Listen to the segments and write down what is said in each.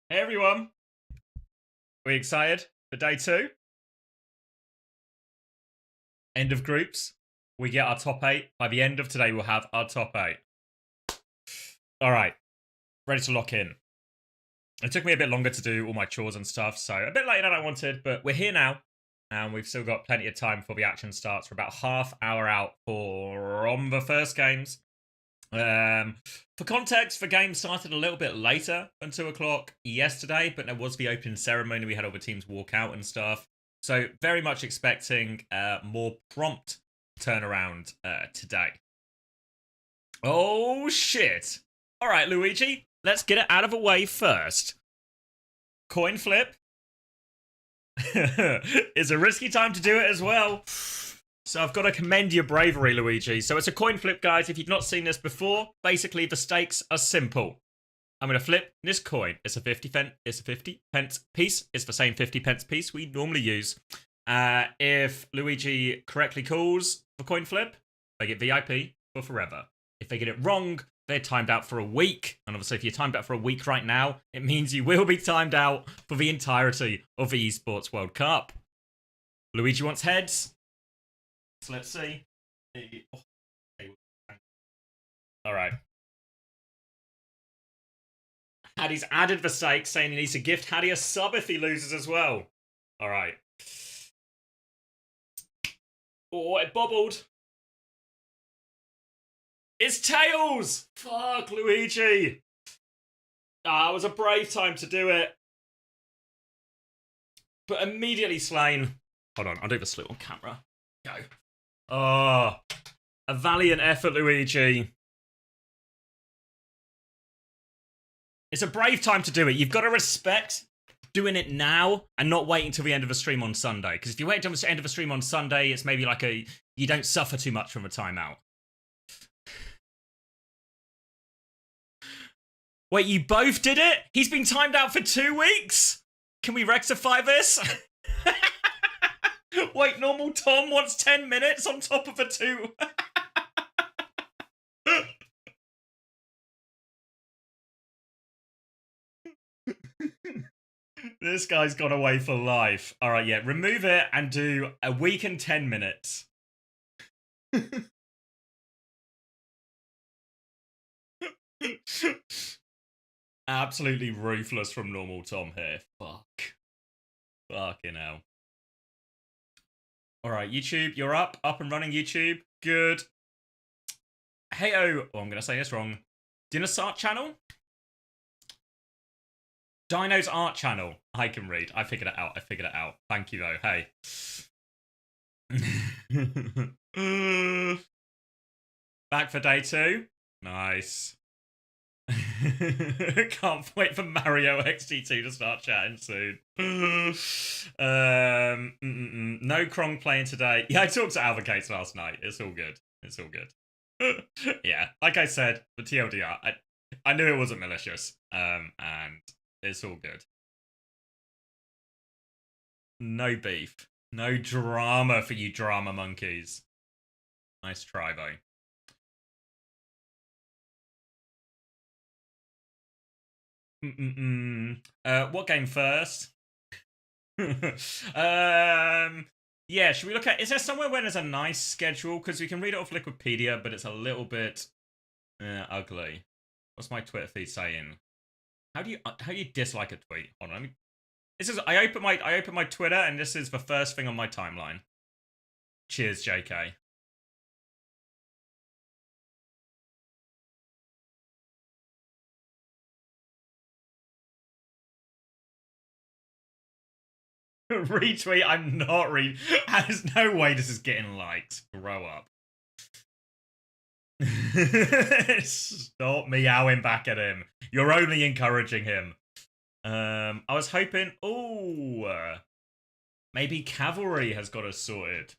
Hey everyone, we excited for day 2? End of groups. We get our top 8. By the end of today, we'll have our top 8. Alright, ready to lock in. It took me a bit longer to do all my chores and stuff, so a bit later than I wanted, but we're here now. And we've still got plenty of time before the action starts. We're about half hour out from the first games. For context, the game started a little bit later than 2 o'clock yesterday, but there was the opening ceremony. We had all the teams walk out and stuff. So very much expecting more prompt turnaround today. Oh, shit. All right, Luigi, let's get it out of the way first. Coin flip. It's a risky time to do it as well. So I've got to commend your bravery, Luigi. So it's a coin flip, guys. If you've not seen this before, basically the stakes are simple. I'm going to flip this coin. It's a 50 pence piece. It's the same 50 pence piece we normally use. If Luigi correctly calls the coin flip, they get VIP for forever. If they get it wrong, they're timed out for a week. And obviously, if you're timed out for a week right now, it means you will be timed out for the entirety of the Esports World Cup. Luigi wants heads. So let's see. All right. Hattie's added the stake, saying he needs to gift Hattie a sub if he loses as well. All right. Oh, it bobbled. It's tails! Fuck, Luigi. It was a brave time to do it. But immediately slain. Hold on, I'll do the salute on camera. Go. Oh, a valiant effort, Luigi. It's a brave time to do it. You've got to respect doing it now and not waiting until the end of the stream on Sunday. Because if you wait until the end of the stream on Sunday, it's maybe like you don't suffer too much from a timeout. Wait, you both did it? He's been timed out for 2 weeks? Can we rectify this? Wait, normal Tom wants 10 minutes on top of a 2. This guy's gone away for life. All right, yeah, remove it and do a week and 10 minutes. Absolutely ruthless from normal Tom here. Fuck. Fucking hell. Alright, YouTube, you're up and running, YouTube. Good. Heyo. Oh, I'm going to say this wrong. Dino's Art Channel? Dino's Art Channel. I can read. I figured it out. Thank you, though. Hey. Back for day 2. Nice. Can't wait for Mario XT2 to start chatting soon. No Krong playing today. Yeah, I talked to Advocates last night. It's all good. Yeah, like I said, the TLDR, I knew it wasn't malicious. And it's all good. No beef. No drama for you drama monkeys. Nice try, though. What game first? Yeah, should we look at... Is there somewhere where there's a nice schedule? Because we can read it off Wikipedia, but it's a little bit ugly. What's my Twitter feed saying? How do you dislike a tweet? Hold on, this is... I open my Twitter, and this is the first thing on my timeline. Cheers, JK. Retweet, I'm not There's no way this is getting liked. Grow up. Stop meowing back at him. You're only encouraging him. I was hoping... Oh, maybe Cavalry has got us sorted.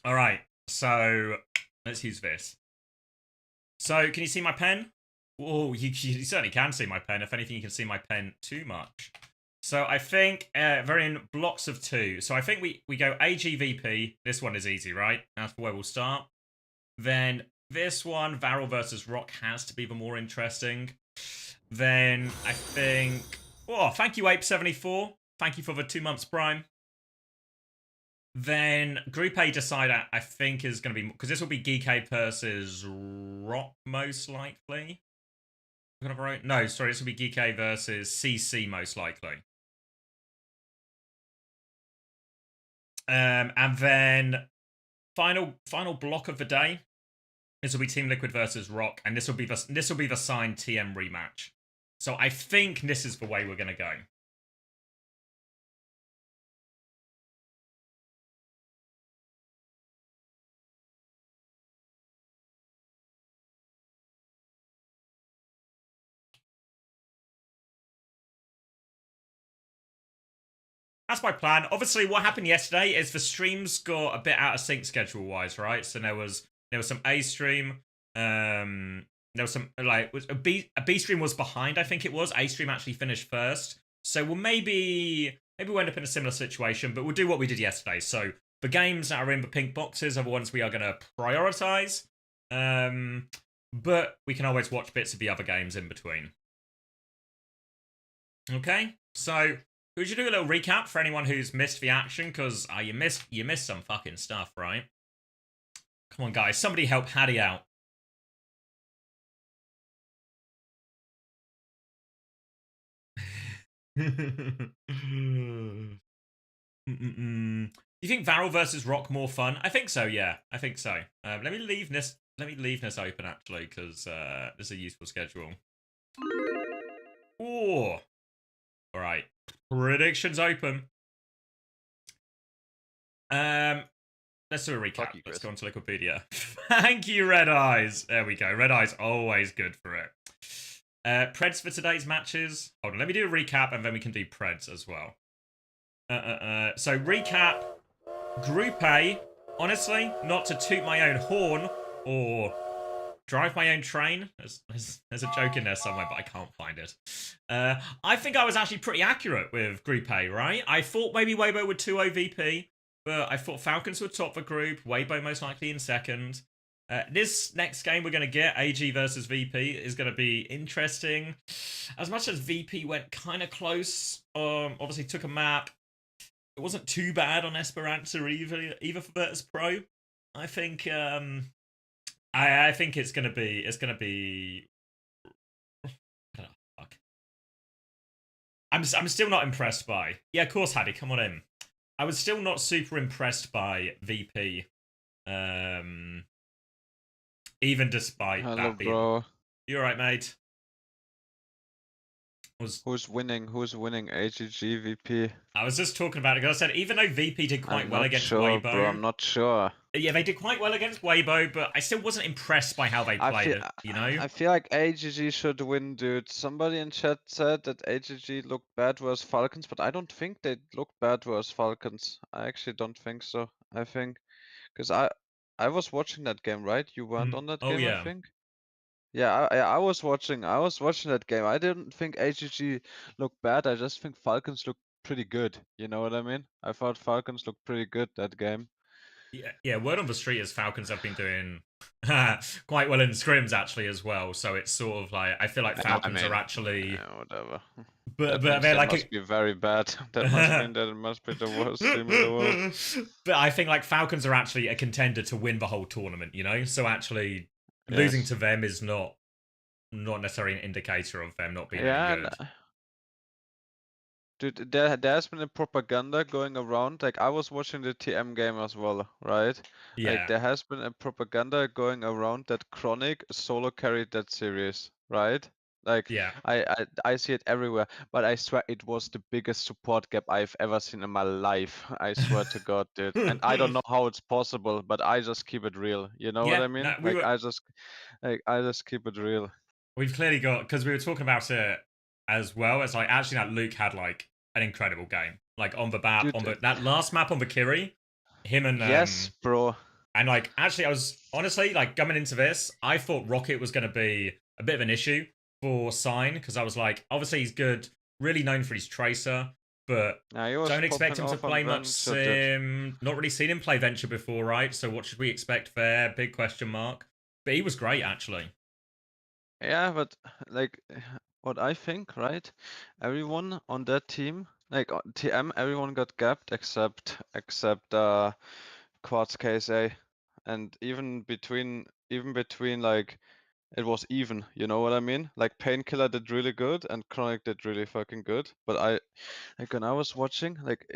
Alright, so let's use this. So, can you see my pen? Oh, you certainly can see my pen. If anything, you can see my pen too much. So I think they're in blocks of 2. So I think we go AGVP. This one is easy, right? That's where we'll start. Then this one, Varel versus Rock, has to be the more interesting. Then I think Oh, thank you, Ape74. Thank you for the 2 months Prime. Then Group A decider, I think, is going to be... Because this will be Geekade versus Rock, most likely. No, sorry, this will be Geekade versus CC, most likely. And then final block of the day. This will be Team Liquid versus Rock, and this will be the signed TM rematch. So I think this is the way we're going to go. That's my plan. Obviously, what happened yesterday is the streams got a bit out of sync schedule-wise, right? So there was some A stream, there was some like a B stream was behind. I think it was A stream actually finished first. So we'll maybe we'll end up in a similar situation, but we'll do what we did yesterday. So the games that are in the pink boxes are the ones we are going to prioritize. But we can always watch bits of the other games in between. Okay, so we should do a little recap for anyone who's missed the action, because you missed some fucking stuff, right? Come on, guys, somebody help Hattie out. You think Varel versus Rock more fun? I think so. Yeah, I think so. Let me leave this open actually, because this is a useful schedule. Oh, all right. Predictions open. Let's do a recap. Let's go on to Wikipedia. Thank you, Red Eyes. There we go. Red Eyes always good for it. Preds for today's matches. Hold on, let me do a recap and then we can do Preds as well. So recap. Group A. Honestly, not to toot my own horn or drive my own train. There's a joke in there somewhere, but I can't find it. I think I was actually pretty accurate with Group A, right? I thought maybe Weibo would 2-0 VP, but I thought Falcons would top the group, Weibo most likely in second. This next game we're going to get, AG versus VP, is going to be interesting. As much as VP went kind of close, obviously took a map. It wasn't too bad on Esperanza either for Virtus Pro. I think I think it's gonna be fuck. I'm still not impressed by. Yeah, of course, Hattie, come on in. I was still not super impressed by VP. Even despite that being. Bro. You alright, mate? Who's winning? Who's winning? AGG VP? I was just talking about it because I said even though VP did quite well against sure, Weibo, bro, I'm not sure. Yeah, they did quite well against Weibo, but I still wasn't impressed by how they played it. You know, I feel like AGG should win, dude. Somebody in chat said that AGG looked bad versus Falcons, but I don't think they looked bad versus Falcons. I actually don't think so. I think because I was watching that game, right? You weren't on that game, yeah. I think. Yeah, I was watching that game. I didn't think AGG looked bad. I just think Falcons looked pretty good. You know what I mean? I thought Falcons looked pretty good that game. Yeah. Word on the street is Falcons have been doing quite well in scrims actually as well. So it's sort of like I feel like Falcons are actually whatever. But they're like must be very bad. That must mean that it must be the worst team in the world. But I think like Falcons are actually a contender to win the whole tournament. You know, so actually losing to them is not necessarily an indicator of them not being any good. Dude, there's been a propaganda going around. Like I was watching the TM game as well, right? Yeah. Like there has been a propaganda going around that Chronic solo carried that series, right? Like yeah. I see it everywhere, but I swear it was the biggest support gap I've ever seen in my life. I swear to God, dude. And I don't know how it's possible, but I just keep it real. You know what I mean? No, I just keep it real. We've clearly got, because we were talking about it as well. It's like actually that Luke had like an incredible game, like on the map, dude, that last map on the Kiri, him and yes, bro. And like actually, I was honestly like coming into this, I thought Rocket was going to be a bit of an issue for Sign because I was like, obviously he's good, really known for his tracer, but don't expect him to play much Sim. Not really seen him play Venture before, right? So what should we expect there? Big question mark. But he was great actually. Yeah, but like, what I think, right? Everyone on that team, like TM, everyone got gapped except Quartz KSA, and even between like it was even, you know what I mean? Like Painkiller did really good and Chronic did really fucking good. But like when I was watching, like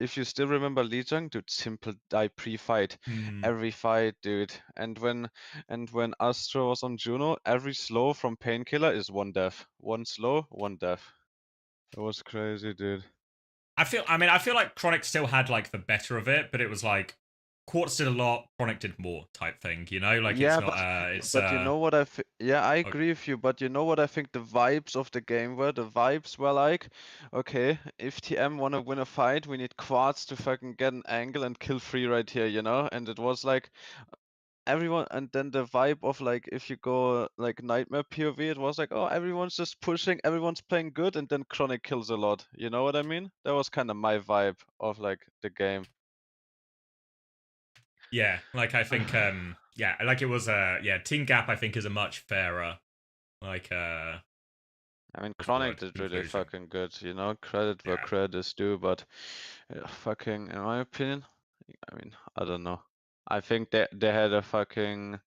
if you still remember Lee Jung, dude, simple die pre-fight, Hmm. every fight, dude. And when Astro was on Juno, every slow from Painkiller is one death, one slow, one death. It was crazy, dude. I feel like Chronic still had like the better of it, but it was like Quartz did a lot, Chronic did more type thing, you know? Like it's Yeah, not it's but you know what yeah, I oh, agree with you, but you know what I think the vibes of the game were? The vibes were like, okay, if TM wanna win a fight, we need Quartz to fucking get an angle and kill free right here, you know? And it was like everyone, and then the vibe of like if you go like Nightmare POV, it was like, oh, everyone's just pushing, everyone's playing good, and then Chronic kills a lot. You know what I mean? That was kind of my vibe of like the game. yeah, like I think yeah, like it was yeah, Team Gap I think is a much fairer like I mean, what's the Chronic word? did really Conclusion. fucking good, you know? Credit where Yeah. credit is due, but fucking, in my opinion, I mean, I don't know. I think they had a fucking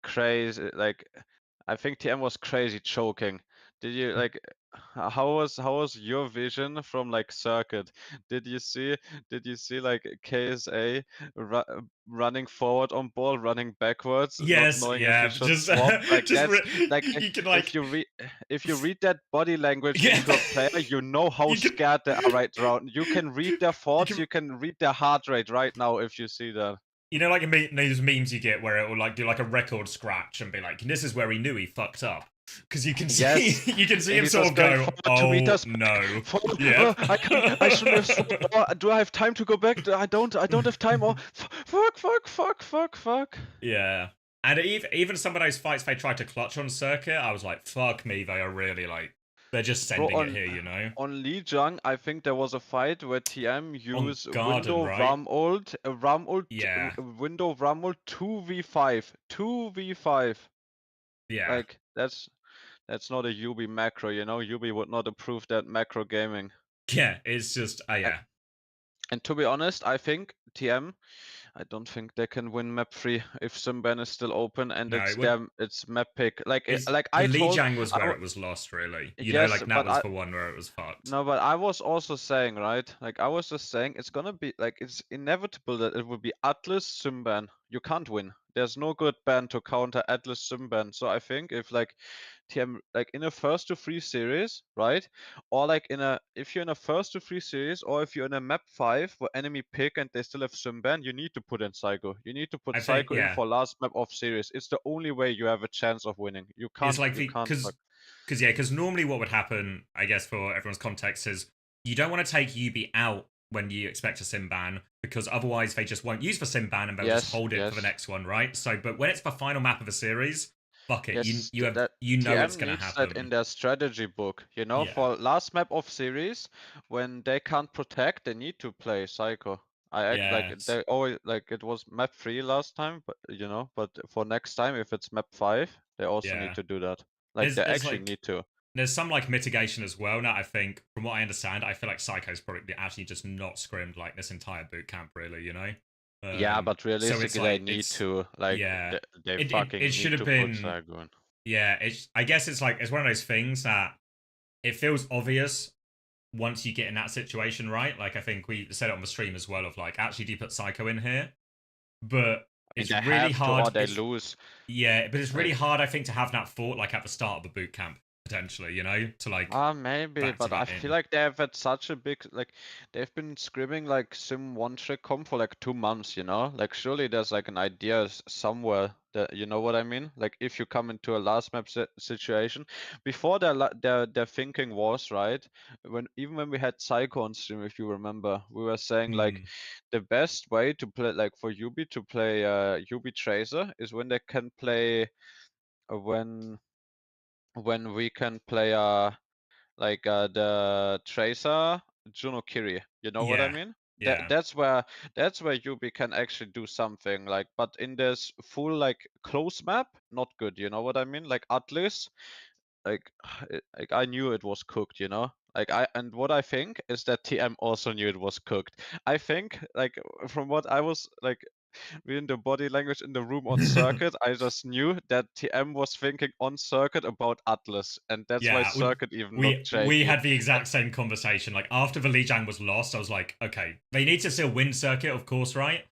crazy, like, I think TM was crazy choking. Did you like, how was your vision from like circuit? Did you see did you see like KSA ru running forward on ball, running backwards, not Yes, knowing if he yeah, should just swap? Like that's like you can if like you read that body language yeah, into a player, you know how you can scared they are right now. You can read their you thoughts, can you can read their heart rate right now if you see that. like those memes you get where it will like do like a record scratch and be like, this is where he knew he fucked up because you can see Yes, you can see him he's sort just of going go, forward two oh meters back. no, Forward. yep, I shouldn't have swapped. Oh, do I have time to go back? I don't have time. Oh, fuck. yeah. And even some of those fights they tried to clutch on circuit, I was like, fuck me, they are really like they're just Bro, sending it here, you know. on Lee Jung, I think there was a fight where TM On used Garden, window right? ram ult, Yeah, window ram ult 2v5, 2v5. yeah, Like that's not a Yubi macro, you know. Yubi would not approve that macro gaming. yeah. It's just, And, yeah. and to be honest, I think TM. I don't think they can win map 3 if Simban is still open and No, it's it would. it's map pick. Like Is like the I told Lijiang was I where w- it was lost, really? You know, yes, like that but was the one where it was fucked. no, but I was also saying, right? Like I was just saying it's gonna be like it's inevitable that it will be Atlas Simban. You can't win. There's no good ban to counter Atlas Simban. So I think if like TM like in a first to three series, right? Or like in a if you're in a first to three series, or if you're in a map 5 where enemy pick and they still have Simban, you need to put in Psycho. You need to put I think, Psycho in yeah, for last map of series. It's the only way you have a chance of winning. You it's can't like you the can't fuck. because normally what would happen, I guess, for everyone's context, is you don't want to take Yubi out when you expect a sim ban because otherwise they just won't use the sim ban and they'll just Yes, hold it for the yes. next one, right? So, but when it's the final map of a series, fuck it, Yes, you know it's TM gonna needs that happen. in their strategy book. You know, Yeah, for last map of series, when they can't protect, they need to play Psycho. I act like yeah, they always like it was map 3 last time, but you know, but for next time, if it's map 5, they also need yeah. to do that. Like they There's actually like need to. there's some like mitigation as well. Now I think, from what I understand, I feel like Psycho's probably actually just not scrimmed like this entire boot camp, really. You know, Yeah, but so it's realistically, they like need it's to. Like yeah, they it fucking should need have to put been Psycho in. yeah. It's I guess it's like it's one of those things that it feels obvious once you get in that situation, right? Like I think we said it on the stream as well of like actually do you put Psycho in here, but I mean, it's they really have to, or hard. they lose. Yeah, but it's really Like. hard I think to have that thought like at the start of the boot camp potentially, you know, to like Maybe, factor but I that feel in. like they have had such a big like they've been scrimming like Sim one trick comp for like 2 months, you know? Like surely there's like an idea somewhere that you know what I mean? Like if you come into a last map situation, before their thinking was right when even when we had Psycho on stream, if you remember, we were saying like Hmm. the best way to play like for Yubi to play Yubi Tracer is when they can play when we can play the Tracer Juno Kiri. You know what I Yeah. mean? That Yeah. that's where Yubi can actually do something like, but in this full like close map, not good. You know what I mean? Like Atlas. like, like I knew it was cooked, you know. And what I think is that TM also knew it was cooked. I think like from what I was like reading the body language in the room on circuit, I just knew that TM was thinking on circuit about Atlas, and that's why Yeah, circuit even looked we shaky. had the exact same conversation. Like after the Lijiang was lost, I was like, okay, they need to still win circuit, of course, right?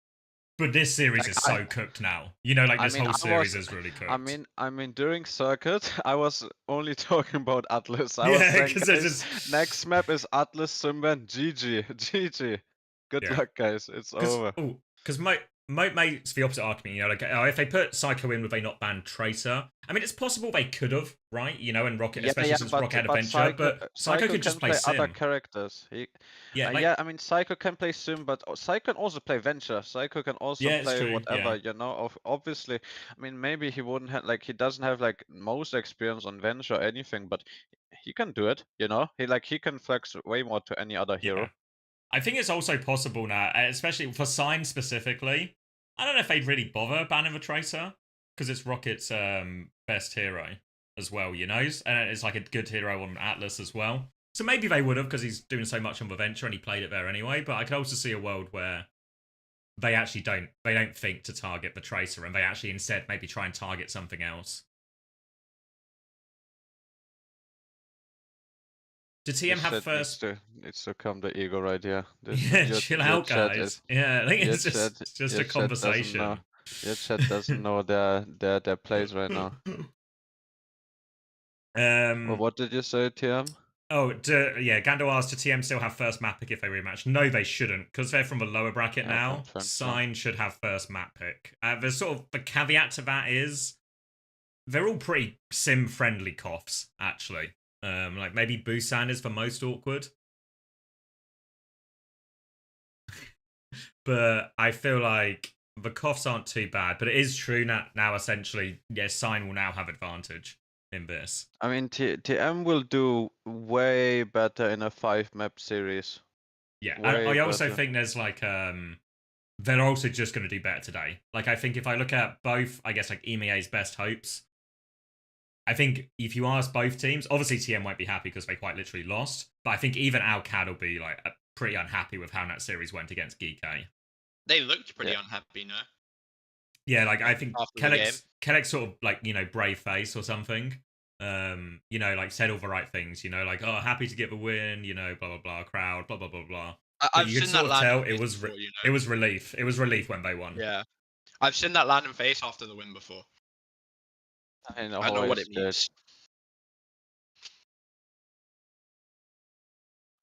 But this series Like is so cooked now. You know, like I this mean, whole I series was, is really cooked. I mean, during circuit, I was only talking about Atlas. I was Yeah, saying, because it's guys, just next map is Atlas Simban. GG, GG. Good yeah. luck, guys. It's Because over. Moat makes the opposite argument. You know, like if they put Psycho in, would they not ban Tracer? I mean, it's possible they could have, right? You know, and Rocket, Yeah, especially yeah, since Rocket had but Adventure, but Psycho Psycho could can just play play other Sim. characters. Yeah, like Yeah, I mean, Psycho can play Sim, but Psycho can also play Venture. Psycho can also yeah, it's play true. whatever, Yeah, you know. Obviously, I mean, maybe he wouldn't have he doesn't have like most experience on Venture or anything, but he can do it, you know. He can flex way more to any other yeah. hero. I think it's also possible now, especially for Sign specifically. I don't know if they'd really bother banning the Tracer because it's Rocket's best hero as well, you know, and it's like a good hero on Atlas as well. So maybe they would have because he's doing so much on the Venture and he played it there anyway. But I could also see a world where they actually don't think to target the Tracer and they actually instead maybe try and target something else. Did TM This have chat first? needs to come the ego right here. Yeah, chill Your out, chat is guys. Yeah, I think it's just your a chat doesn't know conversation. your chat doesn't know their plays right now. Well, um. what did you say, TM? Oh, yeah. Gandalf asked, "Do TM still have first map pick if they rematch?" No, they shouldn't, because they're from the lower bracket Yeah, I don't now. think so. Sign should have first map pick. The sort of the caveat to that is they're all pretty sim friendly coughs, actually. Like maybe Busan is the most awkward, but I feel like the coughs aren't too bad. But it is true now essentially, yes, Sign will now have advantage in this. I mean, TM will do way better in a 5 map series. Yeah, Way I also better. think there's like they're also just going to do better today. Like I think if I look at both, I guess like EMEA's best hopes. I think if you ask both teams, obviously TM won't be happy because they quite literally lost. But I think even ag.al will be like pretty unhappy with how that series went against GK. They looked pretty Yeah. unhappy, no? Yeah, like I think After the game. Kellex sort of like, you know, brave face or something. You know, like said all the right things, you know, like, oh, happy to get the win, you know, blah blah blah, crowd, blah blah blah blah. But I've you could seen that sort of land tell and face before, you it know. was relief. It was relief when they won. Yeah. I've seen that land and face after the win before. I I know what it always did. means.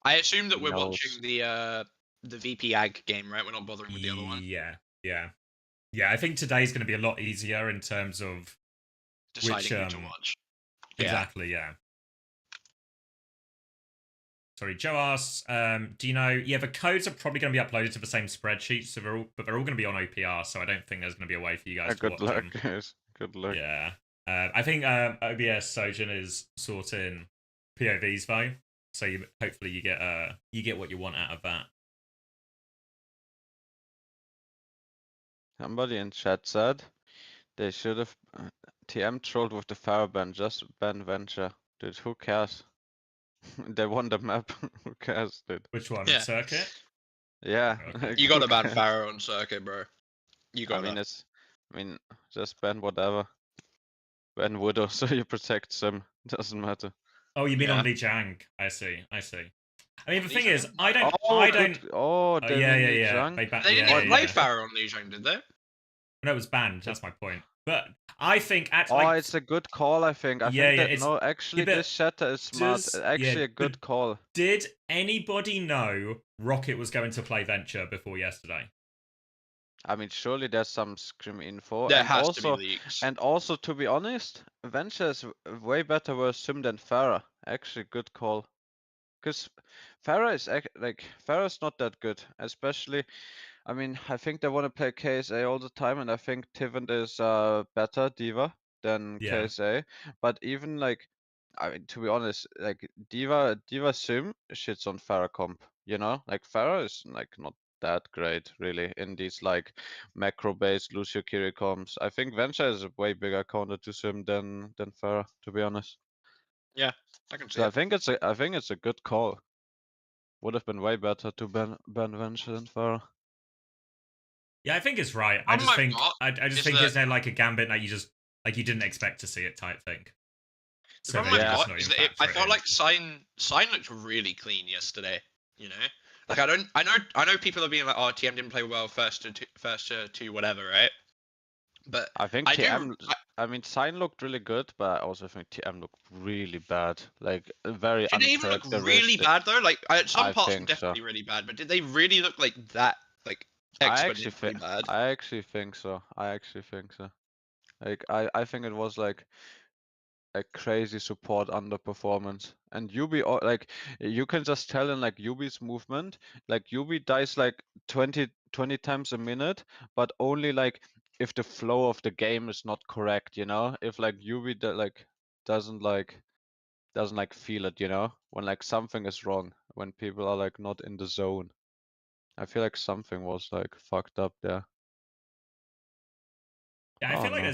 I assume that He we're knows. watching the VP Ag game, right? We're not bothering with the other one. Yeah, yeah. Yeah, I think today's going to be a lot easier in terms of Deciding which who to watch. Yeah. exactly, yeah. Sorry, Joe asks, do you know? Yeah, the codes are probably going to be uploaded to the same spreadsheet, so they're all going to be on OPR. So I don't think there's going to be a way for you guys to Good watch luck, them. guys. Good luck. Yeah, I think OBS Sojin is sorting POVs though, so hopefully you get what you want out of that. Somebody in chat said they should have TM trolled with the fire ban. Just ban Venture. Dude, who cares? They won the map. Who cares, dude? Which one? Yeah. Circuit? Yeah. Okay. Like, You who got to ban cares? Pharaoh on circuit, bro. You I got mean, to. I mean, just ban whatever. Ban Widow, so you protect some. Doesn't matter. Oh, you mean on Yeah. Li Jiang? I see. I see. I mean, On the thing Lijiang? is, I don't. Oh, I good. don't. Oh, Oh they yeah, mean yeah, Li yeah. Jiang? They didn't Yeah, even play yeah. Pharaoh on Lijiang, did they? No, it was banned. It, That's my point. But I think at oh, like it's a good call, I think. I yeah, think yeah. that, It's no, yeah, actually, but this shatter is smart. does yeah, Actually, a but good call. did anybody know Rocket was going to play Venture before yesterday? I mean, surely there's some scrim info, There has to be leaks. and also, to be honest, Venture is way better versus Sim than Farah. Actually, good call. Because Farah is Farah's not that good, especially. I mean, I think they want to play KSA all the time, and I think Tivant is better Diva than Yeah, KSA. But even like, I mean, to be honest, like Diva Sim shits on Farah comp. You know, like Farah is like not that great really in these like macro-based Lucio Kiri comps. I think Venture is a way bigger counter to Sim than Farah, to be honest. Yeah, I can see So it. I think it's a good call. Would have been way better to ban Venture than Pharrell. Yeah, I think it's right. I Problem just I've think got I just is think that is there like a gambit that you just like you didn't expect to see it type thing. the So problem then I've you're just got not is even that factor I it felt in. like Sign looked really clean yesterday. You know, like I know people are being like, oh, TM didn't play well first to two, whatever, right? But I think I do. TM. I mean, Sign looked really good, but I also think TM looked really bad. Like very Did they even look really uncharacteristic. bad though? Like some I parts were think so. definitely really bad, but did they really look like that? Like exponentially bad? I actually think so. I actually think so. Like I think it was like a crazy support underperformance. And Yubi, like you can just tell in like Yubi's movement, like Yubi dies like 20 times a minute, but only like if the flow of the game is not correct, you know? If like Yubi doesn't like feel it, you know? When like something is wrong, when people are like not in the zone. I feel like something was like fucked up there. Yeah, I Oh feel like no.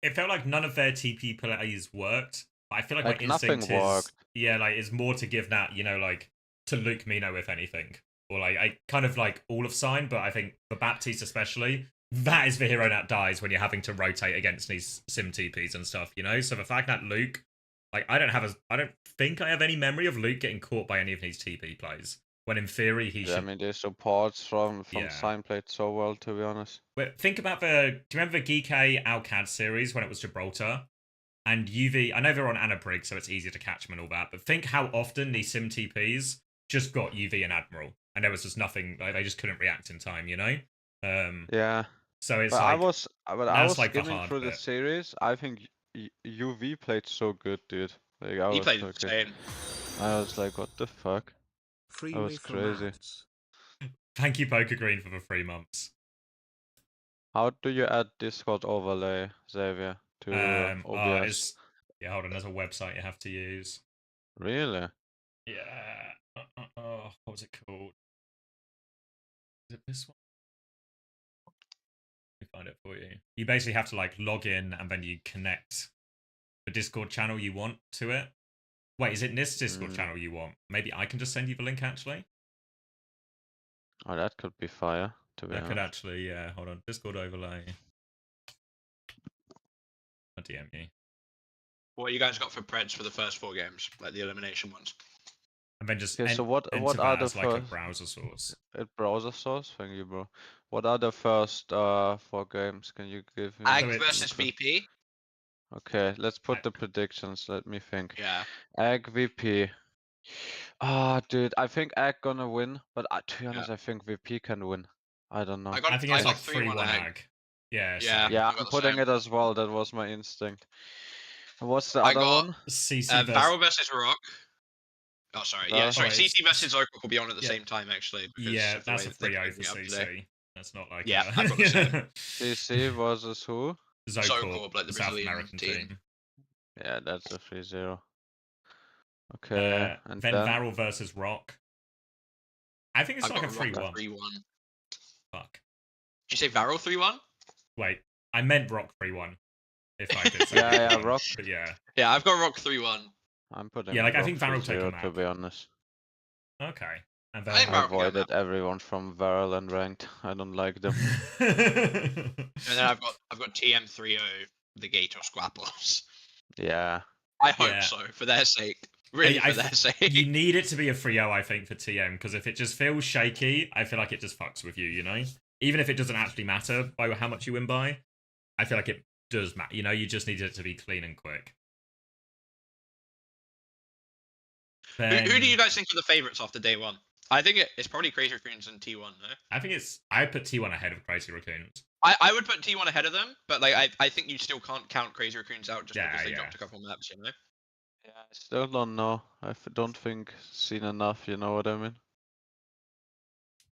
it felt like none of their TP plays worked. But I feel like my Like nothing instinct is worked. like is more to give that, like to Luke Mino if anything. Or like I kind of like all of Sign, but I think for Baptiste especially, that is the hero that dies when you're having to rotate against these sim TPs and stuff, you know? So the fact that Luke like I don't think I have any memory of Luke getting caught by any of these TP plays. When in theory he Yeah, I should mean the supports from yeah. Sign played so well, to be honest. But think about do you remember the Geek Alcad series when it was Gibraltar? And UV, I know they're on Anabrig, so it's easier to catch them and all that, but think how often these Sim TPs just got UV and Admiral, and there was just nothing, like they just couldn't react in time, you know? Yeah, So it's but like, I that's was like the skimming hard through the bit. series. I think UV played so good, dude. Like I He was played okay. insane. I was like, what the fuck? Free That was crazy. maths. Thank you, Poker Green, for the 3 months. How do you add Discord overlay, Xavier, to OBS? Yeah, hold on, there's a website you have to use. Really? Yeah. What was it called? Is it this one? Let me find it for you. You basically have to like log in and then you connect the Discord channel you want to it. Wait, is it this Discord channel you want? Maybe I can just send you the link actually. Oh, that could be fire, to be That could honest. actually, yeah. Hold on, Discord overlay. I'll DM you. What you guys got for Preds for the first 4 games, like the elimination ones? And then just Okay, so what enter are that the as like a first browser source. browser source? Thank you, bro. What are the first 4 games? Can you give me? Ag So it's- versus VP. Okay, let's put the predictions. Let me think. Yeah. Ag VP. Ah, dude, I think Ag gonna win, but to be honest, I think VP can win. I don't know. I think it's like 3-1 3-1 Ag. ag. Yeah, Yeah. same. Yeah, I got I'm the putting same. it as well. That was my instinct. What's the I other got one? CC versus Varro versus Rock. Oh, sorry. Yeah, sorry. Oh, CT versus Zoka will be on at the yeah. same time, actually, because Yeah, of the that's way a that they 3-0 played for me up today. CC. That's not like Yeah, I've got the same. CC versus who? Zocorp, like the South Brazilian American team. Yeah, that's a 3-0. Okay, and then then Varel versus Rock. I think it's I've like a got Rock 3-1. 3-1. Fuck. Did you say Varro 3-1? Wait, I meant Rock 3-1. If I did say yeah, 3-1. Rock. But yeah. Yeah, I've got Rock 3-1. I'm putting Yeah, like I Rock think Varel take a 3-0, map. to be honest. Okay. And I think then I Varro can get a map. avoided everyone from Varel and ranked. I don't like them. And then I've got TM30, the Gator Squappos. Yeah. I hope Yeah. so, for their sake. Really, for their sake. You need it to be a 3-0, I think, for TM, because if it just feels shaky, I feel like it just fucks with you, you know? Even if it doesn't actually matter by how much you win by, I feel like it does matter. You know, you just need it to be clean and quick. Then, Who do you guys think are the favourites after day 1? I think it's probably Crazy Raccoons and T1, no? I put T1 ahead of Crazy Raccoons. I would put T1 ahead of them, but like I think you still can't count Crazy Raccoons out just because they dropped a couple maps, you know? Yeah, I still don't know. I don't think seen enough, you know what I mean?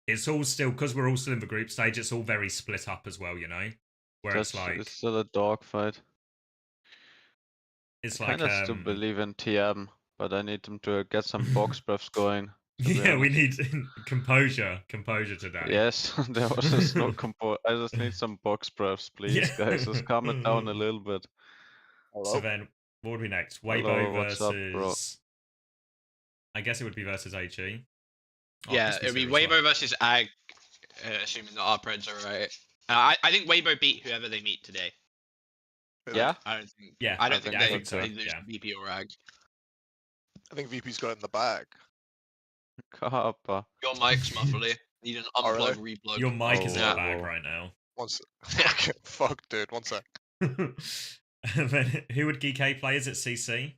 It's all still, because we're all still in the group stage, it's all very split up as well, you know? Where it's like... It's still a dogfight. It's I like, kinda still believe in TM, but I need them to get some box breaths going. Yeah, we need composure today. Yes, there was just no compo. I just need some box breaths, please, Yeah. guys. Just calm it down a little bit. So then, What would be next? Hello, Weibo what's up, bro? versus. I guess it would be versus AG. Oh, Yeah, this it'll be Series Weibo one. versus Ag, assuming that our Preds are right. I think Weibo beat whoever they meet today. Yeah? I don't think. Yeah, I don't think I they, think so. they lose Yeah. to VP or Ag. I think VP's got it in the bag. Kappa. Your mic's muffly. Need an Oh, really? unplug, replug. Your mic is in Oh, the bag whoa. right now. One sec. Okay, fuck, dude. One sec. And then who would GK play? Is it CC?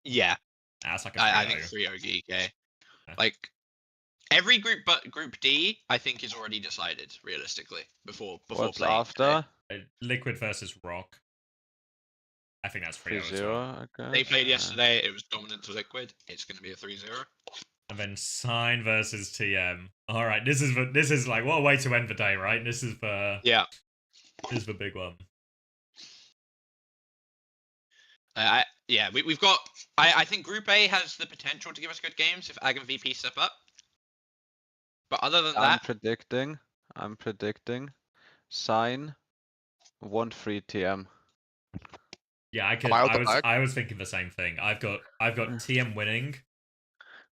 Yeah, That's like a I 3-0. think 3-0 GK. Yeah. Like every group but Group D, I think is already decided realistically before What's playing. after? Liquid versus Rock. I think that's 3-0 as 3-0, well. I guess. They played yesterday. It was dominant to Liquid. It's going to be a 3-0. And then Sign versus TM. All right, this is like what a way to end the day, right? This is the Yeah. big one. We've got. I think Group A has the potential to give us good games if Ag and VP step up. But other than I'm that, predicting Sign 1-3 TM. Yeah, I I out the was bag? I was thinking the same thing. I've got TM winning.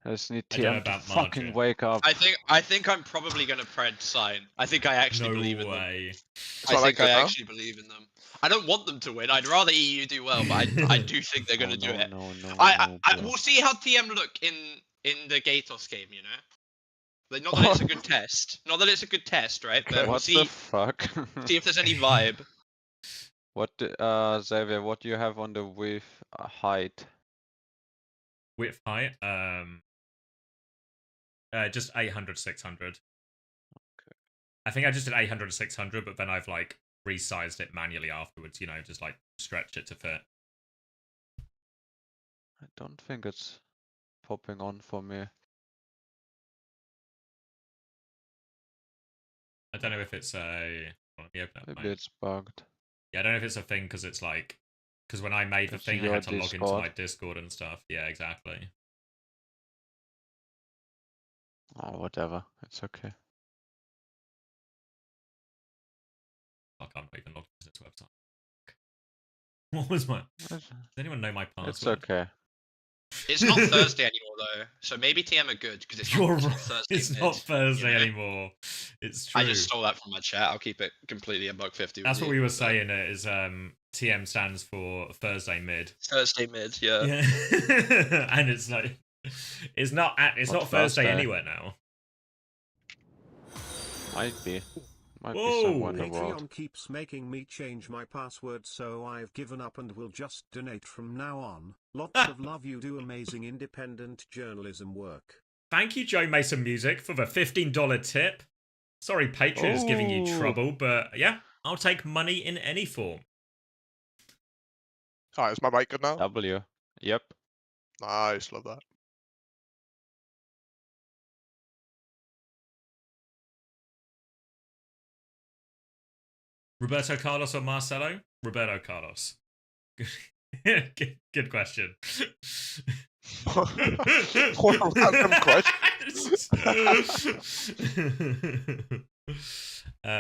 I just need I don't know TM to about fucking margin. wake up. I think I'm probably going to Pred Sign. I think I actually No believe in them. way. It's not like good now? Actually believe in them. I don't want them to win. I'd rather EU do well, but I do think they're going to do it. No, bro. We'll see how TM look in the Gatos game. You know, like, not that it's a good test. Not that it's a good test, right? But we'll What see the fuck? see if there's any vibe. What, Xavier, what do you have on the width height? Width height, just 800, 600. Okay. I think I just did 800 600, but then I've like resized it manually afterwards. You know, just like stretch it to fit. I don't think it's popping on for me. I don't know if it's a. Let me open up Maybe mine. it's bugged. Yeah, I don't know if it's a thing because it's like because when I made the It's thing, I your had to log into Discord. my Discord and stuff. Yeah, exactly. Oh, whatever. It's okay. I can't even log into this website. What was my? Does anyone know my password? It's okay. It's not Thursday anymore though, so maybe TM are good because it's You're not right. Thursday. It's mid, not Thursday you know? anymore. It's true. I just stole that from my chat. I'll keep it completely a $1.50. That's what we were saying. It is TM stands for Thursday mid. Thursday mid, yeah. Yeah, and it's not. It's not. It's What not Thursday Thursday? anywhere now. Might be. Might be Whoa. somewhere in the world. Patreon keeps making me change my password, so I've given up and will just donate from now on. Lots of love, you do amazing independent journalism work. Thank you, Joe Mason Music, for the $15 tip. Sorry, Patreon is giving you Ooh. trouble, but yeah, I'll take money in any form. Alright, is my mic good now? W. Yep. Nice, love that. Roberto Carlos or Marcelo? Roberto Carlos. Good question. What a random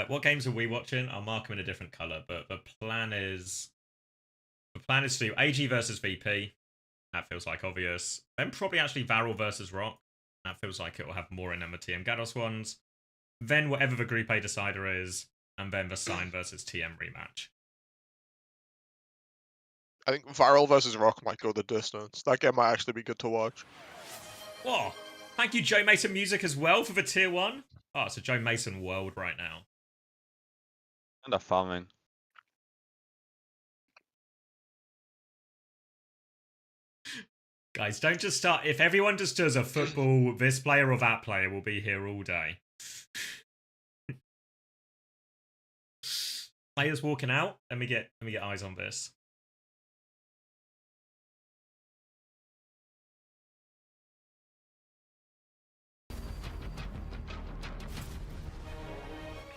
What games are we watching? I'll mark them in a different color, but the plan is to do AG versus VP. That feels like obvious. Then probably actually Varel versus Rock. That feels like it will have more in them the TM Gados ones. Then whatever the Group A decider is, and then the Sign versus TM rematch. I think Viral versus Rock might go the distance. That game might actually be good to watch. Whoa! Thank you, Joe Mason Music, as well for the tier 1. Oh, it's a Joe Mason world right now. And a farming. Guys, don't just start. If everyone just does a football, this player or that player will be here all day. Players walking out. Let me get eyes on this.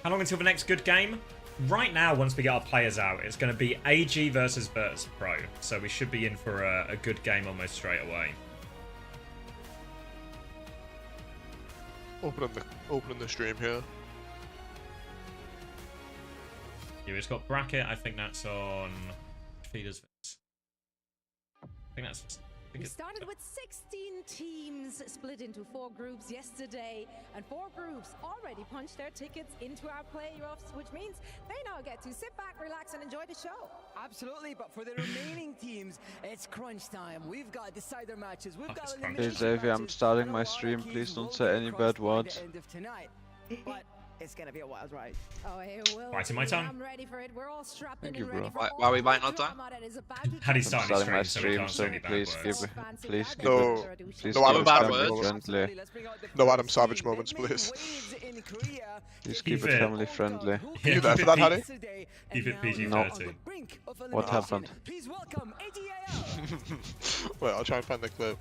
How long until the next good game? Right now, once we get our players out, it's going to be AG versus Virtus Pro. So we should be in for a good game almost straight away. Opening the stream here. Yeah, it's got bracket. I think that's on feeders. think that's. I think We it's, started with 16 teams split into 4 groups yesterday, and 4 groups already punched their tickets into our playoffs, which means they now get to sit back, relax, and enjoy the show. Absolutely, but for the remaining teams, it's crunch time. We've got decider matches. We've got it's crunch elimination Hey Xavier, I'm matches, starting and a my lot of stream. keys Please don't will say get any crossed bad by words. the end of tonight. But it's gonna be a wild ride. Oh, it will Biting my be. tongue. I'm ready for it. We're all strapped Thank in you, and ready bro. for Why are we all biting the our tongue? drama that is about to Had he take started place. Starting my stream, so we stream, can't say so any bad please words. keep please keep No. it please No keep Adam it bad family words. friendly. No Adam Savage moments, please. Please Keep keep it it. family friendly. Yeah, You there keep for it that, Harry? Keep it No. PG-13. What happened? Please welcome ag.al. Wait, I'll try and find the clip.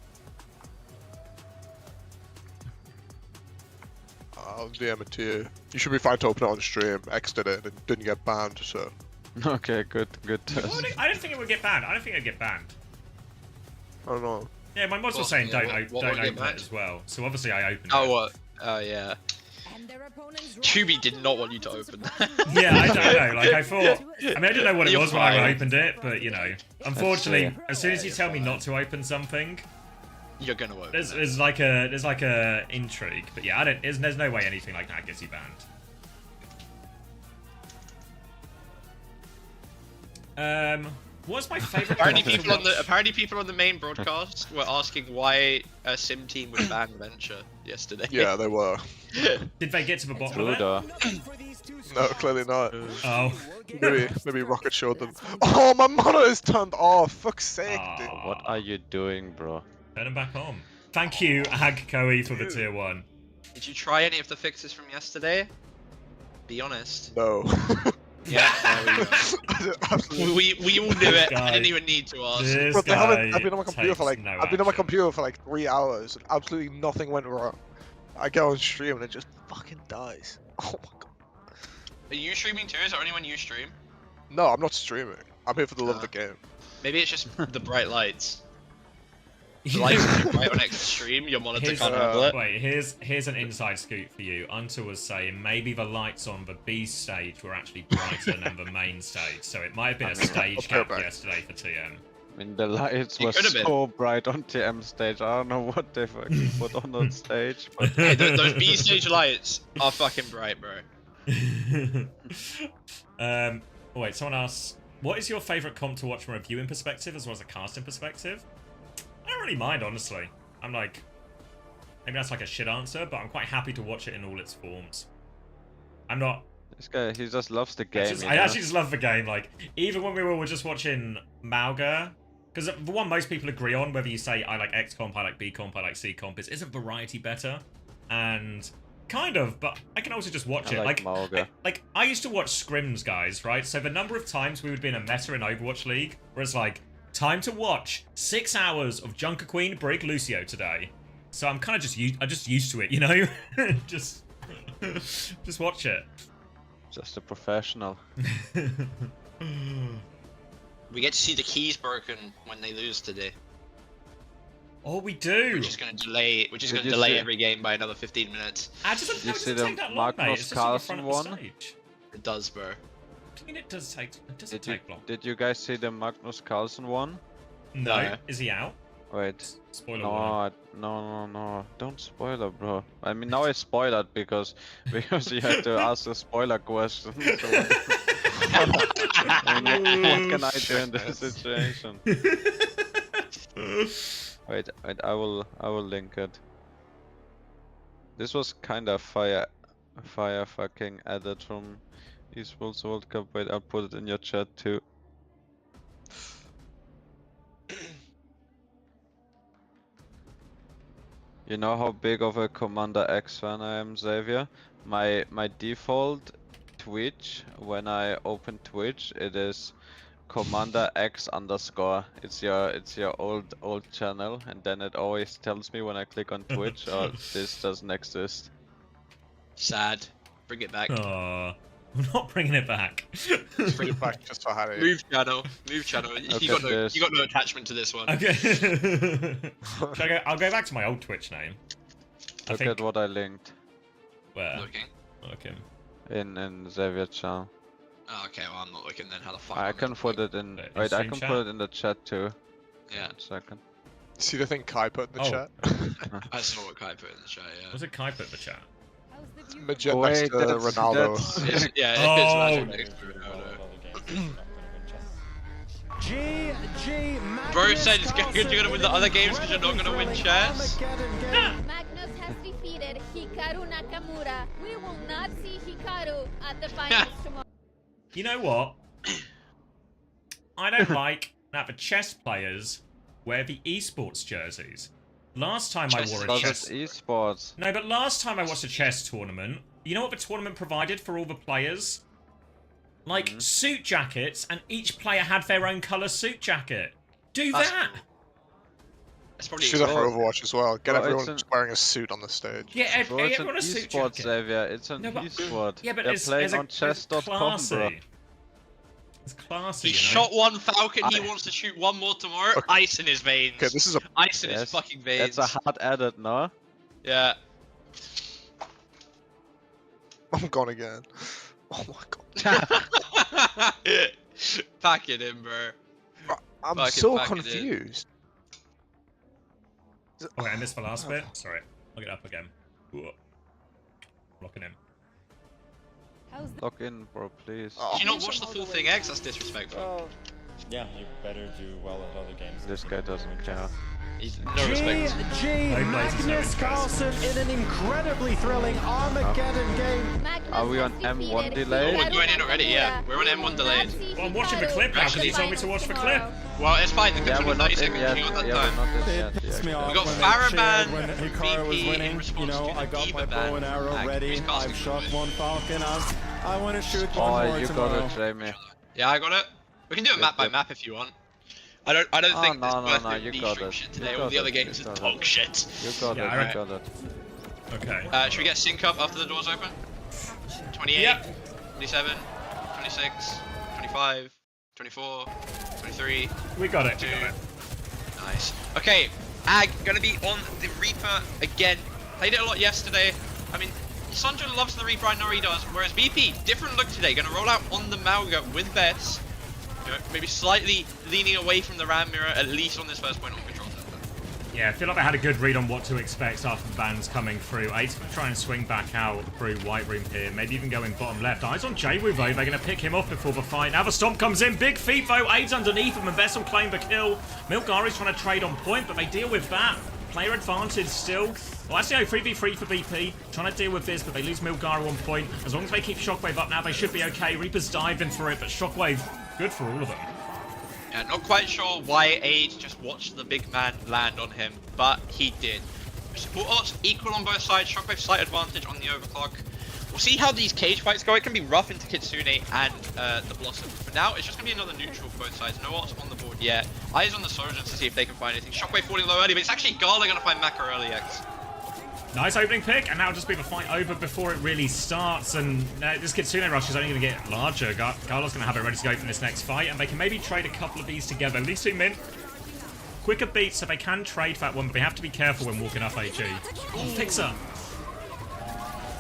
I'll DM it to you. You should be fine to open it on stream. X did it and it didn't get banned, so. Okay, good Well, I don't think it would get banned. I don't think it'd get banned. I don't know. Yeah, my mods were What- saying yeah, don't, what don't would get open it banned? as well. So obviously I opened Oh it. what? Oh yeah. And their opponents Tubi did not want you to open that. Yeah, I don't know. Like I thought. I mean, I didn't know what it You're was when I fine. opened it, but you know, unfortunately, as soon as you tell me not to open something, You're gonna open there's, it. there's like a intrigue. But yeah, I don't. There's no way anything like that gets you banned. What's my favorite? Apparently content people to on the watch? apparently people on the main broadcast were asking why a sim team would ban Venture yesterday. Yeah, they were. Did they get to the bottom of it? Buddha. No, clearly not. Oh. Maybe Rocket showed them. Oh, my monitor is turned off. Fuck's sake, dude. Aw. What are you doing, bro? Turn them back on. Thank you, ag.al for the tier 1. Did you try any of the fixes from yesterday? Be honest. No. Yeah, there we go. I did absolutely. We all knew it. guy. I didn't even need to ask. This But they guy haven't. I've been on my computer for takes like. no I've been on my action. computer for like 3 hours and absolutely nothing went wrong. I go on stream and it just fucking dies. Oh my god. Are you streaming too? Is there anyone you stream? No, I'm not streaming. I'm here for the love of the game. Maybe it's just the bright lights. The lights are too bright on X's stream. Your monitor Here's, can't handle it. wait, here's an inside scoop for you. Until was saying maybe the lights on the B stage were actually brighter than the main stage, so it might have been a stage I'll gap go back. yesterday for TM. I mean, the lights It were could've been. so bright on TM stage. I don't know what they fucking put on that stage, but Hey, those B stage lights are fucking bright, bro. Oh wait, someone asks, what is your favourite comp to watch from a viewing perspective as well as a casting perspective? I don't really mind, honestly. I'm like, maybe that's like a shit answer, but I'm quite happy to watch it in all its forms. I'm not. this guy, he just loves the game. I actually just love the game. Like, even when we were just watching Malga, because the one most people agree on, whether you say I like X comp, I like B comp, I like C comp, is isn't variety better? And kind of, but I can also just watch I it. like Malga. I used to watch scrims, guys, right? So the number of times we would be in a meta in Overwatch League, where it's like, time to watch 6 hours of Junker Queen Brig Lucio today. So I'm kind of just used to it, you know? just watch it. Just a professional. We get to see the keys broken when they lose today, Oh, we do. which is going to delay. Which is Did going to you delay see- every game by another 15 minutes. I just Did you it see doesn't the take that long, mate. Magnus It's just in the front Carlsen of the one? stage. It does, bro. I mean, it does take. It doesn't Did you take long. did you guys see the Magnus Carlsen one? No. No. Is he out? Wait. Spoiler No, warning. no, don't spoil it, bro. I mean, now I spoil it because you had to ask a spoiler question. So, I mean, what can I do in this situation? Wait, I will link it. This was kind of fire fucking edit from Esports World Cup. Wait, I'll put it in your chat too. You know how big of a Commander X fan I am, Xavier? My default Twitch, when I open Twitch, it is Commander X underscore. It's your old channel, and then it always tells me when I click on Twitch, oh, this doesn't exist. Sad. Bring it back. Aw, I'm not bringing it back. Bring it back just for Harry. Move channel. Move channel. Look You got at this. attachment to this one. Okay. Shall I go? I'll go back to my old Twitch name. I Look think. at what I linked Where? Looking. Okay. in Xavier channel. Oh, okay, well I'm not looking then. How the fuck? I am can to put look? it in. In Wait, I stream can chat? put it in the chat too. Yeah. 1 second. See the thing Kai put in the Oh. chat? I saw what Kai put in the chat. Yeah. Was it Kai put in the chat? How's the view from Magenta Wait, next to Ronaldo. It's, yeah, Oh. it's Magic next to Ronaldo. Bro said it's good you're gonna win the other games because you're not gonna win chess. Magnus has defeated Hikaru Nakamura. We will not see Hikaru at the finals tomorrow. You know what? I don't like that the chess players wear the esports jerseys. Last time I wore a Because chess... it's esports. No, but last time I watched a chess tournament, you know what the tournament provided for all the players? Like, suit jackets, and each player had their own colour suit jacket. Do That's that! It's probably Do that for Oh. Overwatch as well. Get Well, everyone it's an- just wearing a suit on the stage. Yeah, Bro, it's an everyone a suit esports, jacket. Xavier. It's an No, but- esport. Yeah, but They're it's playing on it's chess.com, bro. classy. It's classy, He you know? shot one Falcon. He wants to shoot one more tomorrow. Okay. Ice in his veins. Okay, this is a Ice in Yes, his fucking veins. That's a hard edit, no? Yeah. I'm gone again. Oh my god. Pack it in, bro. I'm Fucking so pack it in. confused. Okay, I missed the last bit. Sorry. Look it up again. Ooh. Locking in. How's the Log in, bro, please. Oh. Did you not watch the full thing, X? That's disrespectful. Yeah, you better do well at other games. This guy doesn't care. He's no respect. No places, no interest. Carlsen in an incredibly thrilling Armageddon game. Magnus Are we has on M1 defeated delay? We're Hikaru going in already, yeah. Nakamura. We're on We M1 will delayed. not see Well, I'm watching the Hikaru clip now at because he told me to watch the clip. tomorrow. Well, it's fine. The clip's Yeah, we're only not 30 in seconds. yet. You got that Yeah, time. we're not in It yet. pissed me Yeah. off We got when Farah they ban, shared when Hikaru was VP in winning. You response know, to the I got Diva my ban. bow and arrow Ag, ready. who's casting I've shot for one Falcon. I want to shoot one Oh, more you tomorrow. got it, Jamie. Yeah, I got it. We can do it map by Yep. map if you want. I don't Oh, think no, it's no, worth no, it you me got stream it. shit You today. All got the other it, games you are got dog shit. You got Yeah, it, alright. you got it. Okay. Should we get sync up after the doors open? 28, Yep. 27, 26, 25, 24, 23, We got it. 2. We got it. Nice. Okay, Ag, gonna be on the Reaper again. Played it a lot yesterday. I mean, Sanjo loves the Reaper, I know he does. Whereas VP, different look today. Gonna roll out on the Mauga with Vets. You know, maybe slightly leaning away from the Ram Mirror, at least on this first point on control center. Yeah, I feel like they had a good read on what to expect after the bans coming through. Eight's going to try and swing back out through White Room here, maybe even going bottom left. Eyes on Jaywu though, they're going to pick him off before the fight. Now the stomp comes in, big feet though, Eight's underneath him and Vessel claim the kill. Milgari's trying to trade on point, but they deal with that. Player advantage still. Well, actually, no, 3v3 for BP. Trying to deal with this, but they lose Milgar on point. As long as they keep Shockwave up now, they should be okay. Reaper's diving for it, but Shockwave, good for all of them. Yeah, not quite sure why Age just watched the big man land on him, but he did. Support odds equal on both sides. Shockwave slight advantage on the overclock. We'll see how these cage fights go. It can be rough into Kitsune and the Blossom. For now, it's just going to be another neutral for both sides. No odds on the board yet. Eyes on the Soldiers to see if they can find anything. Shockwave falling low early, but it's actually Gala going to find Maka early, X. Nice opening pick, and now just be the fight over before it really starts. And this Kitsune rush is only going to get larger. Garla's going to have it ready to go for this next fight, and they can maybe trade a couple of these together. These two min, quicker beats, so they can trade that one, but they have to be careful when walking up AG. Oh, Fixer.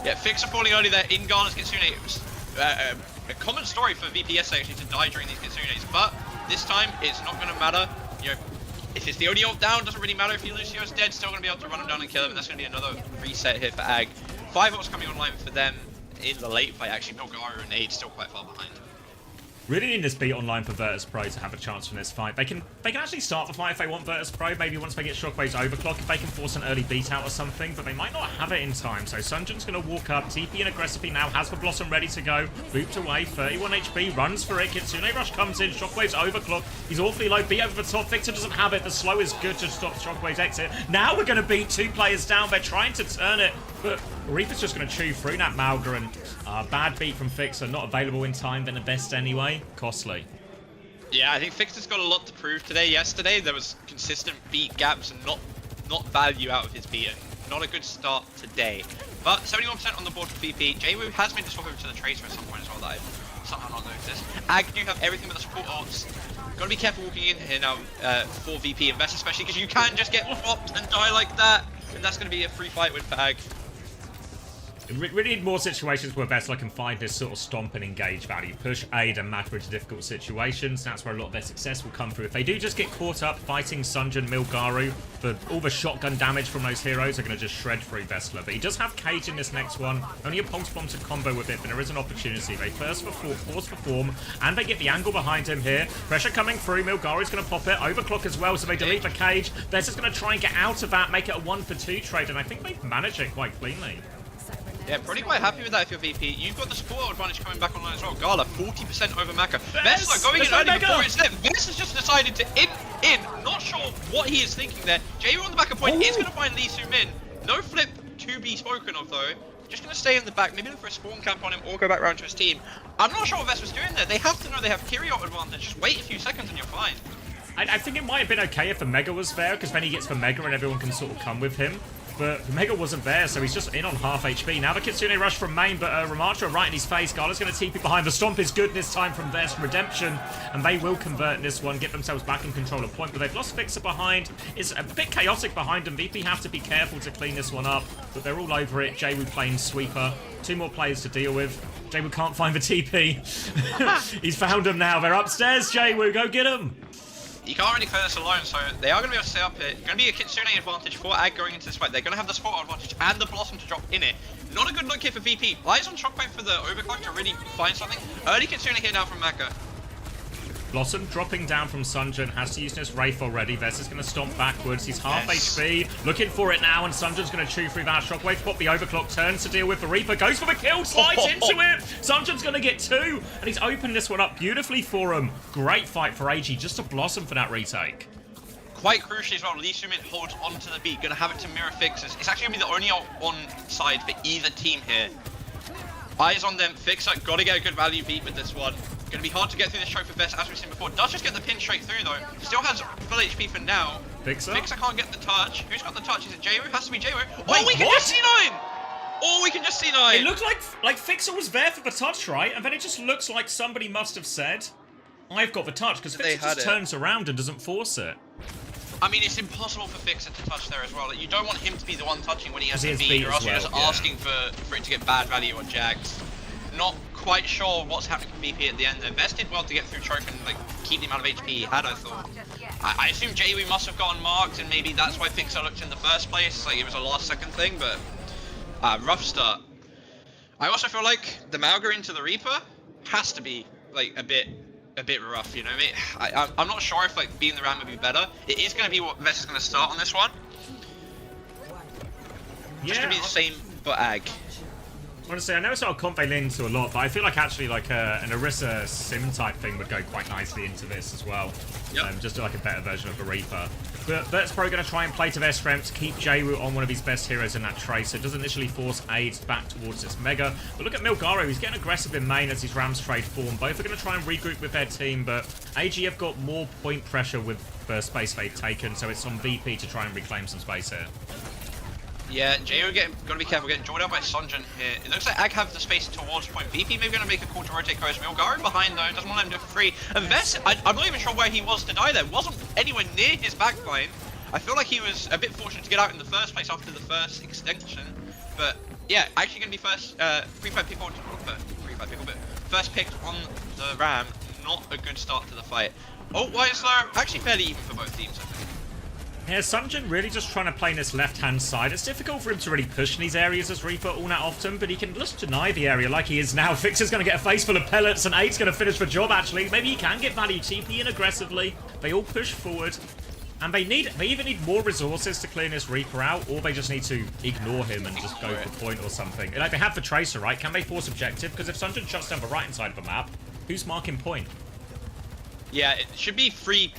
Yeah, Fixer falling early there in Gala's Kitsune. It was a common story for VPS actually to die during these Kitsunes, but this time it's not going to matter. You know, if it's the only ult down, doesn't really matter if Lucio's dead, still going to be able to run him down and kill him, and that's going to be another reset here for Ag. 5 ults coming online for them in the late fight, actually. Milgaru and Age still quite far behind. Really need this beat online for Virtus Pro to have a chance from this fight. They can actually start the fight if they want Virtus Pro, maybe once they get Shockwave's overclock, if they can force an early beat out or something, but they might not have it in time. So Sunjin's going to walk up, TP and aggressively now, has the Blossom ready to go, booped away, 31 HP, runs for it, Kitsune Rush comes in, Shockwave's overclock, he's awfully low, B over the top, Victor doesn't have it, the slow is good to stop Shockwave's exit. Now we're going to beat 2 players down, they're trying to turn it, but Reaper's just going to chew through that Malga, and bad beat from Fixer, not available in time, then the best anyway, costly. Yeah, I think Fixer's got a lot to prove today. Yesterday, there was consistent beat gaps and not value out of his beat, and not a good start today. But 71% on the board for VP. Jaywu has made the swap over to the Tracer at some point as well that I've somehow not noticed. Ag do have everything with the support ults. Gotta be careful walking in here now for VP Invest, especially because you can just get flopped and die like that. And that's gonna be a free fight win for Ag. Really need more situations where Vessler can find this sort of stomp and engage value. Push, aid, and Maka into difficult situations. That's where a lot of their success will come through. If they do just get caught up fighting Sunjin, Milgaru, all the shotgun damage from those heroes are going to just shred through Vessler. But he does have Cage in this next one. Only a pulse bomb to combo with it, but there is an opportunity. They force for form, and they get the angle behind him here. Pressure coming through. Milgaru's going to pop it. Overclock as well, so they delete the Cage. Vessler's going to try and get out of that, make it a 1-for-2 trade, and I think they've managed it quite cleanly. Yeah, pretty quite happy with that if you're VP. You've got the support advantage coming back online as well. Gala, 40% over Maka. Vessler going in early before it's there. Vessler's just decided to in. Not sure what he is thinking there. Jayu on the back of point is going to find Lee Su-min. No flip to be spoken of though. Just going to stay in the back, maybe look for a spawn camp on him or go back round to his team. I'm not sure what Vessler's doing there. They have to know they have Kyriot advantage. Just wait a few seconds and you're fine. I think it might have been okay if the Mega was there, because then he gets the Mega and everyone can sort of come with him. But the Mega wasn't there, so he's just in on half HP. Now the Kitsune rush from main, but Ramatra right in his face. Gala's going to TP behind. The Stomp is good this time from Vest. Redemption, and they will convert in this one, get themselves back in control of point. But they've lost Fixer behind. It's a bit chaotic behind them. VP have to be careful to clean this one up, but they're all over it. Jayu playing Sweeper. 2 more players to deal with. Jayu can't find the TP. He's found them now. They're upstairs, Jayu. Go get them. You can't really clear this alone, so they are going to be able to stay up here. Going to be a Kitsune advantage for Ag going into this fight. They're going to have the support advantage and the Blossom to drop in it. Not a good look here for VP. Eyes on Shockwave for the overclock to really find something. Early Kitsune here down from Maka. Blossom dropping down from Sunjin, has to use this Wraith already. Vess is going to stomp backwards. He's half HP, looking for it now, and Sunjin's going to chew through that Shockwave. Pop the overclock, turns to deal with the Reaper, goes for the kill, slides into it. Sunjin's going to get 2, and he's opened this one up beautifully for him. Great fight for AG, just to Blossom for that retake. Quite crucially as well, Lee Su-min holds onto the beat, going to have it to mirror Fixers. It's actually going to be the only on side for either team here. Eyes on them, Fixer, got to get a good value beat with this one. Going to be hard to get through this choke for Vest, as we've seen before. Does just get the pin straight through though. Still has full HP for now. Fixer can't get the touch. Who's got the touch? Is it Jayu? Has to be Jayu. Wait, we can just C9! Oh, we can just C9! It looked like Fixer was there for the touch, right? And then it just looks like somebody must have said, I've got the touch, because Fixer just turns around and doesn't force it. I mean, it's impossible for Fixer to touch there as well. Like, you don't want him to be the one touching when he has the beat, or else you're just asking for it to get bad value on Jags. Not quite sure what's happening for VP at the end there. Vest did well to get through choke and like keep the amount of HP he had, I thought. I assume Jayu must have gotten marked, and maybe that's why Fixer looked in the first place. Like, it was a last second thing, but rough start. I also feel like the Malga into the Reaper has to be like a bit rough, you know what I mean? I'm not sure if like being the Ram would be better. It is going to be what Vest is going to start on this one. Just going to be the same for Ag. Honestly, I know it's not a comp they lean into a lot, but I feel like actually like an Orisa Sim type thing would go quite nicely into this as well. Yep. Just like a better version of the Reaper. But Bert's probably going to try and play to their strengths, keep Jayu on one of his best heroes in that trade, so it doesn't initially force aids back towards this Mega. But look at Milgaru, he's getting aggressive in main as his Rams trade form. Both are going to try and regroup with their team, but AG have got more point pressure with the space they've taken, so it's on VP to try and reclaim some space here. Yeah, Jayu gotta be careful getting joined out by Sunjin here. It looks like Ag have the space towards point. VP maybe gonna make a call to rotate Coast. Milgaru behind though, doesn't want them to do it for free. And Vest, I'm not even sure where he was to die there. Wasn't anywhere near his backline. I feel like he was a bit fortunate to get out in the first place after the first extension. But yeah, actually gonna be first, free fight pick on, but first picked on the Ram. Not a good start to the fight. Oh, why is there actually fairly even for both teams, I think. Yeah, Sunjin really just trying to play in this left-hand side. It's difficult for him to really push in these areas as Reaper all that often, but he can just deny the area like he is now. Fixer's going to get a face full of pellets, and 8's going to finish the job, actually. Maybe he can get value TP in aggressively. They all push forward, and they either need more resources to clear this Reaper out, or they just need to ignore him and just go for point or something. Like, they have the Tracer, right? Can they force objective? Because if Sunjin shuts down the right-hand side of the map, who's marking point? Yeah, it should be free.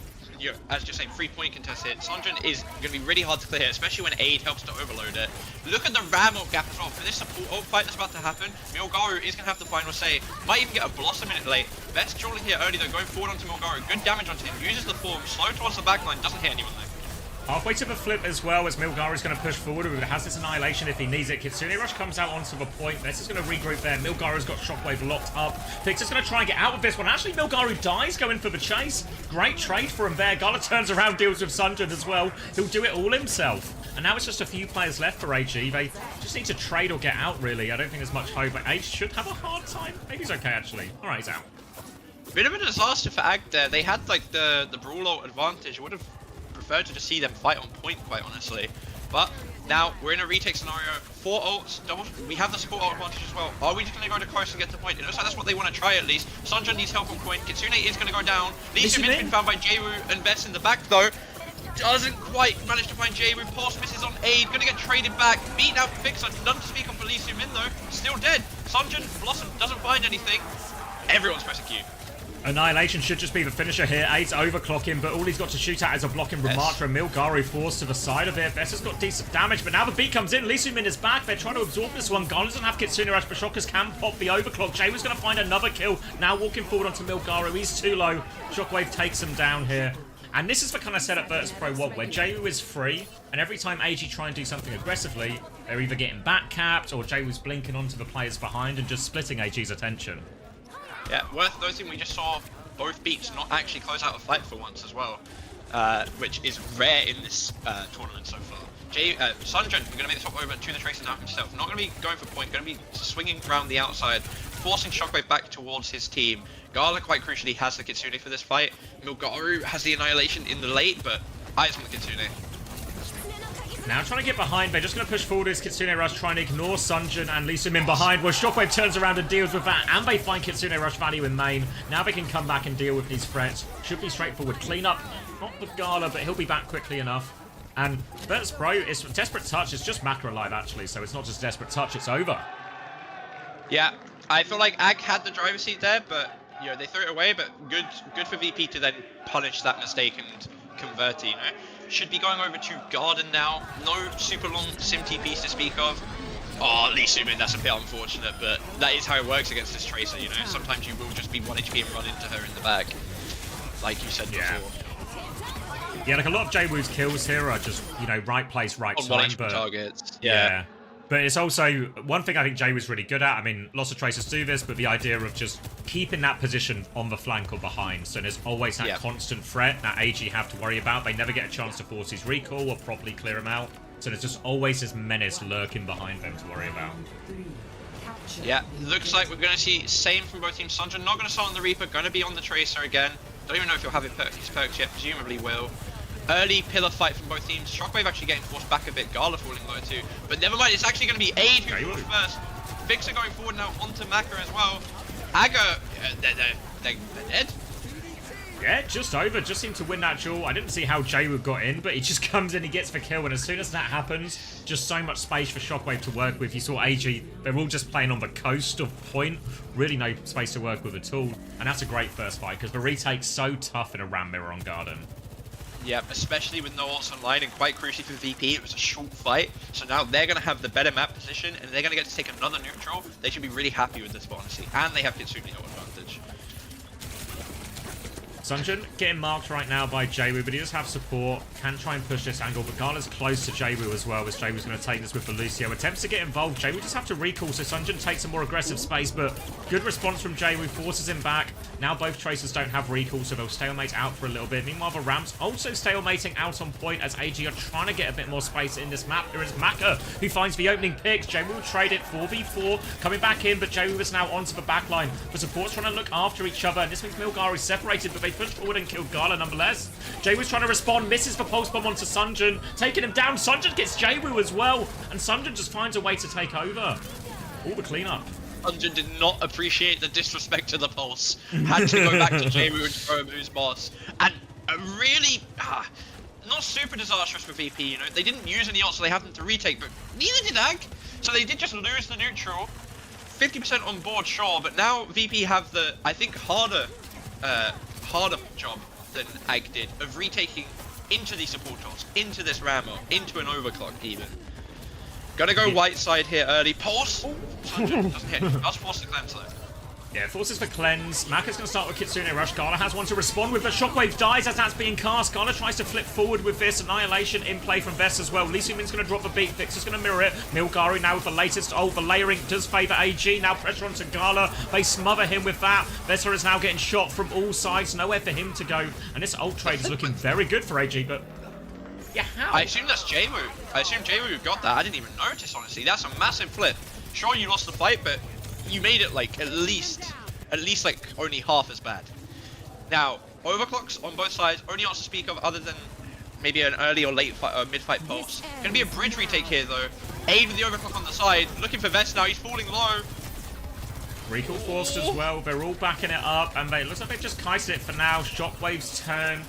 As just saying, 3-point contest here. Sunjin is going to be really hard to clear here, especially when aid helps to overload it. Look at the Ram ult gap as well. For this support ult fight that's about to happen, Milgaru is going to have the final say. Might even get a Blossom in it late. Best trolling here early though, going forward onto Milgaru. Good damage onto him, uses the form, slow towards the backline, doesn't hit anyone though. Halfway to the flip as well, as Milgari's going to push forward. It has this annihilation if he needs it. Kitsune Rush comes out onto the point. Vess is going to regroup there. Milgari's got Shockwave locked up. Vix is going to try and get out of this one. Actually, Milgari dies going for the chase. Great trade for him there. Gala turns around, deals with Sunjun as well. He'll do it all himself. And now it's just a few players left for AG. They just need to trade or get out, really. I don't think there's much hope, but Age should have a hard time. Maybe he's okay, actually. All right, he's out. Bit of a disaster for Ag there. They had like the brawler advantage. I would have preferred to just see them fight on point, quite honestly. But now we're in a retake scenario. 4 ults, we have the support ult advantage as well. Are we just going to go to close and get to point? It looks like that's what they want to try at least. Sunjun needs help on point. Kitsune is going to go down. Lee Sumin's been found by Jaewoo and Vess in the back though. Doesn't quite manage to find Jaewoo. Pulse misses on Aid. Going to get traded back. Beaten out for Fixer. None to speak on for Lee Sumin though. Still dead. Sunjun, Blossom doesn't find anything. Everyone's pressing Q. Annihilation should just be the finisher here. Aid's overclocking, but all he's got to shoot at is a blocking Ramatra. Milgari forced to the side of it. Vess has got decent damage, but now the beat comes in. Lee Sumin is back. They're trying to absorb this one. Gon doesn't have Kitsune Rush, but Shockers can pop the overclock. Jaewoo's going to find another kill. Now walking forward onto Milgari. He's too low. Shockwave takes him down here. And this is the kind of setup Virtus Pro want, where Jaewoo is free, and every time AG try and do something aggressively, they're either getting back capped, or Jaewoo's blinking onto the players behind and just splitting AG's attention. Yeah, worth noting we just saw both beats not actually close out a fight for once as well, which is rare in this tournament so far. Sunjun going to make the top over to the Tracer now himself. Not going to be going for point, going to be swinging around the outside, forcing Shockwave back towards his team. Gala, quite crucially, has the Kitsune for this fight. Milgaru has the Annihilation in the late, but eyes on the Kitsune. Now trying to get behind, they're just going to push forward as Kitsune Rush, trying to ignore Sunjun and Lee Sumin behind, where Shockwave turns around and deals with that, and they find Kitsune Rush value in main. Now they can come back and deal with these threats. Should be straightforward. Clean up, not the Gala, but he'll be back quickly enough. And Virtus Pro, it's Desperate Touch, it's just Macro alive actually, so it's not just Desperate Touch, it's over. Yeah, I feel like Ag had the driver's seat there, but you know, they threw it away, but good for VP to then punish that mistake and convert it, you know? Should be going over to Garden now. No super long sim TPs to speak of. Oh, Lee Sumin, that's a bit unfortunate, but that is how it works against this Tracer, you know? Sometimes you will just be 1 HP and run into her in the back, like you said before. Yeah, like a lot of Jaewoo's kills here are just, you know, right place, right time, but targets. Yeah. But it's also one thing I think Jaewoo's really good at. I mean, lots of Tracers do this, but the idea of just keeping that position on the flank or behind, so there's always that constant threat that AG have to worry about. They never get a chance to force his recall or properly clear him out, so there's just always this menace lurking behind them to worry about. Yeah, looks like we're going to see same from both teams. Sunjun not going to start on the Reaper, going to be on the Tracer again. Don't even know if he'll have his perks yet, presumably will. Early pillar fight from both teams. Shockwave actually getting forced back a bit. Gala falling low too. But never mind, it's actually going to be Aid who falls first. Fixer going forward now onto Maka as well. Aga, they're dead. Yeah, just over. Just seemed to win that duel. I didn't see how Jaewoo got in, but he just comes in, he gets the kill, and as soon as that happens, just so much space for Shockwave to work with. You saw AG, they're all just playing on the coast of point. Really no space to work with at all. And that's a great first fight, because the retake's so tough in a Ram Mirror on Garden. Yep, especially with no ults online, and quite crucially for VP, it was a short fight. So now they're going to have the better map position, and they're going to get to take another neutral. They should be really happy with this, honestly. And they have Kitsune ult advantage. Sunjun getting marked right now by Jaewoo, but he does have support. Can try and push this angle, but Gala's close to Jaewoo as well, as Jaewoo's going to take this with the Lucio. Attempts to get involved. Jaewoo just have to recall, so Sunjun takes a more aggressive space, but good response from Jaewoo, forces him back. Now both Tracers don't have recall, so they'll stalemate out for a little bit. Meanwhile, the Rams also stalemating out on point as AG are trying to get a bit more space in this map. There is Maka, who finds the opening picks. Jaewoo will trade it 4v4, coming back in, but Jaewoo is now onto the backline. The support's trying to look after each other, and this means Milgari is separated, but they push forward and kill Gala nonetheless. Jaewoo's trying to respond, misses the pulse bomb onto Sunjun, taking him down. Sunjun gets Jaewoo as well, and Sunjun just finds a way to take over. All the cleanup. Sunjun did not appreciate the disrespect to the pulse. Had to go back to Jaewoo and throw him who's boss. And a really, not super disastrous for VP, you know. They didn't use any ults, so they have them to retake, but neither did Ag. So they did just lose the neutral. 50% on board, sure, but now VP have the, I think, harder job than Ag did of retaking into these support ults, into this Rammer, into an overclock even. Gonna go white side here early. Pulse! Sunjun doesn't hit. Does force the cleanse though. Yeah, forces for cleanse. Maka's going to start with Kitsune Rush. Gala has one to respond with, but Shockwave dies as that's being cast. Gala tries to flip forward with this. Annihilation in play from Vess as well. Lee Sumin's going to drop the beat. Vix is going to mirror it. Milgari now with the latest ult. The layering does favour AG. Now pressure onto Gala. They smother him with that. Vessa is now getting shot from all sides. Nowhere for him to go. And this ult trade is looking very good for AG, but... yeah, how? I assume that's Jwoo. I assume Jwoo got that. I didn't even notice, honestly. That's a massive flip. Sure, you lost the fight, but you made it like at least like only half as bad. Now, overclocks on both sides, only not to speak of other than maybe an early or late fight, mid-fight pulse. Gonna be a bridge retake here though. Aid with the overclock on the side, looking for Vest now. He's falling low. Recall forced as well. They're all backing it up, and it looks like they've just kited it for now. Shockwave's turn.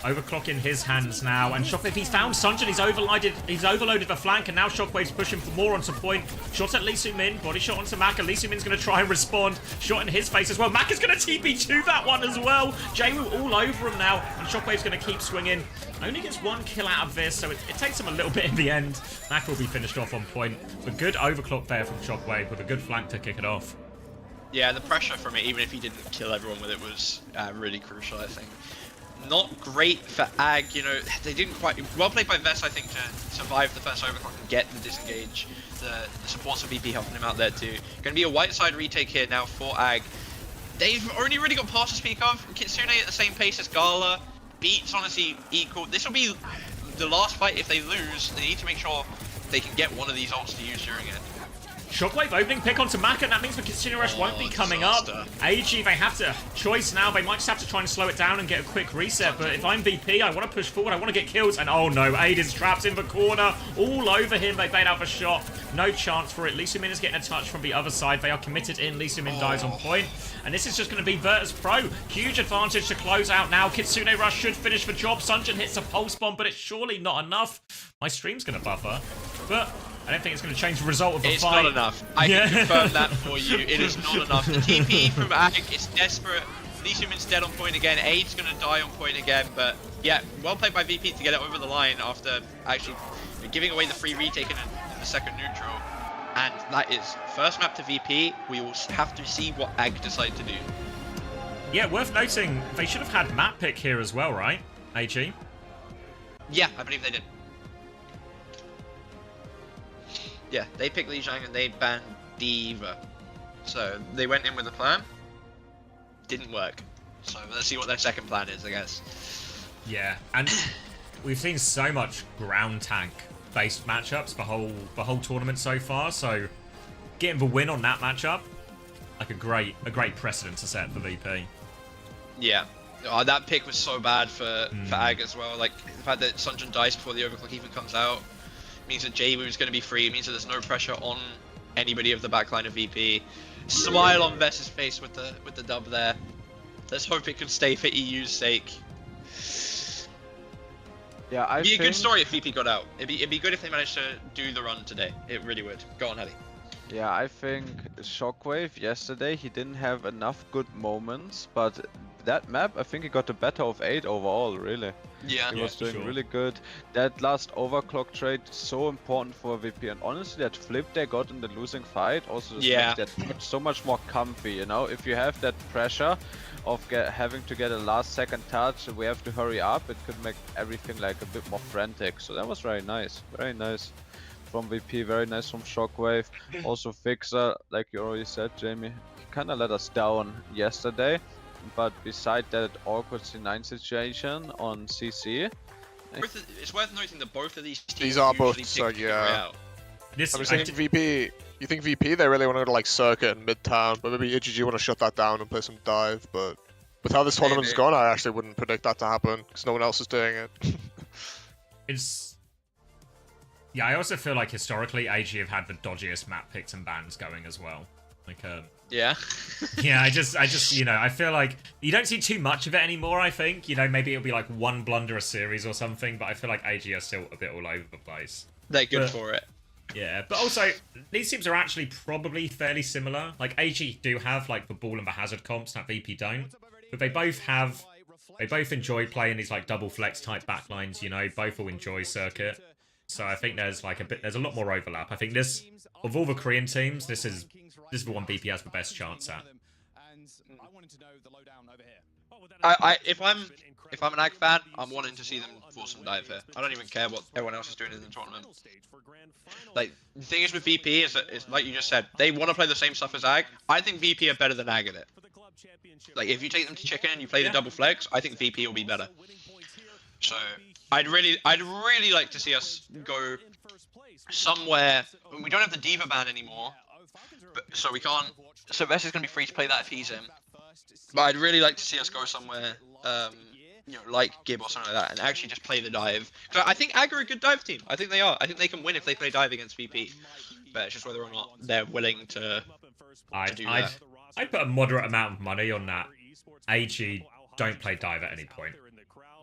Overclock in his hands now, and Shockwave, he's found Sunjin, he's overloaded the flank, and now Shockwave's pushing for more onto point. Shot at Lee Su-min, body shot onto Maka. Lee Su-min's going to try and respond. Shot in his face as well. Maka's going to TP to that one as well. Jwoo all over him now, and Shockwave's going to keep swinging. Only gets one kill out of this, so it takes him a little bit in the end. Maka will be finished off on point. A good overclock there from Shockwave with a good flank to kick it off. Yeah, the pressure from it, even if he didn't kill everyone with it, was really crucial, I think. Not great for Ag, you know, they didn't quite... well played by Vess, I think, to survive the first overclock and get the disengage. The supports of VP helping him out there too. Going to be a white side retake here now for Ag. They've only really got pass to speak of. Kitsune at the same pace as Gala. Beats honestly equal. This will be the last fight if they lose. They need to make sure they can get one of these ults to use during it. Shockwave opening pick onto Maka, and that means the Kitsune Rush won't be coming up. AG, they have to choice now. They might just have to try and slow it down and get a quick reset, but if I'm VP, I want to push forward, I want to get kills, and oh no, Aiden's trapped in the corner, all over him. They bait out the shot, no chance for it. Lee Su-min is getting a touch from the other side. They are committed in. Lee Su-min dies on point, and this is just going to be Virtus Pro. Huge advantage to close out now. Kitsune Rush should finish the job. Sunjin hits a pulse bomb, but it's surely not enough. My stream's going to buffer, but I don't think it's going to change the result of the fight. It's not enough. I can confirm that for you. It is not enough. The TP from Ag is desperate. Lee Su-min's dead on point again. Aid's going to die on point again. But yeah, well played by VP to get it over the line after actually giving away the free retake in the second neutral. And that is first map to VP. We will have to see what Ag decide to do. Yeah, worth noting, they should have had map pick here as well, right? AG? Yeah, I believe they did. Yeah, they picked Li Zhang and they banned Diva. So they went in with a plan. Didn't work. So let's see what their second plan is, I guess. Yeah, and we've seen so much ground tank based matchups the whole tournament so far, so getting the win on that matchup, like a great precedent to set for VP. Yeah. That pick was so bad for Ag as well. Like the fact that Sunjin dies before the overclock even comes out means that Jwoo is going to be free. It means that there's no pressure on anybody of the backline of VP. Smile on Vess's face with the dub there. Let's hope it can stay for EU's sake. Yeah, It'd be a good story if VP got out. It'd be good if they managed to do the run today. It really would. Go on, Heli. Yeah, I think Shockwave yesterday, he didn't have enough good moments, but that map, I think he got the better of 8 overall, really. Yeah. He was doing really good. That last overclock trade is so important for VP, and honestly, that flip they got in the losing fight also just makes that match so much more comfy, you know? If you have that pressure of having to get a last second touch, we have to hurry up, it could make everything like a bit more frantic. So that was very nice from VP, very nice from Shockwave. Also Fixer, like you already said, Jamie, he kind of let us down yesterday. But beside that awkward C9 situation on CC, it's worth noting that both of these teams these are both yeah. I'm saying VP. You think VP they really want to go to like circuit and mid-town, but maybe AGG want to shut that down and play some dive. But with how this tournament's gone, I actually wouldn't predict that to happen because no one else is doing it. Yeah, I also feel like historically AG have had the dodgiest map picks and bans going as well. Like yeah. Yeah, I just you know, I feel like you don't see too much of it anymore, I think. You know, maybe it'll be like one blunder a series or something, but I feel like AG are still a bit all over the place. They're good for it. Yeah, but also, these teams are actually probably fairly similar. Like, AG do have, like, the ball and the hazard comps that VP don't. But they both enjoy playing these, like, double flex type backlines, you know. Both will enjoy circuit. So I think there's, like, there's a lot more overlap. I think of all the Korean teams, this is the one VP has the best chance at. If I'm an ag fan, I'm wanting to see them force some dive here. I don't even care what everyone else is doing in the tournament. Like, the thing is with VP is that it's like you just said, they want to play the same stuff as ag. I think VP are better than ag at it. Like, if you take them to chicken and you play the double flex, I think VP will be better. So I'd really like to see us go somewhere. We don't have the Diva ban anymore, so we can't. So Vess is gonna be free to play that if he's in. But I'd really like to see us go somewhere, you know, like Gib or something like that, and actually just play the dive. Because I think ag are a good dive team. I think they are. I think they can win if they play dive against VP. But it's just whether or not they're willing to do that. I'd put a moderate amount of money on that. AG don't play dive at any point.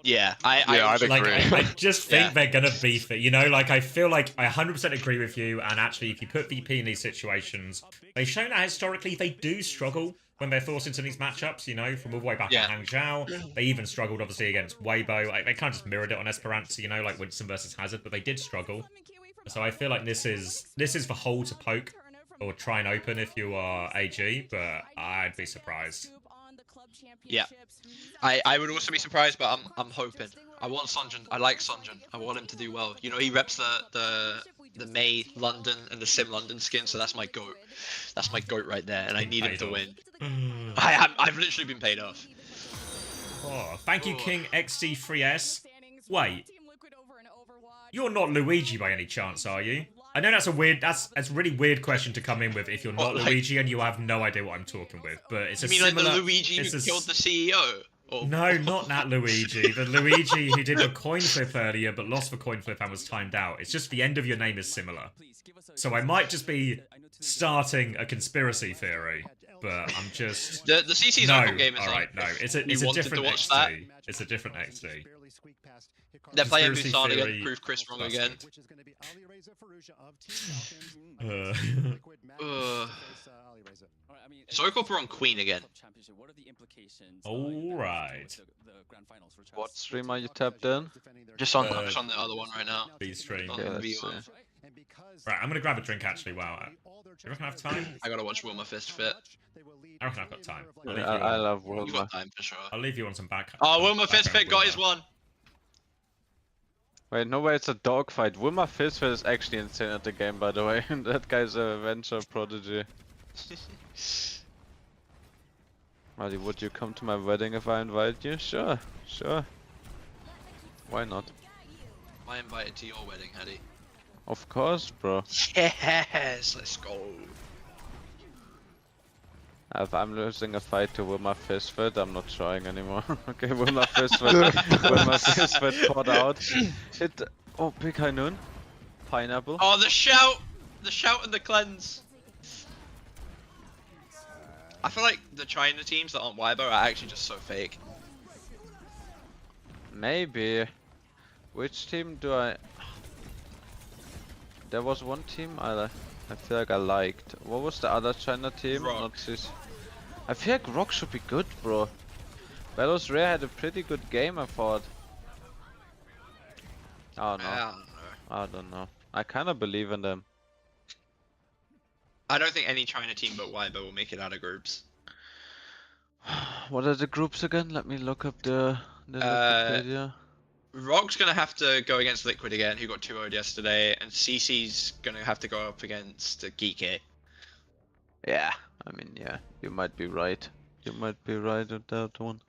Yeah, I'd agree. I just think they're gonna beef it. You know, like I feel like I 100% agree with you. And actually, if you put VP in these situations, they've shown that historically they do struggle when they're forced into these matchups. You know, from all the way back at Hangzhou, they even struggled obviously against Weibo. Like they kind of just mirrored it on Esperanza. You know, like Winston versus Hazard, but they did struggle. So I feel like this is the hole to poke or try and open if you are AG, but I'd be surprised. Yeah, I would also be surprised, but I'm hoping. I want Sunjun. I like Sunjun. I want him to do well. You know, he reps the May London and the Sim London skin, so that's my goat. That's my goat right there, and I need him to win. I've literally been paid off. Oh, thank you, King XD3S. Wait, you're not Luigi by any chance, are you? I know that's a really weird question to come in with if you're not Luigi and you have no idea what I'm talking with, but it's a similar... You mean like the Luigi who killed the CEO? Or... No, not that Luigi. The Luigi who did the coin flip earlier but lost the coin flip and was timed out. It's just the end of your name is similar. So I might just be starting a conspiracy theory, but I'm just... The CC's open game is alright, no. It's a different XD. It's a different XD. They're playing Busan again, prove Chris wrong again. Socorp are on Queen again. Alright. What stream are you tapped in? Just on the other one right now. B stream. Right, I'm gonna grab a drink actually. Wow. You reckon I have time? I gotta watch Wilma Fist Fit. I reckon I've got time. I love Wilma. You got time for sure. I'll leave you on some back. Oh, Wilma Fist Fit got his one. Wait, no way, it's a dogfight. Wilma Fistfit is actually insane at the game, by the way. That guy's a venture prodigy. Marty, would you come to my wedding if I invite you? Sure, sure. Why not? I invited to your wedding, Hattie. Of course, bro. Yes, let's go. If I'm losing a fight to Wilma Fistfit, I'm not trying anymore. Okay, Wilma Fistfit. Wilma Fistfit caught out. Hit. Oh, big high noon. Pineapple. Oh, the shout! The shout and the cleanse. I feel like the China teams that aren't Weibo are actually just so fake. Maybe. Which team do I... There was one team I feel like I liked. What was the other China team? Rock. Not this. I feel like Rock should be good, bro. Belos Rare had a pretty good game, I thought. Oh no. I don't know. I kinda believe in them. I don't think any China team but Weibo will make it out of groups. What are the groups again? Let me look up the Wikipedia. Rock's gonna have to go against Liquid again, who got 2-0'd yesterday, and CC's gonna have to go up against Geeky. Yeah, I mean, yeah, you might be right. You might be right at that one.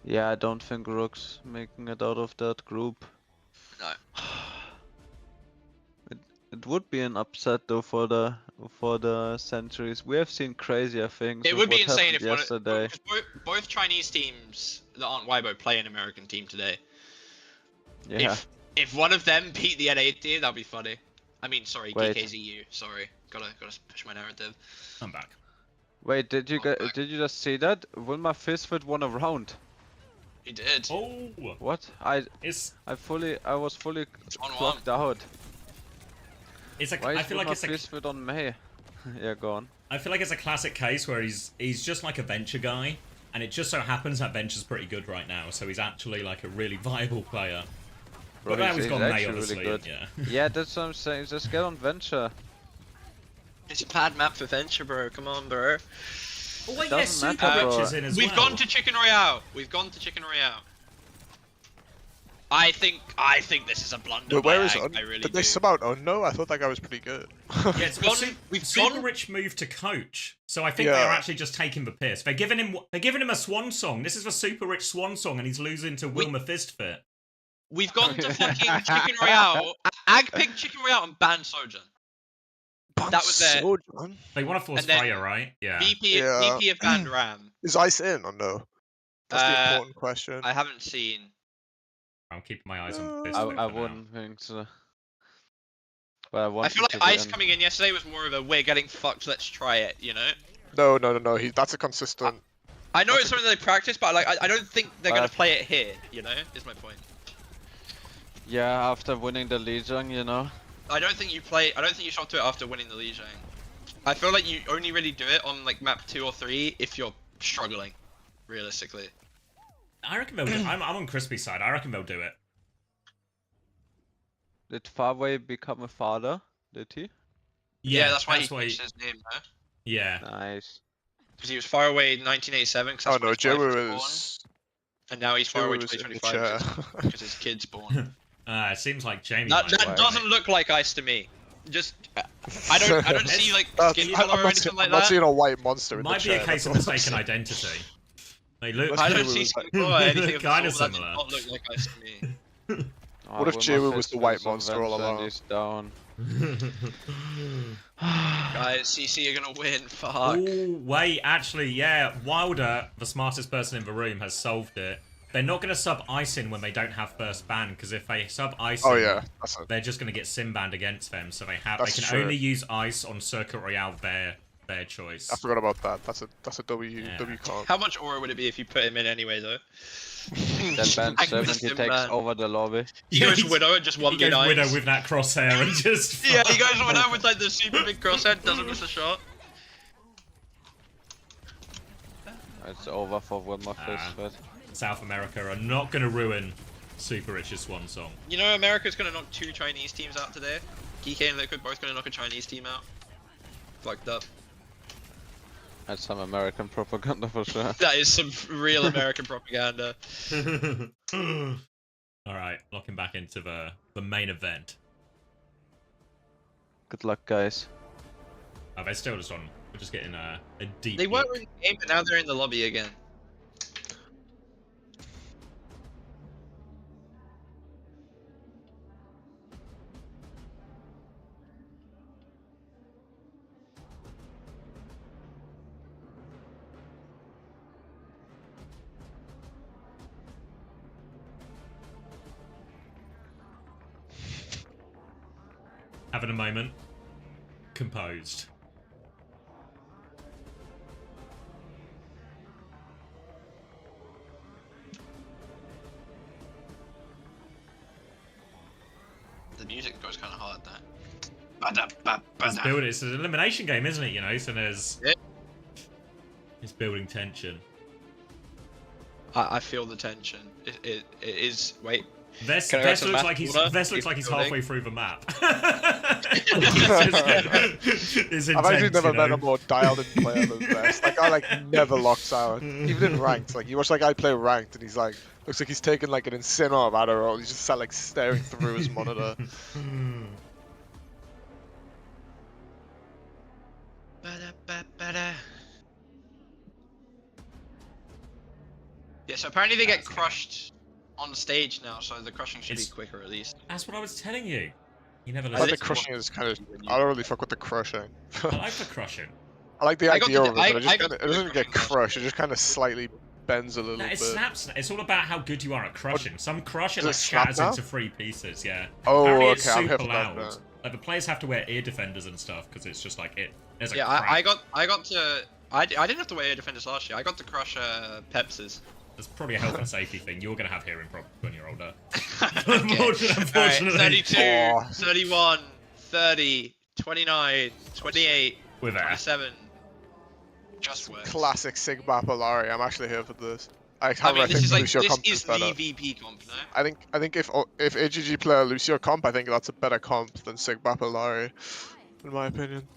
Yeah, I don't think Rook's making it out of that group. No. It would be an upset though for the centuries. We have seen crazier things. It would be insane if yesterday. both Chinese teams that aren't Weibo play an American team today. Yeah. If one of them beat the NA team, that'd be funny. I mean, sorry, Wait. GKZU. Sorry, gotta push my narrative. I'm back. Wait, did you just see that? Wilma Fistfit won a round. He did. Oh. What? I was fully clocked out. It's like Why I feel like it's Fistfit on May. Yeah, go on. I feel like it's a classic case where he's just like a venture guy, and it just so happens that venture's pretty good right now, so he's actually like a really viable player. Bro, But now he's he's gone May, actually obviously. really good. Yeah. Yeah, that's what I'm saying. Just get on Venture. It's a bad map for Venture, bro. Come on, bro. Oh wait, It yeah, doesn't Super matter, Rich bro. is in as We've well. gone to Chicken Royale. We've gone to Chicken Royale. I think this is a blunder. Wait, where by is Ag, Un? I really Did they do. sub out Unno? I thought that guy was pretty good. Yeah, it's we've Super gone- Rich moved to coach, so I think they're Yeah. actually just taking the piss. They're giving him a swan song. This is the Super Rich swan song, and he's losing to Wilma Fistfit. We've gone to fucking Chicken Royale. Ag picked Chicken Royale and banned Sojourn. That was their Sojourn? They want to force And then fire, right? Yeah. VP Yeah. VP of banned Ram. Is Ice in or no? That's the important question. I haven't seen. I'm keeping my eyes on Fistfit. I for now. wouldn't think so. But I want I feel him like to be Ice in. coming in yesterday was more of a we're getting fucked, let's try it, you know? No. That's a consistent. I know it's something they practice, but like I don't think they're gonna But- play it here, you know? Is my point. Yeah, after winning the Legion, you know. I don't think you shot to it after winning the Lijiang. I feel like you only really do it on like map 2 or 3 if you're struggling, realistically. I reckon they'll do I'm on Crispy's side. I reckon they'll do it. Did Farway become a father? Did he? Yeah, that's why he changed his name, no? Yeah. Nice. Because he was far away in 1987. Cause Oh that's when no, his wife was Jewu born, is. and now he's far away Jewu is in the 2025 chair. because his kid's born. It seems like Jamie. That might doesn't look like Ice to me. Just I don't see like skin color or anything like I'm not that. seeing a white monster in Might the be chair. a case of that's all I'm mistaken saying. identity. They look. I don't Jewu see was skin like- color or anything of the Kinda sort, but that similar. did not look like Ice to me. What if Jewu was the white monster all along? He's down. Guys, CC are gonna win. Fuck. Oh wait, actually, yeah. Wilder, the smartest person in the room, has solved it. They're not going to sub Ice in when they don't have first ban, because if they sub Ice Oh in, yeah, that's it. they're just going to get sim banned against them. So they That's can true. only use Ice on Circuit Royale their choice. I forgot about that. That's a W Yeah. W comp. How much aura would it be if you put him in anyway, though? That band Magnus 70 Sim takes ban. over the lobby. He goes Widow and just He 1v9. goes Widow with that crosshair and just. Yeah, he goes Widow with like the super big crosshead, doesn't miss a shot. It's over for Wilma Fistfit. South America are not going to ruin Super Rich's swan song. You know, America's gonna knock 2 Chinese teams out today. Geek and Liquid both gonna knock a Chinese team out. Fucked up. That's some American propaganda for sure. That is some real American propaganda. Alright, locking back into the main event. Good luck, guys. Oh, they're still just on. We're just getting a deep. They weren't look. in the game, but now they're in the lobby again. Having a moment. Composed. The music goes kind of hard there. It's an elimination game, isn't it? You know, so there's. Yeah. It's building tension. I feel the tension. It is. Wait. Vest Can I go looks to the map like he's order? halfway Building. through the map. It's I've actually intense, never you know? met a more dialed-in player than Best. That guy like never locks out, even in ranked. Like you watch that guy play ranked, and he's like, looks like he's taking like an insane amount of Adderall. He's just sat like staring through his monitor. Yeah, so apparently they get crushed on stage now, so the crushing should It's- be quicker at least. That's what I was telling you. You never I listen. like the think- crushing is kind of. I don't really fuck with the crushing. I like the crushing. I like the I got idea the- of it, but I it just got kinda, the it doesn't get crushing crushed. It just kind of slightly bends a little No, bit. it snaps. It's all about how good you are at crushing. Some crush it Does like it snap shatters now? into 3 pieces. Yeah. Oh, Apparently it's okay, I'm here super for that, loud. then. Like the players have to wear ear defenders and stuff because it's just like it. There's a Yeah, crack. I got to. I didn't have to wear air defenders last year. I got to crush Pepsis. That's probably a health and safety thing. You're gonna have hearing problems when you're older. Okay. Unfortunately. Alright, 32, Oh. 31, 30, 29, 28, With air. 27. Just works. Classic Sigma Polari. I'm actually here for this. I think Lucio comp this is better. the VP comp, no? I think if AGG play a Lucio comp, I think that's a better comp than Sig Bapillari, in my opinion.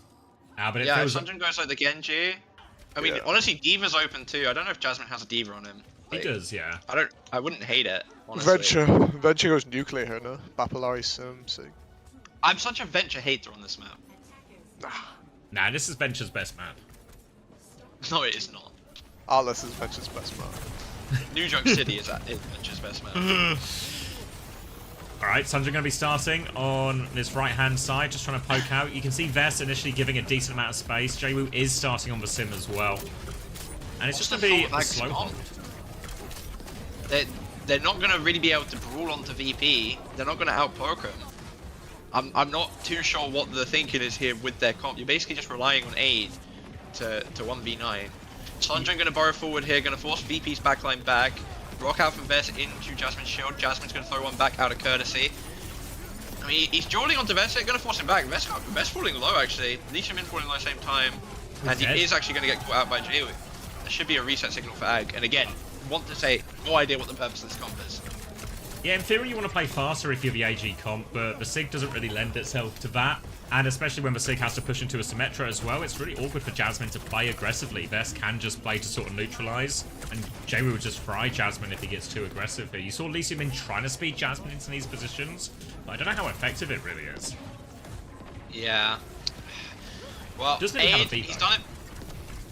But it Yeah, if feels Sunjun goes like the Genji. I mean, Yeah. honestly, Diva's open too. I don't know if Jasmine has a Diva on him. he does, yeah. I wouldn't hate it, honestly. Venture goes nuclear here, no? Bapillari Sig. I'm such a Venture hater on this map. Nah, this is Venture's best map. No, it is not. Atlas is Venture's best map. New York City is Venture's best map. Alright, Sunjun going to be starting on this right-hand side, just trying to poke out. You can see Vess initially giving a decent amount of space. Jwoo is starting on the sim as well. And it's just going to be a slow hold. They're not going to really be able to brawl onto VP. They're not going to outpoke him. I'm not too sure what the thinking is here with their comp. You're basically just relying on aid to 1v9. Sunjun going to burrow forward here, going to force VP's backline back. Rock out from Vess into Jasmine's shield. Jasmine's going to throw one back out of courtesy. I mean, he's jawling onto Vess, going to force him back. Vess falling low, actually. Lee Min falling low at the same time. And he is actually going to get caught out by Jwoo. There should be a reset signal for Ag. And again, want to say, no idea what the purpose of this comp is. Yeah, in theory you want to play faster if you're the AG comp, but the Sig doesn't really lend itself to that. And especially when the Sig has to push into a Symmetra as well, it's really awkward for Jasmine to play aggressively. Vess can just play to sort of neutralize, and Jwoo will just fry Jasmine if he gets too aggressive here. You saw Lee Min trying to speed Jasmine into these positions, but I don't know how effective it really is. Yeah. Well, Doesn't he have a beat, he's done it.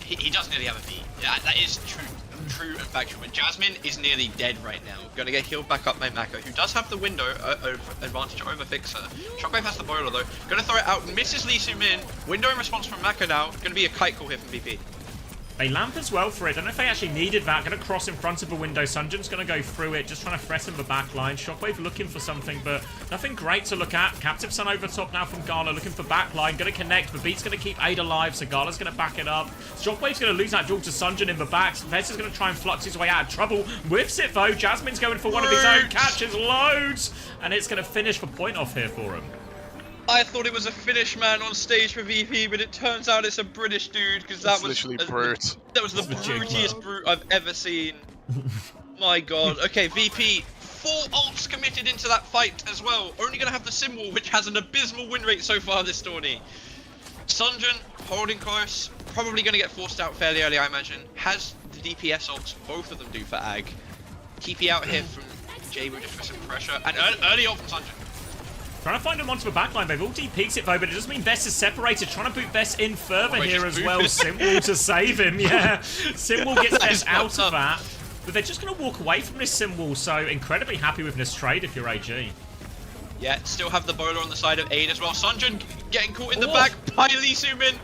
He does nearly have a beat. Yeah, that is true and factual. But Jasmine is nearly dead right now. Gonna get healed back up by Mako, who does have the window advantage over Fixer. Shockwave has the boiler though. Gonna throw it out, misses Lee Min. Window in response from Mako now. Gonna be a kite call here from VP. They lamp as well for it. Don't know if they actually needed that. Going to cross in front of the window. Sunjun's going to go through it, just trying to threaten the back line. Shockwave looking for something, but nothing great to look at. Captive Sun over top now from Gala, looking for back line. Going to connect. The beat's going to keep Aid alive, so Gala's going to back it up. Shockwave's going to lose that duel to Sunjun in the back. Vess is going to try and flux his way out of trouble. Whiffs it though. Jasmine's going for one of his own. Catches loads, and it's going to finish the point off here for him. I thought it was a Finnish man on stage for VP, but it turns out it's a British dude, because that was literally brute. That was the brutiest brute I've ever seen. My god. Okay, VP, 4 ults committed into that fight as well. Only going to have the symbol, which has an abysmal win rate so far this tourney. Sunjun holding close, probably going to get forced out fairly early, I imagine. Has the DPS ults, both of them do for Ag. TP out here from Jwoo just for some pressure, and early ult from Sunjun. Trying to find him onto the backline. They've all DP'd it though, but it does mean Vess is separated. Trying to boot Vess in further here as well. Simwall to save him. Yeah, Simwall gets Vess out of that. But they're just going to walk away from this Simwall, so incredibly happy with this trade if you're AG. Yeah, still have the bowler on the side of Aid as well. Sunjun getting caught in the back by Lee Min.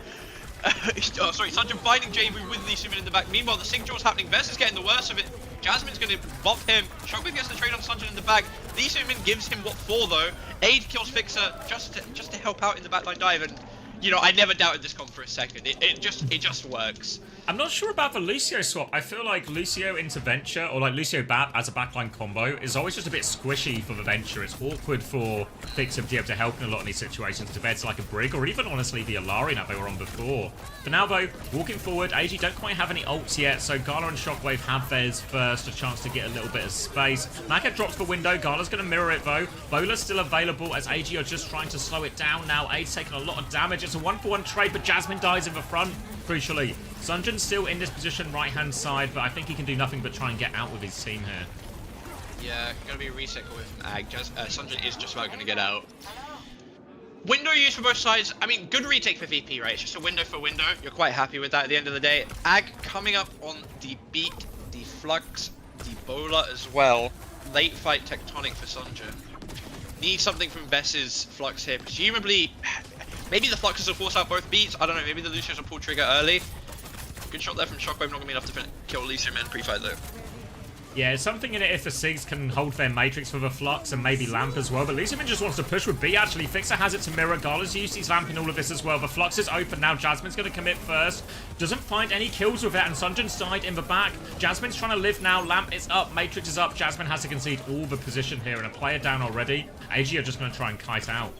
Oh, sorry, Sunjun finding Jwoo with Lee Min in the back. Meanwhile, the sync draw's happening. Vess is getting the worst of it. Jasmine's going to bop him. Shockwave gets the trade on Sunjun in the back. Lee Min gives him what for though. Aid kills Fixer just to help out in the backline dive, and you know, I never doubted this comp for a second. It just works. I'm not sure about the Lucio swap. I feel like Lucio into Venture, or like Lucio Bap as a backline combo, is always just a bit squishy for the Venture. It's awkward for Fixer to be able to help in a lot of these situations compared to like a Brig, or even honestly the Alari that they were on before. For now though, walking forward, AG don't quite have any ults yet, so Gala and Shockwave have theirs first, a chance to get a little bit of space. Maka drops the window, Gala's going to mirror it though. Bowler's still available as AG are just trying to slow it down now. Aid's taking a lot of damage. It's a 1-for-1 trade, but Jasmine dies in the front, crucially. Sunjun's still in this position right-hand side, but I think he can do nothing but try and get out with his team here. Yeah, gonna be a reset away from Ag. Sunjun is just about gonna get out. Window used for both sides. I mean, good retake for VP, right? It's just a window for window. You're quite happy with that at the end of the day. Ag coming up on the beat, the flux, the bowler as well. Late fight tectonic for Sunjun. Need something from Vess's flux here. Presumably, maybe the fluxes will force out both beats. I don't know. Maybe the Lucios will pull trigger early. Good shot there from Shockwave. Not gonna be enough to kill Lee Min pre-fight though. Yeah, something in it if the Sigs can hold their Matrix for the Flux and maybe Lamp as well. But Lee Min just wants to push with B actually. Fixer has it to mirror. Gala's used his Lamp in all of this as well. The Flux is open now. Jasmine's going to commit first. Doesn't find any kills with it, and Sunjun's died in the back. Jasmine's trying to live now. Lamp is up. Matrix is up. Jasmine has to concede all the position here, and a player down already. AG are just going to try and kite out.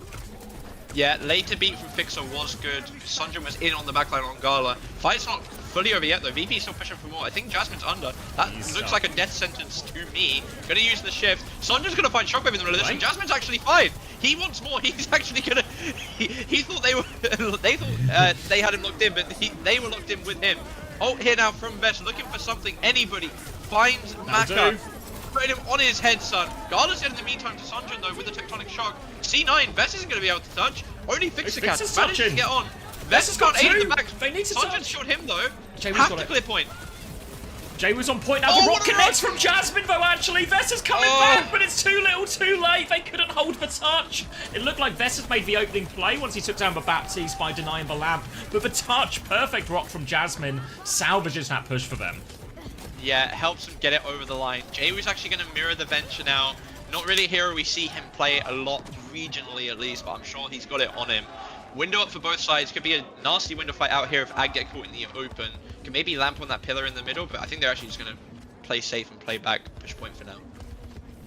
Yeah, later beat from Fixer was good. Sunjun was in on the backline on Gala. Fight's not fully over yet though. VP still pushing for more. I think Jasmine's under. That looks like a death sentence to me. Gonna use the shift. Sanjin's gonna find Shockwave in the middle of this, and Jasmine's actually fine. He wants more. He's actually gonna. He thought they were. They thought they had him locked in, but they were locked in with him. Ult here now from Vest, looking for something. Anybody finds Maka. Putting him on his head, son. Gala's in the meantime to Sanjin though with the tectonic shock. C9, Vest isn't gonna be able to touch. Only Fixer can. Managed to get on. Vest has got 8 in the back. They need to Sanjin shot him though. Jaywoo's Have got to it. clear point. Jaywoo's on point now. The rock connects from Jasmine though, actually. Vest is coming back, but it's too little too late. They couldn't hold the touch. It looked like Vest has made the opening play once he took down the Baptiste by denying the lamp. But the touch, perfect rock from Jasmine, salvages that push for them. Yeah, helps him get it over the line. Jaywoo's actually going to mirror the venture now. Not really a hero we see him play a lot, regionally at least, but I'm sure he's got it on him. Window up for both sides. Could be a nasty window fight out here if Ag get caught in the open. Can maybe lamp on that pillar in the middle, but I think they're actually just going to play safe and play back, push point for now.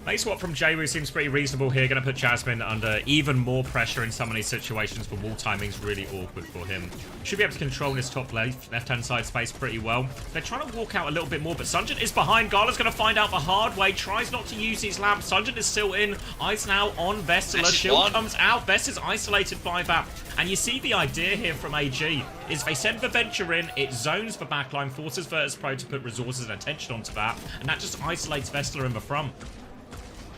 Base swap from Jaywoo seems pretty reasonable here. Going to put Jasmine under even more pressure in some of these situations, but wall timing's really awkward for him. Should be able to control his top left-hand side space pretty well. They're trying to walk out a little bit more, but Sanjin is behind. Gala's going to find out the hard way. Tries not to use his lamp. Sanjin is still in. Eyes now on Vestila. Shield comes out. Vest is isolated by that. And you see the idea here from AG is they send the Venture in, it zones the backline, forces Virtus Pro to put resources and attention onto that, and that just isolates Vestila in the front.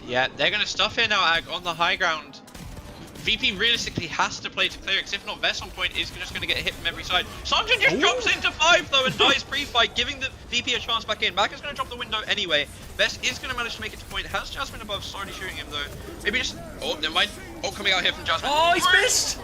Yeah, they're going to stuff here now, Ag, on the high ground. VP realistically has to play to clear, because if not, Vest on point is just going to get hit from every side. Sanjin just drops into 5 though and dies pre-fight, giving the VP a chance back in. Maka's going to drop the window anyway. Vest is going to manage to make it to point. Has Jasmine above, slowly shooting him though. Maybe just... Oh, never mind. Oh, coming out here from Jasmine. Oh, he's missed!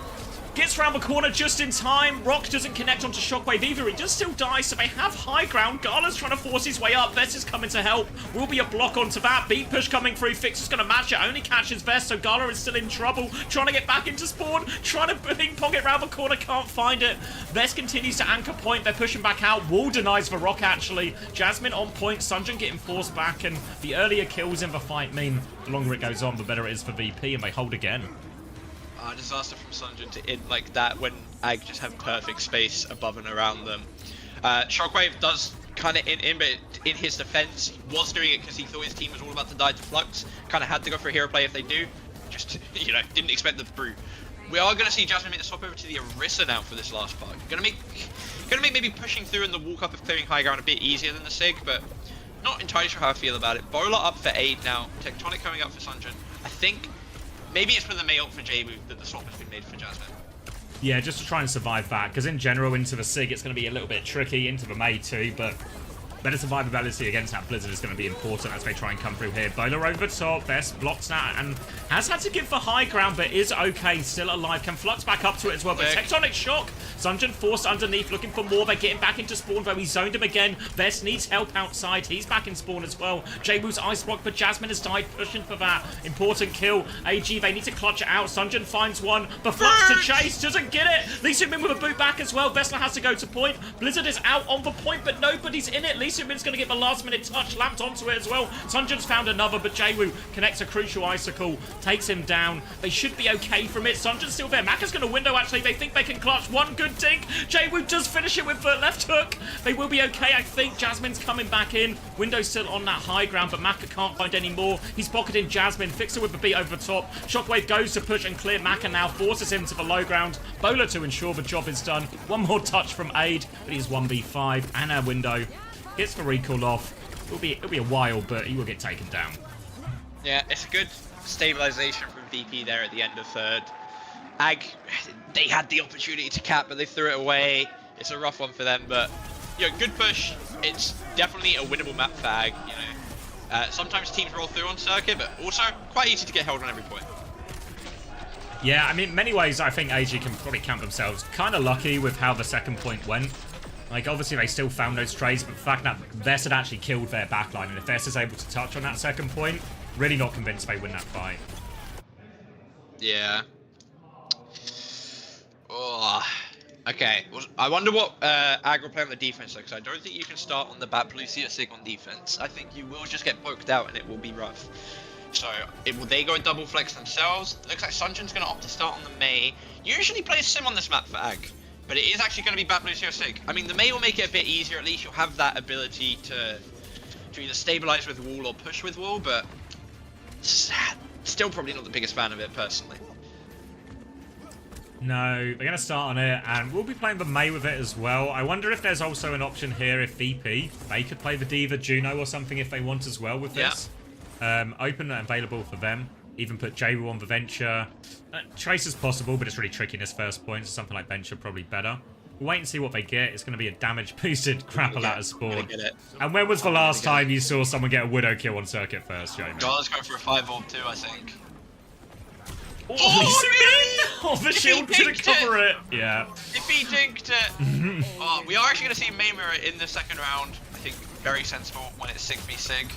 Gets round the corner just in time. Rock doesn't connect onto Shockwave either. He does still die, so they have high ground. Gala's trying to force his way up. Vest is coming to help. Will be a block onto that. Beat push coming through. Fix is going to match it. Only catches Vest, so Gala is still in trouble. Trying to get back into spawn. Trying to ping-pong it round the corner. Can't find it. Vest continues to anchor point. They're pushing back out. Wall denies the Rock, actually. Jasmine on point. Sanjin getting forced back, and the earlier kills in the fight mean the longer it goes on, the better it is for VP, and they hold again. Disaster from Sanjin to end like that when Ag just have perfect space above and around them. Shockwave does kind of in, but in his defense, he was doing it because he thought his team was all about to die to Flux. Kind of had to go for a hero play if they do. Just, you know, didn't expect the brute. We are going to see Jasmine make the swap over to the Orisa now for this last part. Gonna make maybe pushing through in the walk up of clearing high ground a bit easier than the Sig, but not entirely sure how I feel about it. Bowler up for Aid now. Tectonic coming up for Sanjin. I think maybe it's for the May ult for Jaywoo that the swap has been made for Jasmine. Yeah, just to try and survive that, because in general, into the Sig, it's going to be a little bit tricky, into the May too, but better survivability against that Blizzard is going to be important as they try and come through here. Bowler over top, Vest blocks that, and has had to give the high ground, but is okay, still alive. Can Flux back up to it as well, but Tectonic Shock. Sanjin forced underneath, looking for more. They're getting back into spawn, though. He zoned him again. Vest needs help outside. He's back in spawn as well. Jaywoo's ice block, but Jasmine has died, pushing for that important kill. AG, they need to clutch it out. Sanjin finds one. The Flux to chase, doesn't get it. Lee Seung-min with a boot back as well. Vestler has to go to point. Blizzard is out on the point, but nobody's in it. Lee Seung-min's going to get the last minute touch, lamped onto it as well. Sanjin's found another, but Jaywoo connects a crucial icicle, takes him down. They should be okay from it. Sanjin's still there. Maka's going to window, actually. They think they can clutch one good dink. Jaywoo does finish it with the left hook. They will be okay, I think. Jasmine's coming back in. Window's still on that high ground, but Maka can't find any more. He's pocketing Jasmine. Fixer with the beat over the top. Shockwave goes to push and clear. Maka now forces him to the low ground. Bowler to ensure the job is done. One more touch from Aid, but he's 1v5. And our window gets the recall off. It'll be a while, but he will get taken down. Yeah, it's a good stabilization from VP there at the end of third. Ag, they had the opportunity to cap, but they threw it away. It's a rough one for them, but you know, good push. It's definitely a winnable map for Ag. You know, sometimes teams roll through on circuit, but also quite easy to get held on every point. Yeah, I mean, in many ways, I think AG can probably count themselves kind of lucky with how the second point went. Like, obviously, they still found those trades, but the fact that Vest had actually killed their backline, and if Vest is able to touch on that second point, really not convinced they win that fight. Yeah. Oh, okay. Well, I wonder what Ag will play on the defense, though, because I don't think you can start on the Bat Lucia Sig on defense. I think you will just get poked out, and it will be rough. So, will they go double flex themselves? Looks like Sanjin's going to opt to start on the May. Usually plays Sim on this map for Ag. but it is actually going to be Bat Lucio Sig. I mean, the Mei will make it a bit easier. At least you'll have that ability to either stabilize with wall or push with wall, but still probably not the biggest fan of it personally. No, they're going to start on it, and we'll be playing the Mei with it as well. I wonder if there's also an option here if VP, they could play the Diva, Juno or something if they want as well with this. Open and available for them. Even put J-Ru on the Venture. Trace is possible, but it's really tricky in his first point, so something like Venture probably better. We'll wait and see what they get. It's going to be a damage-boosted grapple out of spawn. And when was the last time you saw someone get a Widow kill on circuit first, Jamie? Gala's going for a 5-orb too, I think. Oh, the shield didn't cover it. Yeah. If he dinked it. Oh, we are actually going to see Mei Mirror in the second round. I think very sensible when it's Sig v Sig.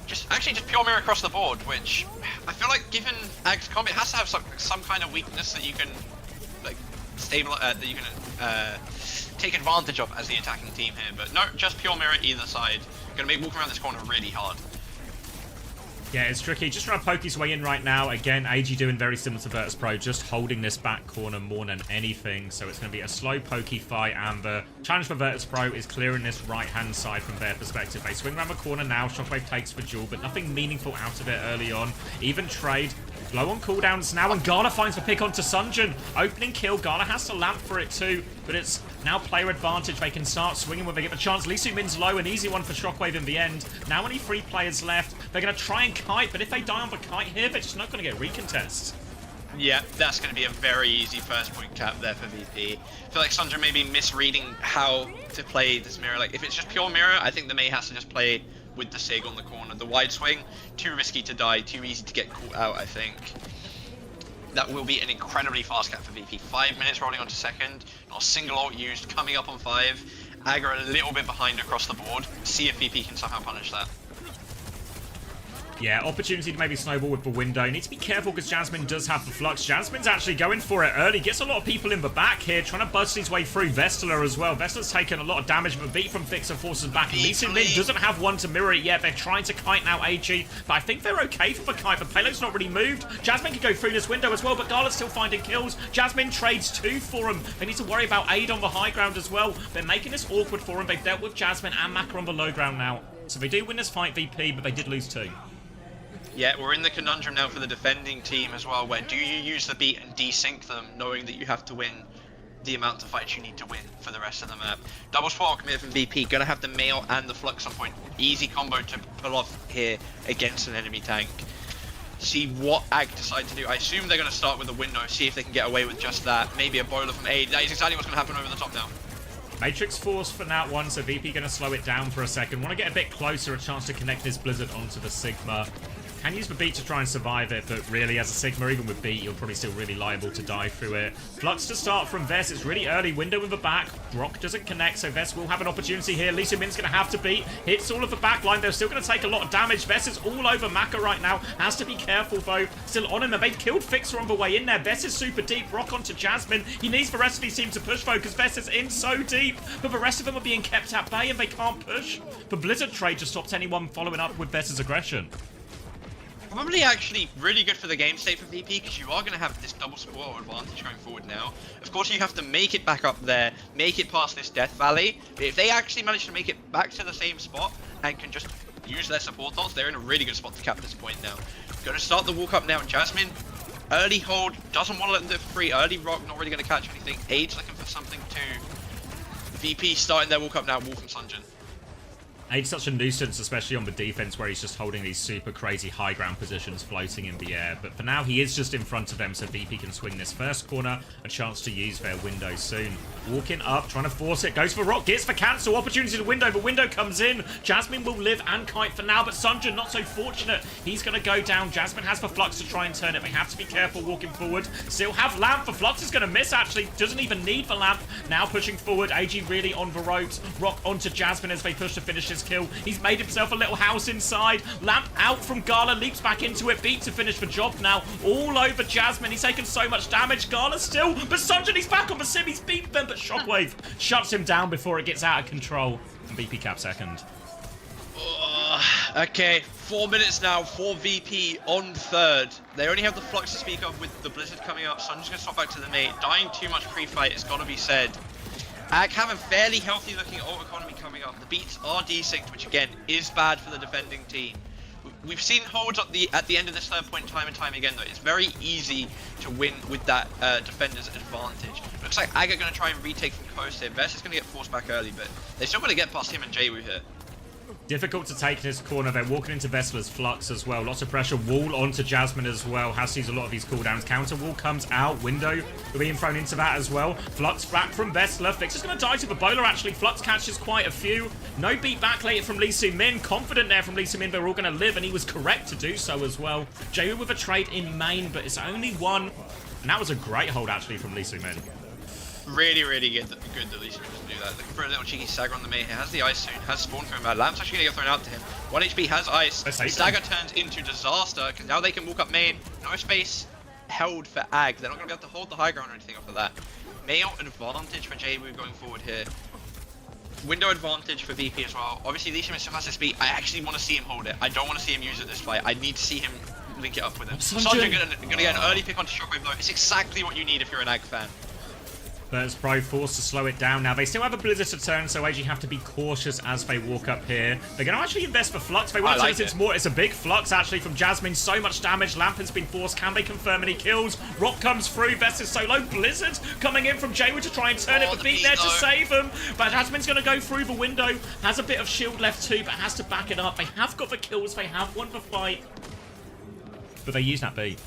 Just pure mirror across the board, which I feel like given Ag's comp, it has to have some kind of weakness that you can like that you can take advantage of as the attacking team here. But no, just pure mirror either side. Gonna make walking around this corner really hard. Yeah, it's tricky. Just trying to poke his way in right now. Again, AG doing very similar to Virtus Pro, just holding this back corner more than anything. So it's going to be a slow, pokey fight, and the challenge for Virtus Pro is clearing this right-hand side from their perspective. They swing around the corner now. Shockwave takes for Jewel, but nothing meaningful out of it early on. Even trade. Low on cooldowns now, and Gala finds the pick onto Sunjin. Opening kill. Gala has to lamp for it too, but it's now player advantage. They can start swinging when they get the chance. Lee Su-min's low, an easy one for Shockwave in the end. Now only 3 players left. They're going to try and kite, but if they die on the kite here, they're just not going to get recontests. Yeah, that's going to be a very easy first point cap there for VP. I feel like Sunjin may be misreading how to play this mirror. Like, if it's just pure mirror, I think the Mei has to just play with the Sig on the corner. The wide swing, too risky to die, too easy to get caught out, I think. That will be an incredibly fast cap for VP. 5 minutes rolling onto second, not a single ult used, coming up on 5. Ag are a little bit behind across the board. See if VP can somehow punish that. Yeah, opportunity to maybe snowball with the window. Need to be careful because Jasmine does have the flux. Jasmine's actually going for it early. Gets a lot of people in the back here, trying to bust his way through. Vestala as well. Vestala's taken a lot of damage, but beat from Fixer forces back. Lee Su-min doesn't have one to mirror it yet. They're trying to kite now, AG, but I think they're okay for the kite. The payload's not really moved. Jasmine can go through this window as well, but Gala's still finding kills. Jasmine trades 2 for him. They need to worry about aid on the high ground as well. They're making this awkward for him. They've dealt with Jasmine and Maka on the low ground now. So they do win this fight, VP, but they did lose 2. Yeah, we're in the conundrum now for the defending team as well, where do you use the beat and desync them, knowing that you have to win the amount of fights you need to win for the rest of the map. Double spot committed from VP, gonna have the Mail and the Flux on point. Easy combo to pull off here against an enemy tank. See what Ag decide to do. I assume they're gonna start with a window, see if they can get away with just that. Maybe a boiler from aid. That is exactly what's gonna happen over the top now. Matrix Force for that one, so VP going to slow it down for a second. Want to get a bit closer, a chance to connect this Blizzard onto the Sigma. Can use the beat to try and survive it, but really as a Sigma, even with beat, you're probably still really liable to die through it. Flux to start from Vest. It's really early. Window in the back. Brock doesn't connect, so Vest will have an opportunity here. Lee Su-min's going to have to beat. Hits all of the back line. They're still going to take a lot of damage. Vest is all over Maka right now. Has to be careful, though. Still on him. They've killed Fixer on the way in there. Vest is super deep. Brock onto Jasmine. He needs the rest of his team to push, though, because Vest is in so deep. But the rest of them are being kept at bay, and they can't push. The Blizzard trade just stops anyone following up with Vest's aggression. Probably actually really good for the game state for VP, because you are going to have this double support advantage going forward now. Of course, you have to make it back up there, make it past this Death Valley. But if they actually manage to make it back to the same spot and can just use their support ults, they're in a really good spot to cap this point now. Going to start the walk up now. Jasmine, early hold, doesn't want to let them do it for free. Early rock, not really going to catch anything. Aid's looking for something too. VP starting their walk up now, Wolf and Sunjin. Aid's such a nuisance, especially on the defense, where he's just holding these super crazy high ground positions floating in the air. But for now, he is just in front of them, so VP can swing this first corner. A chance to use their window soon. Walking up, trying to force it. Goes for rock, gets for cancel. Opportunity to window. The window comes in. Jasmine will live and kite for now, but Sunjin not so fortunate. He's going to go down. Jasmine has the Flux to try and turn it. They have to be careful walking forward. Still have Lamp. The Flux is going to miss, actually. Doesn't even need the Lamp. Now pushing forward. AG really on the ropes. Rock onto Jasmine as they push to finish his kill. He's made himself a little house inside. Lamp out from Gala, leaps back into it. Beat to finish the job now. All over Jasmine. He's taken so much damage. Gala still, but Sunjin, he's back on the sim. He's beat them, but Shockwave shuts him down before it gets out of control. And BP cap second. Okay, 4 minutes now for VP on third. They only have the Flux to speak of with the Blizzard coming up, so I'm just going to swap back to the mate. Dying too much pre-fight, it's got to be said. Ag have a fairly healthy looking ult economy coming up. The beats are desynced, which again is bad for the defending team. We've seen holds at the end of this third point time and time again though. It's very easy to win with that defender's advantage. Looks like Ag are going to try and retake from coast here. Vest is going to get forced back early, but they're still going to get past him and Jwoo here. Difficult to take this corner. They're walking into Vestla's Flux as well. Lots of pressure. Wall onto Jasmine as well. Has sees a lot of these cooldowns. Counter wall comes out. Window being thrown into that as well. Flux back from Vestla. Fix is going to die to the bowler actually. Flux catches quite a few. No beat back later from Lee Min. Confident there from Lee Min. They're all going to live, and he was correct to do so as well. Jwoo with a trade in main, but it's only one. And that was a great hold actually from Lee Min. Really, really good that Lee Sin just do that. Looking for a little cheeky stagger on the mate here. Has the ice soon. Has spawn thrown bad. Lamp's actually going to get thrown out to him. 1 HP has ice. Stagger turns into disaster because now they can walk up main. No space held for Ag. They're not going to be able to hold the high ground or anything after that. Male advantage for Jwoo going forward here. Window advantage for VP as well. Obviously, Lee Sin still has this beat. I actually want to see him hold it. I don't want to see him use it this fight. I need to see him link it up with him. Sanjay going to get an early pick onto Shockwave though. It's exactly what you need if you're an Ag fan. But as Pro forced to slow it down now. They still have a Blizzard to turn, so AG have to be cautious as they walk up here. They're going to actually invest for Flux. They want to turn it more. It's a big Flux actually from Jasmine. So much damage. Lamp has been forced. Can they confirm any kills? Rock comes through. Vest is so low. Blizzard coming in from Jwoo to try and turn it. The beat there to save him. But Jasmine's going to go through the window. Has a bit of shield left too, but has to back it up. They have got the kills. They have won the fight. But they use that beat.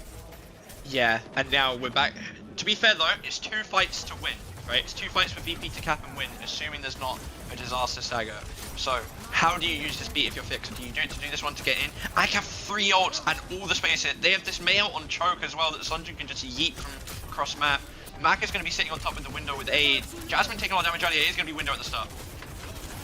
Yeah, and now we're back. To be fair though, it's 2 fights to win. Right, it's 2 fights for VP to cap and win, assuming there's not a disaster stagger. So, how do you use this beat if you're fixed? Do you do it to do this one to get in? I have 3 ults and all the space in. They have this mail on choke as well that Sunjun can just yeet from across map. Mac is going to be sitting on top of the window with aid. Jasmine taking a lot of damage earlier. It is going to be window at the start.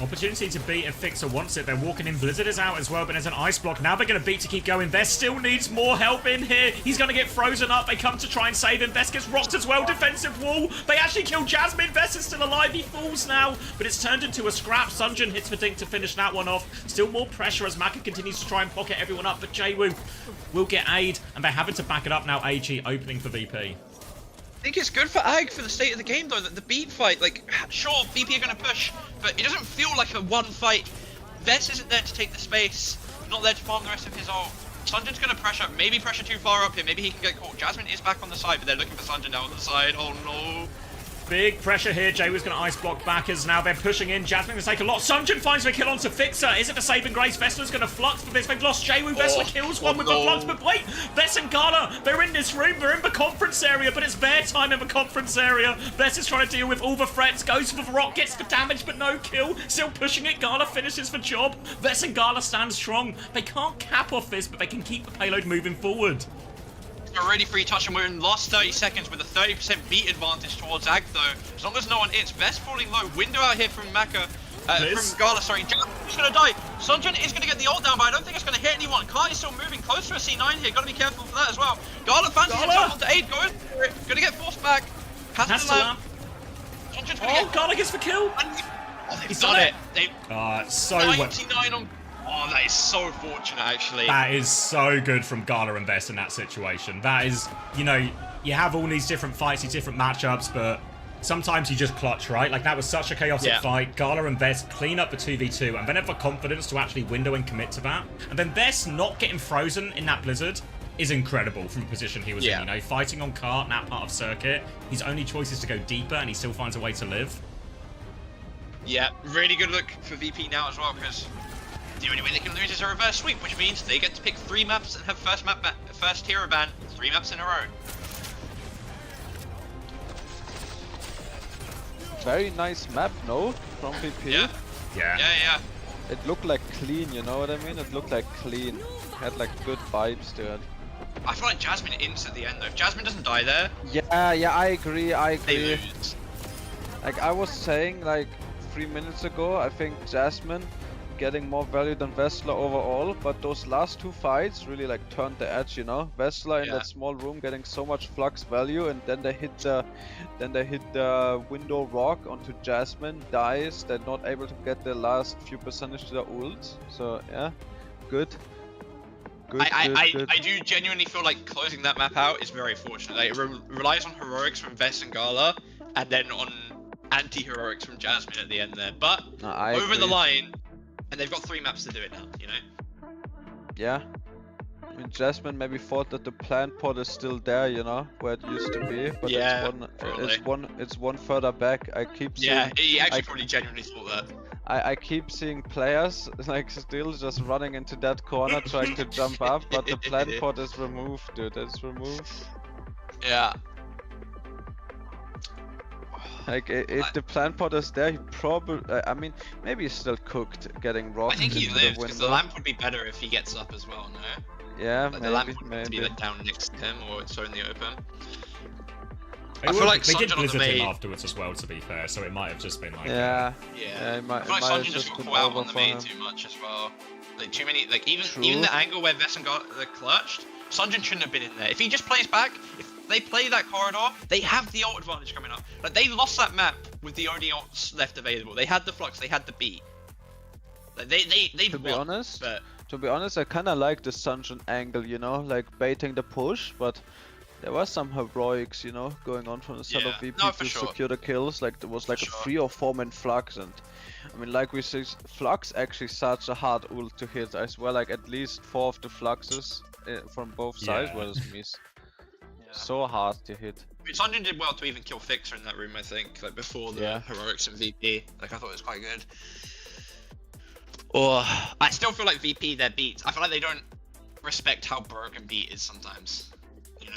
Opportunity to beat if Fixer wants it. They're walking in. Blizzard is out as well, but there's an ice block. Now they're going to beat to keep going. Vest still needs more help in here. He's going to get frozen up. They come to try and save him. Vest gets rocked as well. Defensive wall. They actually kill Jasmine. Vest is still alive. He falls now, but it's turned into a scrap. Sunjun hits for Dink to finish that one off. Still more pressure as Maka continues to try and pocket everyone up, but Jwoo will get aid, and they're having to back it up now. AG opening for VP. I think it's good for Ag for the state of the game though, that the beat fight, like, sure, VP are going to push, but it doesn't feel like a one fight. Vest isn't there to take the space, not there to farm the rest of his ult. Sunjun's going to pressure, maybe pressure too far up here, maybe he can get caught. Jasmine is back on the side, but they're looking for Sunjun now on the side. Oh no. Big pressure here. Jwoo's going to ice block back as now they're pushing in. Jasmine going to take a lot. Sunjun finds the kill onto Fixer. Is it the saving grace? Vestla's going to flux for this. They've lost Jwoo. Vestla kills one with the flux. But wait, Vest and Gala, they're in this room. They're in the conference area, but it's their time in the conference area. Vest is trying to deal with all the threats. Goes for the rock, gets the damage, but no kill. Still pushing it. Gala finishes the job. Vest and Gala stand strong. They can't cap off this, but they can keep the payload moving forward. Already free touch, and we're in the last 30 seconds with a 30% beat advantage towards Ag though. As long as no one hits. Vest falling low. Window out here from Maka. From Gala, sorry. He's gonna die. Sunjun is gonna get the ult down, but I don't think it's gonna hit anyone. Kite is still moving close to a C9 here. Gotta be careful for that as well. Gala fancies himself onto 8. Goes for it. Gonna get forced back. Has to land. Sunjun's gonna get... Gala gets the kill. Oh, they've done it. They've... so 99 on... Oh, that is so fortunate, actually. That is so good from Gala and Vest in that situation. That is, you know, you have all these different fights, these different matchups, but sometimes you just clutch, right? Like, that was such a chaotic fight. Gala and Vest clean up the 2v2, and then have the confidence to actually window and commit to that. And then Vest not getting frozen in that Blizzard is incredible from the position he was in, you know, fighting on cart in that part of circuit. His only choice is to go deeper, and he still finds a way to live. Yeah, really good look for VP now as well, because the only way they can lose is a reverse sweep, which means they get to pick 3 maps and have first hero ban 3 maps in a row. Very nice map, no? From VP. Yeah. It looked like clean, you know what I mean? It looked like clean. Had like good vibes to it. I feel like Jasmine ints at the end though. If Jasmine doesn't die there. Yeah, I agree. They lose. Like I was saying like 3 minutes ago, I think Jasmine getting more value than Vestla overall, but those last 2 fights really like turned the edge, you know. Vestla in that small room getting so much flux value, and then they hit the window rock onto Jasmine, dies, they're not able to get the last few percentage to their ult. So yeah, Good. Good, I do genuinely feel like closing that map out is very fortunate. Like, it relies on heroics from Vess and Gala, and then on anti-heroics from Jasmine at the end there. But No, I over the agree. line, and they've got 3 maps to do it now, you know? Yeah. I mean, Jasmine maybe thought that the plant pot is still there, you know, where it used to be, but Yeah, it's one further back. I keep seeing. Yeah, he actually probably genuinely thought that. I keep seeing players like still just running into that corner trying to jump up, but the plant pot is removed, dude. It's removed. Yeah. Like if the plant pot is there, he probably. I mean, maybe he's still cooked, getting rocked. I think he into lives, the because the lamp would be better if he gets up as well, no? Yeah, Like, the lamp maybe, would need to be maybe. like down next to him, or so in the open. They I feel like they did Sanjin on the blizzard him main. afterwards as well, to be fair, so it might have just been like... Yeah. Yeah. it might, I feel like it might have Sanjin just got been caught out over on the for main him. too much as well. Like, too many, like, even True. the angle where Vessen got the clutched, Sanjin shouldn't have been in there. If he just plays back, if they play that corridor, they have the ult advantage coming up. Like, they lost that map with the only ults left available. They had the Flux, they had the beat. Like, they've To be won, honest, but I kind of like the Sanjin angle, you know, like baiting the push, but there was some heroics, you know, going on from the side of Yeah. VP No, for to sure. secure the kills. Like there was like For a sure. 3 or 4 man Flux, and I mean, like we see, Flux actually such a hard ult to hit. I swear, like at least 4 of the Fluxes from both sides Yeah. was miss. yeah. So hard to hit. I mean, Sanjin did well to even kill Fixer in that room, I think, like before the Yeah. heroics and VP. Like, I thought it was quite good. Or I still feel like VP their beats. I feel like they don't respect how broken beat is sometimes. You know,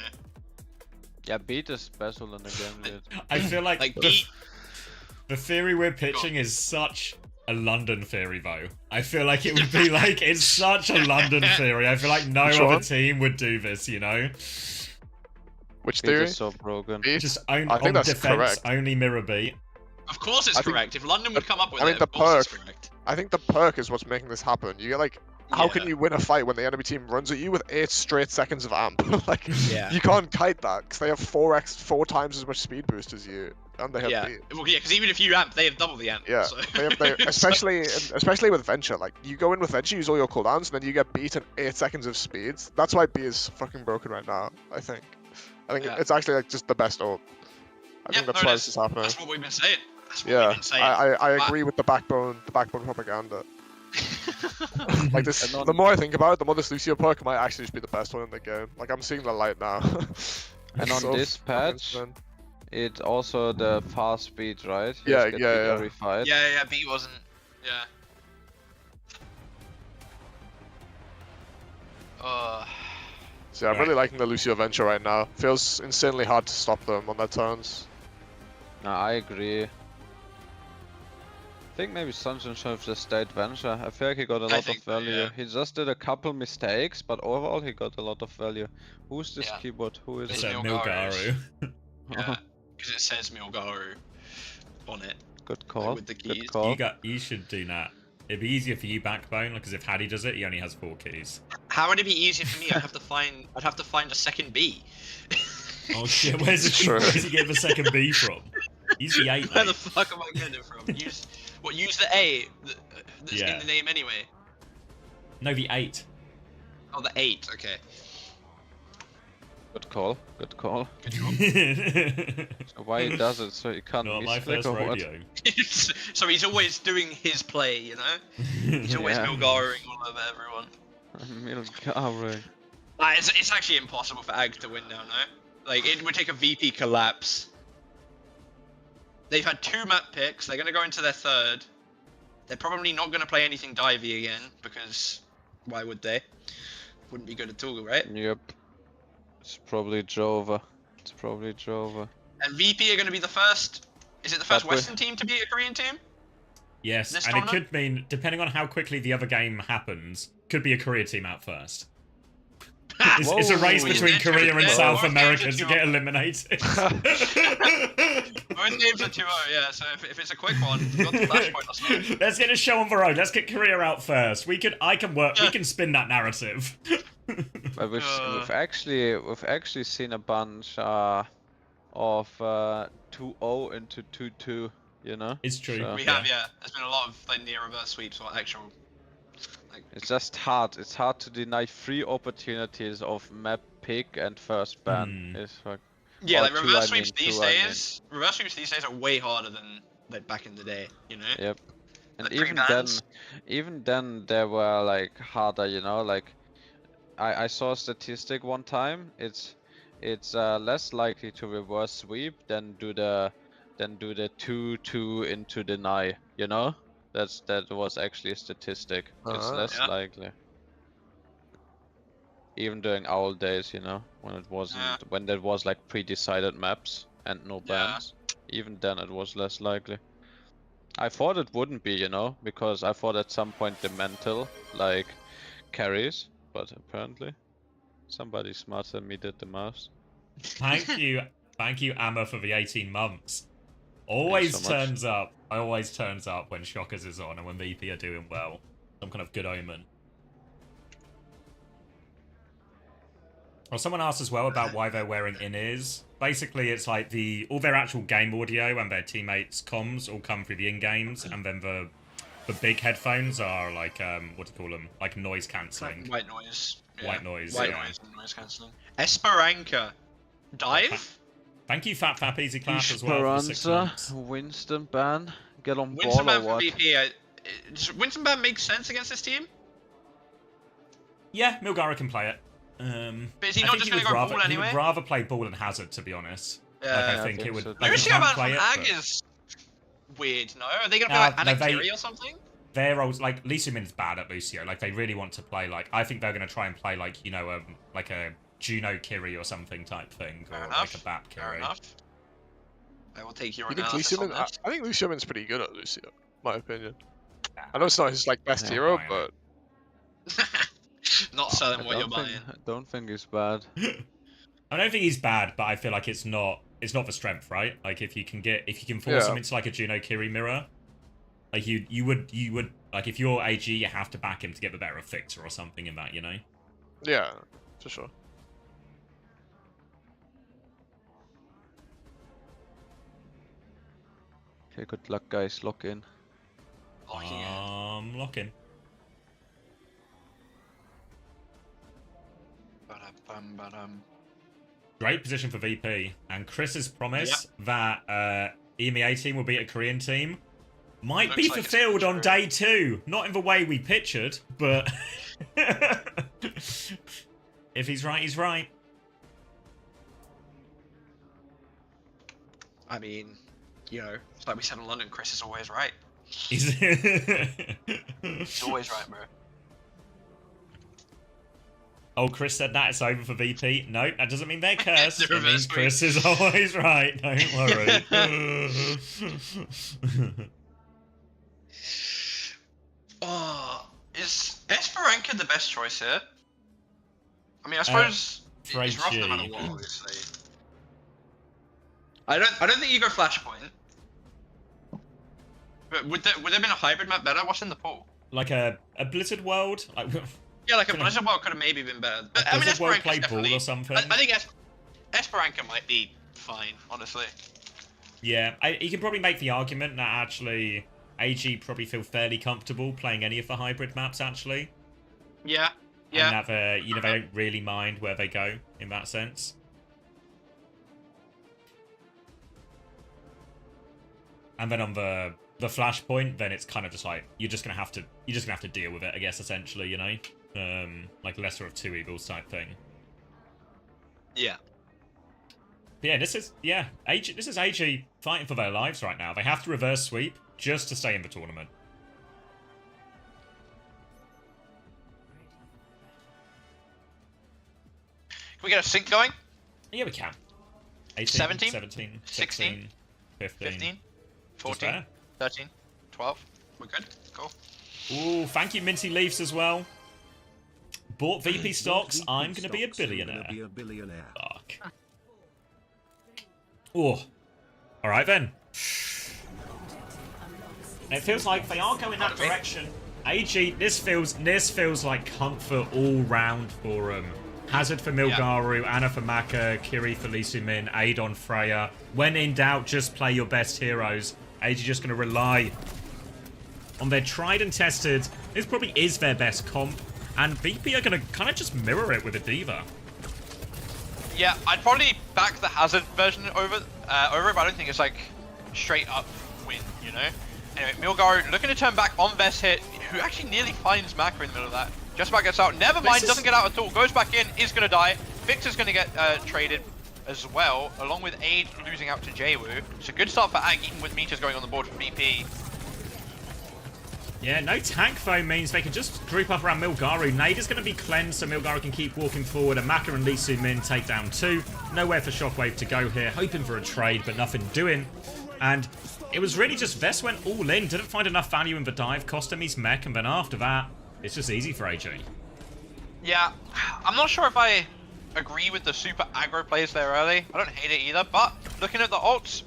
Yeah, beat is special in the game, dude. I feel like, like beat. the theory we're pitching is such a London theory, though. I feel like it would be like, it's such a London theory. I feel like no Which other one? team would do this, you know? Which Beat theory? is so broken. Beat? Just I think on that's defense, correct. only mirror beat. Of course, it's I think- correct. If London would come up with I mean, it, the of course it's perk- correct. I think the perk is what's making this happen. You get like, how can Yeah. you win a fight when the enemy team runs at you with 8 straight seconds of amp? Like, Yeah. you can't kite that because they have 4 times as much speed boost as you, and they have Yeah, beat. well, yeah, because even if you amp, they have double the amp. Yeah, So. they especially with Venture. Like, you go in with Venture, use all your cooldowns, and then you get beat in 8 seconds of speeds. That's why B is fucking broken right now. I think Yeah. it's actually like just the best ult. I think Yeah, that's no, why it this is. is happening. That's what we've been saying. That's what we've Yeah, been saying. I agree with the backbone propaganda. Like this, And on- the more I think about it, the more this Lucio perk might actually just be the best one in the game. Like, I'm seeing the light now. And It's on so this fucking patch, spin. it's also the fast speed, right? You Yeah, just get yeah, beat yeah. Every fight. Yeah, B wasn't. Yeah. So yeah, I'm really liking the Lucio Venture right now. Feels insanely hard to stop them on their turns. No, I agree. I think maybe Sanjin should have just stayed Venture. I feel like he got a lot of think so, value. yeah. He just did a couple mistakes, but overall he got a lot of value. Who's this Yeah. keyboard? Who is It's It's it? a Milgaru. Milgaru. Yeah, because it says Milgaru on it, Good like, call. with the keys. Good call. You should do that. It'd be easier for you, Backbone, because if Haddy does it, he only has 4 keys. How would it be easier for me? I'd have to find a second B. Oh shit, where's True. he getting the second B from? He's the 8, Where the mate. fuck am I getting it from? Use the A that's Yeah. in the name anyway. No, the 8. Oh, the 8. Okay. Good call. Good call. Good job. So why he does it so he can't Not my misclick first or what? rodeo. So he's always doing his play, you know? He's always Yeah. Milgaring all over everyone. Milgaru. It's actually impossible for ag to win now, no? Like, it would take a VP collapse. They've had 2 map picks, they're gonna go into their 3rd. They're probably not gonna play anything divey again, because why would they? Wouldn't be good at all, right? Yep. It's probably Jova. It's probably Jova. And VP are gonna be the first, is it the first But we- Western team to beat a Korean team? Yes, This and it tournament? could mean, depending on how quickly the other game happens, could be a Korea team out first. It's a race Whoa. between Yeah, Korea and yeah, South both America games to are get 2-0. eliminated. Both games are 2-0, yeah, so if it's a quick one, we've got the flashpoint or something. Let's get a show on the road. Let's get Korea out first. We can spin that narrative. But we've actually seen a bunch of 2-0 into 2-2. You know. It's true. So- We have, yeah. There's been a lot of like near reverse sweeps or actual Like, It's just hard. It's hard to deny 3 opportunities of map pick and first ban. It's fuck. yeah, Or like 2, reverse I mean, sweeps these 2, I mean. days. Reverse sweeps these days are way harder than like back in the day. You know. Yep. And Like even then, they were like harder. You know, like I saw a statistic one time. It's less likely to reverse sweep than do the 2-2 into deny. You know, that was actually a statistic. It's less Yeah. likely. Even during owl days, you know, when it wasn't when there was like pre-decided maps and no bans. Even then, it was less likely. I thought it wouldn't be, you know, because I thought at some point the mental like carries, but apparently somebody smarter than me did the most. Thank you, Amma, for the 18 months. Always so much. turns up. Always turns up when Shockers is on and when VP are doing well. Some kind of good omen. Well, someone asked as well about why they're wearing in-ears. Basically, it's like all their actual game audio and their teammates' comms all come through the in-games, and then the big headphones are like what do you call them? Like noise cancelling. White noise. Yeah. White noise. White Yeah. noise and noise cancelling. Esperanza, dive. Thank you, Fat Easy Clap as well for the 6 months. Esperanza, Winston ban, get on Winston ball or ban for what? VP. Does Winston ban make sense against this team? Yeah, Milgara can play it. But is he not just going to go ball anyway? He would rather play ball and Hazard, to be honest. Yeah, like, I think it would. so. Like, Lucio he can ban play from it, Ag but is weird, no? Are they going to play like Anakiri or something? Their roles, like Lucio Min's bad at Lucio. Like they really want to play like I think they're going to try and play like, you know, like a Juno Kiri or something type thing, or like a Bat Kiri. Fair enough. I will take your You think analysis on Lucio that. I think Lucio Min's pretty good at Lucio, in my opinion. I know it's not his like best hero, but Not selling what you're buying. I don't think he's bad. I don't think he's bad, but I feel like it's not the strength, right? Like if you can force him into like a Juno Kiri mirror, like you would like if you're AG, you have to back him to get the better of Fixer or something in that, you know? yeah, for sure. Okay, good luck, guys. Lock in. Lock in. Great position for VP, and Chris's promise that EMEA team will beat a Korean team might be fulfilled on day 2. Not in the way we pictured, but if he's right, he's right. I mean, you know, it's like we said in London, Chris is always right. He's always right, bro. Oh, Chris said that it's over for VP. No, that doesn't mean they're cursed. It means Chris is always right. Don't worry. Oh, is Esperanza the best choice here? I mean, I suppose it's rough no matter what, obviously. I don't think you go Flashpoint. But would there have been a hybrid map better? What's in the pool? Like a Blizzard World? Like, yeah, like a Blizzard World could have maybe been better. But, I mean, Blizzard World Esperanza's play ball or something? I think Esperanza might be fine, honestly. Yeah, you can probably make the argument that actually AG probably feel fairly comfortable playing any of the hybrid maps, actually. Yeah, yeah. And that you know, they don't really mind where they go in that sense. And then on the Flashpoint, then it's kind of just like you're just gonna have to deal with it, I guess, essentially, you know, like lesser of two evils type thing. Yeah. But yeah, this is AG fighting for their lives right now. They have to reverse sweep just to stay in the tournament. Can we get a sync going? Yeah, we can. 18, 17, 17, 16, 15, 14, 13, 12. We're good. Cool. Ooh, thank you, Minty Leafs, as well. Bought VP stocks. I'm going to be a billionaire. Fuck. Oh. Alright then. And it feels like they are going that direction. AG, this feels like comfort all round for them. Hazard for Milgaru, Anna for Maka, Kiri for Lee Min, Aid on Freya. When in doubt, just play your best heroes. AG just going to rely on their tried and tested This probably is their best comp, and VP are going to kind of just mirror it with a D.Va. Yeah, I'd probably back the Hazard version over it, but I don't think it's like straight up win, you know? Anyway, Milgaru looking to turn back on Vest hit, who actually nearly finds Maka in the middle of that. Just about gets out, never mind, doesn't get out at all, goes back in, is going to die. Victor's going to get traded as well, along with Aid losing out to Jwoo. It's a good start for Ag, even with meters going on the board for VP. Yeah, no tank though means they can just group up around Milgaru. Nade is going to be cleansed so Milgaru can keep walking forward, and Maka and Lee Soo-min take down 2. Nowhere for Shockwave to go here, hoping for a trade, but nothing doing. And it was really just Vest went all in, didn't find enough value in the dive, cost him his mech, and then after that, it's just easy for AG. Yeah, I'm not sure if I agree with the super aggro plays there early. I don't hate it either, but looking at the ults,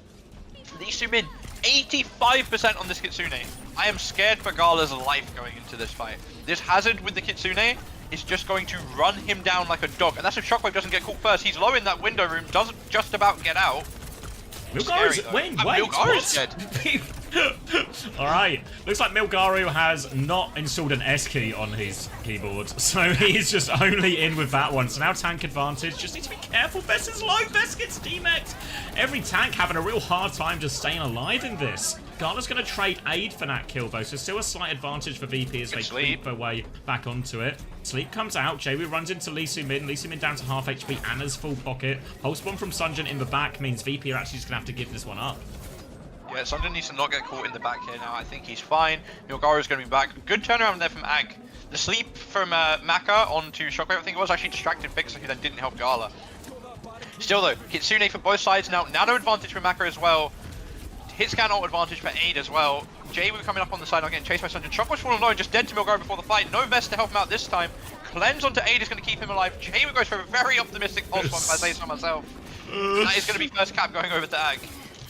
Lee Soo-min, 85% on this Kitsune. I am scared for Gala's life going into this fight. This Hazard with the Kitsune is just going to run him down like a dog, and that's if Shockwave doesn't get caught first. He's low in that window room, doesn't just about get out. Milgaru's... Wait, Milgaru's dead. Alright, looks like Milgaru has not installed an S key on his keyboard, so he's just only in with that one. So now tank advantage, just need to be careful. Vest is low, Vest gets demexed. Every tank having a real hard time just staying alive in this. Gala's going to trade Aid for that kill though, so still a slight advantage for VP as they creep their way back onto it. Sleep comes out, Jwoo runs into Lee Soo-min, Lee Soo-min down to half HP, Anna's full pocket. Pulse bomb from Sunjin in the back means VP are actually just going to have to give this one up. Yeah, Sunjin needs to not get caught in the back here now. I think he's fine. Milgaru's going to be back. Good turnaround there from Ag. The sleep from Maka onto Shockwave, I think it was, actually distracted Fixer, who then didn't help Gala. Still though, Kitsune for both sides now. Nano advantage for Maka as well. Hit scan ult advantage for Aid as well. Jwoo coming up on the side, not getting chased by Sunjin. Shockwave's falling low, just dead to Milgaru before the fight. No Vest to help him out this time. Cleanse onto Aid is going to keep him alive. Jwoo goes for a very optimistic pulse bomb, if I say so myself. That is going to be first cap going over to Ag.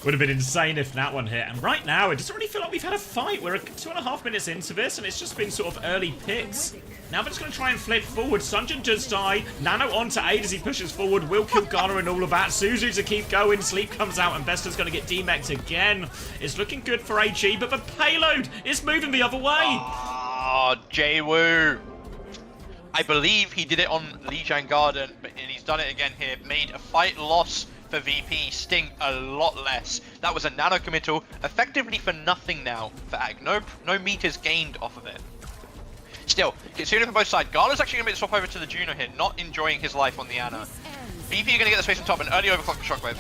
Would have been insane if that one hit. And right now, it doesn't really feel like we've had a fight. We're 2.5 minutes into this, and it's just been sort of early picks. Now they're just going to try and flip forward. Sunjin does die. Nano onto Aid as he pushes forward. Will kill Gala and all of that. Suzu to keep going. Sleep comes out, and Vester's going to get demexed again. It's looking good for AG, but the payload is moving the other way. Oh, Jwoo. I believe he did it on Lijiang Garden, and he's done it again here. Made a fight loss for VP sting a lot less. That was a nano committal, effectively for nothing now for Ag. No meters gained off of it. Still, Kitsune for both sides. Gala's actually going to make the swap over to the Juno here, not enjoying his life on the Ana. VP are going to get the space on top, an early overclock for Shockwave.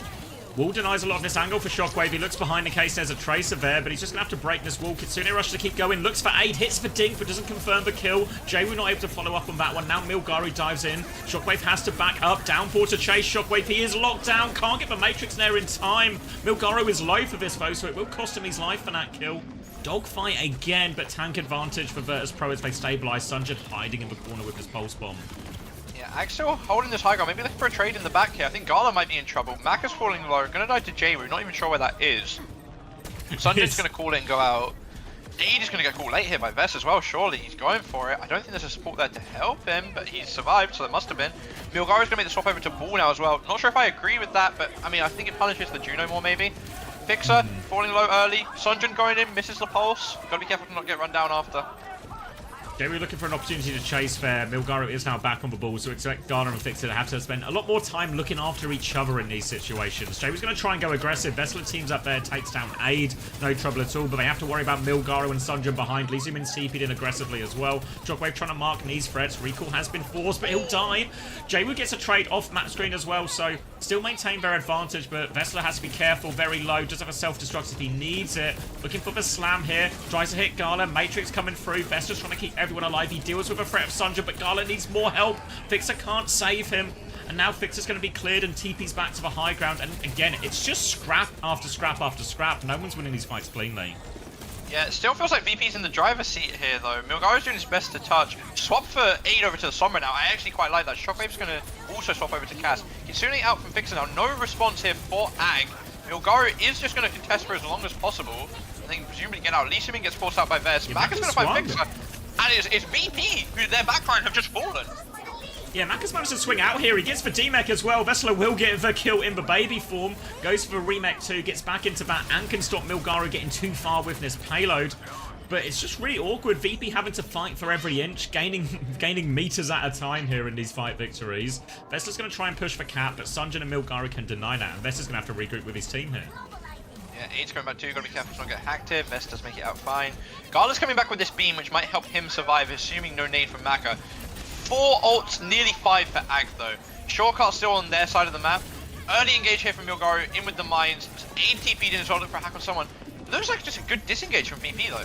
Wall denies a lot of this angle for Shockwave. He looks behind in case there's a tracer there, but he's just going to have to break this wall. Kitsune rushes to keep going, looks for Aid, hits for Dink, but doesn't confirm the kill. Jwoo not able to follow up on that one. Now Milgaru dives in. Shockwave has to back up. Downpour to chase Shockwave. He is locked down. Can't get the Matrix there in time. Milgaru is low for this, though, so it will cost him his life for that kill. Dogfight again, but tank advantage for Virtus Pro as they stabilize. Sunjin hiding in the corner with his pulse bomb. Yeah, Ag still holding this high ground. Maybe looking for a trade in the back here. I think Gala might be in trouble. Maka's falling low. Gonna die to Jwoo. Not even sure where that is. Sunjin's gonna call it and go out. Aid is gonna get caught late here by Vest as well. Surely he's going for it. I don't think there's a support there to help him, but he's survived, so there must have been. Milgaru's gonna make the swap over to Ball now as well. Not sure if I agree with that, but I mean, I think it punishes the Juno more maybe. Fixer falling low early. Sunjin going in, misses the pulse. Gotta be careful to not get run down after. Jwoo looking for an opportunity to chase there. Milgaru is now back on the ball, so expect Garner and Fixer to have to spend a lot more time looking after each other in these situations. Jwoo's going to try and go aggressive. Vessler teams up there, takes down Aid. No trouble at all, but they have to worry about Milgaru and Sunjin behind. Lee Soo-min TP'd in aggressively as well. Shockwave trying to mark these threats. Recall has been forced, but he'll die. Jwoo gets a trade off map screen as well, so still maintain their advantage, but Vessler has to be careful, very low. Does have a self-destruct if he needs it. Looking for the slam here. Tries to hit Gala. Matrix coming through. Vessler's trying to keep everyone alive. He deals with a threat of Sunjin, but Gala needs more help. Fixer can't save him. And now Fixer's going to be cleared and TP's back to the high ground. And again, it's just scrap after scrap after scrap. No one's winning these fights cleanly. Yeah, it still feels like VP's in the driver's seat here though. Milgaru's doing his best to touch. Swap for Aid over to the Sombra now. I actually quite like that. Shockwave's going to also swap over to Cass. Kitsune out from Fixer now. No response here for Ag. Milgaru is just going to contest for as long as possible. And then presumably get out. Lee Soo-min gets forced out by Vest. Yeah, Maka's going to find Fixer. And it's VP, who their backline have just fallen. Yeah, Maka's managed to swing out here. He gets for D-Mech as well. Vessler will get the kill in the baby form. Goes for Remech 2, gets back into that and can stop Milgaru getting too far with this payload. But it's just really awkward. VP having to fight for every inch, gaining meters at a time here in these fight victories. Vesta's going to try and push for cap, but Sunjin and Milgaru can deny that. And Vesta's going to have to regroup with his team here. Yeah, 8's going back 2, got to be careful to not get hacked here. Vesta's make it out fine. Gala's coming back with this beam, which might help him survive, assuming no nade from Maka. 4 ults, nearly 5 for Ag though. Shortcut still on their side of the map. Early engage here from Milgaru, in with the mines. 8 TP'd in as well, look for a hack on someone. Looks like just a good disengage from VP though.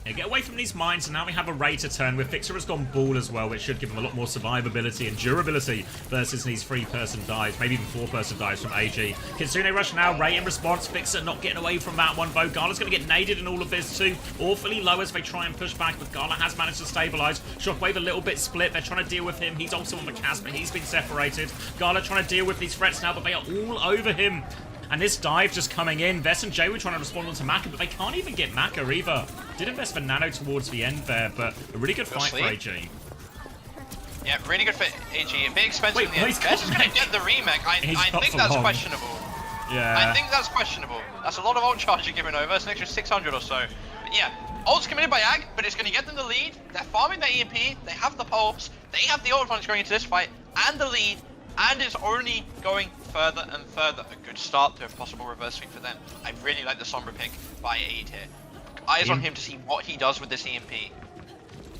Yeah, get away from these mines, and now we have a Ray to turn with. Fixer has gone ball as well, which should give him a lot more survivability and durability versus these 3-person dives, maybe even 4-person dives from AG. Kitsune rush now, Ray in response. Fixer not getting away from that one, though. Gala's going to get naded in all of this too. Awfully low as they try and push back, but Gala has managed to stabilize. Shockwave a little bit split. They're trying to deal with him. He's also on the cast, but he's been separated. Gala trying to deal with these threats now, but they are all over him. And this dive just coming in. Vest and Jay were trying to respond onto Maka, but they can't even get Maka either. Did invest for Nano towards the end there, but a really good fight for AG. Yeah, really good for AG. A bit expensive Wait, in the end. Vest is going to get the remake. I think that's questionable. Yeah. I think that's questionable. That's a lot of ult charge you're giving over. It's an extra 600 or so. But yeah, ult's committed by Ag, but it's going to get them the lead. They're farming their EMP. They have the pulse. They have the ult advantage going into this fight and the lead. And it's only going further and further. A good start to a possible reverse sweep for them. I really like the Sombra pick by Aid here. Eyes on him to see what he does with this EMP.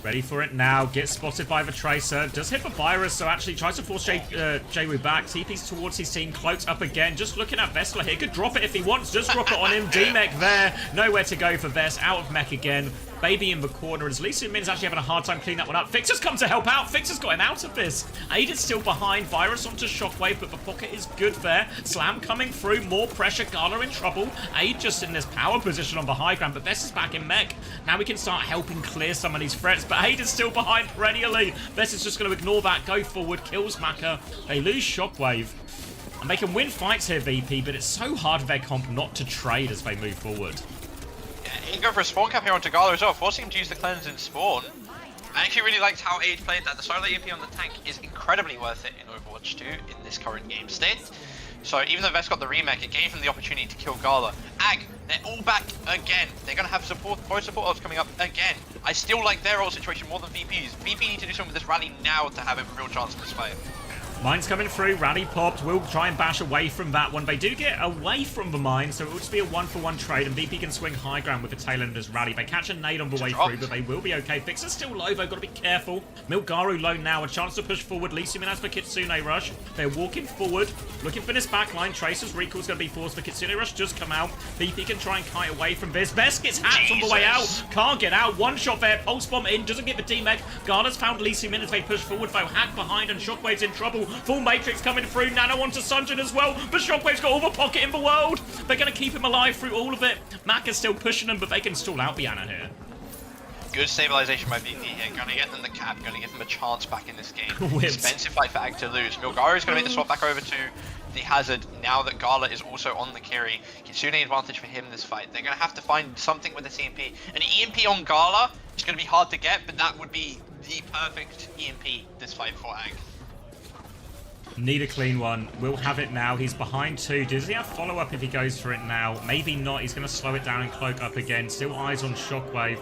Ready for it now. Gets spotted by the Tracer. Does hit the Virus, so actually tries to force Jaywu back. TP's towards his team. Cloaked up again. Just looking at Vestler here. Could drop it if he wants. Just drop it on him. D-Mech there. Nowhere to go for Vest. Out of mech again. Baby in the corner as Lee Min is actually having a hard time cleaning that one up. Fixer's come to help out. Fixer's got him out of this. Aid is still behind. Virus onto Shockwave, but the pocket is good there. Slam coming through. More pressure. Gala in trouble. Aid just in this power position on the high ground, but Vest is back in mech. Now we can start helping clear some of these threats, but Aid is still behind perennially. Vest is just going to ignore that. Go forward. Kills Maka. They lose Shockwave. And they can win fights here, VP, but it's so hard for their comp not to trade as they move forward. He can go for a spawn cap here on Tagala as well, forcing him to use the cleanse in spawn. I actually really liked how Age played that. The solo EMP on the tank is incredibly worth it in Overwatch 2 in this current game state. So even though Vest got the remake, it gave him the opportunity to kill Gala. Ag, they're all back again. They're going to have support, both support ults coming up again. I still like their ult situation more than VP's. VP need to do something with this rally now to have a real chance in this fight. Mine's coming through, rally popped, we'll try and bash away from that one. They do get away from the mine, so it will just be a 1-for-1 trade, and VP can swing high ground with the tail end of this rally. They catch a nade on the way through, but they will be okay. Fixer's still low, though, got to be careful. Milgaru low now, a chance to push forward. Lee Min has the Kitsune rush. They're walking forward, looking for this backline. Tracer's recall's going to be forced. The Kitsune rush just come out. VP can try and kite away from this. Vest gets hacked on the way out, can't get out. One shot there, pulse bomb in, doesn't get the D-Mech. Gala's found Lee Min as they push forward, though. Hack behind, and Shockwave's in trouble. Full Matrix coming through, Nano onto Sunjin as well, but Shockwave's got all the pocket in the world. They're going to keep him alive through all of it. Mac is still pushing them, but they can stall out Biana here. Good stabilization by VP here, going to get them the cap, going to give them a chance back in this game. Expensive fight for Ag to lose. Milgaru is going to make the swap back over to the Hazard now that Gala is also on the carry. Kitsune advantage for him in this fight. They're going to have to find something with this EMP. An EMP on Gala is going to be hard to get, but that would be the perfect EMP this fight for Ag. Need a clean one. We'll have it now. He's behind 2. Does he have follow-up if he goes for it now? Maybe not. He's going to slow it down and cloak up again. Still eyes on Shockwave.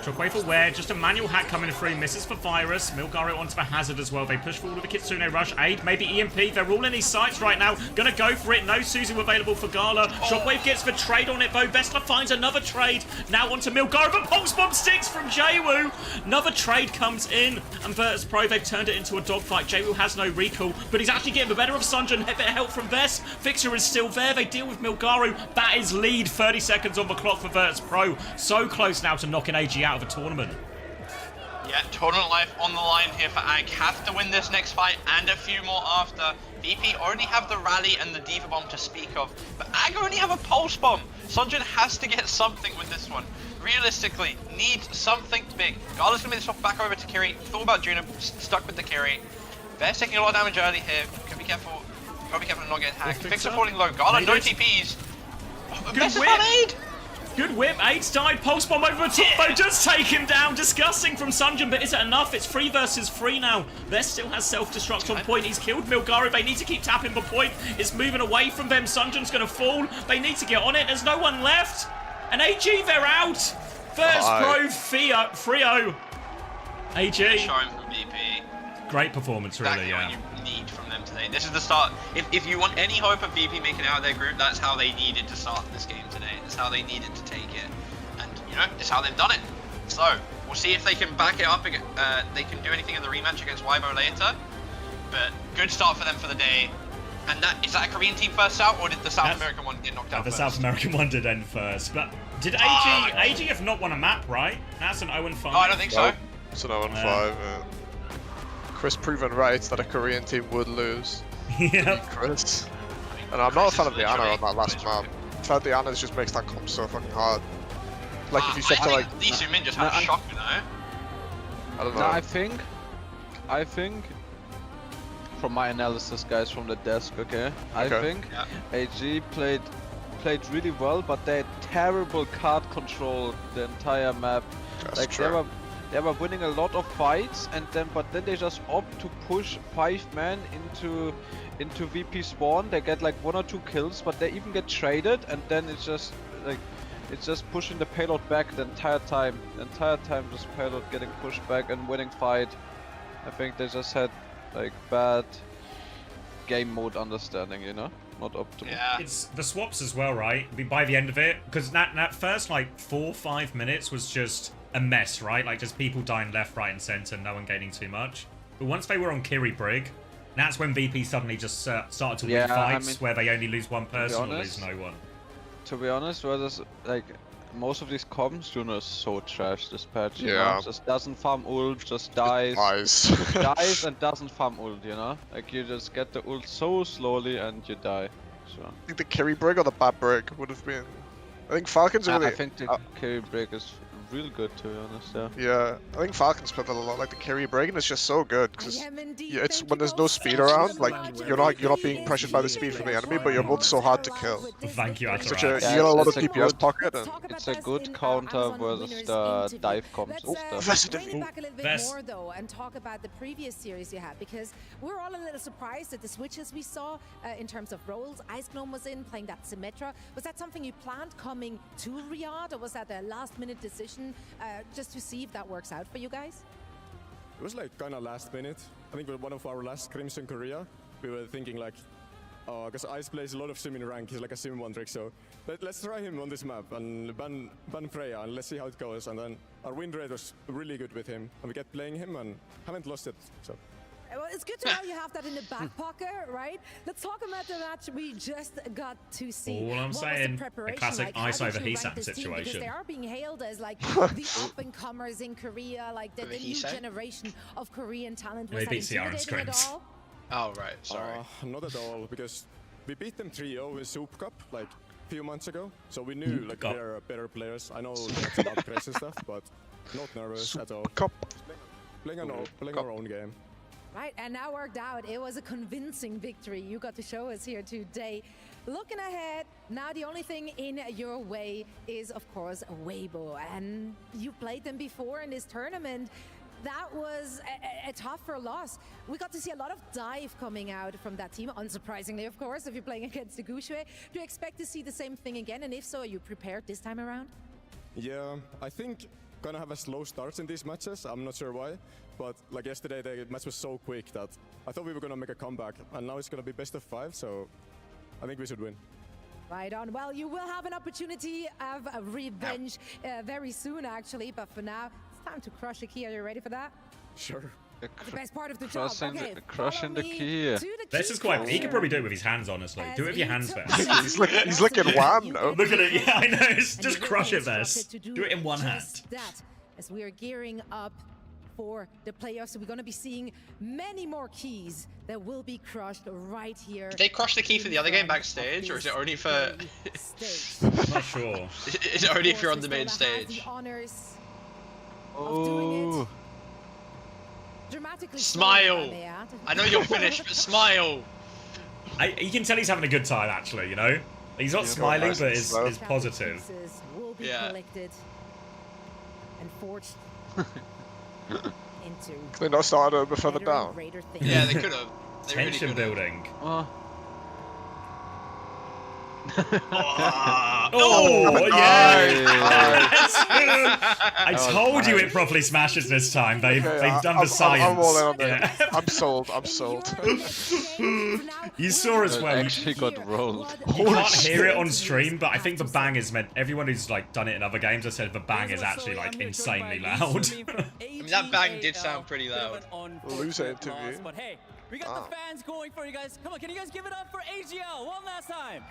Shockwave aware, just a manual hack coming through, misses for Virus. Milgaru onto the Hazard as well. They push forward with the Kitsune rush. Aid, maybe EMP. They're all in these sights right now. Gonna go for it. No Suzu available for Gala. Shockwave gets the trade on it though. Vestler finds another trade. Now onto Milgaru, but Pulse Bomb sticks from Jaywu. Another trade comes in, and Virtus Pro, they've turned it into a dogfight. Jaywu has no recall, but he's actually getting the better of Sunjin. A bit of help from Vest. Fixer is still there. They deal with Milgaru. That is lead. 30 seconds on the clock for Virtus Pro. So close now to knocking AG out of the tournament. Yeah, tournament life on the line here for Ag. Have to win this next fight and a few more after. VP already have the rally and the Diva Bomb to speak of, but Ag only have a Pulse Bomb. Sunjin has to get something with this one. Realistically, needs something big. Gala's gonna be the swap back over to Kiri. Thought about Juno, stuck with the Kiri. Vest taking a lot of damage early here. Can be careful. Gotta be careful to not get hacked. Fixer falling low. Gala, no TPs. Good whip. Aid. Good whip. Aid's died. Pulse bomb over the top though. Just take him down. Disgusting from Sunjin, but is it enough? It's 3 versus 3 now. Vest still has self-destruct on point. He's killed Milgaru. They need to keep tapping the point. It's moving away from them. Sunjin's going to fall. They need to get on it. There's no one left. And AG, they're out. First pro Frio. AG. Showing from VP. Great performance, really, exactly what you need from them today. This is the start. If you want any hope of VP making it out of their group, that's how they needed to start this game today. That's how they needed to take it. And, you know, it's how they've done it. So, we'll see if they can back it up. They can do anything in the rematch against Weibo later. But good start for them for the day. And is that a Korean team first out, or did the South American one get knocked out first? The South American one did end first. But did AG have not won a map, right? That's an 0-5. Oh, I don't think so. It's an 0-5, Chris proven right that a Korean team would lose. Yep. Chris. And I'm not a fan of the Ana on that last map. I felt the Ana just makes that comp so fucking hard. Like if you set to like... Lee Min just had a shock, you know? I don't know. No, I think, from my analysis, guys, from the desk, okay? I think AG played really well, but they had terrible card control the entire map. That's like true. They were winning a lot of fights, but then they just opt to push 5 men into VP spawn. They get like 1 or 2 kills, but they even get traded, and then it's just pushing the payload back the entire time. The entire time, just payload getting pushed back and winning fight. I think they just had like bad game mode understanding, you know, not optimal. Yeah. It's the swaps as well, right? By the end of it, because that first like 4-5 minutes was just a mess, right? Like just people dying left, right, and center, no one gaining too much. But once they were on Kiri Brig, that's when VP suddenly just started to win fights where they only lose one person or lose no one. To be honest, like most of these comms do not so trash this patch. You Yeah. know? Just doesn't farm ult, just dies, dies and doesn't farm ult. You know, like you just get the ult so slowly and you die. So I think the Kiri Brig or the Bad Brig would have been... I think Falcons are really... I think the Kiri Brig is real good, to be honest. Yeah, I think Falcons played a lot like the Kiri Brig, and it's just so good because it's when there's no speed around, like you're not being pressured by the speed from the enemy, but you're both so hard to kill. Thank you, You get a lot of DPS pocket. And it's a good counter versus the dive comms and stuff. Bring it back a little bit more though, and talk about the previous series you had, because we're all a little surprised at the switches we saw in terms of roles. Ice Gnome was in playing that Symmetra. Was that something you planned coming to Riyadh, or was that a last-minute decision? Just to see if that works out for you guys? It was like kind of last minute. I think with one of our last scrims in Korea, we were thinking like, because Ice plays a lot of sim in rank, he's like a sim one trick, so let's try him on this map and ban Freya and let's see how it goes. And then our win rate was really good with him, and we kept playing him and haven't lost it. So. Well, it's good to know you have that in the back pocket, right? Let's talk about the match we just got to see. All I'm saying, a classic ice over Heesam situation. Because they are being hailed as like the up-and-comers in Korea, like the new generation of Korean talent. Was that intimidating at all? Oh, right, sorry. Not at all, because we beat them 3-0 in Soup Cup, like a few months ago. So we knew like they're better players. I know that's about crazy stuff, but not nervous at all. Playing our own game. Right, and now worked out. It was a convincing victory you got to show us here today. Looking ahead, now the only thing in your way is, of course, Weibo. And you played them before in this tournament. That was a tougher loss. We got to see a lot of dive coming out from that team, unsurprisingly, of course, if you're playing against the Gushue. Do you expect to see the same thing again? And if so, are you prepared this time around? Yeah, I think gonna have a slow start in these matches. I'm not sure why, but like yesterday the match was so quick that I thought we were gonna make a comeback, and now it's gonna be best of 5, so I think we should win. Right on. Well, you will have an opportunity of a revenge very soon, actually, but for now, it's time to crush a key. Are you ready for that? Sure. The best part of the job. Okay, crushing the key. This is quite... He could probably do it with his hands, honestly. Do it with your hands, Vest. he's looking wham, no? Look at it. Yeah, I know. Just crush it, Vest. Do it in one hand. That, as we are gearing up for the playoffs, so we're going to be seeing many more keys that will be crushed right here. Did they crush the key for the other game backstage, or is it only for... I'm not sure. Is it only if you're on the main stage? Oh. Smile! I know you're finished, but smile! You can tell he's having a good time, actually, you know? He's not smiling, but is positive. Will be collected and forged into... Can they not start a bit further down? Yeah, they could have. Tension building. Oh, yeah! Nice. I told you it properly smashes this time. They've done the science. I'm all in on it. Yeah. I'm sold. I'm sold. You saw as It well. You actually got rolled. can't hear it on stream, but I think the bang is meant. Everyone who's like done it in other games has said the bang is actually like insanely loud. I mean, that bang did sound pretty loud. Loser interview. But hey, we got the fans going for you guys. Come on, can you guys give it up for ag.al one last time?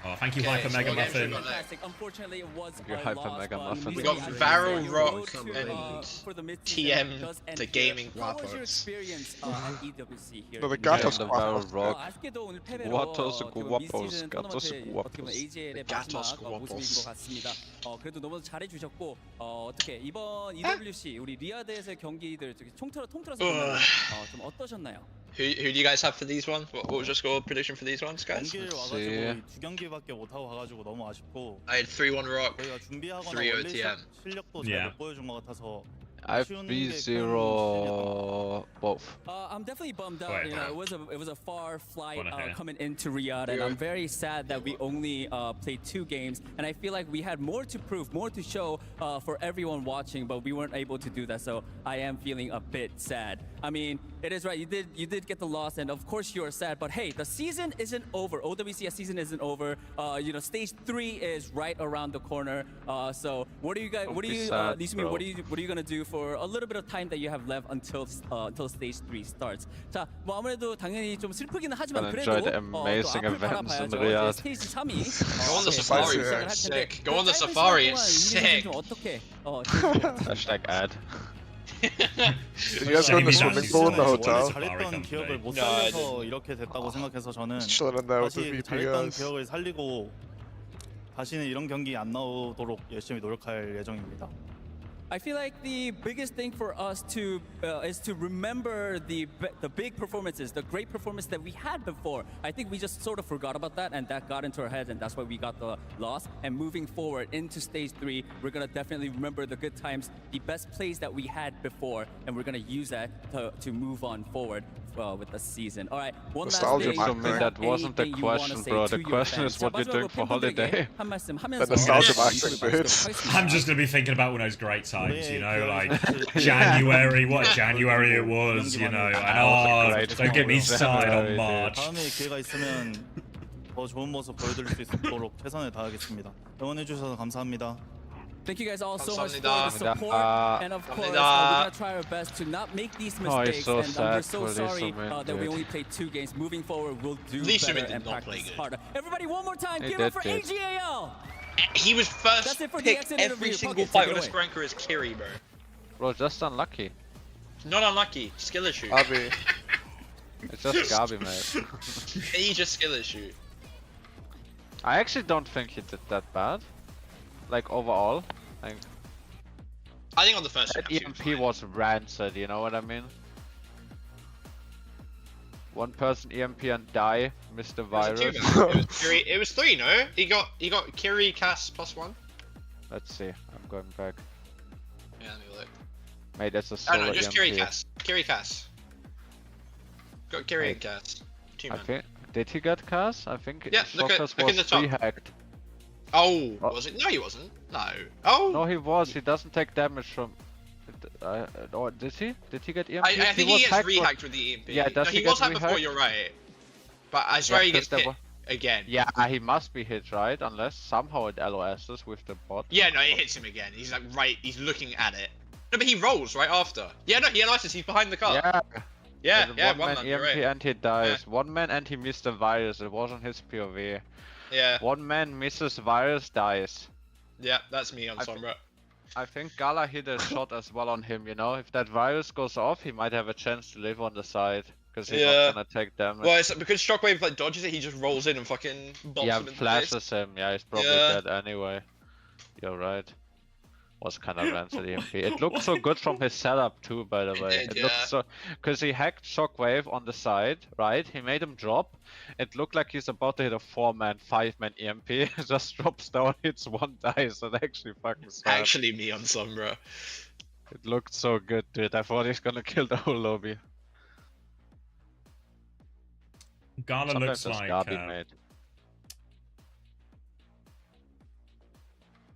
Oh, thank you, Okay, Hyper so Mega what games we Muffin. got there? Fantastic. Unfortunately, it was Your a Hyper loss, Mega but Muffin. We got we Varro go Rock to, and for the mid-season TM does end the here. gaming How was your rappers. experience at EWC here? No, the in Gatos Japan? Guapos. Rock. 아쉽게도 오늘 패배로 Gatos 어떻게 보면 Guapos, mid-season Gatos 토너먼트의 Guapos. 어떻게 보면 AGL의 Gatos 마지막 모습인 Guapos. 것 같습니다. 그래도 너무 잘해주셨고 어떻게 이번 EWC 우리 리아드에서의 경기들 통틀어서 보면 좀 어떠셨나요? Who do you guys have for these ones? What was your score prediction for these ones, guys? 경기를 와가지고 두 경기밖에 못 하고 가가지고 너무 아쉽고 I had 3-1 Rock. 저희가 준비하거나 3-0 원래 TM. 실력도 잘 Yeah. 못 보여준 것 같아서 I have B0 both. I'm definitely bummed out. Wait, You know, it was a far flight Wanna hear? coming into Riyadh, and I'm very sad that we only played 2 games. And I feel like we had more to prove, more to show for everyone watching, but we weren't able to do that. So I am feeling a bit sad. I mean, it is right. You did get the loss, and of course you are sad. But hey, the season isn't over. OWCS season isn't over. You know, stage 3 is right around the corner. So what are you guys? Don't What are be you? sad, Lisumi, bro. what are you gonna do for a little bit of time that you have left until stage 3 starts? 자, 뭐 아무래도 당연히 좀 슬프기는 하지만 Gonna 그래도 enjoy the 또 amazing 앞을 events in 바라봐야죠. Riyadh. 이제 스테이지 3이 Go on the safari, bro. It's sick. Go on the safari. It's sick. 좀 어떻게 Hashtag ad. Did you guys go in the swimming pool in the 원래 hotel? 잘했던 기억을 못 야, 살려서 이렇게 됐다고 생각해서 저는 Just chilling in there with the 다시 VP 잘했던 guys. 기억을 살리고 다시는 이런 경기 안 나오도록 열심히 노력할 예정입니다. I feel like the biggest thing for us to is to remember the big performances, the great performance that we had before. I think we just sort of forgot about that, and that got into our heads, and that's why we got the loss. And moving forward into stage 3, we're gonna definitely remember the good times, the best plays that we had before, and we're gonna use that to move on forward with the season. All right, one Nostalgia last thing. back there. That wasn't the Anything you wanna question, say bro. to The your question fans? is what 자, you're doing for 마지막으로 팬분들께 holiday. 한 말씀 하면서 The nostalgia 마무리 back 마치도록 there, dude. 하겠습니다. I'm just gonna be thinking about all those great times, you know, like 사실 January, what January it was, you know, and don't get me started on March. 다음에 기회가 있으면 더 좋은 모습 보여드릴 수 있도록 최선을 다하겠습니다. 응원해 주셔서 감사합니다. Thank you guys all so much for the 감사합니다. support, and of course, we're gonna try our best to not make these Oh, it's mistakes. so And sad we're so for sorry Lisa, that we dude. only played 2 games. Moving forward, we'll do Lisa better did and not play practice good. harder. Everybody, one more time, He give it did for good. ag.al. He was first That's it for the pick exit every interview. single Pocket, fight take with a it Skranker is Kiri, bro. Bro, just unlucky. Not unlucky. Skill issue. Abby. It's just Gabi, mate. He just skill issue. I actually don't think he did that bad. Like overall, like I think on the first that match, he was EMP fine. was rancid. You know what I mean? One person EMP and die, missed the It was a virus. two-man. It was Kiri. It was 3, no? He got Kiri, Cass +1. Let's see. I'm going back. Yeah, let me look. Mate, that's a Oh solo no, just EMP. Kiri, Cass. Kiri, Cass. Got Kiri and Right. Cass. I 2-man. think. Did he get Cass? I think Yeah, look at- Shockers look in was the top. 3-hacked. Oh, Oh. was it? No, he wasn't. No. Oh. No, he was. He doesn't take damage from. Or did he? Did he get EMP? I think he was gets hacked with- rehacked with the EMP. Yeah, does no, he he get was hacked before. rehacked? You're right. But I swear he gets because hit there again. Yeah, he must be hit, right? Unless somehow it LOSs with the bot. Yeah, no, it hits him again. He's like right. He's looking at it. No, but he rolls right after. Yeah, no, he analyzes. He's behind the car. Yeah. yeah, There's yeah. one One man man. EMP You're right. and he dies. One man and he missed the virus. It wasn't his POV. Yeah, One man misses virus, dies. yeah. That's me on I Sombra. I think Gala hit a shot as well on him, you know? If that virus goes off, he might have a chance to live on the side. Because he's Yeah. not gonna take damage. Well, it's because Shockwave like dodges it. He just rolls in and fucking bombs Yeah, him in the face. flashes him. Yeah, he's probably Yeah. dead anyway. You're right. Was kind of rancid EMP. It looked so good from his setup too, by the way. did, It looked yeah. so, because he hacked Shockwave on the side, right? He made him drop. It looked like he's about to hit a 4-man, 5-man EMP. Just drops down, hits one, dies. That actually fucking sad. Actually, me on Sombra. It looked so good, dude. I thought he's gonna kill the whole lobby. Gala Sometimes looks that's like Gabi, mate.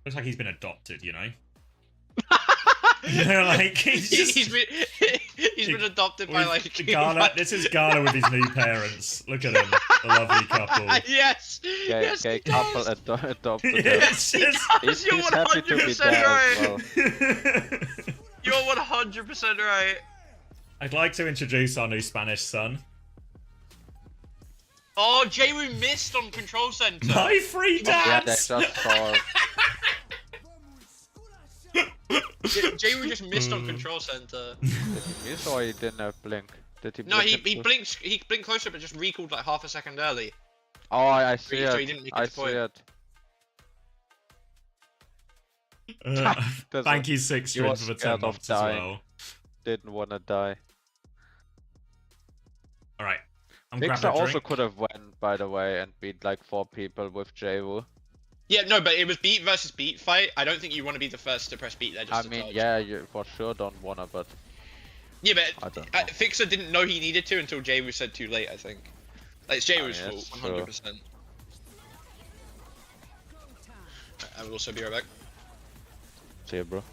Looks like he's been adopted, you know? You know, like, he's just... he's been adopted by, like... Gala, this is Gala with his new parents. Look at him. A lovely couple. Yes! Yes, gay couple adopted him. Yes, He's happy to be there as well. You're 100% right. I'd like to introduce our new Spanish son. Oh, Jayru missed on control center. My free Yeah, they dance! just saw. Jayru just missed on control center. Did he miss or he didn't have blink? Did he? No, blink he it? blinked closer, but just recalled like half a second early. Oh, I see So it. he didn't make it I to see point. it. Thank you, Six He String, was for the 10 scared of months as dying. well. Didn't wanna die. Alright. I'm Vixer grabbing a also drink. could have won, by the way, and beat like 4 people with Jayru. Yeah, no, but it was beat versus beat fight. I don't think you want to be the first to press beat there. Just I to mean, touch. yeah, you for sure don't wanna, but Yeah, I but don't know. Fixer didn't know he needed to until Jayru said too late, I think. Like, it's Jayru's I mean, fault, that's true. 100%. I will also be right back. see you, bro.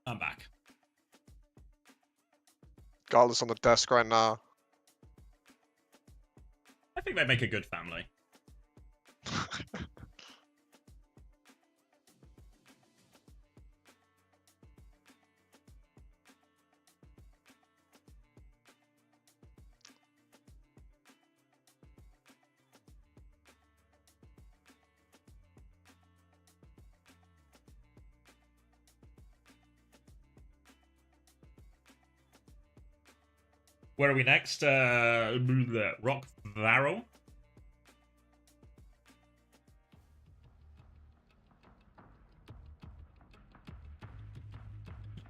I'm back. Gala's on the desk right now. I think they make a good family. Where are we next? Rock Varel.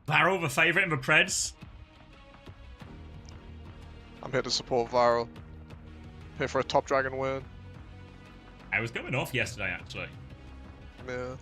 Varel, the favourite in the Preds. I'm here to support Viral. Here for a top dragon win. I was going off yesterday, actually. Yeah.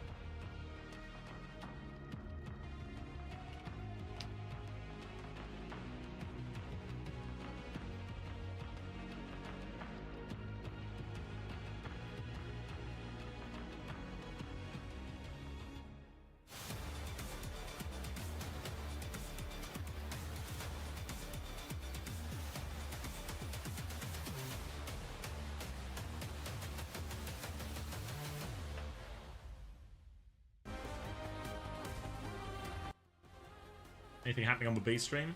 Anything happening on the B stream?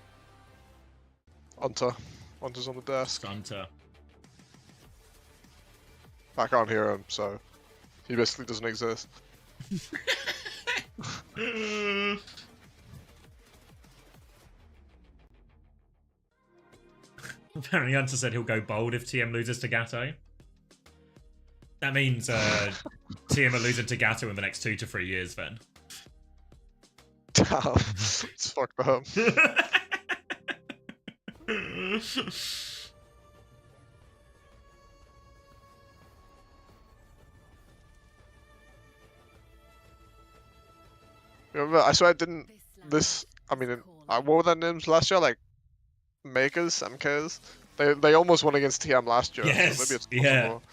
Hunter's on the desk. Hunter. I can't hear him, so he basically doesn't exist. Apparently Hunter said he'll go bold if TM loses to Gatto. That means TM are losing to Gatto in the next 2 to 3 years then. Damn, it's fucked up. Remember, I swear I didn't. I mean, what were their names last year? Like Makers, MKs. They almost won against TM last year. Yes, So maybe it's yeah. possible.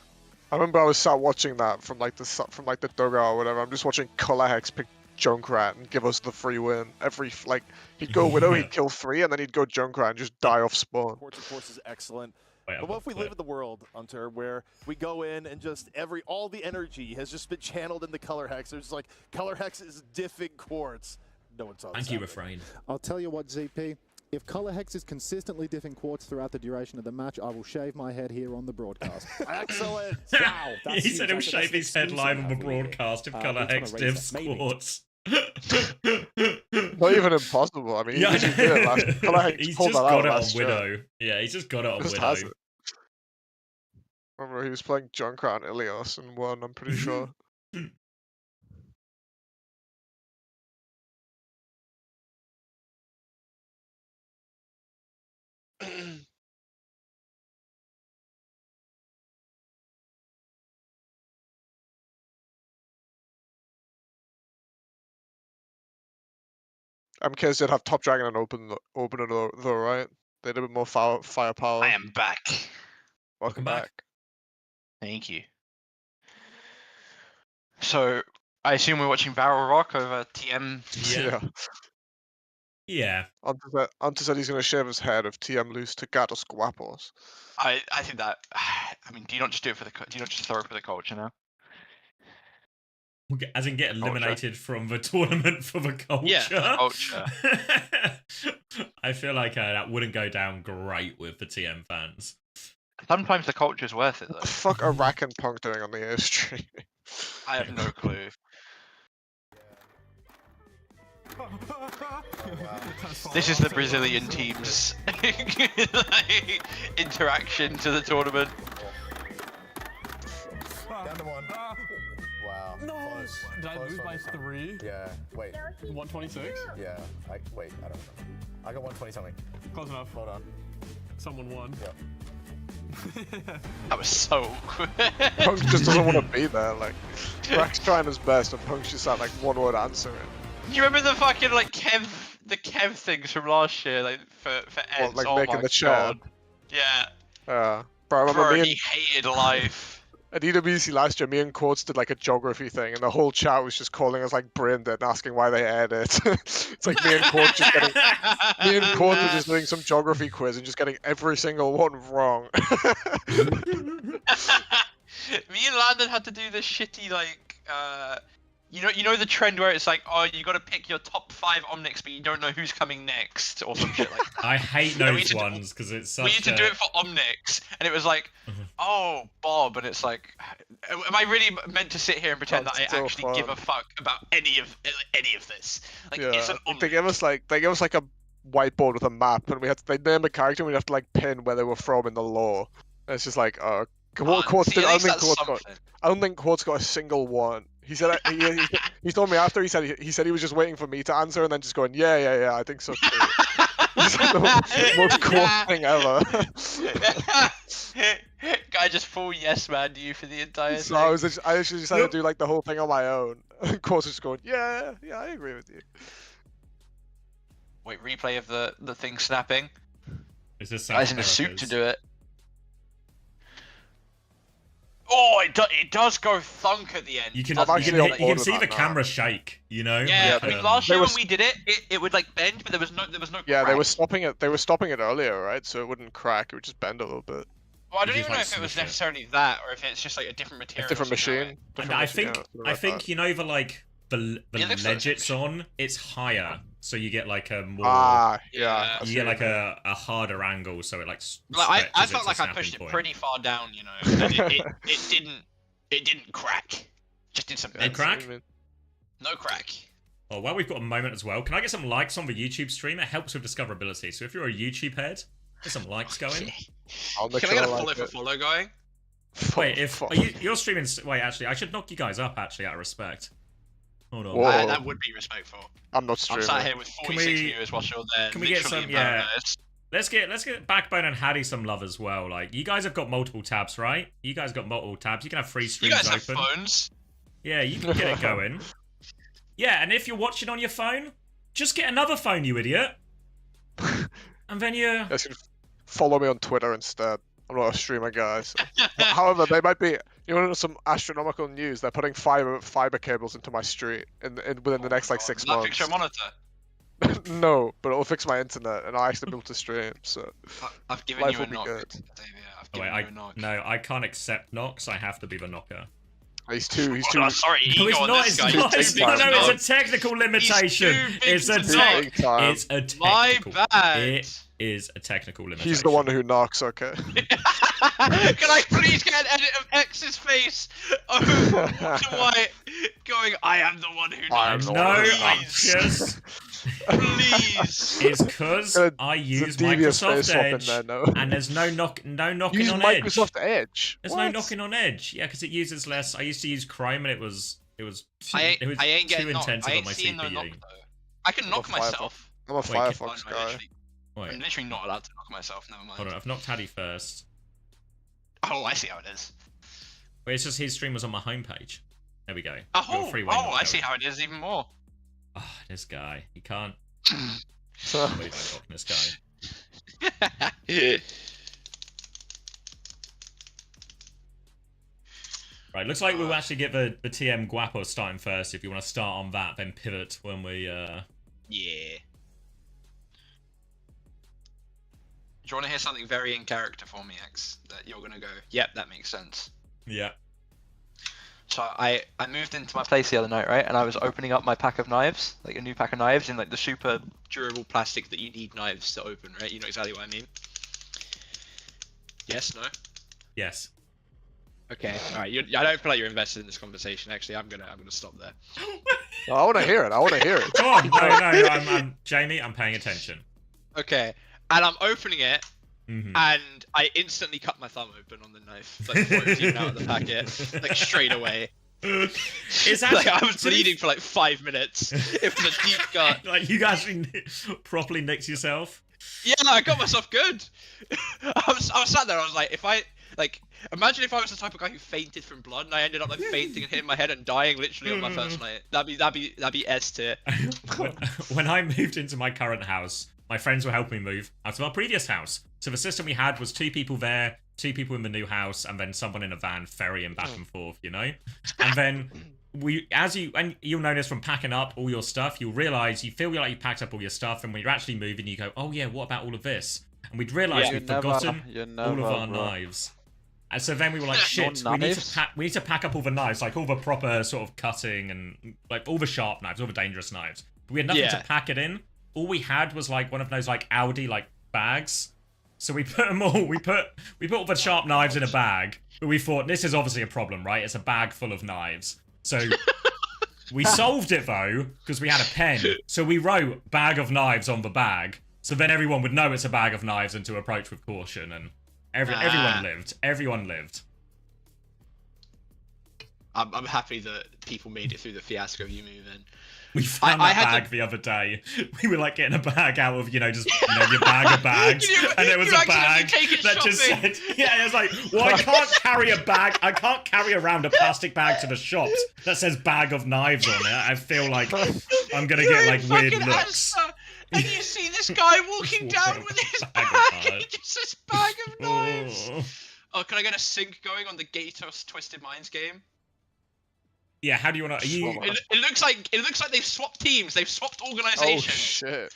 I remember I was sat watching that from like the dugout or whatever. I'm just watching Color Hex pick Junkrat and give us the free win. He'd go Widow, he'd kill 3, and then he'd go Junkrat and just die off spawn. Sports, of course, is excellent. Wait, But what if we live in the world, Hunter, where we go in and just all the energy has just been channeled into Color Hex? There's like Color Hex is diffing Quartz. No one saw this Thank you, happening. Refrain. I'll tell you what, ZP. If Color Hex is consistently diffing Quartz throughout the duration of the match, I will shave my head here on the broadcast. Excellent. Wow. He said he'll shave his head live on the broadcast if Color Hex divs Quartz. Not even impossible. I mean, Yeah, he just did it last. Color Hex he's pulled just that got out it on last year. Widow. Yeah, he's just got it on Just Widow. has it. Remember, he was playing Junkrat and Ilios and won. I'm pretty sure. MKs did have Top Dragon and opener though, right? They had a bit more firepower. I am back. Welcome back. back. Thank you. So, I assume we're watching Barrel Rock over TM. Yeah. Yeah. Hunter said he's going to shave his head if TM lose to Gatos Guapos. I think that. I mean, do you not just do it for the? Do you not just throw it for the culture now? As in get eliminated from the tournament for the culture. Yeah, for the culture. I feel like that wouldn't go down great with the TM fans. Sometimes the culture's worth it though. What the fuck are Rack and Punk doing on the airstream? I have no clue. This is the Brazilian team's like, interaction to the tournament. Down to 1. Wow. No! Close. Did I Close lose one. by 3? Yeah. Wait. 126? Yeah. Wait. I don't know. I got 120 something. Close enough. Hold on. Someone won. Yep. That was so quick. Punk just doesn't want to be there. Like, Rack's trying his best, and Punk's just like one word answering. Do you remember the fucking like the Kev things from last year, like for Eds? Like oh making my the chat. god. Yeah. Bro, I remember Bro, me he hated life. at EWC last year, me and Quartz did like a geography thing, and the whole chat was just calling us like brain dead and asking why they aired it. It's like me and Quartz were just doing some geography quiz and just getting every single one wrong. Me and Landon had to do this shitty like you know the trend where it's like, oh, you got to pick your top 5 Omnics, but you don't know who's coming next, or some shit like that. I hate those ones because it's such we need to do it for Omnics, and it was like, oh, Bob, and it's like, am I really meant to sit here and pretend that I so actually give a fuck about any of this? Like, it's an Omnic. They gave us like a whiteboard with a map, and they name a character, and we'd have to like pin where they were from in the lore. And it's just like, Quartz did, I don't think Quartz got a single one. He said he told me after he said he was just waiting for me to answer and then just going yeah I think so too. It's like the most Quartz thing ever. Guy just full yes man to you for the entire So thing. I actually just had to do like the whole thing on my own. And Quartz was just going yeah I agree with you. Wait, replay of the thing snapping. Is this Guy's in a suit to do it. Oh, it does go thunk at the end. You can you see the camera shake, you know? Yeah, like, I mean last year when we did it, it would like bend, but there was no Yeah, crack. they were stopping it. They were stopping it earlier, right? So it wouldn't crack. It would just bend a little bit. Well, I don't You even just, know like, if it was smush it. necessarily that, or if it's just like a different material. A different or something like machine. And I think you know the like the It looks ledge like it's on, it's higher, so you get like a more. Yeah. I You see get what like you mean. a harder angle, so it like. Like I stretches felt its like I snapping pushed it point. pretty far down, you know, and it didn't crack. Just did some No bends. crack? No crack. Oh, well, we've got a moment as well. Can I get some likes on the YouTube stream? It helps with discoverability. So if you're a YouTube head, get some likes going. I'll make Can I sure get a like follow for it. follow going? Wait, if you're streaming, wait, actually, I should knock you guys up actually out of respect. Hold on. Whoa. That would be respectful. I'm not I'm streaming. sat here with 46 viewers while you're there. Can we get literally some? in Yeah. paradise. Let's get Backbone and Hattie some love as well. Like, you guys have got multiple tabs, right? You guys got multiple tabs. You can have 3 You streams guys have open. phones. Yeah, you can get it going. Yeah, and if you're watching on your phone, just get another phone, you idiot. And then you. Guys can follow me on Twitter instead. I'm not a streamer, guys. However, they might be. You know, some astronomical news. They're putting fiber cables into my street within the next like 6 That months. fix your monitor. No, but it'll fix my internet, and I actually be able to stream. So I've given life you will a be knock. good. Davey, I've Oh, given wait, you a knock. no, I can't accept knocks. I have to be the knocker. He's too. Oh, sorry, No, ego it's on not. this It's guy. not. He's It's too not. big No, to it's a technical limitation. too big It's a to knock. It's a My technical. bad. It is a technical limitation. He's the one who knocks. Okay. Can I please get an edit of X's face over to White going, I am the one who knocks. No, I just. Please. It's because I use devious face Microsoft swap in Edge, there, no. and there's no knocking Use on Microsoft Edge. Edge. There's What? no knocking on Edge. Yeah, because it uses less. I used to use Chrome, and it was I ain't too getting knocked. intensive I on ain't my seeing no knock CPU. though. I can knock I'm a myself. I'm a Wait, Firefox Oh, no, guy. literally, Wait, I'm literally not allowed to knock myself. Never mind. hold on. I've knocked Hattie first. Oh, I see how it is. Wait, it's just his stream was on my homepage. There we go. Oh, Got a freeway I knock see going. how it is even more. Oh, this guy. He can't. I can't believe I got this guy. Right, looks like we'll actually get the TM Guapo starting first. If you want to start on that, then pivot when we. Yeah. Do you want to hear something very in character for me, X? That you're gonna go, yep, that makes sense. Yeah. So I moved into my place the other night, right? And I was opening up my pack of knives, like a new pack of knives in like the super durable plastic that you need knives to open, right? You know exactly what I mean. Yes, no? Yes. Okay, alright. I don't feel like you're invested in this conversation. Actually, I'm gonna stop there. I want to hear it. I want to hear it. Come on, no, I'm Jamie. I'm paying attention. Okay, and I'm opening it, Mhm. and I instantly cut my thumb open on the knife, like before it was even out of the packet, like straight away. It's Like actually, I was bleeding for like 5 minutes. It was a deep cut. like you actually properly nicked yourself. Yeah, I got myself good. I was sat there. I was like, if I imagine if I was the type of guy who fainted from blood, and I ended up like fainting and hitting my head and dying literally on my first night. That'd be S tier. When I moved into my current house, my friends were helping me move out of our previous house. So the system we had was 2 people there, 2 people in the new house, and then someone in a van ferrying back and forth, you know? And then you'll know this from packing up all your stuff, you'll realise, you feel like you packed up all your stuff, and when you're actually moving, you go, oh yeah, what about all of this? And we'd realise we'd forgotten all of our knives. And so then we were like, shit, we need to pack up all the knives, like all the proper sort of cutting and like all the sharp knives, all the dangerous knives. But we had nothing to pack it in. All we had was like one of those like Audi like bags. So we put them all, we put all the sharp knives in a bag, but we thought, this is obviously a problem, right? It's a bag full of knives. So we solved it though, because we had a pen. So we wrote bag of knives on the bag. So then everyone would know it's a bag of knives and to approach with caution, and everyone lived. Everyone lived. I'm happy that people made it through the fiasco of you moving. We found that bag the other day. We were like getting a bag out of, your bag of bags. And there was a bag that just said, it was like, well, I can't carry a bag. I can't carry around a plastic bag to the shops that says bag of knives on it. I feel like I'm going to get like weird looks. And you see this guy walking down with his bag, and it just says bag of knives. Oh, can I get a sync going on the Gatos Twisted Minds game? Yeah, how do you want to? It looks like they've swapped teams. They've swapped organizations. Oh shit!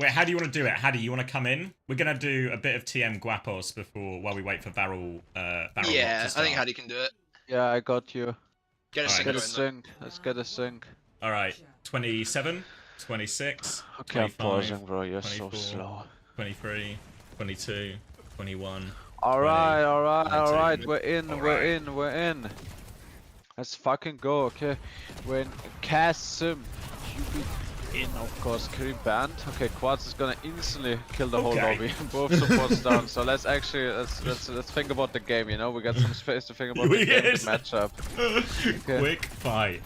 Wait, how do you want to do it? Hattie, you want to come in? We're gonna do a bit of TM Guapos while we wait for Barrel. Yeah, I think Hattie can do it. Yeah, I got you. Get a Alright. sync Get a going, sync. Let's get a sync. All right, 27, 26, Okay, I'm 25, pausing, bro. You're 24, so slow. 23, 22, 21. Alright, 20, alright, 19. alright. We're in, we're Alright. in, we're in. Let's fucking go, okay? We're in cast sim. In, of course, Kiri banned. Okay, Quartz is gonna instantly kill the whole Okay. lobby. Both supports down. So let's actually let's think about the game. You know, we got some space to think about the game, the Yes. matchup. Okay. Quick fight.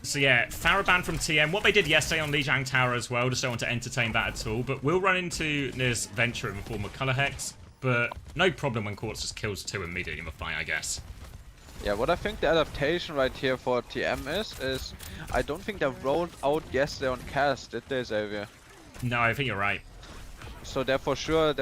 So yeah, Farah from TM. What they did yesterday on Lijiang Tower as well, just don't want to entertain that at all. But we'll run into this venture in the form of Color Hex. But no problem when Quartz just kills 2 immediately in the fight, I guess. Yeah, what I think the adaptation right here for TM is I don't think they rolled out yesterday on cast, did they, Xavier? No, I think you're right. So they're for sure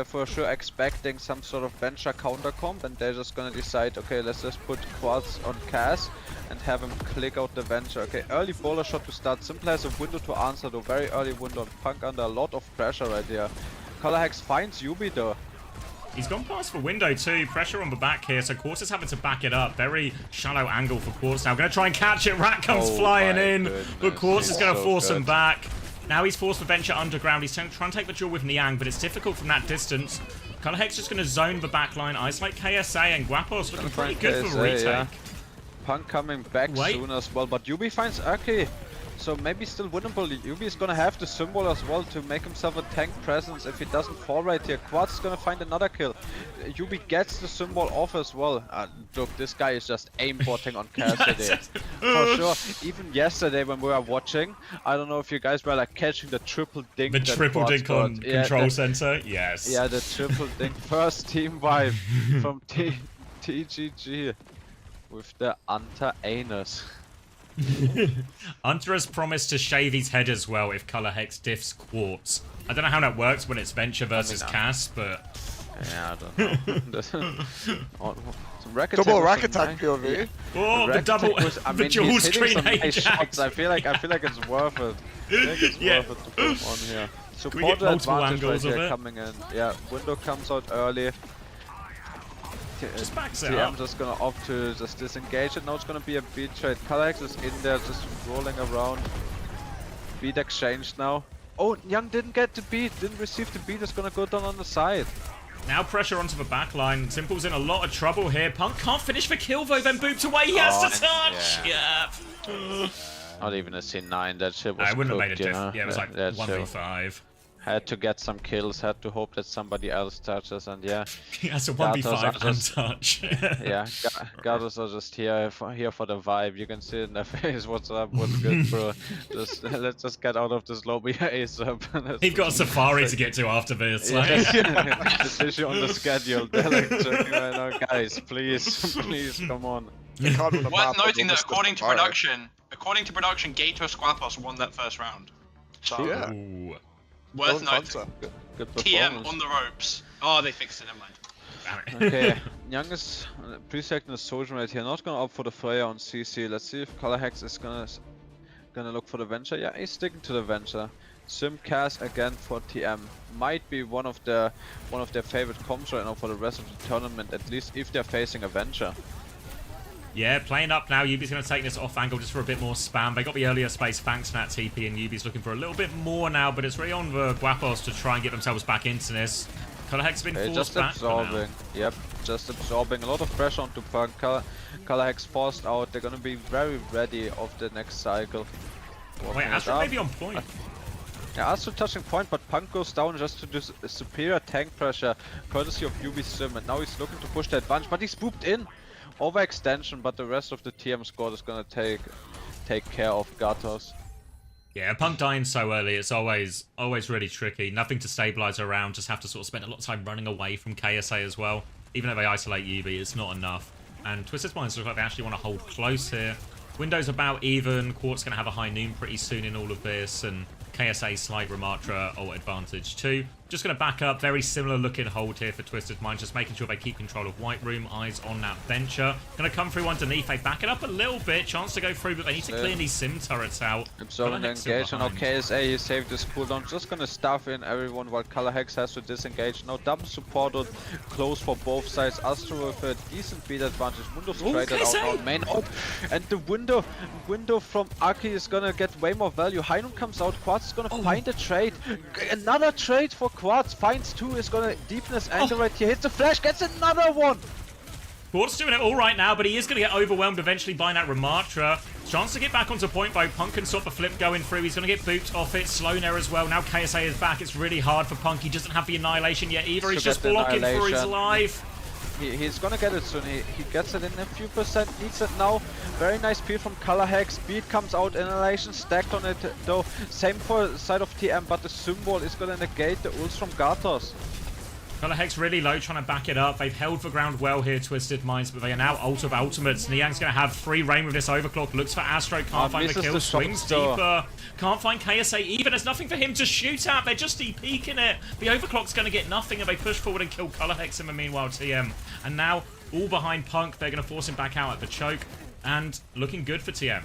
expecting some sort of venture counter comp, and they're just gonna decide, okay, let's just put Quartz on cast and have him click out the venture. Okay, early bowler shot to start. Simple has a window to answer though, very early window, and Punk under a lot of pressure right there. Color Hex finds Yubi though. He's gone past the window too. Pressure on the back here, so Quartz is having to back it up. Very shallow angle for Quartz now. Going to try and catch it. Rat comes flying in, but Quartz is going to force him back. Now he's forced the venture underground. He's trying to take the duel with Niang, but it's difficult from that distance. Color Hex just going to zone the backline, isolate KSA, and Guapos looking pretty good for retake. Yeah. Punk coming back soon as well, but Yubi finds Aki. So maybe still winnable. Yubi is gonna have the symbol as well to make himself a tank presence if he doesn't fall right here. Quartz is gonna find another kill. Yubi gets the symbol off as well. Look, this guy is just aimbotting on cast today. For sure. Even yesterday when we were watching, I don't know if you guys were like catching the triple dink. The triple dink on control center, yes. Yeah, the triple dink. First team wipe from TGG with the anus. Hunter has promised to shave his head as well if Color Hex diffs Quartz. I don't know how that works when it's Venture versus Cass, but... Yeah, I don't know. Double rack attack POV. Oh, the double, the dual screen Ajax. I feel like it's worth it. I think it's worth it to put him on here. Support the advantage right here coming in. Yeah, window comes out early. Just backs it TM up. just gonna opt to just disengage it. Now it's gonna be a beat trade. Kalex is in there just rolling around. Beat exchange now. Oh, Young didn't get the beat, didn't receive the beat, it's gonna go down on the side. Now pressure onto the back line. Simple's in a lot of trouble here. Punk can't finish the kill though, then booped away. He has to touch! Yeah. Not even a C9, that shit was I wouldn't cooked, have made a diff. Yeah, it was like 1v5. Had to get some kills, had to hope that somebody else touches, and yeah. That's a 1v5 untouch. Yeah, Gatos are just here for the vibe. You can see it in their face. What's up? What's good, bro? Let's just get out of this lobby ASAP. He's got a safari to get to after this. Yeah. This issue on the schedule. They're like checking right now, guys. Please, come on. Worth noting that according to production, Gatos Squapos won that first round. So yeah. Worth noting. Good TM on the ropes. Oh, they fixed it. Never mind. Okay, Young is pre-selecting the soldier right here. Not gonna opt for the Freya on CC. Let's see if Color Hex is gonna look for the Venture. Yeah, he's sticking to the Venture. Simcast again for TM. Might be one of their favorite comps right now for the rest of the tournament. At least if they're facing a Venture. Yeah, playing up now. Yubi's going to take this off angle just for a bit more spam. They got the earlier space thanks to that TP, and Yubi's looking for a little bit more now, but it's really on the Guapos to try and get themselves back into this. Color Hex has been forced back. Just absorbing. Yep, just absorbing. A lot of pressure onto Punk. Color Hex forced out. They're going to be very ready of the next cycle. Wait, Astro may be on point. Yeah, Astro touching point, but Punk goes down just to do superior tank pressure, courtesy of Yubi's sim, and now he's looking to push the advantage, but he's swooped in. Overextension, but the rest of the TM squad is gonna take care of Gatos. Yeah, Punk dying so early, it's always really tricky. Nothing to stabilize around, just have to sort of spend a lot of time running away from KSA as well. Even though they isolate Yubi, it's not enough. And Twisted Minds look like they actually want to hold close here. Window's about even, Quartz gonna have a high noon pretty soon in all of this, and KSA slight Ramatra ult advantage too. Just going to back up. Very similar looking hold here for Twisted Minds. Just making sure they keep control of White Room. Eyes on that Venture. Going to come through underneath. They back it up a little bit. Chance to go through, but they need to clear these Sim turrets out. Absorbing the engage, and now KSA, he saved his cooldown. Just gonna stuff in everyone while Color Hex has to disengage. Now double supported, close for both sides. Astro with a decent beat advantage. Mundo straight out now, main out. And the window from Aki is gonna get way more value. Heinun comes out, Quartz is gonna find a trade. Another trade for Quartz, finds 2, is gonna deepen his angle right here. Hits the flash, gets another one! Quartz doing it all right now, but he is going to get overwhelmed eventually by that Ramatra. Chance to get back onto point though. Punk can stop the flip going through. He's going to get booped off it. Slow there as well. Now KSA is back. It's really hard for Punk. He doesn't have the Annihilation yet either. He's just blocking for his life. He's gonna get it soon. He gets it in a few percent. Needs it now. Very nice peel from Color Hex. Beat comes out. Annihilation stacked on it though. Same for side of TM, but the symbol is gonna negate the ults from Gatos. Color Hex really low, trying to back it up. They've held the ground well here, Twisted Minds, but they are now ult of ultimates. Niang's going to have free reign with this overclock. Looks for Astro, can't find the kill. Swings deeper. Can't find KSA even. There's nothing for him to shoot at. They're just peeking it. The overclock's going to get nothing, and they push forward and kill Color Hex in the meanwhile, TM. And now, all behind Punk. They're going to force him back out at the choke. And looking good for TM.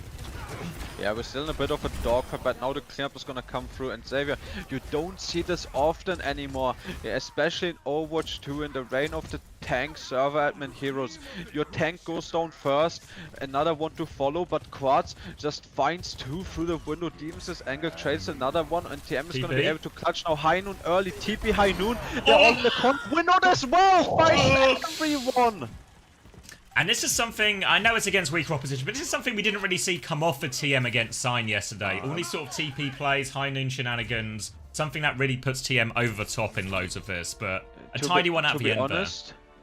Yeah, we're still in a bit of a dogfight, but now the cleanup is gonna come through. And Xavier, you don't see this often anymore, especially in Overwatch 2 in the reign of the tank server admin heroes. Your tank goes down first, another one to follow, but Quartz just finds 2 through the window, deepens his angle, trades another one, and TM is gonna be able to clutch now. Heinun early, TP Heinun, they're all in the window as well, finds everyone! And this is something, I know it's against weaker opposition, but this is something we didn't really see come off for TM against Sign yesterday. All these sort of TP plays, high noon shenanigans, something that really puts TM over the top in loads of this, but a tidy one at the end there.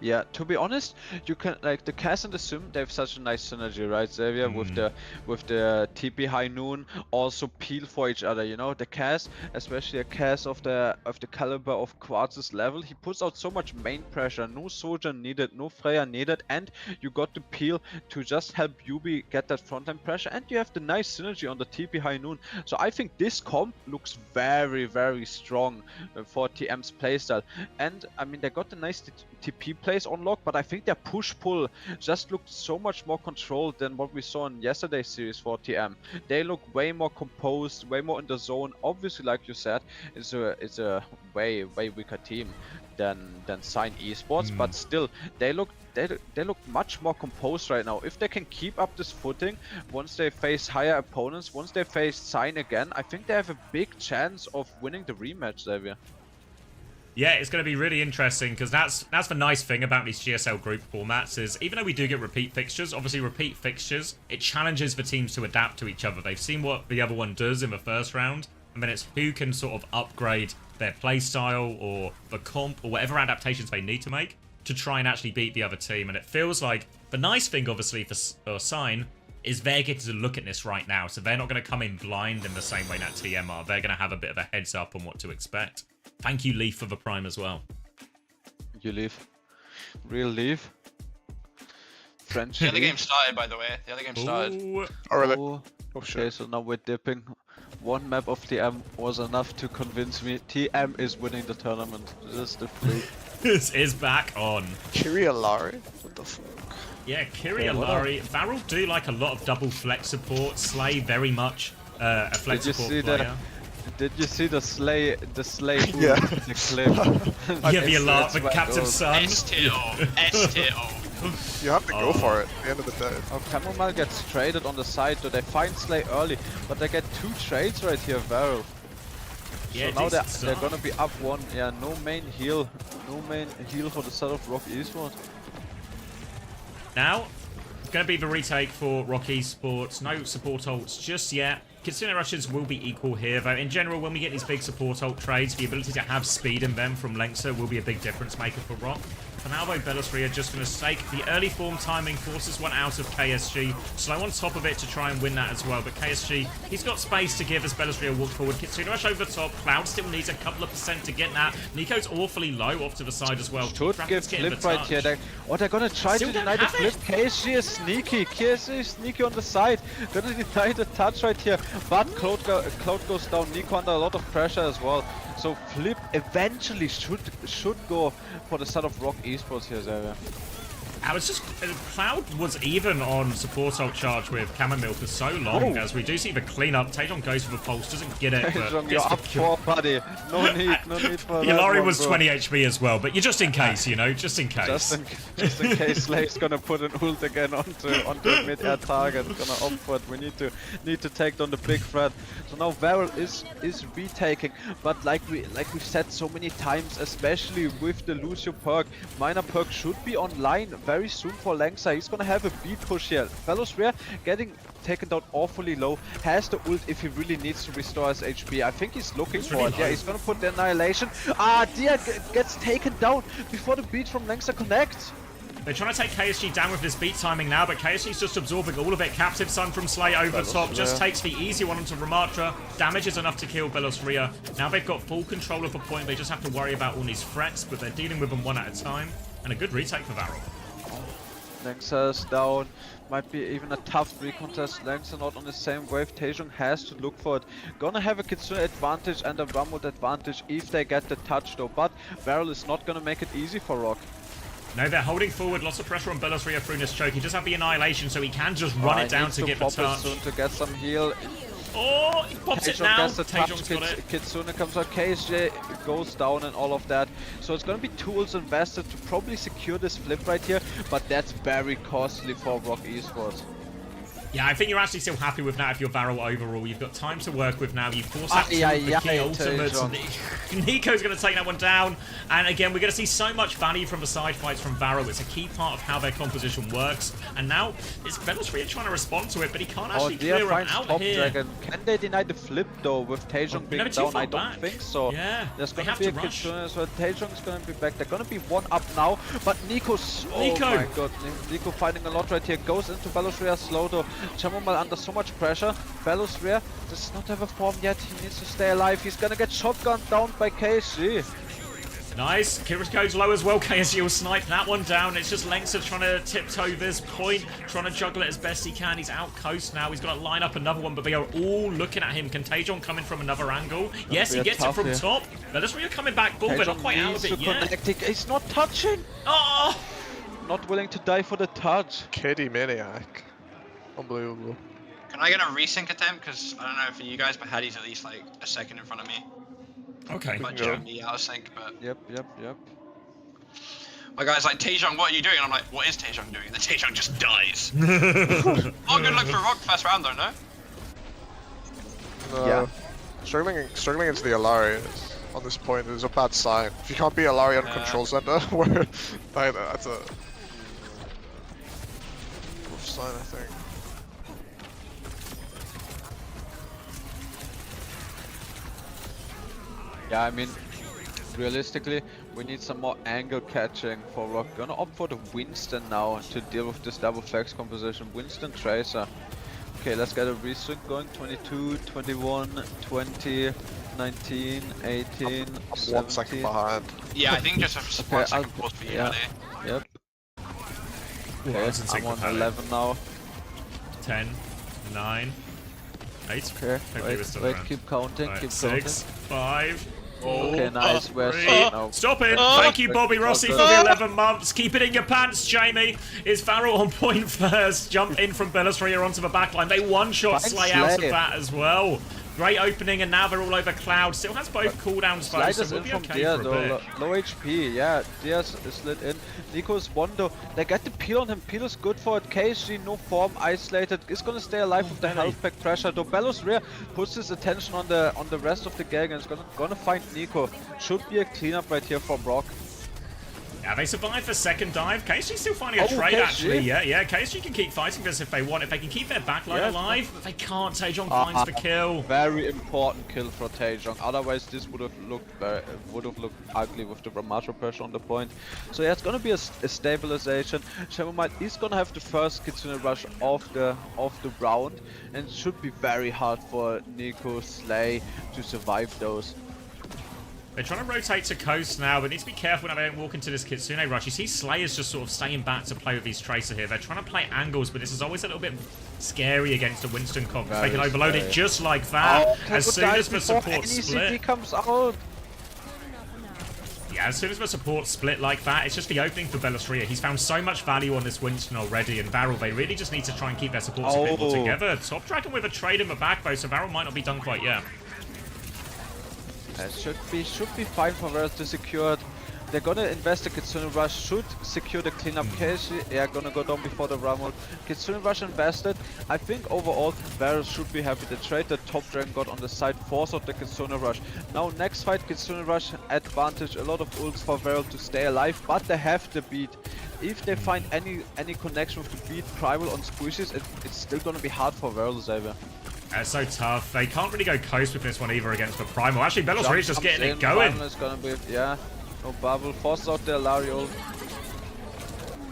Yeah, to be honest, you can, like, the Cass and the Sim, they have such a nice synergy, right, Xavier? With the TP High Noon also peel for each other, you know? The Cass, especially a Cass of the caliber of Quartz's level, he puts out so much main pressure, no Soldier needed, no Freya needed, and you got the peel to just help Yubi get that frontline pressure, and you have the nice synergy on the TP High Noon. So I think this comp looks very, very strong for TM's playstyle. And, I mean, they got the nice TP plays on lock, but I think their push-pull just looked so much more controlled than what we saw in yesterday's series for TM. They look way more composed, way more in the zone. Obviously, like you said, it's a way weaker team than Sign Esports, but still, they look much more composed right now. If they can keep up this footing, once they face higher opponents, once they face Sign again, I think they have a big chance of winning the rematch, Xavier. Yeah, it's going to be really interesting because that's the nice thing about these GSL group formats is even though we do get repeat fixtures, obviously repeat fixtures, it challenges the teams to adapt to each other. They've seen what the other one does in the first round, and then it's who can sort of upgrade their play style or the comp or whatever adaptations they need to make to try and actually beat the other team. And it feels like the nice thing, obviously, for Sign is they're getting to look at this right now, so they're not going to come in blind in the same way that TM are. They're going to have a bit of a heads up on what to expect. Thank you, Leaf, for the Prime as well. You Leaf. Real Leaf. French. The other game started, by the way. The other game started. Oh, really? Oh, okay, so now we're dipping. One map of TM was enough to convince me TM is winning the tournament. Just the freak. This is back on. Kyrialari? What the fuck? Yeah, Kyrialari. Varel do like a lot of double flex support. Slay very much a flex support player. Did you see the Slay Yeah. the clip? Yeah, the alarm, the captive son. S-tier. You have to go for it at the end of the day. Oh, Chamomile gets traded on the side, so they find Slay early, but they get 2 trades right here, Varel. Yeah, so now they're gonna be up 1. Yeah, no main heal. No main heal for the side of Rock Esports. Now, it's going to be the retake for Rock Esports. No support ults just yet. Kitsune Rushes will be equal here, though. In general, when we get these big support ult trades, the ability to have speed in them from Lengtser will be a big difference maker for Rock. For now, though, Bellisry are just going to stake the early form timing, forces one out of KSG. Slow on top of it to try and win that as well. But KSG, he's got space to give as Bellisry walk forward. Kitsune Rush over the top. Cloud still needs a couple of % to get that. Nico's awfully low off to the side as well. Should give flip right here. They're gonna try Still to deny the flip. KSG is sneaky. KSG is sneaky on the side. Gonna deny the touch right here. But Cloud goes down. Nico under a lot of pressure as well. So Flip eventually should go for the side of Rock Esports here, Xavier. I was just... Cloud was even on support ult charge with Chamomile for so long, as we do see the cleanup. Taejon goes for the pulse, doesn't get it, but Taejon, gets you're the up kill. 4, buddy. No need for that. Yalari one, was bro. 20 HP as well, but you're just in case, you know, just in case. Just in case Slay's gonna put an ult again onto a mid-air target, gonna opt for it. We need to take down the big threat. So now Varel is retaking, but like we've said so many times, especially with the Lucio perk, minor perk should be online very soon for Langsa. He's gonna have a B push here. Velosphere getting taken down awfully low, has the ult if he really needs to restore his HP. I think he's looking for it. Yeah, he's gonna put the annihilation. Dia gets taken down before the beat from Langsa connects. They're trying to take KSG down with this beat timing now, but KSG's just absorbing all of it. Captive Sun from Slay over top, just takes the easy one onto Ramatra. Damage is enough to kill Belosria. Now they've got full control of the point. They just have to worry about all these threats, but they're dealing with them one at a time. And a good retake for Varel. Langsa's down. Might be even a tough recontest. Langsa not on the same wave. Taejong has to look for it. Gonna have a Kitsune advantage and a Rumble advantage if they get the touch though. But Varel is not gonna make it easy for Rock. No, they're holding forward. Lots of pressure on Belosria through this choke. He does have the annihilation, so he can just run it down to get the touch. Soon to get some heal. Oh, he pops it now. Taejong's got it. Kitsune comes out, KSJ goes down and all of that. So it's gonna be tools invested to probably secure this flip right here, but that's very costly for Rock Esports. Yeah, I think you're actually still happy with that if you're Varel overall. You've got time to work with now. You force out the key ultimates. Nico's going to take that one down. And again, we're going to see so much value from the side fights from Varel. It's a key part of how their composition works. And now, it's Belosria trying to respond to it, but he can't actually clear him out here. Dragon. Can they deny the flip though with Taejong being down? I don't think so. Yeah, there's going to be a Kitsune, so Taejong's going to be back. They're going to be one up now, but Nico's... Oh my god, Nico fighting a lot right here. Goes into Belosria's slow though. Chamomile under so much pressure. Velosphere does not have a form yet. He needs to stay alive. He's gonna get shotgunned down by KSG. Nice. Kyrus goes low as well. KSG will snipe that one down. It's just Langsa trying to tiptoe this point, trying to juggle it as best he can. He's out coast now. He's got to line up another one, but they are all looking at him. Can Taejon come in from another angle? Yes, he gets it from top. Belosria coming back. Ball, but not quite out of it yet. He's not touching. Oh! Not willing to die for the touch. Kitty Maniac. Unbelievable. Can I get a resync attempt? Because I don't know for you guys, but Hattie's at least like a second in front of me. Okay. Might jump me out of sync, but... Yep. My guy's like, Taejong, what are you doing? And I'm like, what is Taejong doing? And then Taejong just dies. Oh, good luck for Rock first round though, no? Yeah. Struggling against the Alari on this point is a bad sign. If you can't beat Alari on Control Center, where that's a rough sign, I think. Yeah, I mean, realistically, we need some more angle catching for Rock. Gonna opt for the Winston now to deal with this double flex composition. Winston Tracer. Okay, let's get a resync going. 22, 21, 20, 19, 18, 17. 1 second behind. Yeah, I think just a 1 second pause for you, yeah. buddy. Yep. Okay, I'm on 11 now. 10, 9, 8. Okay, wait, keep counting, keep counting. 6, 5. Okay, nice. Where's no. Stop it! Thank you, Bobby Rossi, for the 11 months. Keep it in your pants, Jamie. Is Varel on point first? Jump in from Belosria onto the backline. They one-shot Slay out of that as well. Great opening, and now they're all over Cloud. Still has both cooldowns, though, so we'll be okay for a bit. Low HP, yeah. Diaz is slid in. Nico's one though. They get the peel on him. Peel is good for it. KSG, no form, isolated. Is gonna stay alive with the health pack pressure. Though Belosria puts his attention on the rest of the gang and is gonna find Nico. Should be a cleanup right here from Rock. Yeah, they survived the second dive. KSG still finding a trade, actually. Yeah, KSG can keep fighting this if they want. If they can keep their backline alive, but they can't. Taejong finds the kill. Very important kill for Taejong. Otherwise, this would have looked ugly with the Ramatra pressure on the point. So yeah, it's gonna be a stabilization. Chamomile is gonna have the first Kitsune rush of the round, and it should be very hard for Nico Slay to survive those. They're trying to rotate to coast now, but need to be careful when they don't walk into this Kitsune rush. You see Slayer's just sort of staying back to play with these Tracer here. They're trying to play angles, but this is always a little bit scary against a Winston comp. They can overload it just like that as soon as the support split. CT comes out. Yeah, as soon as the support split like that, it's just the opening for Belosria. He's found so much value on this Winston already, and Varel, they really just need to try and keep their supports a bit more together. Top Dragon with a trade in the back, though, so Varel might not be done quite yet. It should be fine for Varel to secure it. They're gonna invest the Kitsune Rush, should secure the cleanup case. Yeah, gonna go down before the Rumble. Kitsune Rush invested. I think overall, Varel should be happy. The trade that Top Dragon got on the side forced out the Kitsune Rush. Now, next fight, Kitsune Rush advantage. A lot of ults for Varel to stay alive, but they have the beat. If they find any connection with the beat Primal on squishes, it's still gonna be hard for Varel, Xavier. It's so tough. They can't really go coast with this one either against the Primal. Actually, Belosria is just getting it going. Primal is gonna be, yeah. No bubble, forces out the Lariol.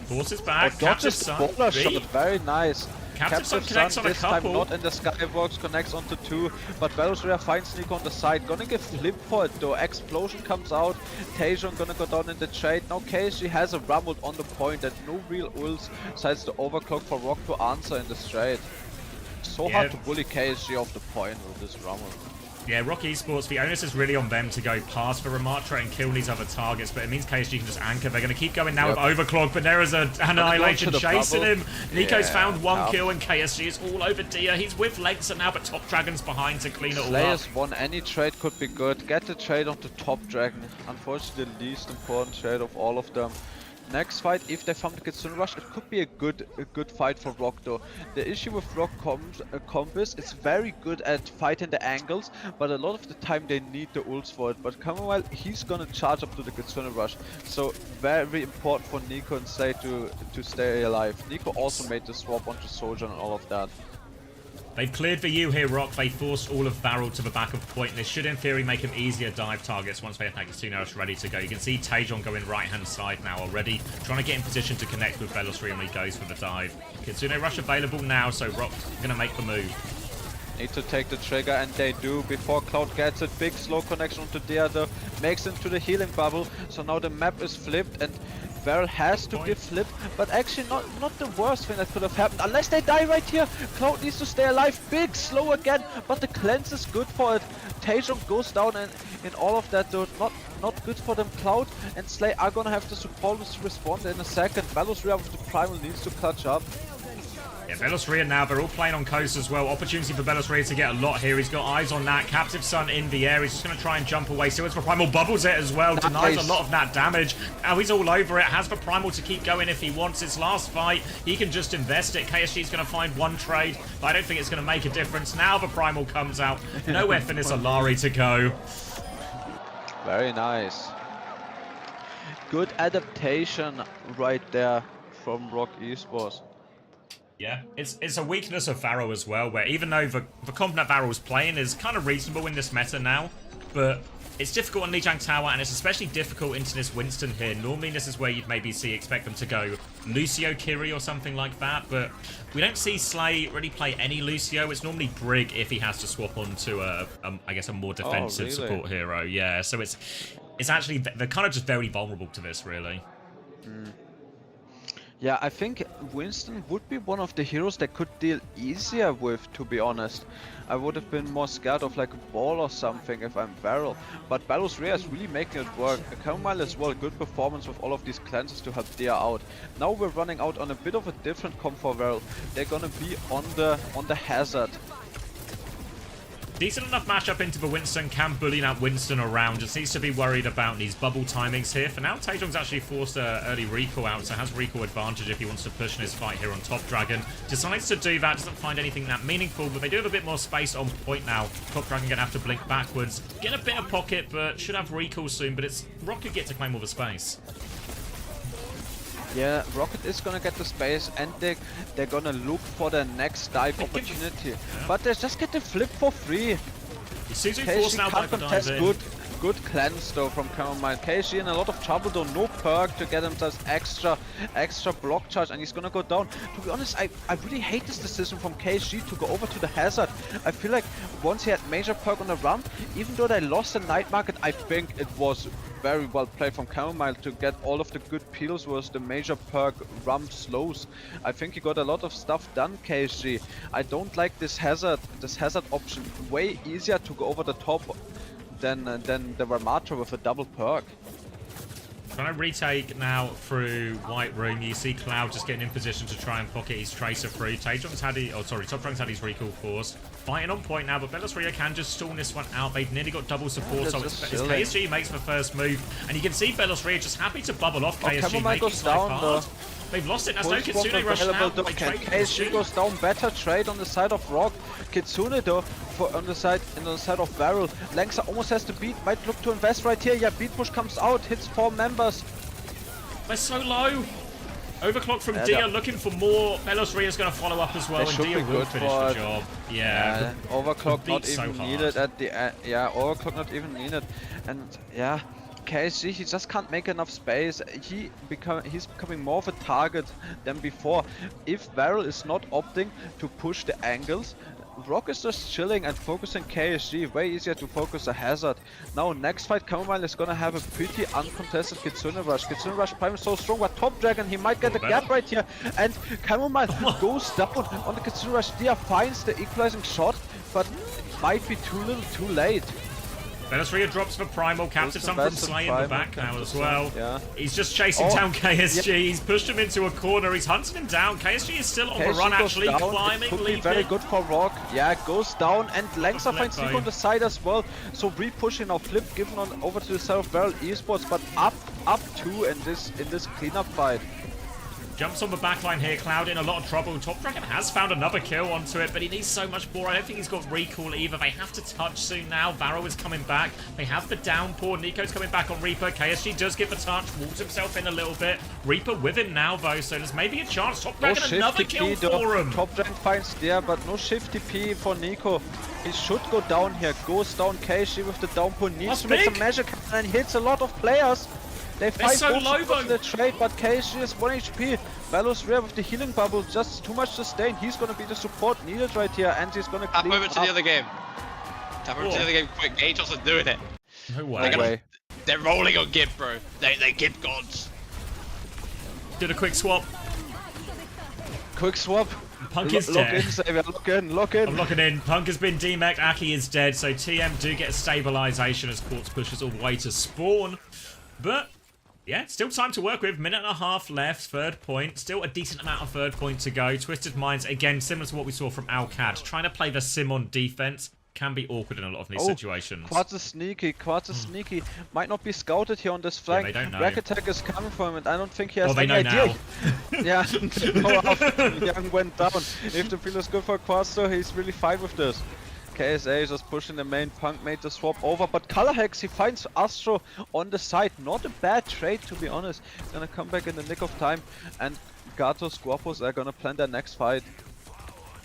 Forces back, Dodges the baller shot, very nice. Captive Sun connects on a this couple. time not in the Skybox, connects onto 2, but Belosria finds Nico on the side. Gonna get flip for it though, Explosion comes out, Taejon gonna go down in the trade. Now KSG has a Rumbled on the point and no real ults besides the overclock for Rock to answer in the trade. So hard to bully KSG off the point with this Rumble. Yeah, Rock Esports, the onus is really on them to go past the Ramatra and kill these other targets, but it means KSG can just anchor. They're going to keep going now with Overclock, but there is an Annihilation chasing him. Nico's found one kill and KSG is all over Dia. He's with Lexer now, but Top Dragon's behind to clean it all up. Slayers won, any trade could be good. Get the trade onto Top Dragon. Unfortunately, the least important trade of all of them. Next fight, if they farm the Kitsune Rush, it could be a good fight for Rock though. The issue with Rock comp is it's very good at fighting the angles, but a lot of the time they need the ults for it. But Commonwealth, he's gonna charge up to the Kitsune Rush, so very important for Nico and Slay to stay alive. Nico also made the swap onto Sojourn and all of that. They've cleared the U here, Rock. They forced all of Varel to the back of point. This should, in theory, make him easier dive targets once they have Kitsune Rush ready to go. You can see Taejon going right-hand side now already, trying to get in position to connect with Belosria when he goes for the dive. Kitsune Rush available now, so Rock's going to make the move. Need to take the trigger, and they do before Cloud gets it. Big slow connection onto the other, makes into the healing bubble. So now the map is flipped, and Varel has to give flip, but actually not the worst thing that could have happened, unless they die right here. Cloud needs to stay alive. Big slow again, but the cleanse is good for it. Taejon goes down, and in all of that though, not good for them. Cloud and Slay are gonna have to support to respond in a second. Belosria with the Primal needs to catch up. Yeah, Belosria now, they're all playing on coast as well. Opportunity for Belosria to get a lot here. He's got eyes on that. Captive Sun in the air. He's just going to try and jump away. So it's for Primal, bubbles it as well. Denies a lot of that damage. Now he's all over it. Has the Primal to keep going if he wants. His last fight, he can just invest it. KSG's going to find one trade, but I don't think it's going to make a difference. Now the Primal comes out. Nowhere for this Alari to go. Very nice. Good adaptation right there from Rock Esports. Yeah, it's a weakness of Varel as well, where even though the comp that Varel's playing is kind of reasonable in this meta now, but it's difficult on Lijiang Tower, and it's especially difficult into this Winston here. Normally this is where you'd maybe expect them to go Lucio Kiri or something like that, but we don't see Slay really play any Lucio. It's normally Brig if he has to swap onto I guess a more defensive support hero. Yeah, so it's actually, they're kind of just very vulnerable to this, really. Yeah, I think Winston would be one of the heroes that could deal easier with, to be honest. I would have been more scared of like a ball or something if I'm Varel. But Belosria is really making it work. Kamil as well, good performance with all of these cleanses to help Dia out. Now we're running out on a bit of a different comp for Varel. They're gonna be on the hazard. Decent enough matchup into the Winston, can bully that Winston around. Just needs to be worried about these bubble timings here. For now, Taejon's actually forced an early recall out, so has recall advantage if he wants to push in his fight here on Top Dragon. Decides to do that, doesn't find anything that meaningful, but they do have a bit more space on point now. Top Dragon gonna have to blink backwards. Get a bit of pocket, but should have recall soon, but it's Rocket get to claim all the space. Yeah, Rocket is gonna get the space, and they're gonna look for the next dive opportunity. Yeah. But they just get the flip for free. Suzu forced now by the dive in. Good cleanse though from Chamomile. KSG in a lot of trouble though, no perk to get himself extra block charge, and he's gonna go down. To be honest, I really hate this decision from KSG to go over to the hazard. I feel like once he had major perk on the ramp, even though they lost the night market, I think it was very well played from Chamomile to get all of the good peels with the major perk ramp slows. I think he got a lot of stuff done, KSG. I don't like this hazard option. Way easier to go over the top than the Ramatra with a double perk. Trying to retake now through White Room. You see Cloud just getting in position to try and pocket his Tracer through. Taejong's had his, Top Drunk's had his recall force. Fighting on point now, but Belos Rio can just stall this one out. They've nearly got double support, so it's KSG makes the first move. And you can see Belos Rio just happy to bubble off KSG, making his life hard. They've lost it. There's no Kitsune rushing out. KSG goes down. Better trade on the side of Rock. Kitsune though, on the side of Barrel. Langsa almost has to beat. Might look to invest right here. Yeah, beat push comes out. Hits 4 members. They're so low. Overclock from Dia looking for more. Belos Rio's going to follow up as well, and Dia will finish the job. Yeah. Overclock not even needed at the end. Yeah, overclock not even needed. And yeah. KSG, he just can't make enough space. He's becoming more of a target than before. If Varel is not opting to push the angles, Rock is just chilling and focusing KSG. Way easier to focus a Hazard. Now next fight, Chamomile is gonna have a pretty uncontested Kitsune Rush. Kitsune Rush Prime is so strong, but Top Dragon, he might get a gap right here. And Chamomile goes down on the Kitsune Rush. Dia finds the equalizing shot, but might be too little too late. Belos Rio drops for Primal, captured some from Slay in the back now as well. Yeah. He's just chasing down KSG, he's pushed him into a corner, he's hunting him down. KSG is still on the run actually, climbing, could be very good for Rock. Yeah, goes down and Langsa finds Nico on the side as well. So re-pushing now, Flip given on over to the side of Barrel Esports, but up 2 in this cleanup fight. Jumps on the backline here, Cloud in a lot of trouble. Top Dragon has found another kill onto it, but he needs so much more. I don't think he's got recall either. They have to touch soon now. Varro is coming back. They have the downpour. Nico's coming back on Reaper. KSG does get the touch, walls himself in a little bit. Reaper with him now, though, so there's maybe a chance. Top Dragon another kill for him. Top Dragon finds there, but no shift TP for Nico. He should go down here. Goes down KSG with the downpour. Needs to make some magic and hits a lot of players. They fight so low both the trade, but KSG is 1 HP. Belos Rio with the healing bubble, just too much sustain. He's gonna be the support needed right here, and he's gonna tap over to the other game. Tap over to the other game quick. Atos are doing it. No way. They're rolling on Gib, bro. They're Gib gods. Did a quick swap. Quick swap. Punk is dead. Lock in, Xavier. Lock in. I'm locking in. Punk has been demeched. Aki is dead, so TM do get a stabilization as Quartz pushes all the way to spawn. But yeah, still time to work with. Minute and a half left. Third point. Still a decent amount of third point to go. Twisted Minds, again, similar to what we saw from Alcad. Trying to play the sim on defense can be awkward in a lot of these situations. Quartz is sneaky. Sneaky. Might not be scouted here on this flank. Yeah, they don't know. Rack attack is coming from him, and I don't think he has they any know idea. Now. Yeah, Young went down. If the feel is good for Quartz, though, he's really fine with this. KSA is just pushing the main. Punk made the swap over, but Colorhex, he finds Astro on the side. Not a bad trade, to be honest. He's gonna come back in the nick of time, and Gatos, Guapos are gonna plan their next fight.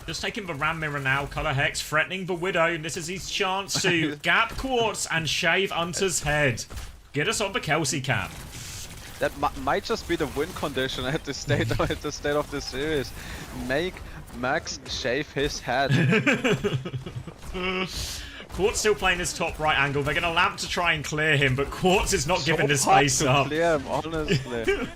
Just taking the Ram Mirror now. Colorhex threatening the Widow. This is his chance to gap Quartz and shave Hunter's head. Get us on the Kelsey cap. That might just be the win condition at the state of the series. Make Max shave his head. Quartz still playing this top right angle. They're going to lamp to try and clear him, but Quartz is not giving this space up. Clear him, honestly.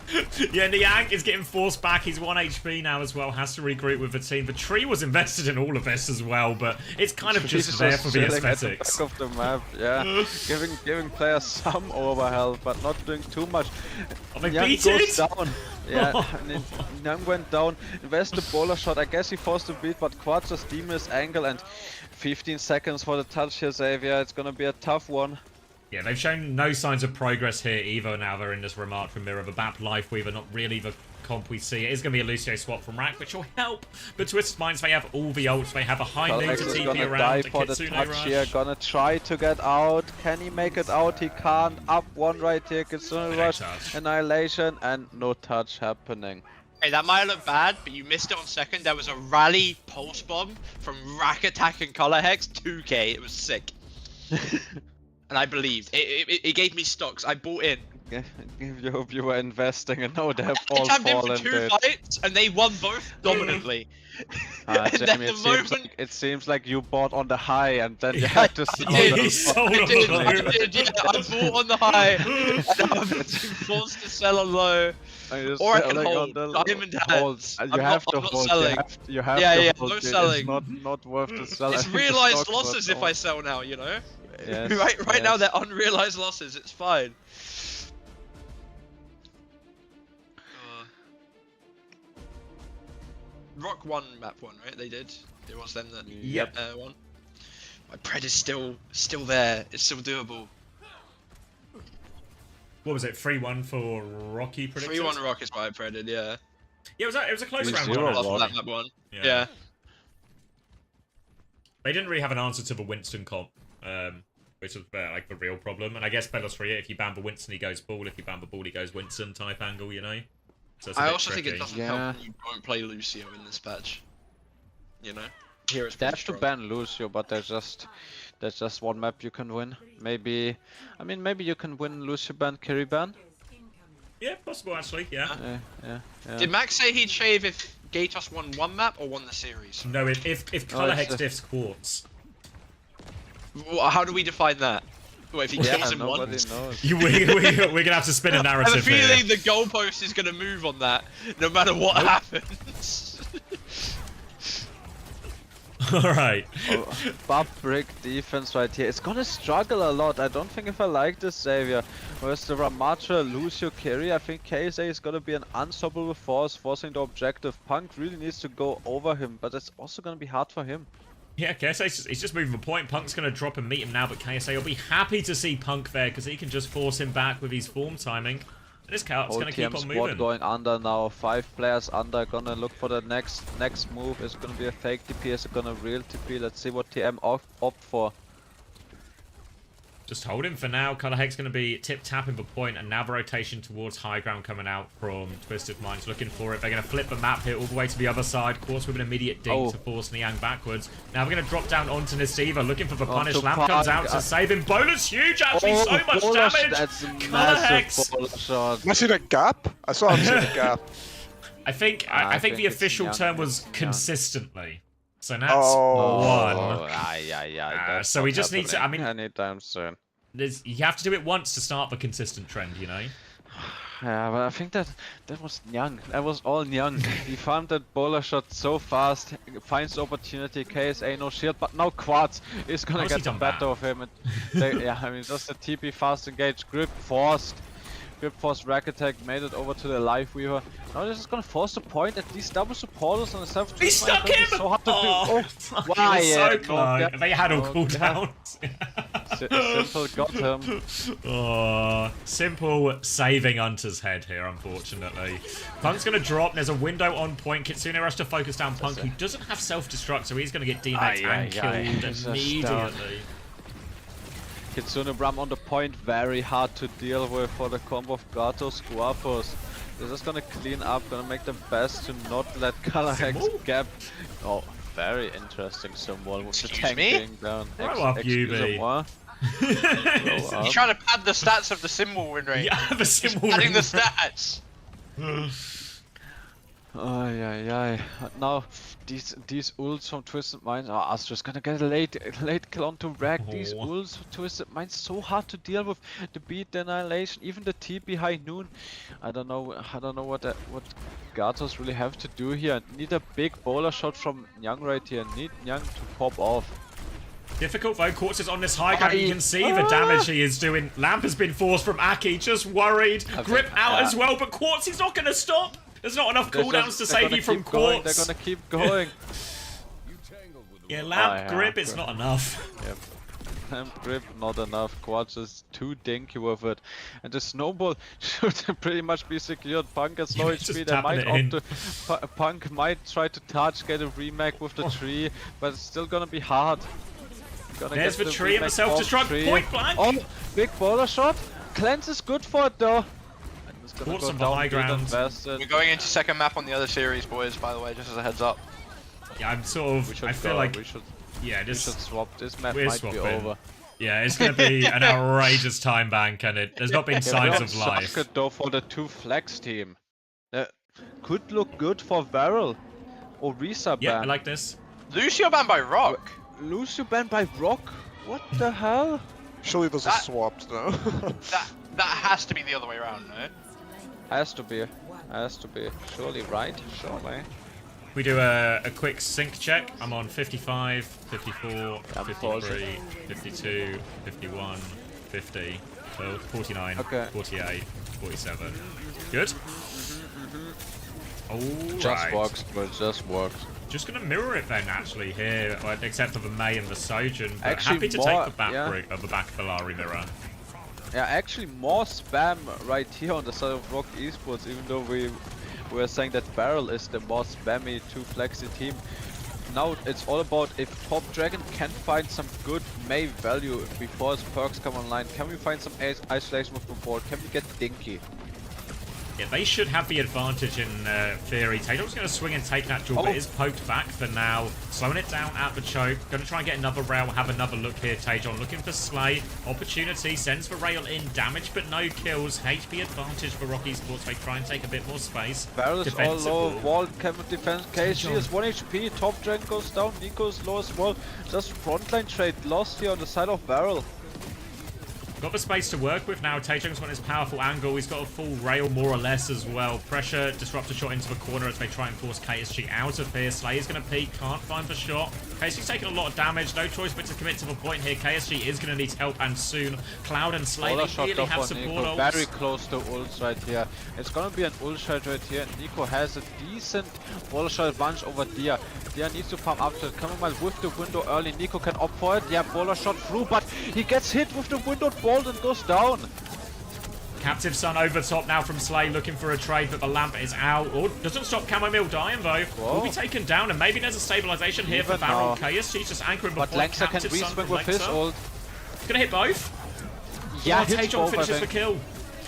Yeah, Niang is getting forced back. He's 1 HP now as well. Has to regroup with the team. The Tree was invested in all of this as well, but it's kind of just there for the aesthetics. At the back of the map, yeah. giving players some overhealth, but not doing too much. Oh, they beat it? Down. Yeah, Niang went down. Invest the bowler shot. I guess he forced the beat, but Quartz just demon his angle, and 15 seconds for the touch here, Xavier. It's gonna be a tough one. Yeah, they've shown no signs of progress here either. Now they're in this remark from Mirror. The BAP Life Weaver, not really the comp we see. It is going to be a Lucio swap from Rack, which will help. But Twisted Minds, they have all the ults. They have a high note to TP around. Die for the touch here. Gonna try to get out. Can he make it out? He can't. Up 1 right here. Kitsune Rush, Annihilation, and no touch happening. Hey, that might look bad, but you missed it on second. There was a rally pulse bomb from Rack Attack and Color Hex 2k. It was sick. And I believed. It gave me stocks. I bought in. You hope you were investing, and now they're all fallen. I tapped in for 2 fights, and they won both dominantly. Jamie, it seems like you bought on the high, and then you had to sell on the low. I did, yeah. I bought on the high, and I'm forced to sell on low. Or I can hold. Diamond hands. You have to hold. You have to hold. No selling. It's not worth to sell. It's realized losses if I sell now, you know? Yes, right now they're unrealized losses. It's fine. Rock won map 1, right? They did. It was them that Yep. won. My Pred is still there. It's still doable. What was it? 3-1 for Rocky predicted? 3-1 Rock is what I predicted, yeah. Yeah, it was a close round. 3-0 one, Off actually. that map 1. Yeah. Yeah. They didn't really have an answer to the Winston comp, which was like the real problem. And I guess Bella's-3, if you ban the Winston, he goes Ball. If you ban the Ball, he goes Winston type angle, you know? So it's a I bit also think it tricky. doesn't help when you don't play Lucio in this patch. You know? Here it's They pretty have to strong. ban Lucio, but there's just one map you can win. Maybe you can win Lucio ban, carry ban. Yeah, possible actually, yeah. Yeah. Did Max say he'd shave if Gatos won one map or won the series? No, if Color Hex diffs Quartz. Well, how do we define that? What, if he kills him nobody once? knows. We're gonna have to spin a I have a narrative here. feeling the goalpost is gonna move on that, no matter what happens. Alright. Bob brick defense right here. It's gonna struggle a lot. I don't think if I like this Xavier. Whereas the Ramatra Lucio carry, I think KSA is gonna be an unstoppable force forcing the objective. Punk really needs to go over him, but it's also gonna be hard for him. Yeah, KSA, he's just moving the point. Punk's going to drop and meet him now, but KSA will be happy to see Punk there because he can just force him back with his form timing. And this Scout's Whole going to keep TM on squad moving. going under now. 5 players under. Gonna look for the next move. Is gonna be a fake TP. Is it gonna real TP? Let's see what TM opt for. Just hold him for now. Color Hex going to be tip-tapping the point, and now the rotation towards high ground coming out from Twisted Minds looking for it. They're going to flip the map here all the way to the other side. Quartz with an immediate dink to force Niang backwards. Now we're going to drop down onto Nasiva, looking for the punish. Lamp comes out to save him. Bowler's huge, actually, so much damage. That's a Color Hex. massive bowler shot. I see the gap. I saw him see the gap. I think the it's official Niang, term was it's Niang. consistently. So that's Oh, one. that's so we not just need to. I happening mean, anytime soon. you have to do it once to start the consistent trend, you know. Yeah, but I think that was Nyang. That was all Nyang. He farmed that bowler shot so fast, finds the opportunity. KSA no shield, but now Quartz is gonna How's he get the done better that? of him. And yeah, I mean just the TP fast engage, grip forced rack attack, made it over to the live weaver. Now this is gonna force the point. At least double supporters on the self. He stuck him! So hard to do. Oh, Why? he was so close. They had all cooldowns. Simple got him. Oh, simple saving Hunter's head here, unfortunately. Punk's going to drop. There's a window on point. Kitsune rush to focus down Punk, who doesn't have self-destruct, so he's going to get DMA'd and killed immediately. Kitsune Bram on the point, very hard to deal with for the combo of Gatos Guapos. They're just gonna clean up, gonna make the best to not let Color Hex gap. Oh, very interesting symbol with the tank being down. Grow up, Excusez-moi. You're trying to pad the stats of the symbol win rate. Yeah, the symbol Adding win the stats. Ay. Now these ults from Twisted Minds are Astra's gonna get a late kill onto Rack. These ults from Twisted Minds so hard to deal with. The beat, the annihilation, even the TP high noon. I don't know what Gatos really have to do here. Need a big bowler shot from Nyang right here. Need Nyang to pop off. Difficult though, Quartz is on this high ground, you can see the damage he is doing. Lamp has been forced from Aki, just worried. Grip out as well, but Quartz is not going to stop. There's not enough cooldowns to save you from Quartz. They're gonna keep going. Yeah, Lamp, Grip, it's not enough. Yep. Lamp, Grip, not enough. Quartz is too dinky with it. And the snowball should pretty much be secured. Punk has low HP, they might opt to... Punk might try to touch, get a remake with the tree, but it's still gonna be hard. There's the tree and the self-destruct, point blank! Oh, big bowler shot. Cleanse is good for it though. Quartz on the high ground. We're going into second map on the other series, boys, by the way, just as a heads up. Yeah, I'm sort of... I feel like... Yeah, we should swap. This map we're might swapping. be over. Yeah, it's going to be an outrageous time bank, and there's not been signs of life. Good though for the 2 flex team. Could look good for Varel or Risa ban. Yeah, I like this. Lucio banned by Rock. Lucio banned by Rock? What the hell? Surely those are swapped though. that has to be the other way around, right? Has to be. Surely, right? Surely. We do a quick sync check. I'm on 55, 54, 53, 52, 51, 50, 49, 48, 47. Good? Just works, bro. It just works. Just going to mirror it then, actually, here, except for the May and the Sojin. But Actually, happy to more, take the back yeah. the back Bellari mirror. Yeah, actually more spam right here on the side of Rock Esports, even though we were saying that Barrel is the more spammy 2-flexy team. Now it's all about if Top Dragon can find some good May value before his perks come online. Can we find some isolation with the board? Can we get Dinky? Yeah, they should have the advantage in theory. Taejeong's going to swing and take that jewel, but it is poked back for now. Slowing it down at the choke. Going to try and get another rail, have another look here. Taejeong looking for Slay. Opportunity, sends the rail in. Damage, but no kills. HP advantage for Rock Esports. They try and take a bit more space. Barrel is all low. Wall cannot defend. KSG is 1 HP. Top Dragon goes down. Nico is low as well. Just frontline trade lost here on the side of Barrel. Got the space to work with now. Taejeong's got his powerful angle. He's got a full rail more or less as well. Pressure, disruptor shot into the corner as they try and force KSG out of here. Slayer's going to peek, can't find the shot. KSG's taking a lot of damage. No choice but to commit to the point here. KSG is going to need help and soon. Cloud and Slay, they really have support ults. Very close to ults right here. It's going to be an ult shot right here. Nico has a decent wall shot advantage over Dia. Dia needs to farm up to it. Coming mal with the window early. Nico can opt for it. Yeah, baller shot through, but he gets hit with the window ball and goes down. Captive Sun over top now from Slay, looking for a trade, but the lamp is out. Oh, doesn't stop Chamomile dying though. Whoa. Will be taken down, and maybe there's a stabilization here for Barrel. KSG's just anchoring before Lengther can Captive Sun re-swing with his ult. Gonna hit both. Yeah, Taejeong finishes the kill.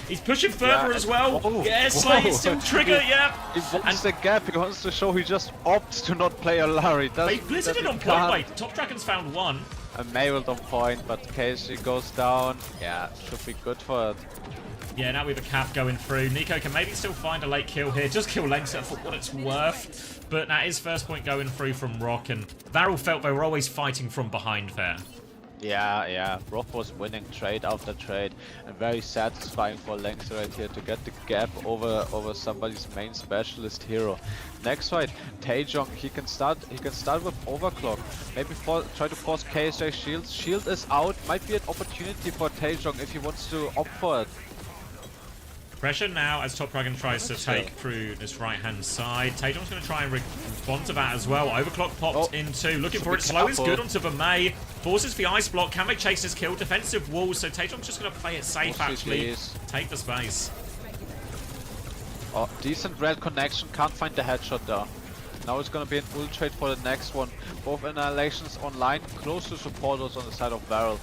He's pushing further as well. Oh, yeah, Slay is still trigger, yeah. He wants the gap, he wants to show he just opts to not play a Larry. They blizzarded on point, wait. Top Dragon's found one. A Maywald on point, but KSG goes down. Yeah, should be good for it. Yeah, now we have a cap going through. Nico can maybe still find a late kill here. Just kill Lengther for what it's worth. But that is first point going through from Rock, and Varel felt they were always fighting from behind there. Yeah. Rock was winning trade after trade, and very satisfying for Lengther right here to get the gap over somebody's main specialist hero. Next fight, Taejeong, he can start with overclock. Maybe try to force KSJ shield. Shield is out, might be an opportunity for Taejeong if he wants to opt for it. Pressure now as Top Dragon tries to take through this right-hand side. Taejeong's going to try and respond to that as well. Overclock popped into, looking for it. Slow is good onto the May. Forces the ice block. Can they chase this kill? Defensive walls. So Taejeong's just going to play it safe, actually. Take the space. Oh, decent red connection. Can't find the headshot there. Now it's going to be an ult trade for the next one. Both annihilations online. Close to supporters on the side of Barrel.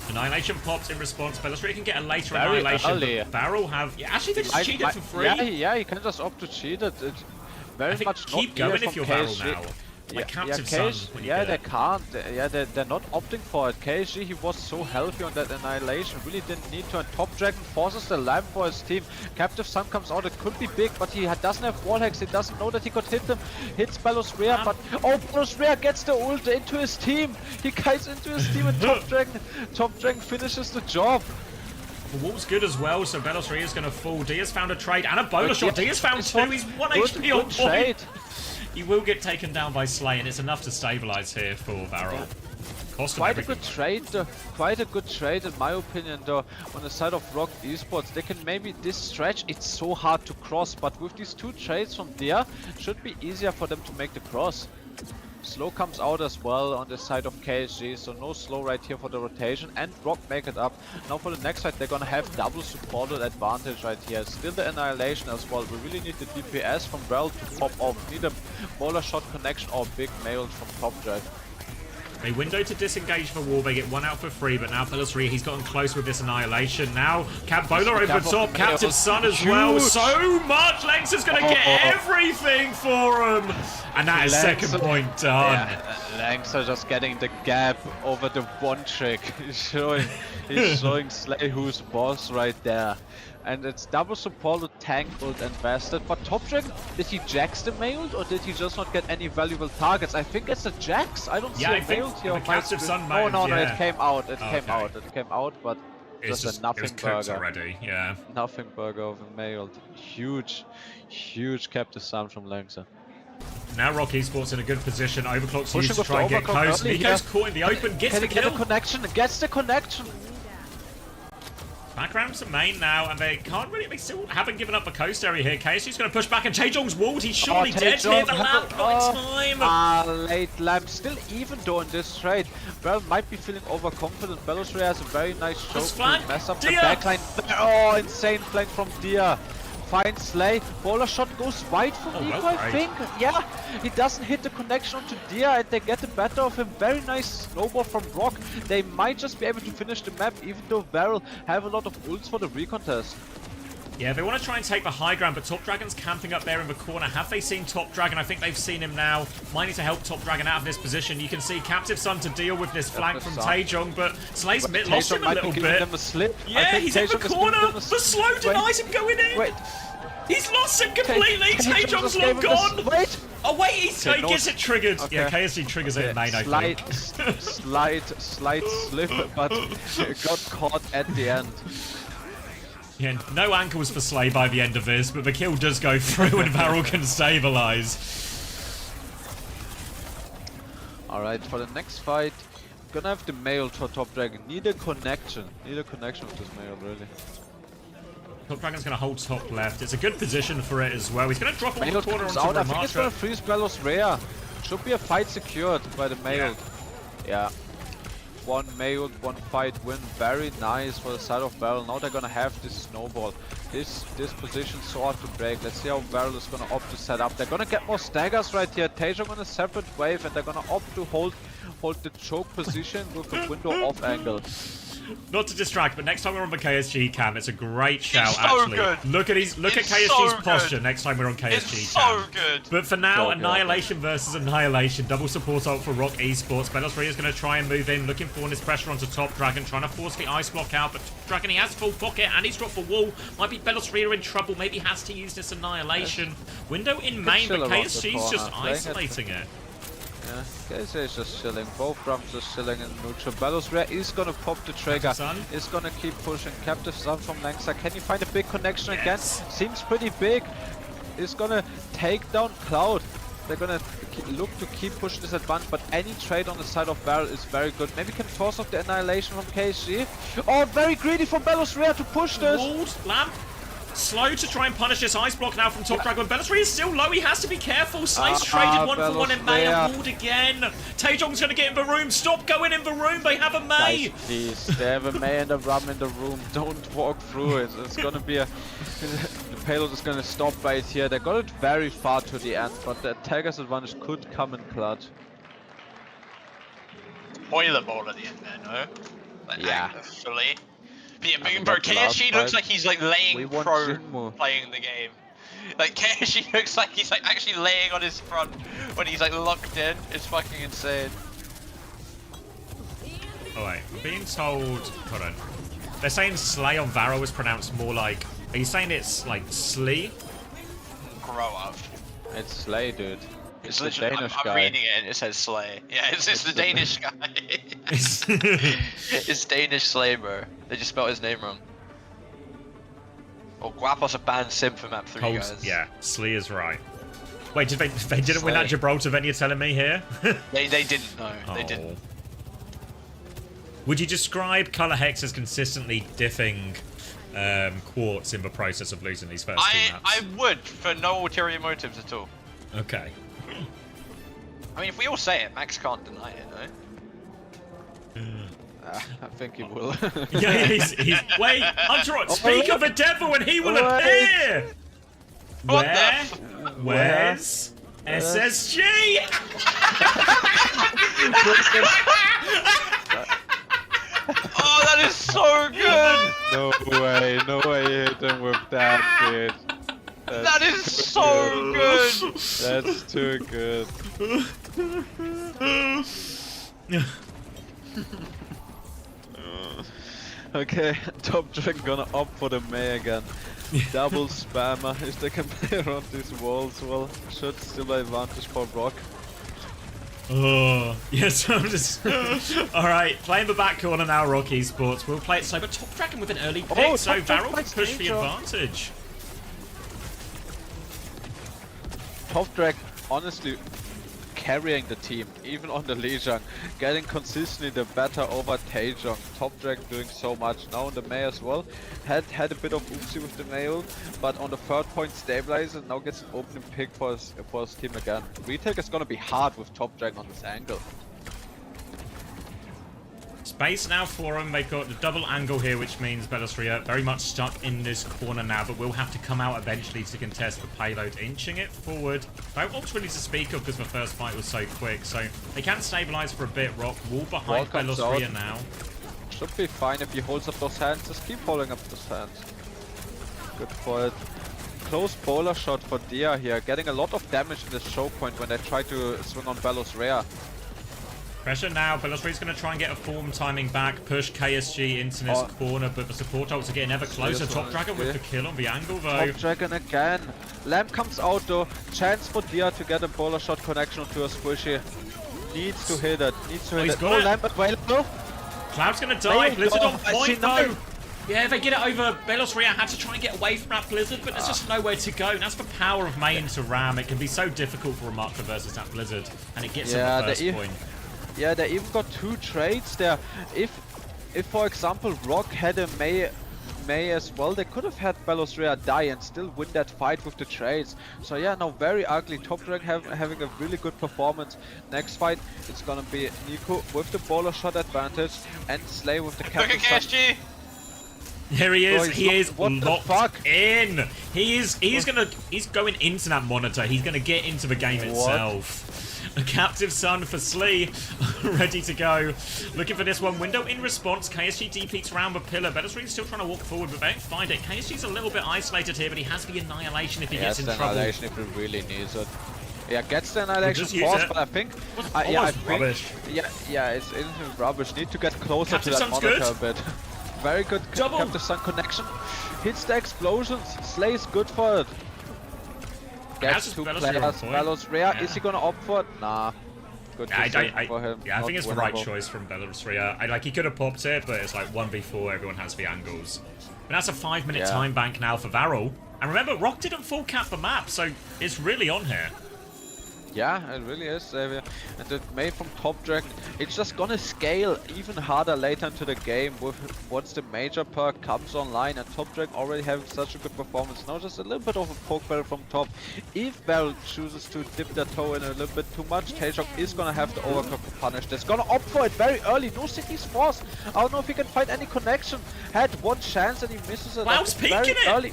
Annihilation pops in response. Bellastria can get a later annihilation. Barrel have... Yeah, actually, they just cheated for free. Yeah, you can just opt to cheat it. It's very much keep going if you're Barrel now. Like Captive Sun. They can't. They're not opting for it. KSG, he was so healthy on that annihilation. Really didn't need to. And Top Dragon forces the lamp for his team. Captive Sun comes out. It could be big, but he doesn't have wall hacks. He doesn't know that he could hit them. Hits Bellastria, but Bellastria gets the ult into his team. He kites into his team, and Top Dragon finishes the job. The wall's good as well, so Bellastria is going to fall. Diaz found a trade and a bowler shot. Diaz found two. He's 1 HP on point. He will get taken down by Slay, and it's enough to stabilize here for Varel. Quite a good trade, though. Quite a good trade, in my opinion, though. On the side of Rock Esports, they can maybe this stretch. It's so hard to cross, but with these two trades from there, should be easier for them to make the cross. Slow comes out as well on the side of KSG, so no slow right here for the rotation, and Rock make it up. Now for the next fight, they're gonna have double supported advantage right here. Still the annihilation as well. We really need the DPS from Rel to pop off. Need a bowler shot connection or big mail from Top Dragon. They window to disengage the wall, they get one out for free, but now Bellastria, he's gotten close with this annihilation. Now, Bowler over the top, Captive Sun as well. So much! Lengther's going to get everything for him! And that is second point done. Yeah, Lengther just getting the gap over the one trick. He's showing Slay who's boss right there. And it's double supported, tank ult, and vested. But Top Dragon, did he jax the mailed or did he just not get any valuable targets? I think it's a jax. I don't see a mailed here. The Captive Sun no, it came out. It came out, but it's just a nothing burger. Already, yeah. Nothing burger of a mailed. Huge Captive Sun from Lengther. Now Rock Esports in a good position. Overclock's used to try and get close. Nico's caught in the open, gets the kill. Gets the connection. Back around to main now, and they still haven't given up the coast area here. KSG's going to push back, and Taejong's walled. He's surely dead here. The lamp, not in time. Late lamp. Still even though in this trade. Bell might be feeling overconfident. Belarus has a very nice choke to mess up the backline. Oh, insane flank from Dia. Finds Slay. Bowler shot goes wide for Nico, I think. Yeah, he doesn't hit the connection onto Dia, and they get the better of him. Very nice snowball from Rock. They might just be able to finish the map, even though Varel have a lot of ults for the recontest. Yeah, they want to try and take the high ground, but Top Dragon's camping up there in the corner. Have they seen Top Dragon? I think they've seen him now. Might need to help Top Dragon out of this position. You can see Captive Sun to deal with this flank from Taejong, but Slay's lost him a little bit. Yeah, he's in the corner. The slow denies him going in. Wait. He's lost him completely. Taejong's long gone. Wait. Oh wait, he gets it triggered. Okay. Yeah, KSG triggers it in main, I think. Slight slip, but got caught at the end. Yeah, no ankles for Slay by the end of this, but the kill does go through and Varel can stabilize. Alright, for the next fight, gonna have the mail for Top Dragon. Need a connection with this mail, really. Top Dragon's gonna hold top left. It's a good position for it as well. He's gonna drop one corner onto out. the I think it's gonna freeze Belos Rhea. Should be a fight secured by the mail. Yeah. One mailed, one fight win. Very nice for the side of Varel. Now they're gonna have this snowball. This position so hard to break. Let's see how Varel is gonna opt to set up. They're gonna get more staggers right here. Taejong on a separate wave, and they're gonna opt to hold the choke position with the window off angle. Not to distract, but next time we're on the KSG cam, it's a great shout, it's so actually. Good. Look at KSG's posture next time we're on KSG cam. So good. But for now, Annihilation versus Annihilation. Double support ult for Rock Esports. Belos Rhea is going to try and move in, looking for this pressure onto Top Dragon, trying to force the ice block out, but Top Dragon, he has full pocket, and he's dropped the wall. Might be Belos Rhea in trouble, maybe has to use this Annihilation. Window in main, but KSG's just isolating it. Yeah, KSG is just chilling. Both drums are chilling in neutral. Belos Rhea is gonna pop the trigger. Is gonna keep pushing. Captive Sun from Langside. Can you find a big connection again? Seems pretty big. Is gonna take down Cloud. They're gonna look to keep pushing this advance, but any trade on the side of Varel is very good. Maybe can force off the Annihilation from KSG. Oh, very greedy from Belos Rhea to push this. Walled, lamp. Slow to try and punish this ice block now from Top Dragon. Belos Rhea is still low, he has to be careful. Slay's traded one for one in May and walled again. Taejong's going to get in the room. Stop going in the room, they have a May. Guys, please, they have a May and a Rum in the room. Don't walk through it. It's going to be a... The payload is going to stop right here. They got it very far to the end, but the attacker's advantage could come in clutch. Boiler ball at the end there, no? But yeah. Actually. But yeah, bro, KSG looks like he's like laying prone playing the game. Like KSG looks like he's like actually laying on his front when he's like locked in. It's fucking insane. Oh wait, we're being told. Hold on. They're saying Slay on Varel was pronounced more like. Are you saying it's like Slee? Grow up. It's Slay, dude. It's the Danish guy. I'm reading it and it says Slay. Yeah, it's the Danish guy. It's Danish Slay, bro. They just spelled his name wrong. Oh, Guapos a banned sim for map 3, guys. Yeah, Slee is right. Wait, they didn't win that Gibraltar event, you're telling me here? they didn't, no. They didn't. Would you describe Color Hex as consistently diffing Quartz in the process of losing these first two maps? I would, for no ulterior motives at all. Okay. I mean, if we all say it, Max can't deny it, no? I think he will. Yeah, he's wait, Hunter, speak of the devil and he will appear! Where's SSG? Oh, that is so good! No way you hit him with that, dude. That is so good! That's too good. Okay, Top Dragon gonna opt for the May again. Double spammer. If they can play around these walls, well, should still advantage for Rock. Oh, yes, I'm just... Alright, playing the back corner now, Rock Esports. We'll play it slow, but Top Dragon with an early pick, so Varel can push the advantage. Top Dragon, honestly, carrying the team, even on the Lijiang, getting consistently the better over Taejong. Top Dragon doing so much. Now on the Mei as well, had a bit of oopsie with the Mail, but on the third point stabilizes, now gets an opening pick for his team again. Retake is gonna be hard with Top Dragon on this angle. Space now for him. They've got the double angle here, which means Belosria very much stuck in this corner now, but will have to come out eventually to contest the payload, inching it forward. No ults really to speak of because the first fight was so quick, so they can stabilize for a bit. Rock wall behind Belosria now. Should be fine if he holds up those hands. Just keep holding up those hands. Good for it. Close bowler shot for Dia here, getting a lot of damage in this choke point when they try to swing on Belosria. Pressure now. Belosria's going to try and get a form timing back, push KSG into this corner, but the support ults are getting ever closer. Top Dragon with the kill on the angle though. Top Dragon again. Lamp comes out though. Chance for Dia to get a bowler shot connection onto a squishy. Needs to hit it. Needs to hit it. No Lamp available. Cloud's going to die. Blizzard on point though. Yeah, they get it over. Belosria had to try and get away from that Blizzard, but there's just nowhere to go. And that's the power of main to ram. It can be so difficult for Ramattra versus that Blizzard, and it gets him the first point. Yeah, they even got 2 trades there. If for example Rock had a Mei as well, they could have had Belosria die and still win that fight with the trades. So yeah, now very ugly. Top Dragon having a really good performance. Next fight, it's gonna be Nico with the bowler shot advantage and Slay with the captain. KSG! Here he is. He is what the locked fuck? in. He's going into that monitor. He's gonna get into the game itself. A captive son for Slee, ready to go. Looking for this one. Window in response. KSG DPs around the pillar. Belosria's still trying to walk forward, but they don't find it. KSG's a little bit isolated here, but he has the annihilation if he gets in trouble. Annihilation if he really needs it. Yeah, gets the annihilation force, but I think... rubbish. Yeah, it's rubbish. Need to get closer captive to that monitor good. a bit. Very good Captive Sun connection. Hits the explosions. Slay's good for it. Gets 2 players. Belosria, is he gonna opt for it? Nah. Good for him. Yeah, I think it's the right choice from Belosria. He could have popped it, but it's like 1v4, everyone has the angles. But that's a 5-minute time bank now for Varel. And remember, Rock didn't full cap the map, so it's really on here. Yeah, it really is, Xavier. And the Mei from Top Dragon, it's just gonna scale even harder later into the game once the major perk comes online, and Top Dragon already having such a good performance. Now just a little bit of a poke battle from top. If Varel chooses to dip their toe in a little bit too much, Taejong is gonna have to overcook to punish this. Gonna opt for it very early. No City's force. I don't know if he can find any connection. Had one chance and he misses it. Wow, peeking it! Early.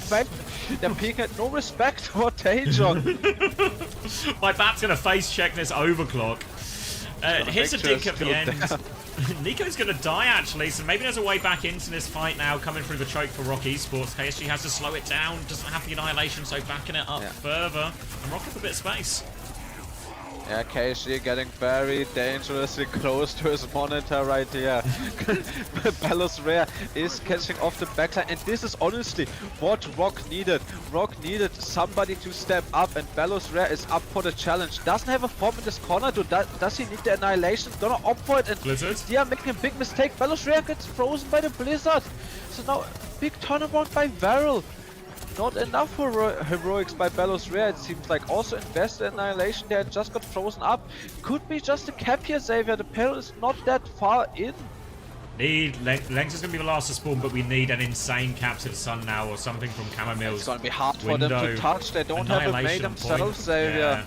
They're peeking it. No respect for Taejong. My bat's gonna face check this overclock. Hits a dink at the end. Nico's gonna die actually, so maybe there's a way back into this fight now, coming through the choke for Rock Esports. KSG has to slow it down, doesn't have the annihilation, so backing it up further. And Rock with a bit of space. Yeah, KSG getting very dangerously close to his monitor right here. Belosria is catching off the backline, and this is honestly what Rock needed. Rock needed somebody to step up, and Belosria is up for the challenge. Doesn't have a form in this corner, does he need the annihilation? Gonna opt for it, and they are making a big mistake. Belosria gets frozen by the Blizzard. So now, big turnaround by Varel. Not enough heroics by Belosria, it seems like. Also invest in annihilation there, just got frozen up. Could be just a cap here, Xavier. The peril is not that far in. Length is going to be the last to spawn, but we need an insane Captive Sun now or something from Chamomille's. It's going to be hard for them to touch. They don't have a Mei themselves, Xavier. Yeah.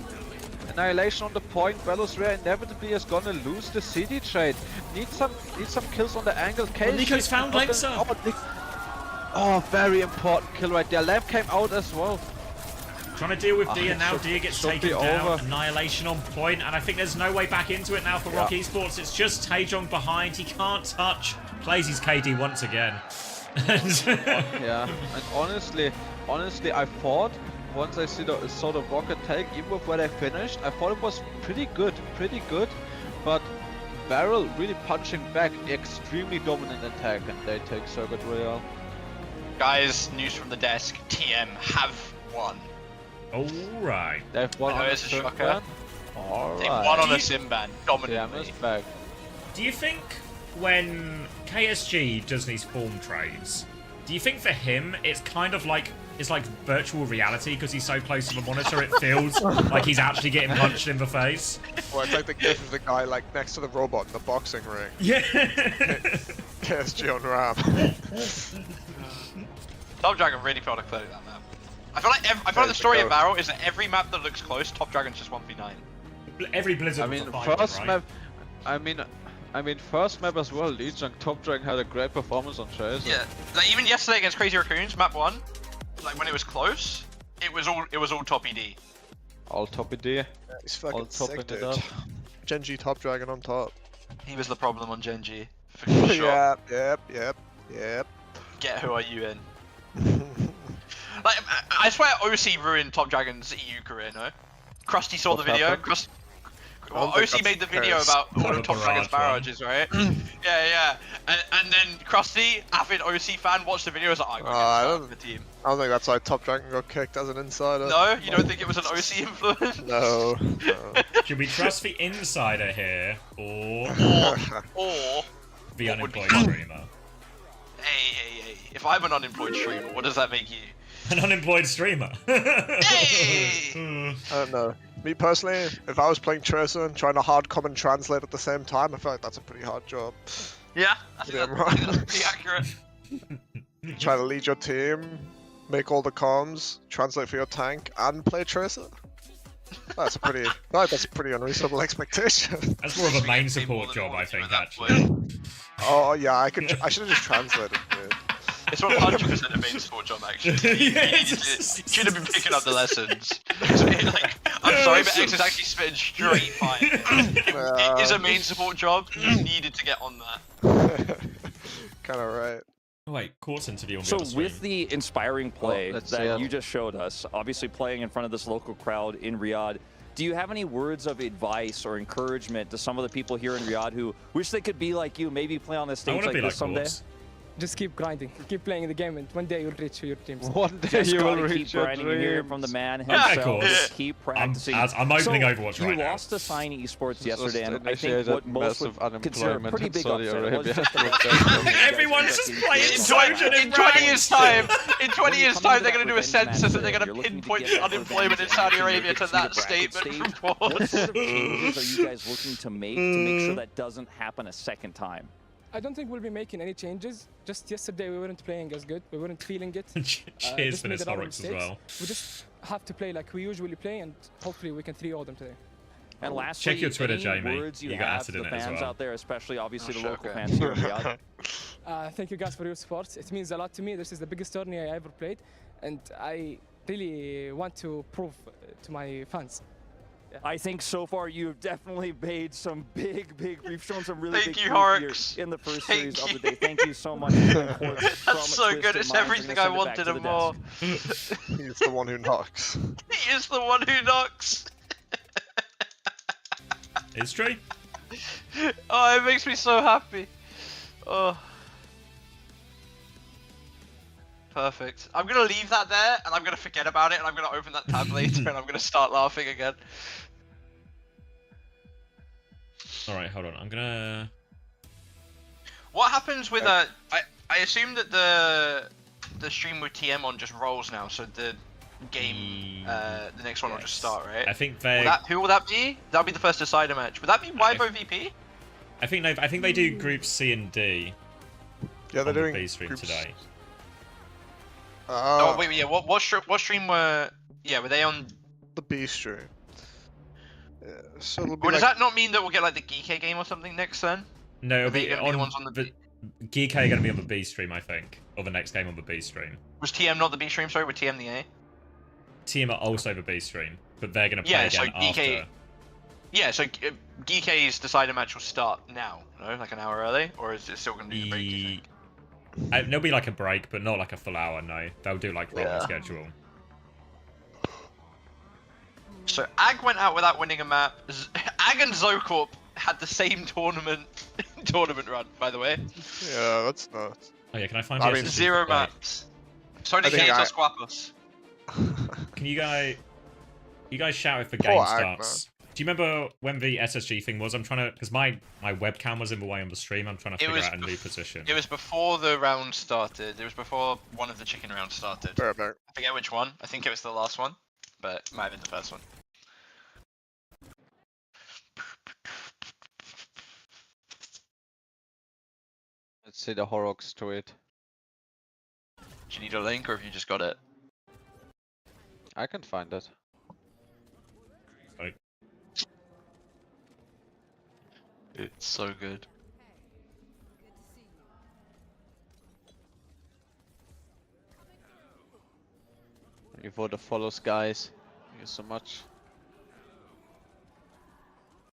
Annihilation on the point. Belosria inevitably is going to lose the CD trade. Need some kills on the angle. Well, Nico's found Length. Oh, very important kill right there. Lamp came out as well. Trying to deal with Dia now. Dia gets taken down. Annihilation on point, and I think there's no way back into it now for Rock Esports. It's just Taejong behind. He can't touch. Plays his KD once again. Yeah, and honestly, I thought once I saw the Rocket take, even with where they finished, I thought it was pretty good. But Varel really punching back, extremely dominant attack, and they take Circuit Royale. Guys, news from the desk. TM have won. Alright. They've won on a shocker. They won on a Simban. Dominantly. Do you think when KSG does these form trades, do you think for him it's kind of like it's like virtual reality because he's so close to the monitor it feels like he's actually getting punched in the face? Well, it's like the gif of the guy like next to the robot in the boxing ring. Yeah. KSG on Ram. Top Dragon really felt like playing that map. I feel like the story of Barrel is that every map that looks close, Top Dragon's just 1v9. Every Blizzard. I mean, was a fighter, first right? map. I mean, first map as well. Legion Top Dragon had a great performance on Tracer. Yeah, like even yesterday against Crazy Raccoons, map 1, like when it was close, it was all top ED. All top ED. Yeah, he's fucking All topping sick, it dude. up. Genji Top Dragon on top. He was the problem on Genji, for sure. Yep. Get who are you in? Like, I swear OC ruined Top Dragon's EU career, no? Krusty saw the video. OC made the video about all of Top Dragon's barrages, right? yeah. And then Krusty, avid OC fan, watched the video and was like, I gotta get the team. I don't think that's why Top Dragon got kicked as an insider. No? You don't think it was an OC influence? No. Should we trust the insider here, or the unemployed streamer? Hey. If I'm an unemployed streamer, what does that make you? An unemployed streamer. Hey! I don't know. Me personally, if I was playing Tracer and trying to hard common translate at the same time, I feel like that's a pretty hard job. Yeah, I think that's pretty accurate. Try to lead your team, make all the comms, translate for your tank, and play Tracer. That's a pretty unreasonable expectation. That's more of a main support job, I think, actually. Oh yeah, I should have just translated, dude. It's 100% a main sport job, actually. You should have been picking up the lessons. Like, I'm sorry, but X is actually spitting straight fire. It is a main support job. You needed to get on that. Kind of right. Oh, wait, course interview on the So other screen. with the inspiring play let's that see you it. just showed us, obviously playing in front of this local crowd in Riyadh, do you have any words of advice or encouragement to some of the people here in Riyadh who wish they could be like you, maybe play on this stage like this someday? Just keep grinding, keep playing the game, and one day you'll reach your dreams. One day Just you will gotta reach keep your grinding. dreams. You hear from the man Yeah, of himself. course. Keep practicing. I'm opening so Overwatch right you now. lost to Shiny Esports Just yesterday, and I think initiated what most would massive consider a unemployment pretty in big Saudi upset was Arabia. just the Everyone's just playing In 20 years' time, they're going to do a census and they're going to pinpoint the unemployment in Saudi Arabia to that statement from What Port. sort of changes are you guys looking to make sure that doesn't happen a second time? I don't think we'll be making any changes. Just yesterday we weren't playing as good. We weren't feeling it. Cheers for made this a lot of Horrocks as mistakes. well. We just have to play like we usually play, and hopefully we can 3-0 them today. And lastly, Check your Twitter, any Jamie. words you You got have acid to in the it as fans well. out there, especially obviously the sure, local okay. fans here in Riyadh? Thank you guys for your support. It means a lot to me. This is the biggest tourney I ever played, and I really want to prove to my fans. I think so far you've definitely made some we've shown some really Thank big you, proof Horrocks. here in the first Thank series of you. the day. Thank you so much. That's So good, it's everything I wanted and more. He's the one who knocks. He is the one who knocks. It's true. Oh, it makes me so happy. Oh. Perfect. I'm gonna leave that there, and I'm gonna forget about it, and I'm gonna open that tab later, and I'm gonna start laughing again. Alright, hold on. I'm gonna... What happens with I assume that the stream with TM on just rolls now, so the game, the next one will just start, right? I think they... Who will that be? That'll be the first decider match. Would that be Weibo VP? I think they do groups C and D. Yeah, they're on doing the B stream groups. today. Oh wait, yeah. What stream were? Yeah, were they on the B stream? Yeah, so it'll be Well, does like... that not mean that we'll get like the Geek game or something next then? No, it'll Are they be gonna be on the ones on the Geek are going to be on the B stream, I think, or the next game on the B stream. Was TM not the B stream? Sorry, were TM the A? Team are also the B stream, but they're going to play Yeah, again so GK. after. Yeah, so GK's decider match will start now, no? Like an hour early, or is it still going to be the break? Do you think? There'll be like a break, but not like a full hour. No, they'll do like rolling schedule. So Ag went out without winning a map. Ag and Zocorp had the same tournament run, by the way. Yeah, that's nuts. Oh yeah, can I find? I mean, 0 maps. Sorry to Gatos Guapos. Can you guys shout if the Poor game Ag, starts? Do you remember when the SSG thing was? I'm trying to, because my webcam was in the way on the stream. I'm trying to figure out a new position. It was before the round started. It was before one of the chicken rounds started. Fair. I forget which one. I think it was the last one, but it might have been the first one. Let's see the Horrocks tweet. Do you need a link or have you just got it? I can find it. Right. It's so good. Thank you for the follows, guys. Thank you so much.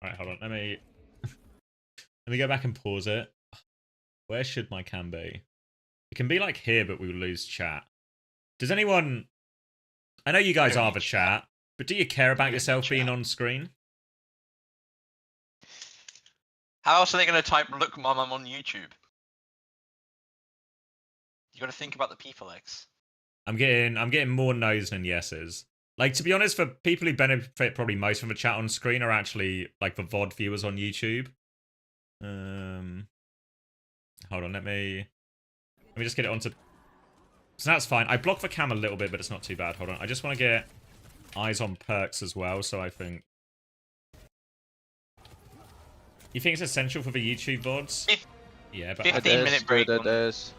Alright, hold on. Let me go back and pause it. Where should my cam be? It can be like here, but we will lose chat. Does anyone... I know you guys are the chat, but do you care about yourself being on screen? How else are they going to type "look mum, I'm on YouTube"? You got to think about the people, X. I'm getting more no's than yeses. Like, to be honest, for people who benefit probably most from the chat on screen are actually like the VOD viewers on YouTube. Hold on, let me just get it onto. So that's fine. I block the cam a little bit, but it's not too bad. Hold on, I just want to get eyes on perks as well. So I think. You think it's essential for the YouTube VODs? Yeah, but 15-minute break. It is.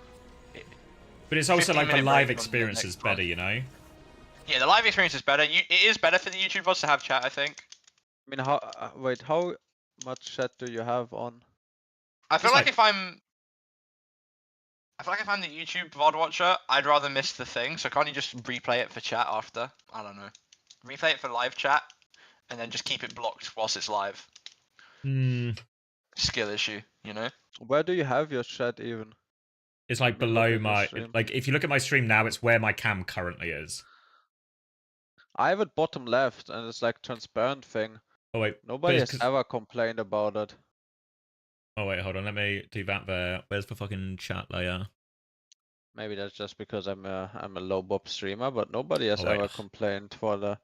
But it's also like the 15-minute live break on the experience next is better, you know? Yeah, the live experience is better. It is better for the YouTube VODs to have chat, I think. I mean, how? Wait, how much chat do you have on? I feel like if I'm the YouTube VOD watcher, I'd rather miss the thing. So can't you just replay it for chat after? I don't know. Replay it for live chat, and then just keep it blocked whilst it's live. Skill issue, you know? Where do you have your chat even? It's like below my... Like, if you look at my stream now, it's where my cam currently is. I have it bottom left, and it's like transparent thing. Oh, wait. Nobody has ever complained about it. Oh, wait, hold on. Let me do that there. Where's the fucking chat layer? Maybe that's just because I'm a low bob streamer, but nobody has ever complained for the...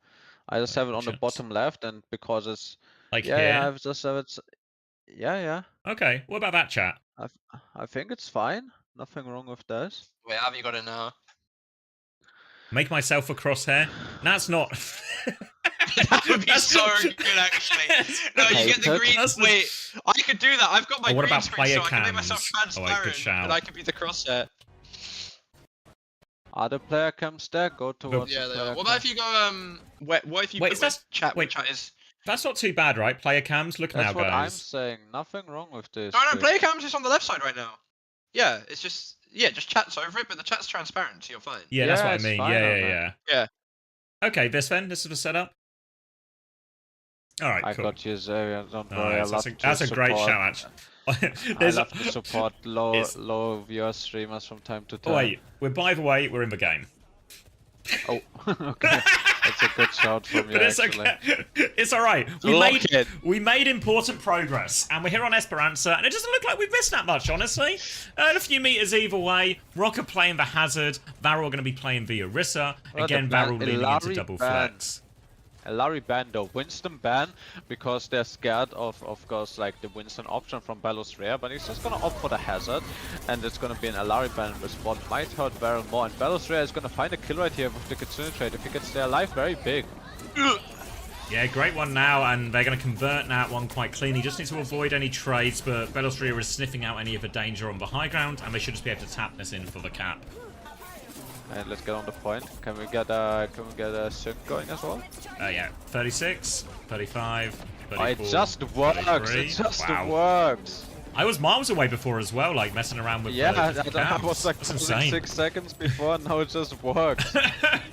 I just have it on the bottom left, and because it's... Like yeah, here? I've just have it... Yeah. Okay, what about that chat? I think it's fine. Nothing wrong with that. Wait, have you got it now? Make myself a crosshair? That's not... That would be so good, actually. No, you get the green... Wait, I could do that. I've got my what green about screen, player so I can make myself cams? transparent, good shout. and I could be the crosshair. Are the player cams there? Go towards Yeah, the they player are. What about if you go, what if you put chat? Wait, chat is... That's not too bad, right? Player cams, look That's now, what I'm guys. saying. Nothing wrong with this. No, player cams is on the left side right now. Yeah, it's just... Yeah, just chat's over it, but the chat's transparent, so you're fine. Yeah, that's what I mean. Yeah. Yeah. Okay, this is the setup. All right, I cool. got you, Xavier. Don't worry. Nice. That's a great shout, actually. I love to support low viewer streamers from time to time. Oh, wait, by the way, we're in the game. Oh, okay. That's a good shout from you, It's actually. okay. It's alright. We made important progress, and we're here on Esperanza, and it doesn't look like we've missed that much, honestly. A few meters either way. Rocker playing the Hazard. Varro going to be playing the Orisa. Again, Varro leaning into double flex. A Larry ban though, Winston ban, because they're scared of course, like the Winston option from Belos Rare, but he's just gonna opt for the Hazard, and it's gonna be an Alari ban, which what might hurt Varro more, and Belos Rare is gonna find a kill right here with the Kitsune trade. If he gets their life very big. Yeah, great one now, and they're going to convert that one quite cleanly. Just need to avoid any trades, but Belos Rare is sniffing out any of the danger on the high ground, and they should just be able to tap this in for the cap. And let's get on the point. Can we get a sync going as well? Yeah, 36, 35, 34, oh, it just works. 33. It just Wow. works. I was miles away before as well, like messing around with I that's was like insane. 6 seconds before. Now it just works.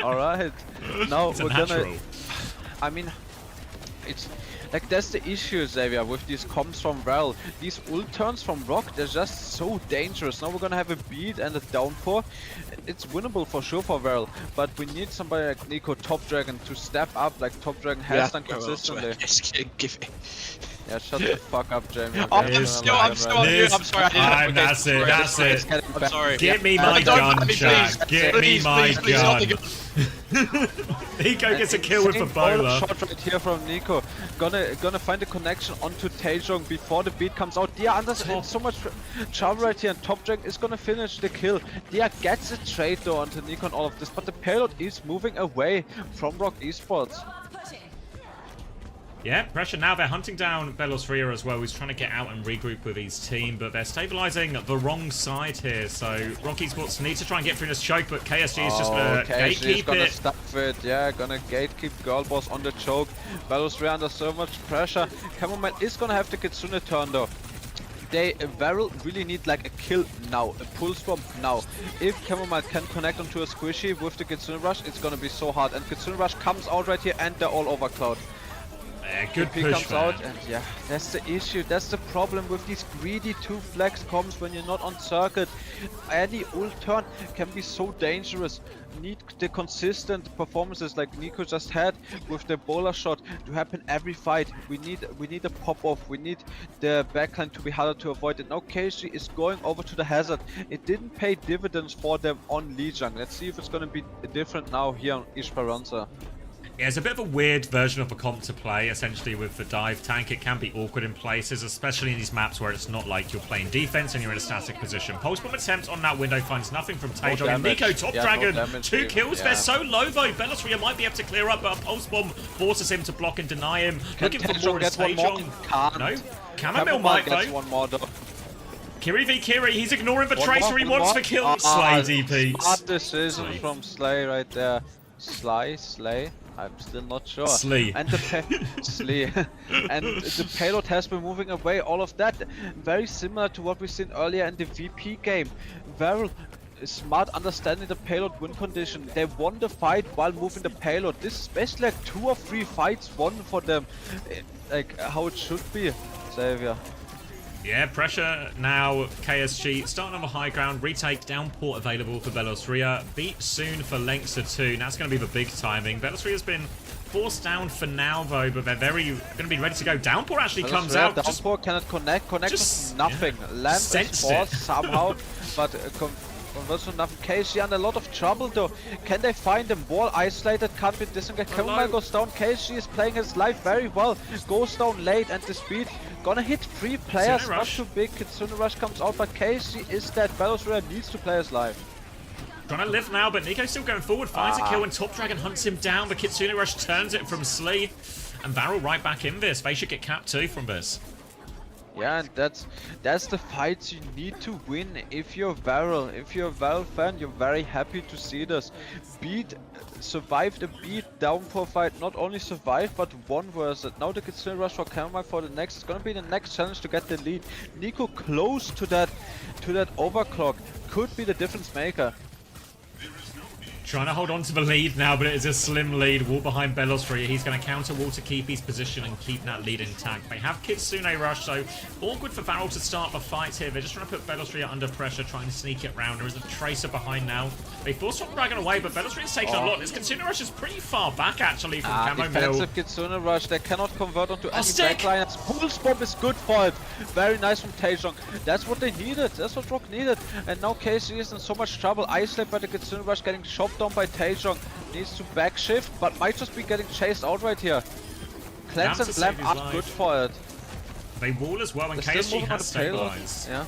All right. Now we're gonna. I mean, it's like that's the issue, Xavier, with these comms from Val. These ult turns from Rock, they're just so dangerous. Now we're gonna have a beat and a downpour. It's winnable for sure for Val, but we need somebody like Nico Top Dragon to step up like Top Dragon has done consistently. Yeah, shut the fuck up, Jamie. I'm still on mute. I'm sorry. That's it. I'm sorry. Give me my gun, Jack. Give me my gun. Nico gets a kill with a bowler. Shot right here from Nico. Gonna find a connection onto Taejong before the beat comes out. Dia under so much trouble right here, and Top Dragon is gonna finish the kill. Dia gets a trade though onto Nico and all of this, but the payload is moving away from Rock Esports. Yeah, pressure now. They're hunting down Belosria as well. He's trying to get out and regroup with his team, but they're stabilizing the wrong side here. So Rock Esports needs to try and get through this choke, but KSG is just going to gatekeep gonna it. Stop it. Yeah, gonna gatekeep Girl Boss on the choke. Belosria under so much pressure. Cameraman is gonna have the Kitsune turn though. They Varel really need like a kill now, a pull swap now. If Cameraman can connect onto a squishy with the Kitsune Rush, it's gonna be so hard. And Kitsune Rush comes out right here and they're all over Cloud. Good He push, comes out, and yeah, that's the issue. That's the problem with these greedy 2 flex comms when you're not on circuit. Any ult turn can be so dangerous. Need the consistent performances like Nico just had with the bowler shot to happen every fight. We need a pop off. We need the backline to be harder to avoid. And now KSG is going over to the hazard. It didn't pay dividends for them on Lijiang. Let's see if it's going to be different now here on Esperanza. Yeah, it's a bit of a weird version of a comp to play, essentially, with the dive tank. It can be awkward in places, especially in these maps where it's not like you're playing defense and you're in a static position. Pulse bomb attempt on that window finds nothing from Taejong. And Nico, top dragon, 2 kills. They're so low, though. Belosria might be able to clear up, but a pulse bomb forces him to block and deny him. Looking for more as Taejong. No. Chamomile might, though. One more, though. Kiri v Kiri, he's ignoring the Tracer. He wants the kill. Slay DP. Smart decision from Slay right there. Slay. I'm still not sure. Slee. And the Slee. And the payload has been moving away. All of that very similar to what we've seen earlier in the VP game. Varel is smart, understanding the payload win condition. They won the fight while moving the payload. This is basically like 2 or 3 fights won for them. Like how it should be, Xavier. Yeah, pressure now. KSG starting on the high ground. Retake downport available for Belosria. Beat soon for Lengths 2. That's going to be the big timing. Belosria's been forced down for now, though, but they're going to be ready to go. Downpour actually comes out. Downpour cannot connect with nothing. Yeah. Lamp is forced somehow, but converts to nothing. KSG under a lot of trouble though. Can they find them? Wall isolated, can't be disengaged. Cameraman goes down. KSG is playing his life very well. Goes down late, and the speed gonna hit 3 players. Not too big. Kitsune Rush comes out, but KSG is dead. Belosria needs to play his life. Trying to live now, but Nico's still going forward. Finds a kill, and Top Dragon hunts him down. The Kitsune Rush turns it from Slee. And Varel right back in this. They should get capped too from this. Yeah, and that's the fights you need to win if you're Varel. If you're a Varel fan, you're very happy to see this. Survived a beat downpour fight, not only survived but won versus it. Now the Kitsune Rush for Cameraman for the next. It's gonna be the next challenge to get the lead. Nico close to that overclock could be the difference maker. Trying to hold on to the lead now, but it is a slim lead. Wall behind Belosria. He's going to counter wall to keep his position and keep that lead intact. They have Kitsune Rush, so awkward for Varel to start the fight here. They're just trying to put Belosria under pressure, trying to sneak it round. There is a Tracer behind now. They force Top Dragon away, but Belosria's taken a lot. This Kitsune Rush is pretty far back, actually, from Camomile. Defensive Kitsune Rush. They cannot convert onto any backliners. Pulse bomb is good for it. Very nice from Taejong. That's what they needed. That's what Rock needed. And now KSG is in so much trouble. Isolated by the Kitsune Rush, getting chopped down by Taejong. Needs to backshift, but might just be getting chased out right here. Cleanse and Lamp are good for it. They wall as well, and KSG has stabilized. Yeah.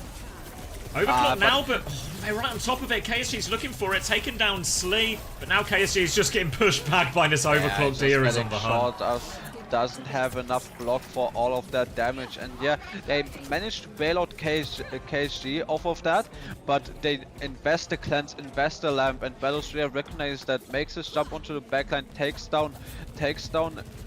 Overclock now, but they're right on top of it. KSG's looking for it, taking down Slee, but now KSG is just getting pushed back by this overclock. Deer is on the hunt. Doesn't have enough block for all of that damage, and yeah, they managed to bail out KSG off of that, but they invest the cleanse, invest the lamp, and Belosria recognizes that, makes his jump onto the backline, takes down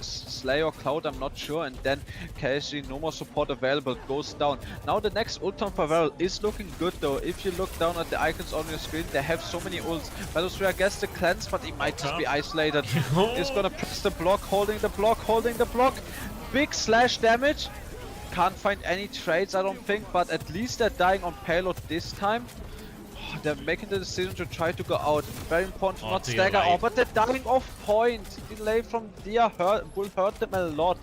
Slay or Cloud, I'm not sure, and then KSG, no more support available, goes down. Now the next ult on Varel is looking good though. If you look down at the icons on your screen, they have so many ults. Belosria gets the cleanse, but he might just be isolated. He's gonna press the block, holding the block. Big slash damage. Can't find any trades, I don't think, but at least they're dying on payload this time. They're making the decision to try to go out. Very important to not stagger off, but they're dying off point. Delay from Dia will hurt them a lot.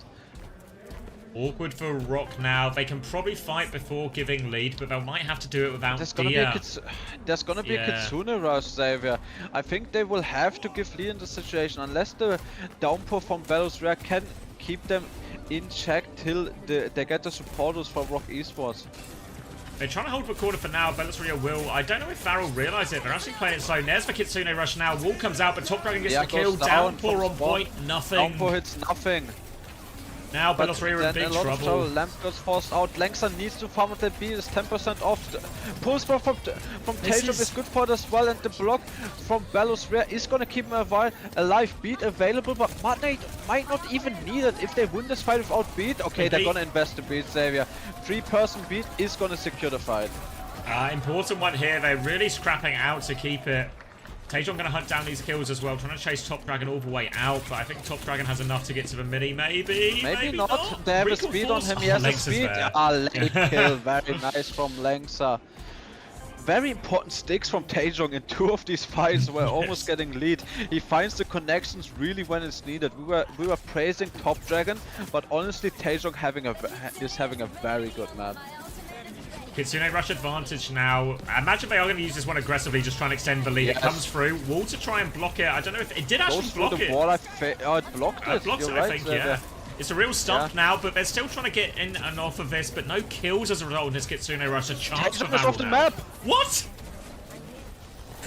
Awkward for Rock now. They can probably fight before giving lead, but they might have to do it without Dia. There's gonna be a Kitsune Rush, Xavier. I think they will have to give lead in the situation, unless the downpour from Belosria can keep them in check till they get the supporters from Rock Esports. They're trying to hold the corner for now. Belosria will. I don't know if Varel realize it. They're actually playing it slow. There's the Kitsune Rush now. Wall comes out, but Top Dragon gets the kill. Downpour on point. Nothing. Downpour hits nothing. Now Belos Ria in big trouble. Lamp goes forced out. Lengther needs to farm with the B, is 10% off. Pulse from Taejong is good for it as well, and the block from Belos Ria is gonna keep him alive. Beat available, but might not even need it if they win this fight without beat. Okay, they're gonna invest the beat, Xavier. 3-person beat is gonna secure the fight. Important one here. They're really scrapping out to keep it. Taejong going to hunt down these kills as well, trying to chase Top Dragon all the way out, but I think Top Dragon has enough to get to the midi, maybe not. They have a speed on him, he has a speed. Late kill, very nice from Lengther. Very important sticks from Taejong in 2 of these fights. We're almost getting lead. He finds the connections really when it's needed. We were praising Top Dragon, but honestly Taejong is having a very good map. Kitsune rush advantage now. I imagine they are going to use this one aggressively, just trying to extend the lead. Yes. It comes through. Wall to try and block it. I don't know if it did actually block it. Wall, it blocked it. It blocked it, I think, yeah. It's a real stomp now, but they're still trying to get in and off of this, but no kills as a result of this Kitsune rush. A chance for off the map. What?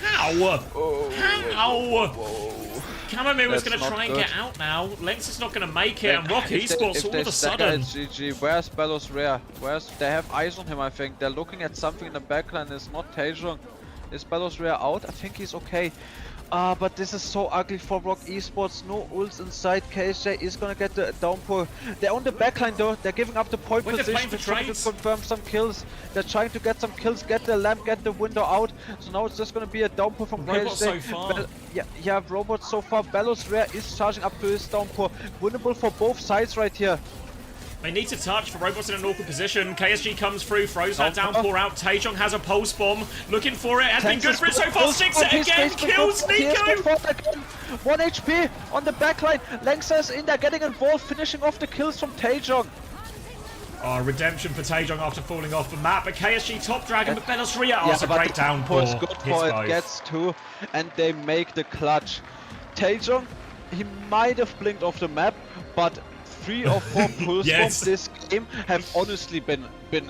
How? Oh. How? Chamomile was going to try and get out now. Lengths is not going to make it, and Rock Esports all of a sudden. GG. Where's Belos Ria? They have eyes on him, I think. They're looking at something in the backline. It's not Taejong. Is Belos Ria out? I think he's okay. But this is so ugly for Rock Esports. No ults inside. KSJ is gonna get the downpour. They're on the backline though. They're giving up the point position to try to confirm some kills. They're trying to get some kills, get the lamp, get the window out. So now it's just gonna be a downpour from KSJ. So far. Yeah, robots so far. Belos Ria is charging up to his downpour. Winnable for both sides right here. They need to touch for robots in an awkward position. KSG comes through, throws that downpour out. Taejong has a pulse bomb, looking for it. Has been good for it so far. Sticks it again, kills Nico. 1 HP on the backline. Lengther's in there, getting involved, finishing off the kills from Taejong. Oh, redemption for Taejong after falling off the map. But KSG Top Dragon, but Belos Ria. Oh, it's a great downpour. It's good for it, gets 2, and they make the clutch. Taejong, he might have blinked off the map, but 3 or 4 pulse bombs this game have honestly been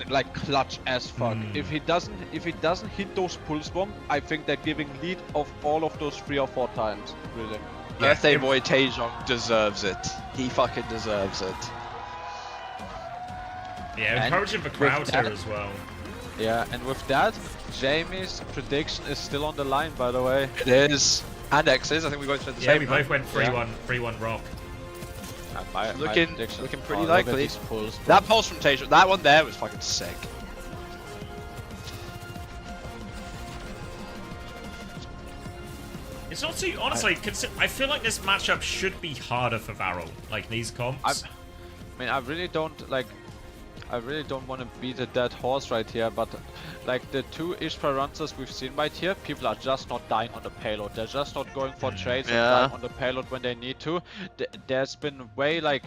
like clutch as fuck. If he doesn't hit those pulse bombs, I think they're giving lead of all of those 3 or 4 times. Really. Birthday boy Taejong deserves it. He fucking deserves it. Yeah, encouraging the crowd here as well. Yeah, and with that, Jamie's prediction is still on the line, by the way. It is. And X's, I think we both said the same. Yeah, we both went 3-1 Rock. Looking pretty likely. That pulse from Taejong, that one there was fucking sick. It's not too, honestly, I feel like this matchup should be harder for Varel, like these comps. I mean, I really don't want to beat a dead horse right here, but like the 2 Esperanzas we've seen right here, people are just not dying on the payload. They're just not going for trades and dying on the payload when they need to. There's been way like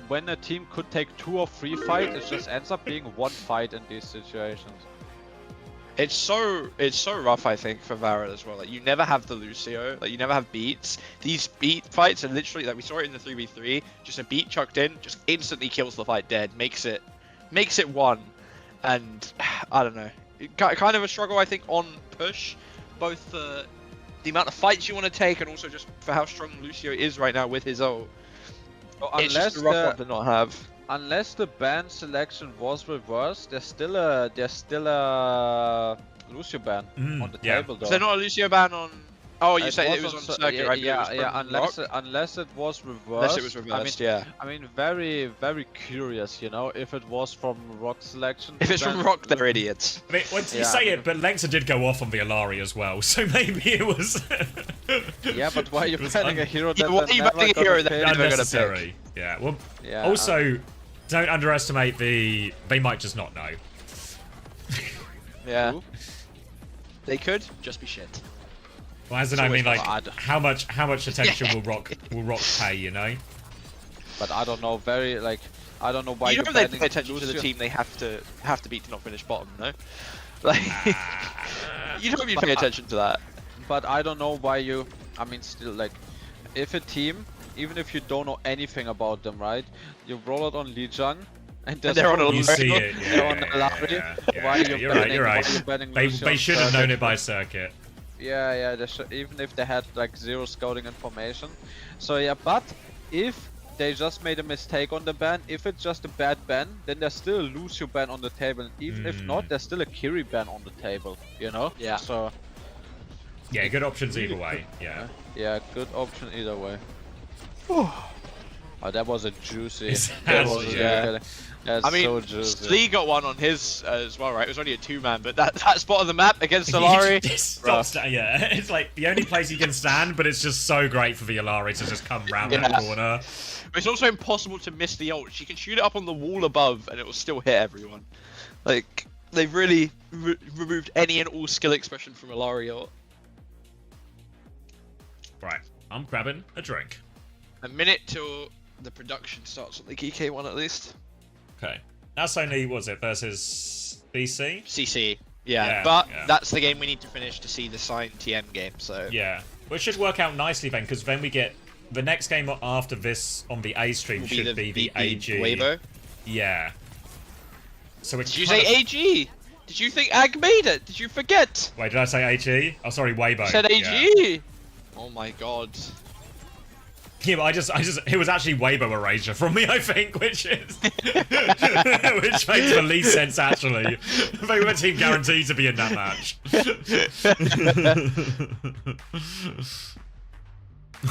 when a team could take 2 or 3 fights, it just ends up being 1 fight in these situations. It's so rough, I think, for Varel as well. Like, you never have the Lucio, like you never have beats. These beat fights are literally, like we saw it in the 3v3, just a beat chucked in, just instantly kills the fight dead, makes it 1. And I don't know, kind of a struggle, I think, on push, both the amount of fights you want to take and also just for how strong Lucio is right now with his ult. So it's just a rough one to not have. Unless the ban selection was reversed, there's still a Lucio ban on the table though. Is there not a Lucio ban on? Oh, you said it was on circuit, right? Yeah. Unless it was reversed. Unless it was reversed, yeah. I mean, very, very curious, you know, if it was from Rock selection. If it's from Rock, they're idiots. I mean, you say it, but Lengther did go off on the Alari as well, so maybe it was. Yeah, but why are you banning a hero that why are you banning a hero that never gonna pick? Yeah. Well. Yeah, also, don't underestimate the. They might just not know. Yeah. They could just be shit. Well, as in, I mean, like, how much attention will Rock pay, you know? But I don't know. I don't know why you know they pay attention to the team they have to beat to not finish bottom, no? Like, you don't even pay attention to that. But I don't know why you. I mean, still, like, if a team, even if you don't know anything about them, right? You roll it on Lijiang. And they're on a you see it. Why are you banning? You're right. They should have known it by circuit. Yeah, even if they had like 0 scouting information. So yeah, but if they just made a mistake on the ban. If it's just a bad ban, then there's still a Lucio ban on the table. And even if not, there's still a Kiri ban on the table, you know? Yeah. So... Yeah, good options either way. Yeah. Yeah, good option either way. Oh, that was a juicy. Yeah. That's I mean, so juicy. Slee got one on his as well, right? It was only a 2-man, but that spot on the map against Alari. Yeah, it's like the only place he can stand, but it's just so great for the Alari to just come round that corner. But it's also impossible to miss the ult. She can shoot it up on the wall above, and it will still hit everyone. Like, they've really removed any and all skill expression from Alari ult. Right, I'm grabbing a drink. A minute till the production starts on the GK one at least. Okay. That's only, was it, versus BC? CC. Yeah, but that's the game we need to finish to see the signed TM game, so... Yeah. Well, it should work out nicely then, because then we get... The next game after this on the A stream should be the AG. Weibo? Yeah. So it's Did you say AG? Did you think Ag made it? Did you forget? Wait, did I say AG? Oh, sorry, Weibo. You said AG? Yeah. Oh my god. Yeah, but it was actually Weibo Erasure from me, I think, which is... which makes the least sense, actually. They were team guaranteed to be in that match.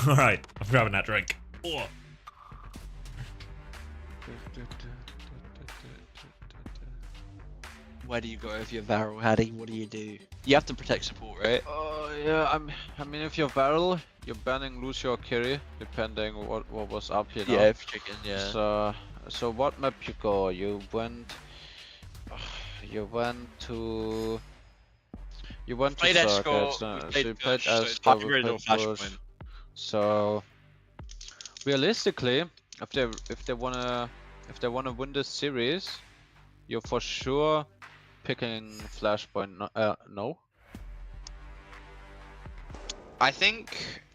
Alright, I'm grabbing that drink. Oh. Where do you go if you're Varel, Hattie? What do? You have to protect support, right? Oh yeah, I mean if you're Varel, you're banning Lucio or Kiri, depending what was up here. Yeah, if chicken, yeah. So what map you go? You went to played circuits. so you played Esco, so realistically, if they wanna win this series, you're for sure picking Flashpoint. No. I mean,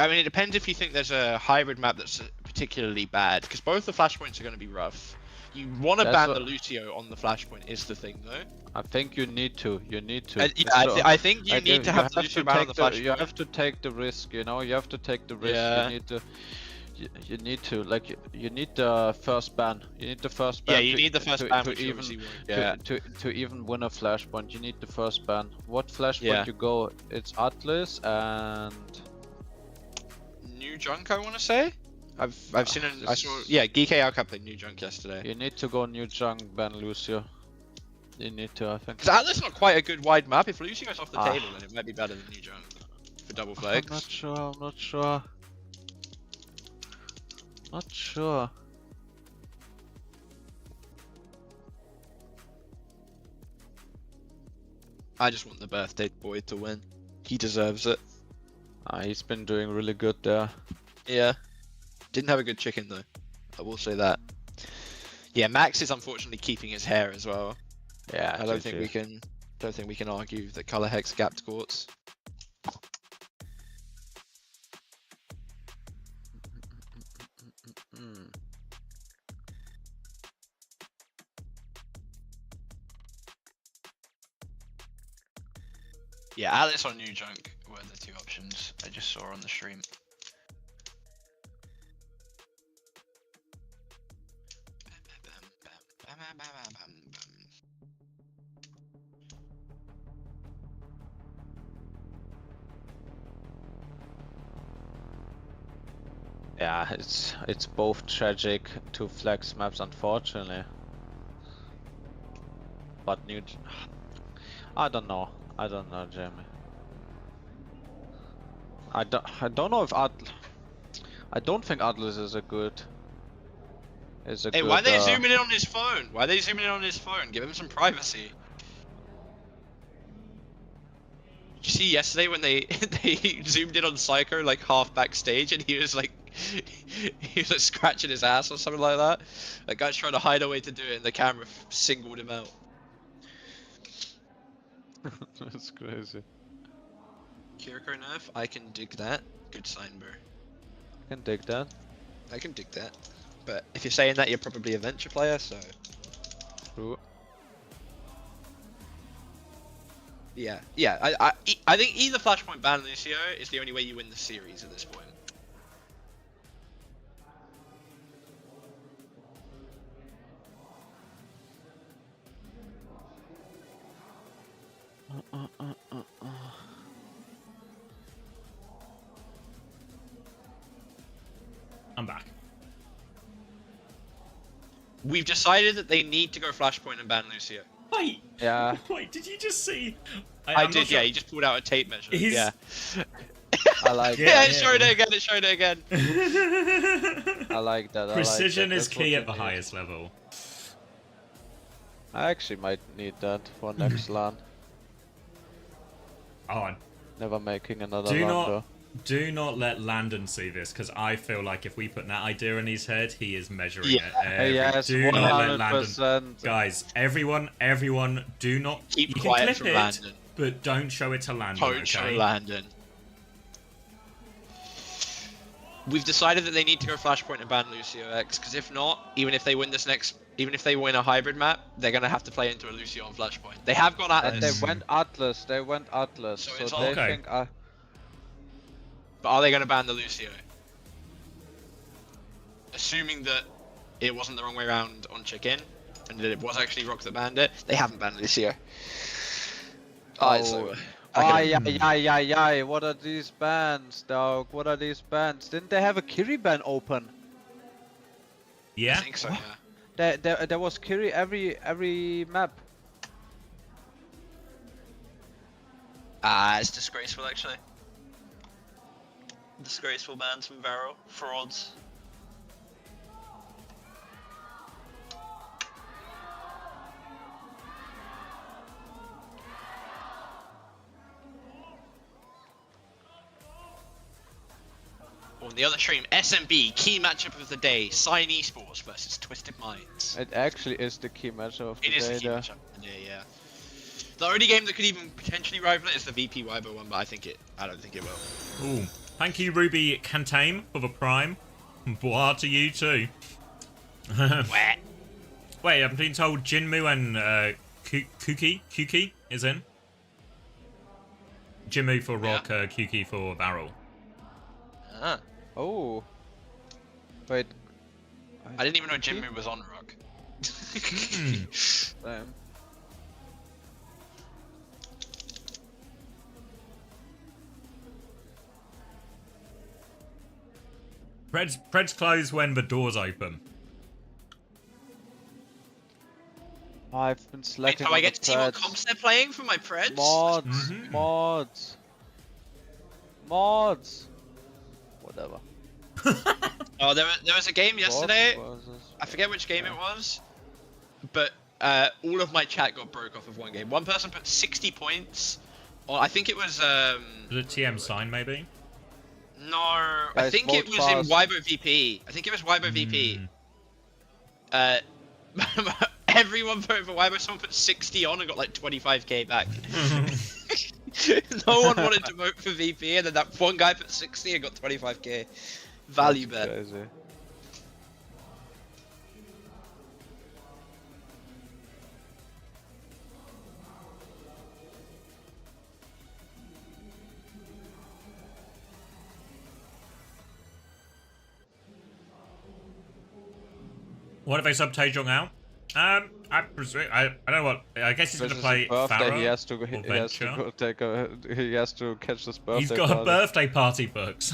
it depends if you think there's a hybrid map that's particularly bad, because both the flashpoints are going to be rough. You want to ban the Lucio on the flashpoint is the thing, though. I think you need to. Yeah, I think you need to have the Lucio ban on the flashpoint. You have to take the risk, you know. You have to take the risk. Yeah. You need to you need the first ban. You need the first ban. Yeah, you need the first ban to even win a flashpoint. You need the first ban. What flashpoint you go? It's Atlas and New Junk. I want to say. I've seen it. I saw. Yeah, GK Cup played New Junk yesterday. You need to go New Junk, ban Lucio. You need to, I think. Because Atlas is not quite a good wide map. If Lucio goes off the table, then it might be better than New Junk for double flags. I'm not sure. Not sure. I just want the birthday boy to win. He deserves it. He's been doing really good there. Yeah. Didn't have a good chicken though. I will say that. Yeah, Max is unfortunately keeping his hair as well. Yeah. I don't think we can argue that Color Hex gapped courts. Yeah, Alice or New Junk were the two options I just saw on the stream. Yeah, it's both tragic to flex maps, unfortunately. But I don't know, Jamie. I don't know if I don't think Atlas is a good. Hey, why are they zooming in on his phone? Why are they zooming in on his phone? Give him some privacy. Did you see yesterday when they zoomed in on Psycho like half backstage and he was like scratching his ass or something like that? That guy's trying to hide a way to do it and the camera singled him out. That's crazy. Kiriko nerf? I can dig that. Good sign, bro. I can dig that. I can dig that. But if you're saying that, you're probably a venture player, so... True. Yeah, I think either Flashpoint ban Lucio is the only way you win the series at this point. I'm back. We've decided that they need to go Flashpoint and ban Lucio. Wait. Yeah. Wait, did you just see? I I'm did, not sure. yeah. He just pulled out a tape measure. He's- Yeah. I like Yeah, that. it showed it again. It showed it again. I like that. Precision I like that. is That's what key you at the need. highest level. I actually might need that for next LAN. Oh, Never making another do LAN not, though. do not let Landon see this, because I feel like if we put that idea in his head, he is measuring Yeah. it. Yes, do not let Landon. 100%. Guys, everyone, do not. Keep you quiet can from clip it, Landon. but don't show it to Landon. Don't okay? show Landon. We've decided that they need to go Flashpoint and ban Lucio X, because if not, even if they win a hybrid map, they're gonna have to play into a Lucio on Flashpoint. They have gone And Atlas. they went Atlas. They went Atlas. So So, it's they okay. think. But are they gonna ban the Lucio? Assuming that it wasn't the wrong way around on Chicken, and that it was actually Rock that banned it, they haven't banned Lucio. Oh, it's over. Ay. What are these bans, dog? What are these bans? Didn't they have a Kiri ban open? Yeah. I think so, yeah. There was Kiri every map. It's disgraceful, actually. Disgraceful bans from Varro. Frauds. On the other stream, SMB, key matchup of the day, Sign Esports versus Twisted Minds. It actually is the key matchup of the It is day the key there. matchup of the day, yeah. The only game that could even potentially rival it is the VP Weibo one, but I don't think it will. Ooh. Thank you, Ruby Cantame, for the prime. Boah to you too. Wait, I've been told Jinmu and Kuki is in. Jinmu for Rock, Kuki for Varel. Ah. Oh. Wait. I didn't even know Jinmu was on Rock. Damn. Pred's close when the doors open. I've been Wait, slacking do on I get the to see what Preds. comps they're playing for my Preds? Mods. Whatever. Oh, there was a game yesterday. What was this? I forget which game it was, but all of my chat got broke off of one game. One person put 60 points. I think it was. Was it TM Sign maybe? No, I Guys, think it vote was in fast. Weibo VP. I think it was Weibo VP. Everyone voted for Weibo. Someone put 60 on and got like 25k back. No one wanted to vote for VP, and then that one guy put 60 and got 25k. Value bet. Crazy. What if they sub Taejong out? I don't know what. I guess he's This gonna is play his birthday. Pharaoh He has to or he has to Venture. go take a he has to catch this birthday. He's got a party. birthday party books.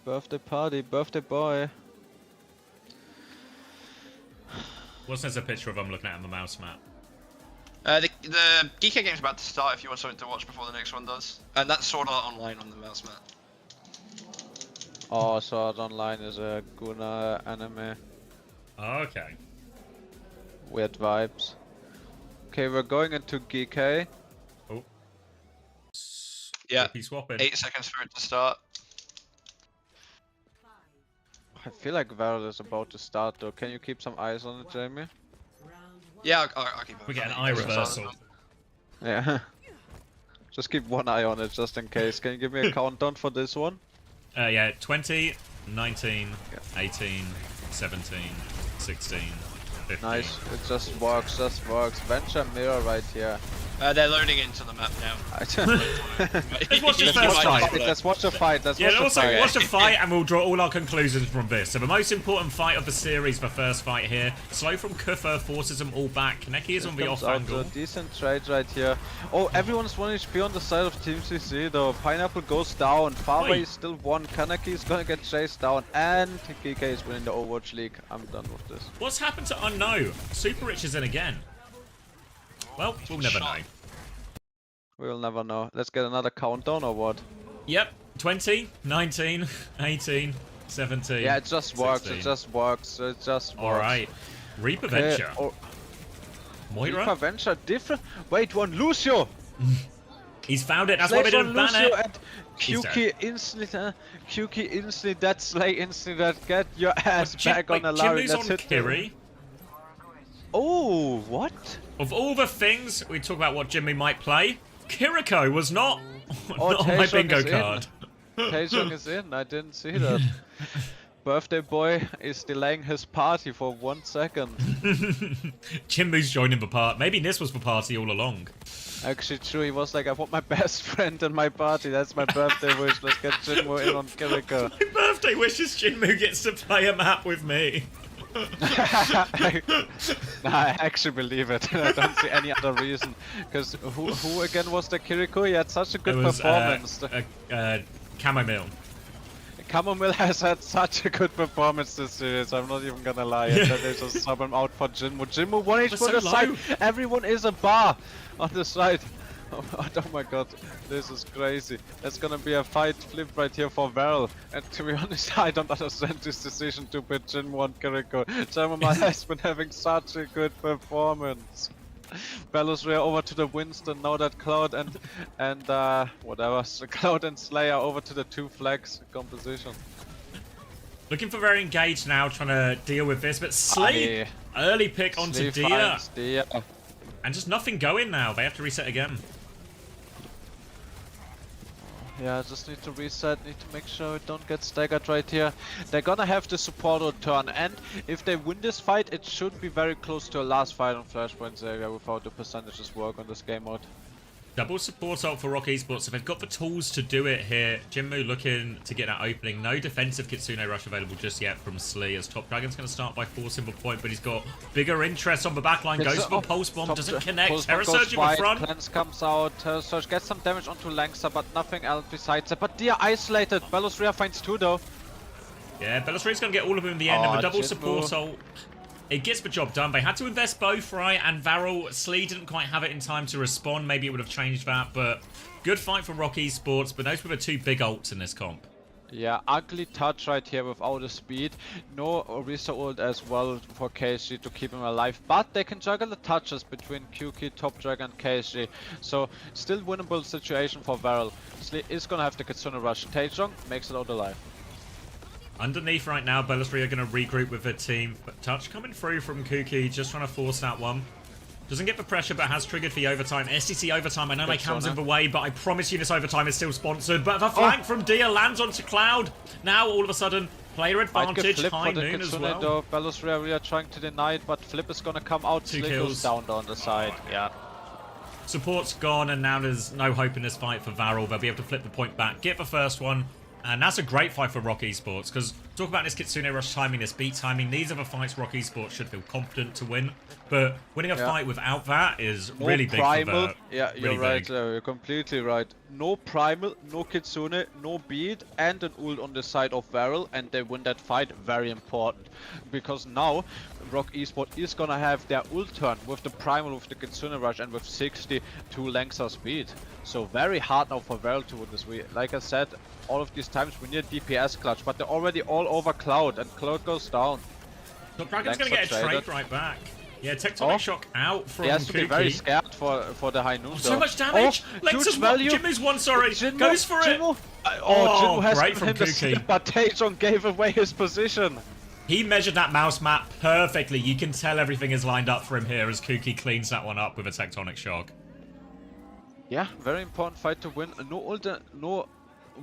Birthday party, birthday boy. What's this a picture of I'm looking at on the mouse map? The Geeko game's about to start if you want something to watch before the next one does. And that's Sword Art Online on the mouse map. Oh, Sword Art Online is a Guna anime. Oh, okay. Weird vibes. Okay, we're going into GK. Oh. Yeah. He's swapping. 8 seconds for it to start. I feel like Varel is about to start though. Can you keep some eyes on it, Jamie? Yeah, I'll keep it. We get an eye reversal. Yeah. Just keep one eye on it just in case. Can you give me a countdown for this one? Yeah, 20, 19, 18, 17, 16, 15. Nice. It just works, Venture mirror right here. They're loading into the map now. Let's watch the first fight. Let's watch the fight. Watch the fight, and we'll draw all our conclusions from this. So the most important fight of the series, the first fight here. Slow from Kufa forces them all back. Kaneki is on the off angle. Decent trade right here. Oh, everyone's 1 HP on the side of Team CC though. Pineapple goes down. Farway is still 1. Kaneki is gonna get chased down, and GK is winning the Overwatch League. I'm done with this. What's happened to Unknown? Super Rich is in again. Well, we'll never know. We'll never know. Let's get another countdown or what? Yep. 20, 19, 18, 17. Yeah, it just works. 16. It just works. It just works. Alright. Reaper Venture. Moira? Reaper Venture different. Wait, one Lucio! He's found it. That's why they didn't ban it. And QK instantly. QK instantly. That Slay instantly. That get your ass back on the line. Let's hit Kiri. Oh, what? Of all the things we talk about what Jimmy might play, Kiriko was not, not on my bingo card. Taejong is in, I didn't see that. Birthday boy is delaying his party for 1 second. Jimbo's joining the party. Maybe this was the party all along. Actually true, he was like, I want my best friend in my party, that's my birthday wish, let's get Jinwoo in on Kiriko. My birthday wish is Jinwoo gets to play a map with me. I actually believe it. I don't see any other reason. Because who again was the Kiriko? He had such a good performance. Chamomile. Chamomile has had such a good performance this series, I'm not even gonna lie. And then they just sub him out for Jinwoo. Jinwoo 1 HP on the side. Everyone is a bar on the side. Oh my god, this is crazy. That's gonna be a fight flip right here for Varel. And to be honest, I don't understand this decision to put Jinwoo on Kiriko. Chamomile has been having such a good performance. Belusria over to the Winston, now that Cloud and whatever, so Cloud and Slayer over to the 2 flags composition. Looking for very engaged now, trying to deal with this, but Sleep, early pick onto Dia. And just nothing going now, they have to reset again. Yeah, just need to reset, need to make sure it don't get staggered right here. They're gonna have the support on turn, and if they win this fight, it should be very close to a last fight on Flashpoint Xavier without the percentages work on this game mode. Double support out for Rock Esports, so they've got the tools to do it here. Jinmu looking to get that opening. No defensive Kitsune Rush available just yet from Slee, as Top Dragon's going to start by forcing the point, but he's got bigger interest on the backline. Goes for Pulse Bomb, doesn't connect. Terror Surge in the front. Cleanse comes out, Terror Surge gets some damage onto Langsa, but nothing else besides it. But Dia isolated. Belusria finds 2 though. Yeah, Belusria's going to get all of them in the end, and the double support ult. It gets the job done. They had to invest both, right? And Varel, Slee didn't quite have it in time to respond. Maybe it would have changed that, but good fight for Rock Esports. But those were the 2 big ults in this comp. Yeah, ugly touch right here without the speed. No Orisa ult as well for KSG to keep him alive. But they can juggle the touches between QQ, Top Dragon, and KSG. So, still winnable situation for Varel. Slee is gonna have the Kitsune Rush. Taejong makes it out alive. Underneath right now, Belusri are going to regroup with their team. But touch coming through from Kuki, just trying to force that one. Doesn't get the pressure, but has triggered the overtime. STC overtime, I know my cam's in the way, but I promise you this overtime is still sponsored. But the flank from Dia lands onto Cloud. Now, all of a sudden, player advantage, High Noon as well. Though. Belusria really are trying to deny it, but Flip is going to come out. 2 kills. Down on the side, yeah. Support's gone, and now there's no hope in this fight for Varel. They'll be able to flip the point back, get the first one. And that's a great fight for Rock Esports, because talk about this Kitsune Rush timing, this beat timing, these are the fights Rock Esports should feel confident to win. But winning a fight without that is really big for the... Yeah, you're right, you're completely right. No Primal, no Kitsune, no beat, and an ult on the side of Varel, and they win that fight, very important. Because now, Rock Esports is gonna have their ult turn with the Primal, with the Kitsune Rush, and with 62 Langsa speed. So very hard now for Varel to win this. Like I said, all of these times we need DPS clutch, but they're already all over Cloud, and Cloud goes down. So Dragon's going to get a trade right back. Yeah, Tectonic Shock out from Kuki. He has to be very scared for the High Noon. Oh, so much damage! Lexus value. Jimmy's one, sorry. Goes for it! Jinwoo has great from Kuki. But Taejong gave away his position. He measured that mouse map perfectly. You can tell everything is lined up for him here as Kuki cleans that one up with a Tectonic Shock. Yeah, very important fight to win. No ult, no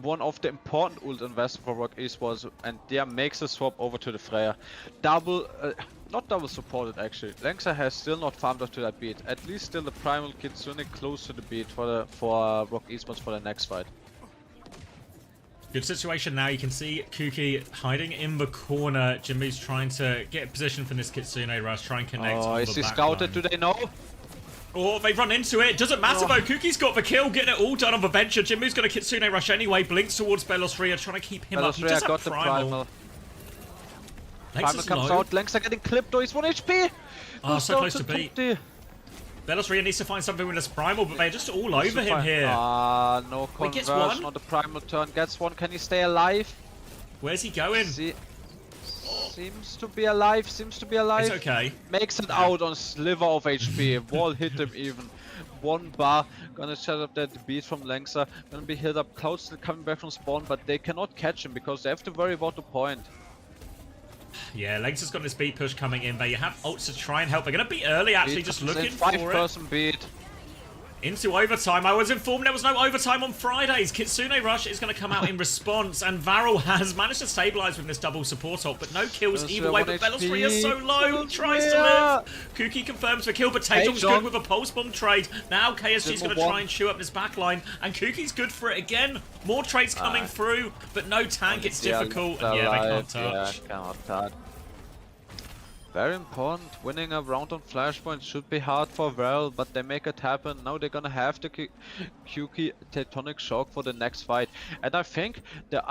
one of the important ult investments for Rock Esports, and there makes a swap over to the Freya. Not double supported actually. Lengsa has still not farmed up to that beat. At least still the Primal Kitsune close to the beat for Rock Esports for the next fight. Good situation now. You can see Kuki hiding in the corner. Jimmy's trying to get a position for this Kitsune rush, try and connect. Oh, is he scouted? Do they know? Oh, they've run into it. Doesn't matter though. Kuki's got the kill, getting it all done on the venture. Jimmy's got a Kitsune rush anyway. Blinks towards Belosria, trying to keep him up. He does got have the primal. Primal comes out. Lengsa getting clipped though. He's 1 HP. Oh, so close to beat. Belosria needs to find something with his primal, but they're just all over him here. Ah, no conversion on the primal turn. Gets one. Can he stay alive? Where's he going? Seems to be alive. Seems to be alive. It's okay. Makes it out on sliver of HP. Wall hit him even. 1 bar. Gonna set up that beat from Lengsa. Gonna be hit up. Cloud still coming back from spawn, but they cannot catch him because they have to worry about the point. Yeah, Lengsa's got this beat push coming in there. You have ults to try and help. They're going to be early, actually, just looking for it. 5-person beat. Into overtime. I was informed there was no overtime on Fridays. Kitsune Rush is going to come out in response, and Varel has managed to stabilize with this double support ult, but no kills either way. But Belosria is so low, tries to live. Kuki confirms the kill, but Taejong's good with a pulse bomb trade. Now KSG's going to try and chew up this backline, and Kuki's good for it again. More trades coming through, but no tank. It's difficult. And yeah, they can't touch. Yeah, cannot touch. Very important. Winning a round on Flashpoint should be hard for Varel, but they make it happen. Now they're gonna have the Kuki Tectonic Shock for the next fight. And I think the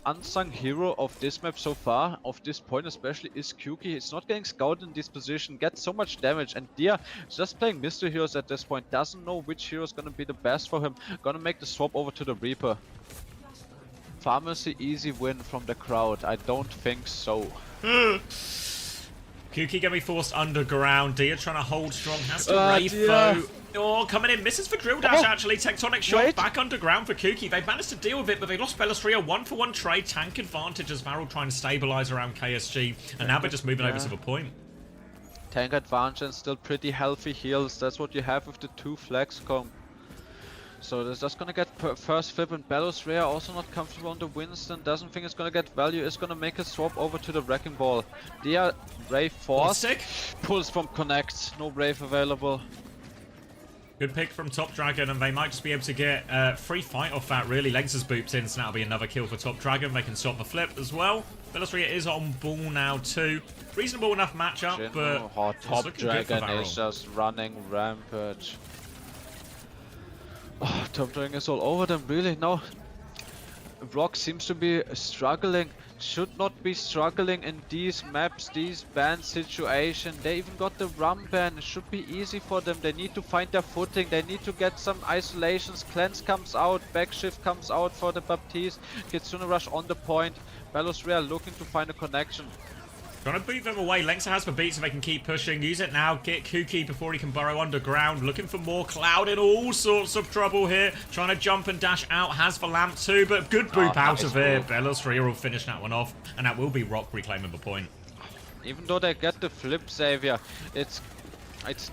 unsung hero of this map so far, of this point especially, is Kuki. He's not getting scouted in this position, gets so much damage, and Dia is just playing mystery heroes at this point. Doesn't know which hero is gonna be the best for him. Gonna make the swap over to the Reaper. Pharmacy easy win from the crowd. I don't think so. Kuki gonna be forced underground. Dia trying to hold strong. Has to Wraith though. Oh, coming in. Misses for Drill Dash actually. Tectonic Shock back underground for Kuki. They've managed to deal with it, but they lost Belosria. 1-for-1 trade. Tank advantage as Varel trying to stabilize around KSG. And now they're just moving over to the point. Tank advantage and still pretty healthy heals. That's what you have with the 2 flex comp. So they're just gonna get first flip, and Belosria also not comfortable on the Winston. Doesn't think it's gonna get value. Is gonna make a swap over to the Wrecking Ball. Dia Wraith force pulls from connect. No Wraith available. Good pick from Top Dragon, and they might just be able to get free fight off that, really. Lengsa's boops in, so that'll be another kill for Top Dragon. They can stop the flip as well. Belosria is on ball now too. Reasonable enough matchup, but Top Dragon is just running rampage. Oh, Top Dragon is all over them, really. No, Rock seems to be struggling. Should not be struggling in these maps, these ban situations. They even got the rum ban. It should be easy for them. They need to find their footing. They need to get some isolations. Cleanse comes out. Backshift comes out for the Baptiste. Kitsune Rush on the point. Belosria looking to find a connection. Trying to boot them away. Lengsa has the beat so they can keep pushing. Use it now. Get Kuki before he can burrow underground. Looking for more. Cloud in all sorts of trouble here. Trying to jump and dash out. Has the lamp too, but good boop out of here. Belosria will finish that one off. And that will be Rock reclaiming the point. Even though they get the flip savior, it's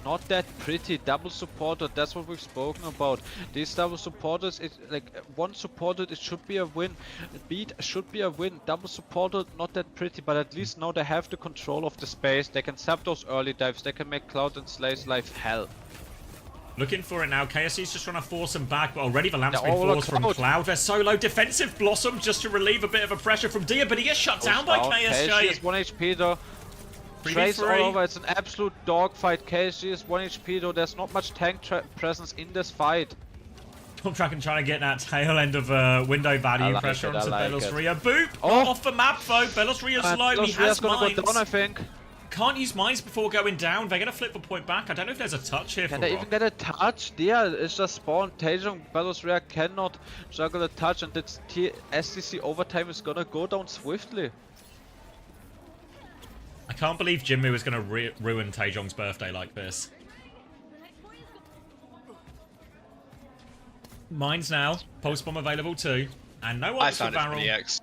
not that pretty. Double supported, that's what we've spoken about. These double supporters, it's like one supported, it should be a win. Beat should be a win. Double supported, not that pretty, but at least now they have the control of the space. They can sap those early dives. They can make Cloud and Slay's life hell. Looking for it now. KSC's just trying to force him back, but already the lamp's been forced from Cloud. They're solo defensive Blossom just to relieve a bit of a pressure from Dia, but he gets shut down by KSG. KSG is 1 HP though. Trace all over, it's an absolute dogfight. KSG is 1 HP though, there's not much tank presence in this fight. Top Dragon trying to get that tail end of window value pressure onto Belosria. Boop! Off the map though, Belosria's low, he has mines. Go down, I think. Can't use mines before going down, they're going to flip the point back. I don't know if there's a touch here for Rock. Can they even get a touch? Dia is just spawned. Taejong, Belosria cannot juggle a touch, and this STC overtime is gonna go down swiftly. I can't believe Jinmu is going to ruin Taejong's birthday like this. Mines now. Pulse bomb available too. And no one for Varel.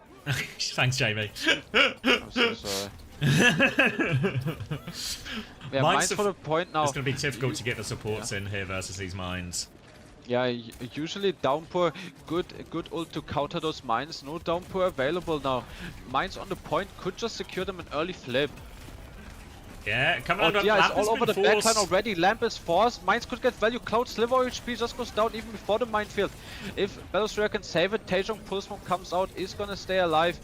Thanks, Jamie. I'm so sorry. Yeah, mines for the point now. It's going to be difficult to get the supports in here versus these mines. Yeah, usually Downpour, good ult to counter those mines. No Downpour available now. Mines on the point could just secure them an early flip. Yeah, coming out of Dia is Lamp has all over been the backline forced. already. Lamp is forced. Mines could get value. Cloud Sliver HP just goes down even before the minefield. If Battlesphere can save it, Taejong Pulsmon comes out, is gonna stay alive.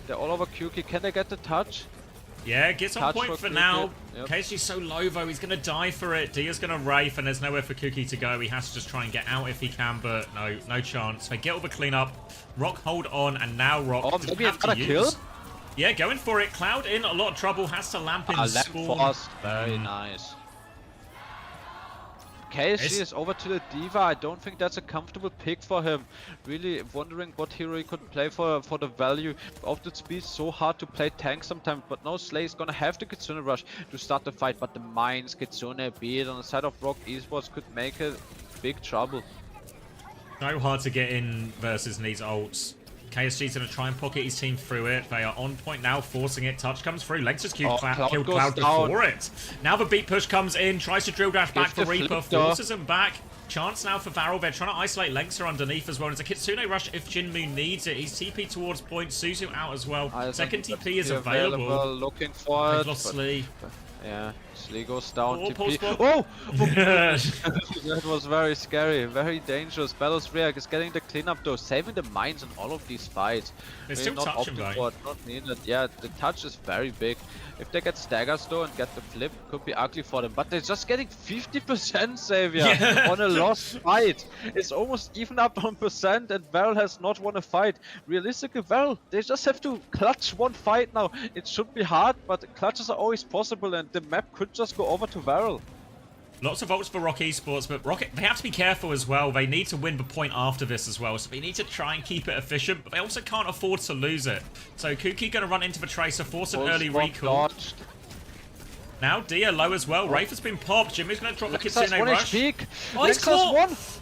They're all over QQ. Can they get the touch? Yeah, gets on Touch point for QQ. now. Yep. KSG's so low though, he's gonna die for it. Dia's gonna Wraith and there's nowhere for Cookie to go. He has to just try and get out if he can, but no chance. They get all the cleanup. Rock hold on, and now Rock doesn't maybe have it's gonna to kill? use. Yeah, going for it. Cloud in a lot of trouble, has to lamp in Lamp spawn. forced. Very nice. KSG is over to the Diva. I don't think that's a comfortable pick for him. Really wondering what hero he could play for the value of the speed. So hard to play tank sometimes, but no, Slay is gonna have the Kitsune Rush to start the fight, but the mines, Kitsune, be it on the side of Rock Esports, could make it big trouble. So hard to get in versus these ults. KSG's going to try and pocket his team through it. They are on point now, forcing it. Touch comes through. Lengths has killed Cloud before it. Now the beat push comes in. Tries to drill dash back for Reaper. Forces him back. Chance now for Varel. They're trying to isolate Lengths underneath as well. There's a Kitsune Rush if Jinmu needs it. He's TP towards point. Suzu out as well. Second TP is available. Looking for it. They've lost Slee. Yeah, Slee goes down. TP. Pulse Oh! That was very scary, very dangerous. Battlesphere is getting the cleanup though, saving the mines in all of these fights. They're still not touching, opted right? for it, not needed. Yeah, the touch is very big. If they get staggers though and get the flip, could be ugly for them. But they're just getting 50% Xavier on a lost fight. It's almost even up on percent, and Varel has not won a fight. Realistically, Varel, they just have to clutch one fight now. It should be hard, but clutches are always possible, and the map could just go over to Varel. Lots of votes for Rock Esports, but Rocket, they have to be careful as well. They need to win the point after this as well, so they need to try and keep it efficient, but they also can't afford to lose it. So Kuki going to run into the Tracer, force an early recall. Now Dia low as well. Wraith has been popped. Jimmy's going to drop the Kitsune Rush. Oh, he's caught!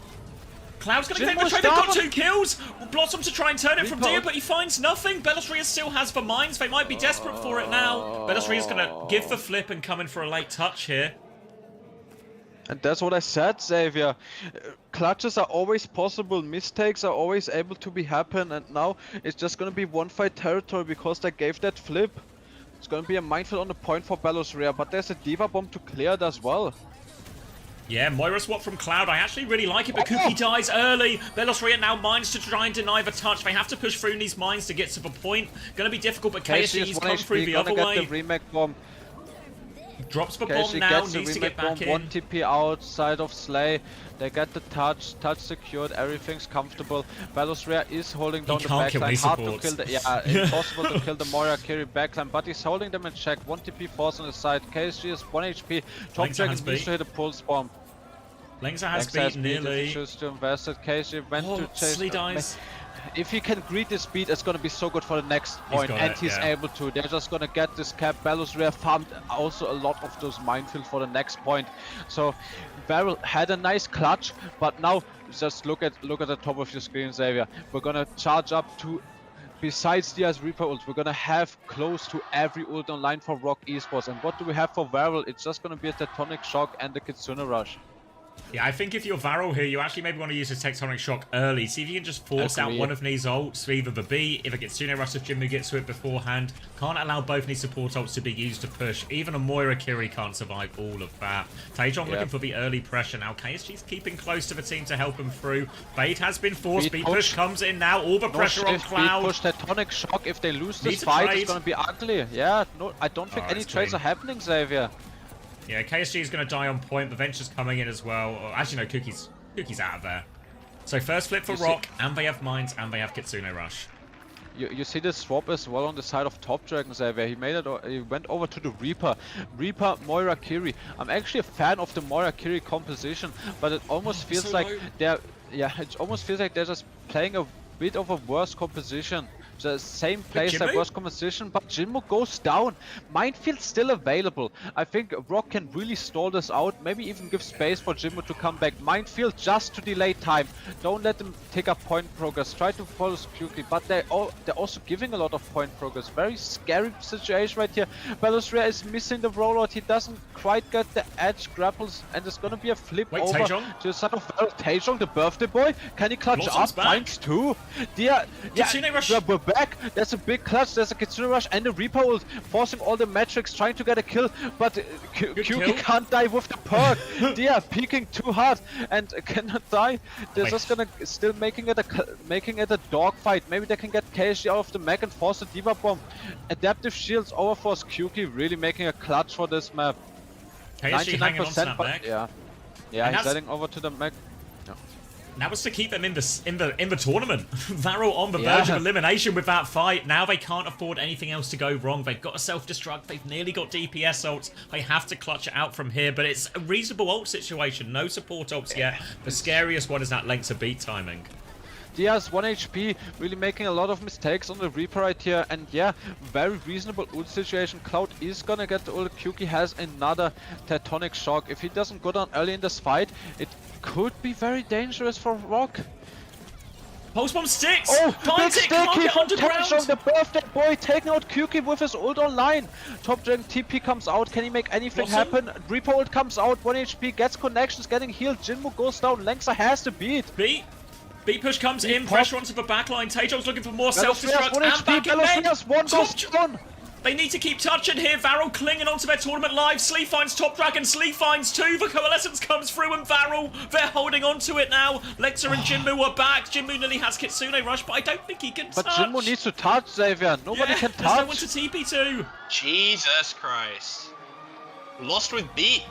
Cloud's going to claim the trade. They've got 2 kills. Blossom to try and turn it from Dia, but he finds nothing. Bellasria still has the mines. They might be desperate for it now. Bellasria is going to give the flip and come in for a late touch here. And that's what I said, Xavier. Clutches are always possible, mistakes are always able to be happen, and now it's just gonna be one fight territory because they gave that flip. It's gonna be a minefield on the point for Bellasria, but there's a Diva bomb to clear it as well. Yeah, Moira swap from Cloud. I actually really like it, but Kuki dies early. Bellasria now mines to try and deny the touch. They have to push through these mines to get to the point. Gonna be difficult, but KSG's come through the other way. The remake bomb. Drops the bomb now, needs to get back in. 1 TP outside of Slay. They get the touch secured, everything's comfortable. Battlesphere is holding down the backline. Hard to kill the, impossible to kill the Moira Kiri backline, but he's holding them in check. 1 TP force on the side. KSG is 1 HP. Top Dragon needs to hit a pulse bomb. Lengza has beat nearly. Choose to invest it. KSG went to chase. Slee dies. If he can greet the speed, it's gonna be so good for the next point, and he's able to. They're just gonna get this cap. Bellasria farmed also a lot of those minefield for the next point. So Varel had a nice clutch, but now just look at the top of your screen, Xavier. We're gonna charge up to. Besides Dia's Reaper ult, we're gonna have close to every ult online for Rock Esports. And what do we have for Varel? It's just gonna be a Tectonic Shock and the Kitsune Rush. Yeah, I think if you're Varel here, you actually maybe want to use a Tectonic Shock early. See if you can just force out one of these ults, either the B, if it gets Kitsune Rush, if Jinmu gets to it beforehand. Can't allow both these support ults to be used to push. Even a Moira Kiri can't survive all of that. Taejong looking for the early pressure now. KSG's keeping close to the team to help him through. Bait has been forced. Beat push comes in now. All the pressure on Cloud. Beat push, Tectonic Shock. If they lose this fight, it's going to be ugly. Yeah, no, I don't think any trades are happening, Xavier. Yeah, KSG is going to die on point. The Venture's coming in as well. Actually, no, Cookie's out of there. So first flip for Rock, and they have mines, and they have Kitsune Rush. You see the swap as well on the side of Top Dragon, Xavier. He made it. He went over to the Reaper. Moira Kiri. I'm actually a fan of the Moira Kiri composition, but it almost feels like they're. Yeah, it almost feels like they're just playing a bit of a worse composition the same place, Jinmu? diverse composition, but Jinmu goes down. Minefield still available. I think Rock can really stall this out, maybe even give space for Jinmu to come back. Minefield just to delay time. Don't let them take up point progress. Try to follow Kyuki, but they're also giving a lot of point progress. Very scary situation right here. Velosphere is missing the rollout. He doesn't quite get the edge, grapples, and it's gonna be a flip Wait, over Taejong? to the son of Taejong, the birthday boy. Can he clutch Lawson's up? back. Finds two. Yeah, Kitsune rush. we're back. There's a big clutch. There's a Kitsune rush and a Reaper ult, forcing all the metrics, trying to get a kill, but Kyuki kill. can't die with the perk. Dia peeking too hard and cannot die. They're Wait. just gonna still making it a dog fight. Maybe they can get KSG out of the mech and force the Diva Bomb. Adaptive shields overforce Kyuki, really making a clutch for this map. KSG hanging on to that but mech. yeah, And he's that's- heading over to the mech. Now it's to keep them in the tournament. Varro on the Yeah. verge of elimination with that fight. Now they can't afford anything else to go wrong. They've got a self-destruct. They've nearly got DPS ults. They have to clutch it out from here, but it's a reasonable ult situation. No support ults yet. The scariest one is that length of beat timing. Diaz 1 HP, really making a lot of mistakes on the Reaper right here, and yeah, very reasonable ult situation. Cloud is gonna get the ult. Kyuki has another Tectonic Shock. If he doesn't go down early in this fight, it could be very dangerous for Rock. Pulse bomb sticks! Oh, Pine big tick stick can't here get from underground! Taejong, the birthday boy, taking out Kyuki with his ult online. Top Dragon TP comes out, can he make anything Blossom? happen? Reaper ult comes out, 1 HP, gets connections, getting healed. Jinmu goes down, Lengsa has the beat. Beat push comes in, pressure onto the backline. Taejong's looking for more Velosphere's self-destruct 1 and HP, back in men. Velosphere's 1 goes down. They need to keep touching here. Varro clinging onto their tournament live. Slee finds Top Dragon. Slee finds two. The Coalescence comes through and Varro, they're holding on to it now. Lexa and Jinmu are back. Jinmu nearly has Kitsune rush, but I don't think he can But touch. Jinmu needs to touch, Xavier. Nobody Yeah, can there's no one touch. to TP to. Jesus Christ. Lost with beat.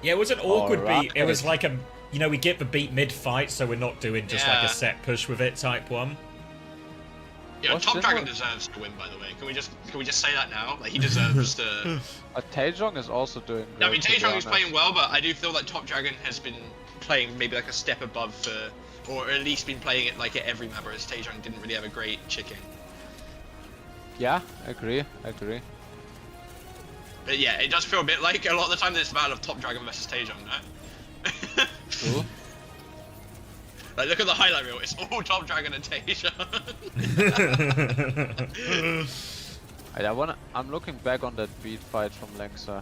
Yeah, it was an awkward Alright. beat. It was like a, you know, we get the beat mid-fight, so we're not doing just like Yeah. a set push with it type one. Yeah, What's Top Jinmu? Dragon deserves to win, by the way. Can we just say that now? Like, he deserves to. Taejong is also doing great. I mean, to be Taejong is honest. playing well, but I do feel like Top Dragon has been playing maybe like a step above for, or at least been playing it like at every map, whereas Taejong didn't really have a great chicken. Yeah, agree. But yeah, it does feel a bit like a lot of the time there's the battle of Top Dragon versus Taejong, no? True. Like, look at the highlight reel, it's all Top Dragon and Taejong. I'm looking back on that beat fight from Lengsa.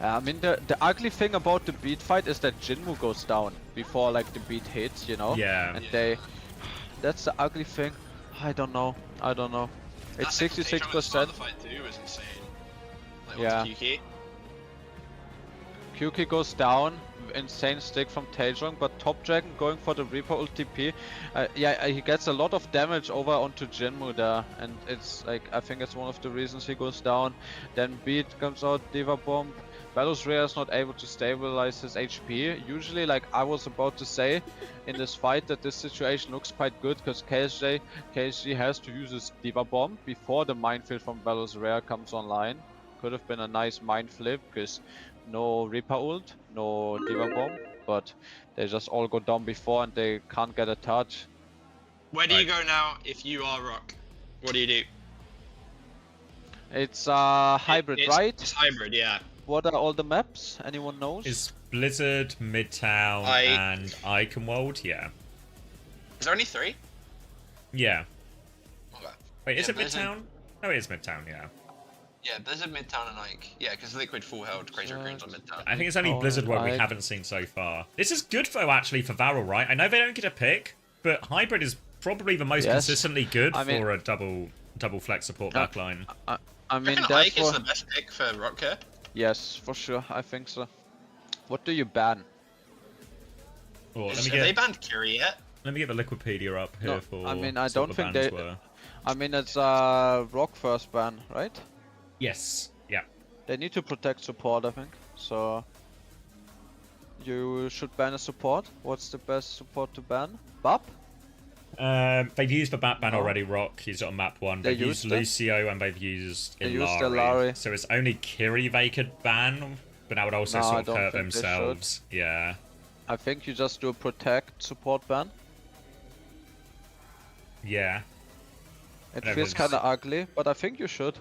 I mean, the ugly thing about the beat fight is that Jinmu goes down before like the beat hits, you know? Yeah. And that's the ugly thing. I don't know. It's 66%. The fight too was insane. Like, Yeah. Kyuki. Kyuki goes down, insane stick from Taejong, but Top Dragon going for the Reaper ult TP. Yeah, he gets a lot of damage over onto Jinmu there, and it's like, I think it's one of the reasons he goes down. Then Beat comes out, Diva Bomb. Velos Rhea is not able to stabilize his HP. Usually, like I was about to say in this fight, that this situation looks quite good because KSG has to use his Diva Bomb before the minefield from Velos Rhea comes online. Could have been a nice mind flip because no Reaper ult, no Diva Bomb, but they just all go down before and they can't get a touch. Where do you go now if you are Rock? What do you do? It's hybrid, right? It's hybrid, yeah. What are all the maps? Anyone knows? It's Blizzard, Midtown, and Iconwold, yeah. Is there only 3? Yeah. Okay. Wait, is Yeah, it Blizzard- Midtown? No, it is Midtown, yeah. Yeah, Blizzard, Midtown, and Ike. Yeah, because Liquid full held Crazy Greens on Midtown. I think it's only Oh, Blizzard what we right. haven't seen so far. This is good though, actually, for Varro, right? I know they don't get a pick, but hybrid is probably the most Yes. consistently good I mean- for a double flex support backline. I mean, I Ike is therefore, the best pick for Rock here. yes, for sure, I think so. What do you ban? Oh, Have they banned Kiri yet? let me get the Liquipedia up here No, for. I mean, I see what don't the think bans they- were. I mean, it's Rock first ban, right? Yes. Yeah. They need to protect support, I think. So you should ban a support. What's the best support to ban? Bap? They've used the Bat ban No. already, Rock. He's on map 1. They They've used used it? Lucio and they've used They Illari. used Illari. So it's only Kiri they could ban, but that would also No, I sort of don't hurt think they should. themselves. Yeah. I think you just do a protect support ban. Yeah. It feels kind of ugly, but I think you should.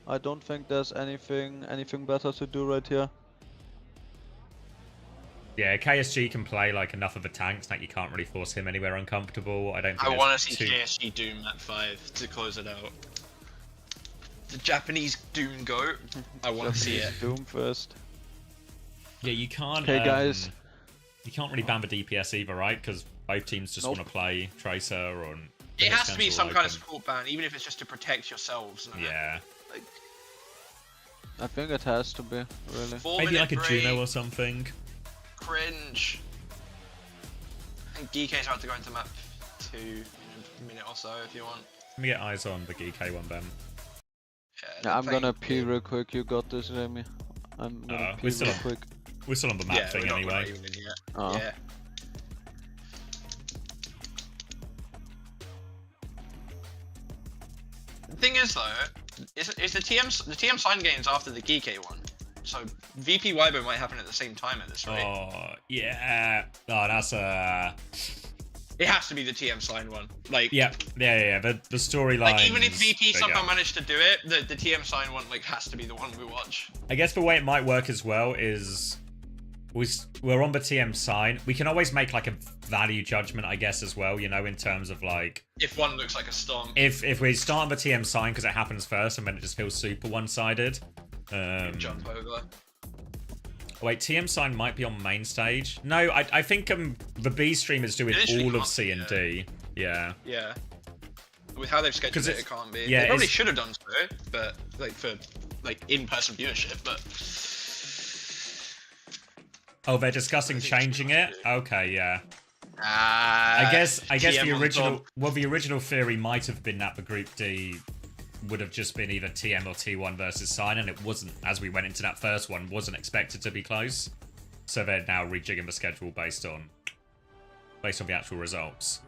I don't think there's anything better to do right here. Yeah, KSG can play like enough of a tank that you can't really force him anywhere uncomfortable. I don't think I want to see too... KSG Doom map 5 to close it out. The Japanese Doom GOAT. I want to see it. Doom first. Yeah, you can't. Okay, guys. You can't really ban the DPS either, right? Because both teams just want to play Tracer or. It has to be some kind of support ban, even if it's just to protect yourselves. Yeah. Like, I think it has to be, really. Maybe like a Juno or something. Cringe. I think GK's about to go into map 2 in a minute or so if you want. Let me get eyes on the GK one then. Yeah, I'm gonna pee real quick. You got this, Remy. I'm gonna pee real quick. We're still on the map thing anyway. Yeah. The thing is though, is the TM sign games after the GK one. So VP Weibo might happen at the same time at this rate. Oh yeah. Oh, that's It has to be the TM sign one. Like yeah. The storyline. Like even if VP somehow managed to do it, the TM sign one like has to be the one we watch. I guess the way it might work as well is we're on the TM sign. We can always make like a value judgment, I guess, as well. You know, in terms of like if one looks like a stomp. If we start on the TM sign because it happens first, and then it just feels super one-sided. Jump over. Wait, TM sign might be on main stage. No, I think the B stream is doing all of C and D. Yeah. Yeah. With how they've scheduled it, it can't be. Yeah, they probably should have done so, but like for like in-person viewership, but. Oh, they're discussing changing it. Okay, yeah. I guess the original theory might have been that the Group D would have just been either TM or T1 versus Sign, and it wasn't, as we went into that first one, wasn't expected to be close. So they're now rejigging the schedule based on the actual results.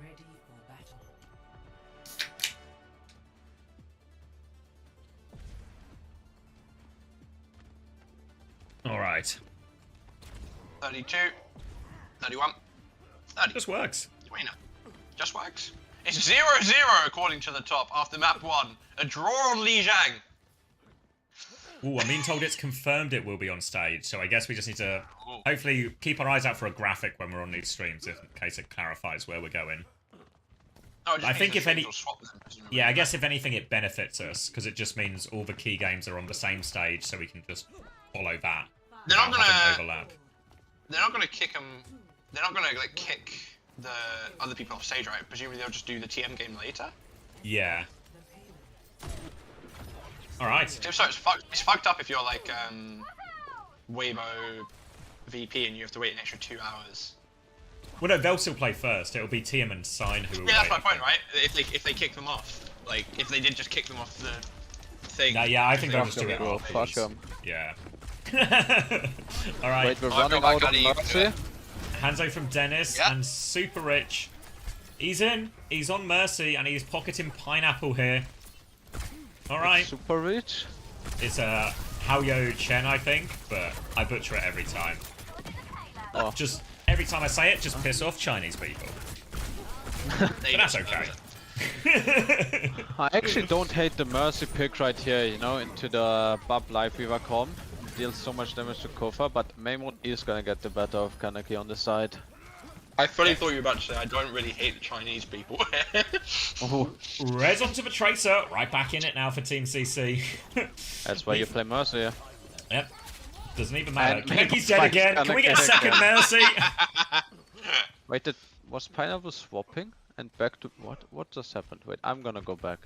All right. 32, 31, 30. Just works. Just works. It's 0-0 according to the top after map 1. A draw on Lijiang. Ooh, I'm being told it's confirmed it will be on stage, so I guess we just need to hopefully keep our eyes out for a graphic when we're on these streams, in case it clarifies where we're going. Oh, I think if any, I guess if anything, it benefits us because it just means all the key games are on the same stage, so we can just follow that. They're not gonna overlap. They're not gonna kick them. They're not gonna like kick the other people off stage, right? Presumably they'll just do the TM game later. Yeah. All right. So it's fucked up if you're like Weibo VP and you have to wait an extra 2 hours. Well, no, they'll still play first. It'll be TM and Sign who will. Yeah, that's my point, right? If they kick them off, like if they did just kick them off the thing. Yeah, I think they'll just do it. Fuck them. Yeah. All right. Wait, we're running out of Mercy. Hanzo from Dennis and Super Rich. He's in. He's on Mercy and he's pocketing Pineapple here. All right. Super Rich. It's Haoyo Chen, I think, but I butcher it every time. Oh. Just every time I say it, just piss off Chinese people. But that's okay. I actually don't hate the Mercy pick right here, you know, into the Bub Life Weaver comp. Deals so much damage to Kofa, but Maimon is gonna get the better of Kaneki on the side. I fully thought you were about to say I don't really hate the Chinese people. Res onto the Tracer, right back in it now for Team CC. That's why you play Mercy, yeah. Yep. Doesn't even matter. Kaneki's dead again. Can we get a second Mercy? Wait, was Pineapple swapping? And back to what just happened? Wait, I'm gonna go back.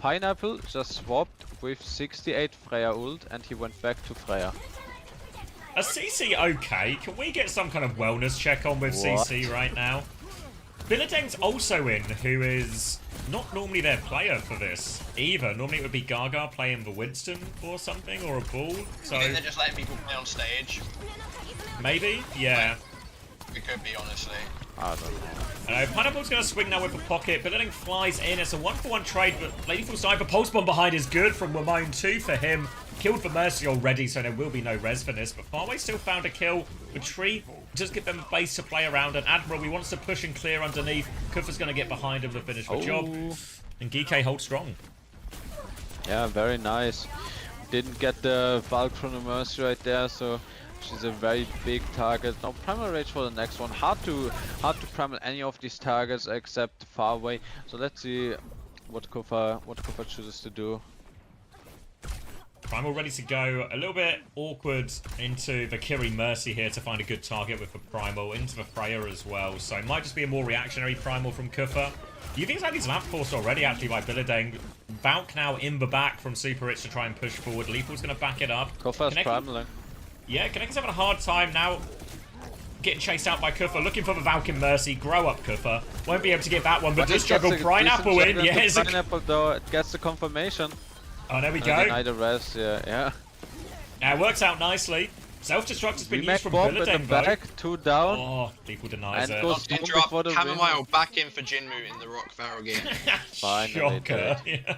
Pineapple just swapped with 68 Freya ult and he went back to Freya. A CC okay? Can we get some kind of wellness check on with CC right now? Billadeng's also in, who is not normally their player for this either. Normally it would be Gaga playing the Winston or something, or a Bull. So they're just letting people play on stage. Maybe, yeah. It could be, honestly. I don't know. Pineapple's going to swing now with a pocket, but Billadeng flies in. It's a 1-for-1 trade, but Ladyful side, the pulse bomb behind is good from Ramon 2 for him. killed for Mercy already, so there will be no res for this. But Farway still found a kill. The tree just give them a base to play around. And Admiral, he wants to push and clear underneath. Kufa's going to get behind him to finish the job. And GK holds strong. Yeah, very nice. Didn't get the Valk from the Mercy right there, so she's a very big target. Now Primal Rage for the next one. Hard to primal any of these targets except Farway. So let's see what Kufa chooses to do. Primal ready to go. A little bit awkward into the Kiri Mercy here to find a good target with the Primal. Into the Freya as well. So it might just be a more reactionary Primal from Kufa. You think he's lamp forced already actually by Billedeng. Valk now in the back from Super Rich to try and push forward. Lethal's going to back it up. Kufa's primaling. Yeah, Kaneka's having a hard time now. Getting chased out by Kufa, looking for the Valk in Mercy. Grow up, Kufa. Won't be able to get that one, but does juggle Pineapple in. Yeah, Pineapple though, it gets the confirmation. Oh, there we go. Deny the rest, yeah. Yeah, it works out nicely. Self-destruct has been used from bomb in the Billedeng, back, 2 down. Oh, Lethal denies it. Drop Chamomile back in for Jinmu in the Rock Pharaoh game. Finally. Yeah.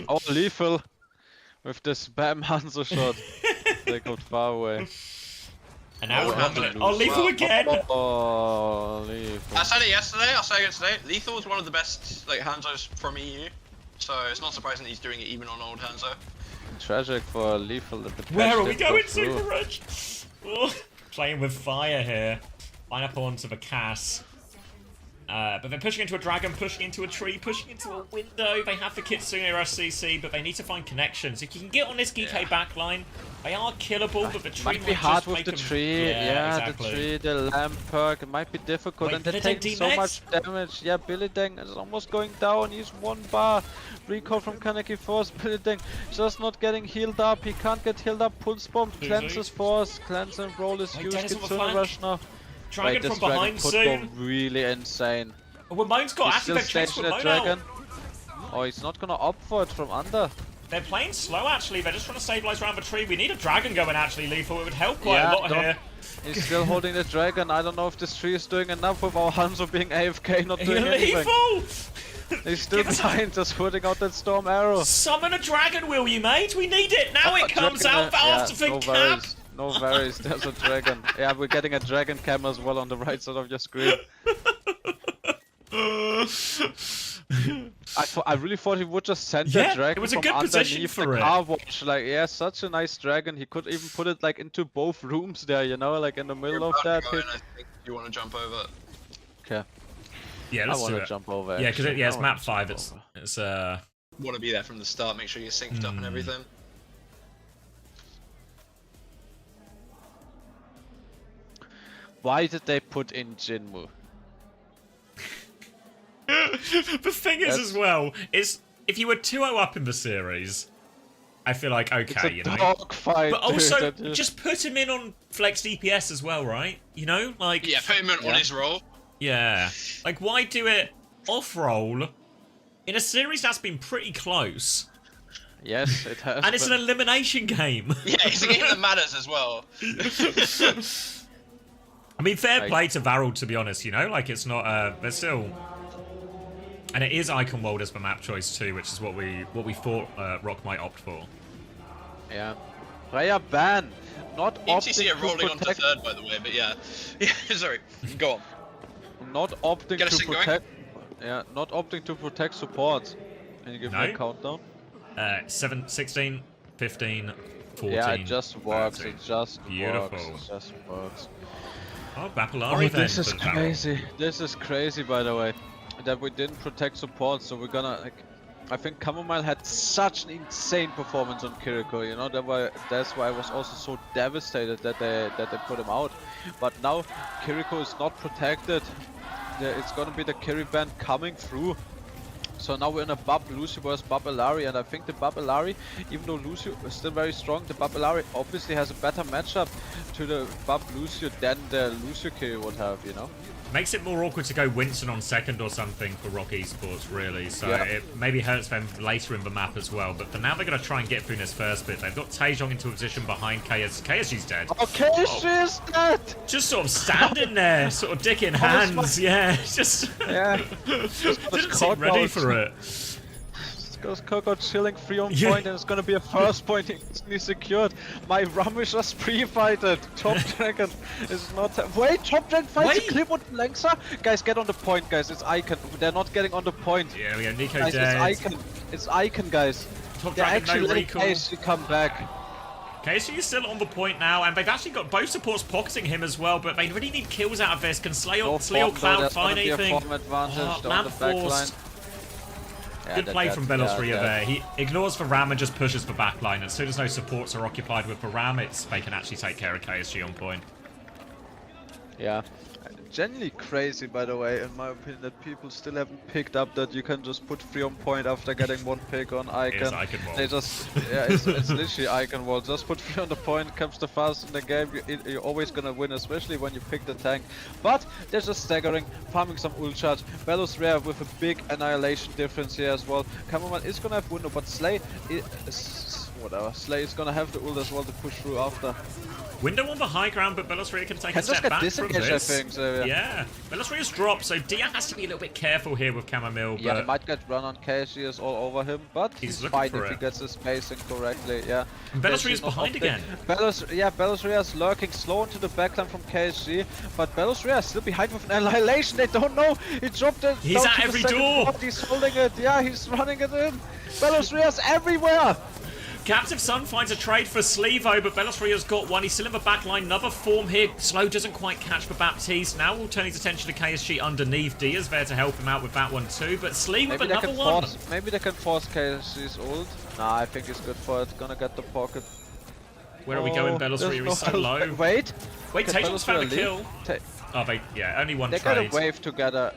Oh, Lethal with the spam Hanzo shot. They got far away. And now Lethal again! Oh, Lethal. I said it yesterday, I'll say it today. Lethal is one of the best Hanzos from EU. So it's not surprising he's doing it even on old Hanzo. Tragic for Lethal. Where are we going, Super Rich? Oh, playing with fire here. Pineapple onto the Cass. But they're pushing into a dragon, pushing into a tree, pushing into a window. They have the Kitsune SCC, but they need to find connections. If you can get on this GK backline, they are killable, but the tree might be hard with the tree. Yeah, exactly. The tree, the lamp perk, it might be difficult. Wait, and they take so much damage. Yeah, Billedeng is almost going down. He's 1 bar. Recall from Kaneki Force. Billedeng just not getting healed up. He can't get healed up. Pulse bomb, cleanses Force, cleanse and roll is huge. Kitsune rush now. Dragon from behind soon. Really insane. Well, mine's got actually they've changed the dragon. Oh, he's not gonna opt for it from under. They're playing slow actually. They're just trying to stabilize around the tree. We need a dragon going actually, Lethal. It would help quite a lot here. He's still holding the dragon. I don't know if this tree is doing enough with our Hanzo being AFK, not doing anything. He's still behind, just putting out that storm arrow. Summon a dragon, will you, mate? We need it now. It comes out after the cap. No worries, there's a dragon. Yeah, we're getting a dragon cam as well on the right side of your screen. I really thought he would just send the dragon. It was a good position for it. Car wash. Like, yeah, such a nice dragon. He could even put it like into both rooms there, you know, like in the middle of that. I think you want to jump over. Okay. Yeah, let's I want to jump over. Yeah, because it's map 5. It's want to be there from the start. Make sure you're synced up and everything. Why did they put in Jinmu? The thing is, as well, is if you were 2-0 up in the series, I feel like okay, you know. Fight, but also, just put him in on flex DPS as well, right? You know, like put him in on his role. Yeah, like why do it off roll in a series that's been pretty close? Yes, it has. And it's an elimination game. Yeah, it's a game that matters as well. I mean, fair play to Varel, to be honest, you know? Like, it's not, they're still... And it is Icon World as the map choice, too, which is what we thought Rock might opt for. Yeah. Freya ban! Not opting to rolling onto third, by the way, but yeah. Sorry, go on. Not opting to protect... Yeah, not opting to protect support. Can you give me a countdown? 7, 16, 15, 14, Yeah, it just works, 13. It just Beautiful. Works. It just works. Oh, Bapalari then. This is crazy. This is crazy, by the way. That we didn't protect support, so we're gonna, like... I think Chamomile had such an insane performance on Kiriko, you know, that's why I was also so devastated that they put him out. But now, Kiriko is not protected. It's gonna be the Kiri band coming through. So now we're in a Bab Lucio vs Bab.al, and I think the Bab.al, even though Lucio is still very strong, the Bab.al obviously has a better matchup to the Bab Lucio than the Lucio Kiri would have, you know? Makes it more awkward to go Winston on second or something for Rock Esports, really. So it maybe hurts them later in the map as well. But for now, they're going to try and get through this first bit. They've got Taejong into a position behind KS. KSG's dead. Oh, KSG's dead! Just sort of standing there, sort of dick in hands. Yeah, just... Yeah. Didn't seem ready for it. Goes Coco chilling 3 on point, and it's gonna be a first point instantly secured. My Ram is just pre-fighted. Top Dragon is not. Wait, Top Dragon finds a clip on Lengsa. Guys, get on the point, guys. It's Icon. They're not getting on the point. Yeah, we got Nico guys, dead. It's Icon. It's Icon, guys. Top They're Dragon, actually no letting recall. KSG come back. KSG is still on the point now, and they've actually got both supports pocketing him as well, but they really need kills out of this. Can Slay or Cloud find anything? Lamp forced. Yeah, Good play from Belosria there. He ignores the Ram and just pushes the backline. As soon as no supports are occupied with the Ram, they can actually take care of KSG on point. Yeah. Genuinely crazy, by the way, in my opinion, that people still haven't picked up that you can just put 3 on point after getting 1 pick on Icon. It is Icon wall. They just, yeah, it's literally Icon wall. Just put 3 on the point, comes the fast in the game, you're always gonna win, especially when you pick the tank. But they're just staggering, farming some ult charge. Belos Rare with a big annihilation difference here as well. Cameraman is gonna have window, but Slay is, whatever. Slay is gonna have the ult as well to push through after. Window on the high ground, but Belosria can take a step back from this. I think, so yeah. Belosria's dropped, so Dia has to be a little bit careful here with Chamomile. Yeah, he might get run on KSG is all over him, but he's fine if he gets his spacing correctly, yeah. Belosria's behind again. Belosria is lurking slow into the backline from KSG, but Belosria is still behind with an annihilation, they don't know, he dropped it. He's at every door. He's holding it, yeah, he's running it in. Belosria's everywhere. Captive Sun finds a trade for Sleevo, but Belosria's got one. He's still in the backline. Another form here. Slow doesn't quite catch the Baptiste. Now we'll turn his attention to KSG underneath. Dia's there to help him out with that one too. But Slee with another one. Maybe they can force KSG's ult. Nah, I think he's good for it. Gonna get the pocket. Where are we going? Belosria is so low. Wait, Taejong's found a kill. Oh, yeah, only one trade. They get a wave together.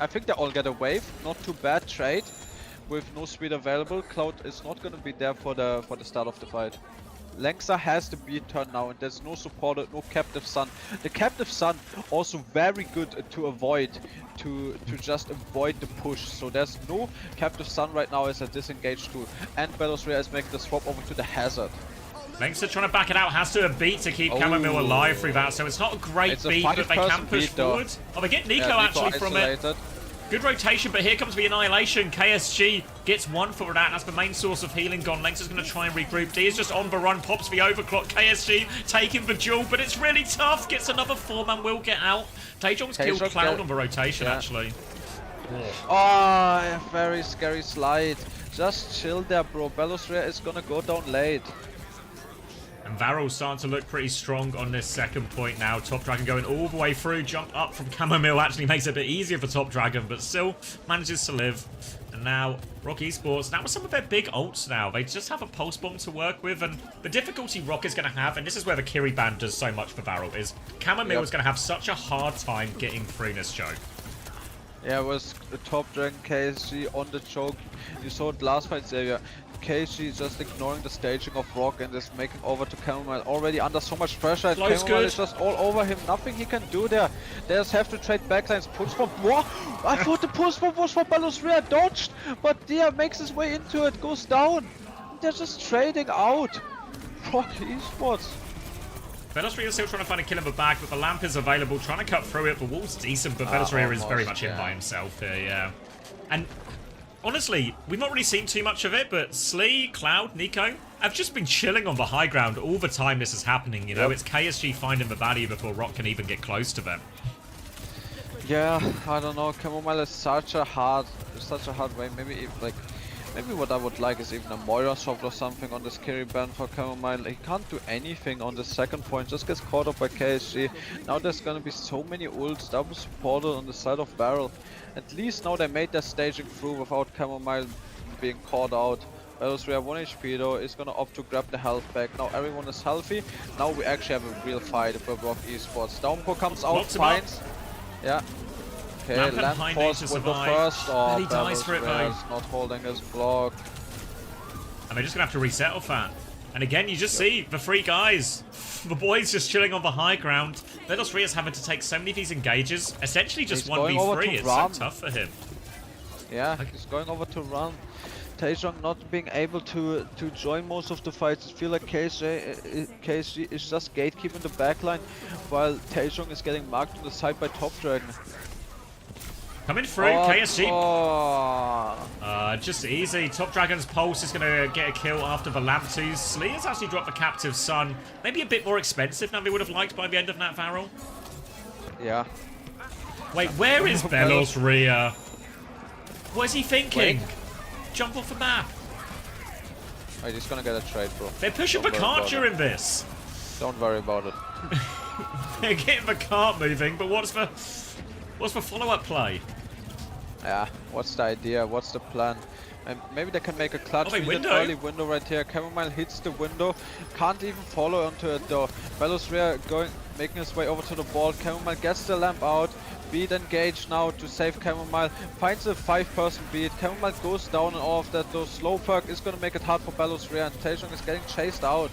I think they all get a wave. Not too bad trade. With no speed available, Cloud is not going to be there for the start of the fight. Lengsa has the beat turn now, and there's no supporter, no Captive Sun. The Captive Sun also very good to avoid, to just avoid the push. So there's no Captive Sun right now as a disengage tool, and Belosria is making the swap over to the Hazard. Lengsa trying to back it out, has to beat to keep Chamomile alive through that, so it's not a great beat, but they can push forward. Oh, they get Nico actually from it. Good rotation, but here comes the annihilation. KSG gets one for that. That's the main source of healing gone. Lengsa's going to try and regroup. D is just on the run, pops the overclock. KSG taking the duel, but it's really tough. Gets another 4-man, will get out. Taejong's killed Cloud on the rotation, actually. Oh, very scary slide. Just chill there, bro. Belosria is going to go down late. And Varel's starting to look pretty strong on this second point now. Top Dragon going all the way through. Jump up from Chamomile actually makes it a bit easier for Top Dragon, but still manages to live. And now Rock Esports, now with some of their big ults now, they just have a pulse bomb to work with. And the difficulty Rock is going to have, and this is where the Kiri ban does so much for Varel, is Chamomile is going to have such a hard time getting through this choke. Yeah, it was the Top Dragon KSG on the choke. You saw it last fight, Xavier. KSG just ignoring the staging of Rock and is making over to Chamomile already under so much pressure. And Chamomile is just all over him. Nothing he can do there. They just have to trade backlines. Pulse bomb. What? I thought the pulse bomb was for Belosria. Dodged, but Dia makes his way into it. Goes down. They're just trading out. Rock Esports. Belosria is still trying to find a kill in the back, but the lamp is available. Trying to cut through it. The wall's decent, but Belosria is very much in by himself here. Yeah, and. Honestly, we've not really seen too much of it, but Slee, Cloud, Nico have just been chilling on the high ground all the time this is happening, you know? It's KSG finding the baddie before Rock can even get close to them. Yeah, I don't know, Chamomile is such a hard way. Maybe what I would like is even a Moira swap or something on this carry ban for Chamomile. He can't do anything on the second point, just gets caught up by KSG. Now there's gonna be so many ults, double supported on the side of Varel. At least now they made their staging through without Chamomile being caught out. Belosria 1 HP though is gonna opt to grab the health back. Now everyone is healthy. Now we actually have a real fight for Rock Esports. Downpour comes out, finds. Yeah. Okay, Lamp Force with the first. Oh, he dies for it though. Not holding his block. And they're just gonna have to reset off that. And again, you just see the 3 guys. The boys just chilling on the high ground. Belosria is having to take so many of these engages. Essentially just 1v3. It's so tough for him. Yeah, he's going over to run. Taejong not being able to join most of the fights. I feel like KSG is just gatekeeping the backline, while Taejong is getting marked on the side by Top Dragon. Coming through, KSG. Oh. Just easy. Top Dragon's Pulse is going to get a kill after the Lamp 2. Slee has actually dropped the Captive Sun. Maybe a bit more expensive than they would have liked by the end of that Varel. Yeah. Wait, where is Belos Rhea? What is he thinking? Wait. Jump off the map. Wait, he's gonna get a trade, bro. They're pushing the cart during this. Don't worry about it. They're getting the cart moving, but what's the follow-up play? Yeah, what's the idea? What's the plan? And maybe they can make a clutch window. early window right here. Chamomile hits the window, can't even follow onto it though. Belos Rhea making his way over to the ball. Chamomile gets the lamp out. Beat engaged now to save Chamomile. Finds a 5-person beat. Chamomile goes down and all of that though. Slow perk is gonna make it hard for Belos Rhea, and Taejong is getting chased out.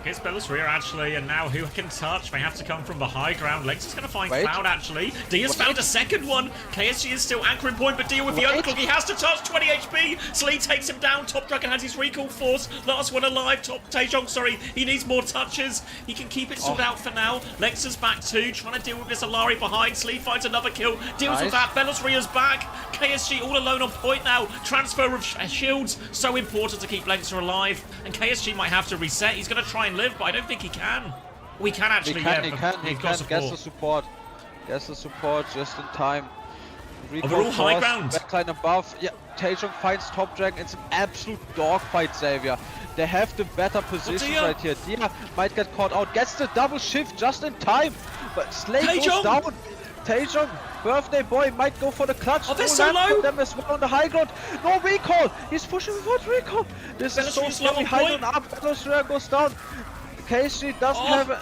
Gets Belos Rhea actually, and now who can touch? They have to come from the high ground. Lex is going to find Cloud actually. Dia's found a second one. KSG is still anchoring point, but Dia with the overclock. He has to touch 20 HP. Slee takes him down. Top Dragon has his recall force. Last one alive. Taejong, sorry. He needs more touches. He can keep it sorted out for now. Lex is back too, trying to deal with this Alari behind. Slee finds another kill. Deals with that. Belos Rhea's back. KSG all alone on point now. Transfer of shields. So important to keep Lexa alive. And KSG might have to reset. He's going to try and live, but I don't think he can. We can actually. He can. Gets the support. Gets the support just in time. They're all high ground. Backline above. Yeah, Taejong finds Top Dragon. It's an absolute dogfight, Xavier. They have the better position right here. Dia might get caught out. Gets the double shift just in time. But Slay goes down. Taejong, birthday boy, might go for the clutch. Oh, they're so low. Them as well on the high ground. No recall. He's pushing without recall. This is so slow. High on up. Belos Rhea goes down. KSG doesn't have it.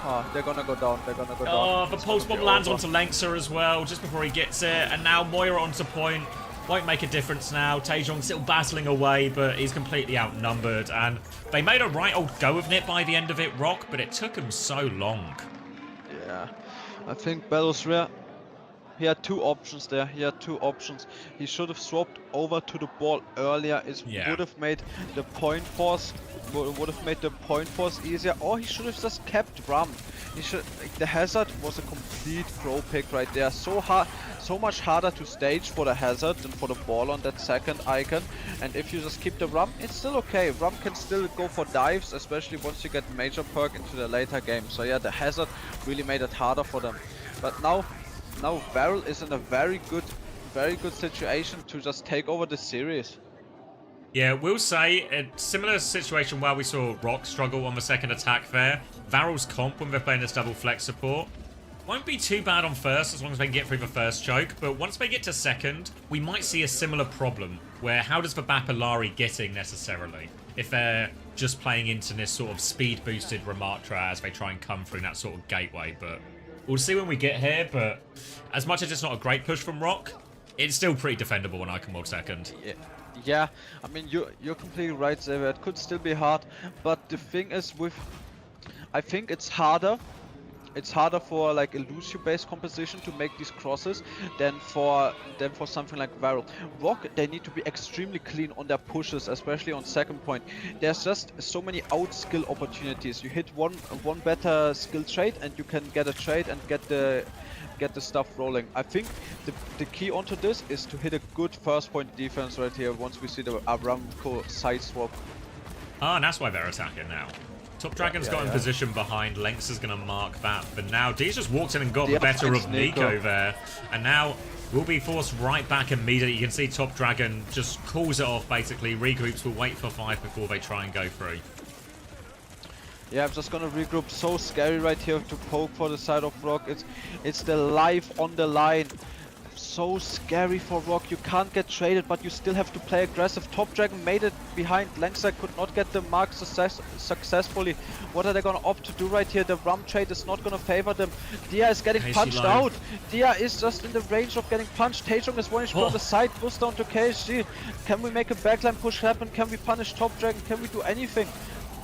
Oh, they're gonna go down. They're gonna go down. Oh, the pulse bomb lands onto Lexa as well, just before he gets it. And now Moira onto point. Won't make a difference now. Taejong still battling away, but he's completely outnumbered. And they made a right old go of it by the end of it, Rock, but it took him so long. Yeah, I think Belos Rhea, he had two options there. He should have swapped over to the ball earlier. It would have made the point force easier, or he should have just kept Ram. The hazard was a complete pro pick right there. So much harder to stage for the hazard than for the ball on that second icon. And if you just keep the Ram, it's still okay. Ram can still go for dives, especially once you get major perk into the later game. So yeah, the hazard really made it harder for them. But now Varel is in a very good situation to just take over the series. Yeah, we'll say a similar situation where we saw Rock struggle on the second attack there. Varel's comp when they're playing this double flex support won't be too bad on first as long as they can get through the first choke, but once they get to second, we might see a similar problem where how does the Bapalari getting necessarily if they're just playing into this sort of speed boosted Ramatra as they try and come through that sort of gateway, but we'll see when we get here. But as much as it's not a great push from Rock, it's still pretty defendable when I can world second. Yeah, I mean you're completely right, Xavier. It could still be hard, but the thing is I think it's harder for like a Lucio-based composition to make these crosses than for something like Varel. Rock, they need to be extremely clean on their pushes, especially on second point. There's just so many out skill opportunities. You hit one better skill trait and you can get a trade and get the stuff rolling. I think the key onto this is to hit a good first point defense right here once we see the Aramco side swap. Ah, and that's why they're attacking now. Top Dragon's got in position behind. Lengths is going to mark that. But now D's just walked in and got the better of Nico there. And now will be forced right back immediately. You can see Top Dragon just calls it off basically. Regroups, will wait for 5 before they try and go through. Yeah, I'm just gonna regroup. So scary right here to poke for the side of Rock. It's the life on the line. So scary for Rock. You can't get traded, but you still have to play aggressive. Top Dragon made it behind. Lengsa could not get the mark successfully. What are they gonna opt to do right here? The Ram trade is not gonna favor them. Dia is getting punched out. Dia is just in the range of getting punched. Taejong is 1 HP on the side. Goes down to KSG. Can we make a backline push happen? Can we punish Top Dragon? Can we do anything?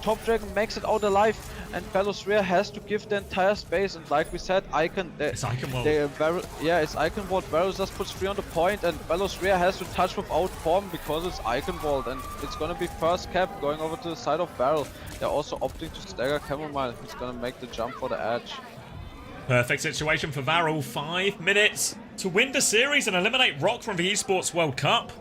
Top Dragon makes it out alive, and Belos Rhea has to give the entire space. And like we said, Icon, it's Icon World. It's Icon World. Varel just puts 3 on the point, and Belos Rhea has to touch without form because it's Icon World, and it's gonna be first cap going over to the side of Varel. They're also opting to stagger Chamomile. He's gonna make the jump for the edge. Perfect situation for Varel. 5 minutes. to win the series and eliminate Rock from the Esports World Cup.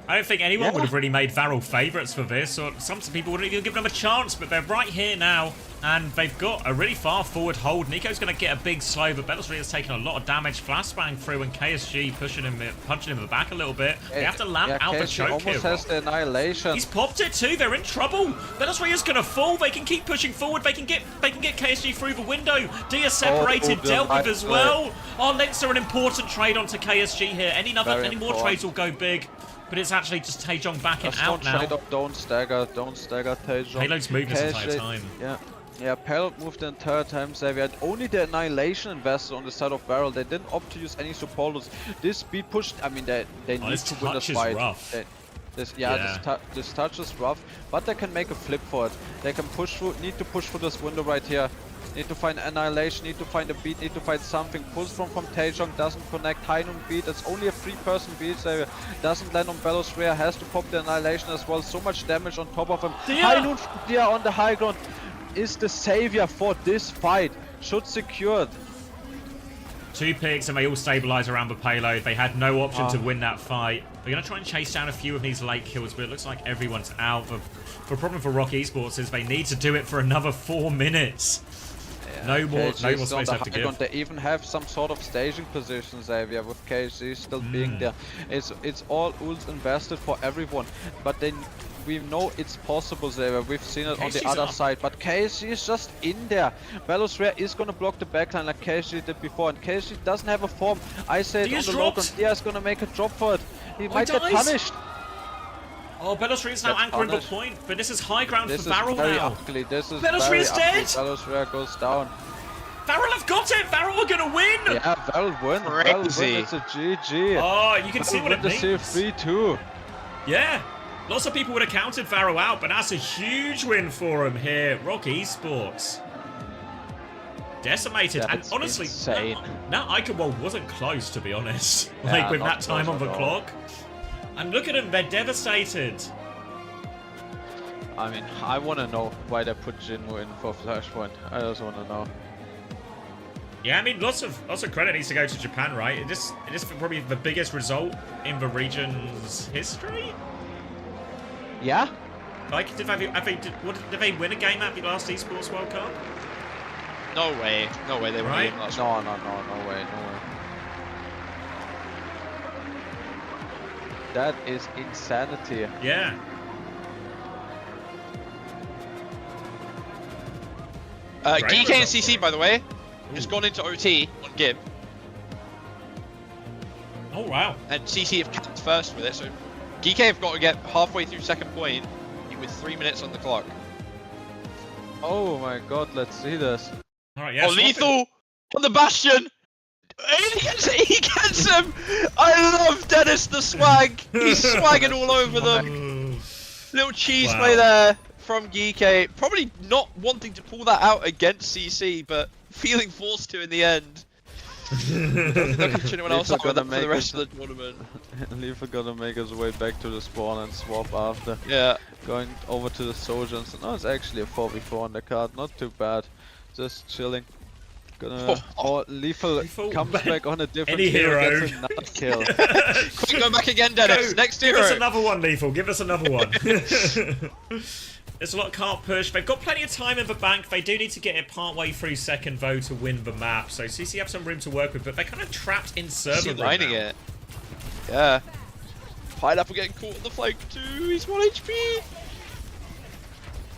I don't think anyone would have really made Varel favourites for this, or some people wouldn't even give them a chance, but they're right here now, and they've got a really far forward hold. Nico's going to get a big slow, but Bella's has taken a lot of damage. Flashbang through, and KSG punching him in the back a little bit. They have to lamp out the choke here. Has the annihilation. He's popped it too. They're in trouble. Bella's is going to fall. They can keep pushing forward. They can get KSG through the window. Dia separated, dealt with as well. Oh, Lensa an important trade onto KSG here. Any more trades will go big. But it's actually just Taejong backing out now. Don't stagger Taejong. Payload's moved this entire time. Yeah, Payload moved the entire time. So we had only the Annihilation invested on the side of Varel. They didn't opt to use any supporters. This speed push, I mean, they need to win this fight. Rough. This touch is rough, but they can make a flip for it. They can push through, need to push through this window right here. Need to find Annihilation, need to find a beat, need to find something. Pulls from Taejong, doesn't connect. Heinun beat, it's only a 3-person beat. So doesn't land on Bellows Rare, has to pop the Annihilation as well. So much damage on top of him. Heinun Dia on the high ground is the savior for this fight. Should secure it. 2 picks and they all stabilize around the payload. They had no option to win that fight. They're going to try and chase down a few of these late kills, but it looks like everyone's out. The problem for Rock Esports is they need to do it for another 4 minutes. No more space left to give. They even have some sort of staging position, Xavier, with KSG still being there. It's all ults invested for everyone, but then we know it's possible, Xavier. We've seen it on the other side, but KSG is just in there. Bellows Rare is gonna block the backline like KSG did before, and KSG doesn't have a form. I said on the local, Dia is gonna make a drop for it. He might get punished. Oh, Bellows is now anchoring the point, but this is high ground for Varel now. Ugly. This is Bellows is dead! Bellows Rare goes down. Varel have got it! Varel are gonna win! Yeah, Varel win. Crazy. It's a GG. Oh, you can see what it means. The 3-2. Yeah. Lots of people would have counted Varel out, but that's a huge win for him here. Rock Esports. Decimated, and honestly, that Icon World wasn't close, to be honest. Like, with that time on the clock. And look at them, they're devastated. I mean, I want to know why they put Jinwoo in for Flashpoint. I just want to know. Yeah, I mean, lots of credit needs to go to Japan, right? It is probably the biggest result in the region's history. Yeah. Like, did they win a game at the last Esports World Cup? No way, they won a game last. No way. That is insanity. Yeah. GK and CC, by the way, just gone into OT on Gib. Oh, wow. And CC have capped first with it, so GK have got to get halfway through second point with 3 minutes on the clock. Oh my god, let's see this. Alright, yeah. Oh, Lethal on the Bastion! He gets him! I love Dennis the swag! He's swagging all over them! Little cheese play there from GK. Probably not wanting to pull that out against CC, but feeling forced to in the end. I don't think they'll catch anyone else up with that for the rest of the tournament. Leafer gonna make his way back to the spawn and swap after. Yeah. Going over to the Sojans. No, it's actually a 4v4 on the card. Not too bad. Just chilling. Lethal comes back on a different hero. Gets another kill. Quick, go back again, Dennis. Next hero. Give us another one, Lethal. Give us another one. There's a lot of cart push. They've got plenty of time in the bank. They do need to get it part way through second, though, to win the map. So CC have some room to work with, but they're kind of trapped in server room lining it. Yeah. Pineapple getting caught on the flank too. He's 1 HP.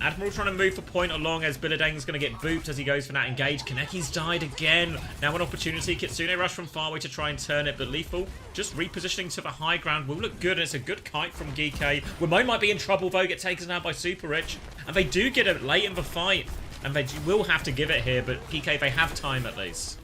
Admiral trying to move the point along as Billadeng's going to get booped as he goes for that engage. Kaneki's died again. Now an opportunity. Kitsune rush from far away to try and turn it, but Lethal just repositioning to the high ground will look good, and it's a good kite from GK. Wimone might be in trouble though, get taken out by Super Rich, and they do get it late in the fight, and they will have to give it here, but GK, they have time at least.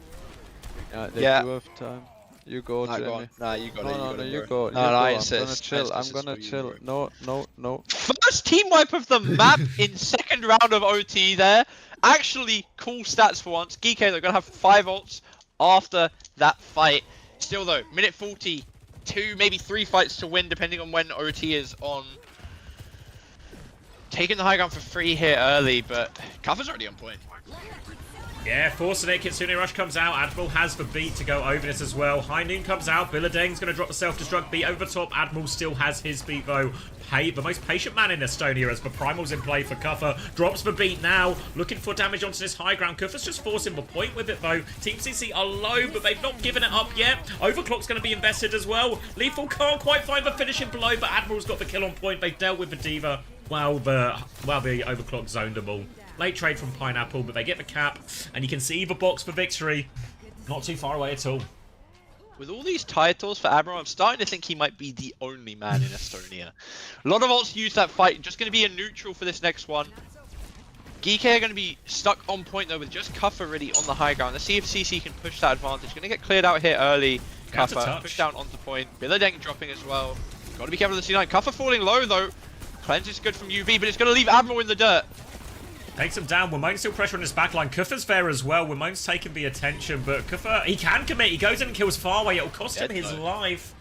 Yeah, they do have time. You go, Jamie. Nah, you got it. No, you go. I I'm gonna chill. I'm gonna chill. No. First team wipe of the map in second round of OT there. Actually, cool stats for once. GK, they're gonna have 5 ults after that fight. Still though, minute 40, 2, maybe 3 fights to win depending on when OT is on. Taking the high ground for free here early, but Kaffa's already on point. Yeah, forcing it. Kitsune Rush comes out. Admiral has the beat to go over this as well. High Noon comes out. Billadeng's going to drop the self-destruct beat over the top. Admiral still has his beat though. The most patient man in Estonia as the Primal's in play for Kuffer. Drops the beat now. Looking for damage onto this high ground. Kuffer's just forcing the point with it though. Team CC are low, but they've not given it up yet. Overclock's going to be invested as well. Lethal can't quite find the finishing blow, but Admiral's got the kill on point. They've dealt with the Diva while the Overclock zoned them all. Late trade from Pineapple, but they get the cap, and you can see the box for victory. Not too far away at all. With all these titles for Admiral, I'm starting to think he might be the only man in Estonia. A lot of ults use that fight. Just going to be a neutral for this next one. GK are going to be stuck on point though with just Kuffer really on the high ground. Let's see if CC can push that advantage. Going to get cleared out here early. Kuffer push down onto point. Billadeng dropping as well. Got to be careful of the C9. Kuffer falling low though. Cleanse is good from UV, but it's going to leave Admiral in the dirt. Takes him down. Wimone's still pressure on his backline. Kuffer's there as well. Wimone's taking the attention, but Kuffer, he can commit. He goes in and kills Farway. It'll cost him his life.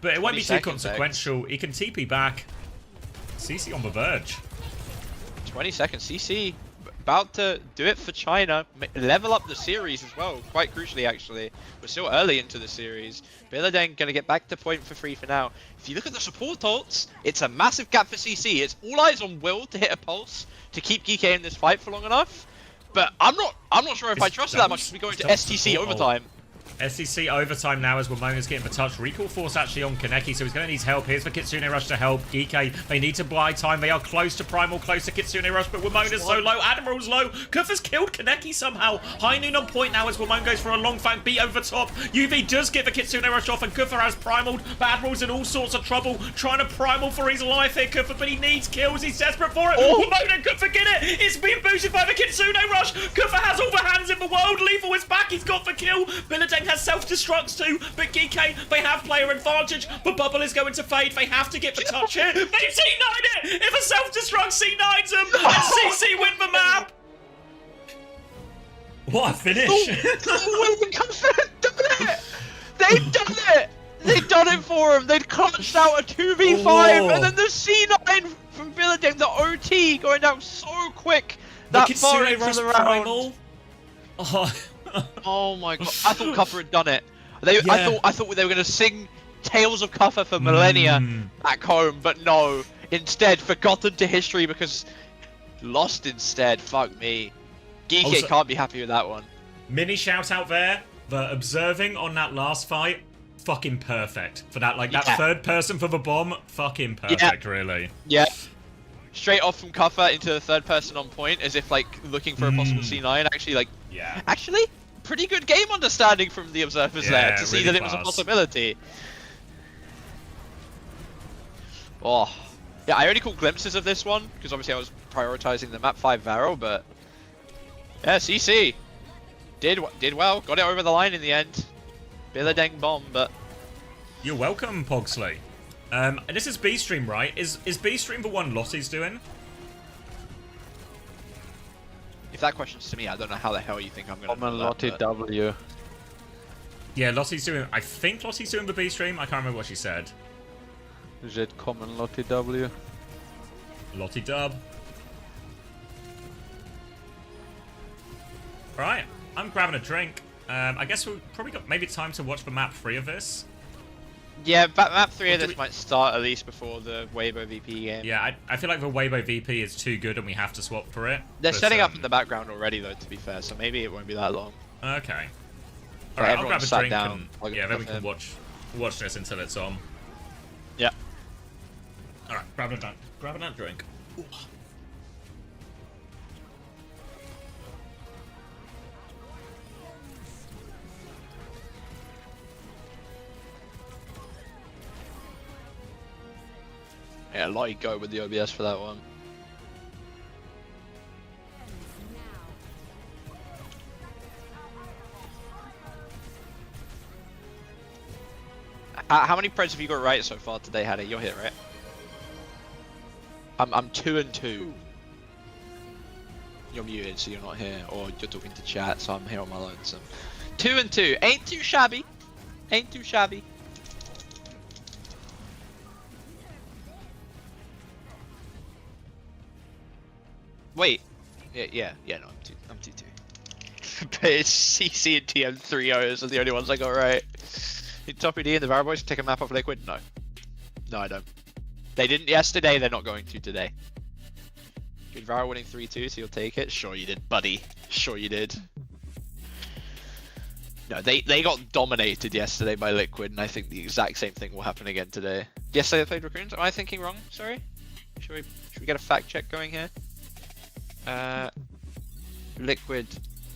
But it won't be too consequential. He can TP back. CC on the verge. 20 seconds. CC about to do it for China. Level up the series as well. Quite crucially, actually. We're still early into the series. Billadeng going to get back to point for free for now. If you look at the support ults, it's a massive gap for CC. It's all eyes on Will to hit a pulse to keep GK in this fight for long enough. But I'm not sure if I trust it that much as we go into STC overtime. STC overtime now as Wamona's getting the touch. Recall force actually on Kaneki, so he's going to need help. Here's the Kitsune Rush to help. GK, they need to buy time. They are close to Primal, close to Kitsune Rush, but Wamona's so low. Admiral's low. Kuffer's killed Kaneki somehow. High Noon on point now as Wamona goes for a long fang beat over the top. UV does get the Kitsune Rush off, and Kuffer has Primaled, but Admiral's in all sorts of trouble, trying to Primal for his life here, Kuffer, but he needs kills. He's desperate for it. Wamona could forget it. It's being boosted by the Kitsune Rush. Kuffer has all the hands in the world. Lethal is back. He's got the kill. Billadeng has self-destructs too, but GK, they have player advantage. The bubble is going to fade. They have to get the touch here. They C9'd it! If a self-destruct C9's them, and CC win the map! What a finish! They've done it! They've done it for him! They'd clutched out a 2v5, and then the C9 from Billadeng, the OT, going down so quick that far into the round. Oh my god, I thought Kuffer had done it. I thought they were going to sing Tales of Kuffer for millennia back home, but no. Instead, forgotten to history because lost instead. Fuck me. GK can't be happy with that one. Mini shout out there, the observing on that last fight, fucking perfect. For that, like, that third person for the bomb, fucking perfect, really. Yeah. Straight off from Kuffer into the third person on point, as if, like, looking for a possible C9. Actually, like, actually, pretty good game understanding from the observers there to see that it was a possibility. Oh, yeah, I only caught glimpses of this one because obviously I was prioritizing the map 5 Varro, but yeah, CC did well, got it over the line in the end. Billadeng bomb, but you're welcome, Pogsley. This is B stream, right? Is B stream the one Lottie's doing? If that question's to me, I don't know how the hell you think I'm gonna Common Lottie W. Yeah, Lottie's doing. I think Lottie's doing the B stream. I can't remember what she said. Is it common Lottie W? Lottie dub. Right, I'm grabbing a drink. I guess we've probably got maybe time to watch the map 3 of this. Yeah, map 3 of this might start at least before the Weibo VP game. Yeah, I feel like the Weibo VP is too good and we have to swap for it. They're setting up in the background already though, to be fair, so maybe it won't be that long. Okay. Alright, I'll grab a drink down, and then we can watch this until it's on. Yeah. Alright, grabbing that drink. Ooh. Yeah, Lottie go with the OBS for that one. How many preds have you got right so far today, Hattie? You're here, right? I'm 2 and 2. You're muted, so you're not here, or you're talking to chat, so I'm here on my lonesome. 2 and 2, ain't too shabby. Ain't too shabby. Wait. Yeah, no, I'm I'm 2-2. But it's CC and TM 3-0s are the only ones I got right. Think Toppy D and the Vara boys take a map off Liquid? No. No, I don't. They didn't yesterday, they're not going to today. Good Vara winning 3-2, so you'll take it? Sure you did, buddy. Sure you did. No, they got dominated yesterday by Liquid, and I think the exact same thing will happen again today. Yesterday they played Raccoons? Am I thinking wrong? Sorry? Should we get a fact check going here? Liquid.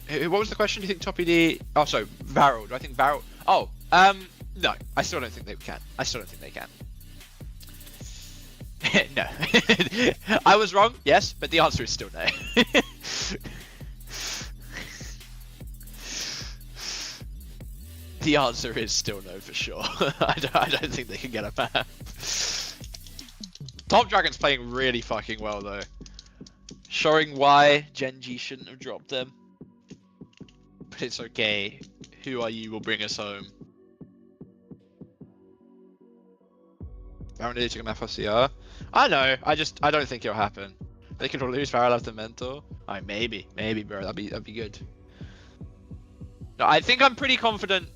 What was the question? Do you think Toppy D? Oh, sorry, Varro. Do I think Varro? Oh, no. I still don't think they can. I still don't think they can. No. I was wrong, yes, but the answer is still no. The answer is still no for sure. I don't think they can get a map. Top Dragon's playing really fucking well though. Showing why Genji shouldn't have dropped them. But it's okay. Who are you will bring us home. Baron took a map off CR. I know, I don't think it'll happen. They could lose Varel after mentor. Oh, maybe, bro, that'd be good. No, I think I'm pretty confident.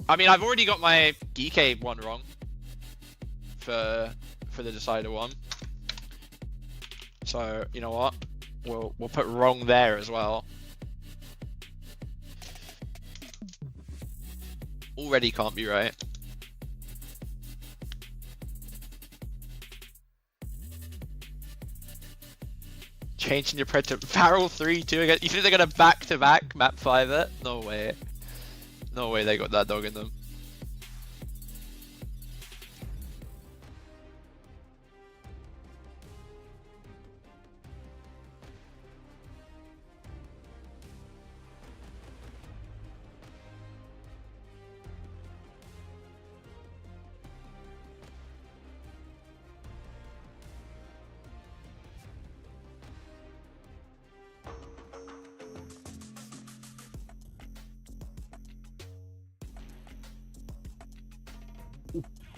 I mean, I've already got my GK one wrong for the decider one. So you know what? We'll put wrong there as well. Already can't be right. Changing your pred to Farrell 3-2 again. You think they're gonna back-to-back map 5 it? No way. No way they got that dog in them.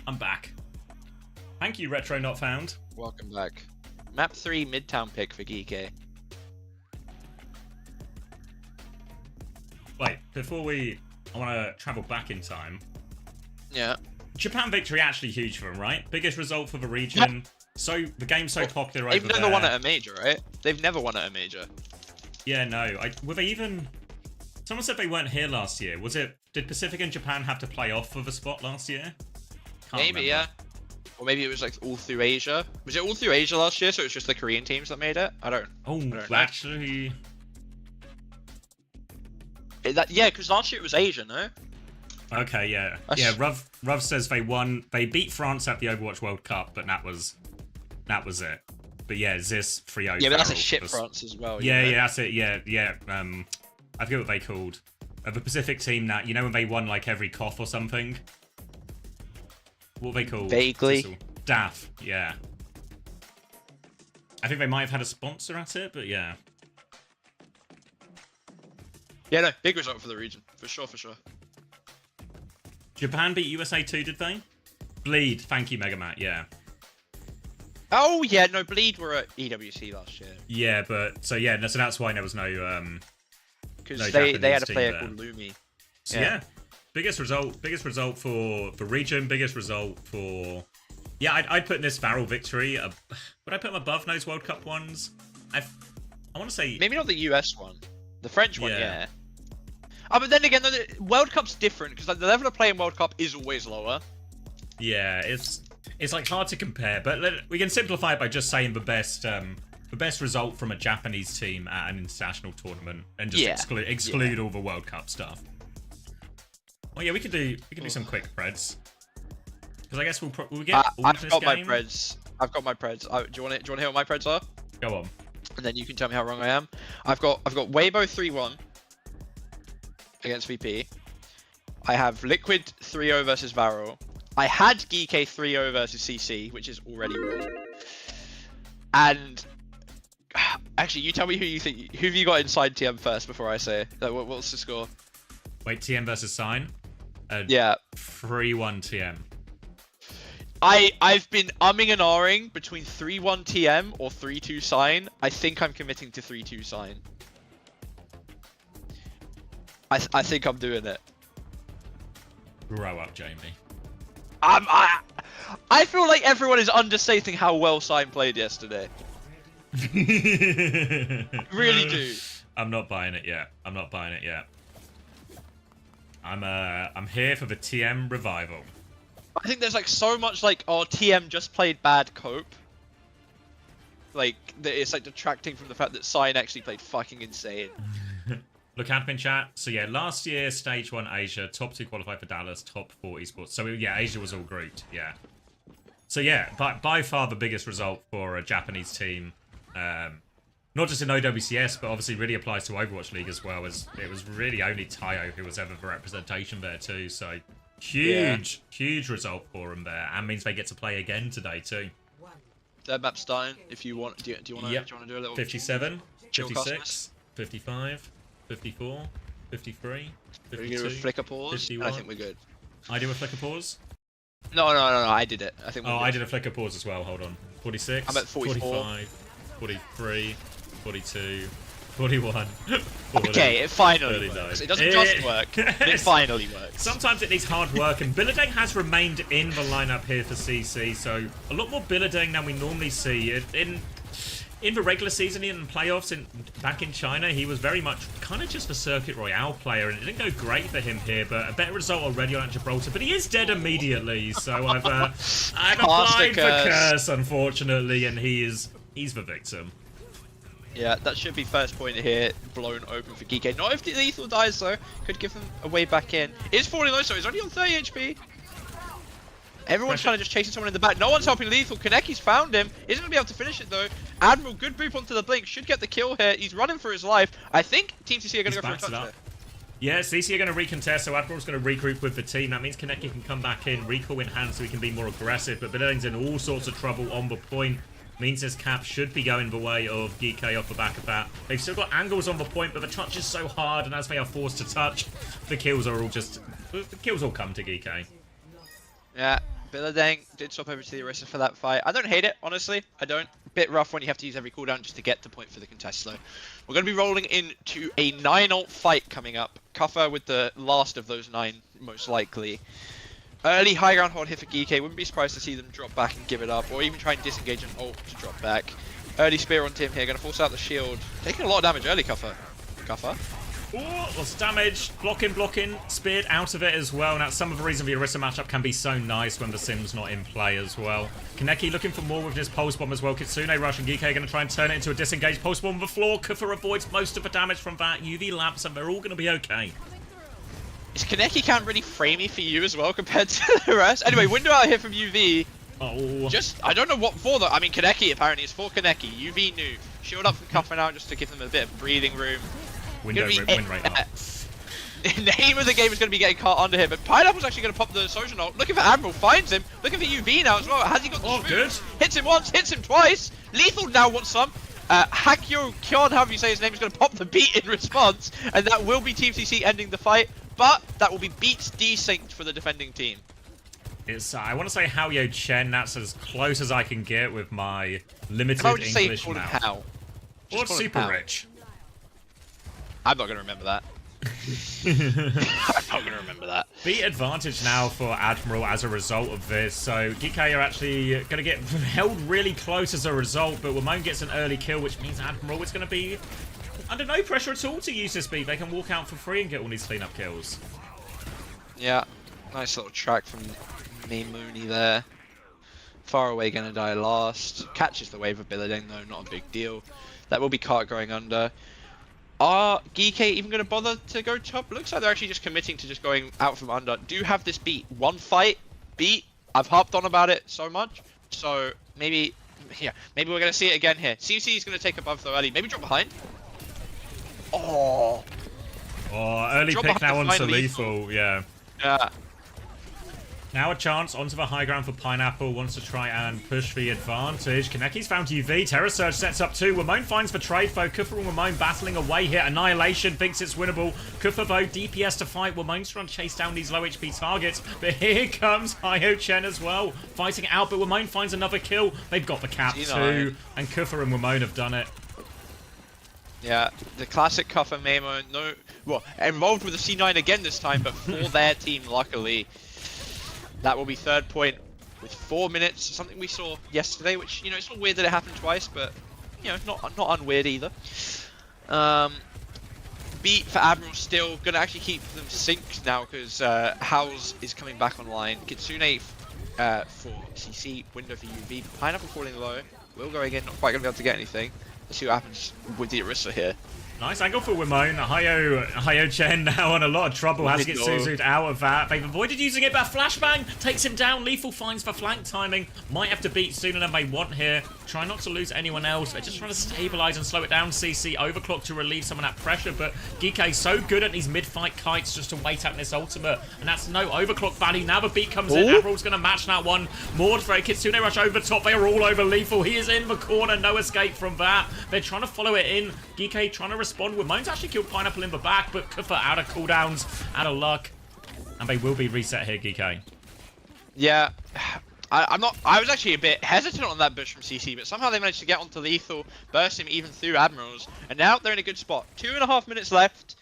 I'm back. Thank you, Retro Not Found. Welcome back. Map 3 Midtown pick for GK. Wait, before I want to travel back in time. Yeah. Japan victory actually huge for them, right? Biggest result for the region. So the game's so popular over there. They've never won at a major, right? They've never won at a major. Yeah, no. Were they even... Someone said they weren't here last year. Did Pacific and Japan have to play off for the spot last year? Maybe, yeah. Or maybe it was like all through Asia. Was it all through Asia last year, so it was just the Korean teams that made it? I don't know. Actually... Yeah, because last year it was Asia, no? Okay, yeah. Yeah, Ruv says they won. They beat France at the Overwatch World Cup, but that was it. But yeah, Zis 3-0. Yeah, but that's a shit France as well. Yeah, yeah, that's it. Yeah. I forget what they called. The Pacific team that, you know when they won like every COF or something? What were they called? Vaguely. DAF, yeah. I think they might have had a sponsor at it, but yeah. Yeah, no, big result for the region. For sure. Japan beat USA 2, did they? Bleed, thank you, Megamat, yeah. Oh, yeah, no, Bleed were at EWC last year. Yeah, so that's why there was no, because they had a player called Lumi. So yeah, biggest result for the region, biggest result for... Yeah, I'd put in this Varel victory, would I put them above those World Cup ones? I want to say... Maybe not the US one. The French one, yeah. Oh, but then again, the World Cup's different, because the level of play in World Cup is always lower. Yeah, it's like hard to compare, but we can simplify it by just saying the best result from a Japanese team at an international tournament, and just exclude all the World Cup stuff. Well, yeah, we could do some quick preds, because I guess we'll get. I've got my preds. Do you want to hear what my preds are? Go on. And then you can tell me how wrong I am. I've got Weibo 3-1 against VP. I have Liquid 3-0 versus Varro. I had GK 3-0 versus CC, which is already wrong. And actually, you tell me who you think. Who have you got inside TM first before I say? What's the score? Wait, TM versus Sign? Yeah. 3-1 TM. I've been umming and ahhing between 3-1 TM or 3-2 Sign. I think I'm committing to 3-2 Sign. I think I'm doing it. Grow up, Jamie. I feel like everyone is understating how well Sign played yesterday. Really do. I'm not buying it yet. I'm not buying it yet. I'm here for the TM revival. I think there's like so much like, oh, TM just played bad cope. Like, it's like detracting from the fact that Sign actually played fucking insane. Look, admin chat. So yeah, last year, Stage 1 Asia, top 2 qualified for Dallas, top 4 esports. So yeah, Asia was all grouped, yeah. So yeah, by far the biggest result for a Japanese team. Not just in OWCS, but obviously really applies to Overwatch League as well, as it was really only Tayo who was ever the representation there too. So huge, huge result for them there, and means they get to play again today too. Their map's starting. If you want, do you want to do a little 57, chill 56, 55, 54, 53, 52, We're gonna do a flicker pause, 51. and I think we're good. I do a flicker pause? No, I did it. I think. Oh, I did a flicker pause as well. Hold on. 46. I'm at 44. 45, 43, 42, 41. 40, Okay, it finally 39. works. It doesn't just work, but it finally works. Sometimes it needs hard work, and Billadeng has remained in the lineup here for CC, so a lot more Billadeng than we normally see. In the regular season, in playoffs, back in China, he was very much kind of just a Circuit Royale player, and it didn't go great for him here, but a better result already on Gibraltar, but he is dead immediately, so I've applied the curse, unfortunately, and he's the victim. Yeah, that should be first point here, blown open for GK. Not if the lethal dies though, could give them a way back in. It's falling low, so he's only on 30 HP. Everyone's kind of just chasing someone in the back. No one's helping lethal. Kaneki's found him. Isn't going to be able to finish it though. Admiral, good boop onto the blink. Should get the kill here. He's running for his life. I think Team CC are going to go for a touch there. Yeah, CC are going to recontest, so Admiral's going to regroup with the team. That means Kaneki can come back in, recall in hand so he can be more aggressive, but Billadeng's in all sorts of trouble on the point. Means his cap should be going the way of GK off the back of that. They've still got angles on the point, but the touch is so hard, and as they are forced to touch, the kills are all just... The kills all come to GK. Yeah, Billadeng did swap over to the Orisa for that fight. I don't hate it, honestly. I don't. Bit rough when you have to use every cooldown just to get the point for the contest, though. We're going to be rolling into a 9-ult fight coming up. Kuffa with the last of those 9, most likely. Early high ground hold here for GK. Wouldn't be surprised to see them drop back and give it up, or even try and disengage an ult to drop back. Early spear on Tim here, going to force out the shield. Taking a lot of damage early, Kuffa. Oh, lots of damage. Blocking. Speared out of it as well. And that's some of the reason the Orisa matchup can be so nice when the Sim's not in play as well. Kaneki looking for more with his pulse bomb as well. Kitsune Rush and GK going to try and turn it into a disengaged pulse bomb on the floor. Kuffa avoids most of the damage from that. UV lamps, and they're all going to be okay. Is Kaneki count really framey for you as well compared to the rest? Anyway, window out here from UV. Oh. I don't know what for though. I mean, Kaneki apparently is for Kaneki. UV new. Shield up from Kuffa now just to give them a bit of breathing room. Win rate up. The aim of the game is going to be getting caught under here, but Pineapple's actually going to pop the social note. Looking for Admiral, finds him. Looking for UV now as well. Has he got the good. Hits him once, hits him twice. Lethal now wants some. Hakyo Kyon, however you say his name, is going to pop the beat in response, and that will be Team CC ending the fight. But that will be beats desynced for the defending team. It's I want to say Haoyo Chen. That's as close as I can get with my limited I would just English say mouth. How. Or super rich. I'm not going to remember that. I'm not going to remember that. Beat advantage now for Admiral as a result of this. So GK are actually going to get held really close as a result, but Wamone gets an early kill, which means Admiral is going to be under no pressure at all to use this beat. They can walk out for free and get all these cleanup kills. Yeah, nice little track from me Mooney there. Far away gonna die last. Catches the wave of Billadeng though, not a big deal. That will be Cart going under. Are GK even gonna bother to go top? Looks like they're actually just committing to just going out from under. Do have this beat. One fight, beat. I've harped on about it so much. So maybe, yeah, maybe we're gonna see it again here. CC is gonna take above though early. Maybe drop behind. Oh, early drop pick now behind onto lethal. lethal, yeah. Yeah. Now a chance onto the high ground for Pineapple. Wants to try and push the advantage. Kaneki's found UV. Terror Surge sets up 2. Wamone finds the trade foe. Kuffa and Wamone battling away here. Annihilation thinks it's winnable. Kuffa though, DPS to fight. Wamone's trying to chase down these low HP targets. But here comes Hayo Chen as well. Fighting it out, but Wamone finds another kill. They've got the cap too. And Kuffa and Wamone have done it. Yeah, the classic Cuffer Memo, well, involved with the C9 again this time, but for their team, luckily. That will be 3rd point with 4 minutes, something we saw yesterday, which, you know, it's not weird that it happened twice, but, you know, not unweird either. Beat for Admiral still gonna actually keep them synced now, because Howls is coming back online. Kitsune for CC, Window for UV, Pineapple falling low, will go again, not quite gonna be able to get anything. Let's see what happens with the Orisa here. Nice angle for Wimone. Hayo Chen now in a lot of trouble. Has to get Suzu'd out of that. They've avoided using it, but flashbang takes him down. Lethal finds for flank timing. Might have to beat sooner than they want here. Try not to lose anyone else. They're just trying to stabilize and slow it down. CC overclock to relieve some of that pressure, but Geek's so good at these mid-fight kites just to wait out this ultimate, and that's no overclock value. Now the beat comes in. Admiral's going to match that one. Mord for a Kitsune rush over the top. They are all over Lethal. He is in the corner. No escape from that. They're trying to follow it in. Geek trying to respond. Wimone's actually killed Pineapple in the back, but Kufa out of cooldowns, out of luck. And they will be reset here, Geek. Yeah. I was actually a bit hesitant on that bush from CC, but somehow they managed to get onto Lethal, burst him even through Admirals, and now they're in a good spot. 2.5 minutes left.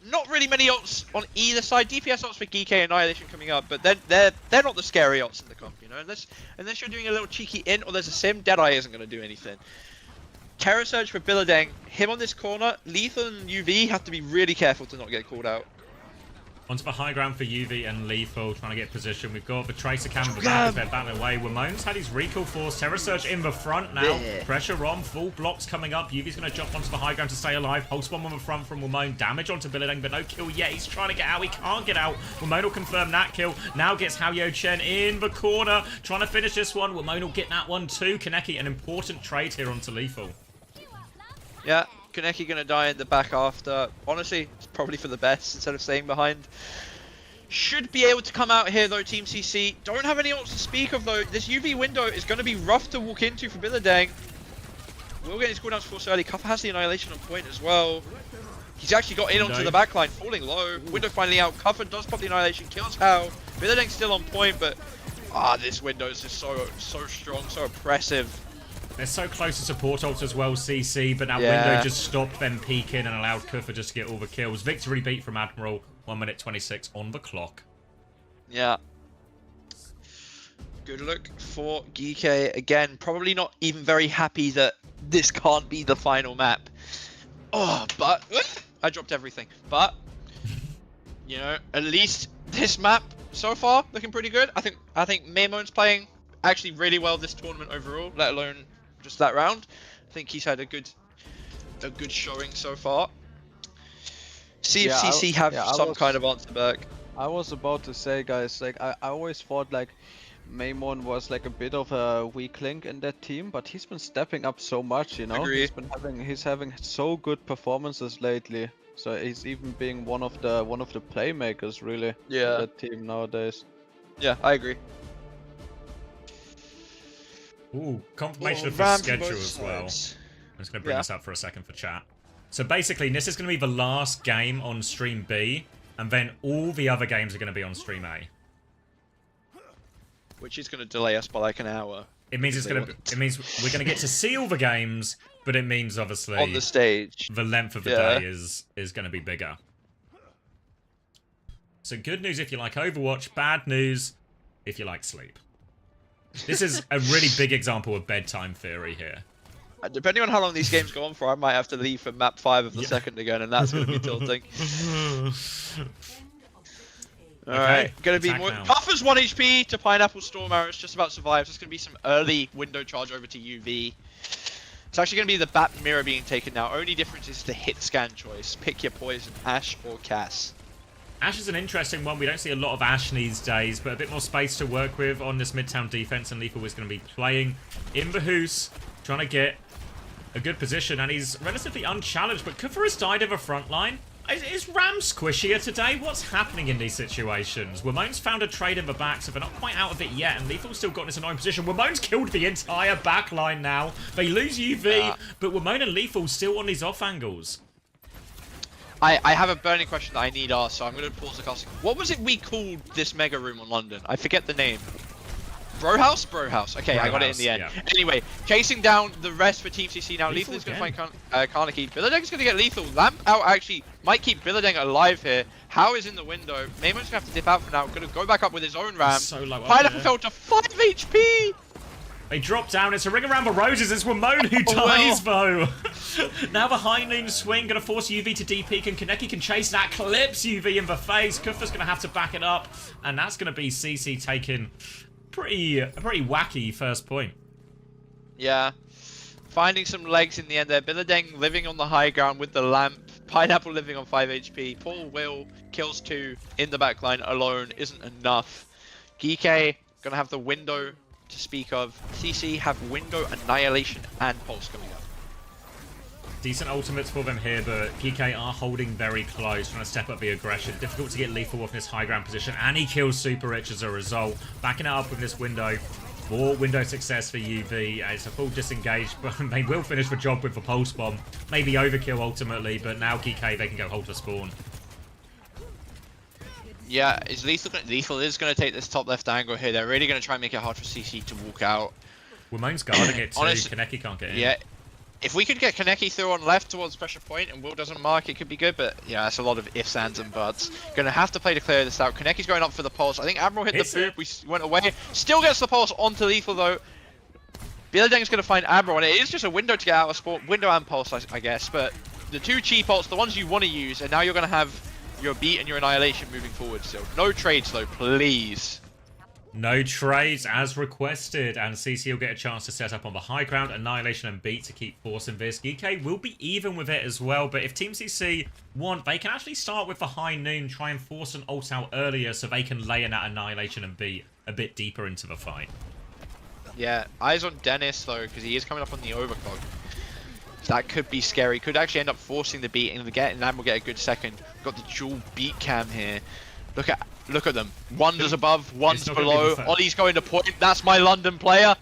Not really many ults on either side. DPS ults for Geek Annihilation coming up, but they're not the scary ults in the comp, you know. Unless you're doing a little cheeky int or there's a sim, Deadeye isn't going to do anything. Terror Surge for Billadeng. Him on this corner. Lethal and UV have to be really careful to not get called out. Onto the high ground for UV and Lethal, trying to get position. We've got the Tracer Cam in the back as they're battling away. Wimone's had his recall force. Terror Surge in the front now. Yeah. Pressure on. Full blocks coming up. UV's going to jump onto the high ground to stay alive. Pulse bomb on the front from Wimone. Damage onto Billadeng, but no kill yet. He's trying to get out. He can't get out. Wimone will confirm that kill. Now gets Haoyo Chen in the corner. Trying to finish this one. Wimone will get that one too. Kaneki, an important trade here onto Lethal. Yeah, Kaneki gonna die in the back after. Honestly, it's probably for the best instead of staying behind. Should be able to come out here though, Team CC. Don't have any ults to speak of though. This UV window is gonna be rough to walk into for Billadeng. Will get his cooldowns forced early. Kuffer has the Annihilation on point as well. He's actually got in onto the backline, falling low. Window finally out. Kuffer does pop the Annihilation, kills Hao. Billadeng's still on point, but this window is just so strong, so oppressive. They're so close to support ults as well, CC, but that window just stopped them peeking and allowed Kufa just to get all the kills. Victory beat from Admiral, 1 minute 26 on the clock. Yeah. Good look for Geek. Again, probably not even very happy that this can't be the final map. Oh, but I dropped everything. But, you know, at least this map so far looking pretty good. I think Memon's playing actually really well this tournament overall, let alone just that round. I think he's had a good showing so far. See if CC have some kind of answer back. I was about to say, guys, like I always thought like Maimon was like a bit of a weak link in that team, but he's been stepping up so much, you know. Agreed. He's having so good performances lately. So he's even being one of the playmakers really in that team nowadays. Yeah, I agree. Ooh, confirmation of the schedule as well. I'm just going to bring this up for a second for chat. So basically, this is going to be the last game on Stream B, and then all the other games are going to be on Stream A. Which is going to delay us by like an hour. It means we're going to get to see all the games, but it means obviously on the stage the length of the day is going to be bigger. So good news if you like Overwatch, bad news if you like sleep. This is a really big example of bedtime theory here. Depending on how long these games go on for, I might have to leave for map 5 of the second again, and that's going to be tilting. Alright, going to be more... Kuffer's 1 HP to Pineapple Storm Arrows, just about survives. There's going to be some early window charge over to UV. It's actually going to be the Bat Mirror being taken now. Only difference is the hit scan choice. Pick your poison, Ashe or Cass. Ashe is an interesting one. We don't see a lot of Ashe these days, but a bit more space to work with on this Midtown defense, and Lethal is going to be playing in the Hoos, trying to get a good position, and he's relatively unchallenged, but Kufa has died in the front line. Is Ram squishier today? What's happening in these situations? Wimone's found a trade in the back, so they're not quite out of it yet, and Lethal's still got in this annoying position. Wimone's killed the entire back line now. They lose UV, but Wimone and Lethal still on these off angles. I have a burning question that I need asked, so I'm going to pause the casting. What was it we called this mega room on London? I forget the name. Bro house? Okay, Bro I got it in house, the end. yeah. Anyway, chasing down the rest for Team CC now. Lethal Lethal is going to again. find Karnaki. Billadeng's going to get Lethal. Lamp out actually might keep Billadeng alive here. How is in the window. Maymon's going to have to dip out for now. Going to go back up with his own ram. So low up Pineapple there. fell to 5 HP! They drop down. It's a ring around the roses. It's Ramon who dies, though. Now the high noon swing going to force UV to DP. And Kaneki can chase that. Clips UV in the face. Kufa's going to have to back it up. And that's going to be CC taking a pretty wacky first point. Yeah. Finding some legs in the end there. Billadeng living on the high ground with the lamp. Pineapple living on 5 HP. Paul Will kills 2 in the backline alone. Isn't enough. Geeke going to have the window to speak of. CC have window, annihilation, and pulse coming up. Decent ultimates for them here, but PK are holding very close, trying to step up the aggression. Difficult to get Lethal off in this high ground position, and he kills Super Rich as a result. Backing it up with this window. More window success for UV. It's a full disengage, but they will finish the job with the pulse bomb. Maybe overkill ultimately, but now PK, they can go hold the spawn. Yeah, is Lethal is going to take this top left angle here. They're really going to try and make it hard for CC to walk out. Ramon's guarding it too. Honestly, Kaneki can't get in. Yeah, if we could get Kaneki through on left towards pressure point and Will doesn't mark, it could be good, but yeah, that's a lot of ifs, ands, and buts. Going to have to play to clear this out. Kaneki's going up for the pulse. I think Admiral hit the boop. We went away. Still gets the pulse onto Lethal though. Billadeng's going to find Admiral, and it is just a window to get out of sport. Window and pulse, I guess, but the 2 cheap ults, the ones you want to use, and now you're going to have your beat and your annihilation moving forward still. No trades though, please. No trades as requested, and CC will get a chance to set up on the high ground. Annihilation and beat to keep forcing this. Geeke will be even with it as well, but if Team CC want, they can actually start with the high noon, try and force an ult out earlier so they can lay in that annihilation and beat a bit deeper into the fight. Yeah, eyes on Dennis though, because he is coming up on the overclock. That could be scary. Could actually end up forcing the beat, and Lamb will get a good second. Got the dual beat cam here. Look at them. One's above, one's below. Ollie's going to point. That's my London player.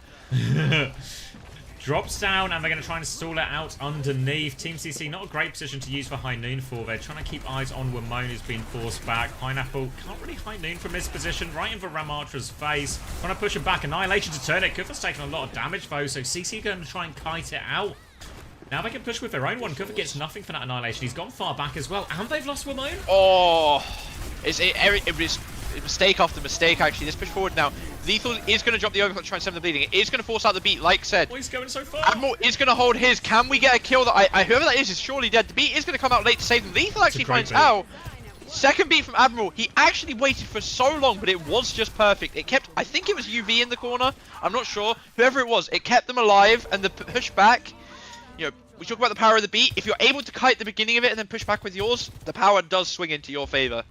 Drops down, and they're going to try and stall it out underneath. Team CC, not a great position to use for high noon for. They're trying to keep eyes on Ramon, who's being forced back. Pineapple can't really high noon from this position, right in the Ram Archer's face. Trying to push him back. Annihilation to turn it. Kufa's taking a lot of damage, though, so CC going to try and kite it out. Now they can push with their own one. Kufa gets nothing for that annihilation. He's gone far back as well, and they've lost Ramon. Oh, it was mistake after mistake, actually. This push forward now. Lethal is going to drop the overclock to try and stem the bleeding. It is going to force out the beat, like said. Oh, he's going so far. Admiral is going to hold his. Can we get a kill? That whoever that is surely dead. The beat is going to come out late to save them. Lethal actually finds how. Second beat from Admiral. He actually waited for so long, but it was just perfect. It kept, I think it was UV in the corner. I'm not sure. Whoever it was, it kept them alive, and the push back. You know, we talk about the power of the beat. If you're able to kite the beginning of it and then push back with yours, the power does swing into your favor.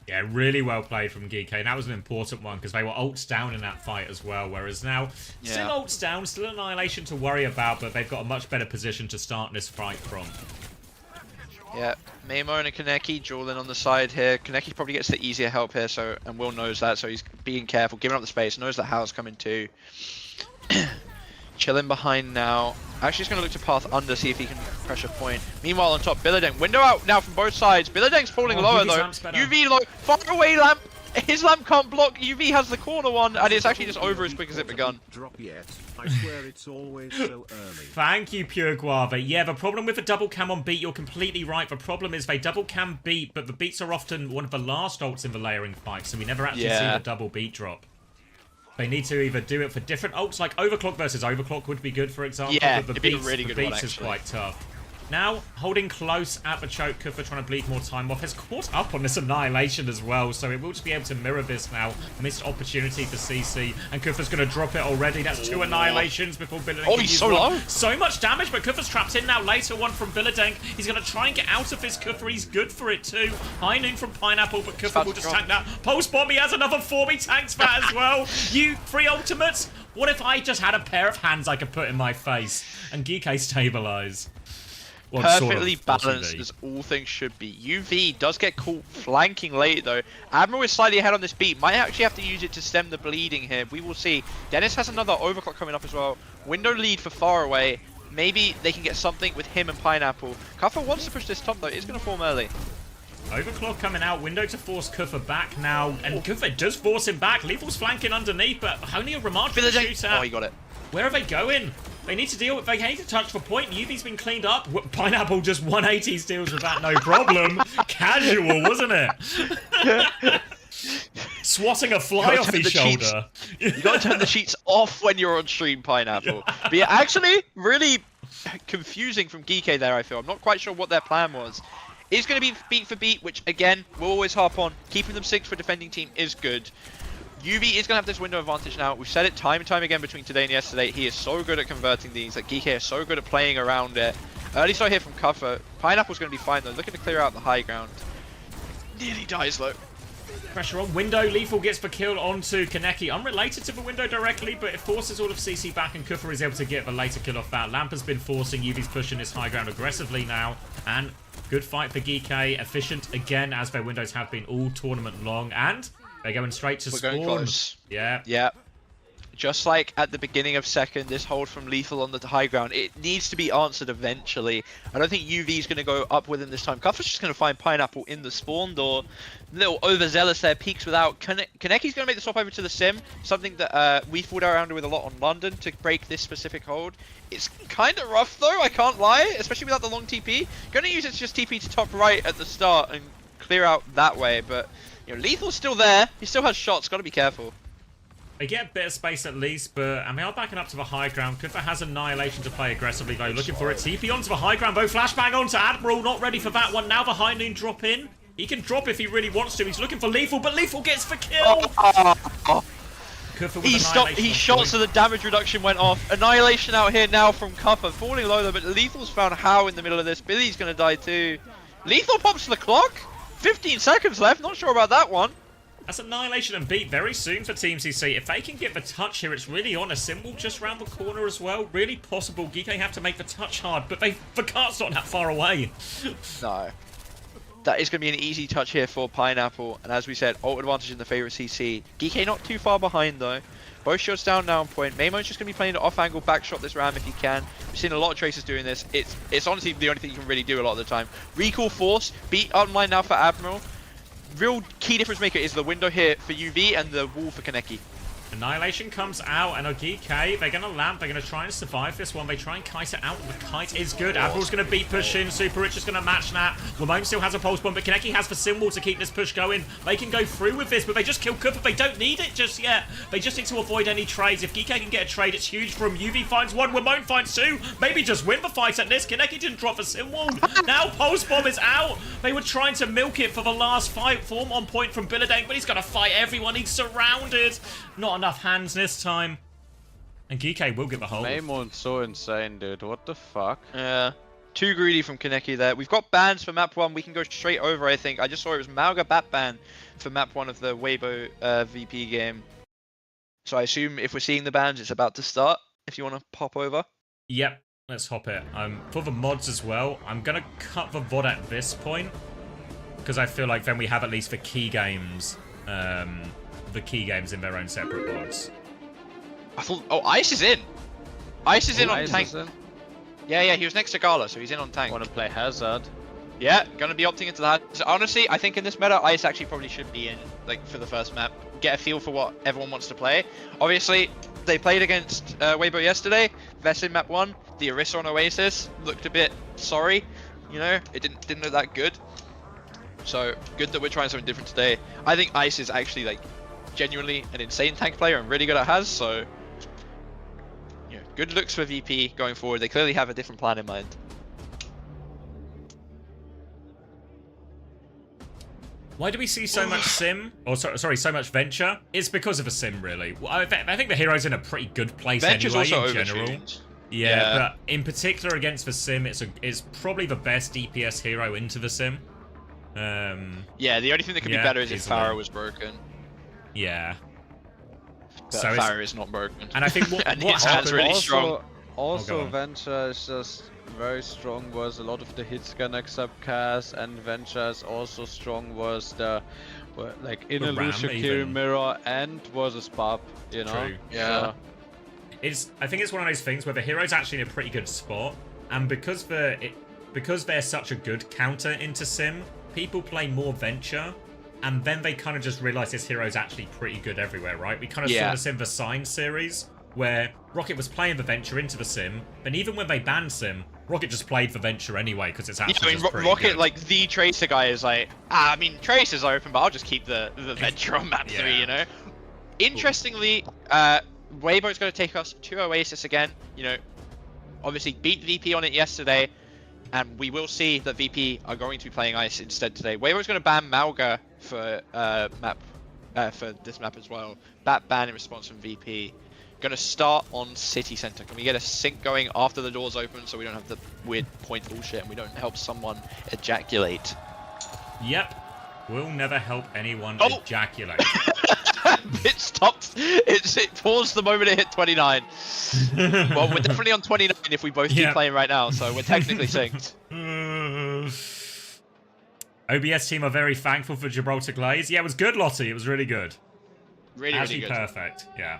Yeah, really well played from Geeke. And that was an important one because they were ults down in that fight as well. Whereas now, still ults down, still annihilation to worry about, but they've got a much better position to start this fight from. Yeah, Maimon and Kaneki dueling on the side here. Kaneki probably gets the easier help here, and Will knows that, so he's being careful, giving up the space, knows that Hal's coming too. Chilling behind now. Actually, he's going to look to path under, see if he can pressure point. Meanwhile, on top, Billadeng. Window out now from both sides. Billadeng's falling lower, though. UV low. Far away, Lamp. His Lamp can't block. UV has the corner one, and it's actually just over as quick as it begun. Drop yet. I swear it's always so early. Thank you, Pure Guava. Yeah, the problem with the double cam on beat, you're completely right. The problem is they double cam beat, but the beats are often one of the last ults in the layering fight, so we never actually see the double beat drop. They need to either do it for different ults, like Overclock versus Overclock would be good, for example. Yeah, but the it'd be a really good one, beats is quite tough. Now, holding close at the choke, Kufa trying to bleed more time off. Has caught up on this annihilation as well, so it will just be able to mirror this now. Missed opportunity for CC, and Kufa's going to drop it already. That's 2 annihilations before Billadeng. Oh, he's so low. So much damage, but Kufa's trapped in now. Later one from Billadeng. He's going to try and get out of this. Kufa, he's good for it too. High noon from Pineapple, but Kufa will just tank that. Post bomb, he has another 4. He tanks that as well. You 3 ultimates. What if I just had a pair of hands I could put in my face and Geeke stabilize? Well, perfectly sort of, balanced as all things should be. UV does get caught flanking late though. Admiral is slightly ahead on this beat. Might actually have to use it to stem the bleeding here. We will see. Dennis has another overclock coming up as well. Window lead for far away. Maybe they can get something with him and Pineapple. Kuffer wants to push this top though. It's going to form early. Overclock coming out. Window to force Kuffer back now. And Kuffer does force him back. Lethal's flanking underneath, but only a remarkable shoot at. Oh, he got it. Where are they going? They need to deal with... They need to touch for point. UV's been cleaned up. Pineapple just 180 steals with that, no problem. Casual, wasn't it? Swatting a fly off his shoulder. You gotta turn the sheets off when you're on stream, Pineapple. But yeah, actually, really confusing from Geeky there, I feel. I'm not quite sure what their plan was. It's going to be beat for beat, which, again, we'll always harp on. Keeping them 6 for defending team is good. UV is going to have this window advantage now. We've said it time and time again between today and yesterday. He is so good at converting these. Like, Geeky is so good at playing around it. Early start here from Kuffer. Pineapple's going to be fine, though. Looking to clear out the high ground. Nearly dies, though. Pressure on Window. Lethal gets the kill onto Kaneki. Unrelated to the Window directly, but it forces all of CC back, and Kuffer is able to get the later kill off that. Lamp has been forcing. UV's pushing this high ground aggressively now. And good fight for Geeky. Efficient again, as their windows have been all tournament long. And they're going straight to spawn. Going close. Yeah. Yeah. Just like at the beginning of second, this hold from Lethal on the high ground, it needs to be answered eventually. I don't think UV's going to go up with him this time. Kuffer's just going to find Pineapple in the spawn door. A little overzealous there, peeks without. Kaneki's going to make the swap over to the sim, something that we fought around with a lot on London to break this specific hold. It's kind of rough though, I can't lie, especially without the long TP. Going to use it to just TP to top right at the start and clear out that way, but you know, Lethal's still there. He still has shots, got to be careful. They get a bit of space at least, but and they are backing up to the high ground. Kuffer has Annihilation to play aggressively though, looking for it. TP onto the high ground though, flashbang onto Admiral, not ready for that one. Now the high noon drop in. He can drop if he really wants to. He's looking for Lethal, but Lethal gets the kill! He stopped, he shot so the damage reduction went off. Annihilation out here now from Kuffer, falling low though, but Lethal's found How in the middle of this. Billy's gonna die too. Lethal pops to the clock? 15 seconds left, not sure about that one. That's Annihilation and beat very soon for Team CC. If they can get the touch here, it's really on. A symbol just round the corner as well. Really possible. Geeky have to make the touch hard, but the cart's not that far away. No. That is going to be an easy touch here for Pineapple. And as we said, ult advantage in the favour of CC. Geeky not too far behind though. Both shots down now on point. Maymo's just going to be playing the off-angle backshot this round if he can. We've seen a lot of Tracers doing this. It's honestly the only thing you can really do a lot of the time. Recall Force, beat online now for Admiral. Real key difference maker is the window here for UV and the wall for Kaneki. Annihilation comes out, and Geeky, they're going to lamp, they're going to try and survive this one. They try and kite it out, the kite is good. Admiral's going to beat push in, Super Rich is going to match that. Lamone still has a pulse bomb, but Kaneki has the symbol to keep this push going. They can go through with this, but they just kill Kuffer. They don't need it just yet. They just need to avoid any trades. If Geeky can get a trade, it's huge for him. UV finds one, Lamone finds two. Maybe just win the fight at this. Kaneki didn't drop the symbol. Now pulse bomb is out. They were trying to milk it for the last fight. Form on point from Billadang, but he's got to fight everyone. He's surrounded. Not enough hands this time. And Geeky will get the hold. Maymon's so insane, dude. What the fuck? Yeah. Too greedy from Kaneki there. We've got bans for map 1. We can go straight over, I think. I just saw it was Malga bat ban for map 1 of the Weibo VP game. So I assume if we're seeing the bans, it's about to start. If you want to pop over. Yep. Let's hop it. For the mods as well, I'm going to cut the VOD at this point. Because I feel like then we have at least the key games. The key games in their own separate mods. I thought, oh, Ice is in. Ice is in on Ice tank. is in? Yeah, he was next to Gala, so he's in on tank. Want to play Hazard? Yeah, gonna be opting into that. So honestly, I think in this meta, Ice actually probably should be in, like, for the first map. Get a feel for what everyone wants to play. Obviously, they played against Weibo yesterday. Vest in map 1. The Orisa on Oasis looked a bit sorry. You know, it didn't look that good. So good that we're trying something different today. I think Ice is actually like genuinely an insane tank player and really good at Haz. So yeah, good looks for VP going forward. They clearly have a different plan in mind. Why do we see so much sim? Or sorry, so much venture? It's because of a sim, really. Well, I think the hero's in a pretty good place Venture's anyway also in general. overtuned. Yeah, but in particular against the sim, it's probably the best DPS hero into the sim. Yeah, the only thing that could be better is if Pharah was broken. Yeah. But So Pharah is not broken. And I think what his hand's really strong. Also, Oh, go on. Venture is just very strong. Was a lot of the hits can accept cast, and Venture is also strong. Was the like in a The Ram Lucia even. mirror and was a spap. You know. True. Yeah. I think it's one of those things where the hero's actually in a pretty good spot, and because they're such a good counter into sim, people play more Venture, and then they kind of just realize this hero is actually pretty good everywhere, right? We kind of saw this in the Sign series, where Rocket was playing the Venture into the Sim, and even when they banned Sim, Rocket just played the Venture anyway, because it's actually just pretty Rocket, good. like, the Tracer guy is like, I mean, Tracer's open, but I'll just keep the Venture on map 3, you know? Interestingly, Weibo's going to take us to Oasis again, you know, obviously beat VP on it yesterday, and we will see that VP are going to be playing Ice instead today. Weibo's going to ban Malga for for this map as well. That ban in response from VP. Going to start on City Center. Can we get a sync going after the doors open so we don't have the weird point bullshit and we don't help someone ejaculate? Yep. We'll never help anyone ejaculate. It stopped. It paused the moment it hit 29. Well, we're definitely on 29 if we both keep playing right now, so we're technically synced. OBS team are very thankful for Gibraltar Glaze. Yeah, it was good, Lottie. It was really good. Really, Actually really good. perfect. Yeah.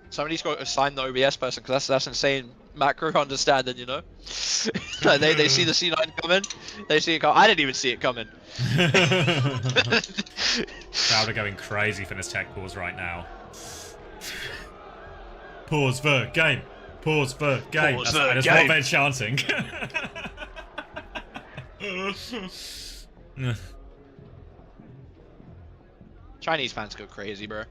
Somebody's got to assign the OBS person because that's insane macro understanding, you know? Like they see the C9 coming, they see it coming. I didn't even see it coming. Crowd are going crazy for this tech pause right now. Pause the game. Pause the game. Pause That's the what game. they're chanting. Chinese fans go crazy, bro.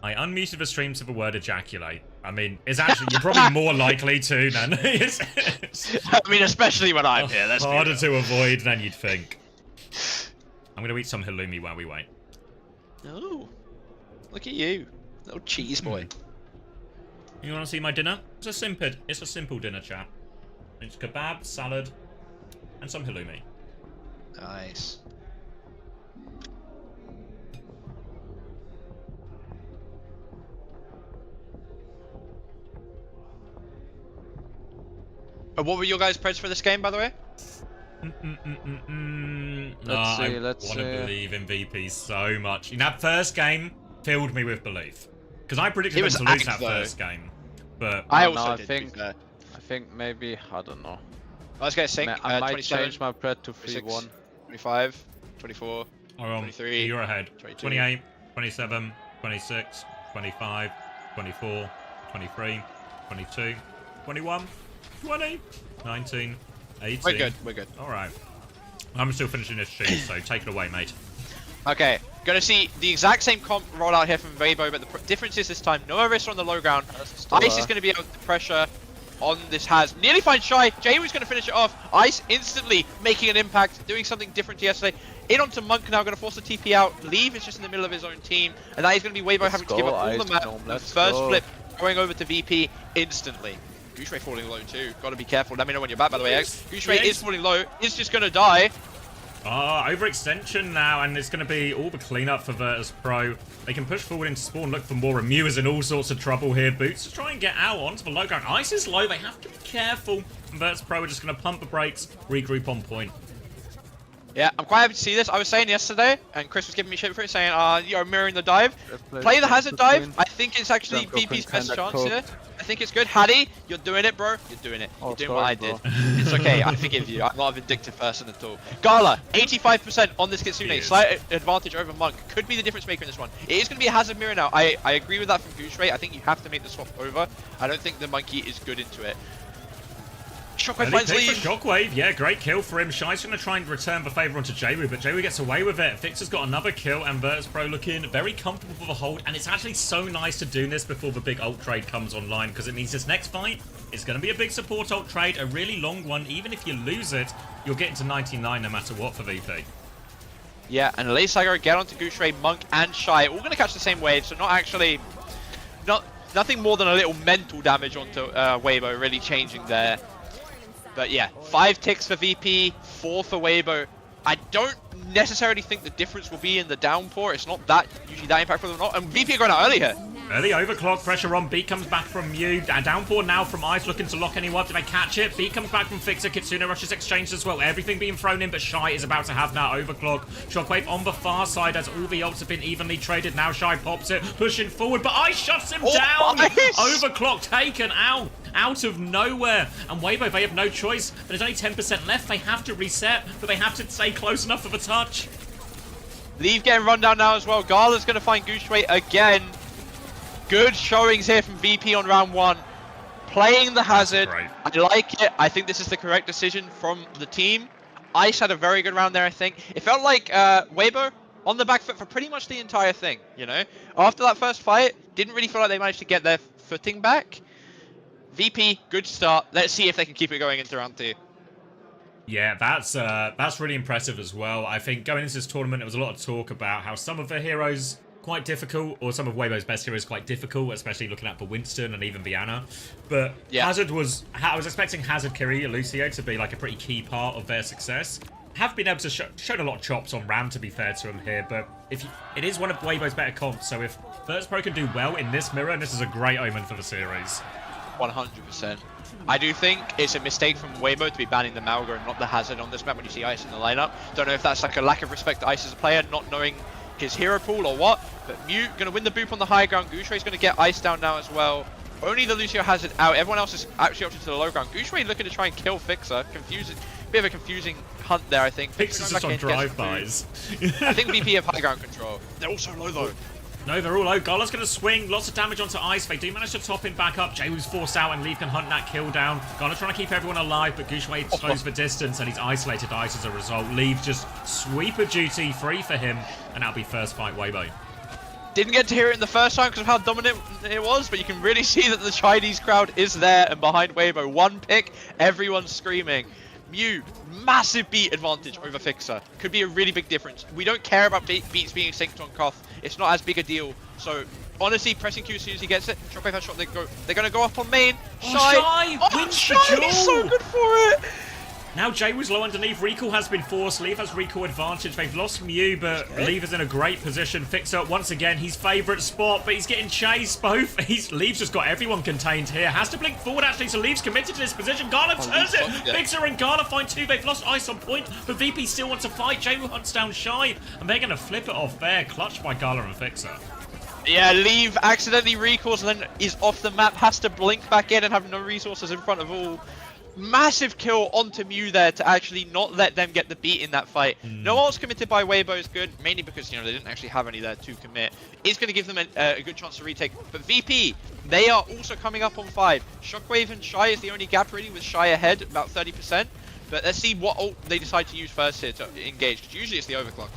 I unmuted the stream to the word ejaculate. I mean, it's actually, you're probably more likely to than I mean, especially when I'm here. That's harder to avoid than you'd think. I'm going to eat some halloumi while we wait. Oh, look at you, little cheese boy. You want to see my dinner? It's a simple dinner, chap. It's kebab, salad, and some halloumi. Nice. What were your guys' preds for this game, by the way? Let's see, I want to believe in VP so much. In that first game, filled me with belief. Because I predicted them to lose that first game. But I think maybe, I don't know. Let's get sync. I might 27, change my pred to 3-1. 25, 24, 23. You're ahead. 22. 28, 27, 26, 25, 24, 23, 22, 21, 20, 19, 18. We're good. Alright. I'm still finishing this sheet, so take it away, mate. Okay, gonna see the exact same comp roll out here from Weibo, but the difference is this time no Arista on the low ground. Ice is gonna be able to pressure on this Has. Nearly finds Shy. Jaywi's gonna finish it off. Ice instantly making an impact, doing something different to yesterday. In onto Monk now, gonna force the TP out. Leave is just in the middle of his own team, and that is gonna be Weibo having to give up all the map. The first flip going over to VP instantly. Gooshray falling low too. Gotta be careful. Let me know when you're back, by the way, X. Gooshray is falling low. Is just gonna die. Overextension now, and it's going to be all the cleanup for Virtus Pro. They can push forward into spawn, look for more. Mew is in all sorts of trouble here. Boots to try and get out onto the low ground. Ice is low. They have to be careful. And Virtus Pro are just going to pump the brakes, regroup on point. Yeah, I'm quite happy to see this. I was saying yesterday, and Chris was giving me shit for it, saying, you're mirroring the dive. Play the hazard dive. I think it's actually VP's best chance here. I think it's good. Hattie, you're doing it, bro. You're doing it. You're doing what I did. It's okay. I forgive you. I'm not a vindictive person at all. Gala, 85% on this Kitsune. Slight advantage over Monk. Could be the difference maker in this one. It is going to be a hazard mirror now. I agree with that from Gooshray. I think you have to make the swap over. I don't think the Monkey is good into it. Shockwave finds lead. Shockwave, yeah, great kill for him. Shy's going to try and return the favour onto Jaywu, but Jaywu gets away with it. Fixer's got another kill, and Virtus Pro looking very comfortable for the hold. And it's actually so nice to do this before the big ult trade comes online, because it means this next fight is going to be a big support ult trade, a really long one. Even if you lose it, you'll get into 99 no matter what for VP. Yeah, and Laysagar get onto Gooshray, Monk, and Shy. All going to catch the same wave, so not actually... Nothing more than a little mental damage onto Weibo, really changing there. But yeah, 5 ticks for VP, 4 for Weibo. I don't necessarily think the difference will be in the downpour. It's not that usually that impactful or not. And VP are going out early here. Early overclock, pressure on. Beat comes back from Mew. Downpour now from Ice, looking to lock anyone. Did they catch it? Beat comes back from Fixer. Kitsune rushes exchange as well. Everything being thrown in, but Shy is about to have now overclock. Shockwave on the far side as all the ults have been evenly traded. Now Shy pops it, pushing forward, but Ice shuts him down. Nice. Overclock taken out. out of nowhere. And Weibo, they have no choice. There's only 10% left. They have to reset, but they have to stay close enough of a touch. Leave getting run down now as well. Gala's going to find Gooshway again. Good showings here from VP on round 1. Playing the hazard. I like it. I think this is the correct decision from the team. Ice had a very good round there, I think. It felt like Weibo on the back foot for pretty much the entire thing, you know? After that first fight, didn't really feel like they managed to get their footing back. VP, good start. Let's see if they can keep it going into round 2. Yeah, that's really impressive as well. I think going into this tournament, there was a lot of talk about how some of the heroes quite difficult, or some of Weibo's best heroes quite difficult, especially looking at for Winston and even Viana. But yeah. I was expecting Hazard, Kiri, Lucio to be like a pretty key part of their success. Have been able to shown a lot of chops on Ram, to be fair to him here, but it is one of Weibo's better comps, so if Virtus.pro can do well in this mirror, this is a great omen for the series. 100%. I do think it's a mistake from Weibo to be banning the Malga and not the Hazard on this map when you see Ice in the lineup. Don't know if that's like a lack of respect to Ice as a player, not knowing his hero pool or what, but Mew going to win the boop on the high ground. Gooshway's going to get Ice down now as well. Only the Lucio Hazard out. Everyone else is actually opted to the low ground. Gooshway looking to try and kill Fixer. Bit of a confusing hunt there, I think. Fixer's just on drive-bys. I think VP have high ground control. They're also low though. No, they're all low. Gala's going to swing. Lots of damage onto Ice. They do manage to top him back up. Jaywoo's forced out and Leaf can hunt that kill down. Gala trying to keep everyone alive, but Gooshway slows the distance and he's isolated Ice as a result. Leaf just sweeper duty free for him, and that'll be first fight Weibo. Didn't get to hear it in the first time because of how dominant it was, but you can really see that the Chinese crowd is there and behind Weibo. One pick, everyone's screaming. Mew, massive beat advantage over Fixer. Could be a really big difference. We don't care about beats being synced on Koth. It's not as big a deal. So, honestly, pressing Q as soon as he gets it. Shockwave has shot, they're going to go up on main. Shy! Wins Shy! the duel! He's so good for it! Now Jaywo's low underneath. Recall has been forced. Leaf has recall advantage. They've lost Mew, but Leaf is in a great position. Fixer, once again, his favourite spot, but he's getting chased both. Leaf's just got everyone contained here. Has to blink forward, actually, so Leaf's committed to this position. Gala turns it. Fixer and Gala find 2. They've lost Ice on point, but VP still wants to fight. Jaywo hunts down Shy, and they're going to flip it off there. Clutched by Gala and Fixer. Yeah, Leave accidentally recalls and then is off the map. Has to blink back in and have no resources in front of all. Massive kill onto Mew there to actually not let them get the beat in that fight. No ults committed by Weibo is good, mainly because, you know, they didn't actually have any there to commit. It's going to give them a good chance to retake. But VP, they are also coming up on 5. Shockwave and Shy is the only gap really, with Shy ahead, about 30%. But let's see what ult they decide to use first here to engage, because usually it's the overclock.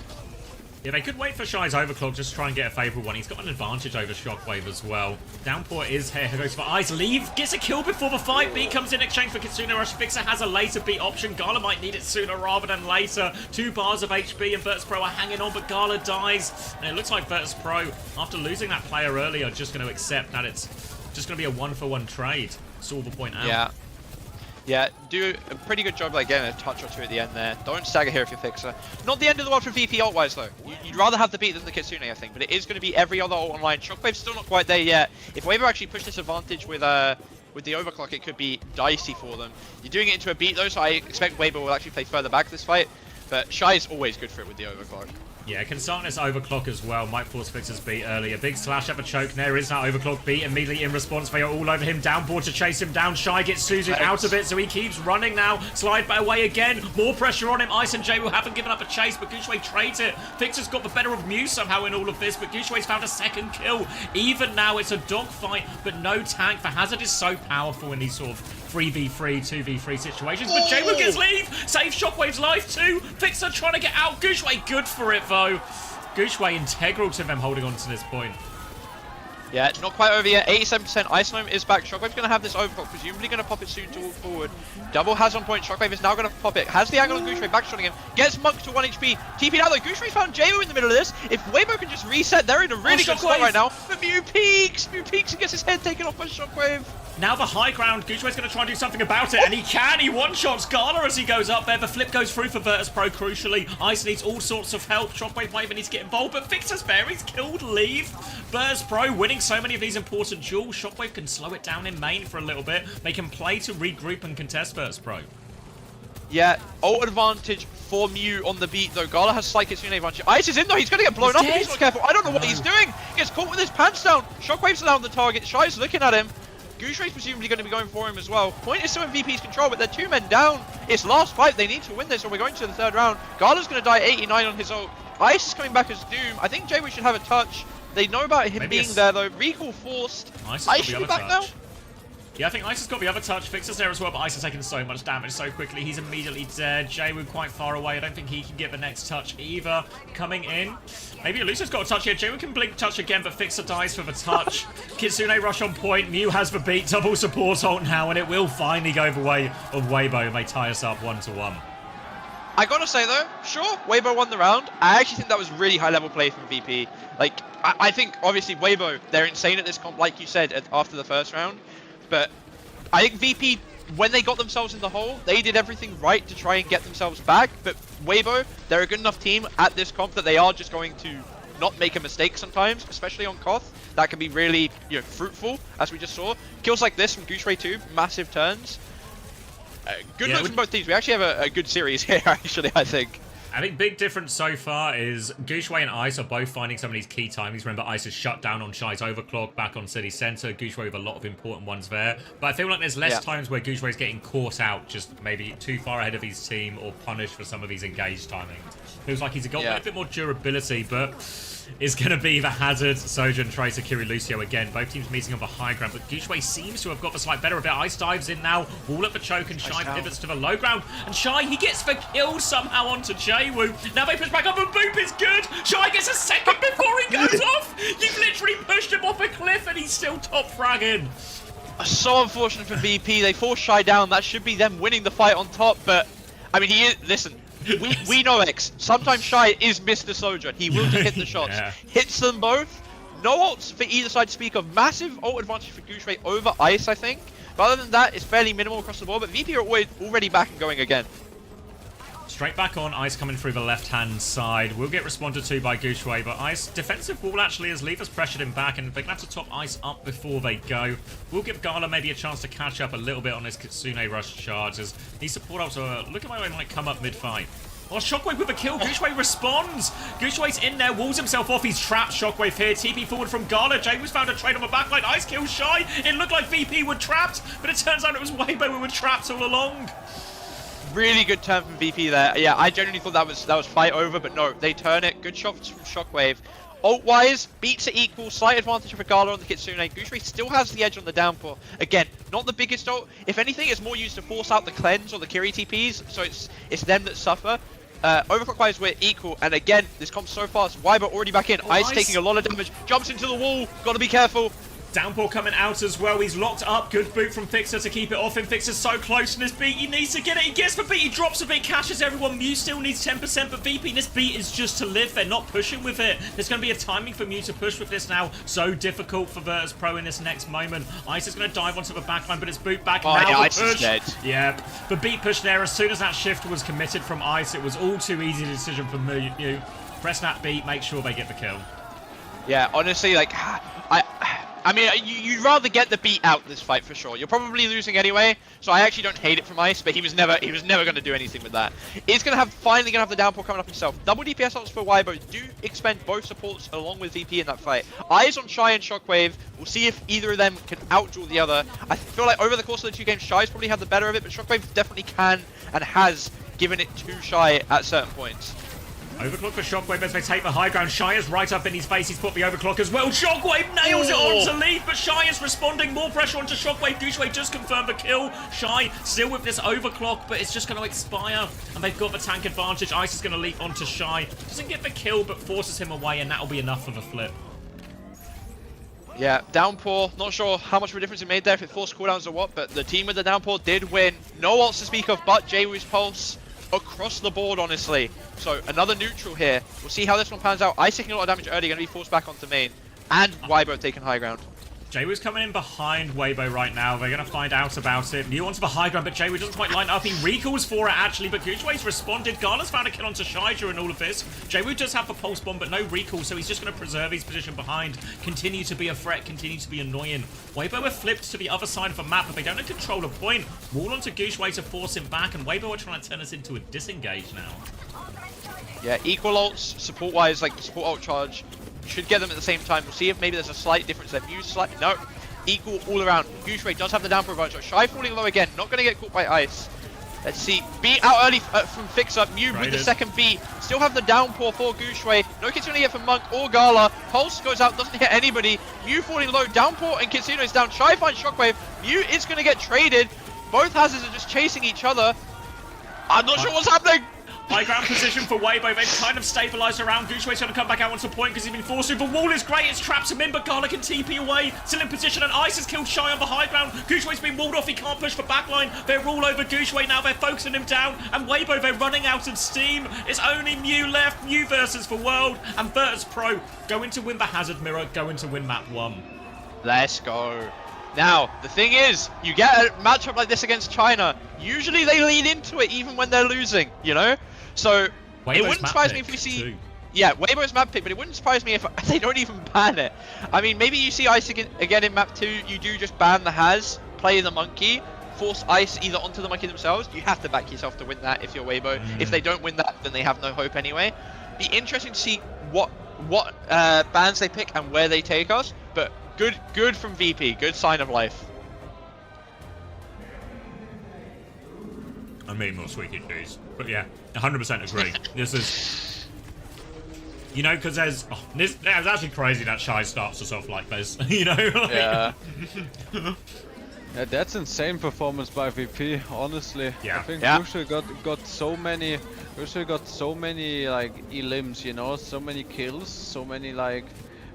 Yeah, they could wait for Shy's overclock, just try and get a favourable one. He's got an advantage over Shockwave as well. Downpour is here, goes for Ice. Leave, gets a kill before the fight. B comes in exchange for Kitsune Rush. Fixer has a later B option. Gala might need it sooner rather than later. 2 bars of HP and Virtus.pro are hanging on, but Gala dies. And it looks like Virtus.pro, after losing that player earlier, are just going to accept that it's just going to be a 1-for-1 trade. Silver point out. Yeah, do a pretty good job like getting a touch or 2 at the end there. Don't stagger here if you're Fixer. Not the end of the world for VP ult-wise though. You'd rather have the beat than the Kitsune, I think, but it is going to be every other ult online. Shockwave's still not quite there yet. If Weibo actually pushed this advantage with the overclock, it could be dicey for them. You're doing it into a beat though, so I expect Weibo will actually play further back this fight. But Shy is always good for it with the overclock. Yeah, can start this overclock as well. Might force Fixer's beat earlier. Big slash at the choke. There is that overclock beat. Immediately in response, they are all over him. Downboard to chase him down. Shy gets Suzu out of it, so he keeps running now. Slide by away again. More pressure on him. Ice and Jaywo haven't given up a chase, but Gooshway trades it. Fixer's got the better of Mew somehow in all of this, but Gooshway's found a second kill. Even now, it's a dogfight, but no tank. The Hazard is so powerful in these sort of 3v3, 2v3 situations, but Jaywo gets leave. Saves Shockwave's life too. Fixer trying to get out. Gooshway good for it though. Gooshway integral to them holding on to this point. Yeah, not quite over yet. 87% Ice Gnome is back. Shockwave's going to have this overclock, presumably going to pop it soon to walk forward. Double has on point. Shockwave is now going to pop it. Has the angle on Gooshway, backshotting him. Gets Monk to 1 HP. TP'd out though. Gooshway found Jaywo in the middle of this. If Weibo can just reset, they're in a really good spot right now. But Mew peeks! Mew peeks and gets his head taken off by Shockwave. Now the high ground, Gooshway's going to try and do something about it, and he can. He one-shots Gala as he goes up there. The flip goes through for Virtus.pro, crucially. Ice needs all sorts of help. Shockwave might even need to get involved, but Fixer's there. He's killed Leave. Virtus.pro winning so many of these important duels. Shockwave can slow it down in main for a little bit. They can play to regroup and contest Virtus.pro. Yeah, ult advantage for Mew on the beat though. Gala has slight Kitsune advantage. Ice is in though, he's going to get blown up if he's not careful. I don't know what he's doing. He gets caught with his pants down. Shockwave's down the target. Shy's looking at him. Goucher's presumably going to be going for him as well. Point is still in VP's control, but they're 2 men down. It's last fight. They need to win this, or we're going to the 3rd round. Gala's going to die 89 on his ult. Ice is coming back as Doom. I think Jaywoo should have a touch. They know about him being there, though. Recall forced. Ice should be back now. Yeah, I think Ice has got the other touch. Fixer's there as well, but Ice has taken so much damage so quickly. He's immediately dead. Jaywoo quite far away. I don't think he can get the next touch either. Coming in. Maybe Elusive's got a touch here. Jaywoo can blink touch again, but Fixer dies for the touch. Kitsune rush on point. Mew has the beat. Double support ult now, and it will finally go the way of Weibo, and they tie us up 1-1. I gotta say though, sure, Weibo won the round. I actually think that was really high level play from VP. Like, I think obviously Weibo, they're insane at this comp, like you said, after the 1st round. But I think VP, when they got themselves in the hole, they did everything right to try and get themselves back. But Weibo, they're a good enough team at this comp that they are just going to not make a mistake sometimes, especially on Koth. That can be really, fruitful, as we just saw. Kills like this from Goucher too, massive turns. Good looks from both teams. We actually have a good series here, actually, I think. I think big difference so far is Goucher and Ice are both finding some of these key timings. Remember, Ice is shut down on Shy's overclock back on City Center. Goucher with a lot of important ones there. But I feel like there's less times where Goucher is getting caught out just maybe too far ahead of his team or punished for some of these engaged timings. Feels like he's got a bit more durability, but is going to be the Hazard, Sojourn, Tracer, Kiri, Lucio again. Both teams meeting on the high ground, but Goucher seems to have got the slight better of it. Ice dives in now, all at the choke, and Shy pivots to the low ground. And Shy, he gets the kill somehow onto Jaywoo. Now they push back up, and Boop is good. Shy gets a second before he goes off. You've literally pushed him off a cliff, and he's still top fragging. So unfortunate for VP. They force Shy down. That should be them winning the fight on top, but I mean, he is. Listen. We know X. Sometimes Shy is Mr. Sojourn. He will just hit the shots. Hits them both. No ults for either side to speak of. Massive ult advantage for Goucher over Ice, I think. But other than that, it's fairly minimal across the board. But VP are already back and going again. Straight back on, Ice coming through the left-hand side. Will get responded to by Goucher, but Ice defensive wall actually as Lever's pressured him back, and they're going to have to top Ice up before they go. We'll give Gala maybe a chance to catch up a little bit on his Kitsune rush charges. These support ups are looking like they might come up mid-fight. Oh, Shockwave with a kill. Goucher responds. Goucher's in there, walls himself off. He's trapped. Shockwave here. TP forward from Gala. Jaywoo's found a trade on the backline. Ice kills Shy. It looked like VP were trapped, but it turns out it was Weibo who were trapped all along. Really good turn from VP there. Yeah, I genuinely thought that was fight over, but no, they turn it. Good shots from Shockwave. Ult-wise, beats are equal, slight advantage for Gala on the Kitsune. Goucher still has the edge on the downpour. Again, not the biggest ult. If anything, it's more used to force out the cleanse or the Kiri TPs, so it's them that suffer. Overclock-wise, we're equal, and again, this comes so fast. Weibo already back in. Ice taking a lot of damage, jumps into the wall. Gotta be careful. Downpour coming out as well. He's locked up. Good boot from Fixer to keep it off him. Fixer's so close in this beat. He needs to get it. He gets the beat. He drops a bit. Cashes everyone. Mew still needs 10%, but VP, this beat is just to live. They're not pushing with it. There's going to be a timing for Mew to push with this now. So difficult for Virtus Pro in this next moment. Ice is going to dive onto the backline, but it's boot back now. Yeah, The Ice push. is dead. Yeah, the beat push there. As soon as that shift was committed from Ice, it was all too easy a decision for Mew. Press that beat. Make sure they get the kill. Yeah, honestly, like, I mean, you'd rather get the beat out this fight for sure. You're probably losing anyway, so I actually don't hate it from Ice, but he was never going to do anything with that. He's finally gonna have the downpour coming up himself. Double DPS ults for Weibo do expend both supports along with VP in that fight. Eyes on Shy and Shockwave. We'll see if either of them can outduel the other. I feel like over the course of the 2 games, Shy's probably had the better of it, but Shockwave definitely can and has given it to Shy at certain points. Overclock for Shockwave as they take the high ground. Shy is right up in his face. He's put the overclock as well. Shockwave nails it on to lead, but Shy is responding. More pressure onto Shockwave. Goucher just confirmed the kill. Shy still with this overclock, but it's just going to expire. And they've got the tank advantage. Ice is going to leap onto Shy. Doesn't get the kill, but forces him away, and that'll be enough for the flip. Yeah, downpour. Not sure how much of a difference it made there, if it forced cooldowns or what, but the team with the downpour did win. No ults to speak of, but Jaywoo's pulse across the board, honestly. So another neutral here. We'll see how this one pans out. Ice taking a lot of damage early, going to be forced back onto main. And Weibo taking high ground. Jaywoo's coming in behind Weibo right now. They're going to find out about it. Mew onto the high ground, but Jaywoo doesn't quite line up. He recalls for it, actually, but Goucher's responded. Gala's found a kill onto Shy during all of this. Jaywoo does have the pulse bomb, but no recall, so he's just going to preserve his position behind. Continue to be a threat, continue to be annoying. Weibo are flipped to the other side of the map, but they don't control a point. Wall onto Goucher to force him back, and Weibo are trying to turn us into a disengage now. Yeah, equal ults, support-wise, like the support ult charge should get them at the same time. We'll see if maybe there's a slight difference there. No. equal all around. Gooshway does have the downpour advantage. Shy falling low again, not going to get caught by ice. Let's see, beat out early from Fix Up. Mew with the second beat. Still have the downpour for Gooshway. No Kitsune yet from Monk or Gala. Pulse goes out, doesn't hit anybody. Mew falling low, downpour and Kitsune is down. Shy finds Shockwave. Mew is going to get traded. Both hazards are just chasing each other. I'm not sure what's happening. High ground position for Weibo. They've kind of stabilised around. Gooshway's going to come back out onto point because he's been forced to. The wall is great. It's traps him in, but Gala can TP away. Still in position, and Ice has killed Shy on the high ground. Gooshway's been walled off. He can't push for backline. They're all over Gooshway now. They're focusing him down. And Weibo, they're running out of steam. It's only Mew left. Mew versus for World. And Virtus Pro going to win the Hazard Mirror, going to win map 1. Let's go. Now, the thing is, you get a matchup like this against China. Usually they lean into it even when they're losing, you know? So, Weibo's it wouldn't surprise me if we see... Yeah, Weibo's map pick, but it wouldn't surprise me if they don't even ban it. I mean, maybe you see Ice again in map 2, you do just ban the Haz, play the Monkey, force Ice either onto the Monkey themselves. You have to back yourself to win that if you're Weibo. If they don't win that, then they have no hope anyway. Be interesting to see what bans they pick and where they take us, but good from VP, good sign of life. I mean, more squeaky shoes. But yeah, 100% agree. This is... You know, because there's... Oh, it's actually crazy that Shy starts us off like this. You know? Like, yeah. Yeah, that's insane performance by VP, honestly. Yeah. I think Gushu got so many... Gushu got so many, like, elims, you know? So many kills, so many, like...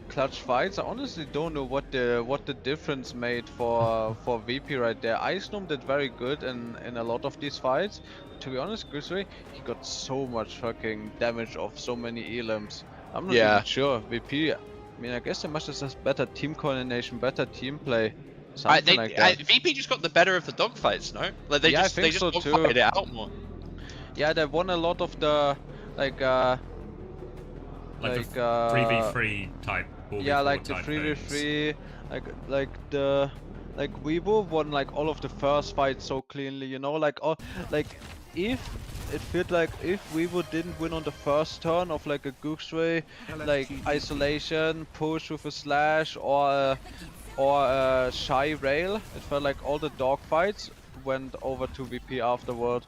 clutch fights. I honestly don't know what the difference made for VP right there. Icenom did very good in a lot of these fights. To be honest, Gusui, he got so much fucking damage off so many elims. I'm not even sure. VP, I mean, I guess they must have just better team coordination, better team play. Something like that. VP just got the better of the dogfights, no? Like they just dogfighted it out more. Yeah, they won a lot of the like the 3v3 type. Yeah, like the 3v3, like Weibo won like all of the first fights so cleanly, you know, if it felt like if Weibo didn't win on the first turn of like a Gooksway, like isolation, push with a slash or a shy rail, it felt like all the dog fights went over to VP afterward.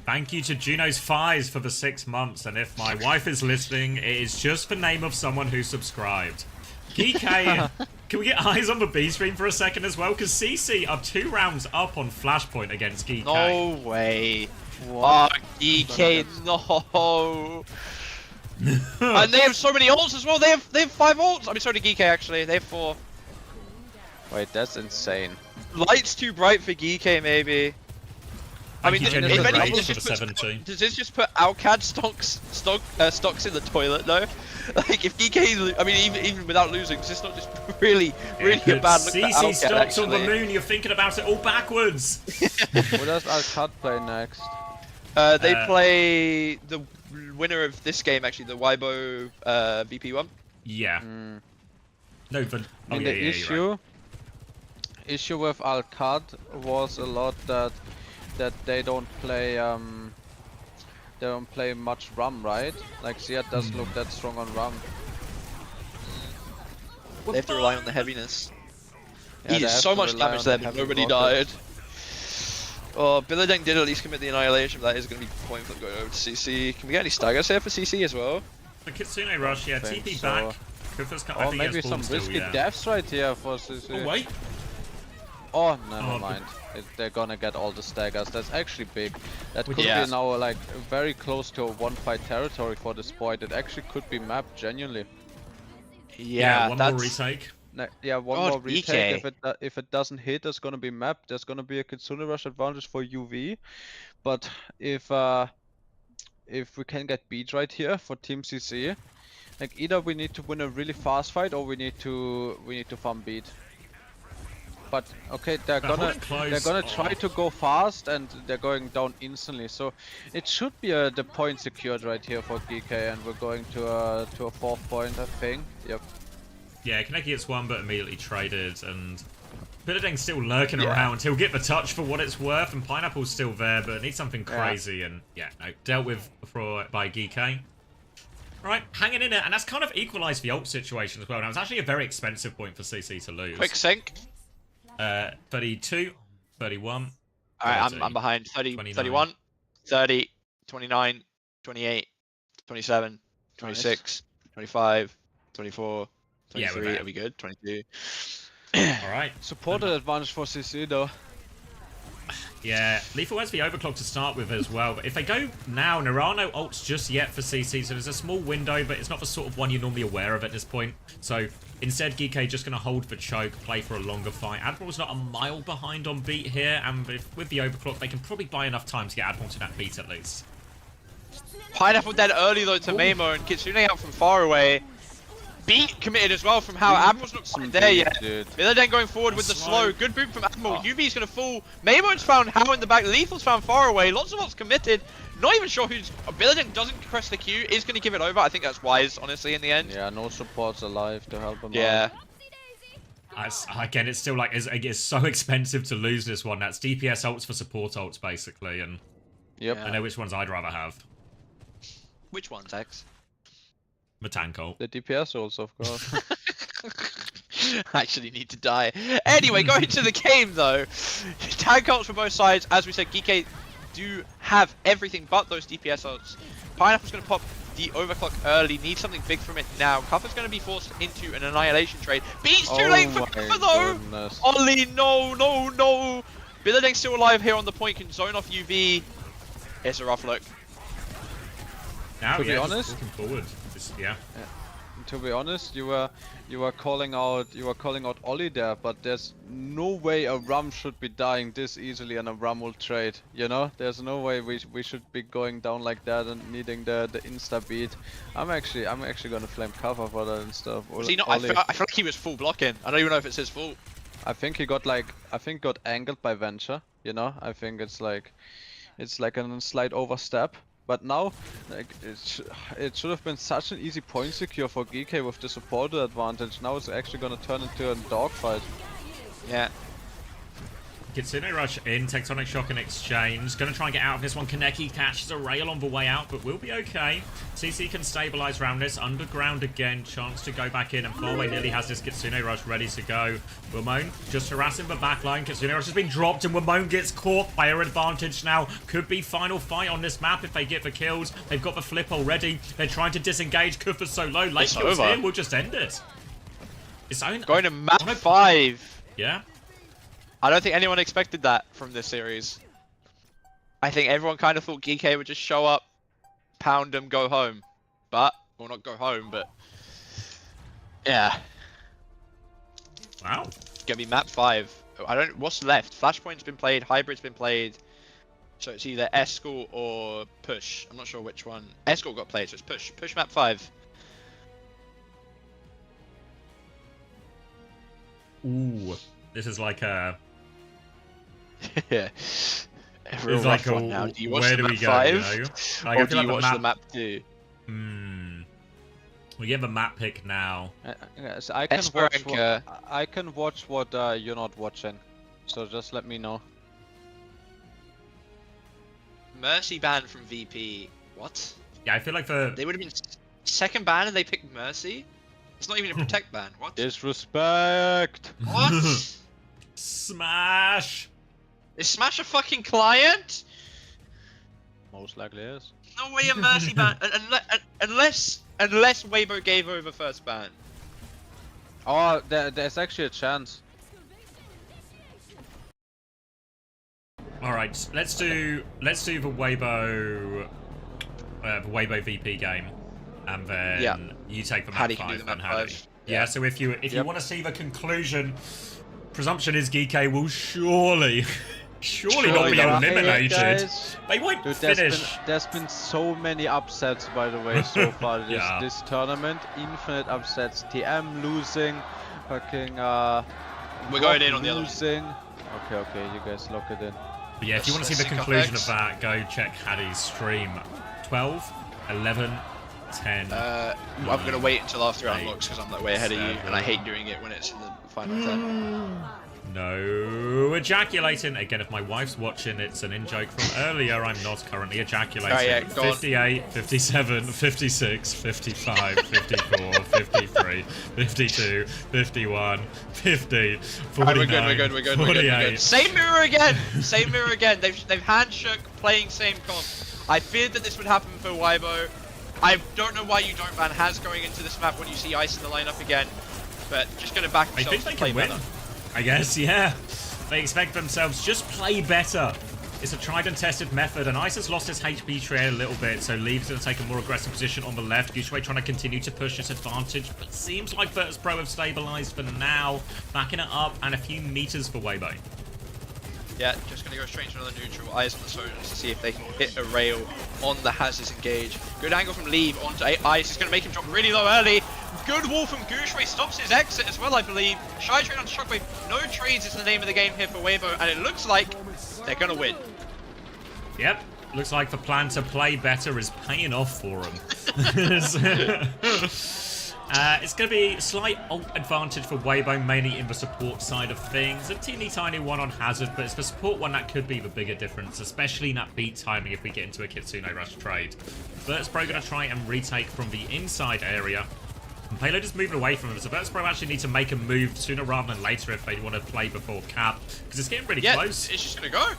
Thank you to Juno's Fies for the 6 months, and if my wife is listening, it is just the name of someone who subscribed. GK, can we get eyes on the B stream for a second as well? Because CC are 2 rounds up on Flashpoint against GK. No way. What? Oh, GK, no. And they have so many ults as well. They have 5 ults. I mean, so did GK actually. They have 4. Wait, that's insane. Light's too bright for GK, maybe. I mean, if anything, does this just put Alcad stocks in the toilet though? Like if GK, I mean, even without losing, does this not just really a bad look for CC Alcad, stocks actually? on the moon. You're thinking about it all backwards. What does Alcad play next? They play the winner of this game, actually, the Weibo VP1. Yeah. No, but the issue with Alcad was a lot that they don't play much Rum, right? Like Ziad doesn't look that strong on Rum. They have to rely on the heaviness. Yeah, he did so much damage there, but nobody died. Oh, Billadeng did at least commit the annihilation, but that is going to be point flip going over to CC. Can we get any staggers here for CC as well? The Kitsune Rush, yeah, TP back. Oh, maybe some risky deaths right here for CC. Oh, wait. Oh, never mind. They're gonna get all the staggers. That's actually big. That could be now like very close to a 1-fight territory for this point. It actually could be mapped genuinely. Yeah, one more retake. Yeah, one more retake. If it doesn't hit, it's gonna be mapped. There's gonna be a Kitsune Rush advantage for UV. But if we can get beat right here for Team CC, like either we need to win a really fast fight or we need to farm beat. But okay, they're gonna try to go fast and they're going down instantly. So it should be the point secured right here for GK, and we're going to a 4th point, I think. Yep. Yeah, Kaneki gets 1 but immediately traded, and Billadeng's still lurking around. He'll get the touch for what it's worth, and Pineapple's still there, but it needs something crazy. And yeah, no, dealt with by GK. Right, hanging in it, and that's kind of equalised the ult situation as well. Now, it's actually a very expensive point for CC to lose. Quick sync. 32, 31. Alright, I'm behind. 30, 31, 30, 29, 28, 27, 26, 25, 24, 23. Yeah, Are we good? 22. Alright. Supported advantage for CC though. Yeah, Lethal has the overclock to start with as well, but if they go now, there are no ults just yet for CC, so there's a small window, but it's not the sort of one you're normally aware of at this point. So instead, GK just going to hold the choke, play for a longer fight. Admiral's not a mile behind on beat here, and with the overclock, they can probably buy enough time to get Admiral to that beat at least. Pineapple dead early though to Mamo, and Kitsune out from far away. Beat committed as well from how Admiral's not quite there yet. They're then going forward with the slow. Good boot from Admiral. UV's going to fall. Mamo's found How in the back. Lethal's found far away. Lots of ults committed. Not even sure who's... Billidan doesn't press the Q. Is going to give it over. I think that's wise, honestly, in the end. Yeah, no supports alive to help him out. Again, it's still like... It's so expensive to lose this one. That's DPS ults for support ults, basically. And I know which ones I'd rather have. Which ones, X? The tank ult. The DPS also, of course. I actually need to die. Anyway, going to the game though. Tank ults for both sides. As we said, GK do have everything but those DPS ults. Pineapple's going to pop the overclock early. Needs something big from it now. Kuffer's going to be forced into an annihilation trade. Beats too late for Kuffer though. Goodness. Ollie, no. Billidan's still alive here on the point. Can zone off UV. It's a rough look. Now, to be honest, looking forward. To be honest, you were calling out Ollie there, but there's no way a Ram should be dying this easily and a Ram will trade. You know, there's no way we should be going down like that and needing the insta beat. I'm actually gonna flame cover for that and stuff. Was he not? I feel like he was full blocking. I don't even know if it's his fault. I think he got got angled by Venture. You know, I think it's like a slight overstep. But now, like, it should have been such an easy point secure for GK with the supported advantage. Now it's actually gonna turn into a dogfight. Yeah. Kitsune rush in, Tectonic Shock and Exchange. Gonna try and get out of this one. Kaneki catches a rail on the way out, but we'll be okay. CC can stabilize around this. Underground again, chance to go back in, and Farway nearly has this Kitsune rush ready to go. Wimone just harassing the backline. Kitsune rush has been dropped, and Wimone gets caught. Player advantage now. Could be final fight on this map if they get the kills. They've got the flip already. They're trying to disengage. Kuffer's so low. Late kills here. We'll just end it. It's own. Going to map 5. Yeah. I don't think anyone expected that from this series. I think everyone kind of thought GK would just show up, pound them, go home. But, well, not go home, but yeah. Wow. It's gonna be map 5. What's left? Flashpoint's been played, Hybrid's been played. So it's either Escort or Push. I'm not sure which one. Escort got played, so it's Push. Push map 5. Ooh. This is like a... Yeah. It's like a, now. Do you watch where the do we map go, 5? you know? Like, or do you watch the map 2? We give a map pick now. So I can watch what you're not watching. So just let me know. Mercy ban from VP. What? Yeah, I feel like they would have been second ban and they picked Mercy? It's not even a protect ban. What? Disrespect. What? Smash. Is Smash a fucking client? Most likely is. No way a Mercy ban. Unless Weibo gave over first ban. Oh, there's actually a chance. All right, let's do the Weibo VP game, and then you take the map 5 and Haddy. Yeah. So if you want to see the conclusion, presumption is GK will surely not be eliminated. They won't finish. There's been so many upsets, by the way, so far this tournament. Infinite upsets. TM losing, fucking we're going in on the other losing. Okay, you guys lock it in. But yeah, if you want to see the conclusion of that, go check Haddy's stream. 12, 11, 10. I'm gonna wait until after it unlocks because I'm like way ahead of you, and I hate doing it when it's in the final 10. No ejaculating. Again, if my wife's watching, it's an in-joke from earlier. I'm not currently ejaculating. Oh, yeah, 58, 57, 56, 55, 54, 53, 52, 51, 50, 49, We're good. 48. Same mirror again. Same mirror again. They've handshook playing same comp. I feared that this would happen for Weibo. I don't know why you don't ban Haz going into this map when you see Ice in the lineup again, but just going to back I themselves think they to play can win. better. I guess, yeah. They expect themselves just play better. It's a tried and tested method, and Ice has lost his HP tree a little bit, so Leave's going to take a more aggressive position on the left. Gushway trying to continue to push his advantage, but seems like Virtus.pro have stabilized for now, backing it up, and a few meters for Weibo. Yeah, just going to go straight to another neutral. Eyes on the Soldiers to see if they can hit a rail on the Haz's engage. Good angle from Leave onto Ice. Is going to make him drop really low early. Good wall from Gushway. Stops his exit as well, I believe. Shy trade on Shockwave. No trades is the name of the game here for Weibo, and it looks like they're going to win. Yep. Looks like the plan to play better is paying off for them. It's going to be a slight ult advantage for Weibo, mainly in the support side of things. A teeny tiny one on Hazard, but it's the support one that could be the bigger difference, especially in that beat timing if we get into a Kitsune Rush trade. Virtus.pro going to try and retake from the inside area. And Payload is moving away from them, so Virtus.pro actually need to make a move sooner rather than later if they want to play before cap, because it's getting really close. It's just going to go.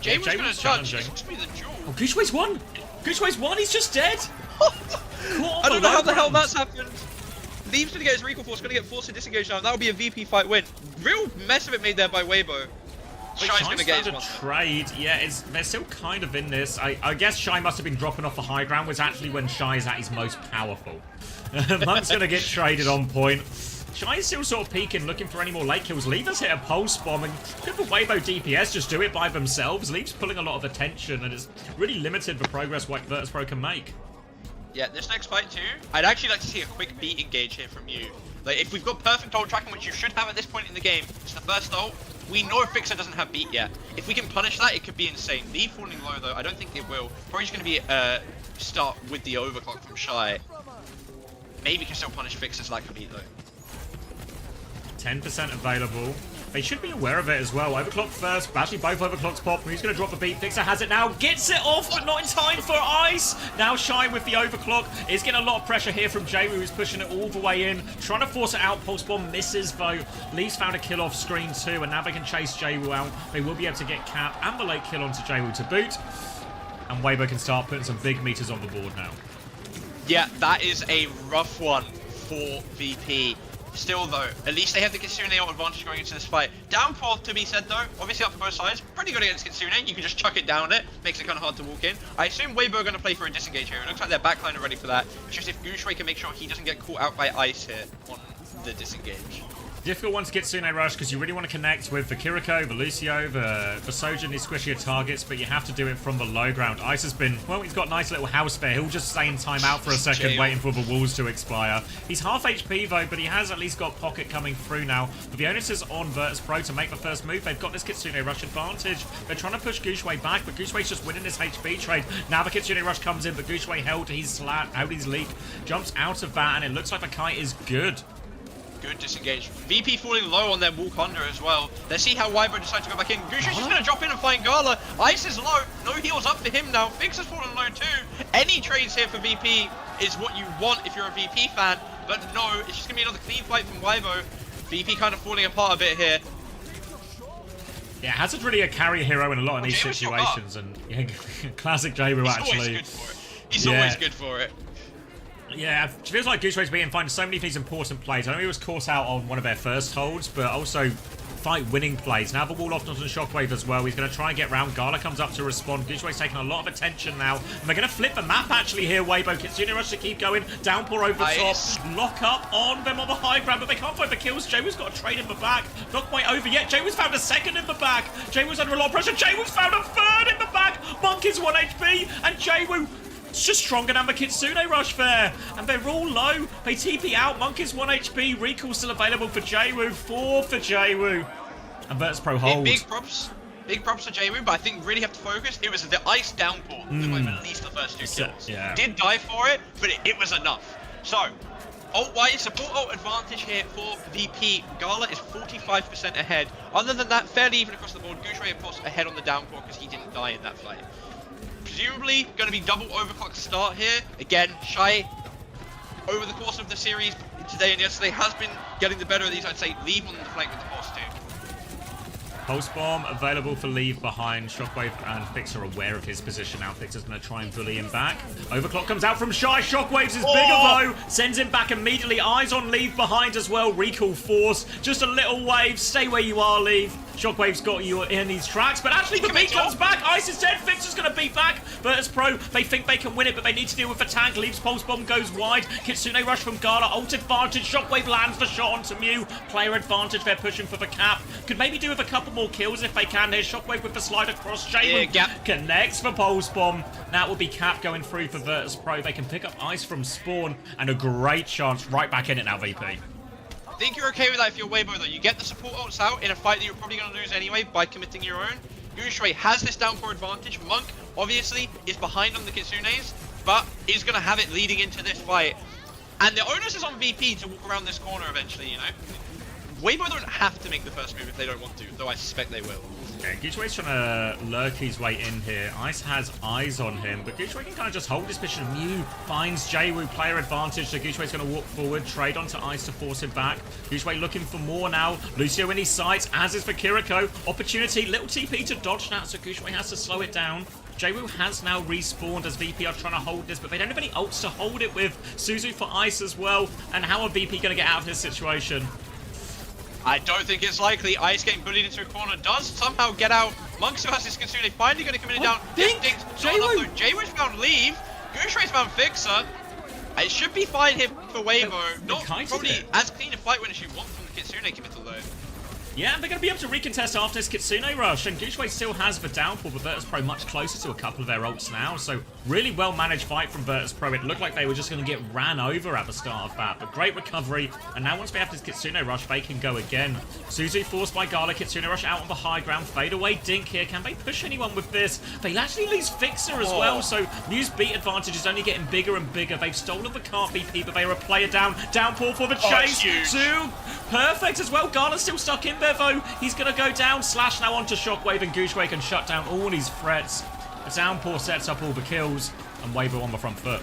Jay was going to charge. This must be the duel. Oh, Gushway's won! Gushway's won, he's just dead! I don't know how the hell that's happened. Leave's going to get his recall force, going to get forced to disengage now. That would be a VP fight win. Real mess of it made there by Weibo. Shy's going to get his one. Trade, yeah, they're still kind of in this. I guess Shy must have been dropping off the high ground, was actually when Shy is at his most powerful. Monk's going to get traded on point. Shy is still sort of peeking, looking for any more late kills. Leave has hit a pulse bomb, and could the Weibo DPS just do it by themselves? Leave's pulling a lot of attention, and it's really limited the progress what Virtus.pro can make. Yeah, this next fight too, I'd actually like to see a quick beat engage here from you. Like, if we've got perfect ult tracking, which you should have at this point in the game, it's the first ult. We know Fixer doesn't have beat yet. If we can punish that, it could be insane. Leave falling low though, I don't think it will. Probably just going to be start with the overclock from Shy. Maybe can still punish Fixer's lack of beat though. 10% available. They should be aware of it as well. Overclock first. Actually, both overclocks pop. Who's going to drop the beat? Fixer has it now. Gets it off, but not in time for Ice. Now Shy with the overclock. Is getting a lot of pressure here from Jay, who's pushing it all the way in. Trying to force it out. Pulse bomb misses, though. Lee's found a kill off screen too, and now they can chase Jaywu out. They will be able to get Cap and the late kill onto Jaywu to boot. And Weibo can start putting some big meters on the board now. Yeah, that is a rough one for VP. Still though, at least they have the Kitsune advantage going into this fight. Downpour, to be said though, obviously up for both sides, pretty good against Kitsune. You can just chuck it down it, makes it kind of hard to walk in. I assume Weibo are going to play for a disengage here. It looks like their backline are ready for that. It's just if Gushway can make sure he doesn't get caught out by Ice here on the disengage. Difficult one to get Kitsune Rush because you really want to connect with the Kiriko, the Lucio, the Sojin, these squishier targets, but you have to do it from the low ground. Ice has been, well, he's got a nice little house there. He'll just stay in time out for a second, waiting for the walls to expire. He's half HP though, but he has at least got Pocket coming through now. But the onus is on Virtus.pro to make the first move. They've got this Kitsune Rush advantage. They're trying to push Gushway back, but Gushway's just winning this HP trade. Now the Kitsune Rush comes in, but Gushway held his slat, held his leap, jumps out of that, and it looks like the kite is good. Good disengage. VP falling low on their Wukanda as well. Let's see how Weibo decides to go back in. Gushway's just going to drop in and find Gala. Ice is low. No heals up for him now. Fix is falling low too. Any trades here for VP is what you want if you're a VP fan. But no, it's just going to be another clean fight from Weibo. VP kind of falling apart a bit here. Yeah, Hazard's really a carry hero in a lot of these situations. And yeah, classic Jaywu actually. Always good for it. He's always good for it. Yeah, it feels like Gushway's being finding so many of these important plays. I know he was caught out on one of their first holds, but also fight-winning plays. Now the wall off onto the Shockwave as well. He's going to try and get round. Gala comes up to respond. Gushway's taking a lot of attention now. And they're going to flip the map actually here, Weibo. Kitsune Rush to keep going. Downpour over top. Lock up on them on the high ground, but they can't find the kills. Jaywoo's got a trade in the back. Not quite over yet. Jaywoo's found a second in the back. Jaywoo's under a lot of pressure. Jaywoo's found a third in the back. Monk is 1 HP, and Jaywoo... it's just stronger than the Kitsune Rush there. And they're all low. They TP out. Monk is 1 HP. Recall still available for Jaywu. 4 for Jaywu. And Virtus.pro hold. Big props to Jaywu, but I think really have to focus. It was the Ice Downpour that was at least the first 2 kills. Yeah. Did die for it, but it was enough. So, Ult-wise, support ult advantage here for VP. Gala is 45% ahead. Other than that, fairly even across the board. Gushui, of course, ahead on the downpour because he didn't die in that fight. Presumably, going to be double overclock start here. Again, Shy, over the course of the series, today and yesterday, has been getting the better of these. I'd say leave on the flank with the Pulse too. Pulse Bomb available for leave behind. Shockwave and Fix are aware of his position now. Fix is going to try and bully him back. Overclock comes out from Shy. Shockwaves is bigger though. Sends him back immediately. Eyes on leave behind as well. Recall force. Just a little wave. Stay where you are, leave. Shockwave's got you in these tracks, but actually the beat comes back. Ice is dead. Fix is going to beat back. Virtus Pro, they think they can win it, but they need to deal with the tank. Leaves Pulse Bomb goes wide. Kitsune rush from Gala. Ult advantage. Shockwave lands the shot onto Mew. Player advantage. They're pushing for the cap. Could maybe do with a couple more kills if they can. Here's Shockwave with the slide across. Jaywood connects for Pulse Bomb. That will be cap going through for Virtus Pro. They can pick up Ice from spawn, and a great chance right back in it now, VP. I think you're okay with that if you're Weibo though. You get the support ults out in a fight that you're probably going to lose anyway by committing your own. Gushui has this downpour advantage. Monk, obviously, is behind on the Kitsunes, but is going to have it leading into this fight. And the onus is on VP to walk around this corner eventually, you know? Weibo don't have to make the first move if they don't want to, though I suspect they will. Okay, Gushui's trying to lurk his way in here. Ice has eyes on him, but Gushui can kind of just hold his position. Mew finds Jaywu, player advantage, so Gushui's going to walk forward, trade onto Ice to force him back. Gushui looking for more now. Lucio in his sights, as is for Kiriko. Opportunity, little TP to dodge that, so Gushui has to slow it down. Jaywu has now respawned as VP are trying to hold this, but they don't have any ults to hold it with. Suzu for Ice as well, and how are VP going to get out of this situation? I don't think it's likely. Ice getting bullied into a corner does somehow get out. Monk still has his Kitsune finally going to come in and down. Jaywoo's found leave. Gushui's found Fixer. It should be fine here for Weibo. Not probably as clean a fight win as you want from the Kitsune committal though. Yeah, they're going to be able to recontest after this Kitsune rush, and Gushui still has the downfall, but Virtus Pro much closer to a couple of their ults now, so really well managed fight from Virtus Pro. It looked like they were just going to get ran over at the start of that, but great recovery, and now once they have this Kitsune rush, they can go again. Suzu forced by Gala, Kitsune rush out on the high ground, fade away Dink here. Can they push anyone with this? They actually lose Fixer as well, so Mew's beat advantage is only getting bigger and bigger. They've stolen the cart VP, but they are a player down. Downpour for the chase. Perfect as well. Gala's still stuck in there though. He's going to go down. Slash now onto Shockwave, and Gushui can shut down all his threats. The downpour sets up all the kills, and Weibo on the front foot.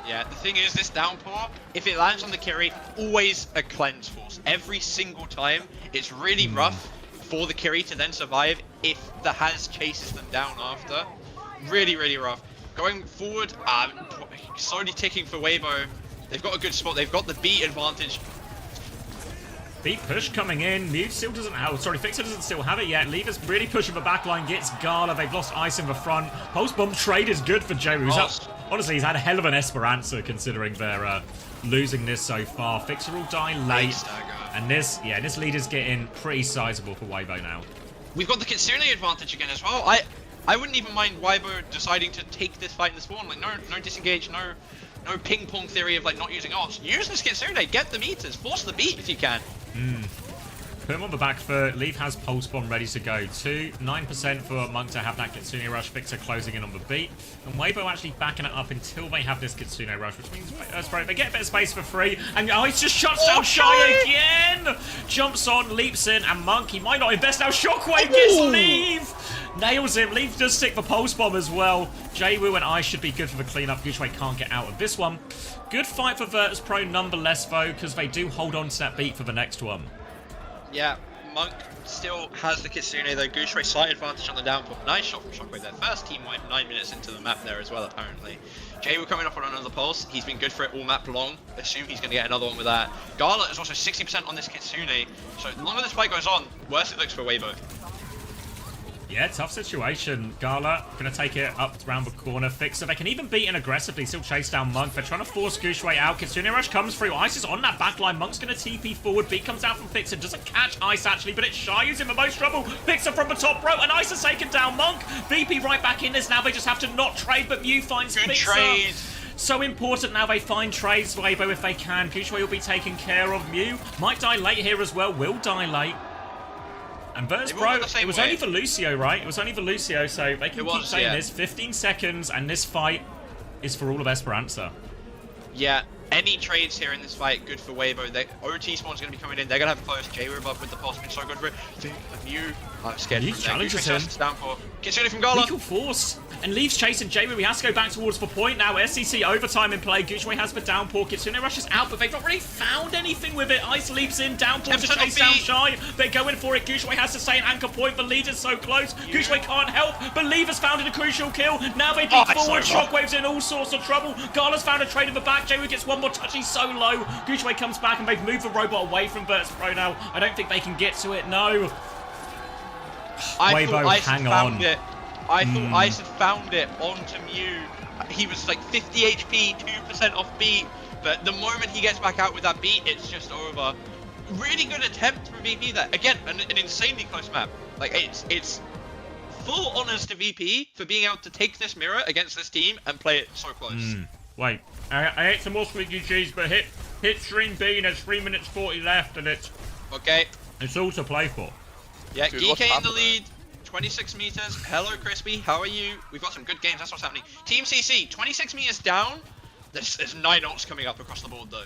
Yeah, the thing is, this downpour, if it lands on the Kiri, always a cleanse force. Every single time, it's really rough for the Kiri to then survive if the Haz chases them down after. Really, really rough. Going forward, slowly ticking for Weibo. They've got a good spot. They've got the beat advantage. Beat push coming in. Mew still doesn't have... Sorry, Fixer doesn't still have it yet. Lever's really pushing the backline. Gets Gala. They've lost Ice in the front. Post-bomb trade is good for Jaywu. Honestly, he's had a hell of an Esperanza considering they're losing this so far. Fixer will die late. And this lead is getting pretty sizable for Weibo now. We've got the Kitsune advantage again as well. I wouldn't even mind Weibo deciding to take this fight in the spawn. Like, no disengage, no ping pong theory of like not using ults. Use this Kitsune, get the meters, force the beat if you can. Put him on the back foot. Leaf has Pulse Bomb ready to go too. 9% for Monk to have that Kitsune rush. Fixer closing in on the beat. And Weibo actually backing it up until they have this Kitsune rush, which means they get a bit of space for free. And Ice just shuts down Shy again! Jumps on, leaps in, and Monk, he might not invest now. Shockwave gets Leave! Nails him. Leaf does stick for Pulse Bomb as well. Jaywu and Ice should be good for the cleanup. Gushui can't get out of this one. Good fight for Virtus Pro nonetheless though, because they do hold on to that beat for the next one. Yeah, Monk still has the Kitsune though. Gushui slight advantage on the downpour. Nice shot from Shockwave there. First team wipe 9 minutes into the map there as well apparently. Jaywu coming up on another pulse. He's been good for it all map long. Assume he's going to get another one with that. Gala is also 60% on this Kitsune. So the longer this fight goes on, worse it looks for Weibo. Yeah, tough situation. Gala going to take it up around the corner. Fixer, they can even beat in aggressively. Still chase down Monk. They're trying to force Gushui out. Kitsune rush comes through. Ice is on that backline. Monk's going to TP forward. Beat comes out from Fixer. Doesn't catch Ice actually, but it's Shy who's in the most trouble. Fixer from the top row, and Ice has taken down Monk. VP right back in this now. They just have to not trade, but Mew finds Fixer. Trade. So important now they find trades, Weibo, if they can. Gushui will be taken care of. Mew might die late here as well. Will die late. And Virtus Pro, it was only for Lucio, right? It was only for Lucio, so they can keep saying this. 15 seconds, and this fight is for all of Esperanza. Yeah, Any trades here in this fight, good for Weibo. OT spawn's going to be coming in. They're going to have close. J-Rib up with the pulse, been so good for it. Mew, I'm scared. He challenges him. Down for Kitsune from Gala. Lethal force. And leaves chasing J-Rib. He has to go back towards the point now. SCC overtime in play. Gushway has the downpour. Kitsune rushes out, but they've not really found anything with it. Ice leaps in. Downpour to chase down Shy. They're going for it. Gushway has to stay an anchor point. The leader's so close. Gushway can't help. But Lever's found a crucial kill. Now they leap forward. Shockwave's in all sorts of trouble. Gala's found a trade in the back. J-Rib gets one more touch. He's so low. Gushway comes back and they've moved the robot away from Virtus Pro now. I don't think they can get to it. No. I Weibo, thought Ice hang had found on. it. I thought Ice had found it onto Mew. He was like 50 HP, 2% off beat. But the moment he gets back out with that beat, it's just over. Really good attempt from VP there. Again, an insanely close map. Like, it's full honors to VP for being able to take this mirror against this team and play it so close. Wait, I ate some more sweet cheese, but hit stream B and there's 3 minutes 40 left and it's all to play for. Yeah, Dude, GK in the lead, 26 meters. Hello, Crispy. How are you? We've got some good games. That's what's happening. Team CC, 26 meters down. There's 9 ults coming up across the board, though.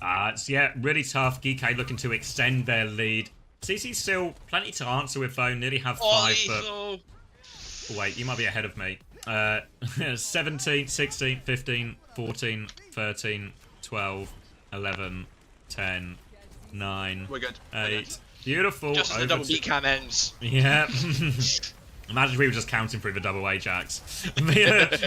It's, really tough. GK looking to extend their lead. CC still plenty to answer with, though. Nearly have 5, but... Oh, wait, you might be ahead of me. 17, 16, 15, 14, 13, 12, 11, 10, 9, We're good. 8... Beautiful. Just as the double B cam ends. Yeah. Imagine if we were just counting through the double Ajax.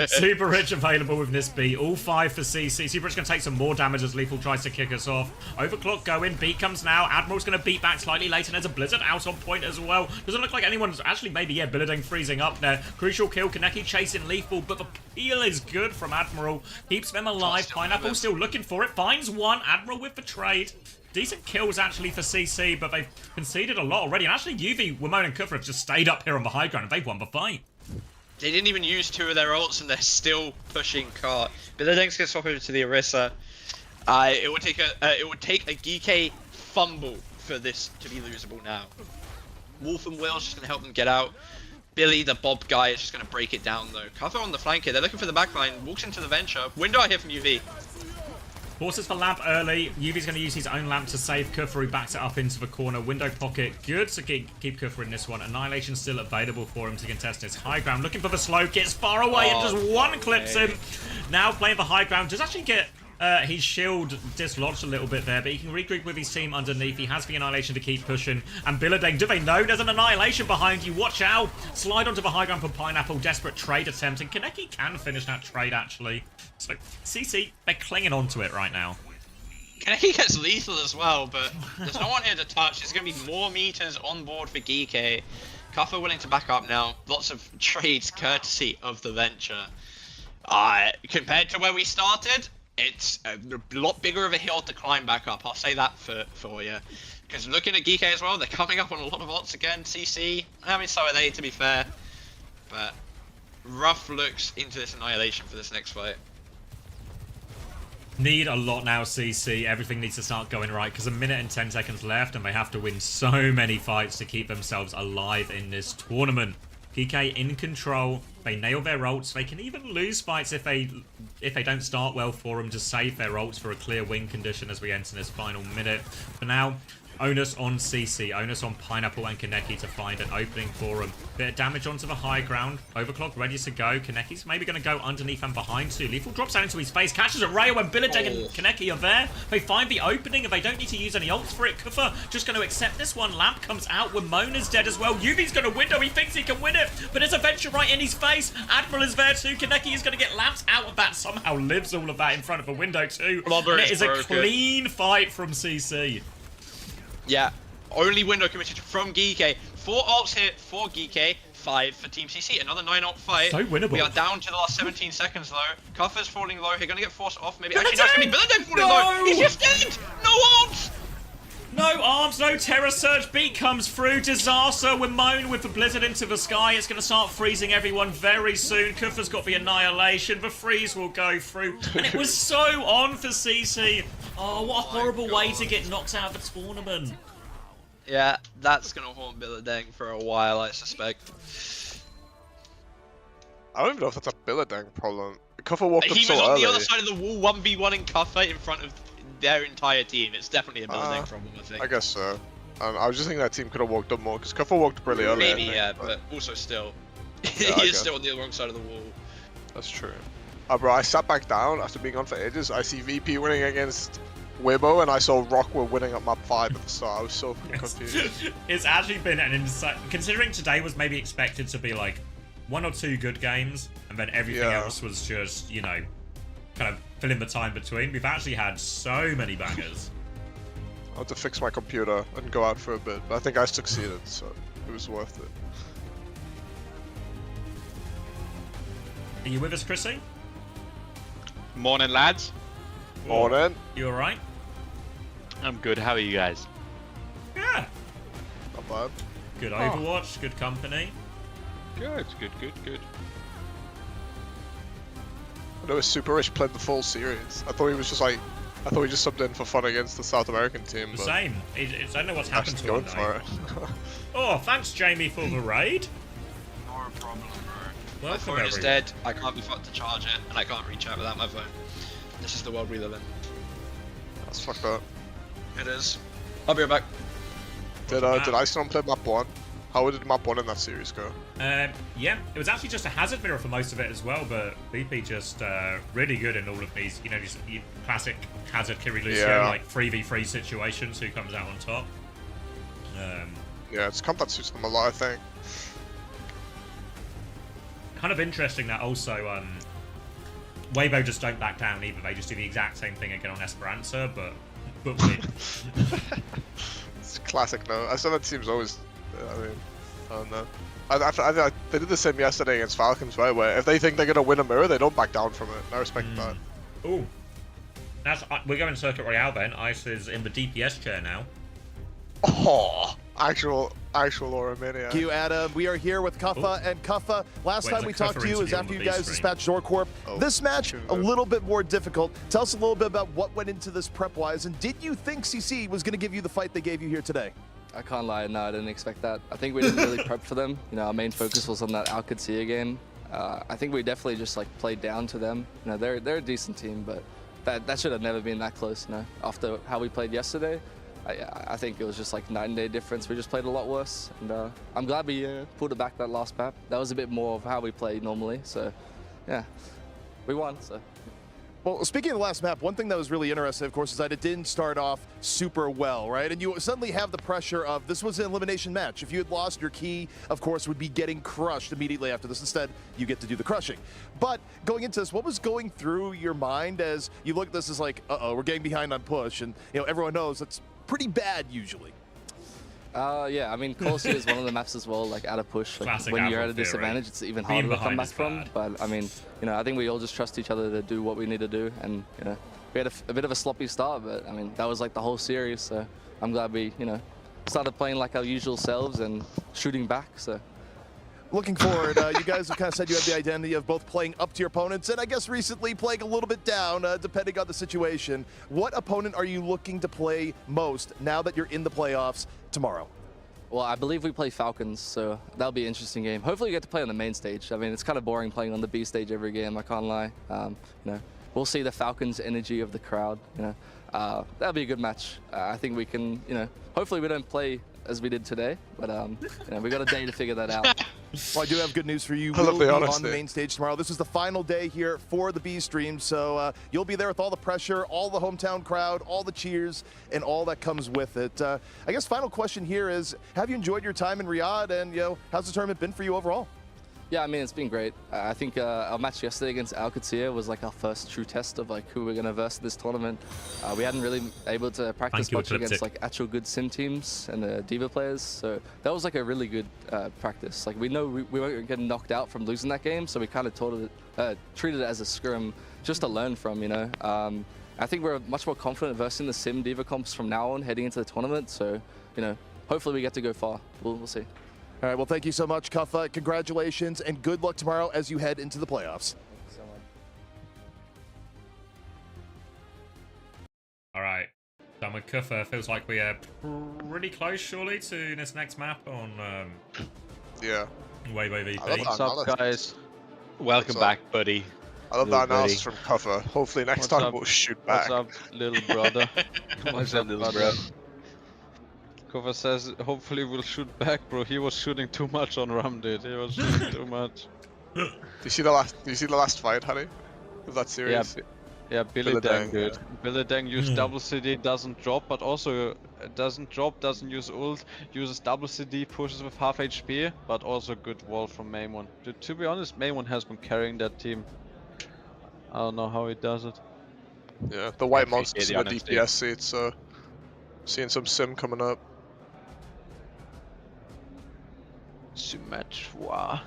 Super Rich available with this beat. All 5 for CC. Super Rich going to take some more damage as Lethal tries to kick us off. Overclock going. Beat comes now. Admiral's going to beat back slightly later. And there's a Blizzard out on point as well. Doesn't look like anyone's actually maybe, Billeding freezing up there. Crucial kill. Kaneki chasing Lethal. But the peel is good from Admiral. Keeps them alive. Pineapple still looking for it. Finds one. Admiral with the trade. Decent kills actually for CC, but they've conceded a lot already. And actually, UV, Wimone, and Kufra have just stayed up here on the high ground and they've won the fight. They didn't even use 2 of their ults and they're still pushing Cart. But then things get swap over to the Orisa. It would take a GK fumble for this to be losable now. Wolf and Will's just gonna help them get out. Billy, the Bob guy, is just gonna break it down though. Kufra on the flank here. They're looking for the backline. Walks into the venture. Window out here from UV. Horses for lamp early. UV's going to use his own lamp to save Kufra, who backs it up into the corner. Window pocket, good to keep Kufra in this one. Annihilation still available for him to contest his high ground. Looking for the slow, gets far away and just one clips him. Now playing the high ground, does actually get his shield dislodged a little bit there, but he can regroup with his team underneath. He has the Annihilation to keep pushing. And Billeding, do they know there's an Annihilation behind you? Watch out! Slide onto the high ground for Pineapple. Desperate trade attempt, and Kaneki can finish that trade, actually. So, CC, they're clinging onto it right now. Kaneki gets lethal as well, but there's no one here to touch. There's going to be more meters on board for GK. Kuffa willing to back up now. Lots of trades courtesy of the venture. Compared to where we started, it's a lot bigger of a hill to climb back up. I'll say that for you. Because looking at GK as well, they're coming up on a lot of odds again. CC, I mean, so are they, to be fair. But rough looks into this Annihilation for this next fight. Need a lot now, CC. Everything needs to start going right because 1 minute and 10 seconds left and they have to win so many fights to keep themselves alive in this tournament. PK in control. They nail their ults. They can even lose fights if they don't start well for them to save their ults for a clear win condition as we enter this final minute. For now, onus on CC, onus on Pineapple and Kaneki to find an opening for them. Bit of damage onto the high ground. Overclock ready to go. Kaneki's maybe going to go underneath and behind too. Lethal drops down into his face, catches a rail when Billedeg and Kaneki are there. They find the opening and they don't need to use any ults for it. Kuffa just going to accept this one. Lamp comes out when Mona's dead as well. Yuvi's going to window. He thinks he can win it, but there's a venture right in his face. Admiral is there too. Kaneki is going to get lamped out of that. Somehow lives all of that in front of a window too. And it is a clean fight from CC. Yeah, only window committed from GK. 4 ults here for GK, 5 for Team CC. Another 9 ult fight. So winnable. We are down to the last 17 seconds though. Kuffa's falling low. He's gonna get forced off. Maybe actually no, it's gonna be Billedeg falling low. He's just dead. No ults. No arms, no terror surge. Beat comes through. Disaster. We're mown with the blizzard into the sky. It's going to start freezing everyone very soon. Kuffa's got the annihilation. The freeze will go through. And it was so on for CC. Oh, what a horrible way to get knocked out of the tournament. Yeah, that's going to haunt Billedeg for a while, I suspect. I don't even know if that's a Billadang problem. Kuffa walked up He so was on early. the other side of the wall, 1v1 in Kuffa in front of their entire team. It's definitely a building problem, I think. I guess so. I was just thinking that team could have walked up more, because Kuffa walked up really early. Maybe, I think, yeah, but also still. Yeah, He is still on the wrong side of the wall. That's true. Bro, I sat back down after being on for ages. I see VP winning against Weibo, and I saw Rock were winning at map 5 at the start. I was so fucking confused. It's actually been an insane... Considering today was maybe expected to be like 1 or 2 good games, and then everything else was just, you know, kind of filling the time between. We've actually had so many bangers. I had to fix my computer and go out for a bit, but I think I succeeded, so it was worth it. Are you with us, Chrissy? Morning, lads. Morning. You alright? I'm good. How are you guys? Yeah. Not bad. Good Overwatch, good company. Good. I know Super Rich played the full series. I thought he was just like, I thought he just subbed in for fun against the South American team. But Same. I don't know what's happened to him. For it. Oh, thanks, Jamie, for the raid. No problem, bro. Welcome, my phone is everyone. dead. I can't be fucked to charge it, and I can't reach out without my phone. This is the world we live in. That's fucked up. It is. I'll be right back. Did Iceland play map 1? How did map 1 in that series go? Yeah, it was actually just a hazard mirror for most of it as well, but BP just really good in all of these, you know, these classic hazard Kiri Lucio, like 3v3 situations, who comes out on top. Yeah, it's combat suits them a lot, I think. Kind of interesting that also Weibo just don't back down either. They just do the exact same thing again on Esperanza, but win. It's classic, though. I saw that team's always. I mean, I don't know. I they did the same yesterday against Falcons, right? Where if they think they're gonna win a mirror, they don't back down from it. I respect that. Ooh, we're going Circuit Royale then. Ice is in the DPS chair now. Oh, actual Aura Mania. Thank you, Adam. We are here with Kuffa, and Kuffa, last time we talked to you is after you guys dispatched Zorcorp. This match, a little bit more difficult. Tell us a little bit about what went into this prep-wise, and did you think CC was going to give you the fight they gave you here today? I can't lie, no, I didn't expect that. I think we didn't really prep for them. You know, our main focus was on that ag.al game. I think we definitely just like played down to them. You know, they're a decent team, but that should have never been that close. You know, after how we played yesterday, I think it was just like night and day difference. We just played a lot worse, and I'm glad we pulled it back that last map. That was a bit more of how we play normally. So, yeah, we won. So. Well, speaking of the last map, one thing that was really interesting, of course, is that it didn't start off super well, right? And you suddenly have the pressure of this was an elimination match. If you had lost, your key, of course, would be getting crushed immediately after this. Instead, you get to do the crushing. But going into this, what was going through your mind as you look at this as like, uh-oh, we're getting behind on push, and you know everyone knows that's pretty bad usually. Yeah, I mean, Colossia is one of the maps as well, like at a push. Like, Classic when you're at a Apple disadvantage, theory. it's even Being harder to come behind back is from. bad. But I mean, you know, I think we all just trust each other to do what we need to do. And, you know, we had a bit of a sloppy start, but I mean, that was like the whole series. So I'm glad we, you know, started playing like our usual selves and shooting back. So. Looking forward, you guys have kind of said you have the identity of both playing up to your opponents and I guess recently playing a little bit down, depending on the situation. What opponent are you looking to play most now that you're in the playoffs tomorrow? Well, I believe we play Falcons, so that'll be an interesting game. Hopefully we get to play on the main stage. I mean, it's kind of boring playing on the B stage every game, I can't lie. You know, we'll see the Falcons' energy of the crowd. You know, that'll be a good match. I think we can, you know, hopefully we don't play as we did today, but you know, we got a day to figure that out. Well, I do have good news for you. I love We'll the be on honesty. the main stage tomorrow. This is the final day here for the B stream, so you'll be there with all the pressure, all the hometown crowd, all the cheers, and all that comes with it. I guess final question here is, have you enjoyed your time in Riyadh, and you know, how's the tournament been for you overall? Yeah, I mean, it's been great. I think our match yesterday against Al-Qatir was like our first true test of like who we're going to verse this tournament. We hadn't really able to practice much against like actual good sim teams and the Diva players, so that was like a really good practice. Like we know we weren't getting knocked out from losing that game, so we kind of treated it as a scrim just to learn from, you know. I think we're much more confident versing the sim Diva comps from now on heading into the tournament, so, you know, hopefully we get to go far. We'll see. All right, well, thank you so much, Kuffa. Congratulations, and good luck tomorrow as you head into the playoffs. Thank you so much. All right. Done with Kuffa. Feels like we are pretty close, surely, to this next map on Yeah. Weibo VP. What's up, guys? Welcome back, buddy. I love Little that analysis buddy. from cover. Hopefully next time we'll shoot back. What's up, little brother? What's up, little bro? Cover says, hopefully we'll shoot back, bro. He was shooting too much on Ram, dude. He was shooting too much. Do you see the last fight, Harry? Of that series? Yeah, Billy Dang, dude. Billy Dang used double CD, doesn't drop, but also doesn't drop, doesn't use ult, uses double CD, pushes with half HP, but also good wall from Maimon. Dude, to be honest, Maimon has been carrying that team. I don't know how he does it. Yeah, the white monsters in the honesty. DPS seat, so seeing some sim coming up. Symmetra.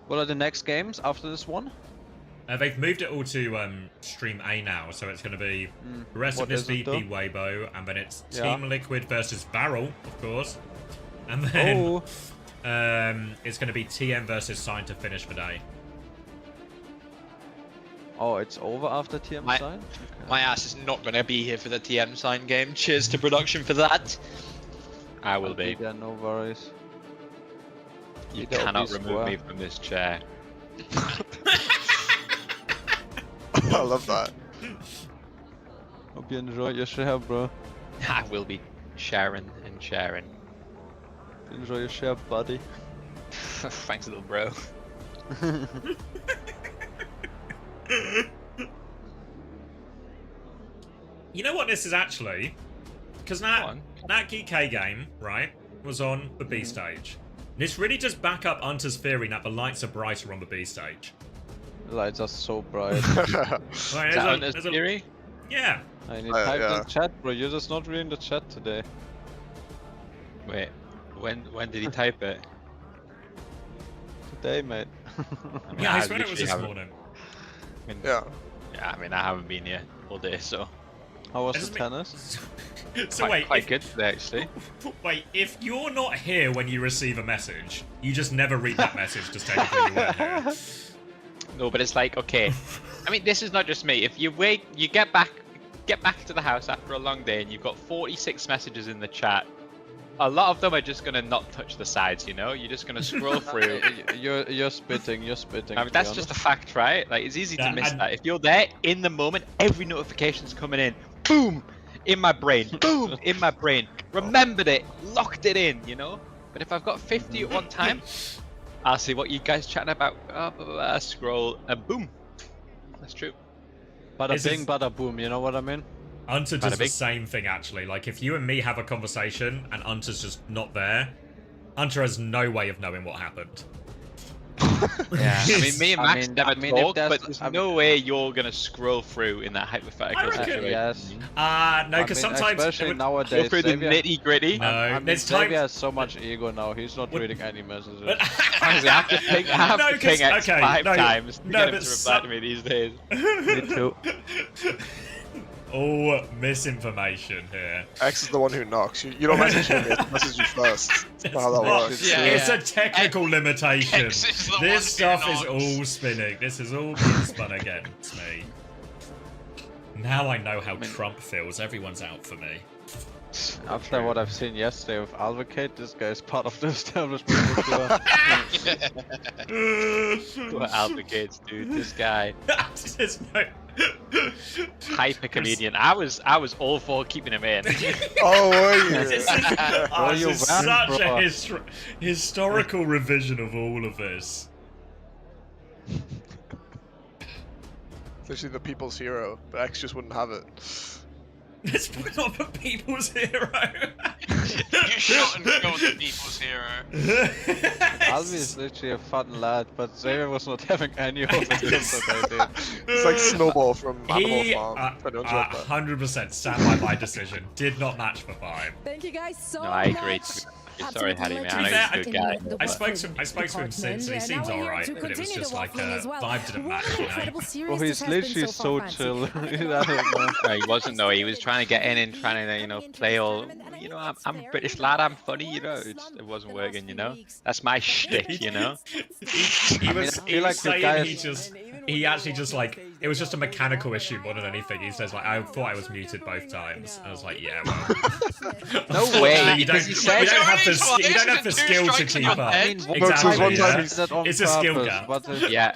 What are the next games after this one? They've moved it all to Stream A now, so it's going to be Aggressiveness VP Weibo, and then it's Team Liquid versus Barrel, of course. And then it's going to be TM versus Sign to finish the day. Oh, it's over after TM Sign? Okay. My ass is not going to be here for the TM Sign game. Cheers to production for that. I will be. Yeah, no worries. You cannot remove me from this chair. I love that. Hope you enjoy your share, bro. I will be sharing and sharing. Enjoy your share, buddy. Thanks, little bro. You know what this is actually? Because that GK game, right, was on the B stage. This really does back up Hunter's theory that the lights are brighter on the B stage. The lights are so bright. Right, Hunter's theory? Yeah. I need type in chat, bro. You're just not reading the chat today. Wait, when did he type it? Today, mate. I mean, Yeah, I swear it was this morning. Yeah. Yeah, I mean, I haven't been here all day, so. How was the tennis? So wait, quite good today, actually. Wait, if you're not here when you receive a message, you just never read that message, just technically you weren't here. No, but it's like, okay. I mean, this is not just me. If you get back to the house after a long day and you've got 46 messages in the chat, a lot of them are just gonna not touch the sides, you know? You're just gonna scroll through. You're spitting. I mean, that's just a fact, right? Like, it's easy to miss that. If you're there in the moment, every notification's coming in. Boom! In my brain. Boom! In my brain. Remembered it. Locked it in, you know? But if I've got 50 at one time, I'll see what you guys chatting about. Scroll, and boom. That's true. Bada bing, bada boom, you know what I mean? Hunter does the same thing, actually. Like, if you and me have a conversation and Hunter's just not there, Hunter has no way of knowing what happened. Yeah, I mean, me and Max never talk, but there's no way you're gonna scroll through in that hypothetical situation. Yes. No, because sometimes especially nowadays, go through the nitty gritty. No, I mean, there's Xavier times. has so much ego now. He's not reading any messages. I have to ping X 5 times to get him to reply to me these days. Me too. Oh, misinformation here. X is the one who knocks. You don't message him, you message you first. That's not how that works. It's a technical limitation. X is the one This stuff who is knocks. all spinning. This is all being spun against me. Now I know how Trump feels. Everyone's out for me. After what I've seen yesterday with Alvocate, this guy is part of the establishment for sure. What advocates, dude? This guy. Hyper comedian. I was all for keeping him in. Oh, were you? This is such a historical revision of all of this. Especially the people's hero, but X just wouldn't have it. It's not the people's hero. You shot and killed the people's hero. Alvi is literally a fun lad, but Xavier was not having any of the kills that they did. It's like Snowball from Animal He, Farm. 100% stand by my decision. Did not match for 5. Thank you guys so No, I agree. much. Sorry, Hattie, man. To I be know fair, he's a good guy. I spoke to him since, and he seems alright, but it was just like vibe didn't match, you know? Well, he's literally so chill. No, he wasn't though. He was trying to get in and trying to, you know, play all. You know, I'm a British lad. I'm funny. You know, it wasn't working. You know, that's my shtick. You know. He was saying he actually just like it was just a mechanical issue more than anything. He says like, I thought I was muted both times. I was like, yeah, well. No way. You don't have the skill to keep up. Exactly. Yeah. It's a skill gap. Yeah,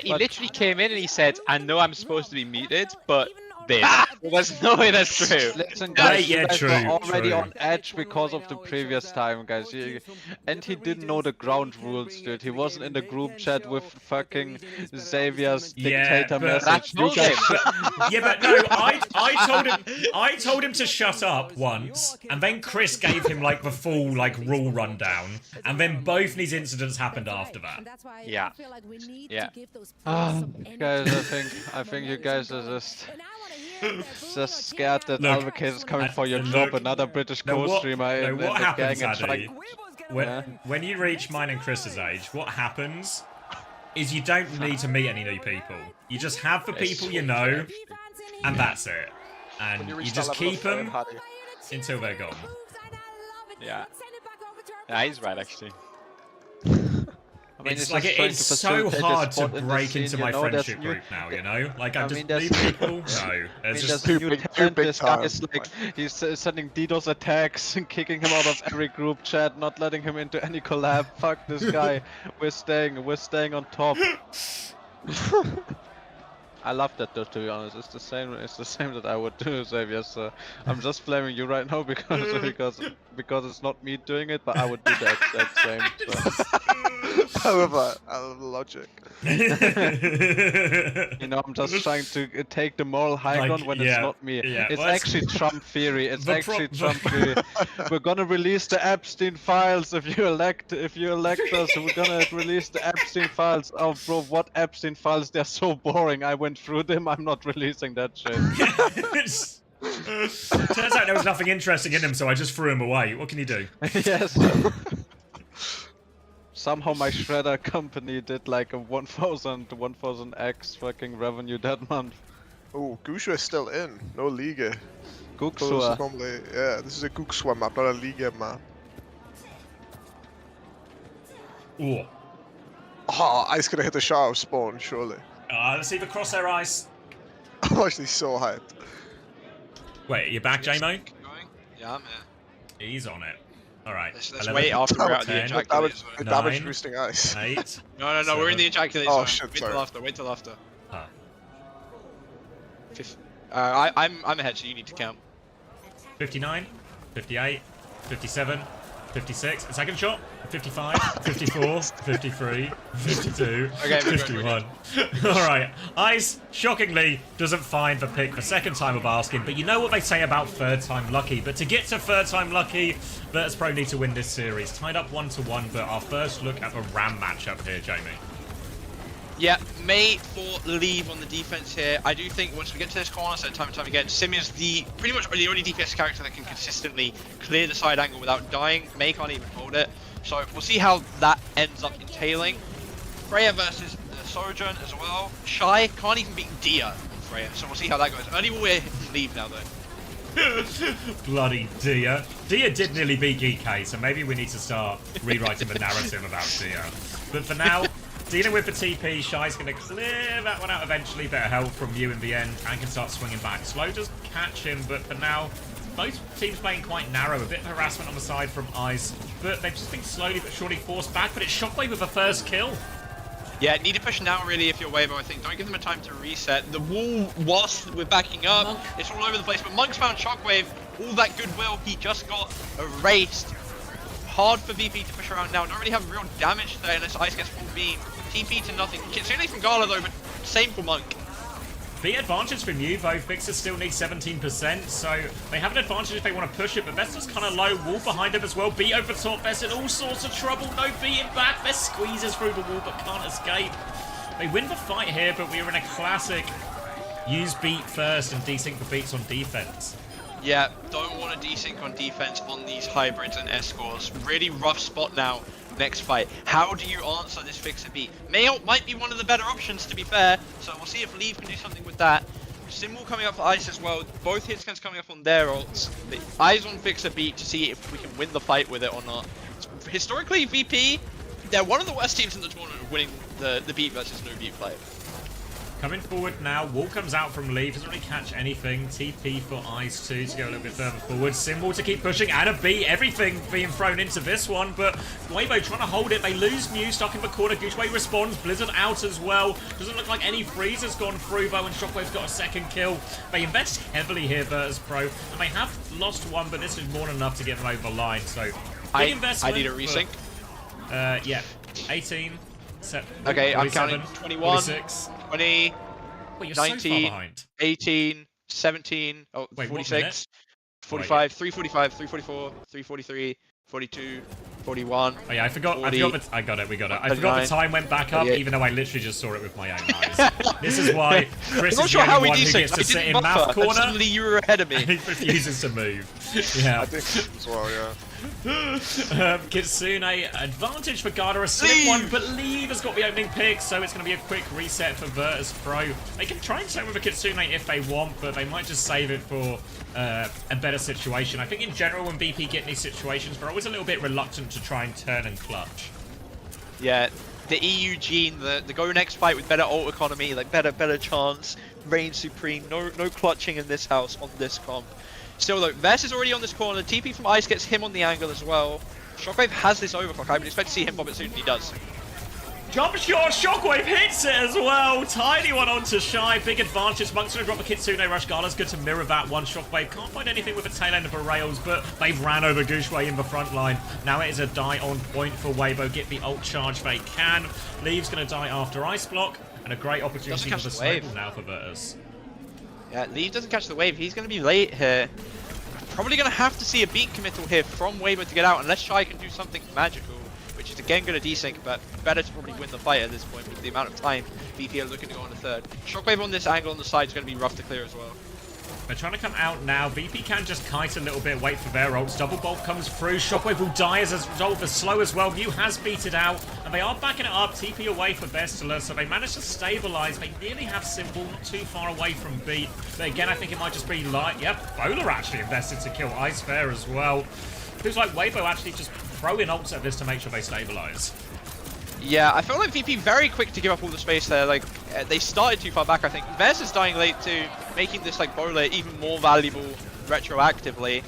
he literally came in and he said, I know I'm supposed to be muted, but this. There's no way that's true. Listen, guys, yeah, you guys true, were already true. on edge because of the previous time, guys. And he didn't know the ground rules, dude. He wasn't in the group chat with fucking Xavier's dictator message. You guys... but no, I told him to shut up once, and then Chris gave him like the full like rule rundown, and then both these incidents happened after that. Yeah. Yeah. Guys, I think you guys are just scared that Alvacade is coming for your job. Another British co-streamer in what the happens, gang and Addy, when you reach mine and Chris's age, what happens is you don't need to meet any new people. You just have the people you know, and that's it. And you just keep them until they're gone. Yeah. Yeah, he's right, actually. I mean, it's like it's so hard to break into my friendship group now, you know? Like I'm just new people. No, it's just too big time. This guy is like he's sending DDoS attacks and kicking him out of every group chat, not letting him into any collab. Fuck this guy. We're staying on top. I love that though, to be honest. It's the same that I would do, Xavier. So I'm just blaming you right now because it's not me doing it, but I would do that same. So. I love the logic. You know, I'm just trying to take the moral high ground when it's not me. Yeah. It's actually Trump theory. It's actually Trump theory. We're gonna release the Epstein files if you elect us. We're gonna release the Epstein files. Oh, bro, what Epstein files? They're so boring. I went through them. I'm not releasing that shit. Turns out there was nothing interesting in them, so I just threw them away. What can you do? Yes. Somehow my shredder company did like a 1000x fucking revenue that month. Oh, Gusha is still in. No Liga. Guksua. Normally, yeah, this is a Guksua map, not a Liga map. Ooh. Oh, Ice gonna hit the shot of spawn, surely. Let's see the crosshair ice. I'm actually so hyped. Wait, are you back, JMO? Yeah, man. He's on it. Alright. Let's wait after we're out of the ejaculate zone. Damage boosting ice. 8. No, we're in the ejaculate zone. Oh shit, wait till after. I'm ahead, so you need to count. 59, 58, 57, 56, a second shot, 55, 54, 53, 52, 51. Alright, Ice, shockingly, doesn't find the pick the second time of asking, but you know what they say about third time lucky, but to get to third time lucky, Virtus Pro need to win this series. Tied up 1-1, but our first look at the Ram matchup here, Jamie. Yeah, May for leave on the defense here. I do think once we get to this corner, so time and time again, Sim is pretty much the only DPS character that can consistently clear the side angle without dying. May can't even hold it. So we'll see how that ends up entailing. Freya versus the Sojourn as well. Shy can't even beat Dia on Freya, so we'll see how that goes. Only will we leave now though. Bloody Dia. Dia did nearly beat GK, so maybe we need to start rewriting the narrative about Dia. But for now, dealing with the TP, Shy's going to clear that one out eventually. Better help from you in the end, and can start swinging back. Slow does catch him, but for now, both teams playing quite narrow. A bit of harassment on the side from Ice, but they've just been slowly but surely forced back. But it's Shockwave with the first kill. Yeah, need to push now really if you're Wavo, I think. Don't give them a time to reset. The wall, whilst we're backing up, it's all over the place. But Monk's found Shockwave, all that goodwill, he just got erased. Hard for VP to push around now. Don't really have real damage today unless Ice gets full beam. TP to nothing. Certainly from Gala though, but same for Monk. The advantage from you, though, Vixer still needs 17%, so they have an advantage if they want to push it, but Vesta's kind of low. Wall behind him as well. Beat over top. Vesta in all sorts of trouble. No beating back. Vesta squeezes through the wall, but can't escape. They win the fight here, but we are in a classic use beat first and desync the beats on defense. Yeah, don't want to desync on defense on these hybrids and escorts. Really rough spot now. Next fight. How do you answer this fixer beat? Mail might be one of the better options, to be fair, so we'll see if Leave can do something with that. Symbol coming up for Ice as well. Both hit scans coming up on their ults. The eyes on fixer beat to see if we can win the fight with it or not. Historically, VP, they're one of the worst teams in the tournament of winning the beat versus no beat fight. Coming forward now. Wall comes out from Leave. Doesn't really catch anything. TP for Ice 2 to go a little bit further forward. Symbol to keep pushing. And a B. Everything being thrown into this one. But Weibo trying to hold it. They lose Mew. Stuck in the corner. Gushway responds. Blizzard out as well. Doesn't look like any freeze has gone through though. And Shockwave's got a second kill. They invest heavily here, Virtus Pro. And they have lost one. But this is more than enough to get them over the line. So big investment. I need a resync. Yeah. 18. Okay, 47, I'm counting 21, 46. 20, Wait, you're 19, so far behind. 18, 17, oh, Wait, 46, 45, 345, 344, 343, 42, 41. Oh yeah, I forgot. 40, I got it. We got it. I forgot the time went back up, 38. even though I literally just saw it with my own eyes. This is why Chris I'm not is sure the how only we one who desync. gets to I sit didn't in buffer, math and corner. suddenly you were ahead of me. And he refuses to move. Yeah. I think as well, yeah. Kitsune, advantage for Garda, a slim one, but Leave has got the opening pick, so it's going to be a quick reset for Virtus Pro. They can try and stay with a Kitsune if they want, but they might just save it for a better situation. I think in general, when BP get in these situations, they're always a little bit reluctant to try and turn and clutch. Yeah, the EU gene, the go next fight with better ult economy, like better chance, reign supreme, no clutching in this house on this comp. Still though, Vess is already on this corner, TP from Ice gets him on the angle as well. Shockwave has this overclock, I would expect to see him pop it soon, and he does. Jump shot, Shockwave hits it as well. Tiny one onto Shy, big advantage. Monk's gonna drop the Kitsune Rush. Gala's good to mirror that one. Shockwave can't find anything with the tail end of the rails, but they've ran over Gushway in the front line. Now it is a die on point for Weibo. Get the ult charge they can. Leave's gonna die after Ice Block, and a great opportunity for the Snowball now for Virtus. Yeah, Leave doesn't catch the wave, he's gonna be late here. Probably gonna have to see a beat committal here from Weibo to get out, unless Shy can do something magical, which is again gonna desync, but better to probably win the fight at this point with the amount of time BP are looking to go on the third. Shockwave on this angle on the side is gonna be rough to clear as well. They're trying to come out now. VP can just kite a little bit, wait for their ults. Double bolt comes through. Shockwave will die as a result. The slow as well. Mew has beat it out, and they are backing it up. TP away for Vestala, so they managed to stabilize. They nearly have Symbol, not too far away from beat. But again, I think it might just be light. Yep, Bowler actually invested to kill Ice Fair as well. Feels like Weibo actually just throwing ults at this to make sure they stabilize. Yeah, I felt like VP very quick to give up all the space there. Like, they started too far back, I think. Vez is dying late too, making this, like, bowler even more valuable retroactively.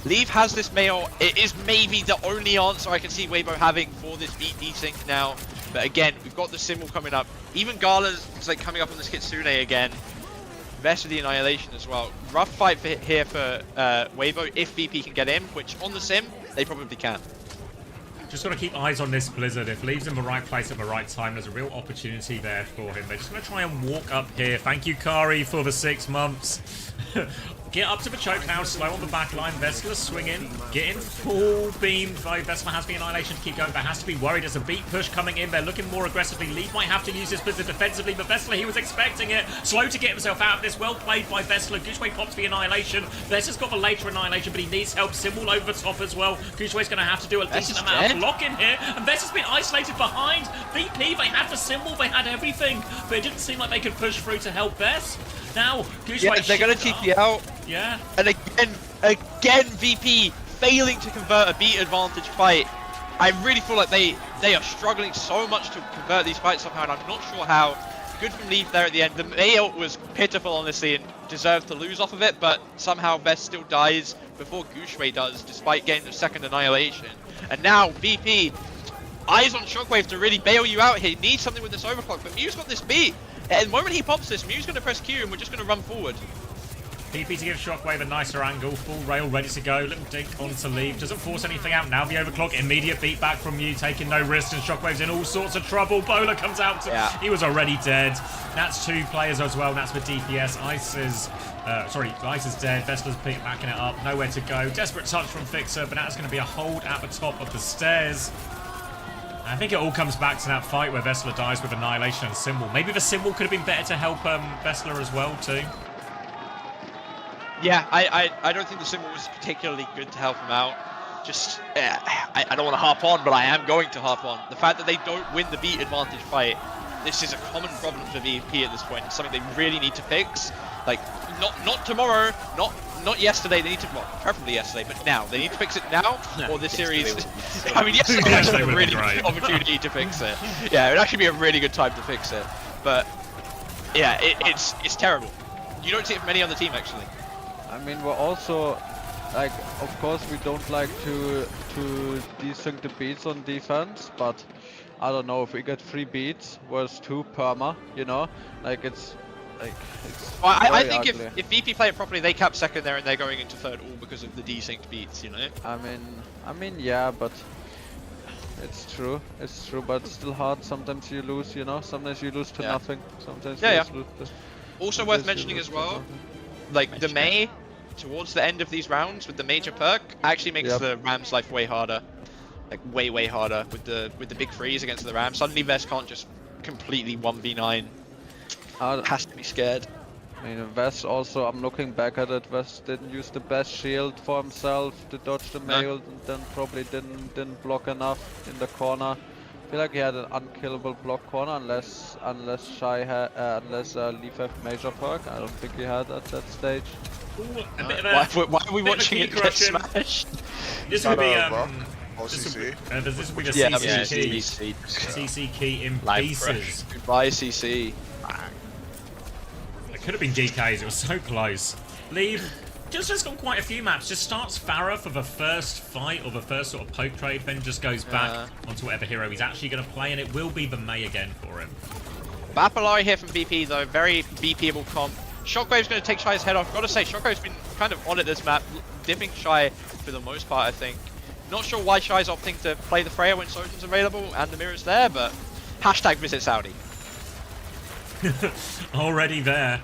Leave has this mail. It is maybe the only answer I can see Weibo having for this beat desync now. But again, we've got the symbol coming up. Even Gala's, like, coming up on this Kitsune again. Vez with the Annihilation as well. Rough fight here for Weibo if VP can get in, which on the sim, they probably can. Just got to keep eyes on this Blizzard. If Leave's in the right place at the right time, there's a real opportunity there for him. They're just going to try and walk up here. Thank you, Kari, for the 6 months. Get up to the choke now, slow on the back line. Vestala swinging, getting full beam. Though Vestala has the Annihilation to keep going. There has to be worried. There's a beat push coming in. They're looking more aggressively. Leave might have to use this Blizzard defensively, but Vestala, he was expecting it. Slow to get himself out of this. Well played by Vestala. Gushway pops the Annihilation. Vestala's got the later Annihilation, but he needs help. Symbol over the top as well. Gushway's going to have to do a decent amount of blocking here. And Vestala's been isolated behind. VP, they had the Symbol, they had everything, but it didn't seem like they could push through to help Vest. Now, Gushway, yeah, they're going to TP out. Yeah. And again, VP failing to convert a beat advantage fight. I really feel like they are struggling so much to convert these fights somehow, and I'm not sure how. Good from Leaf there at the end. The mail was pitiful, honestly, and deserved to lose off of it, but somehow Vest still dies before Gushway does, despite getting the second Annihilation. And now, VP, eyes on Shockwave to really bail you out here. He needs something with this overclock, but Mew's got this beat. At the moment he pops this, Mew's going to press Q, and we're just going to run forward. PP to give Shockwave a nicer angle, full rail ready to go, little dink onto Leave, doesn't force anything out, now the overclock, immediate beat back from Mew, taking no risks, and Shockwave's in all sorts of trouble. Bowler comes out, he was already dead. That's 2 players as well, and that's for DPS. Ice is dead, Vestala's backing it up, nowhere to go. Desperate touch from Fixer, but that's going to be a hold at the top of the stairs. I think it all comes back to that fight where Vestala dies with Annihilation and Symbol. Maybe the Symbol could have been better to help Vestala as well too. Yeah, I don't think the symbol was particularly good to help him out. Just, I don't want to harp on, but I am going to harp on. The fact that they don't win the beat advantage fight, this is a common problem for VP at this point. It's something they really need to fix. Like, not tomorrow, not yesterday. They need to, well, preferably yesterday, but now. They need to fix it now, or this series. I mean, yesterday was a really good opportunity to fix it. Yeah, it would actually be a really good time to fix it. But Yeah, it's terrible. You don't see it from any other team actually. I mean, we're also like, of course, we don't like to desync the beats on defense, but I don't know if we get 3 beats was 2 perma, you know, like it's. Well, I think if VP play it properly, they cap second there and they're going into third all because of the desynced beats, you know? I mean, yeah, but it's true, but it's still hard. Sometimes you lose, you know, sometimes you lose to nothing, sometimes you lose to... Also worth mentioning as well, like the Mei, towards the end of these rounds with the major perk, actually makes the Rams' life way harder. Like way harder with the big freeze against the Rams. Suddenly Vest can't just completely 1v9. Has to be scared. I mean, Vest also, I'm looking back at it, Vest didn't use the best shield for himself to dodge the mail, and then probably didn't block enough in the corner. I feel like he had an unkillable block corner unless Shy had, unless Leaf had major perk. I don't think he had at that stage. Ooh, why are we watching it get smashed? This would be this would be the CC key in pieces. Goodbye CC. It could have been DKs, it was so close. Leave just got quite a few maps. Just starts Farah for the first fight or the first sort of poke trade, then just goes back onto whatever hero he's actually going to play, and it will be the Mei again for him. Bapalari here from VP though, very VP-able comp. Shockwave's going to take Shy's head off. Gotta say, Shockwave's been kind of on at this map, dipping Shy for the most part, I think. Not sure why Shy's opting to play the Freya when Sojourn's available and the Mirror's there, but hashtag visit Saudi. Already there.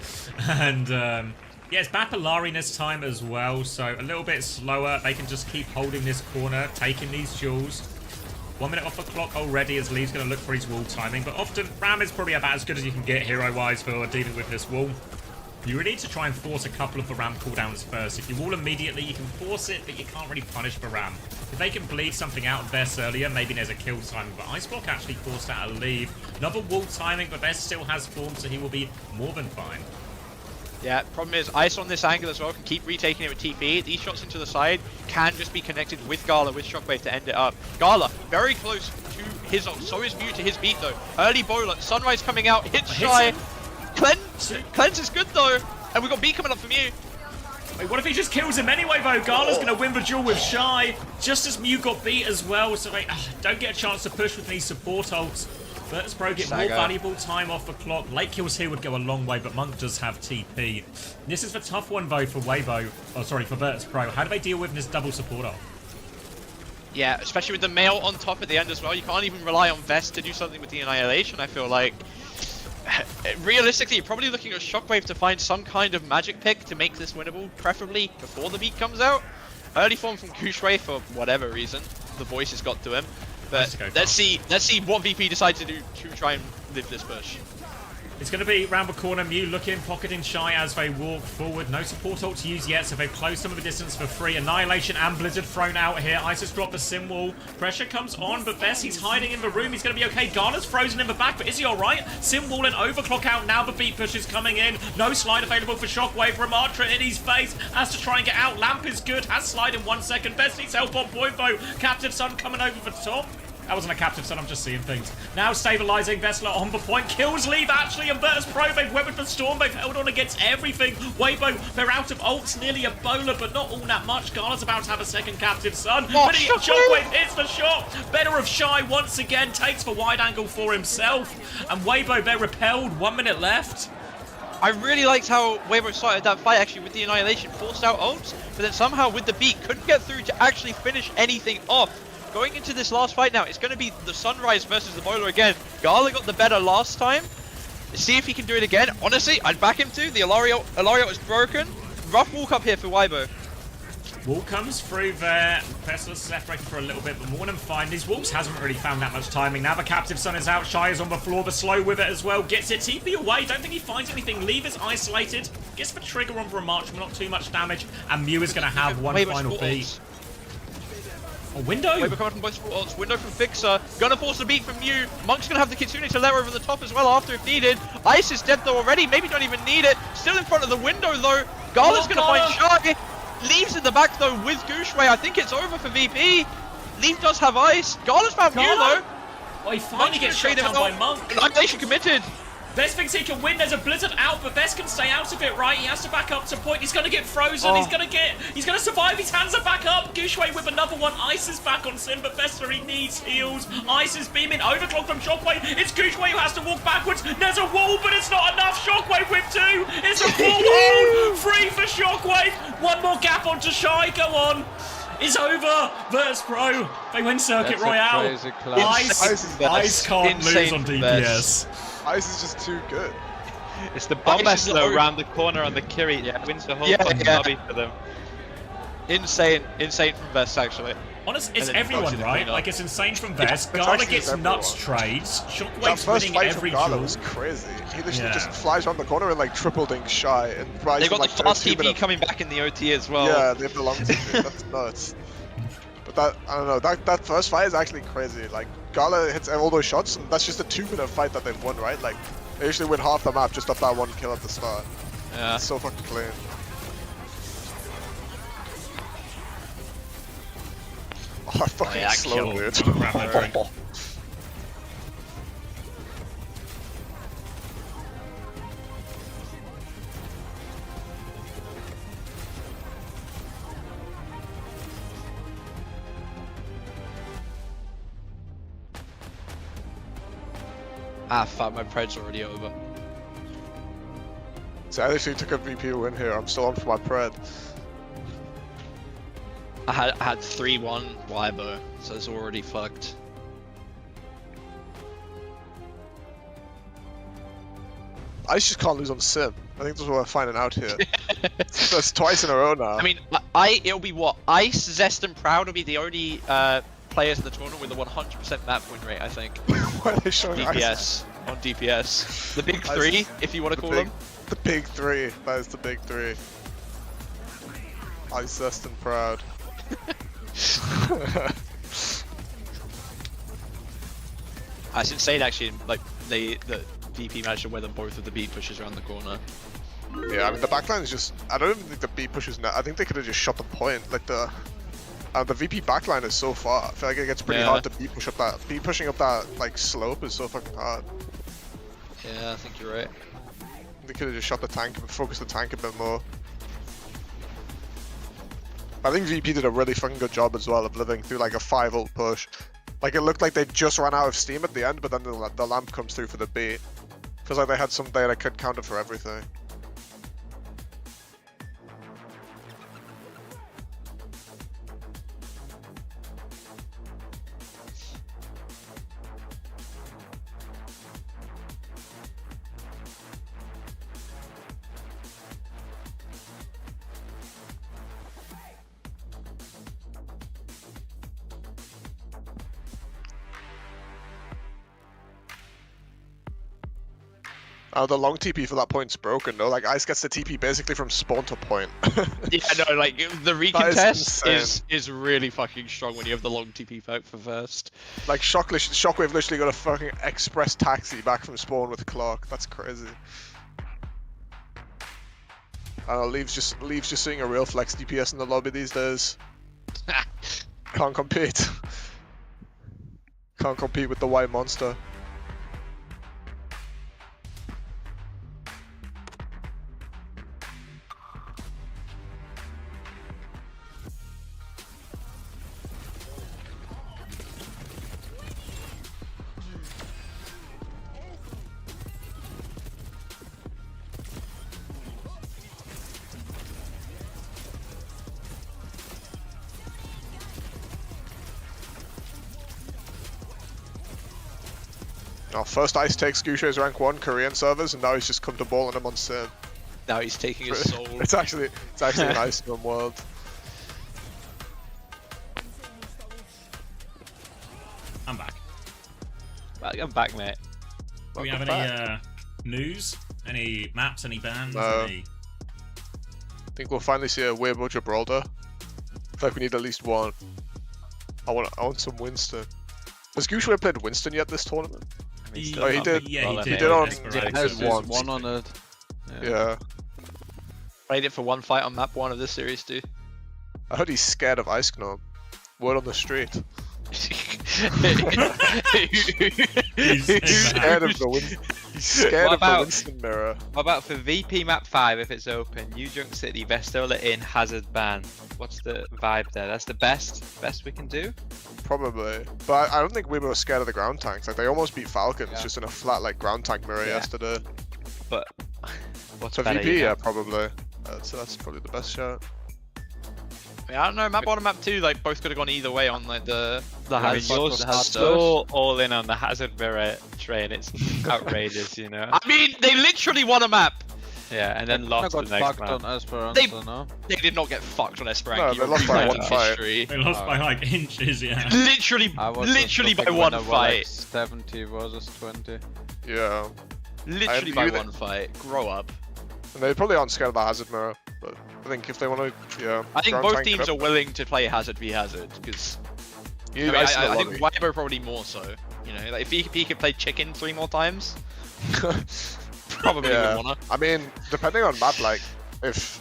And yeah, it's Bapalari this time as well, so a little bit slower. They can just keep holding this corner, taking these jewels. 1 minute off the clock already as Lee's going to look for his wall timing, but often Ram is probably about as good as you can get hero-wise for dealing with this wall. You really need to try and force a couple of the Ram cooldowns first. If you wall immediately, you can force it, but you can't really punish the Ram. If they can bleed something out of Bess earlier, maybe there's a kill timing, but Ice Block actually forced out a leave. Another wall timing, but Bess still has form, so he will be more than fine. Yeah, problem is, Ice on this angle as well can keep retaking it with TP. These shots into the side can just be connected with Gala, with Shockwave to end it up. Gala, very close to his ult, so is Mew to his beat though. Early bowler, Sunrise coming out, hits Shy. Cleanse is good though, and we've got B coming up from Mew. Wait, what if he just kills him anyway though? Gala's going to win the duel with Shy, just as Mew got beat as well, so they don't get a chance to push with these support ults. Virtus Pro get more valuable time off the clock. Late kills here would go a long way, but Monk does have TP. This is the tough one though for Weibo, oh sorry, for Virtus Pro. How do they deal with this double support ult? Yeah, especially with the mail on top at the end as well. You can't even rely on Vest to do something with the Annihilation, I feel like. Realistically, you're probably looking at Shockwave to find some kind of magic pick to make this winnable, preferably before the beat comes out. Early form from Kushway for whatever reason. The voice has got to him. But let's see what VP decides to do to try and live this push. It's going to be round the corner. Mew looking, pocketing Shy as they walk forward. No support ult to use yet, so they've closed some of the distance for free. Annihilation and Blizzard thrown out here. Isis dropped the sim wall. Pressure comes on, but Bess, he's hiding in the room. He's going to be okay. Gala's frozen in the back, but is he alright? Sim wall and overclock out. Now the beat push is coming in. No slide available for Shockwave. Ramatra in his face. Has to try and get out. Lamp is good. Has slide in 1 second. Bess needs help on point though. Captive Sun coming over the top. That wasn't a Captive Sun, I'm just seeing things. Now stabilizing, Vessler on the point, kills Leave actually, and Virtus Pro, they've weathered the storm, they've held on against everything. Weibo, they're out of ults, nearly a bowler, but not all that much. Gala's about to have a second Captive Sun, but Shockwave hits the shot. Better of Shy once again, takes the wide angle for himself, and Weibo, they're repelled, 1 minute left. I really liked how Weibo started that fight actually with the Annihilation, forced out ults, but then somehow with the beat, couldn't get through to actually finish anything off. Going into this last fight now, it's going to be the Sunrise versus the Boiler again. Gala got the better last time. Let's see if he can do it again. Honestly, I'd back him too. The Ilario is broken. Rough walk up here for Weibo. Wall comes through there. Vessler's separated for a little bit, but more than fine. These Wolves hasn't really found that much timing. Now the Captive Sun is out. Shy is on the floor. The slow with it as well. Gets it. TP away. Don't think he finds anything. Leave is isolated. Gets the trigger on for a march, but not too much damage. And Mew is going to have one final beat. A window? Weibo coming from both ults. Window from Fixer. Gonna force the beat from Mew. Monk's gonna have the Kitsune to layer over the top as well after if needed. Ice is dead though already. Maybe don't even need it. Still in front of the window though. Gala's gonna find Shy. Leaves in the back though with Gooshway. I think it's over for VP. Leaf does have Ice. Gala's found Mew though. Oh, he finally gets shot down by Monk. Annihilation committed. Vest thinks he can win. There's a blizzard out, but Vest can stay out of it, right? He has to back up to point. He's going to get frozen. He's going to survive. His hands are back up. Gushue with another one. Ice is back on Sin, but Vester, he needs heals. Ice is beaming. Overclock from Shockwave. It's Gushue who has to walk backwards. There's a wall, but it's not enough. Shockwave with 2. It's a full wall. 3 for Shockwave. One more gap onto Shy. Go on. It's over. Virtus Pro. They win Circuit Royale. Ice can't lose on DPS. Ice is just too good. It's the bomber slow around the corner on the Kiri. Yeah, wins the whole fucking lobby for them. Insane from Vest actually. Honestly, it's everyone, right? Like, it's insane from Vest. Gala gets nuts trades. Shockwave's winning every Gala duel. was crazy. He literally just flies around the corner and like triple dink Shy. And they got like the fast TP coming back in the OT as well. Yeah, they have the long TP. That's nuts. But that, I don't know, that first fight is actually crazy. Like, Gala hits all those shots, and that's just a 2-minute fight that they've won, right? Like, they usually win half the map just off that 1 kill at the start. Yeah. It's so fucking clean. Oh, I fucking slow, dude. Ah, fuck, my Pred's already over. So I actually took a VP win here. I'm still on for my Pred. I had 3-1 Wybo, so it's already fucked. I just can't lose on Sim. I think that's what we're finding out here. That's twice in a row now. I mean, it'll be what? Ice, Zest, and Proud will be the only players in the tournament with a 100% map win rate, I think. Why are they showing DPS, Ice? on DPS. The big 3, if you want to call them. The big 3. That is the big 3. Ice, Zest, and Proud. It's insane actually, like the VP managed to weather both of the beat pushes around the corner. Yeah, I mean the backline is just, I don't even think the beat pushes now. I think they could have just shot the point. Like the VP backline is so far. I feel like it gets pretty hard to beat pushing up that like slope is so fucking hard. Yeah, I think you're right. They could have just shot the tank and focused the tank a bit more. I think VP did a really fucking good job as well of living through like a 5-ult push. Like it looked like they just ran out of steam at the end, but then the lamp comes through for the beat. Feels like they had some there that could counter for everything. The long TP for that point's broken, no? Like, Ice gets the TP basically from spawn to point. Yeah, no, like, the recontest is really fucking strong when you have the long TP for first. Like, Shockwave literally got a fucking express taxi back from spawn with Clark. That's crazy. I don't know, Leaves just seeing a real flex DPS in the lobby these days. Can't compete. Can't compete with the white monster. Now, first Ice takes Gushue's rank 1 Korean servers, and now he's just come to balling him on Sim. Now he's taking his soul. It's actually an Ice Sim world. I'm back. I'm back, mate. Do we have any news? Any maps? Any bans? No. I think we'll finally see a Weibo Gibraltar. I feel like we need at least one. I want some Winston. Has Gushue played Winston yet this tournament? He did. Yeah, he did on one on it. Yeah. Played it for one fight on map 1 of this series too. I heard he's scared of Ice Gnome. Word on the street. He's scared of the He's scared What of the about- Winston mirror. What about for VP map 5 if it's open? New Junk City, Vestola in, Hazard ban. What's the vibe there? That's the best we can do? Probably. But I don't think we were scared of the ground tanks. Like, they almost beat Falcons just in a flat, like, ground tank mirror yesterday. But what's For better, VP, you know? yeah, probably. So that's probably the best shot. I don't know, map 1 and map 2, like, both could have gone either way on, like, the I mean, Hazard. you're You're so so all in on the Hazard mirror train, it's outrageous, you know? I mean, they literally won a map! Yeah, and then lost the got next fucked map. on Esperanza, no? They did not get fucked on Esperanza. No, they lost by one fight. They lost by like inches, yeah. Literally by one fight. 70 versus 20. Yeah. Literally by one fight. Grow up. And they probably aren't scared of the Hazard mirror, but I think if they want to, yeah. I think ground both tank teams trip- are willing to play Hazard v Hazard, because You need ice in the I think lobby. Weibo probably more so. You know, like if he could play chicken 3 more times, probably Yeah. would wanna. I mean, depending on map, like, if...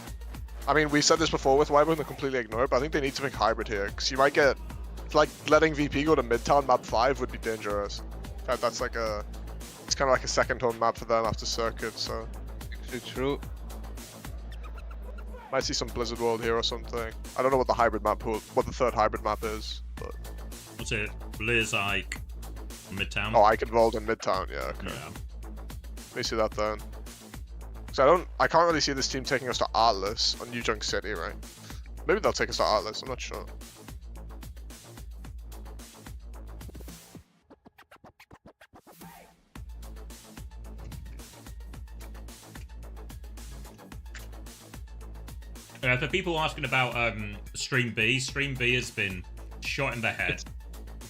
I mean, we said this before with Weibo and they completely ignore it, but I think they need to think hybrid here, because you might get... Like, letting VP go to Midtown map 5 would be dangerous. In fact, that's like a... It's kind of like a second home map for them after Circuit, so... Actually true. Might see some Blizzard World here or something. I don't know what the hybrid map pool, what the third hybrid map is, but... What's it? Blizz, Ike, Midtown? Oh, Eichenwald in Midtown, yeah, okay. Yeah. Let me see that then. So I can't really see this team taking us to Atlas on New Junk City, right? Maybe they'll take us to Atlas, I'm not sure. For people asking about Stream B has been shot in the head.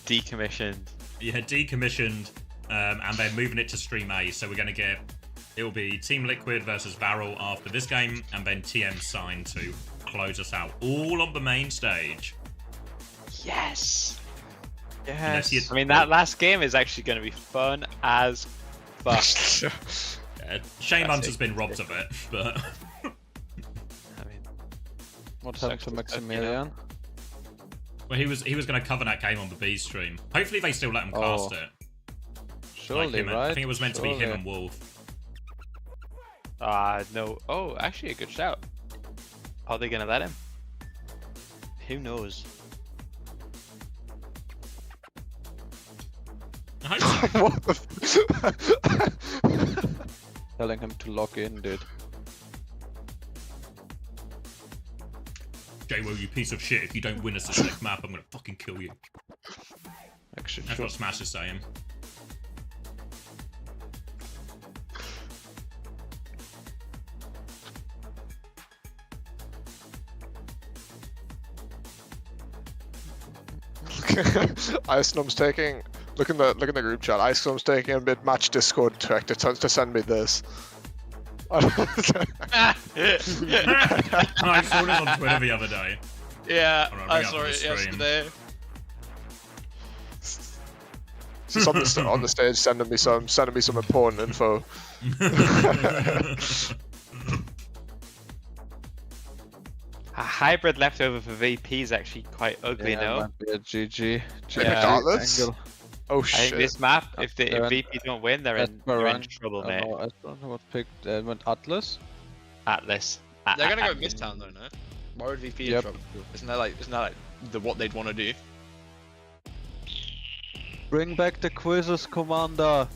Decommissioned. Yeah, decommissioned, and they're moving it to Stream A. So we're going to get, it'll be Team Liquid versus Varel after this game, and then TM signed to close us out. All on the main stage. Yes. Unless you- I mean, that last game is actually going to be fun as fuck. Shame That's Hunter's been robbed of it, but... What happened to Maximilian? Well, he was going to cover that game on the B stream. Hopefully they still let him cast it. Surely, Like him and- right? I think it was meant to be him Surely. and Wolf. No. Oh, actually, a good shout. Are they going to let him? Who knows? I hope so. What the Telling him to log in, dude. J-Wo, you piece of shit, if you don't win us this next map, I'm gonna fucking kill you. Actually, That's what Smash is saying. Icenom's taking... Look in the group chat. Icenom's taking a mid-match Discord track to send me this. I saw this on Twitter the other day. Yeah, Hold on, I bring up saw the it stream. yesterday. He's on the stage sending me some important info. A hybrid leftover for VP is actually quite ugly, no? Might be a GG. Regardless? Oh I shit. think this map, if VP don't win, they're in trouble, mate. I don't know what picked. Went Atlas. Atlas. They're gonna go Midtown though, no? Why would VP in Yep. trouble? Isn't that like what they'd want to do? Bring back the quizzes, Commander.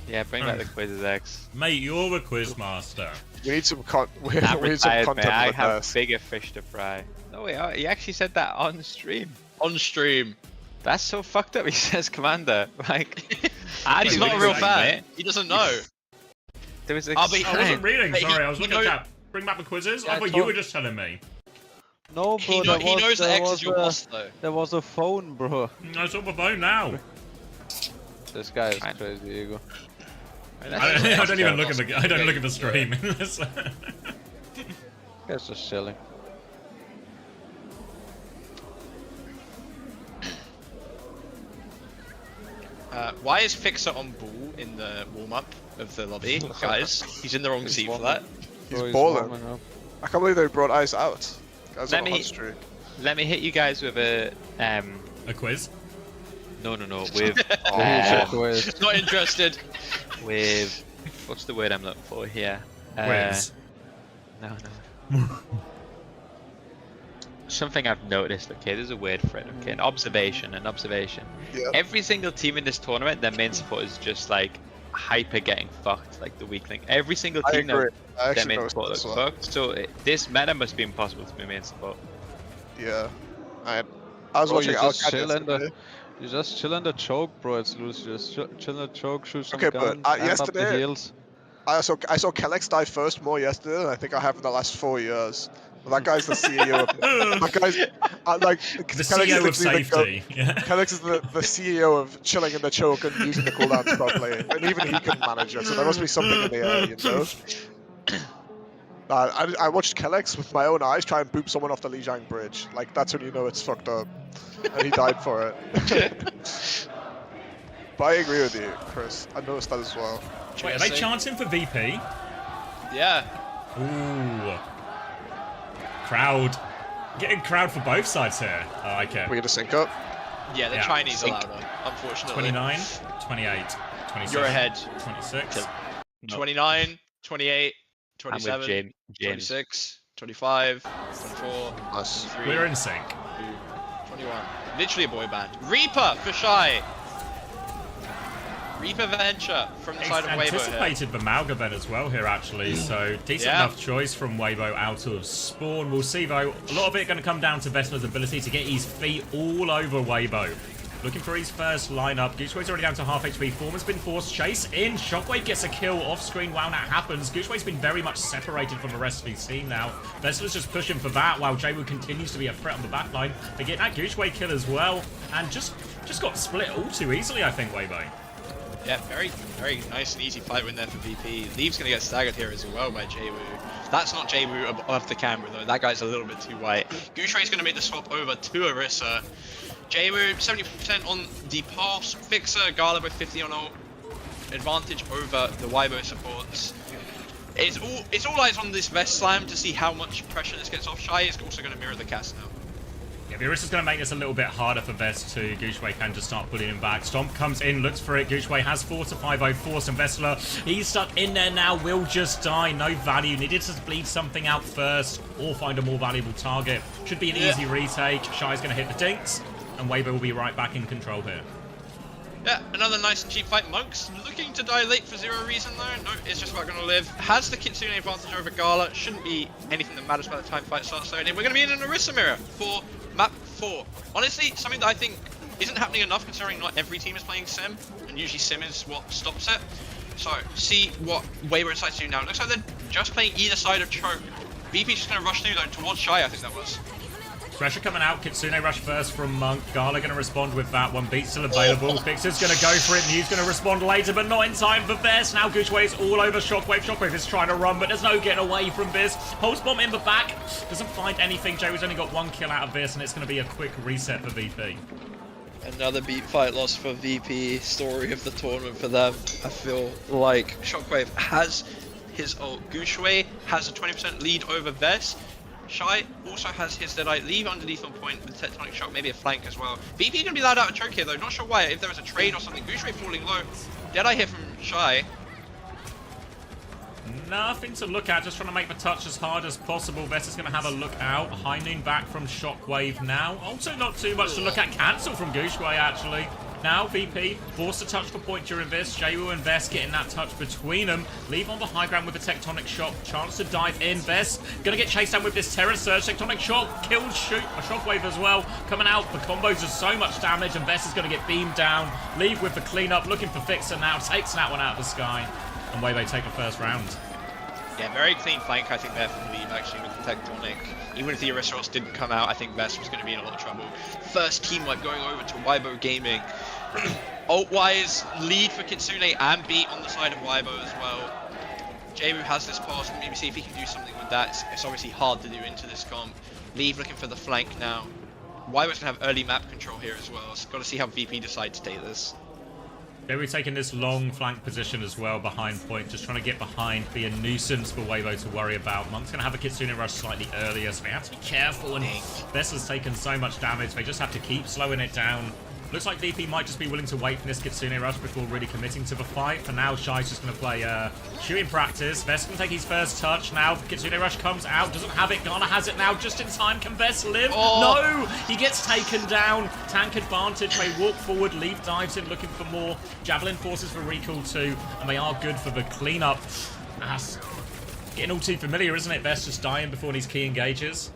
Yeah, bring back the quizzes, X. Mate, you're a quiz master. We need some we I'm need some retired, content mate. I with have this. bigger fish to fry. No, he actually said that on stream. On stream. That's so fucked up. He says Commander. Like, I He's didn't not a really real think fan. it. He doesn't know. There was a I'll be- I wasn't reading, But sorry, I was he looking at knows- that. Bring back the quizzes? Yeah, I thought I you told- were just telling me. No, He bro. knows that X is your boss though. There was a phone, bro. I saw the phone now. This guy is crazy, Ego. I don't even look at the. I don't look at the stream. Guy's just chilling. Why is Fixer on ball in the warm-up of the lobby, guys? He's in the wrong seat for that. He's Bro, balling. warming up. I can't believe they brought Ice out. Guys Let on a me- hot streak. Let me hit you guys with a A quiz? No, with Quiz. Not interested. with What's the word I'm looking for here? Whiz. No. Something I've noticed. Okay, there's a word for it. Okay, an observation. Yeah. Every single team in this tournament, their main support is just like hyper getting fucked, like the weak link. Every single team, their main support looks fucked. So this meta must be impossible to be main support. Yeah. I was watching you Alcad just chill in yesterday. you just chill in the choke, bro. It's loose. You just chill in the choke, shoot some Okay, guns, but amp up the yesterday heals. I saw Kellex die first more yesterday than I think I have in the last 4 years. That guy's the CEO of that guy's like the CEO of safety. Kellex is the CEO of chilling in the choke and using the cooldowns properly, and even he couldn't manage it. So there must be something in the air, you know. I watched Kellex with my own eyes try and boop someone off the Lijiang bridge. Like that's when you know it's fucked up, and he died for it. But I agree with you, Chris. I noticed that as well. Wait, are they chanting for VP? Yeah. Ooh. Crowd. Getting crowd for both sides here. I like it. We're gonna sync up? Yeah, the Chinese are louder, unfortunately. 29, 28, 27. You're ahead. 26. 29, 28, I'm with 27, James. 26, 25, 24, 23, We're in sync. 21. Literally a boy band. Reaper for Shy. Reaper Venture from the side of Weibo here. Anticipated the Malgaben as well here, actually, so decent enough choice from Weibo out of spawn. We'll see, though, a lot of it going to come down to Vestler's ability to get his feet all over Weibo. Looking for his first lineup. Goochway's already down to half HP. Former's been forced. Chase in. Shockwave gets a kill off screen while that happens. Goochway's been very much separated from the rest of his team now. Vestler's just pushing for that while Jaywoo continues to be a threat on the backline. They get that Goochway kill as well. And just got split all too easily, I think, Weibo. Yeah, very, very nice and easy fight win there for VP. Leave's going to get staggered here as well by Jaywoo. That's not Jaywoo above the camera, though. That guy's a little bit too white. Goochway's going to make the swap over to Orisa. Jaywoo, 70% on the pass. Fixer, Gala with 50 on ult. Advantage over the Weibo supports. It's all eyes on this Vest Slam to see how much pressure this gets off. Shy is also going to mirror the cast now. Yeah, Orisa's going to make this a little bit harder for Vest too. Goochway can just start pulling him back. Stomp comes in, looks for it. Goochway has 4 to 5-0 force, and Vestler, he's stuck in there now, will just die. No value. Needed to bleed something out first or find a more valuable target. Should be an easy retake. Shy's going to hit the dinks, and Weibo will be right back in control here. Yeah, another nice and cheap fight. Monk's looking to die late for zero reason though. No, it's just about going to live. Has the Kitsune advantage over Gala. Shouldn't be anything that matters by the time fight starts though. And we're going to be in an Orisa mirror for map 4. Honestly, something that I think isn't happening enough considering not every team is playing Sim. And usually Sim is what stops it. So, see what Weibo decides to do now. It looks like they're just playing either side of Choke. VP's just going to rush through though towards Shy, I think that was. Pressure coming out. Kitsune rush first from Monk. Gala going to respond with that one. Beat still available. Fixer's going to go for it. Mew's going to respond later, but not in time for Vest. Now Goochway is all over Shockwave. Shockwave is trying to run, but there's no getting away from this. Pulse bomb in the back. Doesn't find anything. Jaywoo's only got 1 kill out of this, and it's going to be a quick reset for VP. Another beat fight loss for VP. Story of the tournament for them. I feel like Shockwave has his ult. Goochway has a 20% lead over Vest. Shy also has his Deadeye. Leave underneath on point with Tectonic Shock, maybe a flank as well. VP going to be allowed out of Choke here though, not sure why, if there was a trade or something. Goochway falling low. Deadeye here from Shy. Nothing to look at, just trying to make the touch as hard as possible. Vest is going to have a look out. High noon back from Shockwave now. Also not too much to look at. Cancel from Goochway actually. Now VP forced to touch for point during this. Jaywoo and Vest getting that touch between them. Leave on the high ground with a Tectonic Shock. Chance to dive in. Vest gonna get chased down with this Terror Surge. Tectonic Shock killed a Shockwave as well. Coming out, the combos are so much damage, and Vest is gonna get beamed down. Leave with the cleanup, looking for Fixer now. Takes that one out of the sky, and Weibo take the first round. Yeah, very clean flank I think there from Leave actually with the Tectonic. Even if the Orisaros didn't come out, I think Vest was going to be in a lot of trouble. First team wipe going over to Weibo Gaming. Ult-wise, lead for Kitsune and beat on the side of Weibo as well. Jaywoo has this pass, maybe see if he can do something with that. It's obviously hard to do into this comp. Leave looking for the flank now. Weibo's going to have early map control here as well, so got to see how VP decide to take this. We're taking this long flank position as well behind point, just trying to get behind, be a nuisance for Weibo to worry about. Monk's going to have a Kitsune rush slightly earlier, so they have to be careful, and Vestler's taken so much damage, they just have to keep slowing it down. Looks like VP might just be willing to wait for this Kitsune Rush before really committing to the fight. For now, Shy's just going to play shooting practice. Vest can take his first touch now. Kitsune Rush comes out, doesn't have it. Ghana has it now, just in time. Can Vest live? Oh. No! He gets taken down. Tank advantage. They walk forward. Leaf dives in looking for more. Javelin forces for recall too, and they are good for the cleanup. That's getting all too familiar, isn't it? Vest just dying before these key engages.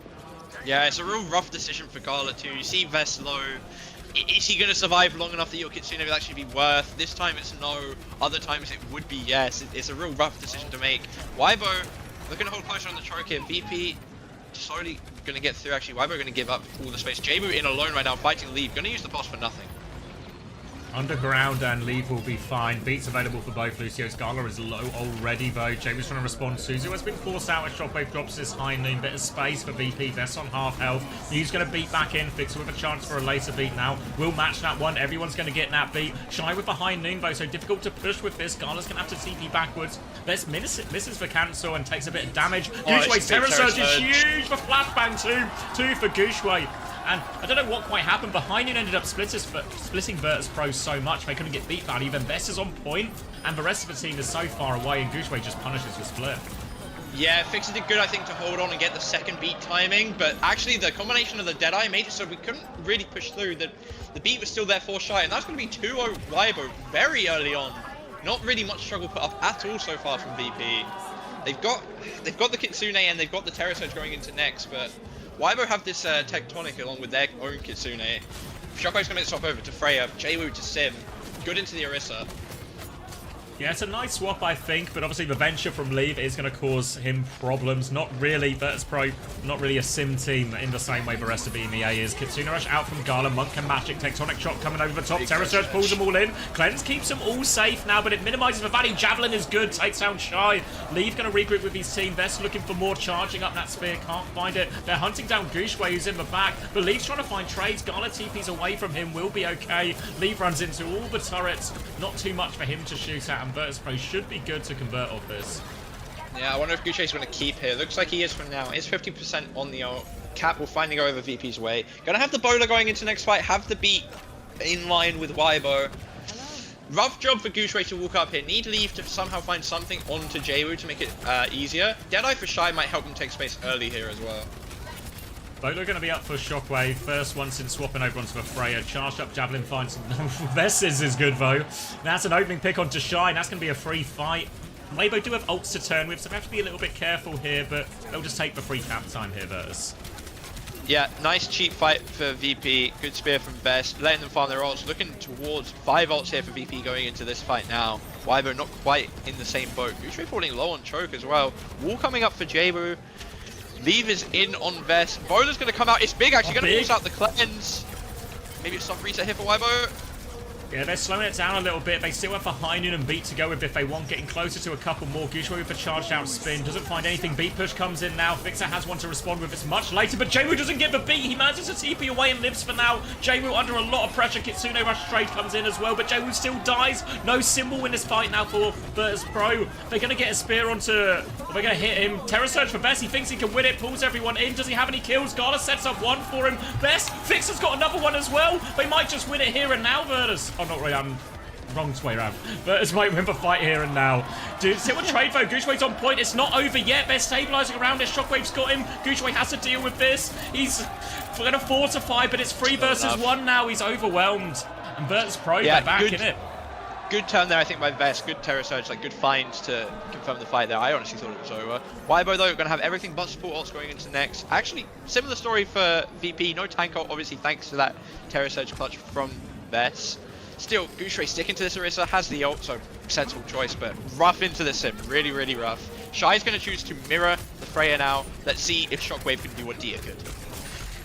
Yeah, it's a real rough decision for Gala too. You see Vest low. Is he going to survive long enough that your Kitsune will actually be worth? This time it's no. Other times it would be yes. It's a real rough decision to make. Weibo, they're going to hold closer on the choke here. VP slowly going to get through. Actually, Weibo going to give up all the space. Jabu in alone right now, fighting Leave. Going to use the boss for nothing. Underground and Leave will be fine. Beats available for both. Lucio Scala is low already though. Jabu's trying to respond. Suzu has been forced out as Shockwave drops this high noon. Bit of space for VP. Vest on half health. He's going to beat back in. Fixer with a chance for a later beat now. Will match that one. Everyone's going to get that beat. Shy with a high noon though, so difficult to push with this. Gala's going to have to TP backwards. Vest misses the cancel and takes a bit of damage. Gooshway's Terror Surge is huge for Flashbang two for Gooshway. And I don't know what quite happened. Behind it ended up splitting Virtus Pro so much they couldn't get beat value. Even Vest is on point, and the rest of the team is so far away, and Gooshway just punishes the split. Yeah, Fixer did good, I think, to hold on and get the second beat timing, but actually the combination of the Deadeye made it so we couldn't really push through. The beat was still there for Shy, and that's going to be 2-0 Weibo very early on. Not really much struggle put up at all so far from VP. They've got the Kitsune and they've got the Terror Surge going into next, but Weibo have this Tectonic along with their own Kitsune. Shockwave's going to swap over to Freya, Jaywu to Sim, good into the Orisa. Yeah, it's a nice swap, I think, but obviously the venture from Leave is going to cause him problems. Not really, Virtus Pro, not really a sim team in the same way the rest of EMEA is. Kitsune Rush out from Gala, Monk and Magic, Tectonic Chop coming over the top, Terror Surge pulls them all in. Cleanse keeps them all safe now, but it minimises the value. Javelin is good, takes down Shy. Leave going to regroup with his team. Vest looking for more, charging up that spear, can't find it. They're hunting down Gooshway, who's in the back, but Leave's trying to find trades. Gala TP's away from him, will be okay. Leave runs into all the turrets, not too much for him to shoot at, and Virtus Pro should be good to convert off this. Yeah, I wonder if Gucci's going to keep here. Looks like he is from now. It's 50% on the ult. Cap will finally go over VP's way. Gonna have the bowler going into next fight. Have the beat in line with Weibo. Rough job for Gooshway to walk up here. Need Leave to somehow find something onto Jaywu to make it easier. Deadeye for Shy might help him take space early here as well. Bowler going to be up for Shockwave. First one since swapping over onto the Freya. Charged up Javelin finds Vesses is good though. That's an opening pick onto Shy. That's going to be a free fight. Weibo do have ults to turn with, so they have to be a little bit careful here, but they'll just take the free cap time here, Virtus. Yeah, nice cheap fight for VP. Good spear from Vest. Letting them farm their ults. Looking towards 5 ults here for VP going into this fight now. Weibo not quite in the same boat. Gooshway falling low on choke as well. Wall coming up for Jaywu. Leave is in on Vest. Bowler's going to come out. It's big actually. Going to force out the cleanse. Maybe a soft reset here for Weibo. Yeah, they're slowing it down a little bit. They still have a high noon and beat to go with if they want. Getting closer to a couple more. Gooshway with a charged out spin. Doesn't find anything. Beat push comes in now. Fixer has one to respond with. It's much later, but Jaywu doesn't get the beat. He manages to TP away and lives for now. Jaywu under a lot of pressure. Kitsune Rush trade comes in as well, but Jaywu still dies. No symbol in this fight now for Virtus Pro. They're going to get a spear onto... They're going to hit him. Terror Surge for Best. He thinks he can win it. Pulls everyone in. Does he have any kills? Gala sets up one for him. Best. Fixer's got another one as well. They might just win it here and now, Virtus. Oh, not really. Wrong way around. Virtus might win the fight here and now. Dude, still a trade though. Gooshway's on point. It's not over yet. They're stabilizing around it. Shockwave's got him. Gooshway has to deal with this. He's going to fortify, but it's 3 versus 1 now. He's overwhelmed. And Virtus Pro, they're back in it. Good turn there, I think, by Vest. Good Terror Surge, like good finds to confirm the fight there. I honestly thought it was over. Weibo, though, going to have everything but support ults going into next. Actually, similar story for VP. No tank ult, obviously, thanks to that Terror Surge clutch from Vest. Still, Gooshway sticking to this Orisa, has the ult, so sensible choice, but rough into the sim. Really, really rough. Shy's going to choose to mirror the Freya now. Let's see if Shockwave can do what Dia could.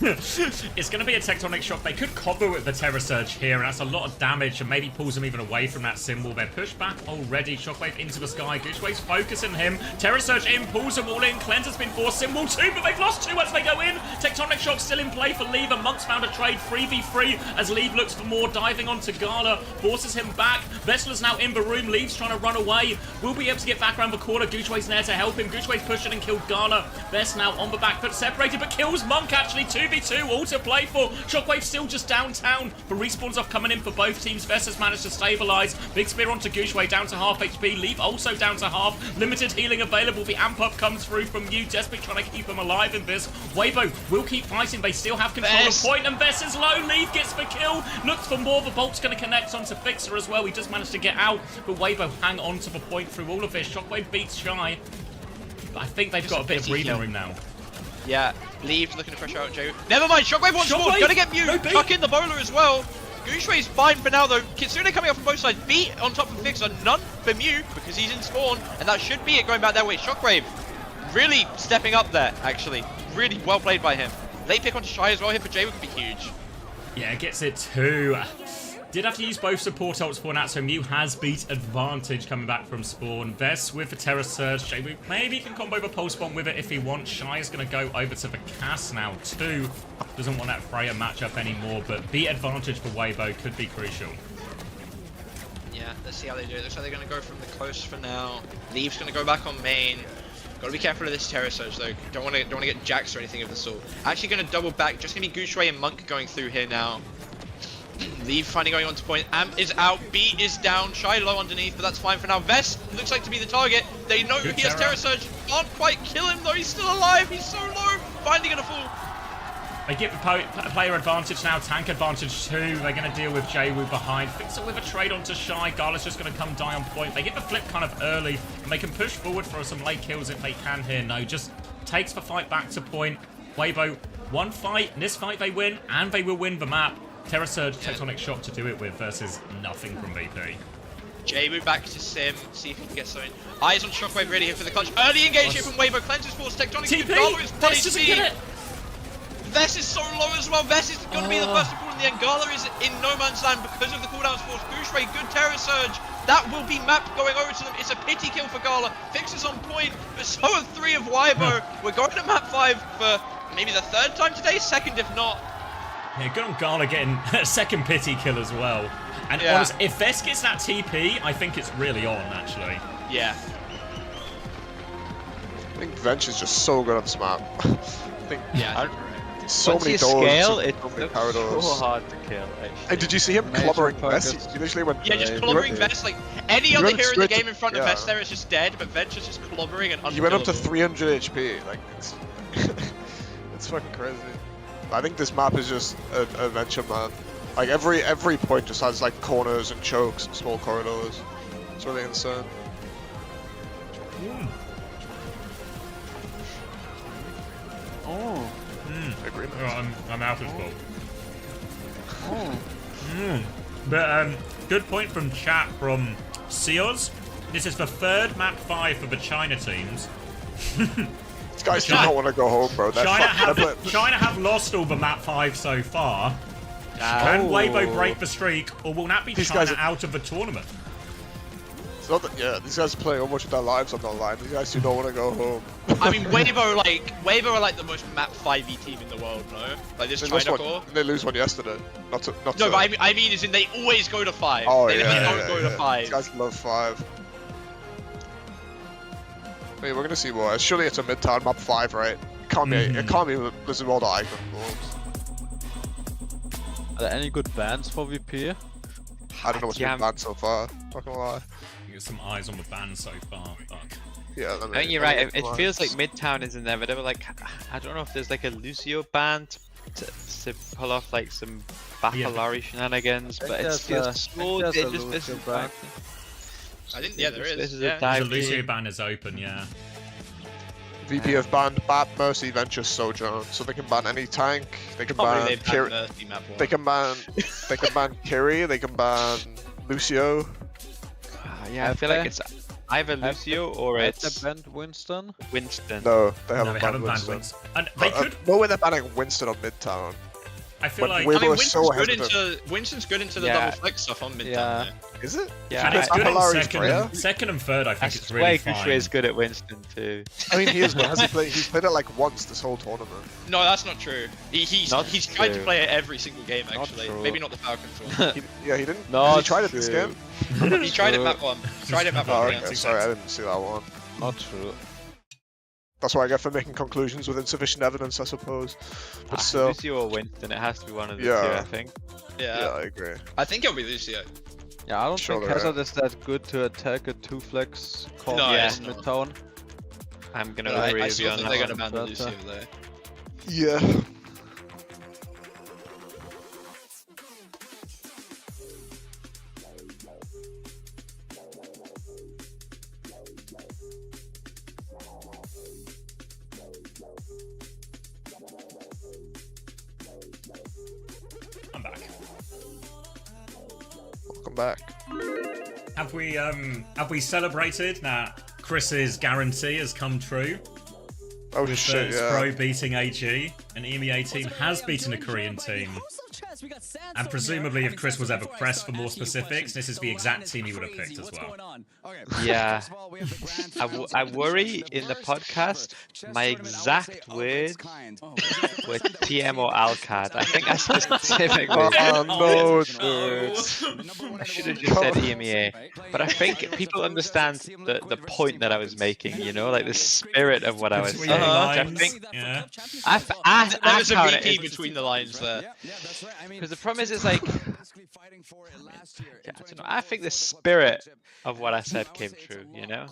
It's going to be a Tectonic Shock. They could combo with the Terror Surge here, and that's a lot of damage, and maybe pulls them even away from that symbol. They're pushed back already. Shockwave into the sky. Gooshway's focusing him. Terror Surge in, pulls them all in. Cleanse has been forced. Symbol 2, but they've lost 2 as they go in. Tectonic Shock still in play for Leave, and Monk's found a trade 3v3 as Leave looks for more, diving onto Gala. Forces him back. Vestler's now in the room. Leave's trying to run away. Will be able to get back around the corner. Gooshway's there to help him. Gooshway's pushing and killed Gala. Vest now on the back foot, separated, but kills Monk actually. 2v2 1v2, all to play for. Shockwave still just downtown, but respawns off coming in for both teams. Vess has managed to stabilize. Big spear onto Gooshway, down to half HP. Leave also down to half. Limited healing available. The amp up comes through from you. Despot trying to keep him alive in this. Weibo will keep fighting. They still have control of point, and Vess is low. Leave gets the kill. Looks for more. The bolt's going to connect onto Fixer as well. He does manage to get out, but Weibo hang on to the point through all of this. Shockwave beats Shy. But I think they've got a bit of breathing room now. Yeah, Leaves looking to pressure out Joe. Never mind, Shockwave wants more. Gonna get Mew. Chuck in the bowler as well. Gooshway's fine for now though. Kitsune coming up from both sides. Beat on top of Fixer. None for Mew because he's in spawn. And that should be it going back that way. Shockwave really stepping up there, actually. Really well played by him. Late pick onto Shy as well here for Jay would be huge. Yeah, gets it too. Did have to use both support ults for that, so Mew has beat advantage coming back from spawn. Vess with the Terror Surge. Jay maybe can combo the Pulse Bomb with it if he wants. Shy is going to go over to the Cass now too. Doesn't want that Freya matchup anymore, but beat advantage for Weibo could be crucial. Yeah, let's see how they do. It looks like they're going to go from the close for now. Leaves going to go back on main. Got to be careful of this Terror Surge though. Don't want to get Jax or anything of the sort. Actually going to double back. Just going to be Gooshway and Monk going through here now. Leave finally going on to point. Amp is out. B is down. Shy low underneath, but that's fine for now. Vess looks like to be the target. They know he has Terror Surge. Can't quite kill him though. He's still alive. He's so low. Finally going to fall. They get the player advantage now, tank advantage too. They're going to deal with Jaywu behind. Fixer with a trade onto Shy. Gala's just going to come die on point. They get the flip kind of early, and they can push forward for some late kills if they can here. No, just takes the fight back to point. Weibo, one fight. In this fight they win, and they will win the map. Terror Surge, Tectonic Shock to do it with versus nothing from VP. Jaywu back to Sim, see if he can get something. Eyes on Shockwave ready here for the clutch. Early engage here from Weibo. Cleanses force. Tectonic TP! is Vess doesn't get it! Vess is so low as well. Vess is going to be the first to fall in the end. Gala is in no man's land because of the cooldowns force. Gooshway, good Terror Surge. That will be mapped going over to them. It's a pity kill for Gala. Fixes on point, but so are 3 of Weibo. We're going to map 5 for maybe the 3rd time today, 2nd if not. Yeah, good on Gala getting a second pity kill as well. And honestly, if Vess gets that TP, I think it's really on, actually. Yeah. I think Venture is just so good on this map. I think so Once many you doors, scale, so it many looks corridors. so hard to kill, actually. Hey, did you see him clobbering Vess? He literally went... Yeah, just clobbering Vess. Like, any other hero in the game in front of yeah. Vess there is just dead, but Venture's just clobbering and unkillable. He went up to 300 HP. Like, it's... it's fucking crazy. I think this map is just a Venture, man. Like, every point just has, like, corners and chokes and small corridors. It's really insane. Oh. Agreement. Oh, I'm out of But good point from chat from Seos. This is the 3rd map 5 for the China teams. These guys do not want to go home, bro. China have lost all the map 5 so far. Can Weibo break the streak, or will that be China out of the tournament? It's not that, yeah, these guys are playing almost with their lives on the line. These guys do not want to go home. I mean, Weibo are like the most map 5e team in the world, no? Like this China core. They lose one yesterday. Not no, but I mean, as in they always go to 5. Oh, they don't go to 5. These guys love 5. Wait, we're gonna see more. Surely it's a mid-town map 5, right? It can't be Blizzard World Icon Wolves. Are there any good bans for VP? I don't know what's been banned so far. Not gonna lie. You get some eyes on the ban so far, but... Yeah, I think you're right. It feels like Midtown is inevitable. Like, I don't know if there's like a Lucio ban to pull off like some Baccalari shenanigans, but it feels so dangerous. I think there is. The Lucio ban is open, yeah. VP have banned Bat, Mercy, Venture, Sojourn, so they can ban any tank. They can ban Kiri. They can ban Kiri. They can ban Lucio. Yeah, I feel like it's either Lucio or it's banned Winston. No, they haven't banned Winston. Winston. And they could. No way they're banning Winston on Midtown. I feel like Winston's good into the double flex stuff on Midtown. Yeah. Is it? Yeah, and it's good in second and third. I think it's really fine. Gushue is good at Winston too. I mean, he is good. He's played it like once this whole tournament. No, that's not true. He's tried to play it every single game actually. Maybe not the Falcons one. Yeah, he didn't. No, he tried it this game. He tried it map 1. Okay, sorry, I didn't see that one. Not true. That's what I get for making conclusions with insufficient evidence, I suppose. But still. Lucio or Winston, it has to be one of the Yeah. two, I think. Yeah, I agree. I think it'll be Lucio. Yeah, I don't Sure think they're Hazard is that good to attack a 2-flex call No, on it's not. mid-town. I'm gonna I agree with you still on think that they're gonna one. ban the Lucio there. Yeah. I'm back. Welcome back. Have we celebrated that Chris's guarantee has come true? Oh with shit, the yeah. Pro beating AG, an EMEA team has beaten a Korean team. And presumably if Chris was ever pressed for more specifics, this is the exact team he would have picked as well. Yeah. I worry in the podcast, my exact words were TM or Alcad. I think I specifically. Oh no, dude. I should have just said EMEA. But I think people understand the point that I was making, you know, like the spirit of what I was saying. I think, Yeah. There was a count it VP as- between the lines there. Because the problem is like, yeah, I don't know. I think the spirit of what I said came true, you know,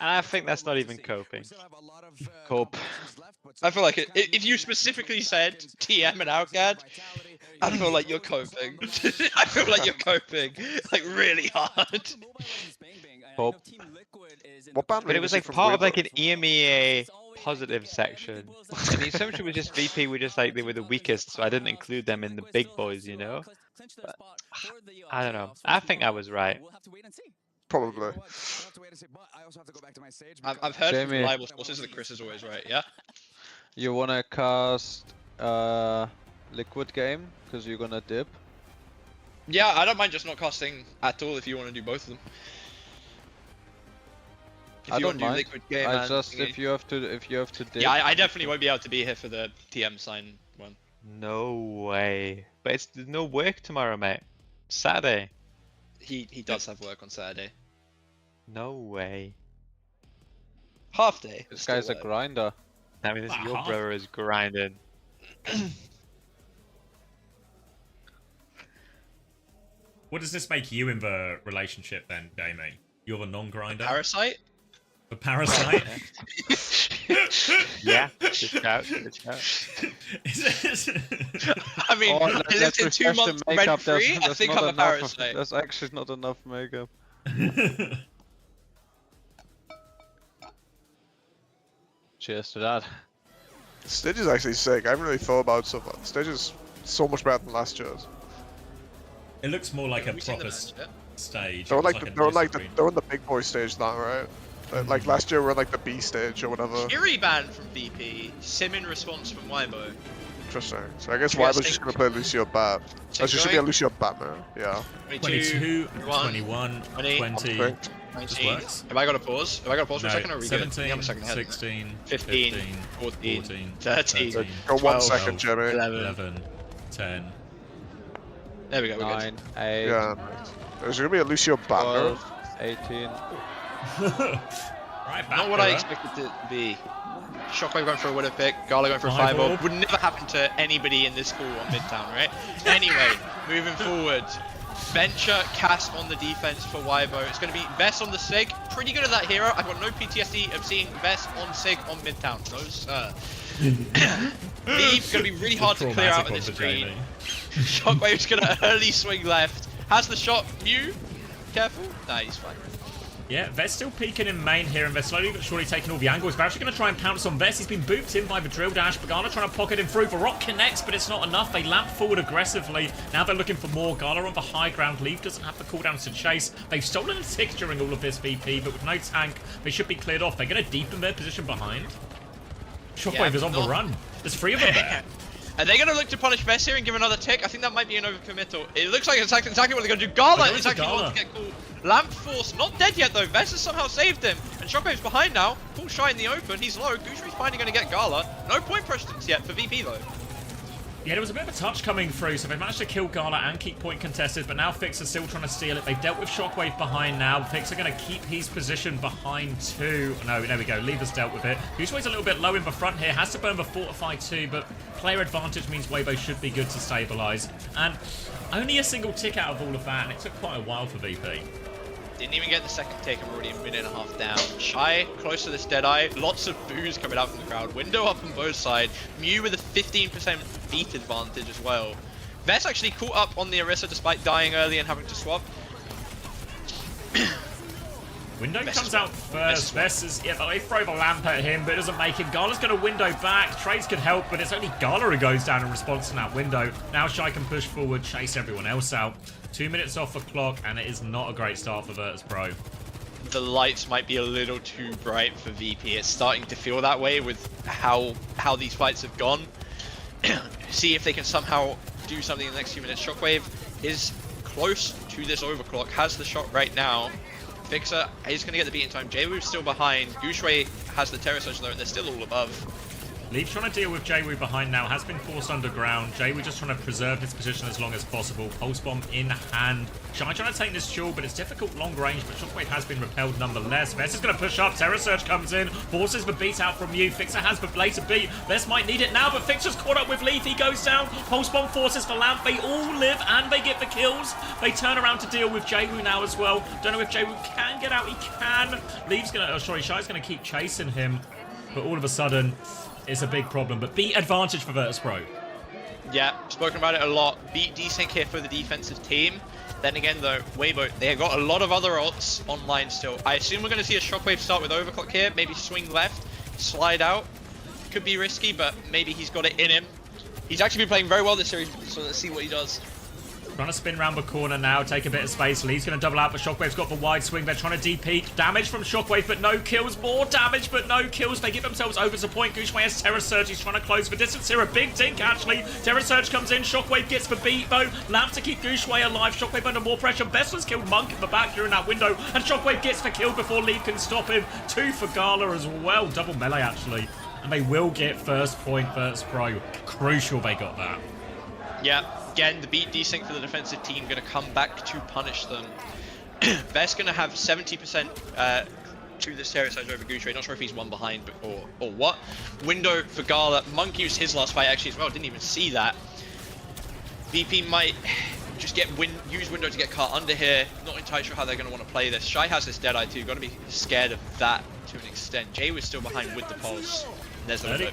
and I think that's not even coping. Cope. I feel like if you specifically said TM and Alcad, I feel like you're coping. I feel like you're coping, like really hard. Cope. What band But it was like from part of like Weibo? an EMEA positive section, and the assumption was just VP were just like they were the weakest, so I didn't include them in the big boys, you know. But, I don't know. I think I was right. Probably. I've heard from Jamie. reliable sources that Chris is always right. Yeah. You wanna cast Liquid game? Because you're gonna dip. Yeah, I don't mind just not casting at all if you want to do both of them. If I you don't want to do mind. liquid game I and just thingy. if you have to dip. Yeah, I definitely won't be able to be here for the TM sign one. No way. But there's no work tomorrow, mate. Saturday. He does have work on Saturday. No way. Half day. This guy's a grinder. I mean, your brother is grinding. What does this make you in the relationship then, Jamie? You're the non-grinder? Parasite? The parasite? Yeah, good shout, good shout. I mean, Oh, I lived in 2 months rent free. I think I'm a parasite. That's actually not enough makeup. Cheers to that. Stage is actually sick. I haven't really thought about it so far. Stage is so much better than last year's. It looks more like a Have we seen the proper match yet? stage. They're It like looks they're a like screen. they're on the big boy stage now, right? Like last year we were like the B stage or whatever. Kiri banned from VP. Sim in response from Weibo. Interesting. So I guess Yeah, Weibo's just gonna play Lucio Bat. Oh, she should be a Lucio Batman. Yeah. 22, 21, 20. 20. This works. Have I got a pause? Have I got a pause for a No, second or are we good? 17, We have a second ahead. 16, 15, 14, 13, Go 1 12, second, Jimmy. 11, 10. There we go, we're 9, good. 8, Yeah. There's gonna be a Lucio Batman. 12, 18. Right, Not what I expected it to be. Shockwave going for a winner pick, Gala going for a 5-0. Would never happen to anybody in this school on Midtown, right? Anyway, moving forward. Venture cast on the defense for Weibo. It's going to be Vest on the Sig. Pretty good at that hero. I've got no PTSD of seeing Vest on Sig on Midtown. No, sir. Leave going to be really hard to clear out of this screen. Shockwave's going to early swing left. Has the shot. Mew. Careful. Nah, he's fine. Yeah, Vest still peeking in main here, and they're slowly but surely taking all the angles. They're actually going to try and pounce on Vest. He's been booped in by the drill dash. Bagala trying to pocket him through. The rock connects, but it's not enough. They lamp forward aggressively. Now they're looking for more. Gala on the high ground. Leaf doesn't have the cooldowns to chase. They've stolen a tick during all of this VP, but with no tank, they should be cleared off. They're going to deepen their position behind. Shockwave is on the run. There's 3 of them there. Are they going to look to punish Vest here and give another tick? I think that might be an overcommittal. It looks like exactly what they're going to do. Gala is actually the one to get called. Lamp Force, not dead yet though. Vest has somehow saved him. And Shockwave's behind now. Full shy in the open. He's low. Goosery's finally going to get Gala. No point precedence yet for VP though. Yeah, there was a bit of a touch coming through, so they've managed to kill Gala and keep point contested, but now Fixer's still trying to steal it. They've dealt with Shockwave behind now. Fixer going to keep his position behind 2. No, there we go. Lever's dealt with it. Gooshway's a little bit low in the front here. Has to burn the Fortify too, but player advantage means Weibo should be good to stabilize. And only a single tick out of all of that, and it took quite a while for VP. Didn't even get the second take. I'm already a minute and a half down. Shy close to this Deadeye. Lots of boos coming out from the crowd. Window up on both sides. Mew with a 15% beat advantage as well. Vess actually caught up on the Orisa despite dying early and having to swap. Window comes out first. Vess is, yeah, they throw the lamp at him, but it doesn't make him. Gala's going to window back. Trades could help, but it's only Gala who goes down in response to that window. Now Shy can push forward, chase everyone else out. 2 minutes off the clock, and it is not a great start for Virtus Pro. The lights might be a little too bright for VP. It's starting to feel that way with how these fights have gone. See if they can somehow do something in the next few minutes. Shockwave is close to this overclock, has the shot right now. Fixer is going to get the beat in time. Jwoo's still behind. Gooshway has the Terror Surge though, and they're still all above. Leaf trying to deal with Jwoo behind now, has been forced underground. Jwoo just trying to preserve his position as long as possible. Pulse Bomb in hand. Shy trying to take this duel, but it's difficult long range, but Shockwave has been repelled nonetheless. Vess is going to push up. Terror Surge comes in, forces the beat out from Mew. Fixer has the later beat. Vess might need it now, but Fixer's caught up with Leaf. He goes down. Pulse Bomb forces for Lamp. They all live and they get the kills. They turn around to deal with Jwoo now as well. Don't know if Jwoo can get out. He can. Leaf's going to, Shy's going to keep chasing him, but all of a sudden, it's a big problem, but beat advantage for Virtus Pro. Yeah, spoken about it a lot. Beat desync here for the defensive team. Then again though, Weibo, they have got a lot of other ults online still. I assume we're going to see a Shockwave start with Overclock here, maybe swing left, slide out. Could be risky, but maybe he's got it in him. He's actually been playing very well this series, so let's see what he does. Trying to spin around the corner now, take a bit of space. Lee's going to double out, but Shockwave's got the wide swing. They're trying to de-peek. Damage from Shockwave, but no kills. More damage, but no kills. They give themselves over to point. Gooshway has Terror Surge. He's trying to close the distance here. A big dink, actually. Terror Surge comes in. Shockwave gets the beat, though. Lamp to keep Gooshway alive. Shockwave under more pressure. Bessler's killed Monk in the back during that window, and Shockwave gets the kill before Lee can stop him. 2 for Gala as well. Double melee, actually. And they will get first point Virtus Pro. Crucial they got that. Yeah. Again, the beat desync for the defensive team going to come back to punish them. Vess going to have 70% to this Terror Surge over Gooshway. Not sure if he's one behind or what. Window for Gala. Monk used his last fight actually as well. Didn't even see that. VP might just use Window to get caught under here. Not entirely sure how they're going to want to play this. Shy has this Deadeye too. Got to be scared of that to an extent. Jay was still behind with the pulse. There's the window.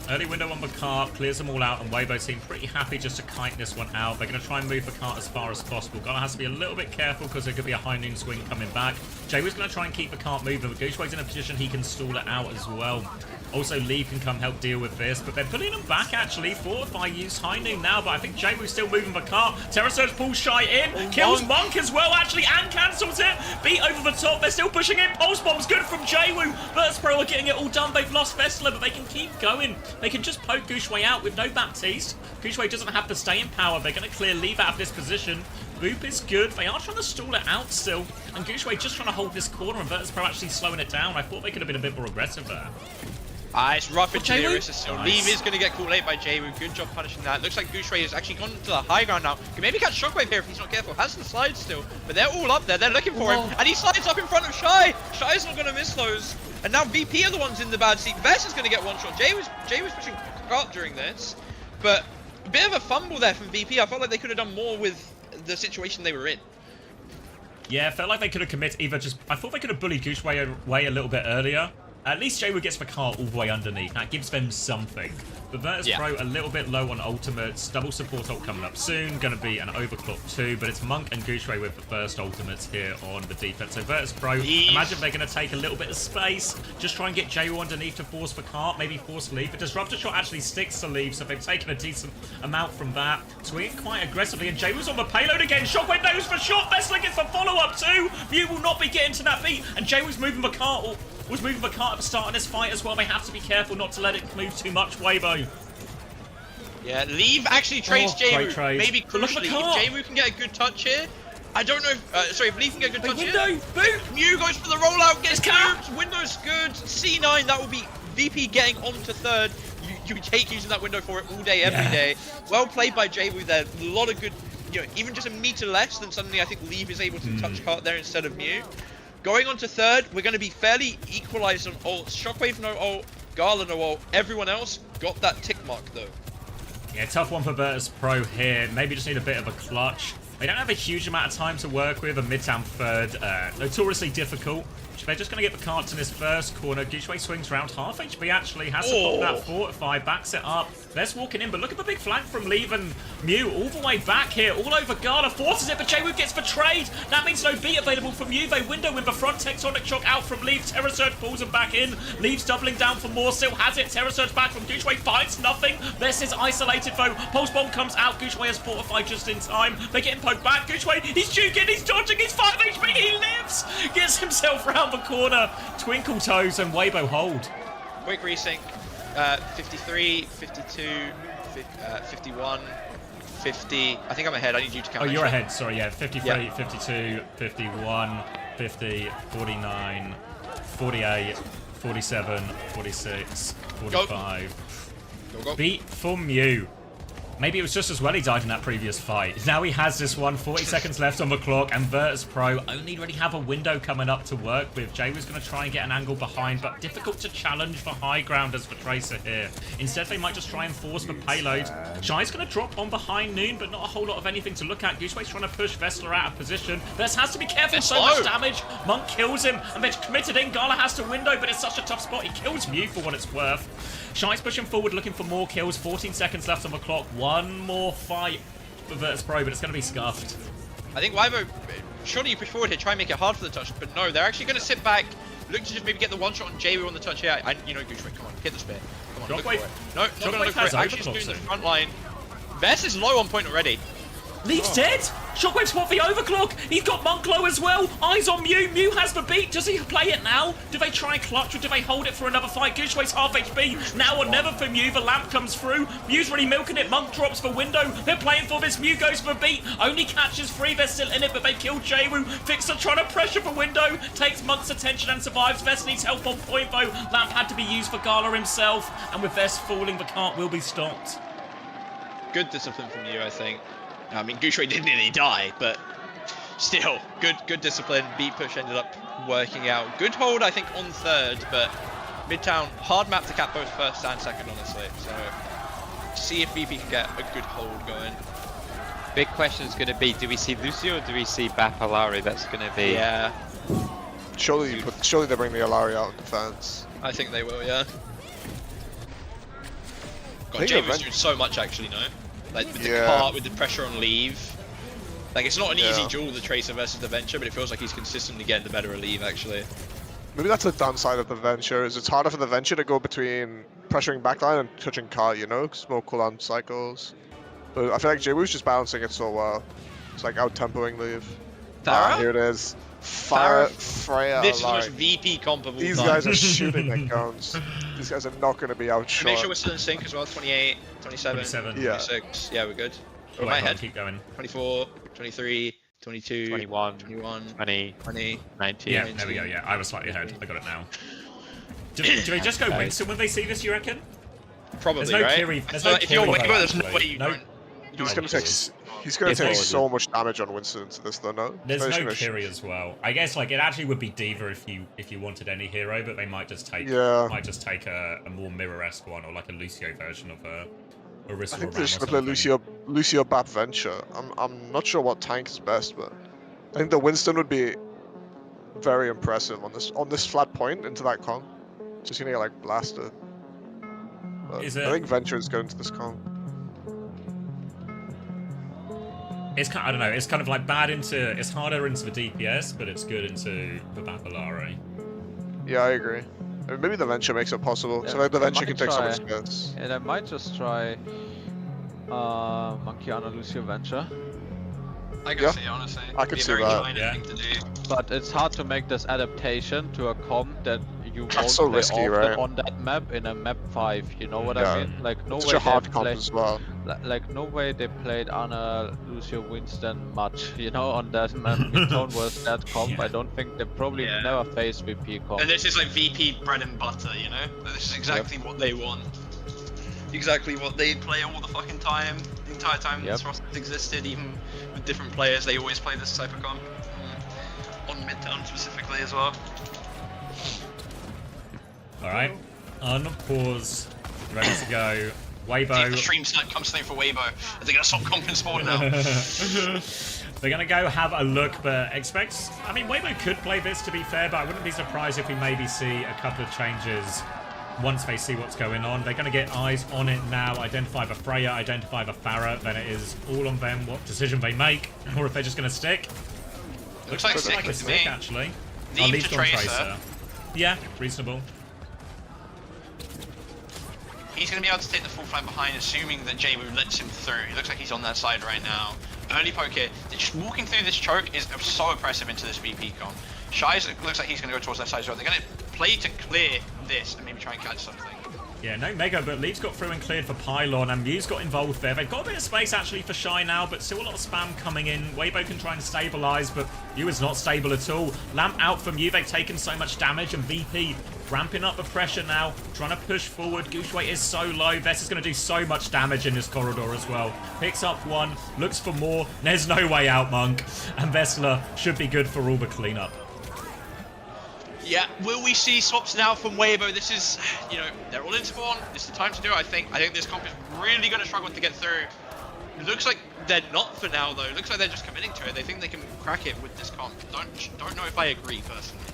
Early window on the cart, clears them all out, and Weibo seem pretty happy just to kite this one out. They're going to try and move the cart as far as possible. Gala has to be a little bit careful because there could be a high noon swing coming back. Jay was going to try and keep the cart moving, but Gooshway's in a position he can stall it out as well. Also, Lee can come help deal with this, but they're pulling them back actually. Fortify use high noon now, but I think Jaywo's still moving the cart. Terror Surge pulls Shy in, kills Monk as well actually, and cancels it. Beat over the top, they're still pushing in. Pulse Bomb's good from Jwoo. Virtus Pro are getting it all done. They've lost Vessler, but they can keep going. They can just poke Gooshway out with no Baptiste. Gooshway doesn't have to stay in power. They're going to clear Leave out of this position. Boop is good. They are trying to stall it out still. And Gooshway just trying to hold this corner, and Virtus Pro actually slowing it down. I thought they could have been a bit more aggressive there. It's rough into the Orisa still. Nice. Leave is going to get caught late by Jwoo. Good job punishing that. Looks like Gooshway has actually gone to the high ground now. Can maybe catch Shockwave here if he's not careful. Has the slide still, but they're all up there. They're looking for him, and he slides up in front of Shy. Shy's not going to miss those. And now VP are the ones in the bad seat. Vess is going to get one shot. Jay was pushing up during this, but a bit of a fumble there from VP. I felt like they could have done more with the situation they were in. Yeah, it felt like they could have committed I thought they could have bullied Gooshway away a little bit earlier. At least Jwoo gets the cart all the way underneath. That gives them something. But Virtus Pro a little bit low on ultimates. Double support ult coming up soon. Going to be an overclock too. But it's Monk and Gooshway with the first ultimates here on the defense. So Virtus Pro, imagine they're going to take a little bit of space. Just try and get Jwoo underneath to force the cart. Maybe force Leave. But Disruptor Shot actually sticks to Leave. So they've taken a decent amount from that. Swinging quite aggressively. And Jwoo's on the payload again. Shockwave knows for shot. Vessler gets the follow-up too. Mew will not be getting to that beat. And Jwoo's moving the cart. Was moving the cart at the start of this fight as well. They have to be careful not to let it move too much. Weibo. Yeah, Leave actually trades Jwoo. Maybe crucially, if Jwoo can get a good touch here. I don't know if, sorry, if Leave can get a good touch here. Mew goes for the rollout, gets capped. Window's good. C9, that will be VP getting on to third. you take using that window for it all day, every day. Well played by Jaywu there. A lot of good, you know, even just a meter less than suddenly I think Leave is able to touch Cart there instead of Mew. Going on to third, we're going to be fairly equalized on ults. Shockwave no ult, Gala no ult. Everyone else got that tick mark though. Yeah, tough one for Virtus Pro here. Maybe just need a bit of a clutch. They don't have a huge amount of time to work with. A Midtown third, notoriously difficult. They're just going to get the carts in this first corner. Gushue swings around. Half HP actually has to pop that fortify, backs it up. They're walking in, but look at the big flank from Leave and Mew all the way back here, all over Gala, forces it, but Jaywu gets betrayed. That means no beat available from Mew. They window in the front, Tectonic Shock out from Leave. Terror Surge pulls him back in. Leave's doubling down for more, still has it. Terror Surge back from Gushue, finds nothing. This is isolated though. Pulse Bomb comes out. Gushue has fortified just in time. They get him poked back. Gushue, he's juking, he's dodging, he's 5 HP, he lives! Gets himself round the corner. Twinkle Toes and Weibo hold. Quick resync. 53, 52, 51, 50. I think I'm ahead. I need you to count. Oh, you're ahead. Sorry, yeah. 53, 52, 51, 50, 49, 48, 47, 46, 45. Go. Beat for Mew. Maybe it was just as well he died in that previous fight. Now he has this one, 40 seconds left on the clock, and Virtus Pro only really have a window coming up to work with. Jaywu's going to try and get an angle behind, but difficult to challenge for high grounders for Tracer here. Instead, they might just try and force the payload. Shy's going to drop on behind Noon, but not a whole lot of anything to look at. Gooseways trying to push Vestler out of position. Vest has to be careful, so much damage. Monk kills him, and they're committed in. Gala has to window, but it's such a tough spot. He kills Mew for what it's worth. Shy's pushing forward, looking for more kills. 14 seconds left on the clock. One more fight for Virtus Pro, but it's going to be scuffed. I think Weibo, surely you push forward here, try and make it hard for the touch, but no, they're actually going to sit back, look to just maybe get the one shot on Jaywu on the touch here. You know, Gushue, come on, hit the spear. Come on, look for it. No, not look for it. Actually just doing the front line. Vest is low on point already. Leave's dead! Shockwave's what the overclock! He's got Monk low as well! Eyes on Mew! Mew has the beat! Does he play it now? Do they try and clutch or do they hold it for another fight? Gushwe's half HP! Now or never for Mew! The lamp comes through! Mew's really milking it! Monk drops the window! They're playing for this! Mew goes for the beat! Only catches 3, they're still in it, but they kill Jaywu! Fixer trying to pressure the window! Takes Monk's attention and survives! Vest needs help on point though! Lamp had to be used for Gala himself, and with Vest falling, the cart will be stopped. Good discipline from you, I think. I mean, Gushue didn't nearly die, but still, good discipline. Beat push ended up working out. Good hold, I think, on third, but Midtown, hard map to cap both first and second, honestly. So, see if VP can get a good hold going. Big question is going to be, do we see Lucio or do we see Bapalari? That's going to be... Yeah. Surely they bring the Alari out in defense. I think they will, yeah. God, Jayvu's doing so much, actually, no? Like, with the cart, with the pressure on Leave. Like, it's not an easy duel, the Tracer versus the Venture, but it feels like he's consistently getting the better of Leave, actually. Maybe that's the downside of the Venture, is it's harder for the Venture to go between pressuring backline and touching cart, you know, because more cooldown cycles. But I feel like Jaywu's just balancing it so well. It's like out-tempoing Leave. Thara? Here it is. Freya. This is the most VP comp of all These time. guys are shooting their guns. These guys are not going to be outshot. Make sure we're still in sync as well. 28, 27, 26. Yeah, we're good. Oh, my head. Keep going. 24, 23, 22, 21, 20, 19. Yeah, there we go. Yeah, I was slightly ahead. I got it now. Do they just go Winston when they see this, you reckon? Probably, there's no right? Kiri, there's no if you're Kiri Weibo, there's no way you don't. He's going to take so much damage on Winston into this, though, no? There's no Kiri as well. I guess like it actually would be D.Va if you wanted any hero, but they might just take a more mirror-esque one or like a Lucio version of a Orisa. I think they should play Lucio Bap Venture. I'm not sure what tank is best, but I think the Winston would be very impressive on this flat point into that comp. Just gonna get like blasted. But I think Venture is good into this comp. It's kind, I don't know. It's kind of like bad into. It's harder into the DPS, but it's good into the Bapalari. Yeah, I agree. Maybe the Venture makes it possible. So like the Venture can take some experience. And I might just try Monkey on a Lucio Venture. I can see, honestly. I can see that. Thing to do. But it's hard to make this adaptation to a comp that you won't so play risky, often right? on that map in a map 5. You know what I mean? Like no it's way such a hard they comp played, as well. like no way they played Ana, Lucio, Winston much. You know, on that map. Midtone was that comp. I don't think they probably never faced VP comp. And this is like VP bread and butter, you know? This is exactly what they want. exactly what they play all the fucking time. The entire time this roster has existed, even with different players, they always play this type of comp. On midterm specifically as well. Alright. Unpause. Ready to go. Weibo. If the stream snipe comes through for Weibo, are they going to stop comping spawn now? They're going to go have a look, but expect... I mean, Weibo could play this, to be fair, but I wouldn't be surprised if we maybe see a couple of changes once they see what's going on. They're going to get eyes on it now, identify the Freya, identify the Pharah, then it is all on them what decision they make, or if they're just going to stick. Looks like a stick, actually. Leave to Tracer. Yeah, reasonable. He's going to be able to take the full flank behind, assuming that Jaywu lets him through. He looks like he's on that side right now. Early poke here. Just walking through this choke is so oppressive into this VP comp. Shai's looks like he's going to go towards that side as well. They're going to play to clear this and maybe try and catch something. Yeah, no Mega, but Leaf's got through and cleared for Pylon, and Mew's got involved there. They've got a bit of space, actually, for Shai now, but still a lot of spam coming in. Weibo can try and stabilize, but Mew is not stable at all. Lamp out from Mew. They've taken so much damage, and VP ramping up the pressure now, trying to push forward. Gooshway is so low. Vess is going to do so much damage in this corridor as well. Picks up one, looks for more. There's no way out, Monk. And Vessler should be good for all the cleanup. Yeah, will we see swaps now from Weibo? This is, you know, they're all in spawn. This is the time to do it, I think. I think this comp is really going to struggle to get through. It looks like they're not for now, though. It looks like they're just committing to it. They think they can crack it with this comp. Don't know if I agree, personally.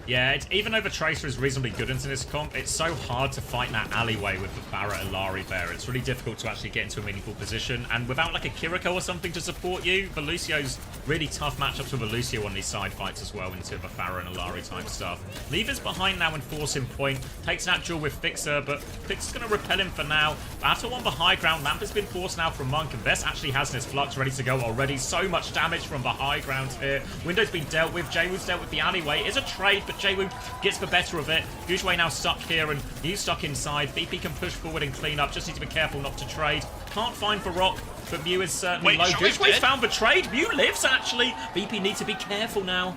Yeah, even though the Tracer is reasonably good into this comp, it's so hard to fight in that alleyway with the Pharah and Lari there. It's really difficult to actually get into a meaningful position. And without like a Kiriko or something to support you, the Lucio's really tough matchups with a Lucio on these side fights as well into the Pharah and Lari type stuff. Lever's behind now and forcing point. Takes that duel with Fixer, but Fixer's going to repel him for now. Battle on the high ground. Lamp has been forced now from Monk, and Vess actually has this Flux ready to go already. So much damage from the high ground here. Window's been dealt with. Jaywood's dealt with the alleyway. It's a trade, but Jaywood gets the better of it. Gooshway now stuck here, and Mew's stuck inside. VP can push forward and clean up. Just need to be careful not to trade. Can't find the rock, but Mew is certainly low. Gooshway's found the trade. Mew lives, actually. VP needs to be careful now.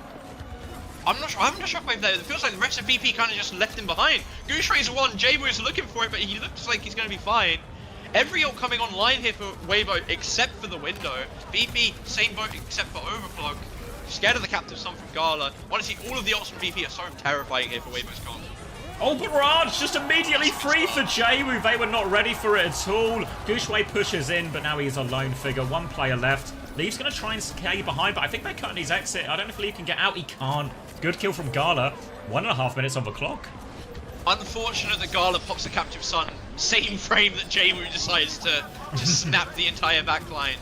I'm not sure. I haven't a shockwave there. It feels like the rest of VP kind of just left him behind. Gooshway's one. Jaywu is looking for it, but he looks like he's going to be fine. Every ult coming online here for Weibo except for the window. VP, same boat except for overclock. Scared of the captive son from Gala. Honestly, all of the ults from VP are so terrifying here for Weibo's comp. Oh, Barrage just immediately free for Jaywu. They were not ready for it at all. Gooshway pushes in, but now he's a lone figure. One player left. Leaf's going to try and scare behind, but I think they're cutting his exit. I don't know if Leaf can get out. He can't. Good kill from Gala. 1.5 minutes on the clock. Unfortunate that Gala pops the captive son. Same frame that Jaywu decides to just snap the entire backline.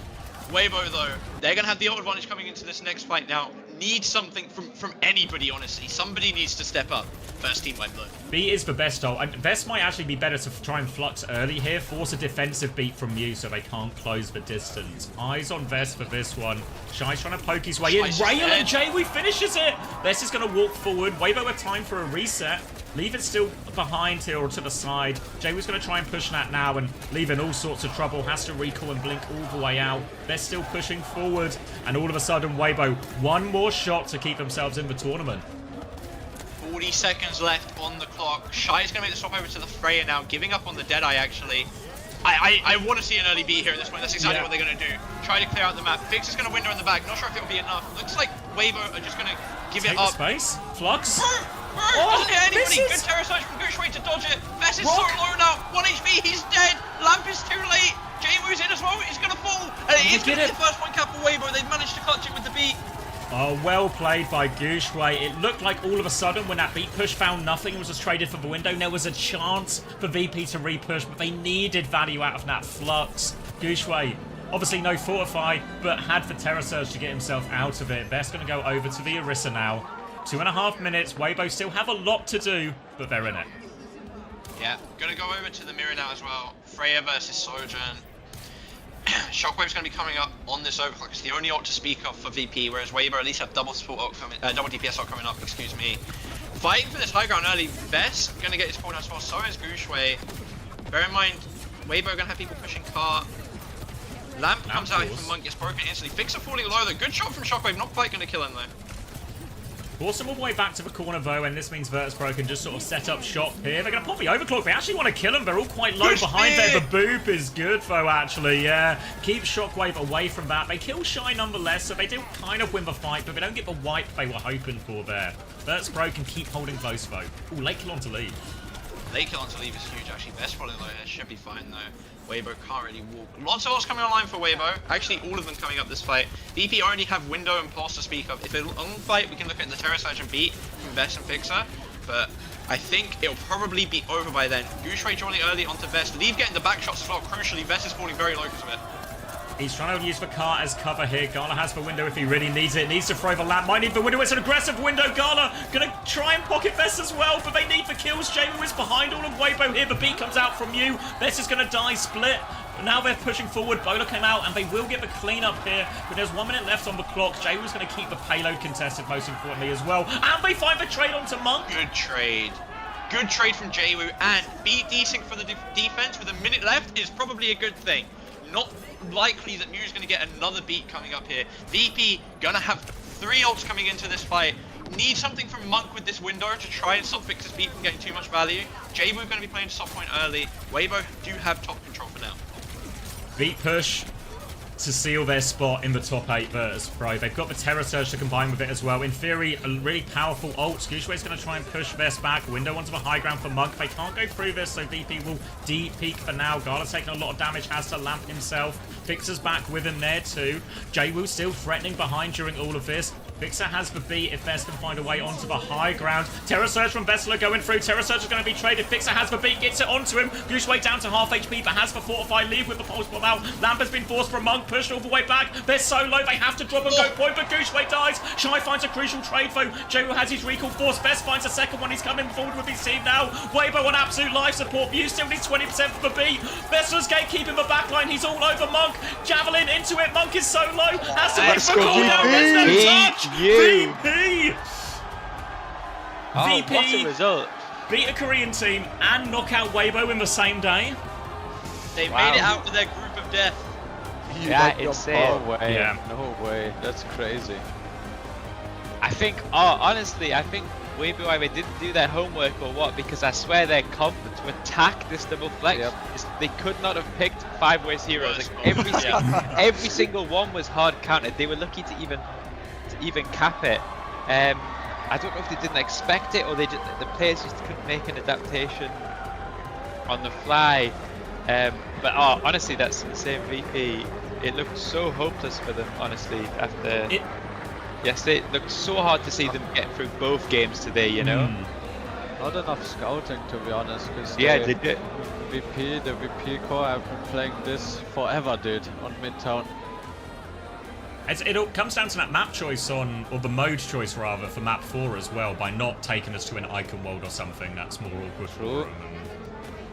Weibo, though, they're going to have the ult advantage coming into this next fight now. Need something from anybody, honestly. Somebody needs to step up. First team wipe, though. B is the best ult. And Vess might actually be better to try and flux early here. Force a defensive beat from Mew so they can't close the distance. Eyes on Vess for this one. Shai's trying to poke his way in. Rail and Jaywu finishes it. Vess is going to walk forward. Weibo with time for a reset. Leave it still behind here or to the side. Jaywu's going to try and push that now and leave in all sorts of trouble. Has to recall and blink all the way out. They're still pushing forward. And all of a sudden, Weibo, one more shot to keep themselves in the tournament. 40 seconds left on the clock. Shai's going to make the swap over to the Freya now, giving up on the Deadeye, actually. I want to see an early beat here at this point. That's exactly what they're going to do. Try to clear out the map. Fix is going to window in the back. Not sure if it'll be enough. Looks like Weibo are just going to give it up. Space. Flux. Doesn't hit anybody. Good terror surge from Gooshway to dodge it. Vess is so low now. 1 HP. He's dead. Lamp is too late. Jaywu's in as well. He's going to fall. And it is going to be the first point cap for Weibo. They've managed to clutch it with the beat. Oh, well played by Gooshway. It looked like all of a sudden when that beat push found nothing and was just traded for the window, there was a chance for VP to repush, but they needed value out of that flux. Gooshway, obviously no fortify, but had the Terror Surge to get himself out of it. Vess going to go over to the Orisa now. 2.5 minutes. Weibo still have a lot to do, but they're in it. Yeah, going to go over to the mirror now as well. Freya versus Sojourn. Shockwave's going to be coming up on this overclock. It's the only ult to speak of for VP, whereas Weibo at least have double support ult coming, double DPS ult coming up. Excuse me. Fighting for this high ground early. Vess going to get his pull down as well. So is Gooshway. Bear in mind, Weibo going to have people pushing cart. Lamp comes out from Monk, gets broken instantly. Fixer falling low though. Good shot from Shockwave. Not quite going to kill him though. Force them all the way back to the corner, though, and this means Virtus.pro can just sort of set up shop here. They're going to pop the overclock. They actually want to kill them. They're all quite low behind there. The boop is good, though, actually, yeah. Keep Shockwave away from that. They kill Shy nonetheless, so they do kind of win the fight, but they don't get the wipe they were hoping for there. Virtus.pro can keep holding close, though. Ooh, late kill on to leave. Late kill on to leave is huge, actually. Best probably low here. Should be fine, though. Weibo can't really walk. Lots of ults coming online for Weibo. Actually, all of them coming up this fight. VP already have Window and Pulse to speak of. If it's a long fight, we can look at the Terror Surge and beat from Vest and Fixer. But I think it'll probably be over by then. Goose Ray joining early onto Vest. Leave getting the back shots as well. Crucially, Vest is falling very low because of it. He's trying to use the car as cover here. Gala has the window if he really needs it. Needs to throw the lamp. Might need the window. It's an aggressive window. Gala gonna try and pocket Vest as well, but they need the kills. Jamu is behind all of Weibo here. The beat comes out from you. Vest is gonna die split. But now they're pushing forward. Bola came out and they will get the cleanup here. But there's 1 minute left on the clock. Jamu's gonna keep the payload contested, most importantly as well. And they find the trade onto Monk. Good trade. Good trade from Jawu, and beat desync for the defense with a minute left is probably a good thing. Not likely that Mew's going to get another beat coming up here. VP gonna have 3 ults coming into this fight. Need something from Monk with this window to try and stop Fixer's beat from getting too much value. Jawu going to be playing top point early. Weibo do have top control for now. Beat push to seal their spot in the top 8 Virtus.pro. They've got the Terror Surge to combine with it as well. In theory, a really powerful ult. Gooshway's going to try and push Vest back. Window onto the high ground for Monk. They can't go through this, so VP will de-peek for now. Gala's taking a lot of damage, has to lamp himself. Fixer's back with him there too. Jawu still threatening behind during all of this. Fixer has the beat if Vest can find a way onto the high ground. Terror Surge from Vessler going through. Terror Surge is going to be traded. Fixer has the beat, gets it onto him. Gooseway down to half HP, but has the Fortify. Leave with the pulse bomb out. Lamp has been forced from Monk, pushed all the way back. They're so low, they have to drop and go point, but Gooseway dies. Shy finds a crucial trade though. Jawu has his recall force. Vest finds a second one. He's coming forward with his team now. Weibo on absolute life support. View still needs 20% for the beat. Vessler's gatekeeping the backline. He's all over Monk. Javelin into it. Monk is so low. Has to wait for cooldown. There's no touch. VP! Oh, what a result. Beat a Korean team and knock out Weibo in the same day. They made it out with their group of death. Yeah, insane. No way. Yeah. No way. That's crazy. I think, honestly, I think Weibo either didn't do their homework or what, because I swear their comp to attack this double flex, they could not have picked 5-ways heroes. Like every single one was hard counted. They were lucky to even cap it. I don't know if they didn't expect it or the players just couldn't make an adaptation on the fly. But honestly, that's the same VP. It looked so hopeless for them, honestly, after yesterday. It looked so hard to see them get through both games today, you know? Not enough scouting, to be honest. Yeah, they did. The VP core have been playing this forever, dude, on Midtown. It all comes down to that map choice or the mode choice rather, for map 4 as well, by not taking us to an icon world or something that's more awkward for them.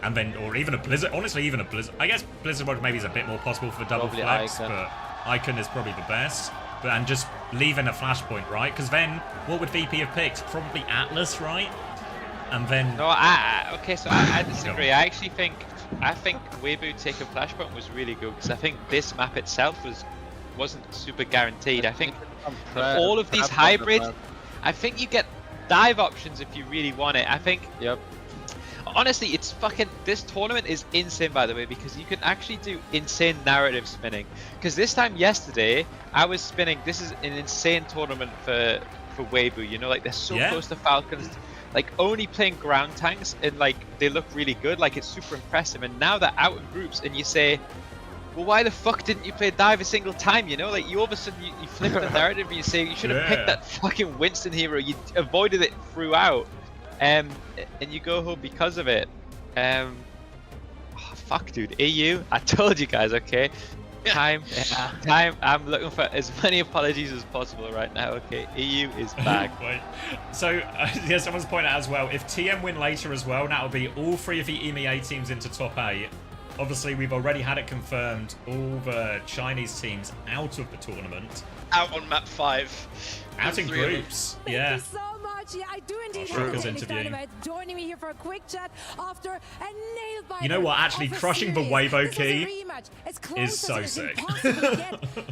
And then, or even a Blizzard, honestly, even a Blizzard. I guess Blizzard world maybe is a bit more possible for the double flex, but icon is probably the best. And just leaving a flashpoint, right? Because then, what would VP have picked? Probably Atlas, right? And then... No, okay, so I disagree. I think Weibo taking flashpoint was really good, because I think this map itself wasn't super guaranteed. I think all of these hybrids, I think you get dive options if you really want it. I think, honestly, it's this tournament is insane, by the way, because you can actually do insane narrative spinning. Because this time yesterday, I was spinning, this is an insane tournament for Weibo, you know, like they're so close to Falcons, like only playing ground tanks, and like they look really good, like it's super impressive. And now they're out in groups, and you say, well, why the fuck didn't you play dive a single time, you know? Like, you all of a sudden, you flip the narrative and you say, you should have picked that fucking Winston hero. You avoided it throughout. And you go home because of it. Fuck, dude. EU, I told you guys, okay? Time. I'm looking for as many apologies as possible right now, okay? EU is back. So, someone's pointed out as well, if TM win later as well, that'll be all 3 of the EMEA teams into top 8. Obviously, we've already had it confirmed, all the Chinese teams out of the tournament. Out on map 5. Out in groups, Thank you so much. Yeah, I do indeed have to thank Dynamite joining me here for a quick chat after a nail-biter. You know what? Actually, crushing the Weibo key is so as sick.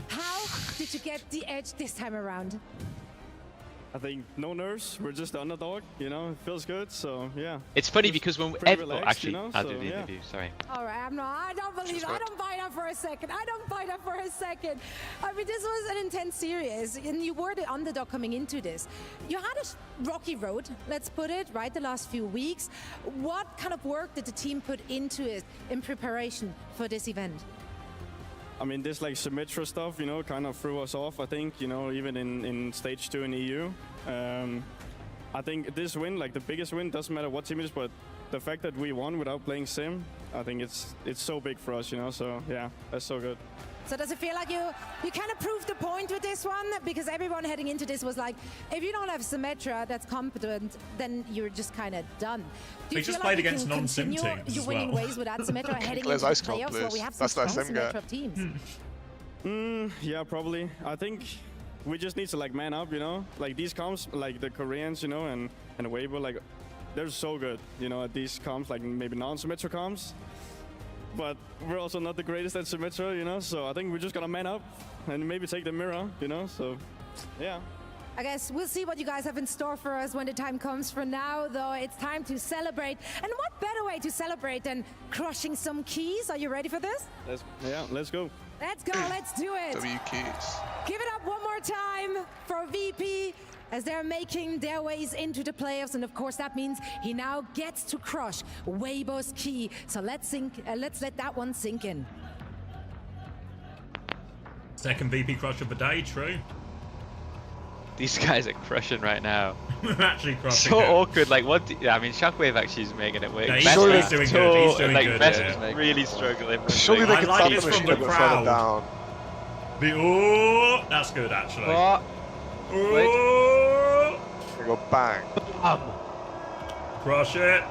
How did you get the edge this time around? I think no nerves. We're just the underdog. You know, it feels good. So yeah. It's funny because when relaxed, actually, you know, I'll so, do the yeah. interview. Sorry. All right, I don't believe it. I don't buy that for a second. I don't buy that for a second. I mean, this was an intense series, and you were the underdog coming into this. You had a rocky road, let's put it, right, the last few weeks. What kind of work did the team put into it in preparation for this event? I mean, this like Symmetra stuff, you know, kind of threw us off, I think, you know, even in stage 2 in EU. I think this win, like the biggest win, doesn't matter what team it is, but the fact that we won without playing Sim, I think it's so big for us, you know, so yeah, that's so good. So does it feel like you kind of proved the point with this one? Because everyone heading into this was like, if you don't have Symmetra that's competent, then you're just kind of done. Do you just feel played like against you can non-sim continue teams your as winning well. ways without Symmetra heading into the playoffs where we have some strong Symmetra teams? Yeah, probably. I think we just need to like man up, you know? Like these comps, like the Koreans, you know, and Weibo, like they're so good, you know, at these comps, like maybe non-Symmetra comps. But we're also not the greatest at Symmetra, you know, so I think we're just gonna man up and maybe take the mirror, you know, so yeah. I guess we'll see what you guys have in store for us when the time comes. For now, though, it's time to celebrate. And what better way to celebrate than crushing some keys? Are you ready for this? Let's go. Let's go, let's do it. W keys. Give it up one more time for VP as they're making their ways into the playoffs. And of course, that means he now gets to crush Weibo's key. So let's let that one sink in. Second VP crush of the day, true. These guys are crushing right now. We're actually crushing. So it. awkward. Like what? I mean, Shockwave actually is making it work. Yeah, Best he's is doing good. He's doing like, good. Best Yeah. is really struggling. Surely they I can like tap this the from machine the a bit further crowd. down. Oh, that's good actually. Oh. Oh. They go bang. Crush it.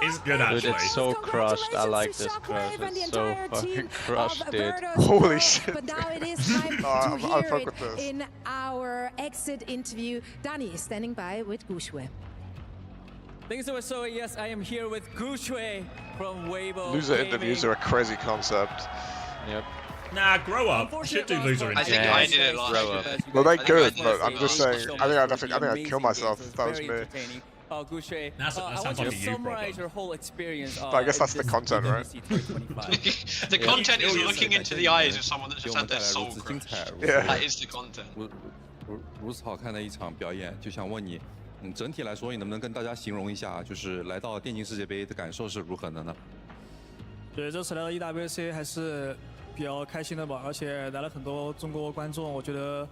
It's good actually. Dude, it's so crushed. I like this crush. It's so fucking crushed, dude. Holy shit. But now it is time to I'll hear fuck it with this. in our exit interview. Danny is standing by with Gushue. Thank you so much. So yes, I am here with Gushue from Weibo. Loser Gaming. interviews are a crazy concept. Yep. Nah, grow up. You should do loser I think I did it last year. Well, they're good, I but I'm just saying. I think I'd kill myself if that was me. Gushue, that I sounds want like you a to you summarize problem. your whole experience. But I guess that's the content, right? The content is looking into the eyes of someone that just had their soul crushed. Yeah. That is the content. 如此好看的一场表演，就想问你，整体来说，你能不能跟大家形容一下，就是来到电竞世界杯的感受是如何的呢？对，这次来到 EWC 还是比较开心的吧，而且来了很多中国观众，我觉得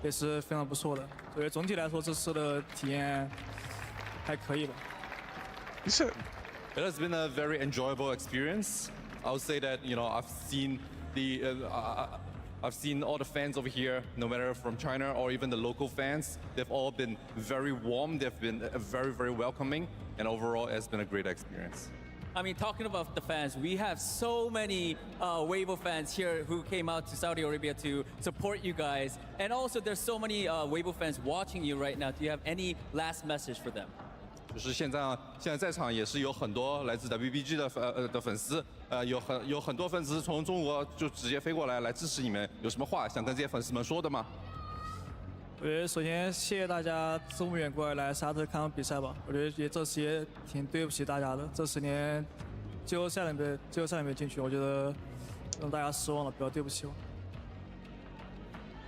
也是非常不错的。所以总体来说，这次的体验还可以吧。It has been a very enjoyable experience. I would say that I've seen I've seen all the fans over here, no matter from China or even the local fans. They've all been very warm. They've been very, very welcoming, and overall, it's been a great experience. I mean, talking about the fans, we have so many Weibo fans here who came out to Saudi Arabia to support you guys. And also, there's so many Weibo fans watching you right now. Do you have any last message for them? 就是现在在场也是有很多来自 WBG 的粉丝，有很多粉丝从中国就直接飞过来支持你们，有什么话想跟这些粉丝们说的吗？我觉得首先谢谢大家这么远过来沙特看比赛吧，我觉得这次也挺对不起大家的，这10年季后赛里没进去，我觉得让大家失望了，比较对不起我。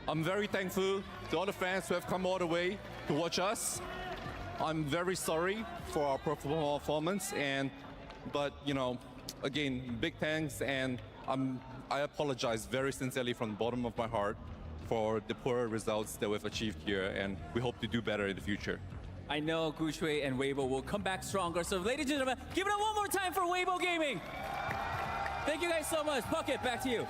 I'm very thankful to all the fans who have come all the way to watch us. I'm very sorry for our performance, but again, big thanks, and I apologize very sincerely from the bottom of my heart for the poor results that we've achieved here, and we hope to do better in the future. I know Gushue and Weibo will come back stronger. So, ladies and gentlemen, give it up one more time for Weibo Gaming. Thank you guys so much. Bucket, back to you.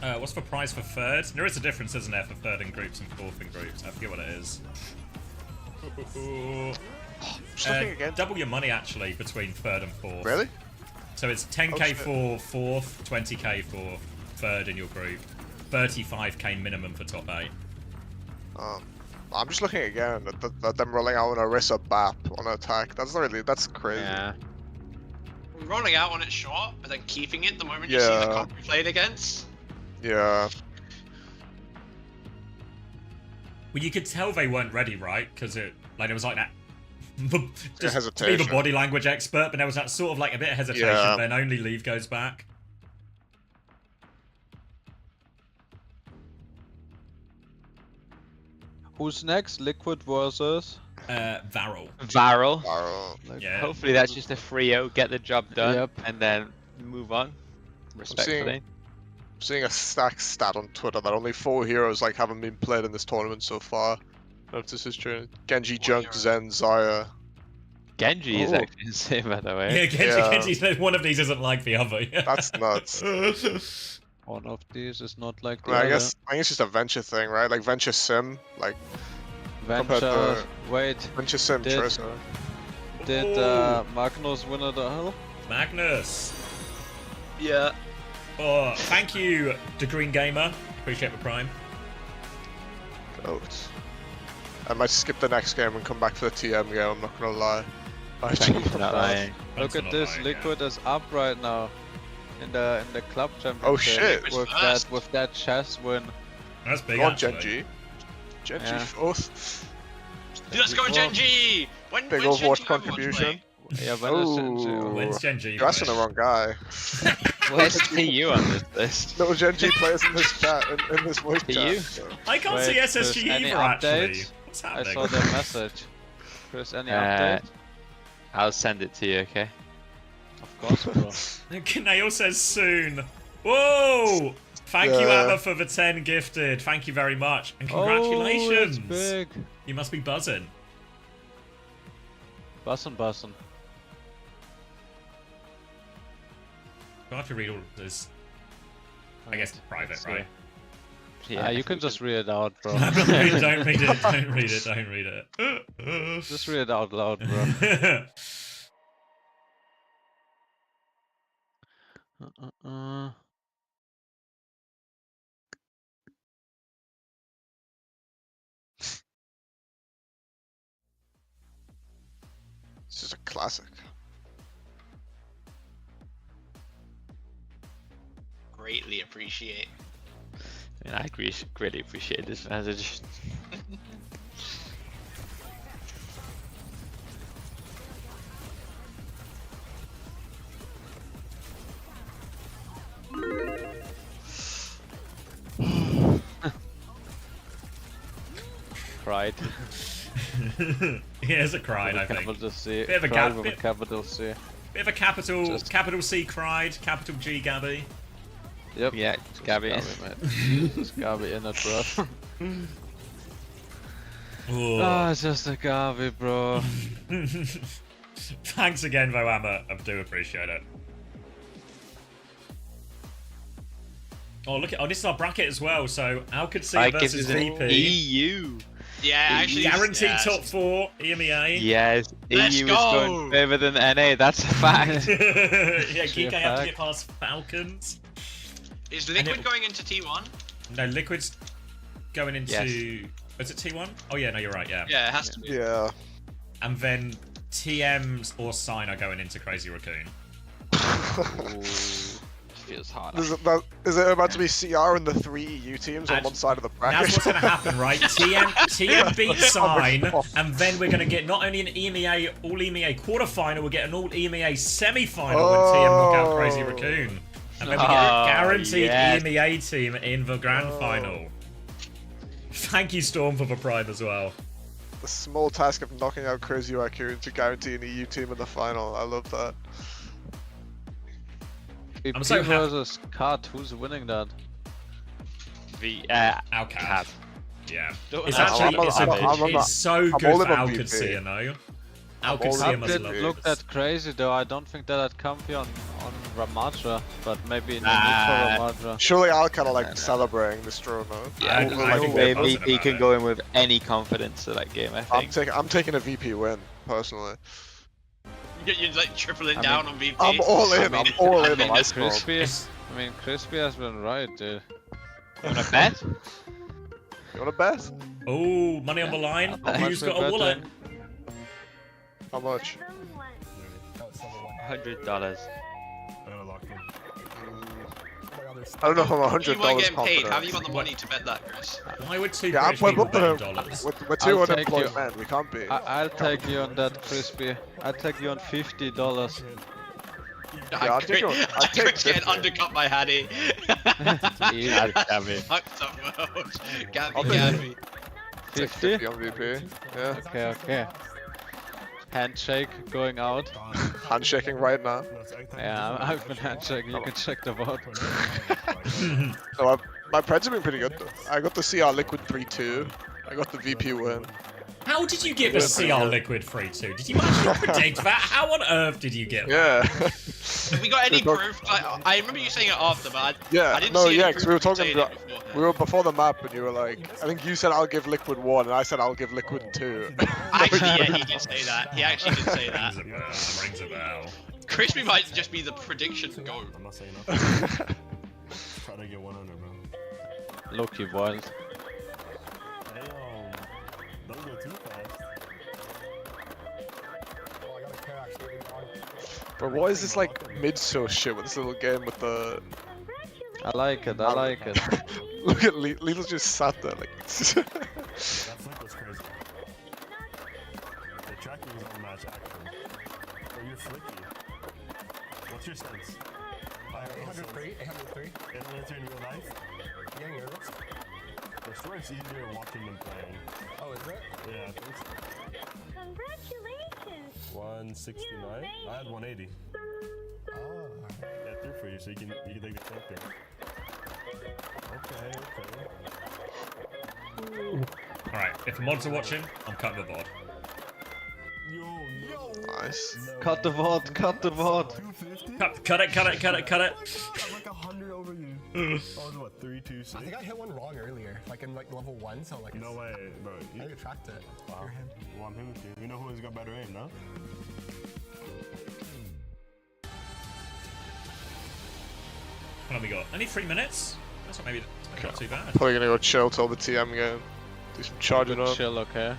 What's the prize for third? There is a difference, isn't there, for third in groups and fourth in groups? I forget what it is. Double your money, actually, between third and fourth. Really? So it's 10k for fourth, 20k for third in your group, 35k minimum for top 8. I'm just looking again at them rolling out an Orisa BAP on attack. That's crazy. Yeah. Rolling out on it short, but then keeping it the moment you see the comp you played against. Yeah. Well, you could tell they weren't ready, right? Because it was like that. Just hesitation. to be the body language expert, but there was that sort of like a bit of hesitation. Yeah. Then only Leave goes back. Who's next? Liquid versus? Varel. Varel. Like, Yeah. Hopefully that's just a 3-0, get the job done, Yep. and then move on. Respectfully. I'm seeing a stack stat on Twitter that only 4 heroes like haven't been played in this tournament so far. I don't know if this is true. Genji, Junk, Zen, Zarya. Genji is actually insane, by the way. Yeah, Genji, one of these isn't like the other. That's nuts. One of these is not like the I other. guess it's just a venture thing, right? Like venture sim, like compared Venture. to Wait. venture sim Did- Tracer. Did Magnus win it all? Magnus. Yeah. Oh, thank you, The Green Gamer. Appreciate the prime. Goat. I might skip the next game and come back for the TM game. I'm not gonna lie. Thank you for not lying. Look at this. Liquid is up right now in the club championship. Oh shit! With that chess win. That's big. Go on, actually. Genji. Genji Yeah. fourth. Let's go, Genji! Big when's Overwatch Genji contribution. Yeah, when is Genji? When's Genji? You're asking the wrong guy. Where's TU on this list? No Genji players in this chat, in this voice TU? chat. So. I can't Wait, see Chris, SSG any either, actually. updates? What's I happening? saw the message. Chris, any update? I'll send it to you, okay? Of course, bro. Kanail says soon. Whoa! Thank you, Yeah. Emma, for the 10 gifted. Thank you very much. And congratulations. Oh, it's big. You must be buzzing. Bussin'. Do I have to read all of this? I guess it's private, right? Yeah, you can just read it out, bro. Don't read it. Don't read it. Just read it out loud, bro. This is a classic. Greatly appreciate. And I greatly appreciate this message. Cried. He has a cried, I think. Capital C. Bit of a Cried cap- with a capital C. Bit of a capital C cried, capital G Gabby. Yep. Yeah, it's Gabby. Just Gabi in it, bro. Ooh. Ah, it's just a Gabi, bro. Thanks again, though, Emma. I do appreciate it. Oh, look at this is our bracket as well. So Alcacia versus VP. EU. Yeah, actually. Guaranteed top 4 EMEA. Yes, Let's EU is go. going further than NA. That's a fact. Yeah, Geek have to get past Falcons. Is Liquid going into T1? No, Liquid's going into. Yes. Is it T1? Oh yeah, no, you're right. Yeah. Yeah, it has to be. Yeah. And then TMs or Sign are going into Crazy Raccoon. Feels hard. Is it about to be CR and the 3 EU teams on one side of the bracket? That's what's going to happen, right? TM beat Sign, and then we're going to get not only an EMEA, all EMEA quarterfinal, we'll get an all EMEA semi-final when TM knock out Crazy Raccoon. And then we get a guaranteed EMEA team in the grand final. Thank you, Storm, for the prime as well. The small task of knocking out Crazy Raccoon to guarantee an EU team in the final. I love that. I'm so happy. versus Cut, who's winning that? The Alcat. Yeah. It's I'm actually it's so good all for in on Alcacia, VP. no? all Alcacia in must Did love look this. that crazy though. I don't think that had come here on Ramatra, but maybe no need for Ramatra. Surely I'll kind of like celebrating this draw, no? Yeah, I think maybe they're buzzing VP about can it. go in with any confidence to that game. I think. I'm taking a VP win personally. You're like tripling down on VP. I'm all in. I'm all in on Ice Cold. Crispy, I mean, Crispy has been right, dude. You wanna bet? You wanna bet? Oh, money on the line. How Who's much got a we're wallet? betting? How much? $100. I don't know if I'm You weren't $100 getting paid. confident. Have you got the money to bet that, Chris? Why would two Yeah, British people we're, bet in dollars? we're two I'll take unemployed you. men. We can't be. I'll take you on that, Crispy. I'll take you on $50. Yeah, I'll take you on- I'll take Chris getting 50. undercut by Hattie. Easy. Fucked up mode. I'll Gabby. take 50 on VP. Yeah. Okay. Handshake going out. Handshaking right now. Yeah, I've been handshaking. You can check the vote. So my Preds have been pretty good. I got the CR Liquid 3-2. I got the VP win. How did you get the CR Liquid 3-2? Did you actually predict that? How on earth did you get that? Yeah. Have we got any proof? Like, I remember you saying it after, but I didn't no, see any because proof we were of you talking saying about, it beforehand. we were before the map and you were like, I think you said I'll give Liquid 1 and I said I'll give Liquid 2. Actually, yeah, he did say that. He actually did say that. Rings a bell. Crispy might just be the prediction go. I'm not saying nothing. Try to get 100, bro. Low-key wild. Don't go too fast. But what is this like mid-show shit with this little game with the... I like it. I like it. Look at Lidl just sat there like... That flip was crazy. The tracking is unmatched, actually. But you're flicky. What's your sense? 803? 803? 803 in real life? Yeah, in euros. For sure it's easier watching them playing. Oh, is it? Yeah, I think so. Congratulations! 169? I had 180. Oh. Yeah, through for you, so you can take the champion. Okay. Alright, if the mods are watching, I'm cutting the VOD. Nice. Cut the VOD. Cut the VOD. Cut it. I'm like 100 over you. I was what, 326? I think I hit one wrong earlier, like in like level 1, so like No way, bro. I think I tracked it. Wow. You're him. Well, I'm him with you. You know who's got better aim, no? What have we got? Only 3 minutes? That's not maybe not too bad. Probably gonna go chill till the TM game. Do some charging up. Chill, okay?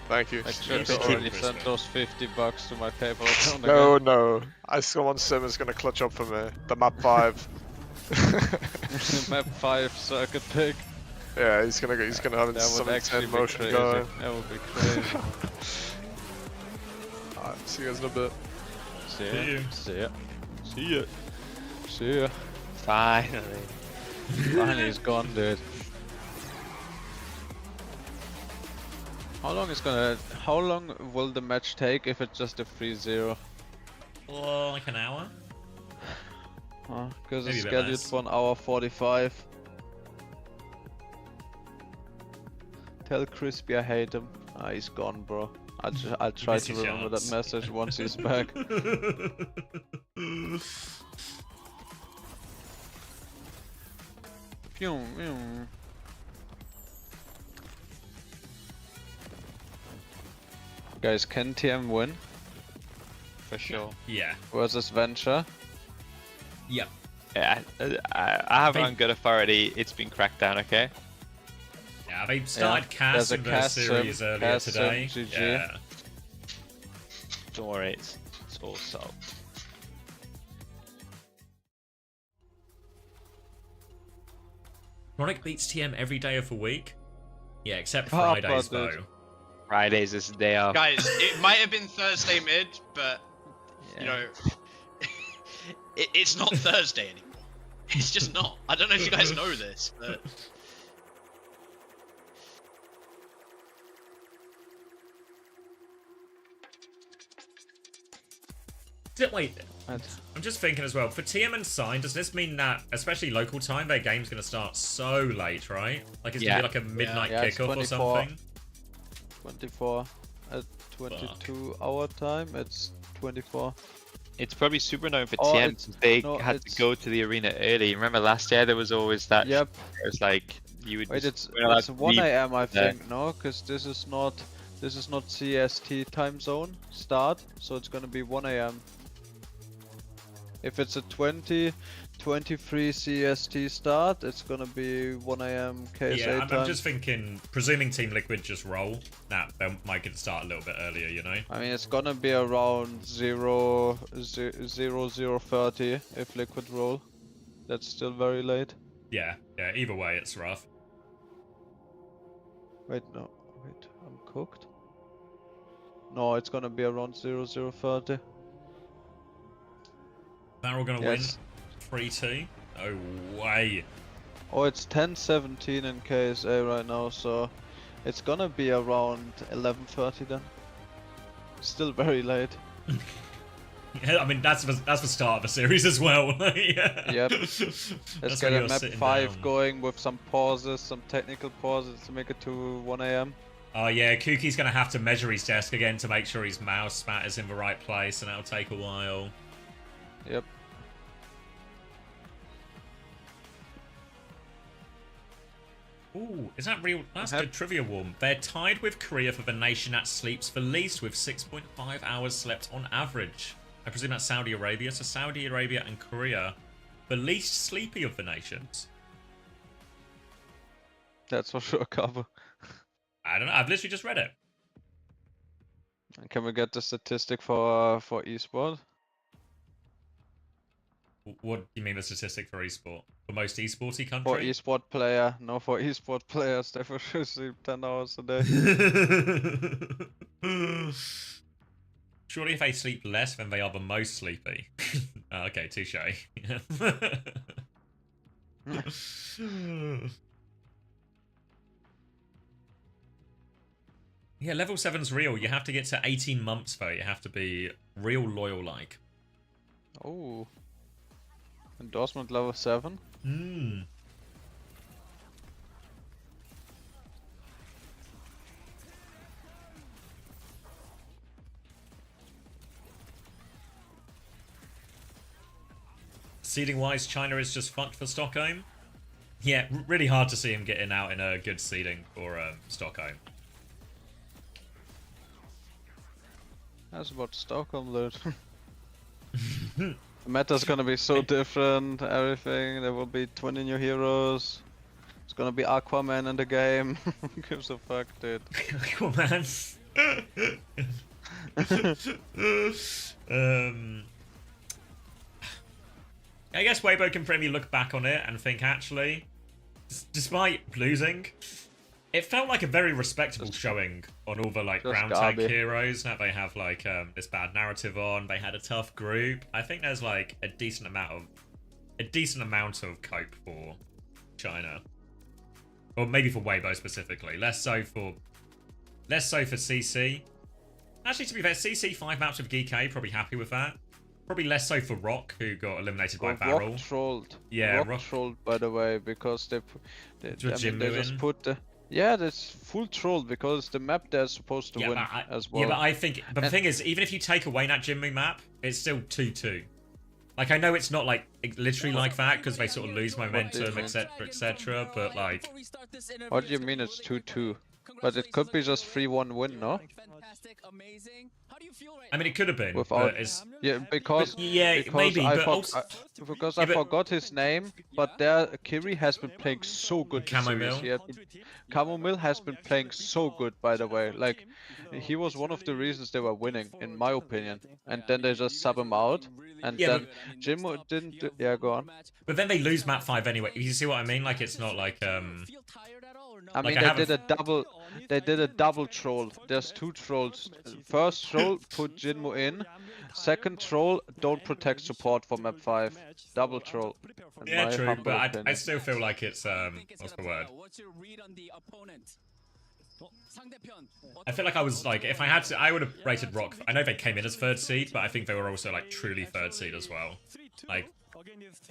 Thank you. I should have already sent those $50 to my PayPal account No, again. no. Someone Sim is gonna clutch up for me. The map 5. Map 5 circuit pick. Yeah, he's gonna have That some would actually insane be motion crazy. going. That would be crazy. Alright, see you guys in a bit. See ya. See you. See ya. See ya. See ya. Finally. Finally, he's gone, dude. How long will the match take if it's just a 3-0? Well, like an hour? Because Maybe it's a bit scheduled less. for 1 hour 45. Tell Crispy I hate him. He's gone, bro. I'll try miss to your remember that chance. message once he's back. Phew, phew. Guys, can TM win? For sure. Yeah. Versus Venture? Yep. Yeah, I have it on good authority. It's been cracked down, okay? Yeah, they started there's a casting their Cass series sim, earlier Cass sim, today. GG. Yeah. Don't worry, it's all solved. Chronic beats TM every day of the week. Yeah, except Oh, Fridays but though. Fridays is the day off. Guys, it might have been Thursday mid, but you know, it's not Thursday anymore. It's just not. I don't know if you guys know this, but Wait, I'm just thinking as well. For TM and Sign, does this mean that, especially local time, their game's going to start so late, right? Like it's going to be like a midnight it's kickoff or 24. something? 24 at 22 hour time, it's 24. It's probably super known for Oh, TM it's- since they no, had it's- to go to the arena early. Remember last year there was always that. Yep. It was like you would. Wait, just, it's weren't allowed to 1 leave AM I there. think, no? Because this is not CST time zone start, so it's gonna be 1 AM. If it's a 22 23 CST start. It's gonna be 1 AM KSA Yeah, time. I'm just thinking, presuming Team Liquid just roll, they might get to start a little bit earlier, you know? I mean, it's gonna be around 0:30 if Liquid roll. That's still very late. Yeah, either way, it's rough. Wait, no. Wait, I'm cooked? No, it's gonna be around 0:30. Barrel gonna win 3-2? No way. Oh, it's 10:17 in KSA right now, so it's gonna be around 11:30 then. Still very late. Yeah, I mean, that's the start of a series as well. Yeah. Yep. Let's That's get when a you're map sitting 5 down. going with some pauses, some technical pauses to make it to 1 AM. Oh yeah, Kuki's gonna have to measure his desk again to make sure his mouse spat is in the right place, and that'll take a while. Yep. Ooh, is that real? That's good trivia, Warm. They're tied with Korea for the nation that sleeps the least, with 6.5 hours slept on average. I presume that's Saudi Arabia. So Saudi Arabia and Korea, the least sleepy of the nations. That's for sure, cover. I don't know. I've literally just read it. Can we get the statistic for esports? What do you mean the statistic for esport? For most esporty For country? esport player, no, for esport players, they for sure sleep 10 hours a day. Surely if they sleep less, then they are the most sleepy. Oh, okay, touche. Yeah, level 7's real. You have to get to 18 months though. You have to be real loyal like. Oh. Endorsement level 7? Hmm. Seeding wise, China is just fucked for Stockholm. Yeah, really hard to see him getting out in a good seeding for Stockholm. That's about Stockholm, dude. The meta's gonna be so different, everything. There will be 20 new heroes. It's gonna be Aquaman in the game. Who gives a fuck, dude? Aquaman. I guess Weibo can probably look back on it and think, actually, despite losing, it felt like a very respectable showing on all the like ground tank heroes. Now they have like this bad narrative on. They had a tough group. I think there's like a decent amount of cope for China, or maybe for Weibo specifically. Less so for CC. Actually, to be fair, CC 5 maps with GK, probably happy with that. Probably less so for Rock, who got eliminated by Barrel. Rock trolled. Yeah, Rock trolled, by the way, because they just put the... Yeah, that's full trolled, because the map they're supposed to win as well. Yeah, but I think... But the thing is, even if you take away that Jinmu map, it's still 2-2. Like, I know it's not, like, literally like that, because they sort of lose momentum, etc., but, like... What do you mean it's 2-2? But it could be just 3-1 win, no? I mean, it could have been, without, but it's... Yeah, because maybe, because I forgot his name, but there Kiri has been playing so good. Chamomile. Chamomile has been playing so good, by the way. Like, he was one of the reasons they were winning, in my opinion. And then they just sub him out, and then Jimmo didn't. Yeah, go on. But then they lose map 5 anyway. You see what I mean? Like, it's not like I mean, they did a double. They did a double troll. There's 2 trolls. First troll, put Jinmu in. Second troll, don't protect support for map 5. Double troll. Yeah, true, but I still feel like it's what's the word? I feel like I was like, if I had to, I would have rated Rock. I know they came in as 3rd seed, but I think they were also like truly 3rd seed as well. Like,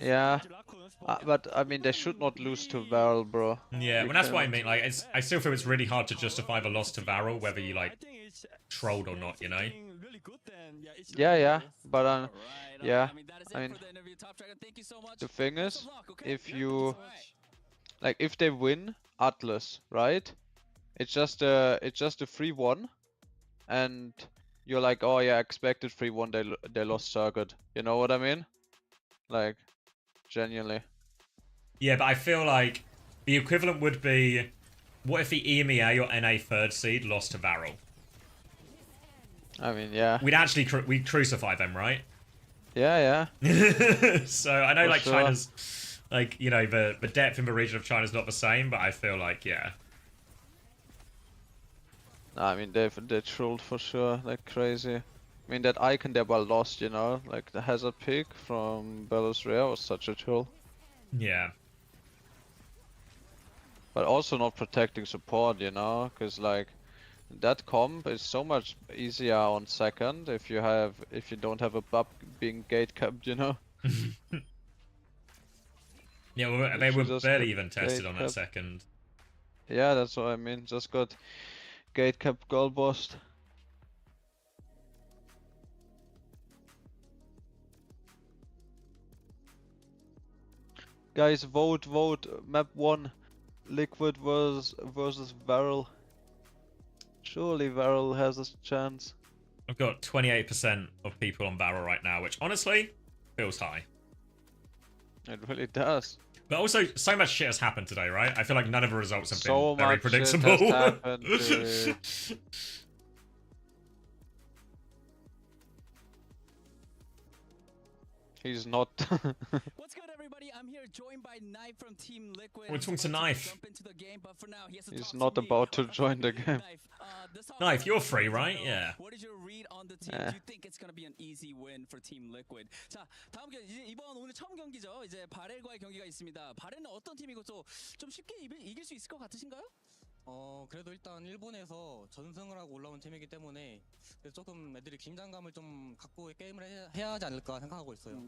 yeah, but I mean, they should not lose to Varel, bro. Yeah, well, that's what I mean. Like, I still feel it's really hard to justify the loss to Varel, whether you like trolled or not. You know? Yeah, but yeah, I mean, the thing is, if you like, if they win Atlas, right? It's just a 3-1, and you're like, oh yeah, expected 3-1. They lost circuit. You know what I mean? Like, genuinely. Yeah, but I feel like the equivalent would be, what if the EMEA or NA third seed lost to Varel? I mean, yeah. We'd actually we'd crucify them, right? Yeah. So I know, For like, sure. China's, like, you know, the depth in the region of China's not the same, but I feel like, yeah. I mean, they trolled for sure, like crazy. I mean, that icon they were lost, you know, like the hazard pick from Belarus Rare was such a troll. Yeah. But also not protecting support, you know, because like that comp is so much easier on second if you don't have a bub being gate capped, you know. Yeah, well, they were barely even tested on that second. Yeah, that's what I mean. Just got gate cap goal bust. Guys, vote. Map 1, Liquid versus Varel. Surely Varel has a chance. I've got 28% of people on Varel right now, which honestly feels high. It really does. But also, so much shit has happened today, right? I feel like none of the results have So been very much predictable. shit has happened, dude. He's not. What's good, everybody? I'm here joined by Knife from Team Liquid. We're talking to Knife. He's not about to join the game. Knife, you're free, right? Yeah. What is your read on the team? Do you think it's gonna be an easy win for Team Liquid? 자, 다음 이번 오늘 처음 경기죠. 이제 바렐과의 경기가 있습니다. 바렐은 어떤 팀이고 좀 쉽게 이길 수 있을 것 같으신가요? 그래도 일단 일본에서 전승을 하고 올라온 팀이기 때문에 조금 애들이 긴장감을 좀 갖고 게임을 해야 하지 않을까 생각하고 있어요.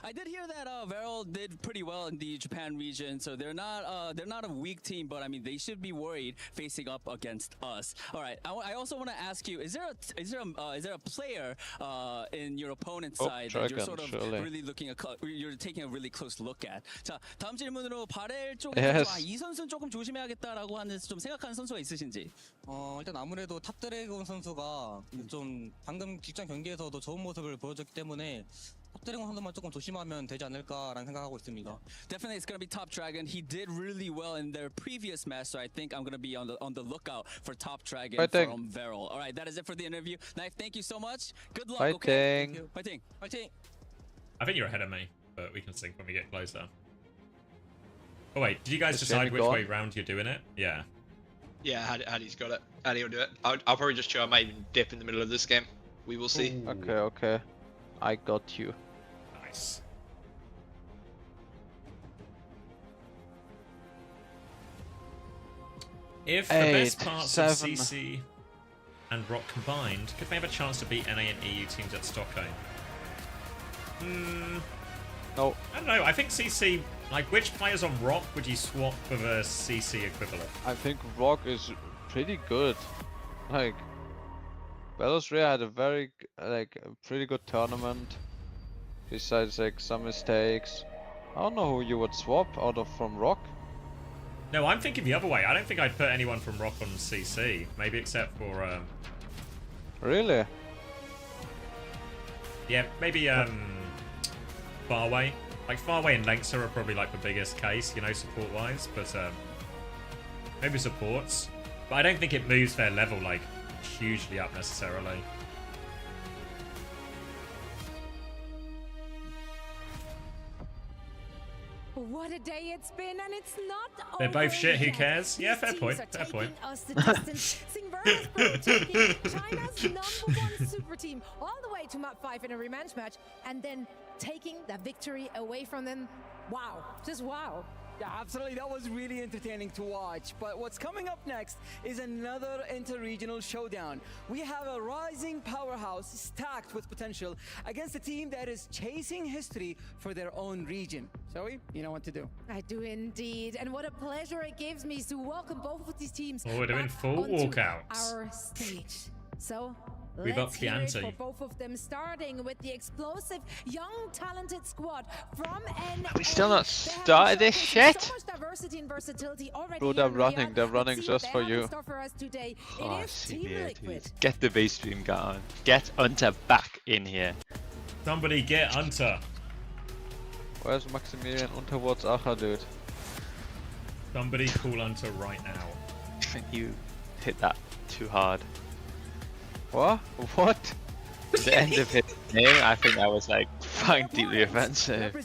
I did hear that Varel did pretty well in the Japan region, so they're not a weak team, but I mean they should be worried facing up against us. All right, I also want to ask you: is there a player in your opponent's side that you're sort of really you're taking a really close look at? 자, 다음 질문으로 바렐 쪽에서 이 선수는 조금 조심해야겠다라고 하는 좀 생각하는 선수가 있으신지? 일단 아무래도 탑 드래곤 선수가 좀 방금 직전 경기에서도 좋은 모습을 보여줬기 때문에 탑 드래곤 선수만 조금 조심하면 되지 않을까라는 생각하고 있습니다. Definitely, it's gonna be Top Dragon. He did really well in their previous match, so I think I'm gonna be on the lookout for Top Dragon from Varel. All right, that is it for the interview. Knife, thank you so much. Good luck. Okay. Thank you. Fighting. I think you're ahead of me, but we can sync when we get closer. Oh wait, did you guys decide which way round you're doing it? Yeah. Yeah, Addy's got it. Addy will do it. I'll probably just chill. I might even dip in the middle of this game. We will see. Ooh. Okay. I got you. Nice. If the best parts of CC and Rock combined, could they have a chance to beat NA and EU teams at Stockholm? No. I don't know. I think CC... Like, which players on Rock would you swap for the CC equivalent? I think Rock is pretty good. Like, Belarus Rare had a pretty good tournament. Besides, like, some mistakes. I don't know who you would swap from Rock. No, I'm thinking the other way. I don't think I'd put anyone from Rock on CC. Maybe except for, Really? Yeah, maybe, Farway. Like, Farway and Lengtser are probably, like, the biggest case, you know, support-wise. But, maybe supports. But I don't think it moves their level, like, hugely up necessarily. What a day it's been, and it's not They're over both shit, who yet. cares? Yeah, fair These point, teams fair are point. taking us the distance. Singverse Pro taking China's #1 super team all the way to map 5 in a rematch match, and then taking that victory away from them. Wow, just wow. Yeah, absolutely. That was really entertaining to watch. But what's coming up next is another inter-regional showdown. We have a rising powerhouse stacked with potential against a team that is chasing history for their own region. Zoe, you know what to do. I do indeed. And what a pleasure it gives me to welcome both of these teams we're doing full walkouts. Our stage. So We've let's upped the hear it ante. for both of them, starting with the explosive, young, talented squad from NA. We still not started this shit? So much diversity and versatility already. Bro, they're running. They're running just for you. Oh, CBA, dude. Get the base stream going. Get Hunter back in here. Somebody get Hunter. Where's Maximilian Unterwurz Acher, dude? Somebody call Unter right now. I think you hit that too hard. What? What? The end of his name, I think that was like fucking deeply offensive.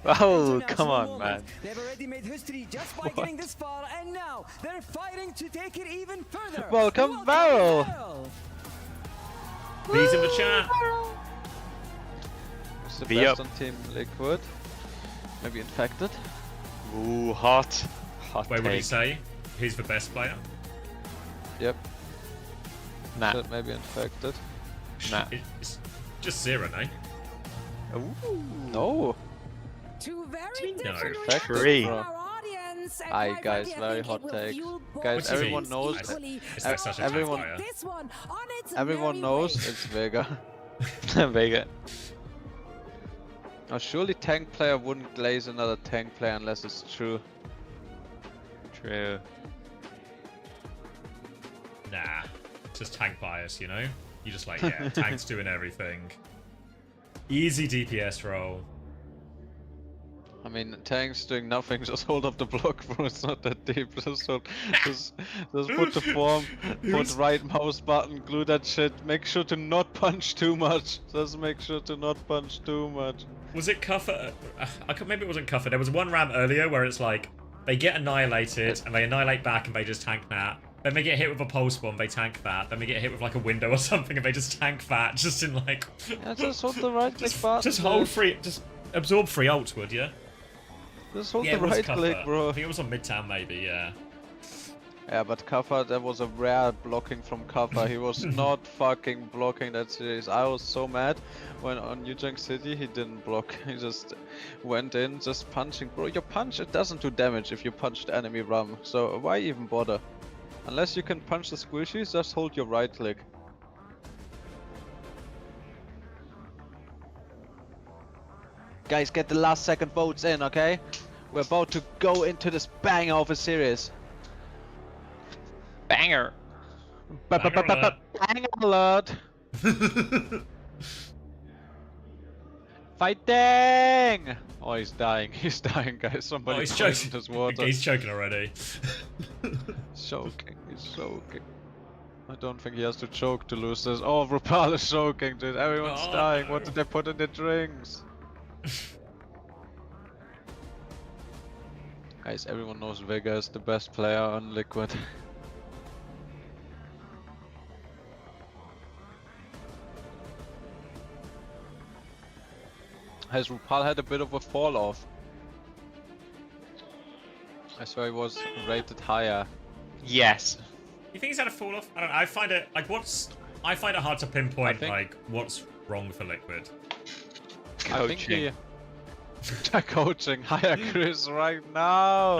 Oh, come on, man. They've already made history just by getting this far, and now they're fighting to take it even further. Welcome, Barrel! Please in the chat. Who's the Be best up. on Team Liquid? Maybe Infected? Ooh, hot. Hot Wait, what did he take. say? Who's the best player? Yep. Nah. Said maybe Infected. Nah. It's just Zero, no? Ooh. No. Two very No. different Infected, Three. bro. our audience. and Aye, quite guys, frankly, I very think hot it will take. fuel Guys, What do you everyone mean? knows. equally. It's like such a everyone- tough player. This one on its Everyone merry knows way. it's Vega. Vega. Now, surely tank player wouldn't glaze another tank player unless it's true. True. Nah. Just tank bias, you know? You just like, yeah, tank's doing everything. Easy DPS roll. I mean, tank's doing nothing, just hold up the block, bro, it's not that deep. Just put the form, put right mouse button, glue that shit, make sure to not punch too much. Just make sure to not punch too much. Was it Cuffer? Maybe it wasn't Cuffer. There was one ram earlier where it's like, they get annihilated, and they annihilate back, and they just tank that. Then they get hit with a pulse bomb, they tank that. Then they get hit with like a window or something, and they just tank that, just in like... Yeah, just hold the right click button. Just hold free, just absorb free ults would, yeah? Just hold Yeah, the it was right click, Cuffer. bro. I think it was on Midtown maybe, yeah. Yeah, but Kaffa, that was a rare blocking from Kaffa. He was not fucking blocking that series. I was so mad when on New Junk City he didn't block. He just went in, just punching. Bro, your punch, it doesn't do damage if you punch the enemy rum. So why even bother? Unless you can punch the squishies, just hold your right click. Guys, get the last second votes in, okay? We're about to go into this banger of a series. Banger. Banger alert! Fighting! Oh, he's dying. He's dying, guys. Somebody he's poisoned choking. his water. He's choking already. Choking. He's choking. I don't think he has to choke to lose this. Oh, Rupal is choking, dude. Everyone's Oh, dying. no. What did they put in their drinks? Guys, everyone knows Vega is the best player on Liquid. Has Rupal had a bit of a fall off? I swear he was rated higher. Yes. You think he's had a fall off? I don't know. I find it like I find it hard to pinpoint like what's wrong for Liquid. I think he... coaching. Hire Chris right now.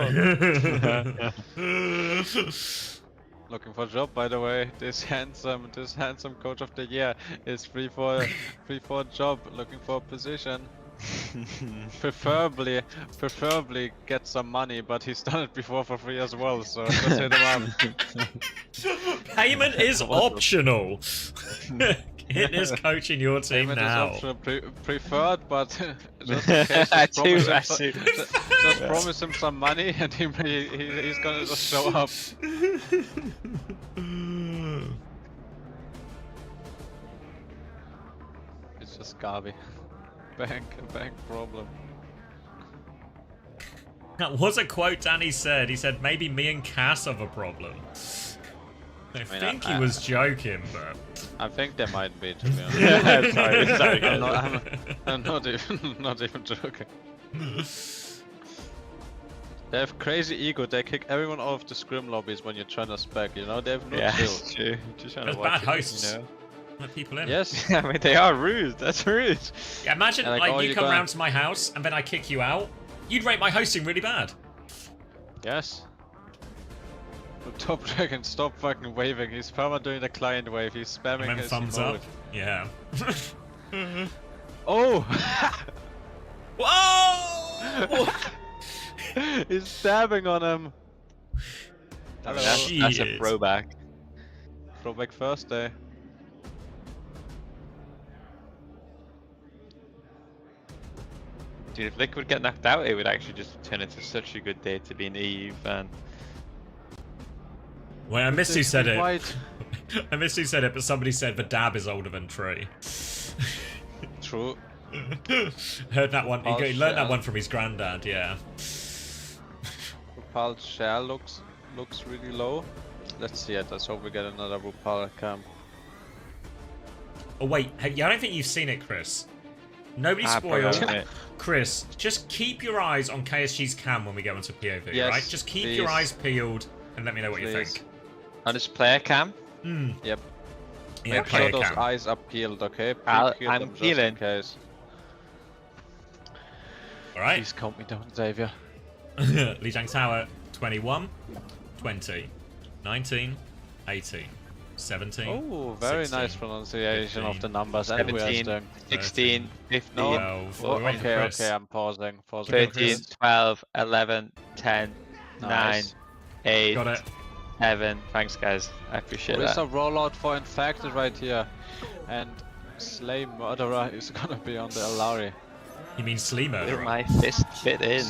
Looking for a job, by the way. This handsome coach of the year is free for a job. Looking for a position. preferably get some money, but he's done it before for free as well. So just hit him up. Payment is optional. Hit this coach in your team Payment now. is optional, preferred, but just in case, just promise him some money, and he's gonna just show up. It's just Gavi. Bank problem. That was a quote Danny said. He said, maybe me and Cass have a problem. I think he was joking, but... I think there might be, to be honest. sorry. I'm not even joking. They have crazy ego. They kick everyone out of the scrim lobbies when you're trying to spec. You know, they have no chill. True. Just trying There's to watch bad hosts. You know? Let people in. Yes. I mean, they are rude. That's rude. Yeah, imagine Yeah, like oh, you you come got- round to my house and then I kick you out. You'd rate my hosting really bad. Yes. Top Dragon, stop fucking waving. He's perma doing the client wave. He's spamming And then his thumbs emote. up. Yeah. Oh! Whoa! He's stabbing on him. I mean, that's a throwback. Throwback Thursday. Dude, if Liquid get knocked out, it would actually just turn into such a good day to be an EU fan. Wait, I missed who said it. I missed who said it, but somebody said the dab is older than Tree. True. Heard that one. He learned that one from his granddad. Yeah. Rupal's share looks really low. Let's see it. Let's hope we get another Rupal cam. Oh wait, hey, I don't think you've seen it, Chris. Nobody spoil. Chris, just keep your eyes on KSG's cam when we go into POV, yes, right? Just keep your eyes peeled and let me know what you think. On this player cam? Yep. Yeah, make sure those eyes are peeled, okay? I'm peeling. Alright. Please count me down, Xavier. Lijiang Tower, 21, 20, 19, 18, 17. Oh, very 16, nice pronunciation 15, of the numbers. 17, 16, 15. 12. Oh, okay, I'm pausing. 13, 12, 11, 10, 9, 8, Got it. 7. Thanks, guys. I appreciate There's that. a rollout for Infected right here. And Slay Murderer is gonna be on the Alari. You mean Slee Murderer? Will my fist fit in?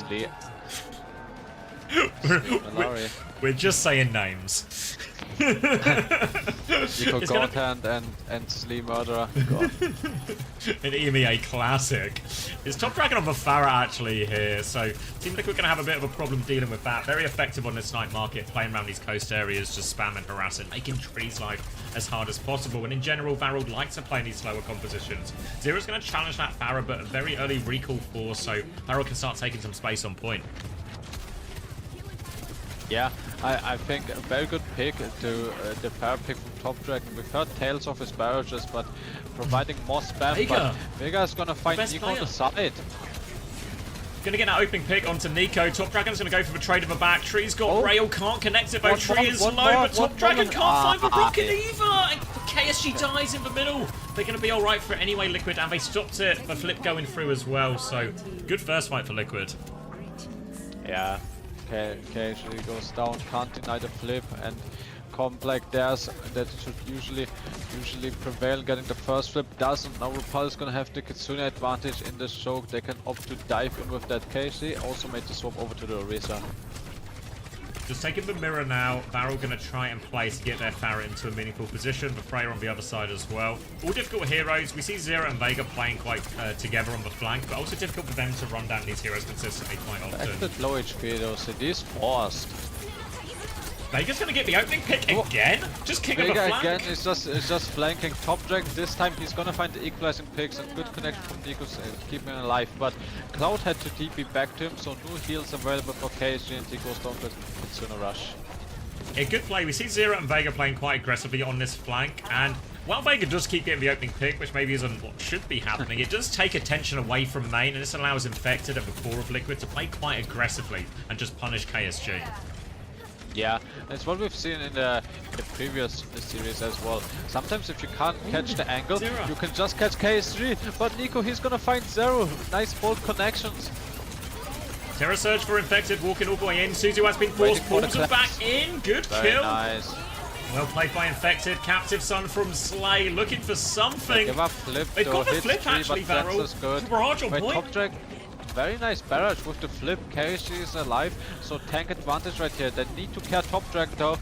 We're just saying names. Nico Godhand and Slee Murderer. An EMEA classic. Is Top Dragon on the Farah actually here? So Team Liquid going to have a bit of a problem dealing with that. Very effective on this night market, playing around these coast areas, just spamming, harassing, making Tree's life as hard as possible. And in general, Varro likes to play in these slower compositions. Zero's going to challenge that Farah, but a very early recall force, so Varro can start taking some space on point. Yeah, I think a very good pick to the Farah pick from Top Dragon. We've heard tales of his barrages, but providing more spam. Vega. But Vega is gonna find Best Nico on the side. Gonna get that opening pick onto Nico. Top Dragon's gonna go for the trade of a back. Tree's got rail, can't connect it though. Tree is low, but Top Dragon can't find the rocket either. And KSG dies in the middle. They're gonna be alright for it anyway, Liquid, and they stopped it. The flip going through as well, so good first fight for Liquid. Yeah. KSG goes down, can't deny the flip, and comp like theirs that should usually prevail. Getting the first flip doesn't. Now Rupal is gonna have the Kitsune advantage in this choke. They can opt to dive in with that. KSG also made the swap over to the Orisa. Just taking the mirror now. Varro going to try and play to get their Farah into a meaningful position. The Freya on the other side as well. All difficult heroes. We see Zero and Vega playing quite together on the flank, but also difficult for them to run down these heroes consistently quite often. Acted low HP though, so it is forced. Vega's going to get the opening pick again? Just king of the flank. Vega again is just flanking Top Dragon. This time he's gonna find the equalizing picks and good connection from Nico keeping him alive. But Cloud had to TP back to him, so no heals available for KSG, and he goes down with Kitsune Rush. Yeah, good play. We see Zero and Vega playing quite aggressively on this flank, and while Vega does keep getting the opening pick, which maybe isn't what should be happening, it does take attention away from main, and this allows Infected at the core of Liquid to play quite aggressively and just punish KSG. Yeah, that's what we've seen in the previous series as well. Sometimes if you can't catch the angle, you can just catch KSG, but Nico, he's gonna find Zero. Nice bold connections. Terra Surge for Infected, walking all the way in. Suzu has been forced, pulls him back in. Good kill. Nice. Well played by Infected. Captive Son from Slay, looking for something. Give up flip. They've got the flip actually, Varro. Barrage on point. Top Dragon. Very nice barrage with the flip. KSG is alive, so tank advantage right here. They need to care Top Dragon though.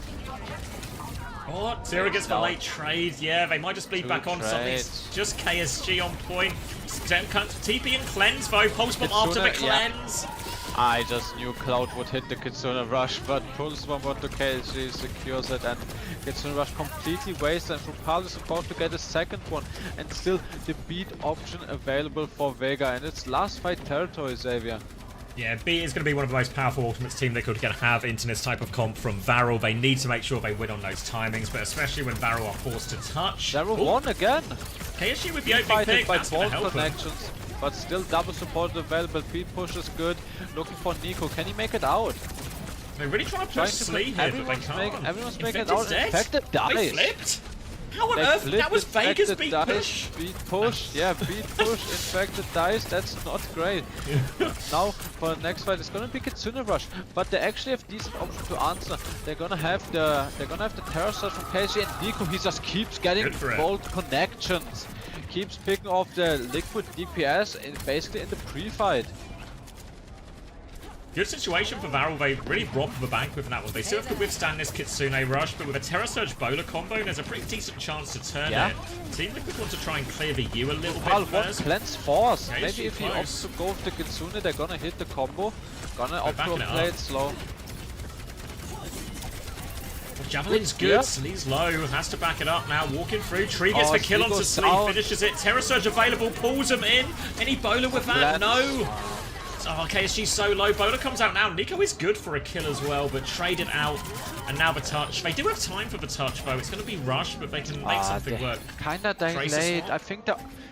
Oh, Zero gets the late trade. Yeah, they might just bleed back on something. Just KSG on point. TP and cleanse though. Pulse bomb after the cleanse. Yeah. I just knew Cloud would hit the Kitsune Rush, but pulls bomb onto KSG secures it, and Kitsune Rush completely wasted, and Rupal is about to get a second one, and still the beat option available for Vega, and it's last fight territory, Xavier. Yeah, B is going to be one of the most powerful ultimates Team Liquid can have into this type of comp from Varro. They need to make sure they win on those timings, but especially when Varro are forced to touch. Varro won again! KSG with the opening pick, that's going to help connections. him. But still double support available. Beat push is good. Looking for Nico. Can he make it out? They're really trying to push Slee here, but they can't. Everyone's making it out. Infected dies. They flipped? How on earth? That was Vega's beat push. Beat push. Yeah, beat push. Infected dies. That's not great. Now for the next fight, it's gonna be Kitsune Rush, but they actually have decent option to answer. They're gonna have the Terror Surge from KSG, and Nico, he just keeps getting bold connections. Keeps picking off the Liquid DPS basically in the pre-fight. Good situation for Varel. They really robbed the bank with that one. They still have to withstand this Kitsune rush, but with a Terra Surge Bowler combo, there's a pretty decent chance to turn it. Team Liquid want to try and clear the U a little bit first. Plans force. Okay, Maybe if he opts to go with the Kitsune, they're gonna hit the combo. Gonna opt to play it slow. Javelin's good. Slee's low. Has to back it up now. Walking through. Tree gets the kill onto Slee. Finishes it. Terra Surge available. Pulls him in. Any Bowler with that? No. Oh, KSG's so low. Bowler comes out now. Nico is good for a kill as well, but traded out. And now the touch. They do have time for the touch, though. It's going to be rushed, but they can make something work. Kinda delayed. I think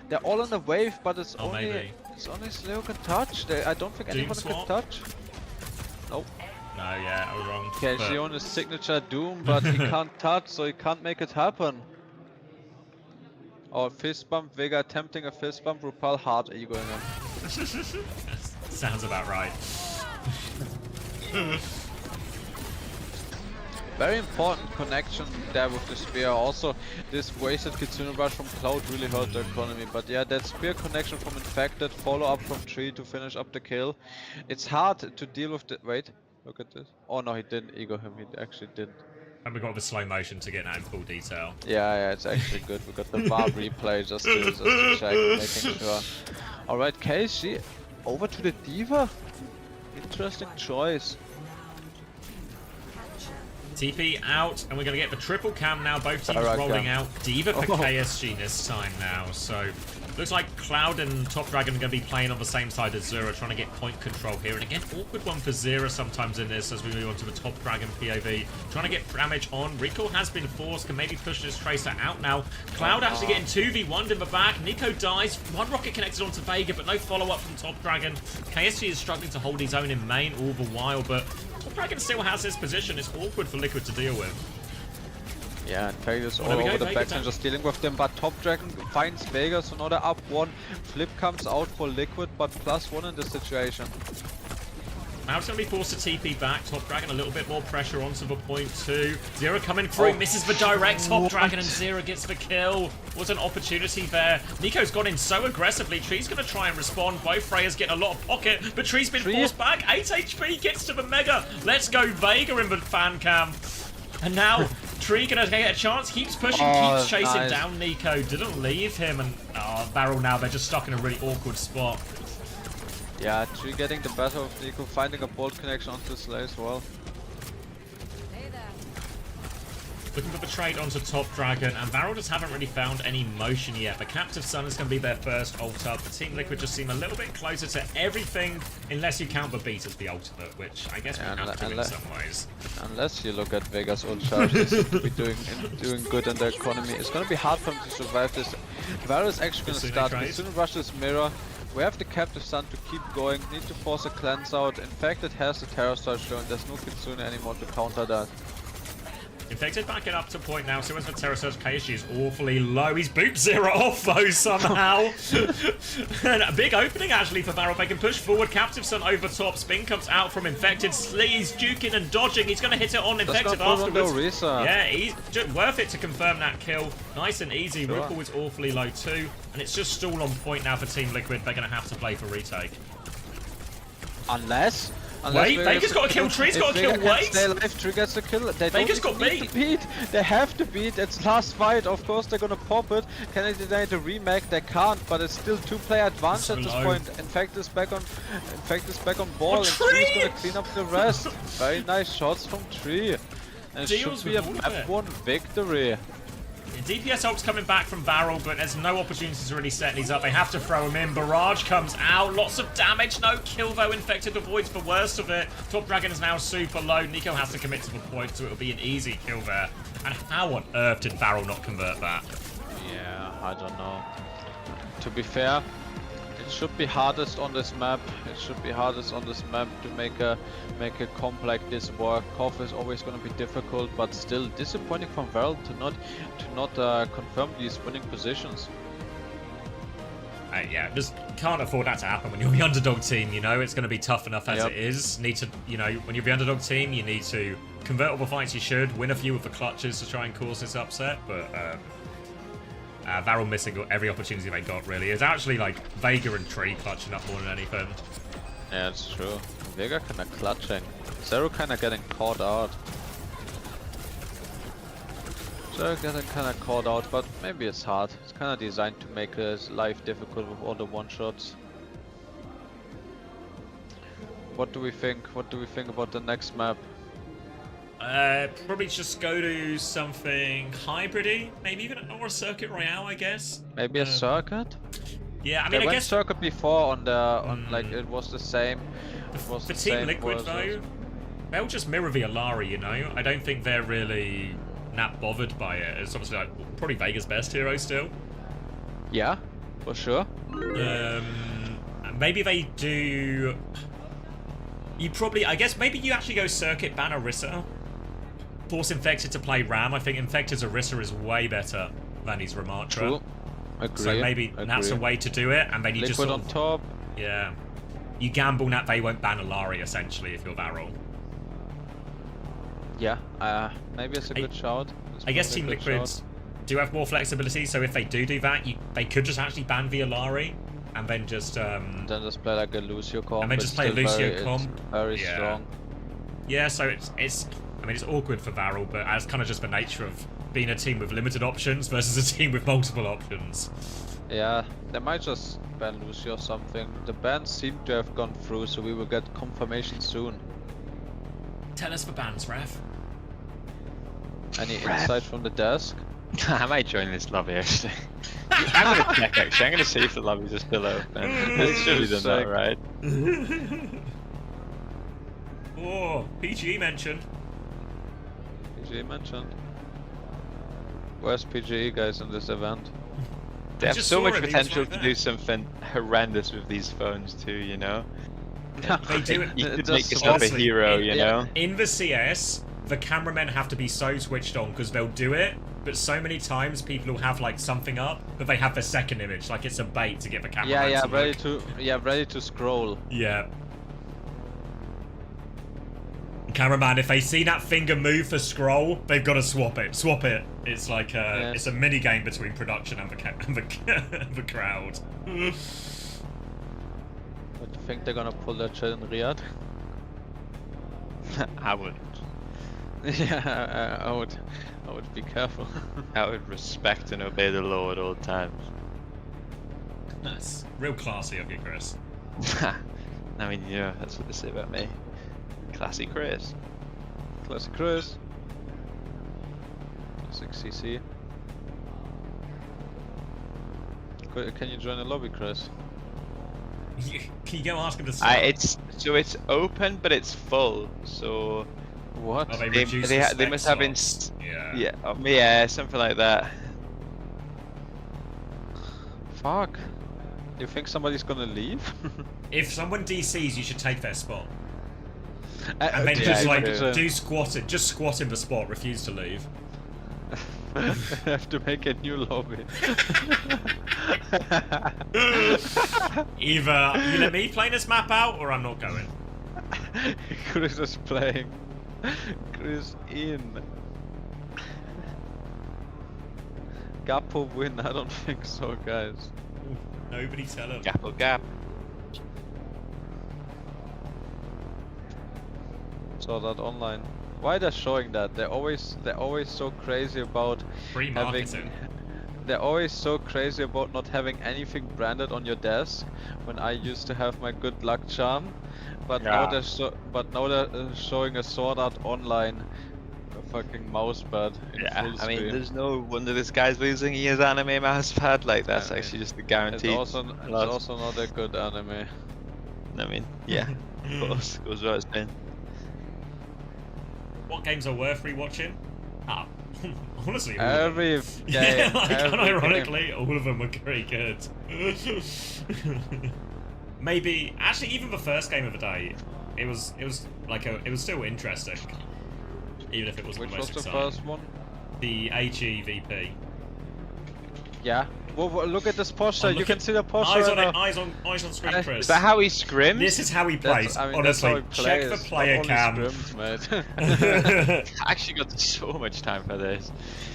they're all on the wave, but it's only Slee who can touch. I don't think anyone can touch. Nope. No, yeah, I was wrong. KSG on his signature Doom, but he can't touch, so he can't make it happen. Oh, fist bump. Vega attempting a fist bump. Rupal hard egoing him. Sounds about right. Very important connection there with the spear. Also, this wasted Kitsune rush from Cloud really hurt the economy. But yeah, that spear connection from Infected, follow up from Tree to finish up the kill. It's hard to deal with the... Wait, look at this. Oh no, he didn't ego him. He actually didn't. And we got the slow motion to get that in full detail. Yeah, it's actually good. We got the VAR replay just to check, making sure. Alright, KSG over to the D.Va. Interesting choice. TP out, and we're going to get the triple cam now. Both teams rolling out. D.Va for KSG this time now. So, looks like Cloud and Top Dragon are going to be playing on the same side as Zera, trying to get point control here. And again, awkward one for Zera sometimes in this as we move on to the Top Dragon POV. Trying to get damage on. Recall has been forced, can maybe push this Tracer out now. Cloud actually getting 2v1'd in the back. Nico dies. One rocket connected onto Vega, but no follow-up from Top Dragon. KSG is struggling to hold his own in main all the while, but Top Dragon still has his position. It's awkward for Liquid to deal with. Yeah, and Vegas all over the backside just dealing with them, but Top Dragon finds Vega, so now they're up one. Flip comes out for Liquid, but +1 in this situation. Now it's going to be forced to TP back. Top Dragon a little bit more pressure onto the point too. Zera coming through, misses the direct. Top Dragon and Zera gets the kill. Was an opportunity there. Nico's gone in so aggressively. Tree's going to try and respond. Both Freyas getting a lot of pocket, but Tree's been forced back. 8 HP gets to the Mega. Let's go Vega in the fan cam. And now Tree gonna get a chance, keeps pushing, keeps chasing down Nico, didn't leave him, and Varel now, they're just stuck in a really awkward spot. Yeah, Tree getting the better of Nico, finding a bolt connection onto Slay as well. Looking for the trade onto Top Dragon, and Varel just haven't really found any motion yet. The Captive Sun is going to be their first ult up. The Team Liquid just seem a little bit closer to everything, unless you count the beat as the ultimate, which I guess we have to in some ways. Unless you look at Vegas ult charge, they seem to be doing good in the economy. It's going to be hard for them to survive this. Varel is actually going to start. Kitsune rushes Mirror. We have the Captive Sun to keep going. Need to force a cleanse out. In fact, it has the Terror Surge though, and there's no Kitsune anymore to counter that. Infected backing up to point now, so as the Terra Surge, KSG is awfully low. He's booped Zera off though somehow. And a big opening actually for Varel. They can push forward. Captive Sun over top. Spin comes out from Infected. Slee's juking and dodging. He's going to hit it on Infected afterwards. Yeah, he's just worth it to confirm that kill. Nice and easy. Sure. Ripple is awfully low too. And it's just stall on point now for Team Liquid. They're going to have to play for retake. Unless Wait, Vega's got to kill Tree's got to kill Wait! Stay alive, Tree gets the kill. They Vega's got beat. They have to beat. It's last fight. Of course they're gonna pop it. Can they deny the remake? They can't, but it's still 2-player advantage at this point. Infect is back on ball, and Tree's gonna clean up the rest. Very nice shots from Tree. And it should be a map 1 victory. DPS ult's coming back from Varel, but there's no opportunity to really set these up. They have to throw him in. Barrage comes out. Lots of damage. No kill, though. Infected avoids the worst of it. Top Dragon is now super low. Nico has to commit to the point, so it'll be an easy kill there. And how on earth did Varel not convert that? Yeah, I don't know. To be fair, it should be hardest on this map. It should be hardest on this map to make a comp like this work. Koff is always going to be difficult, but still disappointing from Varel to not confirm these winning positions. Yeah, just can't afford that to happen when you're the underdog team. You know, it's going to be tough enough as it is. Need to, you know, when you're the underdog team, you need to convert all the fights you should, win a few of the clutches to try and cause this upset, but. Varel missing every opportunity they got, really. It's actually like Vega and Tree clutching up more than anything. Yeah, it's true. Vega kinda clutching. Zero kinda getting caught out. Zero getting kinda caught out, but maybe it's hard. It's kinda designed to make his life difficult with all the one-shots. What do we think? What do we think about the next map? Probably just go to something hybridy, maybe even or a circuit royale, I guess. Maybe a circuit? Yeah, I mean, they I went guess circuit before on the like it was the same. It was for the Team same Liquid versus- though, they'll just mirror the Alari, you know. I don't think they're really that bothered by it. It's obviously like probably Vega's best hero still. Yeah, for sure. Maybe they do. You probably, I guess, maybe you actually go circuit ban Orisa. Force Infected to play Ram. I think Infected's Orisa is way better than his Ramatra. True. Agree. So maybe that's a way to do it, and then you just Liquid sort on of, top. yeah, you gamble that they won't ban Alari essentially if you're Varel. Yeah, maybe it's a good shout. I guess Team Liquids do have more flexibility, so if they do that, they could just actually ban the Alari and then just then just play like a Lucio comp. and then just play a Lucio comp. Very strong. Yeah, so it's I mean it's awkward for Varel, but that's kind of just the nature of being a team with limited options versus a team with multiple options. Yeah, they might just ban Lucio or something. The bans seem to have gone through, so we will get confirmation soon. Tell us the bans, Ref. Any insight from the desk? I might join this lobby actually. I'm gonna check actually. I'm gonna see if the lobbies are still open. It's surely done that, right? Oh, PGE mentioned. PGE mentioned. Where's PGE guys in this event? They have just so saw much him, he was potential right to there. do something horrendous with these phones too, you know? They do it. You could Just make yourself a honestly, hero, you know? In the CS, the cameramen have to be so switched on because they'll do it, but so many times people will have like something up, but they have the second image, like it's a bait to get the cameraman Yeah, to ready look. ready to scroll. Yeah. Cameraman, if they see that finger move for scroll, they've got to swap it. Swap it. It's like it's a mini game between production and the crowd. But you think they're gonna pull that shit in Riyadh? I wouldn't. Yeah, I would be careful. I would respect and obey the law at all times. That's real classy of you, Chris. I mean, yeah, that's what they say about me. Classy Chris. Classic Chris. Classic CC. Can you join the lobby, Chris? Can you go ask him to start? It's open, but it's full. So what? Oh, they must have yeah, something like that. Fuck. You think somebody's gonna leave? If someone DCs, you should take their spot. And then Yeah, just like true. do squat it, just squat in the spot, refuse to leave. I have to make a new lobby. Either you let me play this map out, or I'm not going. Chris is playing. Chris in. Gappo win? I don't think so, guys. Nobody tell him. Gap or gap. Saw that online. Why they're showing that? They're always so crazy about Free having. marketing. They're always so crazy about not having anything branded on your desk. When I used to have my good luck charm, but now they're showing a Sword Art Online, a fucking mousepad. In Yeah, full I mean, screen. there's no wonder this guy's losing his anime mousepad. Like that's Yeah, actually just a It's guaranteed. also not a good anime. I mean, yeah, of course, goes without saying. What games are worth rewatching? Ah, honestly, all Every of them. game, Yeah, like every unironically, all of them were very good. Maybe, actually, even the first game of the day, it was still interesting, even if it wasn't Which the most was the exciting. first one? The AG VP. Yeah. Well, look at this posture. You can see the posture. Eyes on screen, Chris. Is that how he scrims? This is how he plays. That's, I mean, honestly, that's how he check plays. the player Not cam. only scrims, mate. I actually got so much time for this.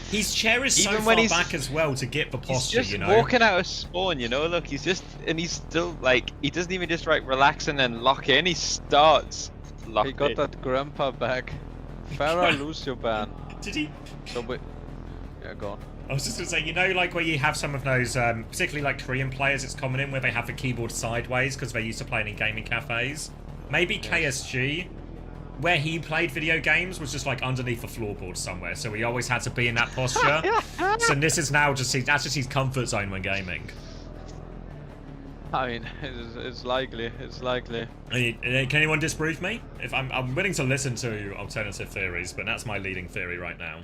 His chair is so Even far when back as well to get the posture, He's just you know. walking out of spawn, you know. Look, he's still like, he doesn't even just relax and then lock in. He starts locked He got in. that grandpa back. Farah, lose your ban. Did he? So yeah, go on. I was just gonna say, you know, like where you have some of those, particularly like Korean players, it's common in where they have the keyboard sideways because they're used to playing in gaming cafes. Maybe KSG, where he played video games, was just like underneath the floorboard somewhere, so he always had to be in that posture. So this is now just his comfort zone when gaming. I mean, it's likely. It's likely. Can anyone disprove me? If I'm willing to listen to alternative theories, but that's my leading theory right now.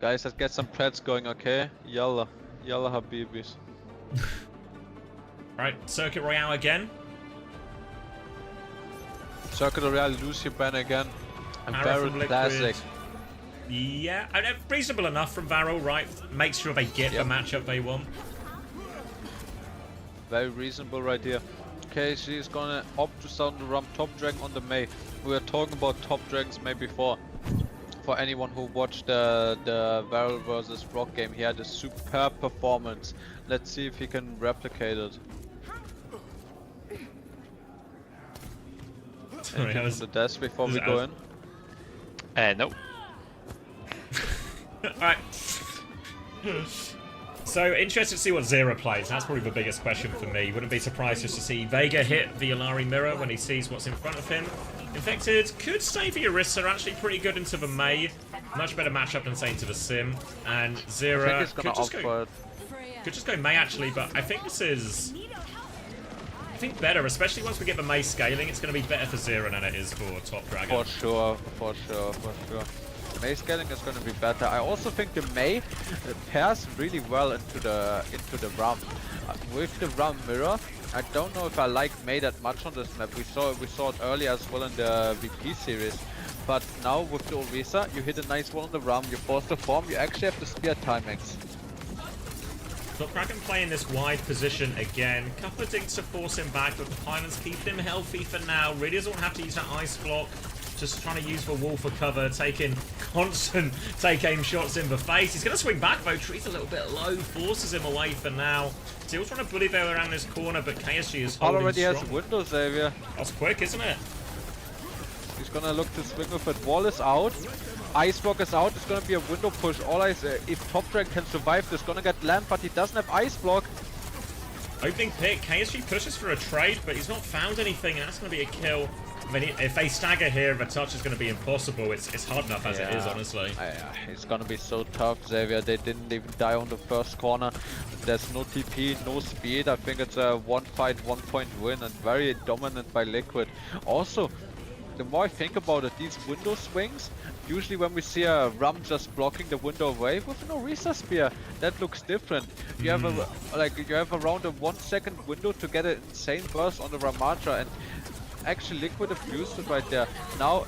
Guys, let's get some preds going, okay? Yalla. Yalla habibis. Right, Circuit Royale again. Circuit Royale, lose your ban again. And Arrow Barrel from Liquid. Classic. Yeah, reasonable enough from Varel, right? Make sure they get the matchup they want. Very reasonable right here. Okay, she's gonna opt to sound the rum top dragon on the Mei. We were talking about top dragons Mei before. For anyone who watched the Varel versus Rock game, he had a superb performance. Let's see if he can replicate it. Sorry, Anything on the desk before we go in? Nope. Alright. So, interested to see what Zera plays. That's probably the biggest question for me. Wouldn't be surprised just to see Vega hit the Alari mirror when he sees what's in front of him. Infected could stay the Orisa, actually pretty good into the Mei. Much better matchup than say into the Sim. And Zera could just go Mei actually, but I think this is... I think better, especially once we get the Mei scaling, it's going to be better for Zera than it is for Top Dragon. For sure. Mei scaling is going to be better. I also think the Mei pairs really well into the Ram. With the Ram mirror, I don't know if I like Mei that much on this map. We saw it earlier as well in the VP series. But now with the Orisa, you hit a nice one on the Ram, you force the form, you actually have the spear timings. Top Dragon playing this wide position again. Couple of things to force him back, but the Pylons keep him healthy for now. Really doesn't have to use that ice block. Just trying to use the wall for cover, taking constant take-aim shots in the face. He's going to swing back though. Tree's a little bit low, forces him away for now. Still trying to bully there around this corner, but KSG is holding already strong. has window, Xavier. That's quick, isn't it? He's gonna look to swing with it. Wall is out. Ice block is out. It's gonna be a window push. All I say, if Top Dragon can survive this, gonna get land, but he doesn't have ice block. Opening pick. KSG pushes for a trade, but he's not found anything, and that's going to be a kill. I mean, if they stagger here, the touch is going to be impossible. It's hard enough as it is, honestly. It's gonna be so tough, Xavier. They didn't even die on the first corner. There's no TP, no speed. I think it's a one fight, 1 point win, and very dominant by Liquid. Also, the more I think about it, these window swings, usually when we see a Ram just blocking the window away with an Orisa spear, that looks different. You have around a 1 second window to get an insane burst on the Ramatra, and actually Liquid abused it right there. Now,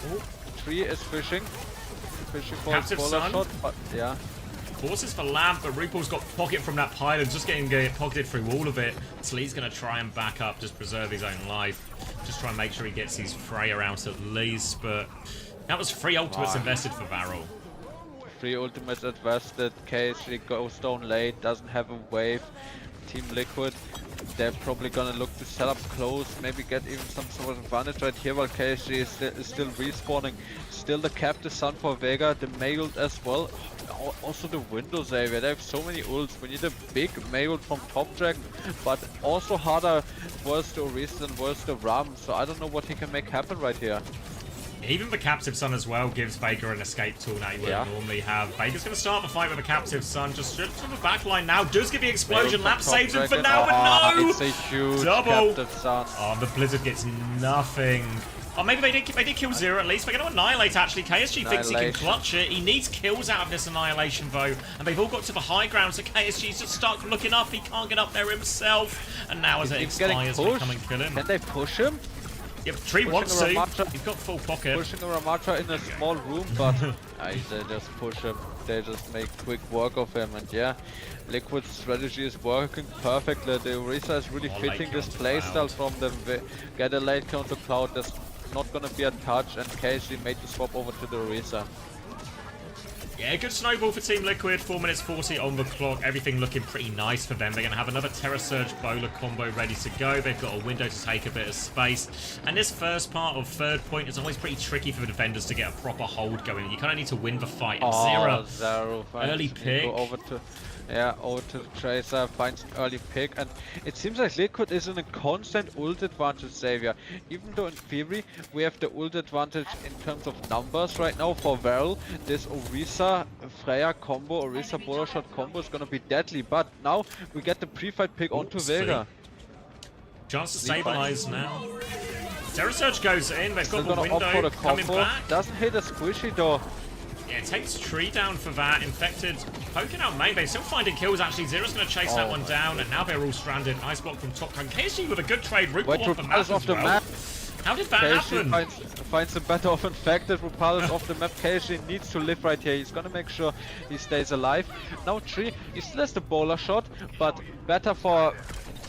Tree is fishing for a spoiler shot, but yeah. Forces for Lamp, but RuPaul's got pocket from that pylon, just getting pocketed through all of it. Slee's going to try and back up, just preserve his own life. Just try and make sure he gets his Freya out at least, but that was 3 ultimates invested for Varel. 3 ultimates invested, KSG goes down late, doesn't have a wave. Team Liquid, they're probably gonna look to set up close, maybe get even some sort of advantage right here while KSG is still respawning. Still the captive Sun for Vega, the Mei ult as well. Also the windows area, they have so many ults. We need a big Mei ult from Top Dragon, but also harder versus the Orisa than versus the Ram, so I don't know what he can make happen right here. Even the Captive Sun as well gives Baker an escape tool now you wouldn't normally have. Baker's going to start the fight with a Captive Sun, just from the back line now. Does give the explosion, Lamp saves him for now, but no! It's a huge double. Captive Sun. Oh, the Blizzard gets nothing. Oh, maybe they did kill Zero at least. They're going to annihilate actually. KSG thinks he can clutch it. He needs kills out of this annihilation though. And they've all got to the high ground, so KSG's just stuck looking up. He can't get up there himself. And now as it expires, they come and kill him. Can they push him? Yep, Tree wants to. He's got full pocket. Pushing a Ramatra in a small room, but they just push him. They just make quick work of him, and yeah, Liquid's strategy is working perfectly. The Orisa is really fitting this playstyle from them. Get a late counter Cloud, there's not gonna be a touch, and KSG made the swap over to the Orisa. Yeah, good snowball for Team Liquid. 4 minutes 40 on the clock. Everything looking pretty nice for them. They're going to have another Terra Surge Bowler combo ready to go. They've got a window to take a bit of space. And this first part of third point is always pretty tricky for the defenders to get a proper hold going. You kind of need to win the fight. And Zero early pick. Over to the Tracer, finds an early pick, and it seems like Liquid is in a constant ult advantage, Xavier. Even though in theory we have the ult advantage in terms of numbers right now for Varel, this Orisa Freya combo, Orisa Bowler Shot combo is gonna be deadly, but now we get the pre-fight pick onto Vega. Chance to stabilize now. Terra Surge goes in, they've got the window for the coming combo. back. Doesn't hit a squishy though. Yeah, it takes Tree down for that. Infected poking out main. They're still finding kills actually. Zero's going to chase that one down, and now they're all stranded. Nice block from top. And KSG with a good trade. Rupal off the map as well. How did that happen? Finds a better of Infected. Rupal is off the map. KSG needs to live right here. He's going to make sure he stays alive. Now Tree, he still has the bowler shot, but better for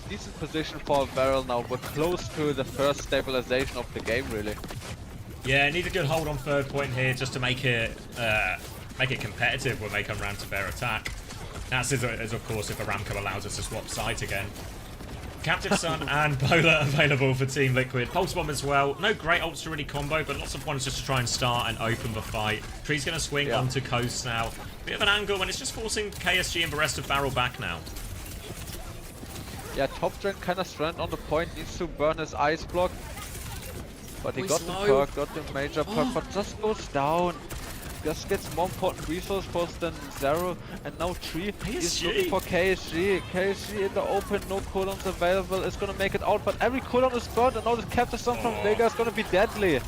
decent position for Varel now. We're close to the first stabilization of the game, really. Yeah, need a good hold on third point here just to make it competitive when they come round to their attack. That's as of course if Aramco allows us to swap sides again. Captive Sun and Polar available for Team Liquid. Pulse Bomb as well. No great ults to really combo, but lots of ones just to try and start and open the fight. Tree's going to swing onto Coast now. Bit of an angle, and it's just forcing KSG and the rest of Barrel back now. Yeah, top drain kind of stranded on the point. Needs to burn his ice block. But he got the perk, got the major perk, but just goes down. Just gets more important resource post than Zero, and now Tree is looking for KSG. KSG in the open, no cooldowns available, is gonna make it out, but every cooldown is burned, and now the Captive Sun from Vega is gonna be deadly.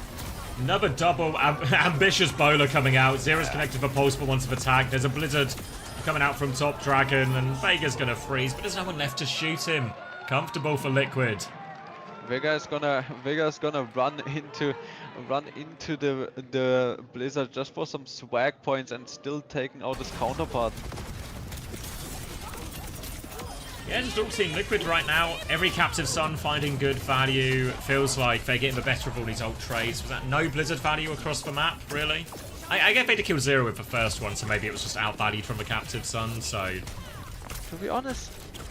Another double ambitious bowler coming out. Zero's connected for Pulse for once of attack. There's a Blizzard coming out from top Dragon, and Vega's gonna freeze, but there's no one left to shoot him. Comfortable for Liquid. Vega is gonna run into the Blizzard just for some swag points and still taking out his counterpart. Yeah, just all Team Liquid right now. Every Captive Sun finding good value. Feels like they're getting the better of all these ult trades. Was that no Blizzard value across the map, really? I get they to kill Zero with the first one, so maybe it was just outvalued from the Captive Sun, so... To be honest,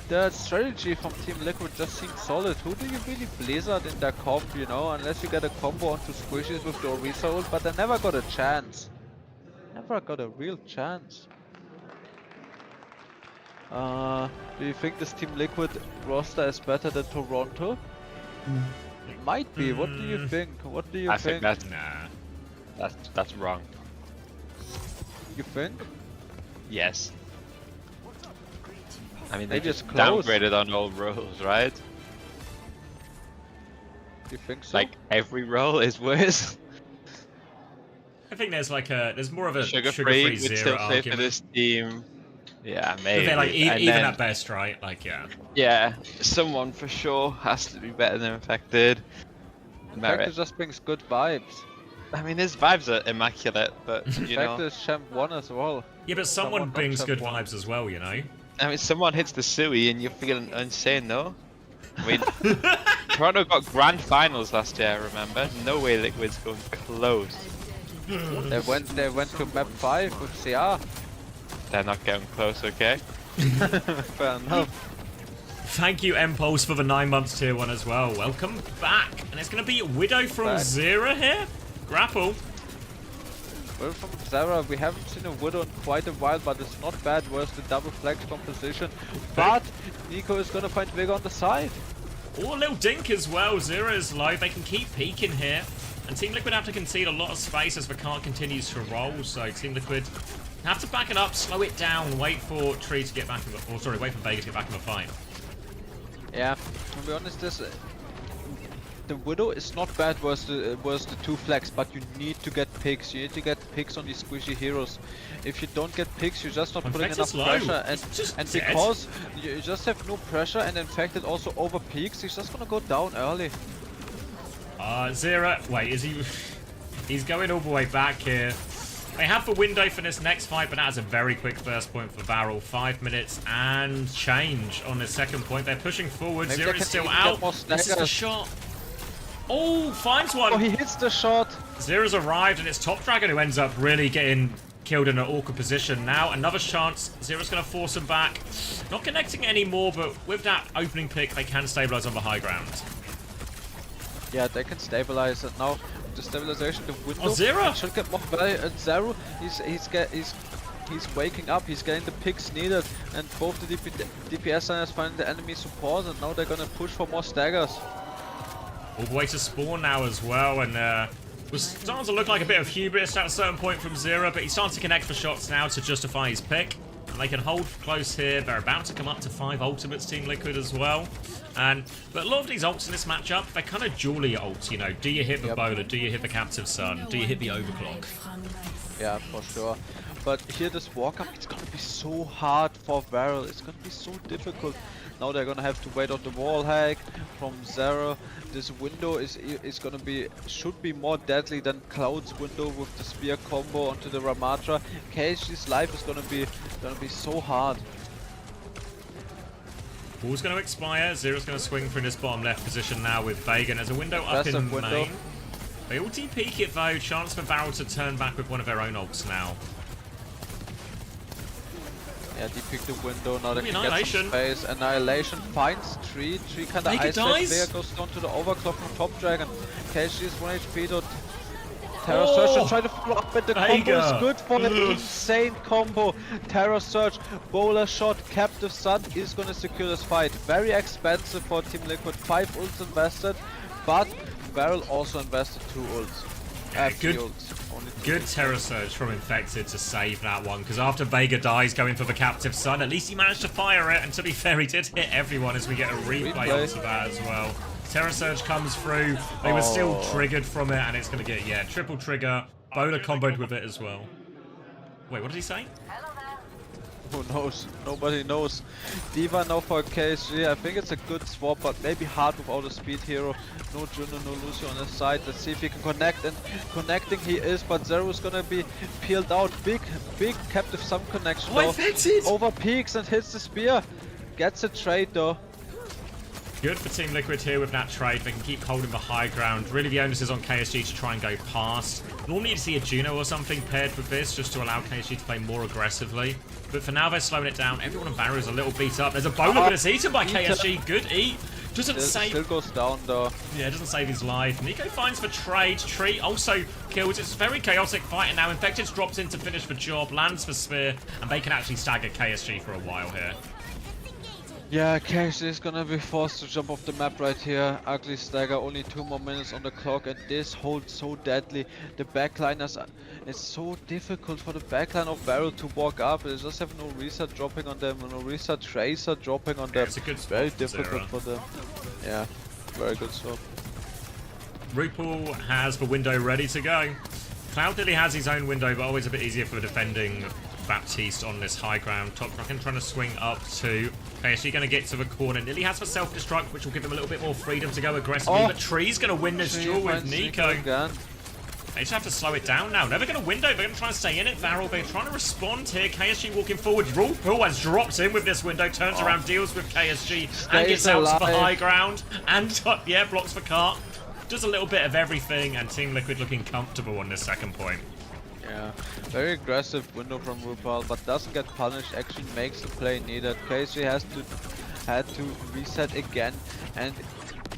the strategy from Team Liquid just seems solid. Who do you really Blizzard in their comp, you know? Unless you get a combo onto squishies with the Orisa ult, but they never got a chance. Never got a real chance. Do you think this Team Liquid roster is better than Toronto? It might be. What do you think? What do you think? I think that's wrong. You think? Yes. I mean, they Maybe just it's close. downgraded on all roles, right? You think so? Like every role is worse. I think there's more of a sugar-free sugar-free would Zero still say for argument. this team. Yeah, maybe. They're like even then, at best, right? Like yeah, someone for sure has to be better than Infected. Infected just brings good vibes. I mean, his vibes are immaculate, but you know. Infected is Champ 1 as well. Yeah, but someone brings good vibes as well, you know. I mean, someone hits the Sui and you're feeling insane, no? I mean, Toronto got grand finals last year, I remember. No way Liquid's going close. They went to map 5 with CR. They're not getting close, okay? Fair enough. Thank you, M-Pulse, for the 9 months tier 1 as well. Welcome back. And it's going to be Widow from Zera here. Grapple. Well, from Zara, we haven't seen a Widow in quite a while, but it's not bad versus the double flex composition. But Nico is gonna find Vega on the side. Oh, a little dink as well. Zero is low. They can keep peeking here. And Team Liquid have to concede a lot of space as the cart continues to roll. So Team Liquid have to back it up, slow it down, wait for Tree to get back in the... Or sorry, wait for Vega to get back in the fight. Yeah, to be honest, the Widow is not bad versus the 2 flex, but you need to get picks. You need to get picks on these squishy heroes. If you don't get picks, you're just not putting enough pressure. And because you just have no pressure and Infected also over peaks, he's just gonna go down early. Zera, wait, is he... He's going all the way back here. They have the window for this next fight, but that is a very quick first point for Varel. 5 minutes and change on the second point. They're pushing forward. Zera is still out. This is the shot. Oh, finds one. Oh, he hits the shot. Zera's arrived, and it's Top Dragon who ends up really getting killed in an awkward position. Now, another chance. Zera's going to force him back. Not connecting anymore, but with that opening pick, they can stabilize on the high ground. Yeah, they can stabilize it now. The stabilization, the window. Oh, Zera should get more value. And Zero, he's waking up. He's getting the picks needed, and both the DPS liners finding the enemy support, and now they're gonna push for more staggers. All the way to spawn now as well, and was starting to look like a bit of hubris at a certain point from Zera, but he's starting to connect for shots now to justify his pick. And they can hold close here. They're about to come up to 5 ultimates, Team Liquid as well. But a lot of these ults in this matchup, they're kind of dually ults, you know. Do you hit the bowler? Do you hit the captive sun? Do you hit the overclock? Yeah, for sure. But here this walk up, it's gonna be so hard for Varel. It's gonna be so difficult. Now they're gonna have to wait on the wall hack from Zera. This window should be more deadly than Cloud's window with the spear combo onto the Ramatra. KSG's life is gonna be so hard. Wall's going to expire. Zera's going to swing through this bottom left position now with Vega. There's a window up in main. They all TP it though. Chance for Varel to turn back with one of their own ults now. Yeah, they pick the window, now they can get some space. Annihilation finds Tree. Tree kinda ice there, goes down to the overclock from Top Dragon. KSG is 1 HP though. Terror Surge to try to follow up, but the combo is good for the insane combo. Terror Surge, Bowler Shot, Captive Sun is gonna secure this fight. Very expensive for Team Liquid, 5 ults invested, but Varel also invested 2 ults. Good Terror Surge from Infected to save that one, because after Vega dies going for the Captive Sun, at least he managed to fire it, and to be fair, he did hit everyone as we get a replay onto that as well. Terror Surge comes through, they were still triggered from it, and it's going to get, triple trigger, Bowler comboed with it as well. Wait, what did he say? Who knows? Nobody knows. D.Va now for KSG. I think it's a good swap, but maybe hard without a speed hero. No Juno, no Lucio on his side. Let's see if he can connect. And connecting he is, but Zero's gonna be peeled out. Big Captive Sun connection though. Over peaks and hits the spear. Gets a trade though. Good for Team Liquid here with that trade. They can keep holding the high ground. Really the onus is on KSG to try and go past. Normally you'd see a Juno or something paired with this just to allow KSG to play more aggressively. But for now they're slowing it down. Everyone on Barrow is a little beat up. There's a bowler, but it's eaten by KSG. Good eat. Doesn't save. Still goes down though. Yeah, doesn't save his life. Nico finds the trade. Tree also kills. It's a very chaotic fight, and now Infected's dropped in to finish the job, lands the spear, and they can actually stagger KSG for a while here. Yeah, KSG is gonna be forced to jump off the map right here. Ugly stagger, only 2 more minutes on the clock, and this holds so deadly. The backliners, it's so difficult for the backline of Varel to walk up. They just have no reset dropping on them, no reset tracer dropping on them. It's a good very difficult for them. Yeah, very good swap. RuPaul has the window ready to go. Cloud Lily has his own window, but always a bit easier for defending Baptiste on this high ground. Top Dragon trying to swing up to KSG, going to get to the corner. Lily has for self-destruct, which will give them a little bit more freedom to go aggressively, but Tree's going to win this duel with Nico. They just have to slow it down now. Never going to window, they're going to try and stay in it. Varel, they're trying to respond here. KSG walking forward. RuPaul has dropped in with this window, turns around, deals with KSG, and gets out to the high ground. And, blocks the cart. Does a little bit of everything, and Team Liquid looking comfortable on this second point. Yeah, very aggressive window from RuPaul, but doesn't get punished, actually makes the play needed. KSG had to reset again, and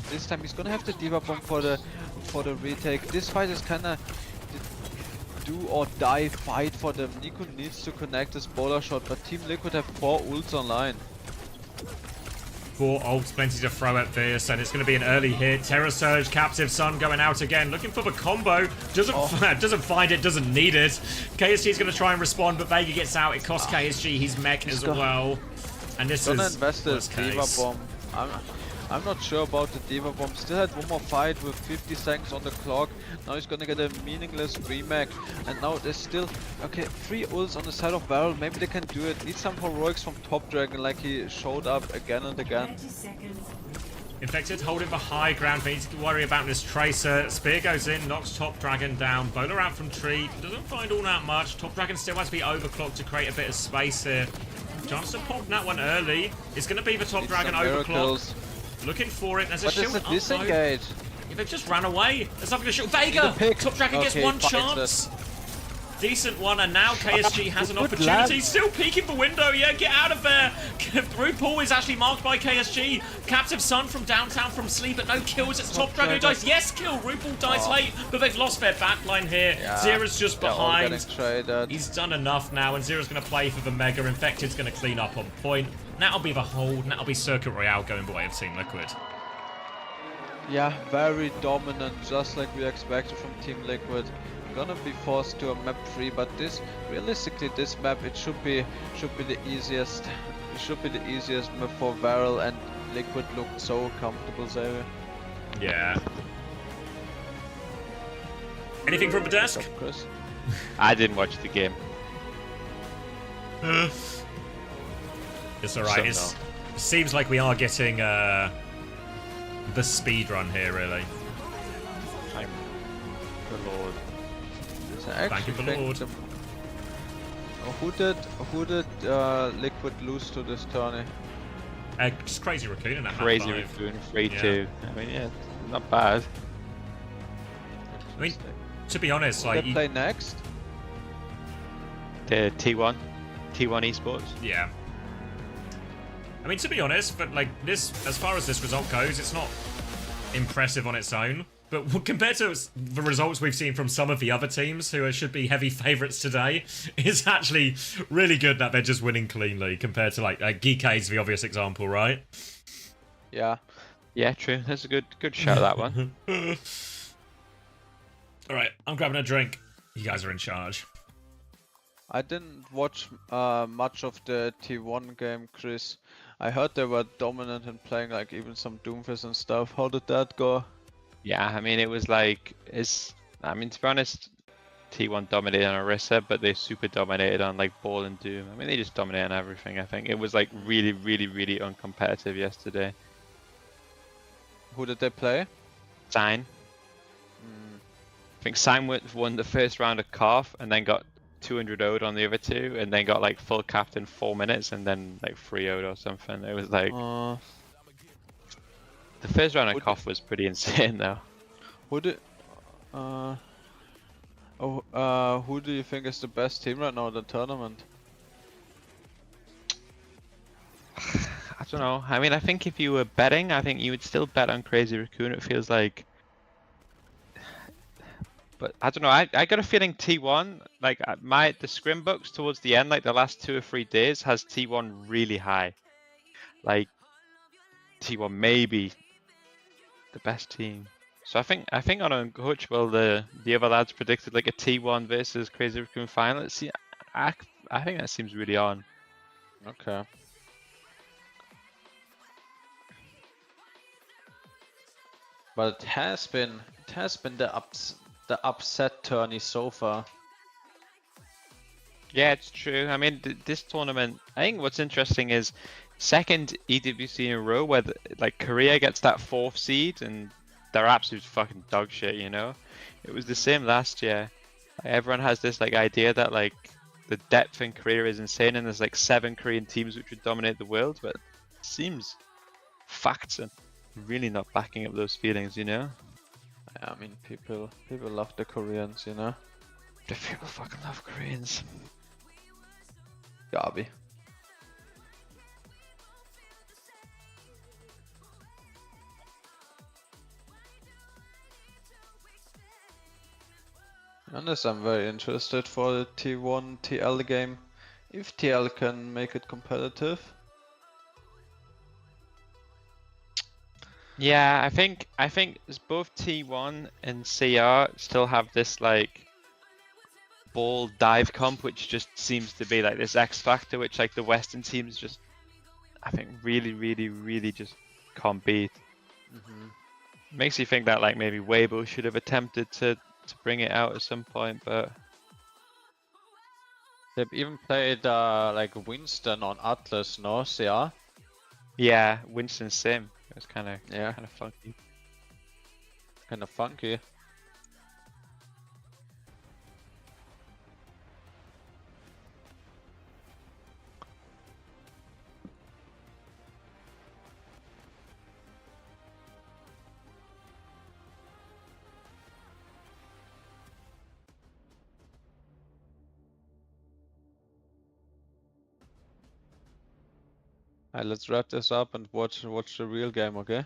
this time he's gonna have the D.Va bomb for the retake. This fight is kinda do or die fight for them. Nico needs to connect this bowler shot, but Team Liquid have 4 ults online. 4 ults, plenty to throw at this, and it's going to be an early hit. Terror Surge, Captive Sun going out again, looking for the combo. Doesn't find it, doesn't need it. KSG's going to try and respond, but Vega gets out. It costs KSG his mech as well. And this is gonna invest this D.Va bomb. I'm not sure about the D.Va bomb. Still had one more fight with 50 seconds on the clock. Now he's gonna get a meaningless remake. And now there's still 3 ults on the side of Varel. Maybe they can do it. Need some heroics from Top Dragon, like he showed up again and again. Infected holding the high ground. We need to worry about this Tracer. Spear goes in, knocks Top Dragon down. Bowler out from tree. Doesn't find all that much. Top Dragon still has to be overclocked to create a bit of space here. Chance to pop that one early. It's going to be the Top Dragon overclock. Looking for it. There's a shield up, disengage. Yeah, they've just ran away. There's nothing to shoot. Vega! Top Dragon gets one chance. Decent one, and now KSG has an opportunity. Still peeking the window. Yeah, get out of there. RuPaul is actually marked by KSG. Captive Sun from downtown from sleep, but no kills. It's Top Dragon who dies. Yes, kill. RuPaul dies late, but they've lost their backline here. Zera's just behind. He's done enough now, and Zera's going to play for the Mega. Infected's going to clean up on point. That'll be the hold. That'll be Circuit Royale going the way of Team Liquid. Yeah, very dominant, just like we expected from Team Liquid. Gonna be forced to a map 3, but realistically this map should be the easiest. It should be the easiest map for Varel, and Liquid looked so comfortable there. Yeah. Anything from the desk? Chris? I didn't watch the game. It's alright. It seems like we are getting the speed run here, really. Thank the Lord. Thank you, the Lord. Who did Liquid lose to this tourney? Just Crazy Raccoon in a Crazy Raccoon, 3-2. I mean, yeah, not bad. I mean, to be honest, like they play next. The T1 Esports. Yeah. I mean, to be honest, but like this, as far as this result goes, it's not impressive on its own. But compared to the results we've seen from some of the other teams who should be heavy favourites today, it's actually really good that they're just winning cleanly compared to like GK's the obvious example, right? Yeah. Yeah, true. That's a good shout, that one. Alright, I'm grabbing a drink. You guys are in charge. I didn't watch much of the T1 game, Chris. I heard they were dominant in playing like even some Doomfist and stuff. How did that go? Yeah, I mean, it was like, I mean, to be honest, T1 dominated on Orisa, but they super dominated on like Ball and Doom. I mean, they just dominated on everything, I think. It was like really, really, really uncompetitive yesterday. Who did they play? Sign. I think Sign won the first round of Carf and then got 200 0'd on the other two, and then got like full capped in 4 minutes and then like 3 0'd or something. It was like... The first round of Koff was pretty insane, though. Who do you think is the best team right now in the tournament? I don't know. I mean, I think if you were betting, I think you would still bet on Crazy Raccoon. It feels like, but I don't know. I got a feeling T1, like the scrim books towards the end, like the last 2 or 3 days, has T1 really high. Like T1 maybe the best team. So I think on Uncoachable the other lads predicted like a T1 versus Crazy Raccoon final. See, I think that seems really on. Okay. But it has been the upset tourney so far. Yeah, it's true. I mean, this tournament, I think what's interesting is second EWC in a row where like Korea gets that 4th seed and they're absolute fucking dog shit, you know? It was the same last year. Like, everyone has this like idea that like the depth in Korea is insane and there's like 7 Korean teams which would dominate the world, but it seems facts are really not backing up those feelings, you know? I mean, people love the Koreans, you know? The people fucking love Koreans. Gabi. Honest, I'm very interested for the T1 TL game. If TL can make it competitive. Yeah, I think both T1 and CR still have this like ball dive comp, which just seems to be like this X factor, which like the Western teams just, I think, really just can't beat. Makes you think that like maybe Weibo should have attempted to bring it out at some point, but they've even played like Winston on Atlas, no? CR? Yeah, Winston's same. It's kind of funky. Kind of funky. Alright, let's wrap this up and watch the real game, okay?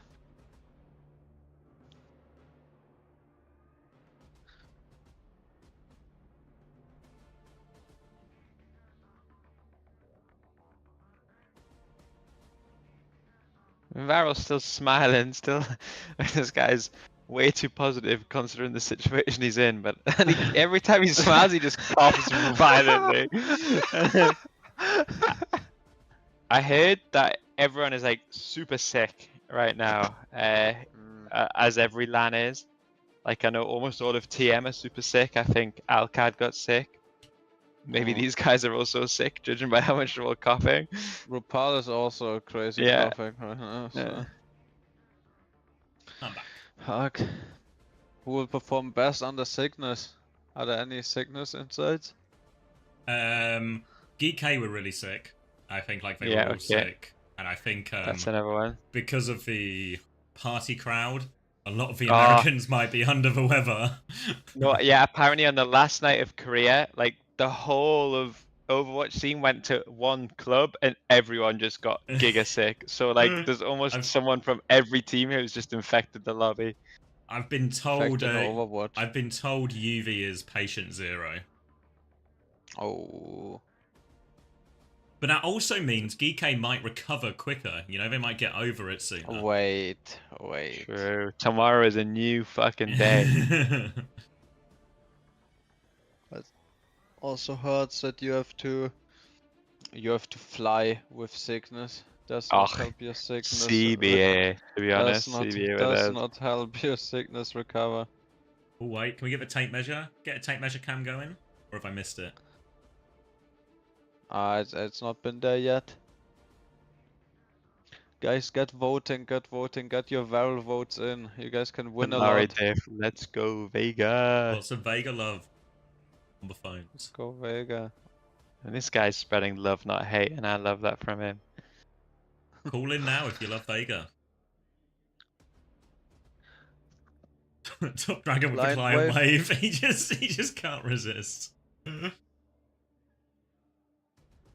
Varro's still smiling, still. This guy's way too positive considering the situation he's in. But every time he smiles, he just coughs violently. I heard that everyone is like super sick right now, as every LAN is. Like I know almost all of TM are super sick. I think Alcad got sick. Maybe these guys are also sick, judging by how much they're all coughing. Rupal is also crazy Yeah. coughing right now. So. Yeah. I'm back. Fuck. Who will perform best under sickness? Are there any sickness insights? GK were really sick. I think like they Yeah, were all okay. sick, and I think That's another one. because of the party crowd, a lot of the Ah. Americans might be under the weather. No, yeah, apparently on the last night of Korea, like the whole of Overwatch scene went to one club and everyone just got giga sick. So like there's almost someone from every team who's just infected the lobby. I've been told Overwatch. I've been told UV is patient 0. Oh. But that also means GK might recover quicker. You know, they might get over it sooner. Wait. True. Tomorrow is a new fucking day. Also hurts that you have to fly with sickness. Does Och, not help your sickness. CBA, to be honest, CBA with does us. not help your sickness recover. Oh wait, can we get a tape measure? Get a tape measure cam going? Or have I missed it? It's not been there yet. Guys, get voting, get your Varel votes in. You guys can win a Alright, lot. Dave, let's go Vega. Lots of Vega love on the phones. Let's go Vega. And this guy's spreading love, not hate, and I love that from him. Call in now if you love Vega. Top Dragon with the Blind client wave. wave. He just can't resist.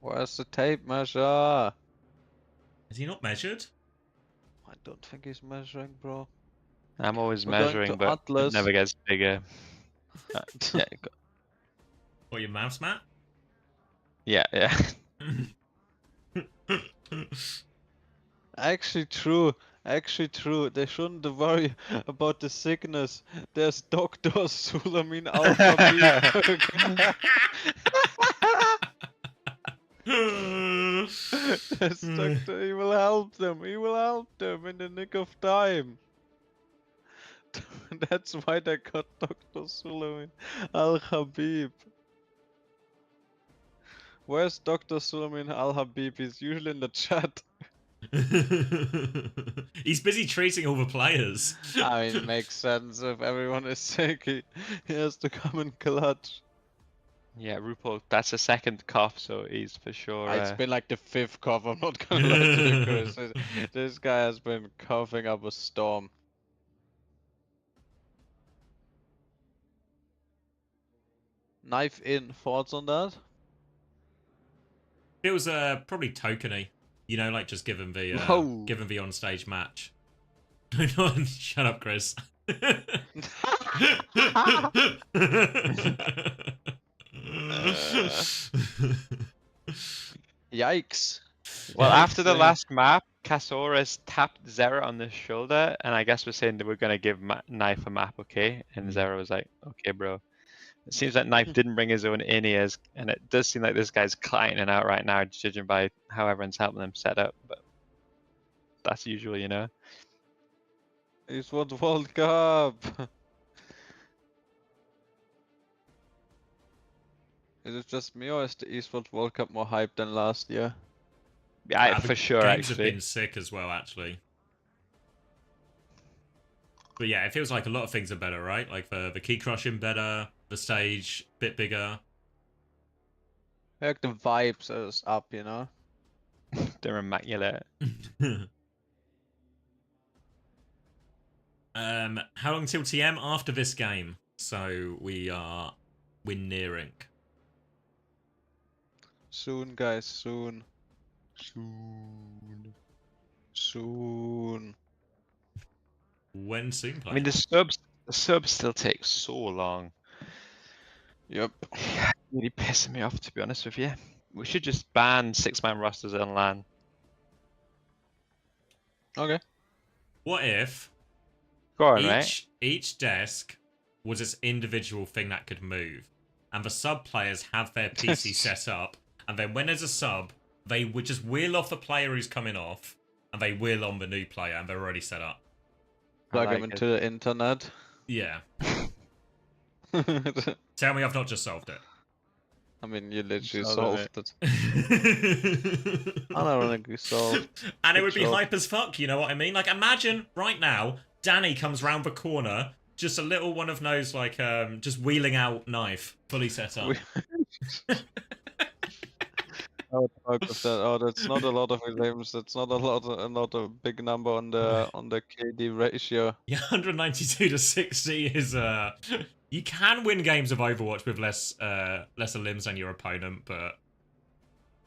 Where's the tape measure? Is he not measured? I don't think he's measuring, bro. I'm always We're going measuring, to but it Atlas. never gets bigger. Yeah, What, your mouse mat? yeah. Actually true. They shouldn't worry about the sickness. There's Dr. Sulamin Al-Habib. There's Doctor, he will help them. He will help them in the nick of time. That's why they got Dr. Sulamin Al-Habib. Where's Dr. Sulamin Al-Habib? He's usually in the chat. He's busy treating all the players. I mean, it makes sense. If everyone is sick, he has to come in clutch. Yeah, RuPaul, that's a second cough, so he's for sure. It's been like the 5th cough, I'm not gonna lie to you, Chris. This guy has been coughing up a storm. Knife in, thoughts on that? Feels probably tokeny. You know, like just give him the Whoa. give him the on-stage match. Shut up, Chris. Yikes. Well, after the last map, Casaurus tapped Zera on the shoulder, and I guess we're saying that we're gonna give Knife a map, okay? And Zera was like, "Okay, bro." It seems like Knife didn't bring his own in-ears, and it does seem like this guy's climbing out right now, judging by how everyone's helping him set up. But that's usual, you know. Esports World Cup. Is it just me, or is the Esports World Cup more hype than last year? Yeah, the for sure. games Actually, have been sick as well. Actually, But yeah, it feels like a lot of things are better, right? Like the key crushing better, the stage a bit bigger. Like the vibes is up, you know? They're immaculate. How long till TM after this game? So we're nearing. Soon, guys, soon. Soon. When soon, I mean, the subs still take so long. Yep. Really pissing me off, to be honest with you. We should just ban 6-man rosters on LAN. Okay. What if Go on, mate. each desk was its individual thing that could move, and the sub players have their PC set up, and then when there's a sub, they would just wheel off the player who's coming off, and they wheel on the new player, and they're already set up. Plug them into the internet. Yeah. Tell me I've not just solved it. I mean, you literally Solved solved it. Unironically solved. And it Good would be job. hype as fuck, you know what I mean? Like, imagine right now, Danny comes round the corner, just a little one of those, like, just wheeling out knife, fully set up. Oh, that's not a lot of games. That's not a big number on the KD ratio. Yeah, 192 to 60 is you can win games of Overwatch with lesser limbs than your opponent, but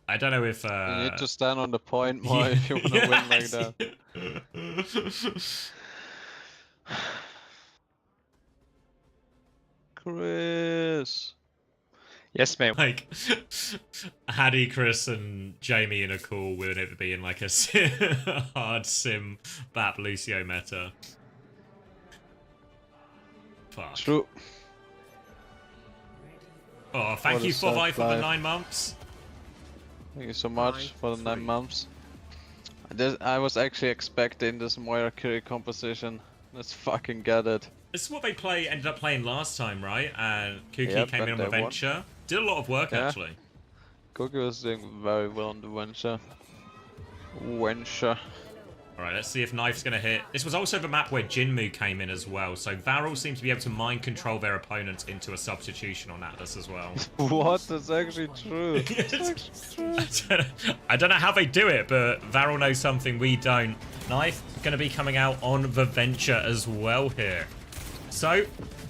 I don't know if You need to stand on the point more if you want to win like that. Chris. Yes, mate. Like, Haddy, Chris, and Jamie in a call with it being like a hard sim Bap Lucio meta. Fuck. True. Oh, thank What a you, Fovai, sad for the life. 9 months. Thank you so much for the 9 months. I was actually expecting this Moira Curie composition. Let's fucking get it. This is what they ended up playing last time, right? And Kuki Yep, came in on and the they won. venture. Did a lot of work, Yeah. actually. Cookie was doing very well on the venture. Alright, let's see if Knife's going to hit. This was also the map where Jinmu came in as well, so Varel seems to be able to mind control their opponents into a substitution on Atlas as well. What? That's actually true. I don't know how they do it, but Varel knows something we don't. Knife going to be coming out on the venture as well here. So,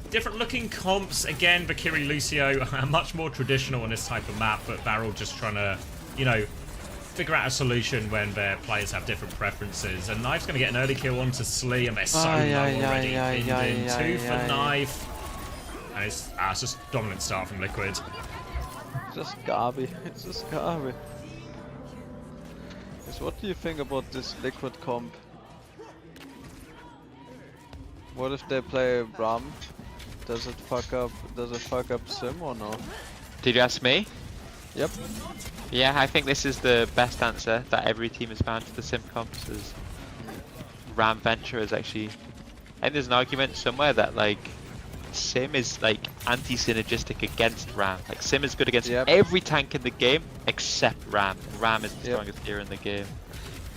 different looking comps. Again, Valkyrie Lucio are much more traditional on this type of map, but Varel just trying to, you know, figure out a solution when their players have different preferences. And Knife's going to get an early kill onto Slee, and they're so low already. Pinned in. 2 for Knife. And it's just dominant start from Liquid. Just Gabi. It's just Gabi. So what do you think about this Liquid comp? What if they play Ram? Does it fuck up Sim or no? Did you ask me? Yep. Yeah, I think this is the best answer that every team has found to the sim comps. Is Ram Venture is actually. I think there's an argument somewhere that like Sim is like anti-synergistic against Ram. Like Sim is good against every tank in the game except Ram. Ram is the strongest hero in the game.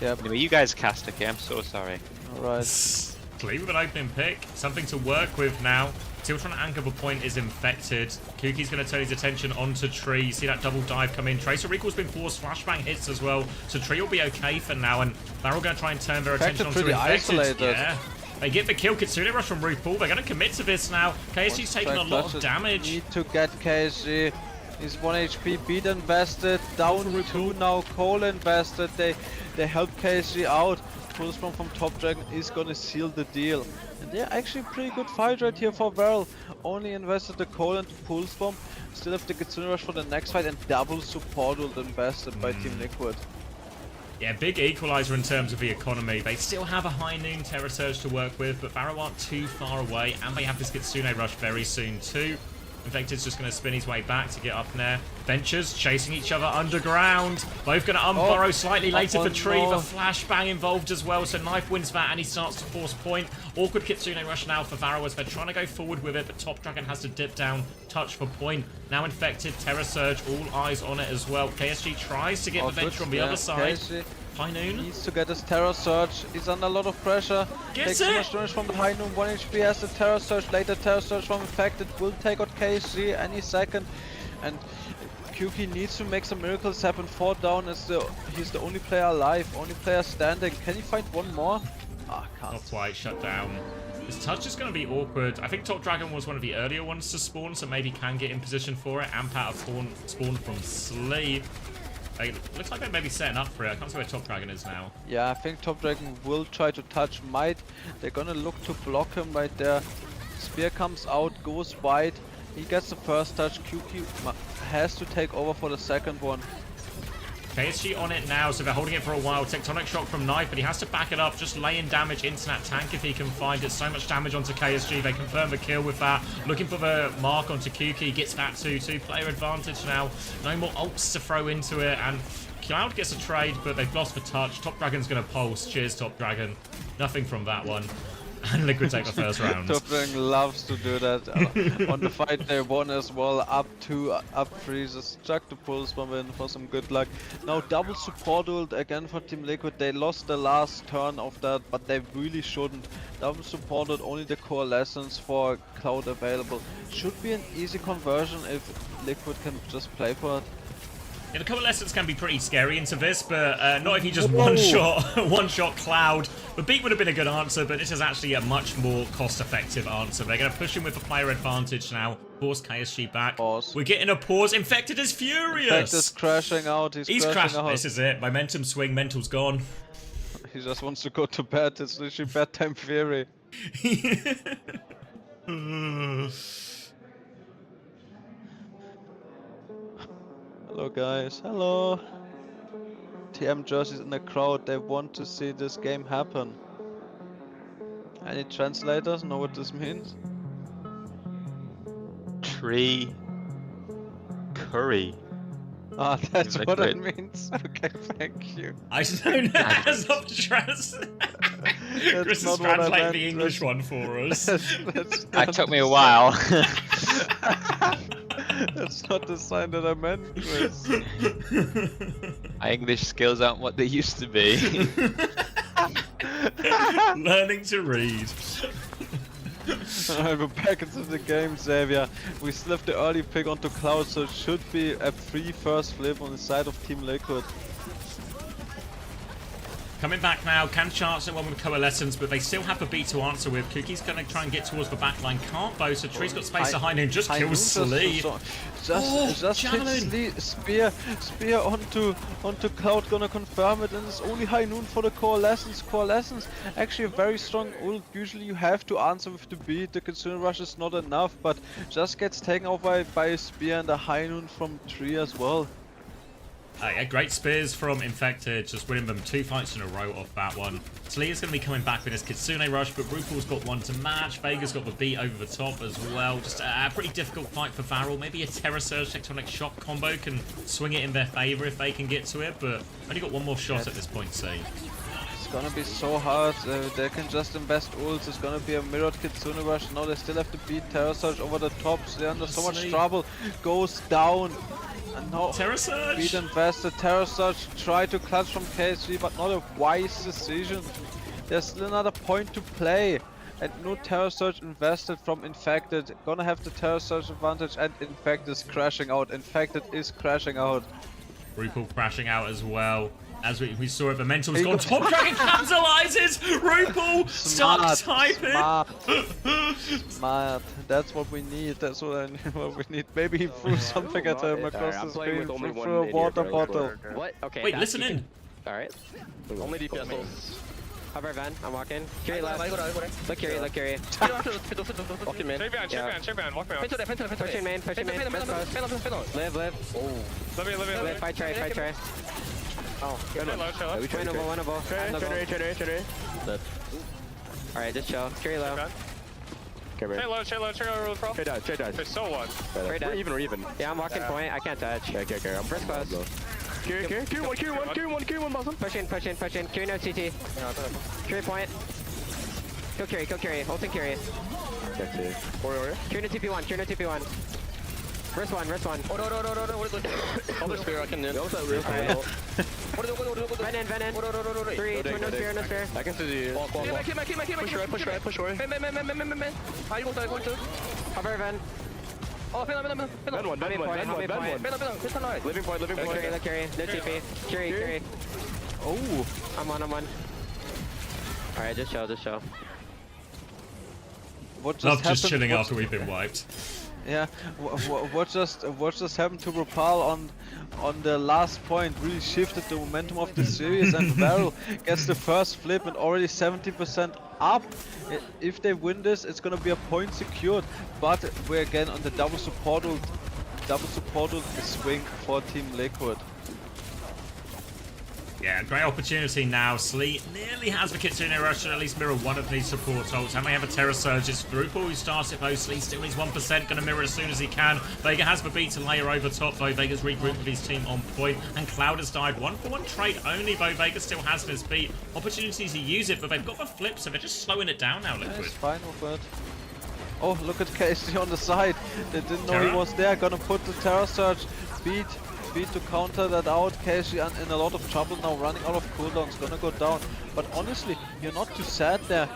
Yep. Anyway, you guys cast, okay? I'm so sorry. Alright. Clean with an opening pick. Something to work with now. Still trying to anchor the point is infected. Kuki's going to turn his attention onto Tree. You see that double dive come in. Tracer Recall's been forced. Flashbang hits as well. So Tree will be okay for now. And Barrel going to try and turn their attention onto infected. Isolated. Yeah. They get the kill. Kitsune rush from RuPaul. They're going to commit to this now. KSG's taking a lot of damage. Need to get KSG. He's 1 HP. Beat invested. Down 2 now. Cole invested. They help KSG out. Pulse from Top Dragon is gonna seal the deal. And they're actually pretty good fight right here for Varel. Only invested the Cole into Pulse Bomb. Still have the Kitsune Rush for the next fight, and double support will invested by Team Liquid. Yeah, big equalizer in terms of the economy. They still have a high noon Terror Surge to work with, but Varel aren't too far away, and they have this Kitsune Rush very soon too. Infected's just going to spin his way back to get up there. Ventures chasing each other underground. Both going to unburrow slightly later for Tree. The flashbang involved as well, so Knife wins that and he starts to force point. Awkward Kitsune rush now for Varel as they're trying to go forward with it, but Top Dragon has to dip down, touch for point. Now Infected, Terror Surge, all eyes on it as well. KSG tries to get the Venture on the other side. High Noon needs to get his Terror Surge. He's under a lot of pressure. Gets Takes it! too much damage from the High Noon. 1 HP has the Terror Surge. Later Terror Surge from Infected will take out KSG any second. And QQ needs to make some miracles happen. 4 down. He's the only player alive, only player standing. Can he find one more? Ah, can't. Not quite, shut down. This touch is going to be awkward. I think Top Dragon was one of the earlier ones to spawn, so maybe can get in position for it. Amp out of spawn from sleep. Looks like they may be setting up for it. I can't see where Top Dragon is now. Yeah, I think Top Dragon will try to touch Might. They're gonna look to block him right there. Spear comes out, goes wide. He gets the first touch. QQ has to take over for the second one. KSG on it now, so they're holding it for a while. Tectonic shock from Knife, but he has to back it up, just laying damage into that tank if he can find it. So much damage onto KSG. They confirm the kill with that. Looking for the mark onto QQ, gets that too. 2-player advantage now. No more ults to throw into it, and Cloud gets a trade, but they've lost the touch. Top Dragon's going to pulse. Cheers, Top Dragon. Nothing from that one. And Liquid take the first round. Top Dragon loves to do that. On the fight they won as well. Up 2, up 3. Just chuck the pulse bomb in for some good luck. Now double support ult again for Team Liquid. They lost the last turn of that, but they really shouldn't. Double supported, only the Coalescence for Cloud available. Should be an easy conversion if Liquid can just play for it. Yeah, the Coalescence can be pretty scary into this, but not if you just one-shot Cloud. The beat would have been a good answer, but this is actually a much more cost-effective answer. They're going to push him with a player advantage now. Force KSG back. Pause. We're getting a pause. Infected is furious. Infected is crashing out. He's crashing out. This is it. Momentum swing. Mental's gone. He just wants to go to bed. It's literally bedtime fury. Hello guys, hello! TM jerseys in the crowd, they want to see this game happen. Any translators know what this means? Tree curry. Ah, that's what it means. Okay, thank you. I don't know as of Chris is translating the English one for us. That took me a while. That's not the sign that I meant, Chris. My English skills aren't what they used to be. Learning to read. Alright, we're back into the game, Xavier. We still have the early pick onto Cloud, so it should be a free first flip on the side of Team Liquid. Coming back now, can chance at one with Coalescence, but they still have a beat to answer with. Kuki's going to try and get towards the back line, can't though, so Tree's got space behind him, just kills Slee. Just hit Slee, spear onto Cloud, gonna confirm it, and it's only High Noon for the Coalescence. Coalescence, actually a very strong ult. Usually you have to answer with the beat, the Kitsune Rush is not enough, but just gets taken over by a spear and a High Noon from Tree as well. Yeah, great spears from Infected, just winning them 2 fights in a row off that one. Slee is going to be coming back with his Kitsune Rush, but RuPaul's got one to match. Vega's got the beat over the top as well. Just a pretty difficult fight for Varel. Maybe a Terror Surge Tectonic Shock combo can swing it in their favor if they can get to it, but only got one more shot at this point, C. It's gonna be so hard. They can just invest ults. It's gonna be a mirrored Kitsune Rush. Now they still have to beat Terror Surge over the top, so they're under so much trouble. Goes down. And now Terror Surge! Beat invested. Terror Surge tried to clutch from KSG, but not a wise decision. There's still another point to play. And no Terror Surge invested from Infected. Gonna have the Terror Surge advantage, and Infected is crashing out. Infected is crashing out. RuPaul crashing out as well. As we saw it, the Mental's gone. Top Dragon capitalizes! RuPaul starts typing! Smart. That's what we need. That's what we need. Maybe he threw something at him across the screen. Threw a water bottle. What? Okay. Wait, listen in. Alright. Only DPS. Hover van, I'm walking. Curie left. Look Curie, look Curie. Walk him in. Push in main, push in main. Live. Live, fight try. Oh, good one. Winnable. Alright, just chill. Curie low. Trey low, real pro. Trey died. They're so one. We're even. Yeah, I'm walking point. I can't touch. Okay. I'm first close. Curie one, bottom. Push in. Curie no CT. Curie point. Kill Curie. Ulting Curie. Curie no TP1. Rest one. Other spear I can in. Ven in. 3, 2, no spear. I can see the walk. Push right. Ben. Cover Ven. Ben one. Living point. Look carry. No TP. Carry. Oh. I'm on. Alright, just show. What Love just chilling after we've been wiped. Yeah, what just happened to Rapal on the last point really shifted the momentum of the series, and Varel gets the first flip and already 70% up. If they win this, it's gonna be a point secured, but we're again on the double supported swing for Team Liquid. Yeah, great opportunity now. Sleet nearly has the Kitsune Rush and at least mirror one of these support ults. And we have a Terror Surge. It's Drupal who starts it though. Sleet still needs 1%. Going to mirror as soon as he can. Vega has the beat to layer over top though. Vega's regrouped with his team on point. And Cloud has died 1-for-1 trade only though. Vega still has this beat. Opportunities to use it, but they've got the flip, so they're just slowing it down now, Liquid. It's fine with it. Oh, look at KC on the side. They didn't know he was there. Gonna put the Terror Surge beat to counter that out. KC in a lot of trouble now, running out of cooldowns, gonna go down. But honestly, you're not too sad there.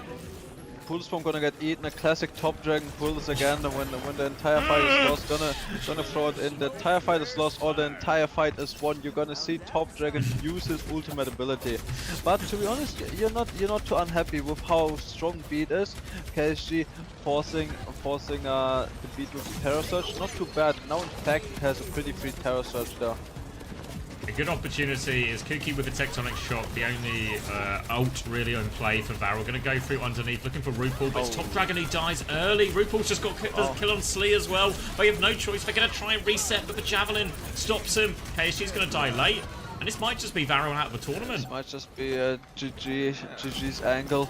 Pulsebomb gonna get eaten, a classic top dragon pulls again, and when the entire fight is lost, gonna throw it in. The entire fight is lost or the entire fight is won. You're gonna see top dragon use his ultimate ability. But to be honest, you're not too unhappy with how strong beat is. KSG forcing the beat with Terror Surge, not too bad. Now in fact it has a pretty free Terror Surge there. A good opportunity is Kuki with the Tectonic Shock, the only ult really on play for Varel. Going to go through underneath, looking for Rupal, but it's Top Dragon who dies early. Rupal's just got the kill on Slee as well. They have no choice. They're going to try and reset, but the Javelin stops him. KSG's going to die late, and this might just be Varel out of the tournament. This might just be GG's angle.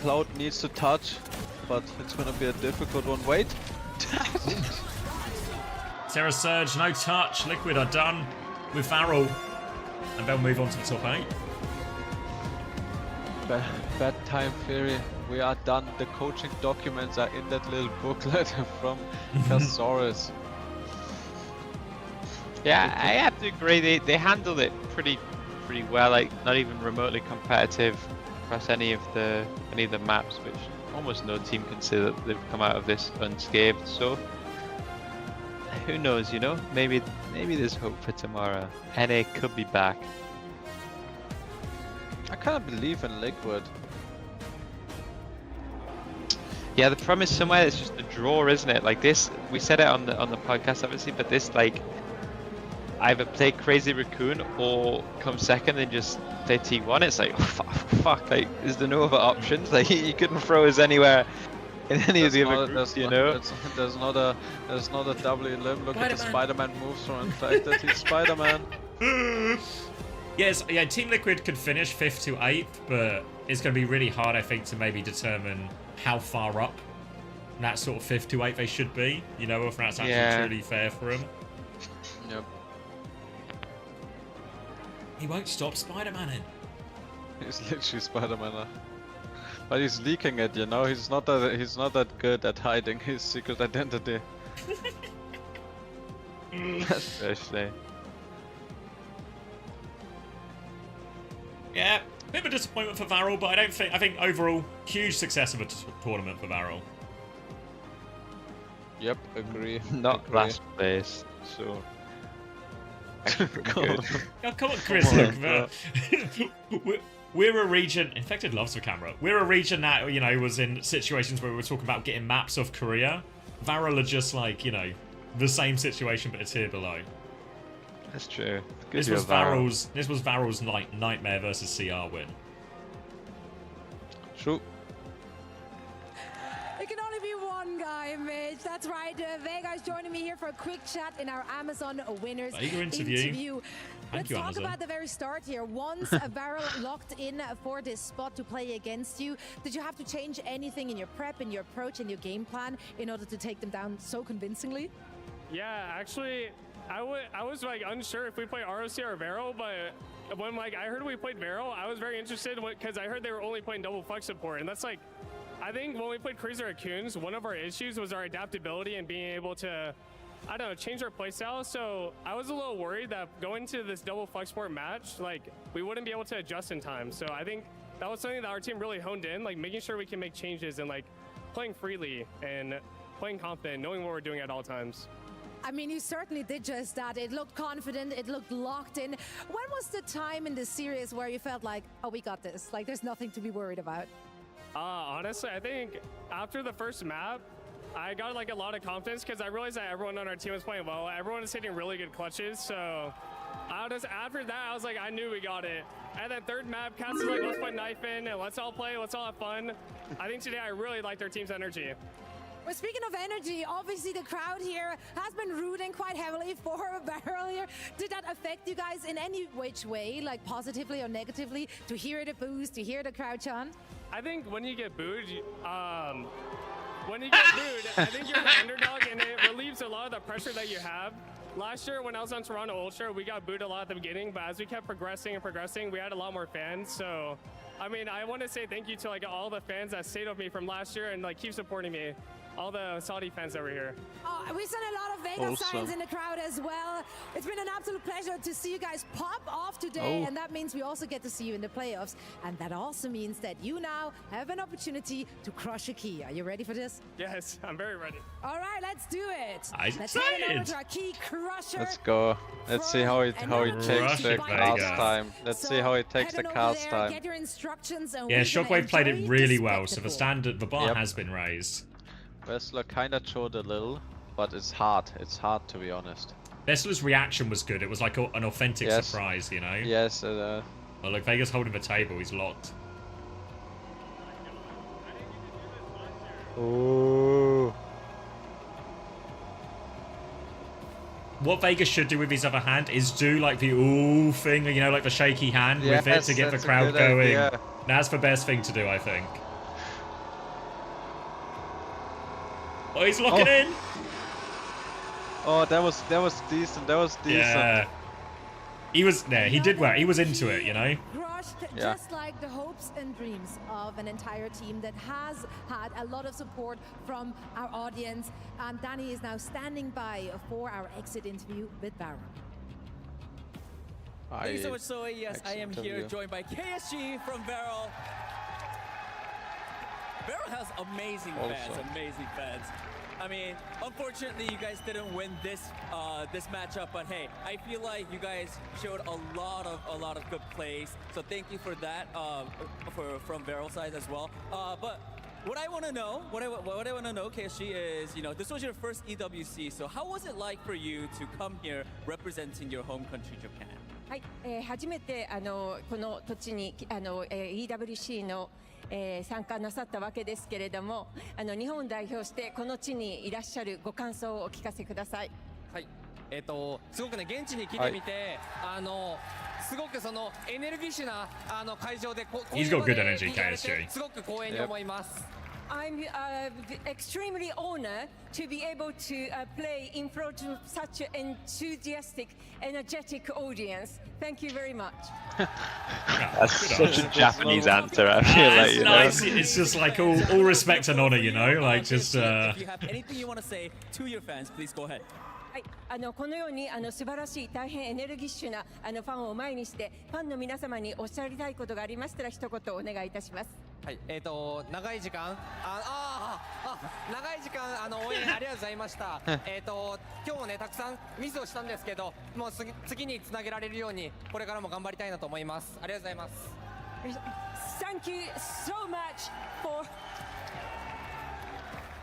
Cloud needs to touch, but it's going to be a difficult one. Wait. Terror Surge, no touch. Liquid are done with Varel, and they'll move on to the top 8. Bad time theory. We are done. The coaching documents are in that little booklet from Casaurus. Yeah, I have to agree. They handled it pretty well. Like not even remotely competitive across any of the maps, which almost no team can say that they've come out of this unscathed. So who knows? You know, maybe there's hope for tomorrow. NA could be back. I can't believe in Liquid. Yeah, the problem is somewhere it's just a draw, isn't it? Like this, we said it on the podcast obviously, but this like either play Crazy Raccoon or come second and just play T1. It's like fuck, like is there no other options? Like you couldn't throw us anywhere in any of the other groups, you know? There's not a double elim. Look at the Spider-Man moves from the fact that he's Spider-Man. Yes, yeah, Team Liquid could finish 5th to 8th, but it's going to be really hard, I think, to maybe determine how far up that sort of 5th to 8th they should be. You know, if that's actually truly fair for them. Yep. He won't stop Spider-Maning. He's literally Spider-Man. But he's leaking it, you know. He's not that good at hiding his secret identity. Especially. Yeah, bit of a disappointment for Varel, but I think overall huge success of a tournament for Varel. Yep, agree. Not last place, so. Good. Oh, come on, Chris. Look, we're a region. Infected loves the camera. We're a region that, you know, was in situations where we were talking about getting maps off Korea. Varel are just like, you know, the same situation, but it's here below. That's true. This was Varel's nightmare versus CR win. True. It can only be one guy, Mitch. That's right. Vega is joining me here for a quick chat in our Amazon winners interview. Let's talk about the very start here. Once Varel locked in for this spot to play against you, did you have to change anything in your prep, in your approach, in your game plan in order to take them down so convincingly? Yeah, actually, I was like unsure if we play ROC or Varel, but when like I heard we played Varel, I was very interested because I heard they were only playing double flex support, and that's like, I think when we played Crazy Raccoons, one of our issues was our adaptability and being able to I don't know, changed our playstyle. So I was a little worried that going to this double flex sport match, like we wouldn't be able to adjust in time. So I think that was something that our team really honed in, like making sure we can make changes and like playing freely and playing confident, knowing what we're doing at all times. I mean, you certainly did just that. It looked confident, it looked locked in. When was the time in the series where you felt like, oh, we got this, like there's nothing to be worried about? Honestly, I think after the first map, I got like a lot of confidence because I realized that everyone on our team was playing well. Everyone was hitting really good clutches, so after that, I was like, I knew we got it. And then third map, Cass is like, let's put knife in and let's all play, let's all have fun. I think today I really liked our team's energy. Well, speaking of energy, obviously the crowd here has been rooting quite heavily for Barrel here. Did that affect you guys in any which way, like positively or negatively, to hear the boos, to hear the crowd chant? I think when you get booed, I think you're the underdog and it relieves a lot of the pressure that you have. Last year when I was on Toronto Ultra, we got booed a lot at the beginning, but as we kept progressing and progressing, we had a lot more fans. So, I mean, I want to say thank you to like all the fans that stayed with me from last year and like keep supporting me. All the Saudi fans over here. Oh, we sent a lot of Vegas signs in the crowd as well. It's been an absolute pleasure to see you guys pop off today, and that means we also get to see you in the playoffs. And that also means that you now have an opportunity to crush a key. Are you ready for this? Yes, I'm very ready. All right, let's do it. Let's head over to our key crusher. Let's go. Let's see how he takes the cast time. Let's see how he takes the cast time. Get your instructions and yeah, Shockwave played it really well, so the bar has been raised. Wrestler kinda showed a little, but it's hard. It's hard to be honest. Wrestler's reaction was good. It was like an authentic surprise, you know? Yes. Well, look, Vega's holding the table. He's locked. Ooh. What Vegas should do with his other hand is do like the ooh thing, you know, like the shaky hand with it to get the crowd going. Idea. That's the best thing to do, I think. Oh, he's locking in. Oh, that was decent. That was decent. Yeah. He was there. He did well. He was into it, you know. Crushed, just like the hopes and dreams of an entire team that has had a lot of support from our audience. And Danny is now standing by for our exit interview with Baron. Thank you so much, Zoe. Yes, I am here joined by KSG from Barrel. Barrel has amazing fans. I mean, unfortunately, you guys didn't win this this matchup, but hey, I feel like you guys showed a lot of good plays. So thank you for that from Barrel side as well. But what I want to know, KSG, is, you know, this was your first EWC. So how was it like for you to come here representing your home country, Japan? はい、初めてこの土地にEWC の参加なさったわけですけれども、日本を代表してこの地にいらっしゃるご感想をお聞かせください。はい、すごくね現地に来てみて、すごくそのエネルギッシュな会場でこういう場で見られてすごく光栄に思います。I'm extremely honored to be able to play in front of such an enthusiastic, energetic audience. Thank you very much. That's such a Japanese answer, I feel like. You nice. know? It's just like all respect and honor, you know? Like just. If you have anything you want to say to your fans, please go ahead. はい、このように素晴らしい大変エネルギッシュなファンを前にしてファンの皆様におっしゃりたいことがありましたら一言お願いいたします。はい、長い時間長い時間応援ありがとうございました。今日もねたくさんミスをしたんですけど、もう次につなげられるようにこれからも頑張りたいなと思います。ありがとうございます。Thank you so much for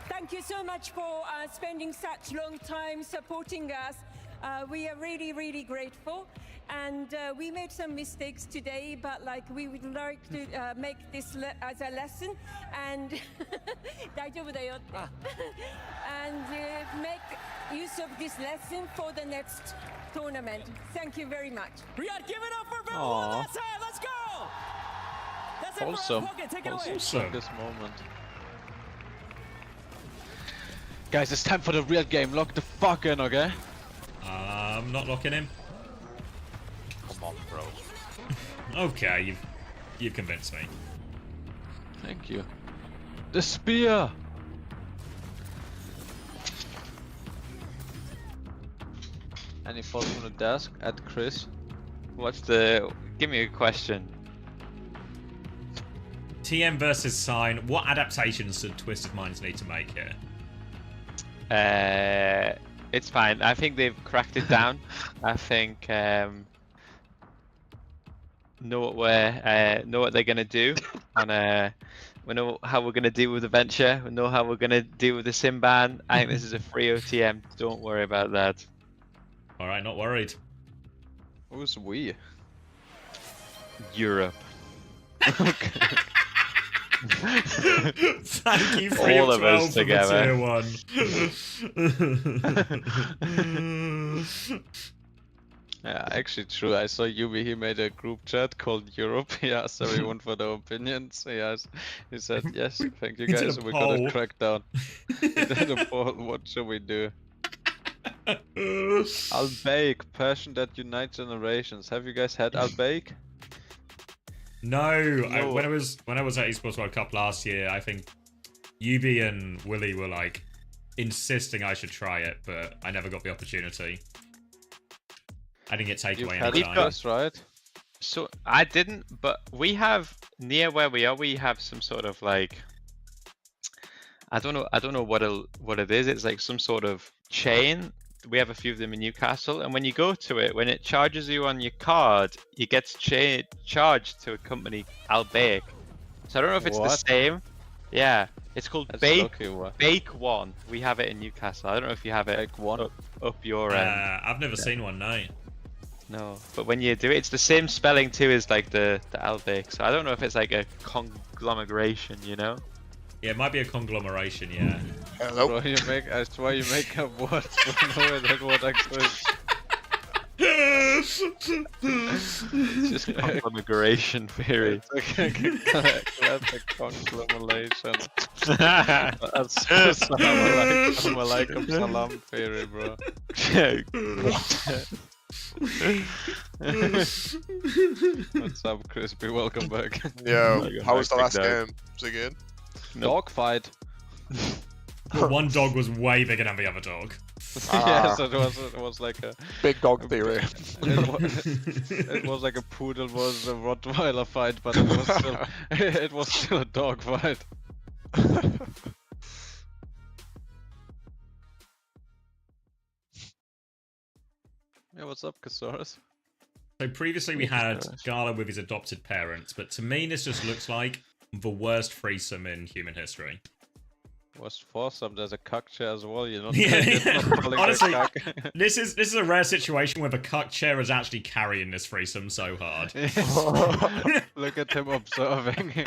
Thank you so much for spending such long time supporting us. We are really, really grateful. And we made some mistakes today, but like we would like to make this as a lesson and 大丈夫だよって and make use of this lesson for the next tournament. Thank you very much. Riyadh, give it up for Barrel one last time. Let's go. That's it for our pocket. Take it away. This moment. Guys, it's time for the real game. Lock the fuck in, okay? I'm not locking him. Come on, bro. Okay, you've convinced me. Thank you. The spear. Any thoughts from the desk at Chris? Give me a question. TM versus Sign. What adaptations do Twisted Minds need to make here? It's fine. I think they've cracked it down. I think know what they're gonna do, and we know how we're gonna deal with the venture. We know how we're gonna deal with the sim ban. I think this is a free OTM. Don't worry about that. All right, not worried. Who's we? Europe. Thank you for all of us together. Tier 1. Yeah, actually true. I saw Yubi, he made a group chat called Europe. He asked everyone for their opinions. He said, yes, thank you guys, we're gonna crack down. He did a poll, what should we do? Albaik, passion that unites generations. Have you guys had Albaik? No. When I was at Esports World Cup last year, I think Yubi and Willie were like insisting I should try it, but I never got the opportunity. I didn't get taken away any time. Right? So I didn't, but we have near where we are. We have some sort of like, I don't know what it is. It's like some sort of chain. We have a few of them in Newcastle, and when you go to it, when it charges you on your card, it gets charged to a company, Albaik. So I don't know if it's the same. Yeah, it's called Bake One. We have it in Newcastle. I don't know if you have it up your end. I've never seen one, no. No, but when you do it, it's the same spelling too as like the Albaik. So I don't know if it's like a conglomeration, you know? Yeah, it might be a conglomeration, yeah. Hello. Bro, I swear you make up words for knowing that what exists. It's just conglomeration theory. It's like a classic conglomeration. That's Malaikum Salam theory, bro. What's up, Crispy? Welcome back. Yo, how was the last game? Was it good? Dog fight. One dog was way bigger than the other dog. Yes, it was like a big dog theory. It was like a poodle was a Rottweiler fight, but it was still a dog fight. Yeah, what's up, Casaurus? So previously we had Gala with his adopted parents, but to me this just looks like the worst threesome in human history. Worst foursome, there's a cuck chair as well, you know? Honestly, this is a rare situation where the cuck chair is actually carrying this threesome so hard. Look at him observing.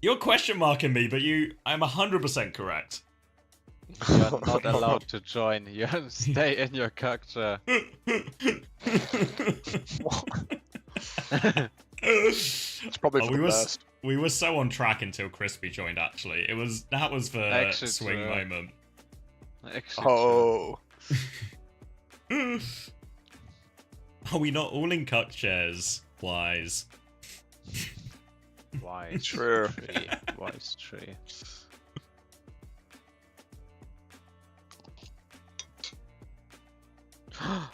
You're question marking me, but I'm 100% correct. You're not allowed to join. You stay in your cuck chair. It's probably for the best. We were so on track until Crispy joined. Actually, that was the swing moment. Oh. Are we not all in cuck chairs? Wise. Wise. True. Wise tree. Oh,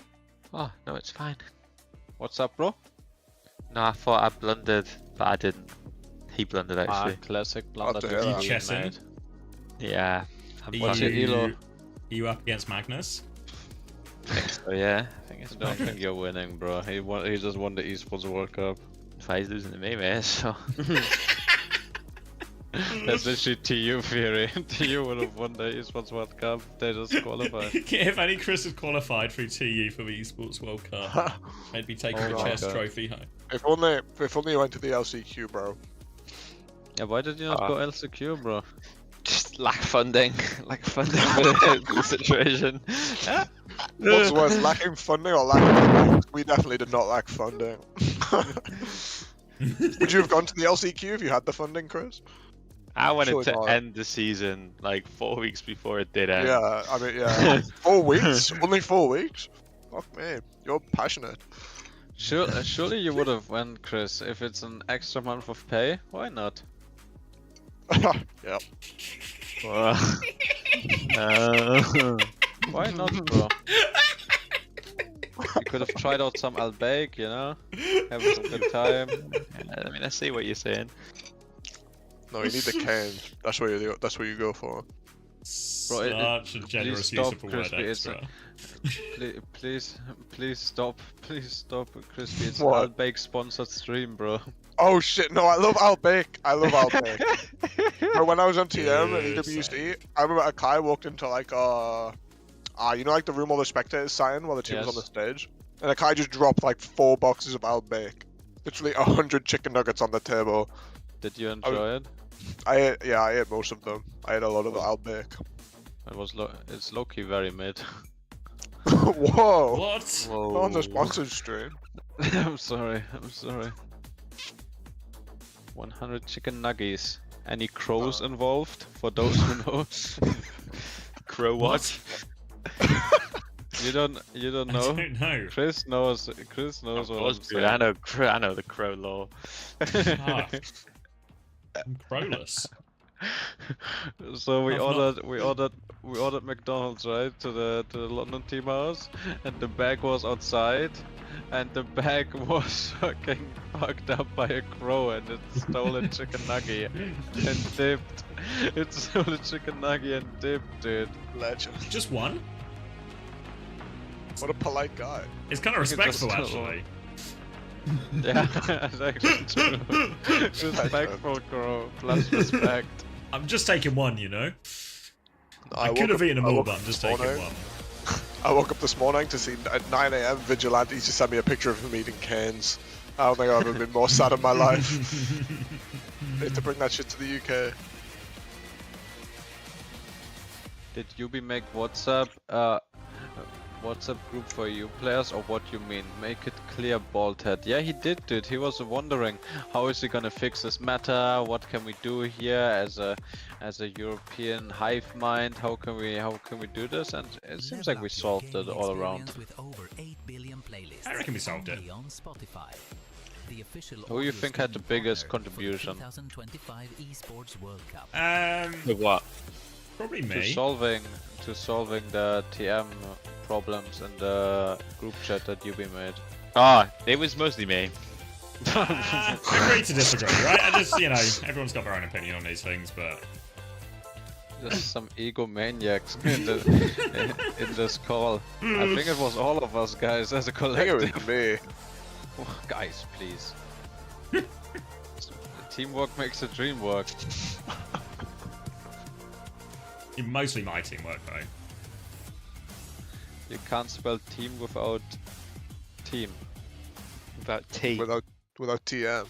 no, it's fine. What's up, bro? No, I thought I blundered, but I didn't. He blundered actually. Classic blunder. You chessing? Yeah. What's your elo? Are you up against Magnus? I think so, yeah. I don't think you're winning, bro. He just won the Esports World Cup. If he's losing to me, mate, so... That's literally TU theory. TU would have won the Esports World Cup. They just qualified. If any Chris had qualified through TU for the Esports World Cup, I'd be taking the chess trophy home. If only you went to the LCQ, bro. Yeah, why did you not go LCQ, bro? Just lack funding. Lack funding for the situation. What's worse, lacking funding or lacking? We definitely did not lack funding. Would you have gone to the LCQ if you had the funding, Chris? I wanted to end the season like 4 weeks before it did end. Yeah, I mean, yeah. 4 weeks? Only 4 weeks? Fuck me, you're passionate. Surely you would have went, Chris, if it's an extra month of pay. Why not? Yep. Why not, bro? You could have tried out some Albake, you know? Have some good time. I mean, I see what you're saying. No, you need the cane. That's what you go for. Bro, Such a generous use of a word extra. Please stop, Crispy. It's What? an Albake sponsored stream, bro. Oh shit, no, I love Albake. I love Albake. But when I was on TM and EWC, I remember Akai walked into like you know, like the room all the spectators sat in while the team was on the stage? And Akai just dropped like 4 boxes of Albake. Literally 100 chicken nuggets on the table. Did you enjoy it? I ate most of them. I ate a lot of the Albake. It's low-key very mid. Whoa! What? Whoa. On the sponsored stream. I'm sorry. 100 chicken nuggies. Any crows involved? For those who know. Crow what? You don't know? I don't know. Chris knows what I'm saying. I know the crow law. I'm crowless. So we ordered McDonald's, right, to the London team house, and the bag was outside, and the bag was fucking fucked up by a crow, and it stole a chicken nugget and dipped. It stole a chicken nugget and dipped, dude. Legend. Just one? What a polite guy. It's kind of respectful, actually. Yeah, that's actually true. Respectful crow, plus respect. I'm just taking one, you know? I woke could have up- eaten them I all, woke but up I'm just this taking morning. one. I woke up this morning to see at 9 AM Vigilante just sent me a picture of him eating canes. I don't think I've ever been more sad in my life. They have to bring that shit to the UK. Did Yubi make WhatsApp group for you players, or what you mean? Make it clear, Baldhead. Yeah, he did, dude. He was wondering how is he gonna fix this matter? What can we do here as a European hive mind? How can we do this? And it seems like we solved it all around. I reckon we solved it. Who you think had the biggest contribution? 2025 Esports World Cup. With what? Probably To me. solving the TM problems in the group chat that Yubi made. Ah, it was mostly me. Agree to disagree, right? I just, you know, everyone's got their own opinion on these things, but... Just some egomaniacs in this call. I think it was all of us guys as a collective. I think it was me. Guys, please. Teamwork makes the dream work. Mostly my teamwork, though. You can't spell team without team. Without T. Without TM.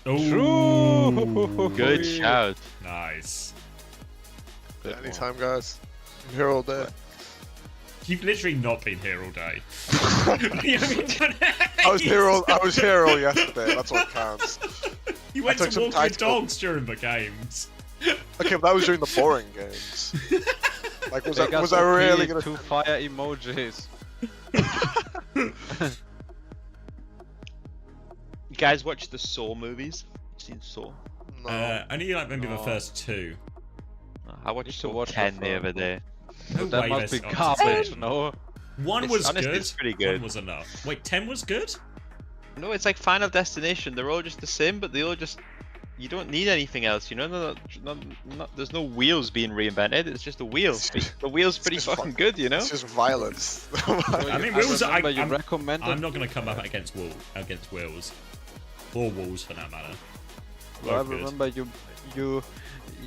Ooh. Good shout. Nice. Good Anytime, guys. I'm here all day. You've literally not been here all day. I was here all yesterday. That's what counts. You went took to some walk your tactical- dogs during the games. Okay, but that was during the boring games. Like, was They I really got gonna? two fire emojis? You guys watch the Saw movies? Seen Saw? No. Only like maybe the No. first two. I watched to Saw watch the 10 the third other day. No That way must be there's- garbage, no? One It's- was honestly, good. it's pretty good. One was enough. Wait, 10 was good? No, it's like Final Destination. They're all just the same, but they all just... You don't need anything else, you know? There's no wheels being reinvented, it's just a wheel. The wheel's pretty fucking good, you know? It's just violence. I mean, wheels. remember you I'm recommended. not going to come up against wheels, or walls for that matter. Well, I Both good. remember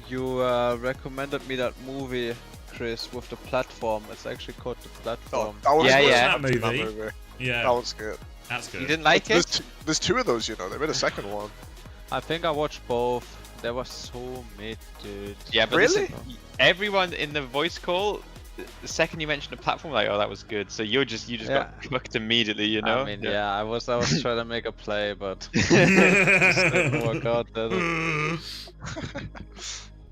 you recommended me that movie, Chris, with the platform. It's actually called The Platform. That was Yeah, good. yeah. That movie. Yeah. That was good. That's good. You didn't like it? There's two of those, you know. They made a second one. I think I watched both. They were so mid, dude. Yeah, but Really? listen, everyone in the voice call, the second you mentioned the platform, like, oh, that was good. So you just got cooked immediately, you know? I mean, yeah, I was trying to make a play, but it just didn't work out, did it?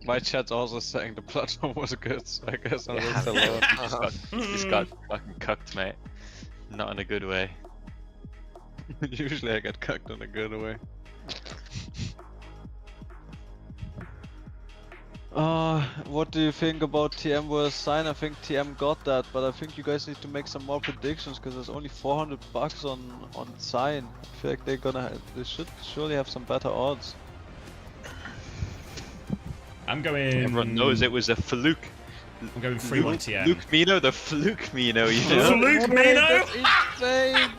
My chat's also saying the platform was good, so I guess I'm just alone. Just got fucking cooked, mate. Not in a good way. Usually I get cucked in a good way. What do you think about TM vs Sign? I think TM got that, but I think you guys need to make some more predictions because there's only 400 bucks on Sign. I feel like they should surely have some better odds. I'm going. Everyone knows it was a fluke. I'm going 3-1 TM. Fluke Mino, the fluke Mino, you know? Fluke Mino? That's insane!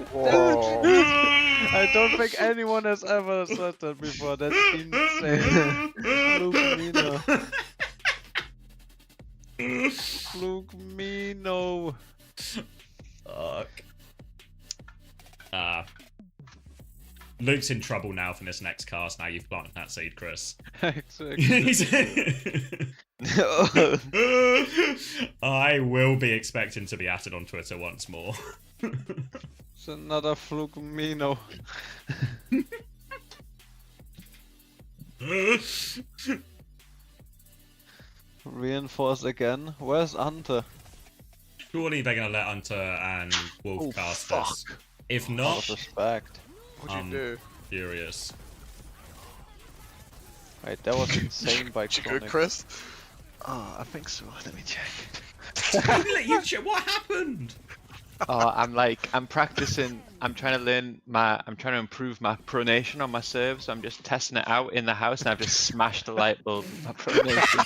I don't think anyone has ever said that before. That's insane. Fluke Mino. Fluke Mino. Fuck. Luke's in trouble now from this next cast. Now you've planted that seed, Chris. I will be expecting to be added on Twitter once more. It's another Fluke Mino. Reinforce again. Where's Ante? Surely they're gonna let Hunter and Wolf cast this. If not, respect. I'm furious. Wait, that was insane by You good, Chris? Oh, I think so. Let me check. You check. What happened? Oh, I'm practicing. I'm trying to improve my pronation on my serve, so I'm just testing it out in the house, and I've just smashed the light bulb with my pronation.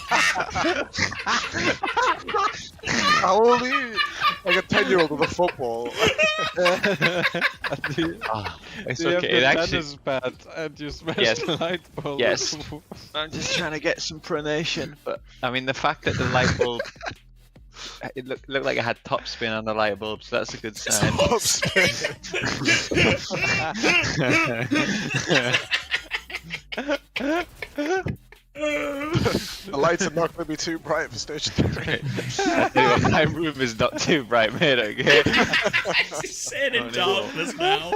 How old are you? Like a 10-year-old with a football. It's You have okay. the It actually tennis bat and you smash the light bulb. Yes. I'm just trying to get some pronation, but I mean the fact that the light bulb. It looked like it had top spin on the light bulb, so that's a good sign. Top spin. The lights are not going to be too bright for stage 3. My room is not too bright, mate, okay? She's sitting in darkness now.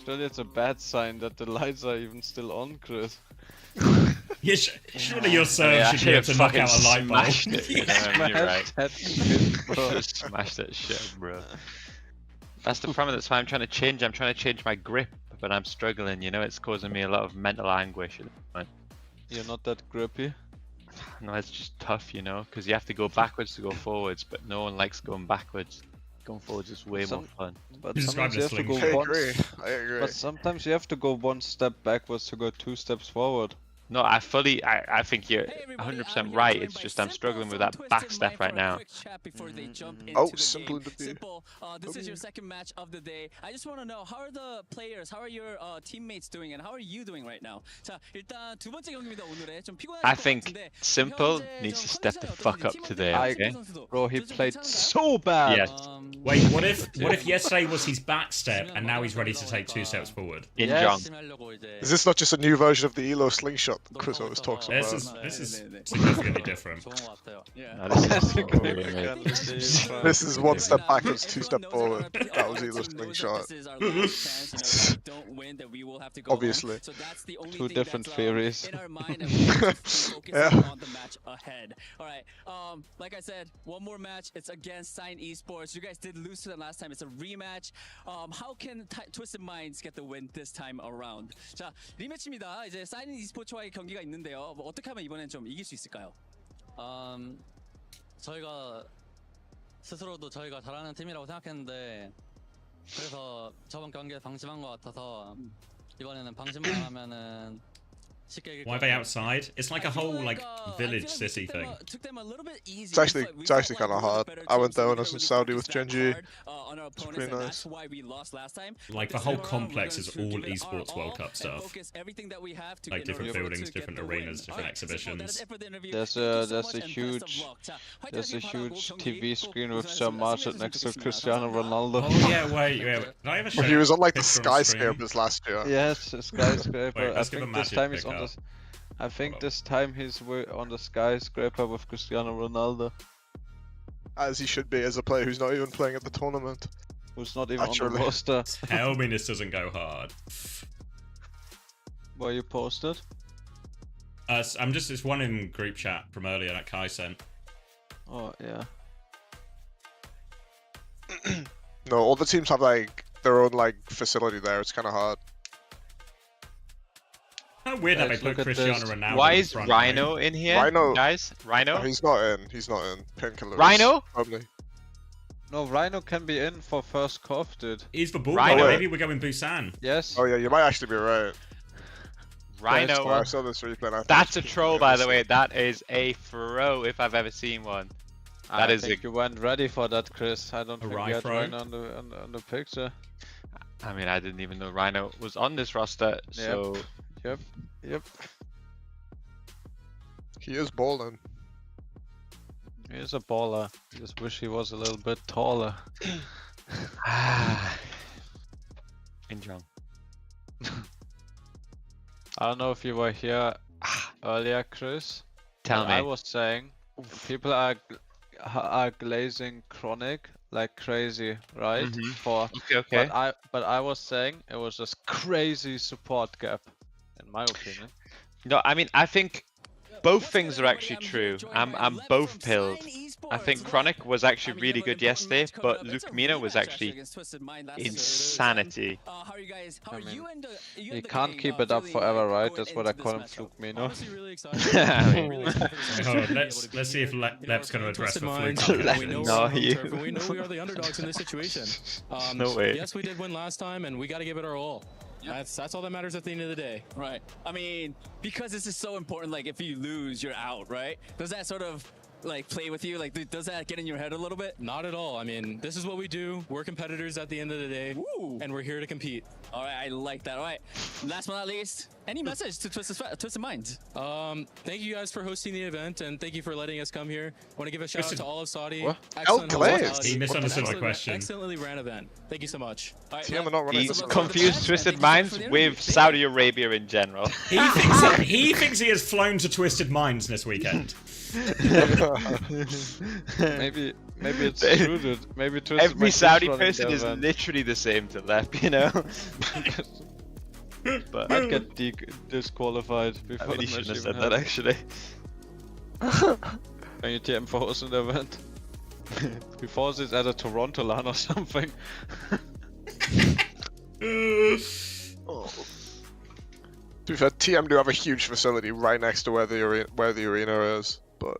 Surely it's a bad sign that the lights are even still on, Chris. Yeah, surely your serve should be able to knock out a light bulb. It, you know, you're right. Smash that shit, bro. That's the problem. That's why I'm trying to change. I'm trying to change my grip, but I'm struggling. You know, it's causing me a lot of mental anguish at the moment. You're not that grippy. No, it's just tough, you know, because you have to go backwards to go forwards, but no one likes going backwards. Going forwards is way more fun. But sometimes you have to go I agree. But sometimes you have to go one step backwards to go 2 steps forward. No, I think you're 100% right. It's just I'm struggling with that back step right now. Oh, simple interview. This is your second match of the day. I just want to know, how are the players, how are your teammates doing, and how are you doing right now? 자, 일단 두 번째 경기입니다, 오늘의. 좀 피곤할 I 것 think 같은데, Simple needs to step the fuck up today, okay? Bro, he played so bad. Yes. Wait, what if yesterday was his back step and now he's ready to take 2 steps forward? In John. Is this not just a new version of the Elo slingshot that Chris always talks about? This is significantly different. This is 1 step backwards, 2 step forward. That was Elo slingshot. Obviously. 2 different theories. Yeah. Alright, like I said, one more match. It's against Sign Esports. You guys did lose to them last time. It's a rematch. How can Twisted Minds get the win this time around? 자, 리매치입니다. 이제 Sign Esports와의 경기가 있는데요. 뭐 어떻게 하면 이번엔 좀 이길 수 있을까요? 저희가 스스로도 저희가 잘하는 팀이라고 생각했는데 그래서 저번 경기에 방심한 것 같아서 이번에는 방심만 하면은 Why are they outside? It's like a whole village city thing. It's actually kind of hard. I went there when I was in Saudi with Genji. It's pretty nice. Like the whole complex is all Esports World Cup stuff. Like different buildings, different arenas, different exhibitions. There's a huge TV screen with Sir Marshall next to Cristiano Ronaldo. Oh yeah, wait. Did I ever show He was on like the picture skyscrapers last year. Yes, skyscraper. Wait, I think this time he's on the. I think this time he's on the skyscraper with Cristiano Ronaldo. As he should be, as a player who's not even playing at the tournament. Who's not even on the roster. Tell me this doesn't go hard. Where you posted? It's one in group chat from earlier that Kai sent. Oh yeah. No, all the teams have like their own like facility there. It's kind of hard. How weird that they Guys, put look at Cristiano this. Ronaldo Why in is front, Rhino right? in here, Rhino. guys? Rhino? Oh, he's not in. He's not in. Painkillers. Rhino? Probably. No, Rhino can be in for first Cov, dude. He's for ball Rhino. guy. Maybe we're going Busan. Yes. Oh yeah, you might actually be right. Rhino. I saw this replay. And I thought That's a it was troll, by the way. That is a throw if I've ever seen one. That I is think you weren't ready for that, Chris. I don't think you had throw? Rhino on the picture. I mean, I didn't even know Rhino was on this roster, so... Yep. He is balling. He is a baller. Just wish he was a little bit taller. Injong. I don't know if you were here earlier, Chris. Tell but me. I was saying people are glazing Chronic like crazy, right? For Okay. But I was saying it was just crazy support gap, in my opinion. No, I mean, I think both things are actually true. I'm both pilled. I think Chronic was actually really good yesterday, but Luke Mina was actually insanity. I mean, he can't keep it up forever, right? That's what I call him, Fluke Mina. Hold on, let's see if Lep's going to address for Fluke. We know we are the underdogs in this situation. No way. Yes, we did win last time, and we got to give it our all. That's all that matters at the end of the day. Right. I mean, because this is so important, like if you lose, you're out, right? Does that sort of like play with you? Like, does that get in your head a little bit? Not at all. I mean, this is what we do. We're competitors at the end of the day, and we're here to compete. All right, I like that. All right, last but not least, any message to Twisted Minds? Thank you guys for hosting the event, and thank you for letting us come here. Want to give a shout out to all of Saudi. What? Excellent hospitality. He misunderstood my question. Excellently ran event. Thank you so much. All right, TM are not running He's this event. confused Twisted Minds with Saudi Arabia in general. He thinks he has flown to Twisted Minds this weekend. Maybe it's true, dude. Maybe Twisted Every Minds Saudi running person the is event. literally the same to Lep, you know? But Might get disqualified before I really the shouldn't have match said even that, actually. Can you TM for hosting the event? Before this at a Toronto LAN or something. To be fair, TM do have a huge facility right next to where the arena is, but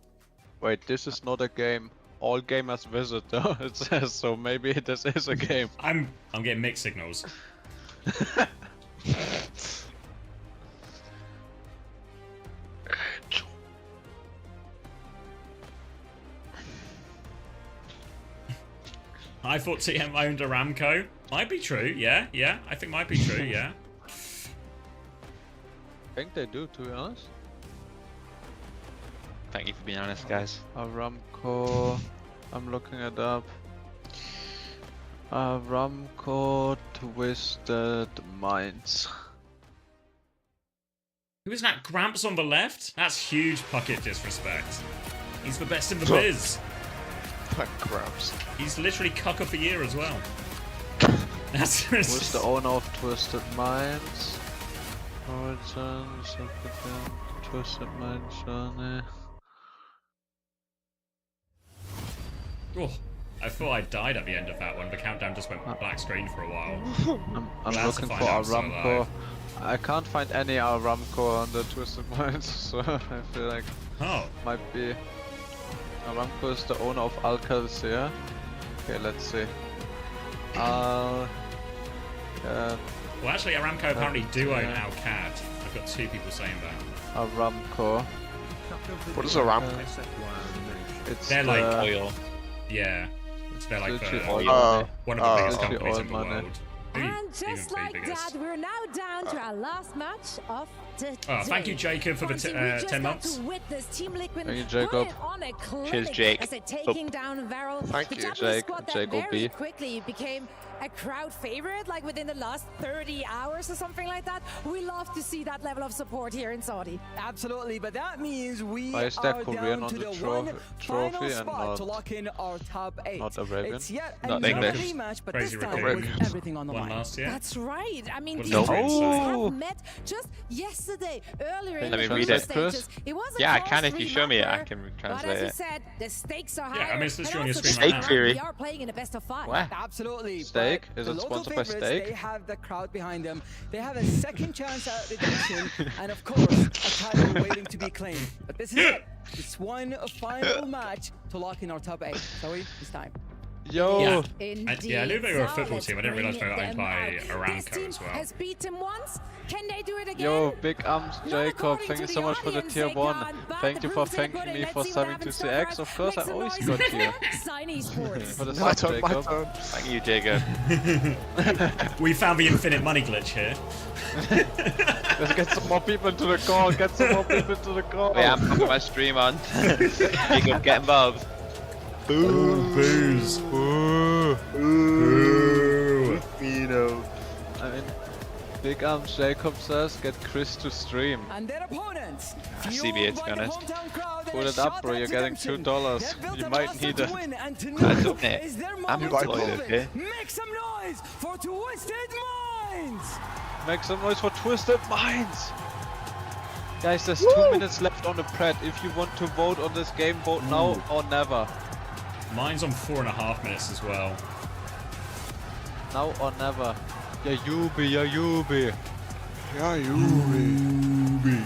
Wait, this is not a game. All gamers visit though, it says, so maybe this is a game. I'm getting mixed signals. I thought TM owned Aramco. Might be true, yeah, I think might be true, yeah. I think they do, to be honest. Thank you for being honest, guys. Aramco, I'm looking it up. Aramco Twisted Minds. Who is that? Gramps on the left? That's huge pocket disrespect. He's the best in the biz. Gramps. He's literally cuck of the year as well. That's Who's the owner of Twisted Minds? Origin, Twisted Minds journey. Oh, I thought I died at the end of that one. The countdown just went black screen for a while. I'm Glad to looking find for out I'm still Aramco. alive. I can't find any Aramco on the Twisted Minds, so I feel like might be. Aramco is the owner of Al-Qadisiyah. Okay, let's see. Well, actually, Aramco apparently do own Al-Qad. I've got two people saying that. Aramco. What is Aramco? They're like oil. Yeah. They're like one of the biggest companies in the world. And just like that, we're now down to our last match of the day. Thank you, Jacob, for the 10 months. Team Liquid Thank you, Jacob. Cheers, Jake. As they're taking down Varel. Thank the you, top of Jake. the squad that Jacob very B. quickly became a crowd favorite, like within the last 30 hours or something like that. We love to see that level of support here in Saudi. Absolutely, but that means we Why is are there Korean down on to the the trophy one final and spot to not- lock in our top 8. not Arabian? It's yet Not another English. rematch, but Crazy this time Arabian. with everything on the One line. last year. That's right. I mean, What these does two that teams say? have met just yesterday, earlier in Let the me read group it. stages. It was a Yeah, I close can if you show me it. I three-mapper, can but as translate you it. said, the stakes are higher. Yeah, I mean, it's and literally on your also screen this right now. round, we Theory. are playing in a best of 5. What? Absolutely. Steak? Steak? Is the it local sponsored by favorites, Steak? they have the crowd behind them. They have a second chance at redemption, and of course, a title waiting to be claimed. But this is it. It's one final match to lock in our top 8. Zoe, it's time. Yo! Yeah, Indeed. I knew they were a So football let's team. I didn't realize they bring were owned them by out. This Aramco team as well. has beaten once. Can they do it again? Yo, big arms, Not Jacob. according Thank to you the so much for the audience, tier they 1. can't, but Thank the you for proof's in the thanking pudding. me Let's for see what subbing to happens so CX. far. Of course, Make I some always noise got for here. Sign Esports. For the My sub, turn, my Jacob. turn. Thank you, Jacob. We found the infinite money glitch here. Let's get some more people into the call. Get some more people into the call. Wait, I'm popping my stream on. Jacob, get involved. Boo. Booze. Boo. Boo. I mean, big arms Jacob says, get Chris to stream. And their opponents, CBA, to be honest. Put it up, bro. You're getting $2. You might need it. I don't know. I'm employed, okay? Make some noise for Twisted Minds! Make some noise for Twisted Minds! Guys, there's 2 minutes left on the pred. If you want to vote on this game, vote now or never. Mine's on 4.5 minutes as well. Now or never. Yeah, Yubi, yeah, Yubi. Yeah, Yubi.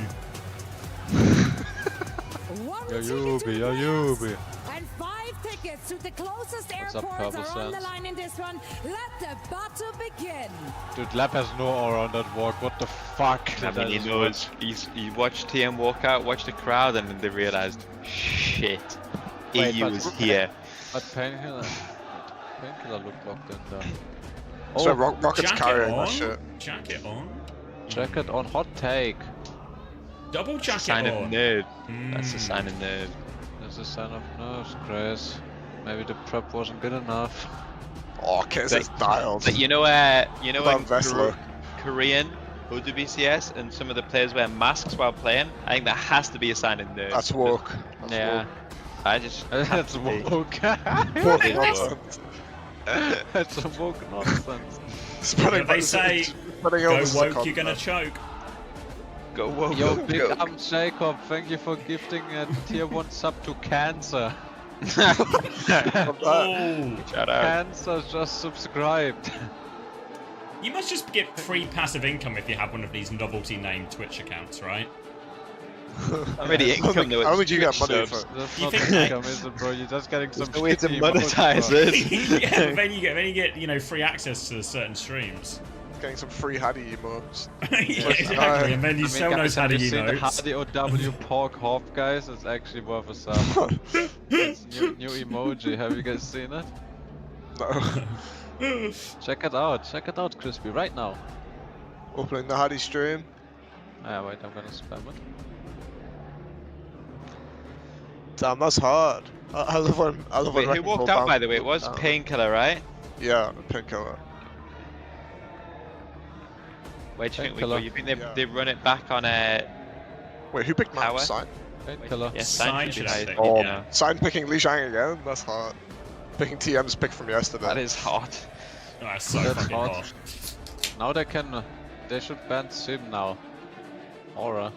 Yeah, Yubi, yeah, Yubi. And 5 tickets to the closest What's up, airports Purple are on the Sands? line in this one. Let the battle begin. Dude, Lab has no aura on that walk. What the fuck? I mean, he knows. He watched TM walk out, watched the crowd, and then they realized, shit, Wait, EU but- is here. But Painkiller looked locked in there. So Rocket's jacket carrying on. that shit. Jacket on. Jacket on, hot take. Double jacket Sign on. of nerd. That's a sign of nerd. That's a sign of nerves, Chris. Maybe the prep wasn't good enough. Oh, Kiss is dialed. But you know, About in Vessler. Korean OWCS and some of the players wear masks while playing. I think that has to be a sign of nerd. That's woke. That's Yeah. woke. I just. That's woke. Woke It is nonsense. That's a woke nonsense. Yeah, they say, spreading go illness to woke, you're gonna content. choke. Go woke. Yo, go big woke. arm Jacob, thank you for gifting a tier 1 sub to Cancer. Oh, Shout out. Cancer just subscribed. you must just get free passive income if you have one of these novelty named Twitch accounts, right? Already income though. How it's would you get Twitch money subs. for? That's You not think income, is it, bro? You're just getting some There's no way to shitty emotes, monetize bro. it. Yeah, but then you get free access to certain streams. Getting some free Haddy emotes. Yeah, exactly, and then you sell guys, those have you Haddy seen the emotes. Hardy OW Pork Hoff, guys? It's actually worth a sub. It's new emoji. Have you guys seen it? No. Check it out, Crispy, right now. Opening the Haddy stream. Ah, wait, I'm gonna spam it. Damn, that's hard. I love when Wait, who Wrecking walked Ball out down- by the way? It was down. Painkiller, right? Yeah, Painkiller. Where do you think we go? Painkiller. You think they Yeah. they run it back on a Wait, who picked Power? Mount? Sign? Painkiller. yeah, Sign sign should should be I high, think, Oh, you know. Sign picking Li Zhang again? That's hard. Picking TM's pick from yesterday. That is hot. Oh, that's so That's fucking hot. hot. Now they should ban Sim now. Aura.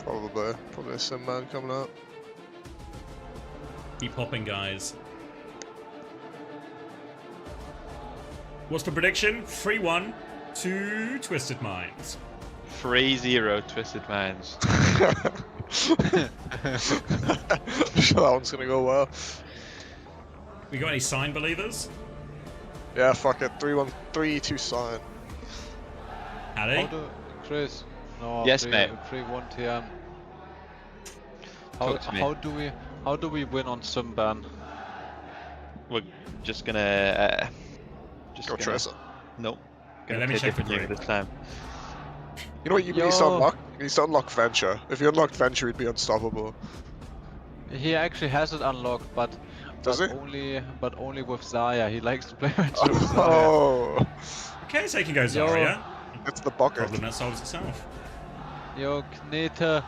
Probably a Sim man coming up. Keep hopping, guys. What's the prediction? 3-1 to Twisted Minds. 3-0 Twisted Minds. I'm sure that one's gonna go well. We got any sign believers? Yeah, fuck it. 3-1-3-2 sign. Addy? Chris? No. Yes, mate. 3-1 TM. Talk to me. How do we win on Sim ban? We're just gonna Go Tracer. Nope. Yeah, Gonna let me play check the differently group. this time. You know what you need to unlock? You need to unlock Venture. If you unlocked Venture, he'd be unstoppable. He actually has it unlocked, but Does he? only with Zarya. He likes to play Venture with Zarya. Oh, Okay, so you can go Zarya. it's the bucket. Problem that solves itself. Yo, Knete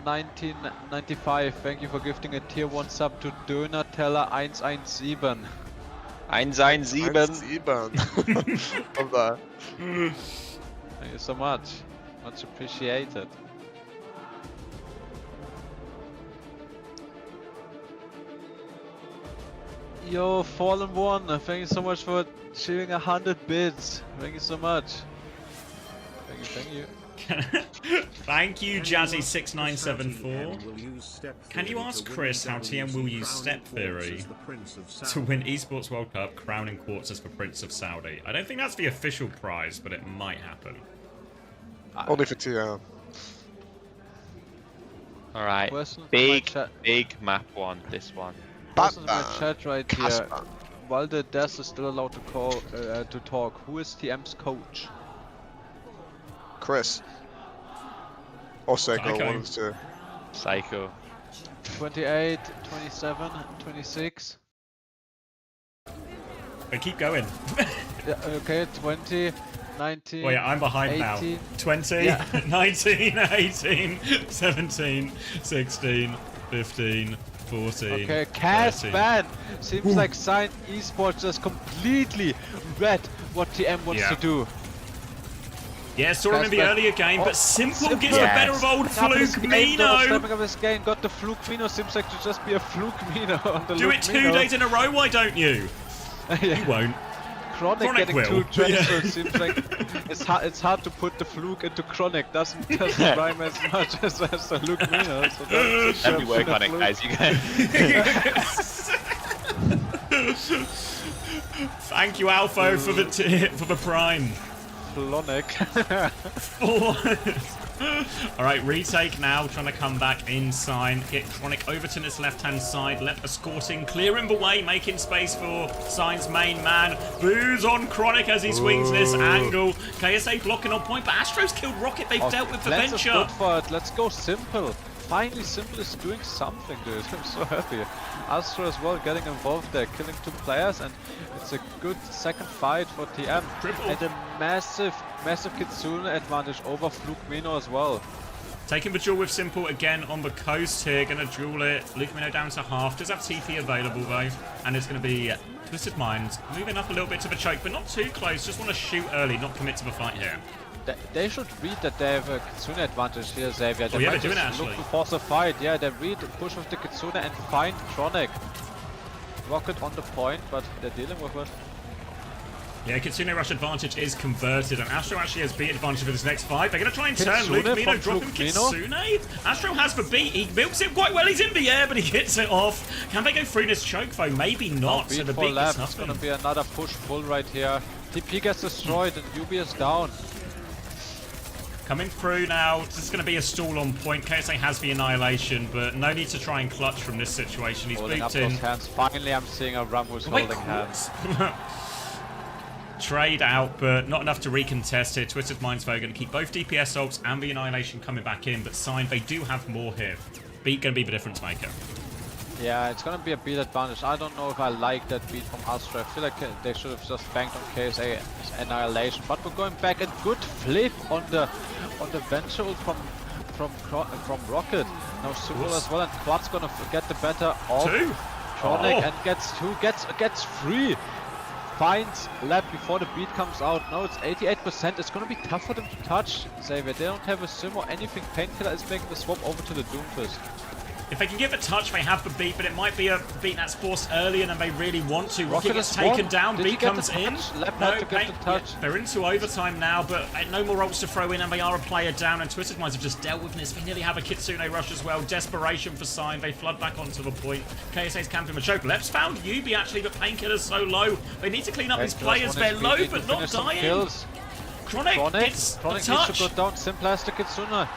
1995, thank you for gifting a tier 1 sub to Döner-Teller 117. 117. Love that. Thank you so much. Much appreciated. Yo, Fallen One, thank you so much for cheering 100 bits. Thank you so much. Thank you. Thank you, Jazzy6974. Can you ask Chris how TM will use Step Theory to win Esports World Cup, crowning Quartz as for Prince of Saudi? I don't think that's the official prize, but it might happen. Only for TM. Alright, big map one, this one. Person in my chat right here. While the Des is still allowed to call to talk, who is TM's coach? Chris. Or Psycho, one of the two. Psycho. 28, 27, 26. But keep going. Yeah, okay, 20, 19. Oh yeah, I'm behind 18. now. 20, Yeah. 19, 18, 17, 16, 15, 14. Okay, cast 13. ban. Seems like Sign Esports just completely read what TM wants to do. Yeah, saw him in the earlier game, but Simple gets the better of old Fluke Mino. Stepping up his game, got the Fluke Mino. Seems like to just be a Fluke Mino on the Do it 2 days in a row, why don't you? Yeah. You won't. Chronic getting will. 2 transfers seems like it's hard to put the Fluke into Chronic. Doesn't rhyme as much as the Luke Mino. So Let me work on it, guys. You guys. Thank you, Alpha, for the prime. Chronic. Alright, retake now, trying to come back in Sign. Get Chronic over to this left-hand side. Left escorting, clearing the way, making space for Sign's main man. Booze on Chronic as he swings this angle. KSA blocking on point, but Astro's killed Rocket. They've dealt with the Let's venture. for it. Let's go Simple. Finally, Simple is doing something, dude. I'm so happy. Astro as well getting involved there, killing 2 players, and it's a good second fight for TM. Triple. And a massive Kitsune advantage over Fluke Mino as well. Taking the duel with Simple again on the coast here. Gonna duel it. Luke Mino down to half. Does have TP available though. And it's gonna be Twisted Minds moving up a little bit to the choke, but not too close. Just want to shoot early, not commit to the fight here. They should read that they have a Kitsune advantage here, Xavier. They yeah, might they're doing it just look actually. to force a fight. Yeah, they read, push with the Kitsune and find Chronic. Rocket on the point, but they're dealing with it. Yeah, Kitsune Rush advantage is converted, and Astro actually has beat advantage for this next fight. They're going to try and turn Kitsune Luke Mino, from dropping Fluke Mino. Kitsune. Astro has the beat. He milks it quite well. He's in the air, but he gets it off. Can they go through this choke, though? Maybe not. So the beat left. is It's going to be another push-pull right here. TP gets destroyed and UB is down. Coming through now. This is going to be a stall on point. KSA has the annihilation, but no need to try and clutch from this situation. He's Holding up booped in. those hands. Finally, I'm seeing a Ram who's holding hands. Trade out, but not enough to recontest here. Twisted Minds though going to keep both DPS ults and the annihilation coming back in, but Sign, they do have more here. Beat going to be the difference maker. Yeah, it's going to be a beat advantage. I don't know if I like that beat from Astra. I feel like they should have just banked on KSA's annihilation, but we're going back. A good flip on the venture ult from Rocket. Now Simple as well, and Quad's going to get the better of Chronic and gets 2, gets 3. Finds lab before the beat comes out. Now it's 88%. It's gonna be tough for them to touch, Xavier. They don't have a sim or anything. Painkiller is making the swap over to the Doomfist. If they can give a touch, they have the beat, but it might be a beat that's forced earlier than they really want to. Rocket gets taken down, beat comes in. No, they're into overtime now, but no more ults to throw in, and they are a player down, and Twisted Minds have just dealt with this. They nearly have a Kitsune rush as well. Desperation for Sign. They flood back onto the point. KSA's camping the choke. Lep's found Yubi actually, but Painkiller's so low. They need to clean up these players. They're low, but not dying. Chronic gets a touch. Needs to go down. Simple as the Kitsune.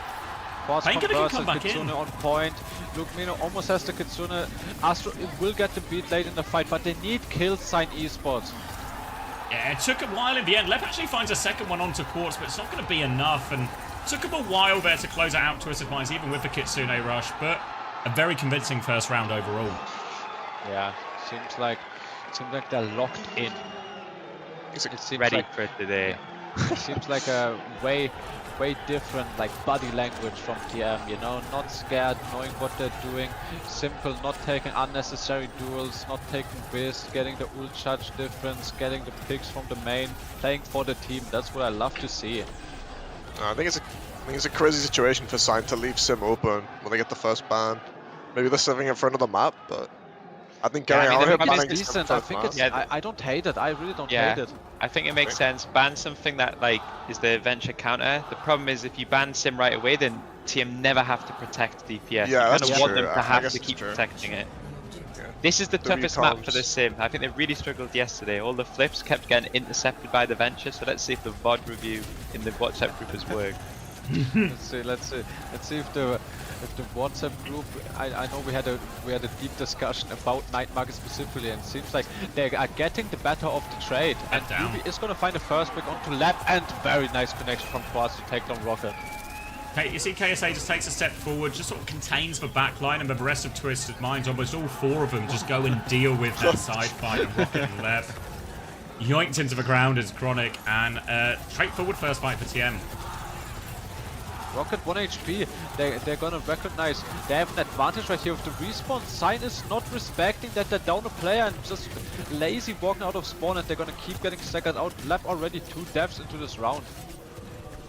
Painkiller can come back Kitsune in. on point. Luke Mino almost has the Kitsune. Astro will get the beat late in the fight, but they need kills, Sign Esports. Yeah, it took a while in the end. Lep actually finds a second one onto Quartz, but it's not going to be enough. And it took him a while there to close it out, Twisted Minds, even with the Kitsune rush. But a very convincing first round overall. Yeah, seems like they're locked in. It seems ready like, for today. It seems like a way different like body language from TM, you know, not scared, knowing what they're doing, simple, not taking unnecessary duels, not taking risks, getting the ult charge difference, getting the picks from the main, playing for the team. That's what I love to see. I think it's a crazy situation for Sign to leave Sim open when they get the first ban. Maybe they're saving it for another map, but I think getting out here banning is decent. I think it's. I don't hate it. I really don't hate it. I think it makes sense. Ban something that like is the venture counter. The problem is if you ban Sim right away, then TM never have to protect DPS. Yeah, you kind that's of want true. them to I have guess to it's keep true. protecting it. Yeah. This is the 3 toughest map for times. the Sim. I think they really struggled yesterday. All the flips kept getting intercepted by the venture. So let's see if the VOD review in the WhatsApp group has worked. Let's see if the WhatsApp group. I know we had a deep discussion about Night Market specifically, and it seems like they are getting the better of the trade. And Yubi is gonna find a first pick onto Lab, and very nice connection from Quartz to take down Rocket. Okay, you see KSA just takes a step forward, just sort of contains the backline, and the rest of Twisted Minds, almost all 4 of them, just go and deal with that side fight and Rocket and Leb. Yoinked into the ground as Chronic, and straightforward first fight for TM. Rocket 1 HP, they're gonna recognize they have an advantage right here with the respawn. Sign is not respecting that they're down a player and just lazy walking out of spawn, and they're gonna keep getting staggered out. Lab already 2 deaths into this round.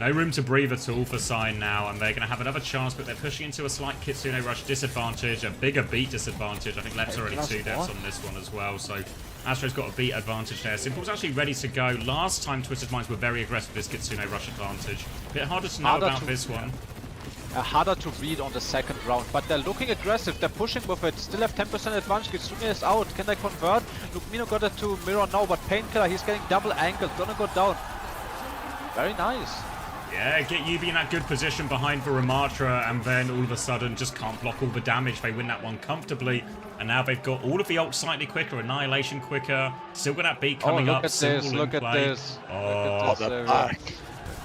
No room to breathe at all for Sign now, and they're going to have another chance, but they're pushing into a slight Kitsune Rush disadvantage, a bigger beat disadvantage. I think Leb's already 2 deaths on this one as well, so Astro's got a beat advantage there. Simple's actually ready to go. Last time Twisted Minds were very aggressive with this Kitsune Rush advantage. Bit harder to know about this one. Harder to read on the second round, but they're looking aggressive, they're pushing with it, still have 10% advantage. Kitsune is out, can they convert? Lukmino got it to Mirror now, but Painkiller, he's getting double angled, gonna go down. Very nice. Yeah, get Yubi in that good position behind the Ramatra, and then all of a sudden just can't block all the damage. They win that one comfortably, and now they've got all of the ults slightly quicker, Annihilation quicker, still got that beat coming up. Look at this. Oh, are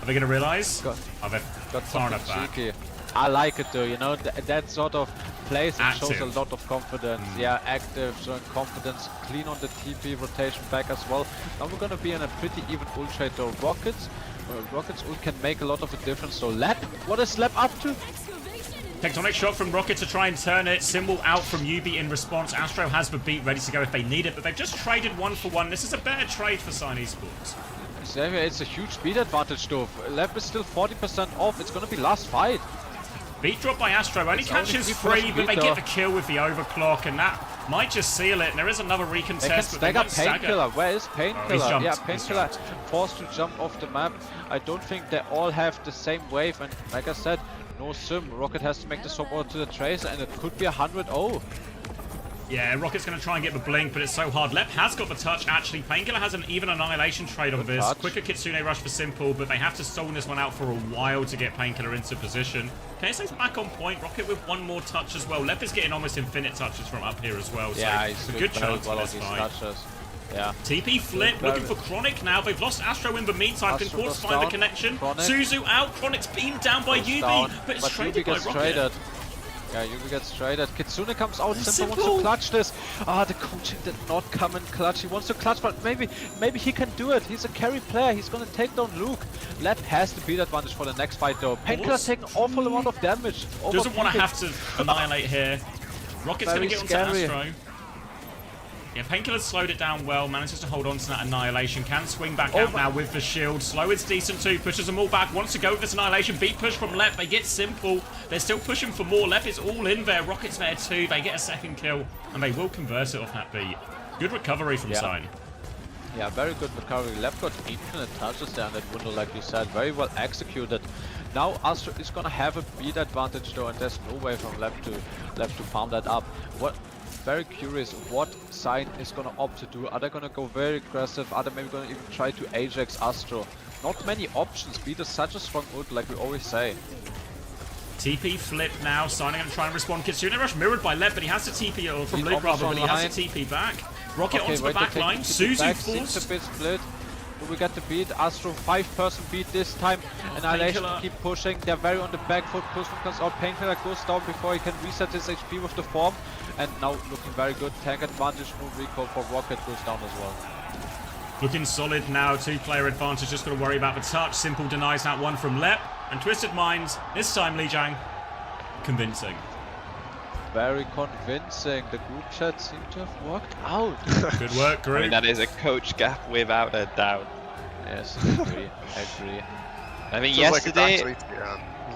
they going to realise? Oh, they've got far enough back. Cheeky. I like it though, you know, that sort of plays and shows a lot of confidence. Yeah, active, showing confidence, clean on the TP, rotation back as well. Now we're gonna be in a pretty even ult trade though. Rocket's ult can make a lot of a difference. So Lab, what is Lab up to? Tectonic shot from Rocket to try and turn it. Symbol out from Yubi in response. Astro has the beat ready to go if they need it, but they've just traded 1 for 1. This is a better trade for Sign Esports. Xavier, it's a huge speed advantage though. Lab is still 40% off. It's gonna be last fight. Beat drop by Astro. Only catches 3, but they get the kill with the overclock, and that might just seal it. And there is another recontest, but they might Painkiller. Where is Painkiller? Oh, yeah, Painkiller forced to jump off the map. I don't think they all have the same wave, and like I said, no sim. Rocket has to make the swap over to the Tracer, and it could be 100-0. Yeah, Rocket's going to try and get the blink, but it's so hard. Lep has got the touch, actually. Painkiller has an even Annihilation trade on this. Quicker Kitsune Rush for Simple, but they have to stall this one out for a while to get Painkiller into position. KSA's back on point. Rocket with 1 more touch as well. Lep is getting almost infinite touches from up here as well, so yeah, it's a good chance for this fight. Yeah. TP flip, looking for Chronic now. They've lost Astro in the meantime. Can Quartz find the connection? Suzu out. Chronic's beamed down by Yubi, but it's traded by Rocket. Yeah, Yubi gets traded. Kitsune comes out. Simple wants to clutch this. Ah, the coach did not come and clutch. He wants to clutch, but maybe he can do it. He's a carry player. He's gonna take down Luke. Lab has the beat advantage for the next fight though. Painkiller taking an awful amount of damage. Doesn't want to have to annihilate here. Rocket's gonna get onto Astro. Yeah, Painkiller's slowed it down well, manages to hold on to that Annihilation, can swing back out now with the shield. Slow is decent too, pushes them all back, wants to go with this Annihilation. Beat push from Lep, they get Simple. They're still pushing for more. Lep is all in there, Rocket's there too. They get a second kill, and they will convert it off that beat. Good recovery from Sign. Yeah, very good recovery. Lep got infinite touches there on that window, like you said. Very well executed. Now Astro is gonna have a beat advantage though, and there's no way from Lep to farm that up. Very curious what Sign is gonna opt to do. Are they gonna go very aggressive? Are they maybe gonna even try to Ajax Astro? Not many options. Beat is such a strong ult, like we always say. TP flip now. Sign gonna try and respond. Kitsune Rush mirrored by Lep, but he has to TP, or from Luke rather, but he has to TP back. Rocket onto the back line. Suzu forced. A bit split. Do we get the beat? Astro 5-person beat this time. Annihilation keep pushing. They're very on the back foot. Pushman comes out. Painkiller goes down before he can reset his HP with the form. And now looking very good. Tank advantage, no recall for Rocket goes down as well. Looking solid now. 2-player advantage. Just got to worry about the touch. Simple denies that one from Lep. And Twisted Minds, this time Lijiang, convincing. Very convincing. The group chat seemed to have worked out. Good work, group. I mean, that is a coach gap without a doubt. Yes, I agree. I mean, yesterday,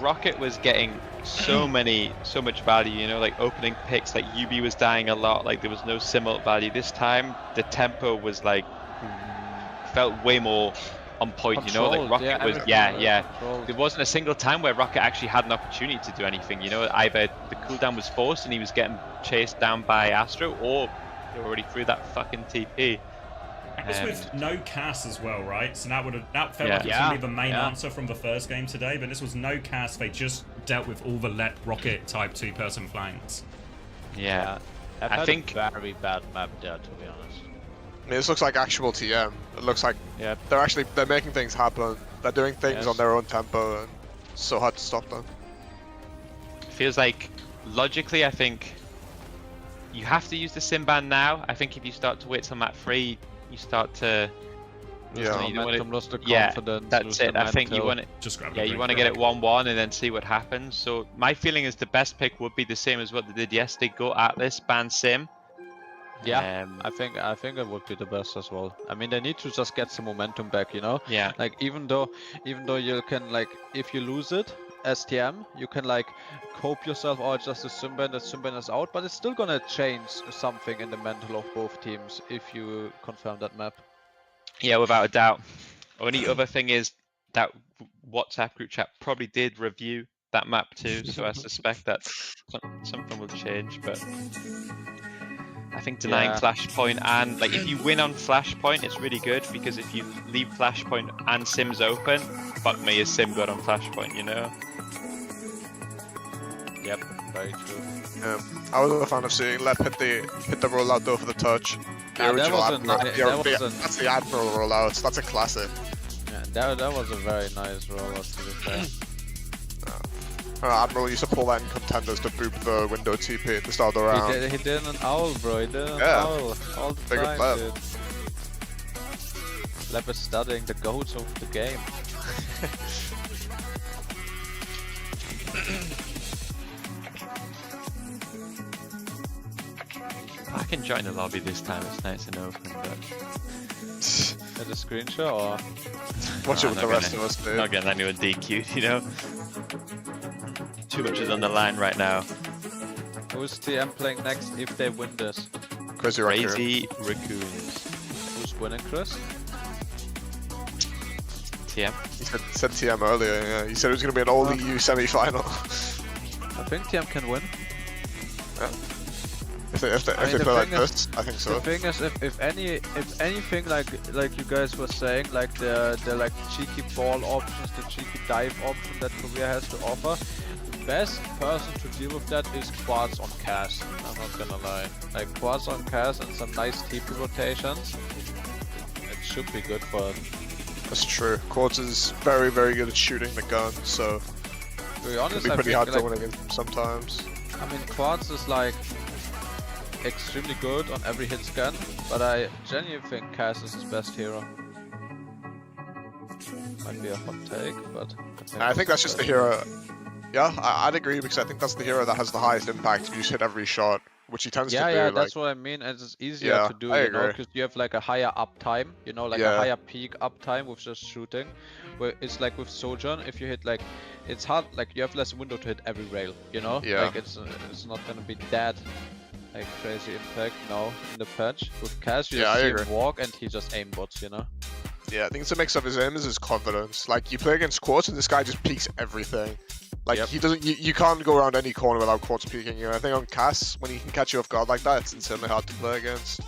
Rocket was getting so much value, you know, like opening picks, like Yubi was dying a lot, like there was no sim-ult value. This time, the tempo was like, felt way more on point, Controlled, you know, like Rocket was, controlled. there wasn't a single time where Rocket actually had an opportunity to do anything, you know, either the cooldown was forced and he was getting chased down by Astro, or they already threw that fucking TP. That was with no Cass as well, right? So that felt like it was going to be the main answer from the first game today, but this was no Cass. They just dealt with all the Rocket type 2-person flanks. Yeah. I think a very bad map there, to be honest. I mean, this looks like actual TM. It looks like they're making things happen. They're doing things on their own tempo, and it's so hard to stop them. Feels like logically, I think you have to use the sim ban now. I think if you start to wait till map 3, you start to lose the momentum, lose the confidence. That's it. I think you want it. Just grab you want to get it 1-1 and then see what happens. So my feeling is the best pick would be the same as what they did yesterday. Go Atlas, ban sim. Yeah, I think it would be the best as well. I mean, they need to just get some momentum back, you know. Yeah. Like even though you can, like, if you lose it as TM, you can like cope yourself. Oh, it's just a sim ban. That sim ban is out, but it's still gonna change something in the mental of both teams if you confirm that map. Yeah, without a doubt. Only other thing is that WhatsApp group chat probably did review that map too, so I suspect that something will change. But I think denying Flashpoint, and like if you win on Flashpoint, it's really good, because if you leave Flashpoint and Sim's open, fuck me, is Sim good on Flashpoint, you know? Yep, very true. I was a fan of seeing Lep hit the rollout though for the touch. The original that's the Admiral rollout. That's a classic. Yeah, that was a very nice rollout, to be fair. Admiral used to pull that in contenders to boop the window TP at the start of the round. He did an owl, bro. He did an owl all the Big time, Lep. dude. Lep is studying the goats of the game. I can join the lobby this time, it's nice and open, but... Get a screenshot or...? Watch it with the rest of us, dude. Not getting anyone DQ'd, you know? Too much is on the line right now. Who's TM playing next if they win this? Crazy Raccoons. Who's winning, Chris? TM. He said TM earlier, yeah. He said it was going to be an all-EU semi-final. I think TM can win. Yeah. If they play like this, I think so. The thing is, if anything like you guys were saying, like the like cheeky ball options, the cheeky dive option that Korea has to offer, the best person to deal with that is Quads on Cass. I'm not gonna lie. Like Quads on Cass and some nice TP rotations, it should be good for it. That's true. Quads is very, very good at shooting the gun, so to be honest, it can be pretty hard to like, win against him sometimes. I mean, Quads is like extremely good on every hit scan, but I genuinely think Cass is his best hero. Might be a hot take, but I think that's just the hero. Yeah, I'd agree, because I think that's the hero that has the highest impact if you just hit every shot, which he tends to do. Yeah, like... that's what I mean, and it's easier to do, you know, because you have like a higher uptime, you know, like a higher peak uptime with just shooting. Where it's like with Sojourn, if you hit like, it's hard, like you have less window to hit every rail, you know? Yeah. Like it's not gonna be that like crazy impact now in the patch. With Cass, you just see him walk and he just aimbots, you know? Yeah, I think it's a mix of his aim and his confidence. Like, you play against Quartz and this guy just peeks everything. Like, he doesn't, you can't go around any corner without Quartz peeking you. I think on Cass, when he can catch you off guard like that, it's insanely hard to play against.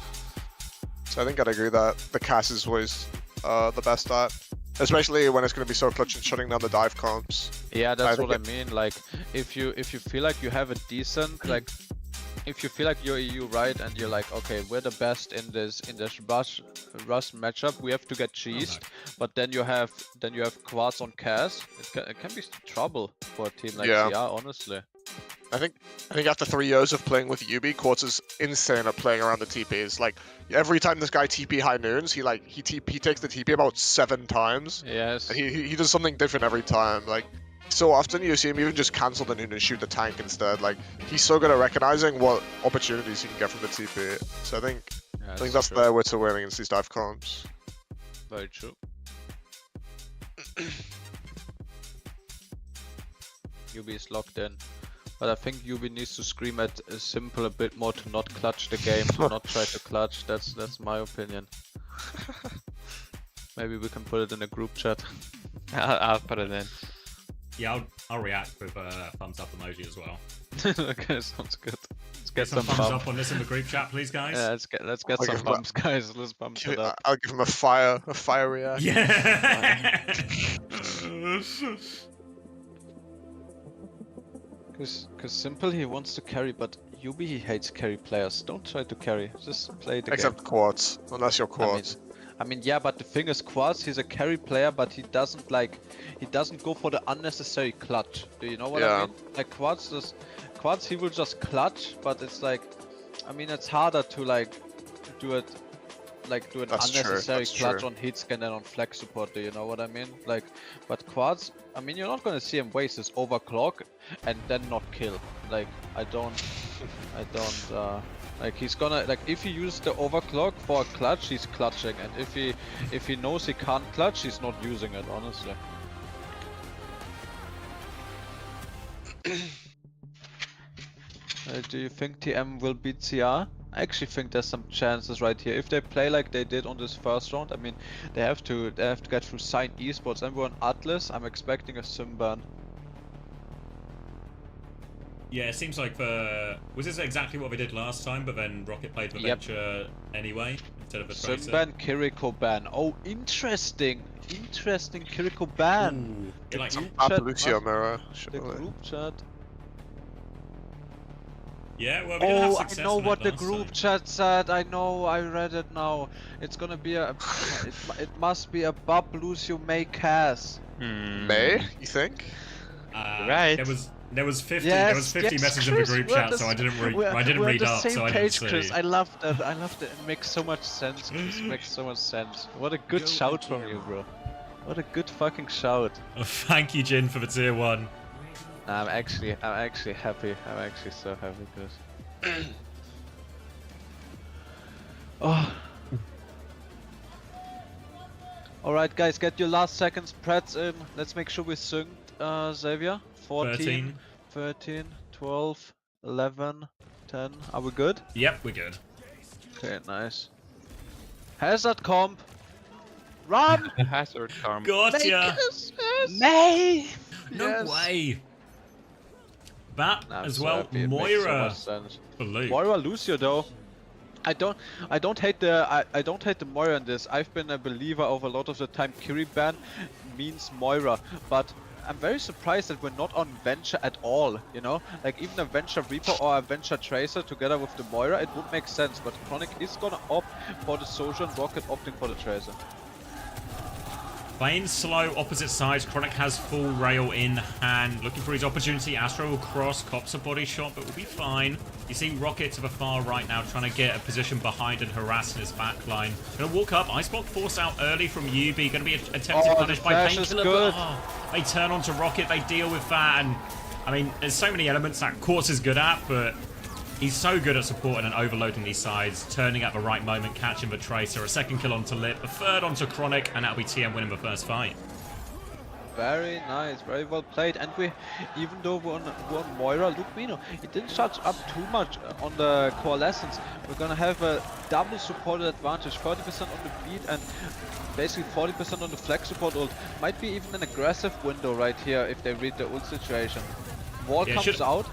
So I think I'd agree that the Cass is always the best at. Especially when it's going to be so clutch and shutting down the dive comps. Yeah, that's what I mean. Like, if you feel like you have a decent, like, if you feel like you're EU right and you're like, okay, we're the best in this rush matchup, we have to get cheesed, but then you have Quads on Cass, it can be trouble for a team like CR, honestly. I think after 3 years of playing with Yubi, Quartz is insane at playing around the TPs. Like, every time this guy TP high noons, he takes the TP about 7 times. Yes. And he does something different every time. Like, so often you see him even just cancel the noon and shoot the tank instead. Like, he's so good at recognizing what opportunities he can get from the TP. So I think that's their way to win against these dive comps. Very true. Yubi is locked in. But I think Yubi needs to scream at Simple a bit more to not clutch the game, to not try to clutch. That's my opinion. Maybe we can put it in a group chat. I'll put it in. Yeah, I'll react with a thumbs up emoji as well. Okay, sounds good. Let's get some thumbs up on this in the group chat, please, guys. Yeah, let's get some bumps, guys. Let's bump it up. I'll give him a fire react. Yeah. Because Simple he wants to carry, but Yubi he hates carry players. Don't try to carry. Just play the Except game. quads, unless you're quads. I mean, yeah, but the thing is, Quartz, he's a carry player, but he doesn't go for the unnecessary clutch. Do you know what I mean? Like Quartz, he will just clutch, but it's like, I mean, it's harder to do an unnecessary clutch on hit scan and on flex support. Do you know what I mean? Like, but Quartz, I mean, you're not gonna see him waste his overclock and then not kill. Like, I don't. Like he's gonna, like, if he uses the overclock for a clutch, he's clutching, and if he knows he can't clutch, he's not using it, honestly. Do you think TM will beat CR? I actually think there's some chances right here. If they play like they did on this first round, I mean, they have to get through Sign Esports, and we're on Atlas. I'm expecting a sim ban. Yeah, it seems like was this exactly what we did last time, but then Rocket played the Venture anyway, instead of a Tracer? Simban, Kiriko ban. Oh, interesting. Interesting Kiriko ban. The like Lucio mirror. The group chat. Yeah, well, we didn't have success I know what the last group time. chat said. I know, I read it now. It's gonna be a... it must be a Bob Lucio May Cass. May, you think? Right. There was 50 messages in the group chat, so I didn't read up, so I didn't see. Chris. I love that. I love that. It makes so much sense. It makes so much sense. What a good shout from you, bro. What a good fucking shout. Oh, thank you, Jin, for the tier 1. I'm actually happy. I'm actually so happy, Chris. Oh. Alright, guys, get your last seconds prets in. Let's make sure we're synced, Xavier. 14, 13, 12, 11, 10. Are we good? Yep, we're good. Okay, nice. Hazard comp. Run! Hazard comp. Gotcha! May! No way! That as well, so Moira. Blue. Moira Lucio though. I don't hate the Moira in this. I've been a believer of a lot of the time Kiri ban means Moira, but I'm very surprised that we're not on Venture at all, you know? Like, even a Venture Reaper or a Venture Tracer together with the Moira, it would make sense, but Chronic is gonna opt for the Soldier and Rocket opting for the Tracer. Playing slow, opposite sides, Chronic has full rail in hand. Looking for his opportunity, Astro will cross, cops a body shot, but will be fine. You see Rocket to the far right now, trying to get a position behind and harassing his backline. Gonna walk up, Iceblock forced out early from UB, gonna be attempted punish by Painkiller, but they turn onto Rocket, they deal with that, and I mean, there's so many elements that Quartz is good at, but he's so good at supporting and overloading these sides, turning at the right moment, catching the Tracer, a second kill onto Lip, a third onto Chronic, and that'll be TM winning the first fight. Very nice, very well played. And we, even though we're on Moira, look, Mino, he didn't charge up too much on the Coalescence. We're gonna have a double supported advantage, 30% on the beat and basically 40% on the flex support ult. Might be even an aggressive window right here if they read the ult situation. Wall comes out.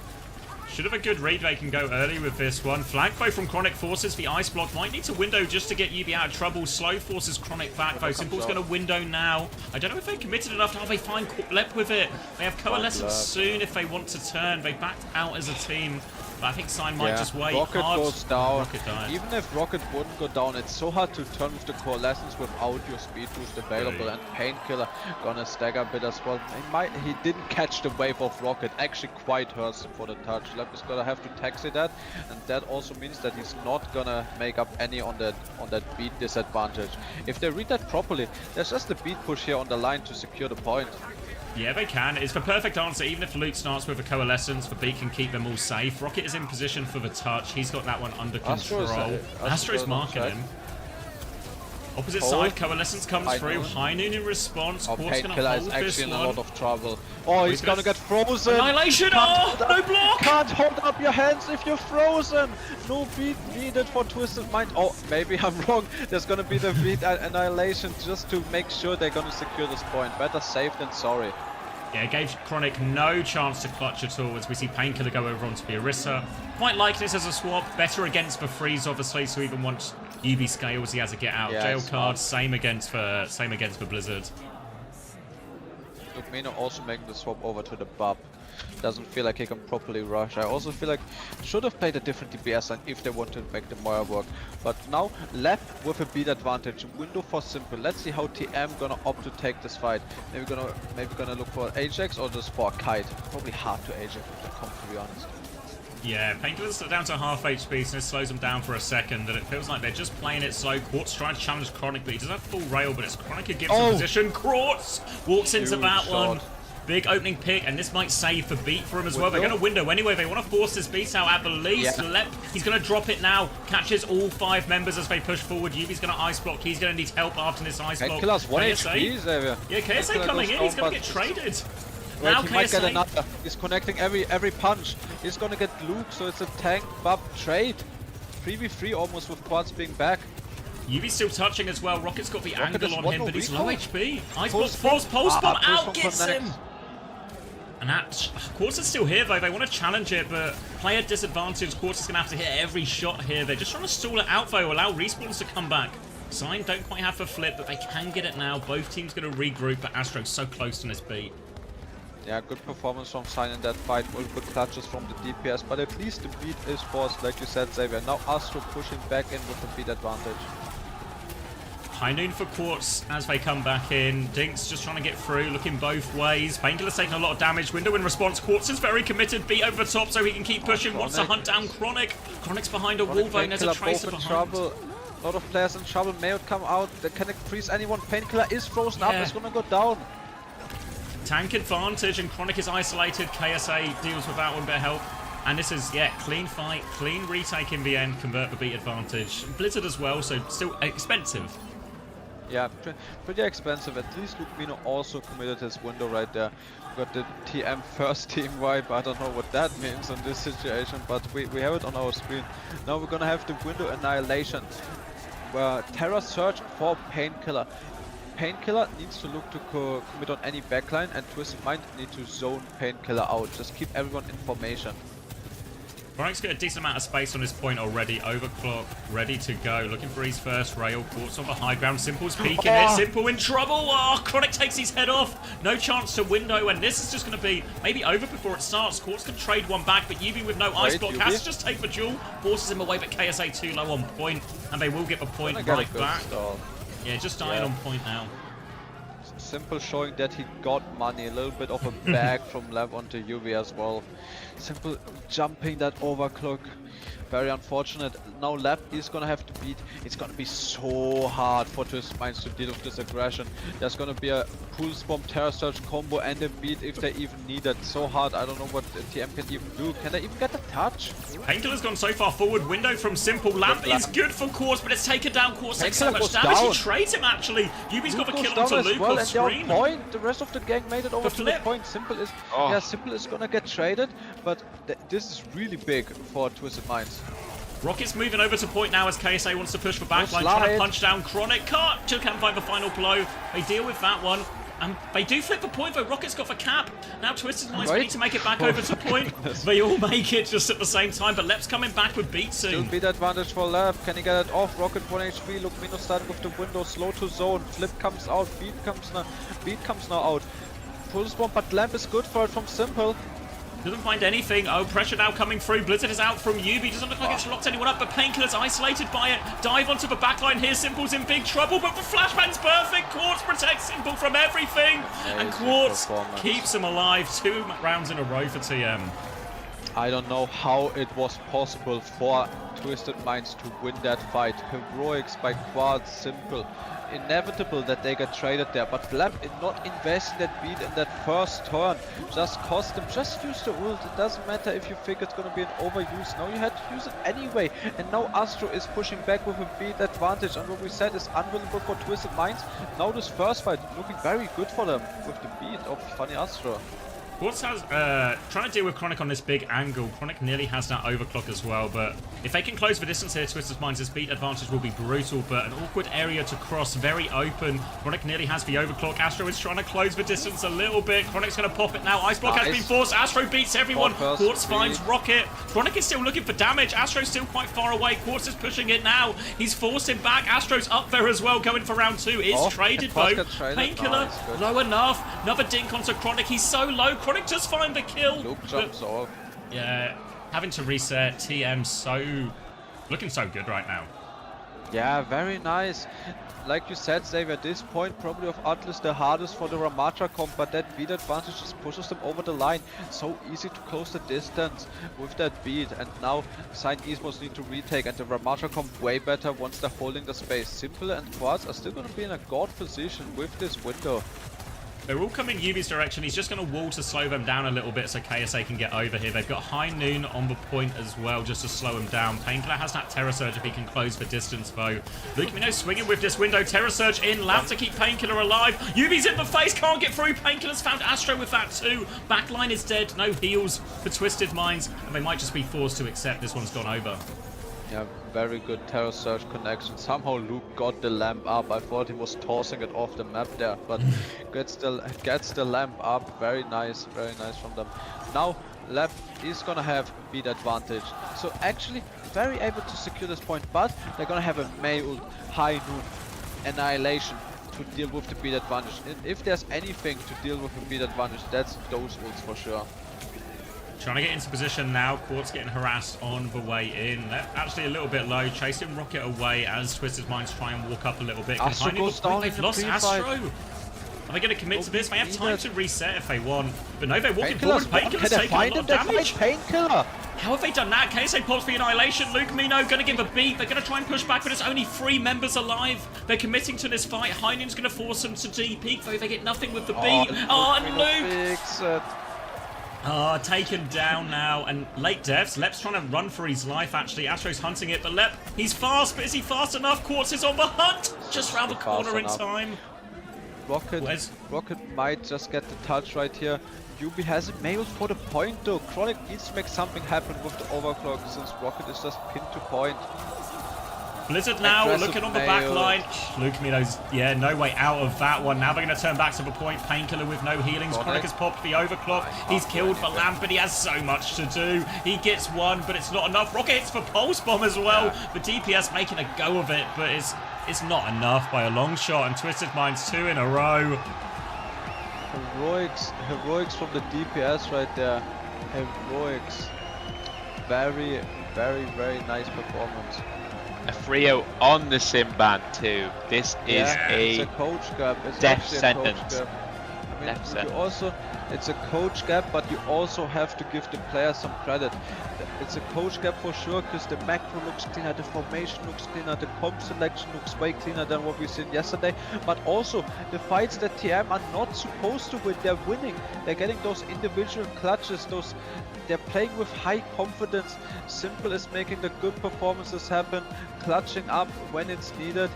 Should have a good read they can go early with this one. Flank bow from Chronic forces the Ice Block. Might need to window just to get UB out of trouble. Slow forces Chronic back though. Simple's going to window now. I don't know if they committed enough. Oh, they find Lep with it. They have Coalescence soon if they want to turn. They backed out as a team. But I think Sign might just wait. Rocket goes down. Rocket died. Even if Rocket wouldn't go down, it's so hard to turn with the Coalescence without your speed boost available. And Painkiller gonna stagger a bit as well. He didn't catch the wave of Rocket. Actually quite hurts him for the touch. Lep is gonna have to taxi that, and that also means that he's not gonna make up any on that beat disadvantage. If they read that properly, there's just a beat push here on the line to secure the point. Yeah, they can. It's the perfect answer. Even if Luke starts with a Coalescence, the beat can keep them all safe. Rocket is in position for the touch. He's got that one under control. Astro's marking him. Opposite side, Coalescence comes through. High Noon in response. Quartz gonna hold is actually this in a one. lot of trouble. Oh, he's gonna get frozen. Annihilation! Oh, no block! Can't hold up your hands if you're frozen. No beat needed for Twisted Mind. Oh, maybe I'm wrong. There's gonna be the beat Annihilation just to make sure they're gonna secure this point. Better safe than sorry. Yeah, it gave Chronic no chance to clutch at all as we see Painkiller go over onto the Orisa. Quite like this as a swap. Better against for freeze, obviously, so even once UV scales, he has to get out. Yeah, Jail card, same against for Blizzard. Lukmino also making the swap over to the Bub. Doesn't feel like he can properly rush. I also feel like should have played a different DPS line if they wanted to make the Moira work. But now Lab with a beat advantage. Window for Simple. Let's see how TM gonna opt to take this fight. Maybe gonna look for Ajax or just for Kite. Probably hard to Ajax with the comp, to be honest. Yeah, Painkiller's down to half HP, so it slows them down for a second, and it feels like they're just playing it slow. Quartz trying to challenge Chronic, but he doesn't have full rail, but it's Chronic who gives him position. Quartz walks into that one. Big opening pick, and this might save for beat for him as well. They're going to window anyway. They want to force this beat out at the least. Yeah. He's going to drop it now. Catches all 5 members as they push forward. Yuvi's going to ice block. He's going to need help after this ice block. Killer's 1 HP, Xavier. Yeah, KSA coming in. He's going to get traded. Wait, now he KSA might get another. He's connecting every punch. He's going to get Luke, so it's a tank Bub trade. 3v3 almost with Quartz being back. Yuvi's still touching as well. Rocket's got the angle on him, but he's low HP. Ice block, force, pulse bomb out, gets him. And that, Quartz is still here though, they want to challenge it, but player disadvantage, Quartz is going to have to hit every shot here. They're just trying to stall it out though, allow respawns to come back. Sign don't quite have a flip, but they can get it now. Both teams going to regroup, but Astro's so close to this beat. Yeah, good performance from Sign in that fight, multiple clutches from the DPS, but at least the beat is forced, like you said, Xavier. Now Astro pushing back in with the beat advantage. High noon for Quartz as they come back in. Dinks just trying to get through, looking both ways. Painkiller's taking a lot of damage. Window in response. Quartz is very committed. Beat over the top so he can keep pushing. Wants to hunt down Chronic. Chronic's behind a wall though, and there's a Tracer behind. Trouble. A lot of players in trouble. May not come out. They can't freeze anyone. Painkiller is frozen up. It's gonna go down. Tank advantage and Chronic is isolated. KSA deals with that one, bit of help. And this is, yeah, clean fight. Clean retake in the end. Convert the beat advantage. Blizzard as well, so still expensive. Yeah, pretty expensive. At least Lukmino also committed his window right there. Got the TM first team vibe. I don't know what that means in this situation, but we have it on our screen. Now we're gonna have the window annihilation, where Terra search for Painkiller. Painkiller needs to look to commit on any backline, and Twisted Mind need to zone Painkiller out. Just keep everyone in formation. Chronic's got a decent amount of space on this point already. Overclock, ready to go. Looking for his first rail. Quartz on the high ground. Simple's peeking it. Simple in trouble. Oh, Chronic takes his head off. No chance to window, and this is just going to be maybe over before it starts. Quartz can trade one back, but Yubi with no ice block has to just take the duel. Forces him away, but KSA too low on point, and they will get the point right back. Yeah, just dying on point now. Simple showing that he got money, a little bit of a bag from Lab onto UV as well. Simple jumping that overclock. Very unfortunate. Now Lab is gonna have to beat. It's gonna be so hard for Twisted Minds to deal with this aggression. There's gonna be a Pulse Bomb, Terror Surge combo and a beat if they even need it. So hard, I don't know what TM can even do. Can they even get a touch? Painkiller's gone so far forward. Window from Simple. Lamp is good for Quartz, but it's taken down. Quartz takes so much damage. He trades him actually. Yubi's got the kill onto Luke off screen. Point. The rest of the gang made it over to the point. Simple is Simple is gonna get traded, but this is really big for Twisted Minds. Rocket's moving over to point now as KSA wants to push for backline, trying to punch down Chronic. Cut! Till can find the final blow. They deal with that one. And they do flip the point though. Rocket's got the cap. Now Twisted Minds need to make it back over to point. They all make it just at the same time, but Lep's coming back with beat soon. Still beat advantage for Lep. Can he get it off? Rocket 1 HP. Lukmino starting with the window. Slow to zone. Flip comes out. Beat comes now out. Pulse bomb, but Lamp is good for it from Simple. Doesn't find anything. Oh, pressure now coming through. Blizzard is out from Yubi. Doesn't look like it's locked anyone up, but Painkiller's isolated by it. Dive onto the backline here. Simple's in big trouble, but the flashbang's perfect. Quartz protects Simple from everything. And Quartz keeps him alive. 2 rounds in a row for TM. I don't know how it was possible for Twisted Minds to win that fight. Heroics by Quartz, Simple. Inevitable that they get traded there, but Lab not investing that beat in that first turn. Just cost them, just use the ult. It doesn't matter if you think it's gonna be an overuse. Now you had to use it anyway, and now Astro is pushing back with a beat advantage, and what we said is unwinnable for Twisted Minds. Now this first fight looking very good for them with the beat of Funny Astro. Quartz has, trying to deal with Chronic on this big angle. Chronic nearly has that overclock as well, but if they can close the distance here, Twisted Minds' speed advantage will be brutal, but an awkward area to cross, very open. Chronic nearly has the overclock. Astro is trying to close the distance a little bit. Chronic's going to pop it now. Ice Block has been forced. Astro beats everyone. Quartz finds Rocket. Chronic is still looking for damage. Astro's still quite far away. Quartz is pushing it now. He's forced him back. Astro's up there as well, going for round 2. It's traded, though. Painkiller, low enough. Another dink onto Chronic. He's so low. Chronic just find the kill. Luke jumps off. Yeah, having to reset. TM looking so good right now. Yeah, very nice. Like you said, Xavier, this point probably of Atlas the hardest for the Ramatra comp, but that beat advantage just pushes them over the line. So easy to close the distance with that beat, and now Sign Esports need to retake, and the Ramatra comp way better once they're holding the space. Simple and Quartz are still going to be in a god position with this window. They're all coming Yubi's direction. He's just going to wall to slow them down a little bit so KSA can get over here. They've got High Noon on the point as well just to slow him down. Painkiller has that Terror Surge if he can close the distance, though. Luke Mino swinging with this window. Terror Surge in. Lamp to keep Painkiller alive. Yubi's in the face. Can't get through. Painkiller's found Astro with that too. Backline is dead. No heals for Twisted Minds. And they might just be forced to accept this one's gone over. Yeah, very good Terror Surge connection. Somehow Luke got the lamp up. I thought he was tossing it off the map there, but gets the lamp up. Very nice from them. Now Lab is gonna have beat advantage. So actually very able to secure this point, but they're gonna have a May ult, High Noon, Annihilation to deal with the beat advantage. And if there's anything to deal with a beat advantage, that's those ults for sure. Trying to get into position now. Quartz getting harassed on the way in. They're actually a little bit low. Chasing Rocket away as Twisted Minds try and walk up a little bit. Astro goes down. They've lost Astro. Are they going to commit to this? They have time to reset if they want. But no, they're walking forward. Painkiller's taking a lot of damage. Painkiller. How have they done that? KSA pops the Annihilation. Luke Mino going to give a beat. They're going to try and push back, but it's only 3 members alive. They're committing to this fight. High Noon's going to force them to D-peak, though they get nothing with the beat. And Luke! Taken down now, and late deaths. Lep's trying to run for his life, actually. Astro's hunting it, but Lep, he's fast, but is he fast enough? Quartz is on the hunt! Just round the corner in time. Rocket might just get the touch right here. Yubi has it mailed for the point though. Chronic needs to make something happen with the overclock since Rocket is just pinned to point. Blizzard now looking on the back line. Luke Mino's, yeah, no way out of that one. Now they're going to turn back to the point. Painkiller with no healings. Chronic has popped the overclock. He's killed the lamp, but he has so much to do. He gets one, but it's not enough. Rocket hits for Pulse Bomb as well. The DPS making a go of it, but it's not enough by a long shot. And Twisted Minds 2 in a row. Heroics from the DPS right there. Heroics. Very, very, very nice performance. A 3-0 on the sim ban too. This is it's a coach gap. It's death sentence. I mean, it's a coach gap, but you also have to give the players some credit. It's a coach gap for sure, because the macro looks cleaner, the formation looks cleaner, the comp selection looks way cleaner than what we've seen yesterday. But also, the fights that TM are not supposed to win, they're winning. They're getting those individual clutches, they're playing with high confidence. Simple is making the good performances happen, clutching up when it's needed.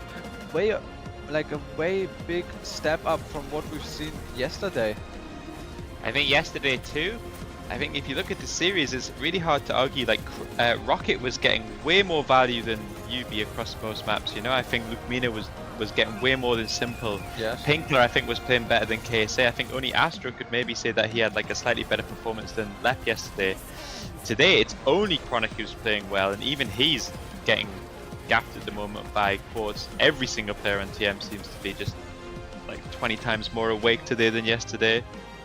Like a way big step up from what we've seen yesterday. I think yesterday too. I think if you look at the series, it's really hard to argue. Like Rocket was getting way more value than Yubi across most maps. You know, I think Luke Mino was getting way more than Simple. Yes. Painkiller I think was playing better than KSA. I think only Astro could maybe say that he had like a slightly better performance than Lep yesterday. Today it's only Chronic who's playing well, and even he's getting gapped at the moment by Quartz. Every single player on TM seems to be just like 20 times more awake today than yesterday.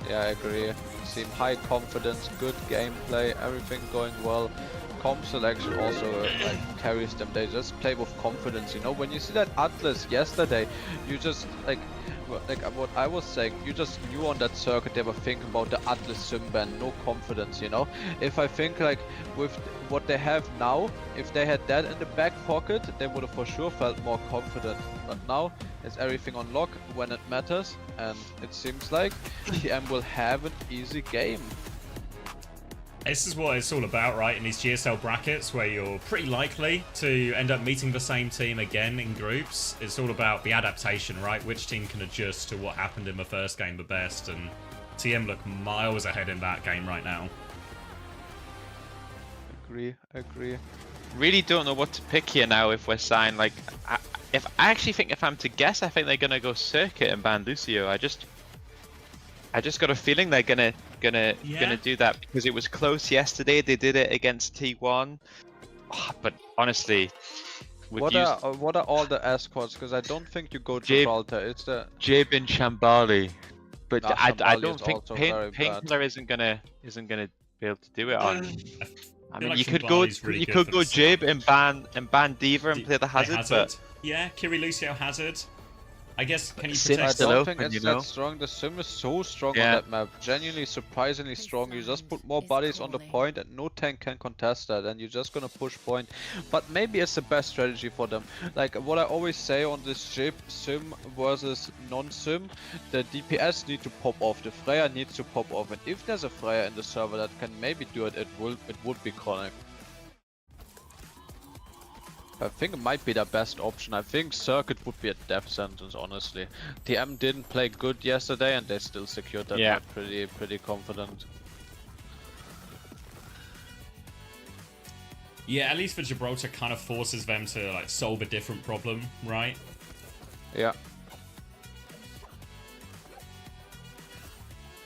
Yeah, I agree. Seem high confidence, good gameplay, everything going well. Comp selection also like carries them. They just play with confidence, you know. When you see that Atlas yesterday, you just like what I was saying, you just knew on that circuit they were thinking about the Atlas sim ban, no confidence, you know. If I think like with what they have now, if they had that in the back pocket, they would have for sure felt more confident. But now it's everything on lock when it matters, and it seems like TM will have an easy game. This is what it's all about, right? In these GSL brackets where you're pretty likely to end up meeting the same team again in groups. It's all about the adaptation, right? Which team can adjust to what happened in the first game the best, and TM look miles ahead in that game right now. Agree. Really don't know what to pick here now if we're signed. Like, I actually think if I'm to guess, I think they're gonna go Circuit and ban Lucio. I just got a feeling they're gonna do that because it was close yesterday. They did it against T1, but honestly, what are all the escorts? Because I don't think you go Gibraltar. It's the Jib and Shambali, but I don't think Painkiller isn't gonna be able to do it on. I mean, like you could go Jib and ban Diva and play the Hazard, but yeah, Kiri Lucio Hazard. I guess, can you Sim's protect still I don't open, think it's you know? that strong. The Sim is so strong Yeah. on that map. Genuinely, surprisingly strong. You just put more bodies on the point and no tank can contest that, and you're just gonna push point. But maybe it's the best strategy for them. Like what I always say on this Jib Sim versus non-Sim, the DPS need to pop off, the Freya needs to pop off, and if there's a Freya in the server that can maybe do it, it would be Chronic. I think it might be the best option. I think Circuit would be a death sentence, honestly. TM didn't play good yesterday and they still secured that map pretty confident. Yeah, at least for Gibraltar kind of forces them to like solve a different problem, right? Yeah.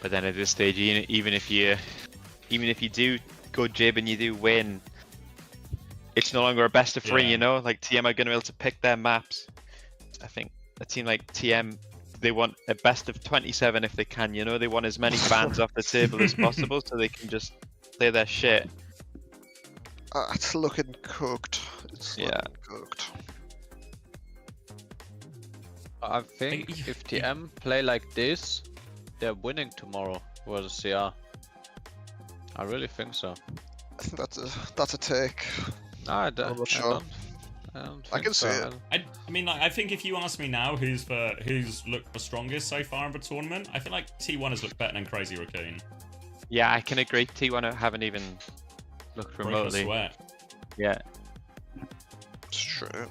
But then at this stage, even if you do go Jib and you do win, it's no longer a best of 3, you know? Like, TM are going to be able to pick their maps. I think a team like TM, they want a best of 27 if they can, you know? They want as many bans off the table as possible so they can just play their shit. It's looking cooked. It's looking cooked. I think if TM play like this, they're winning tomorrow versus CR. I really think so. That's a take. No, I'm not sure. I can see it. I mean, like, I think if you ask me now who's looked the strongest so far in the tournament, I feel like T1 has looked better than Crazy Raccoon. Yeah, I can agree. T1 haven't even looked remotely. Sweat. Yeah. It's true.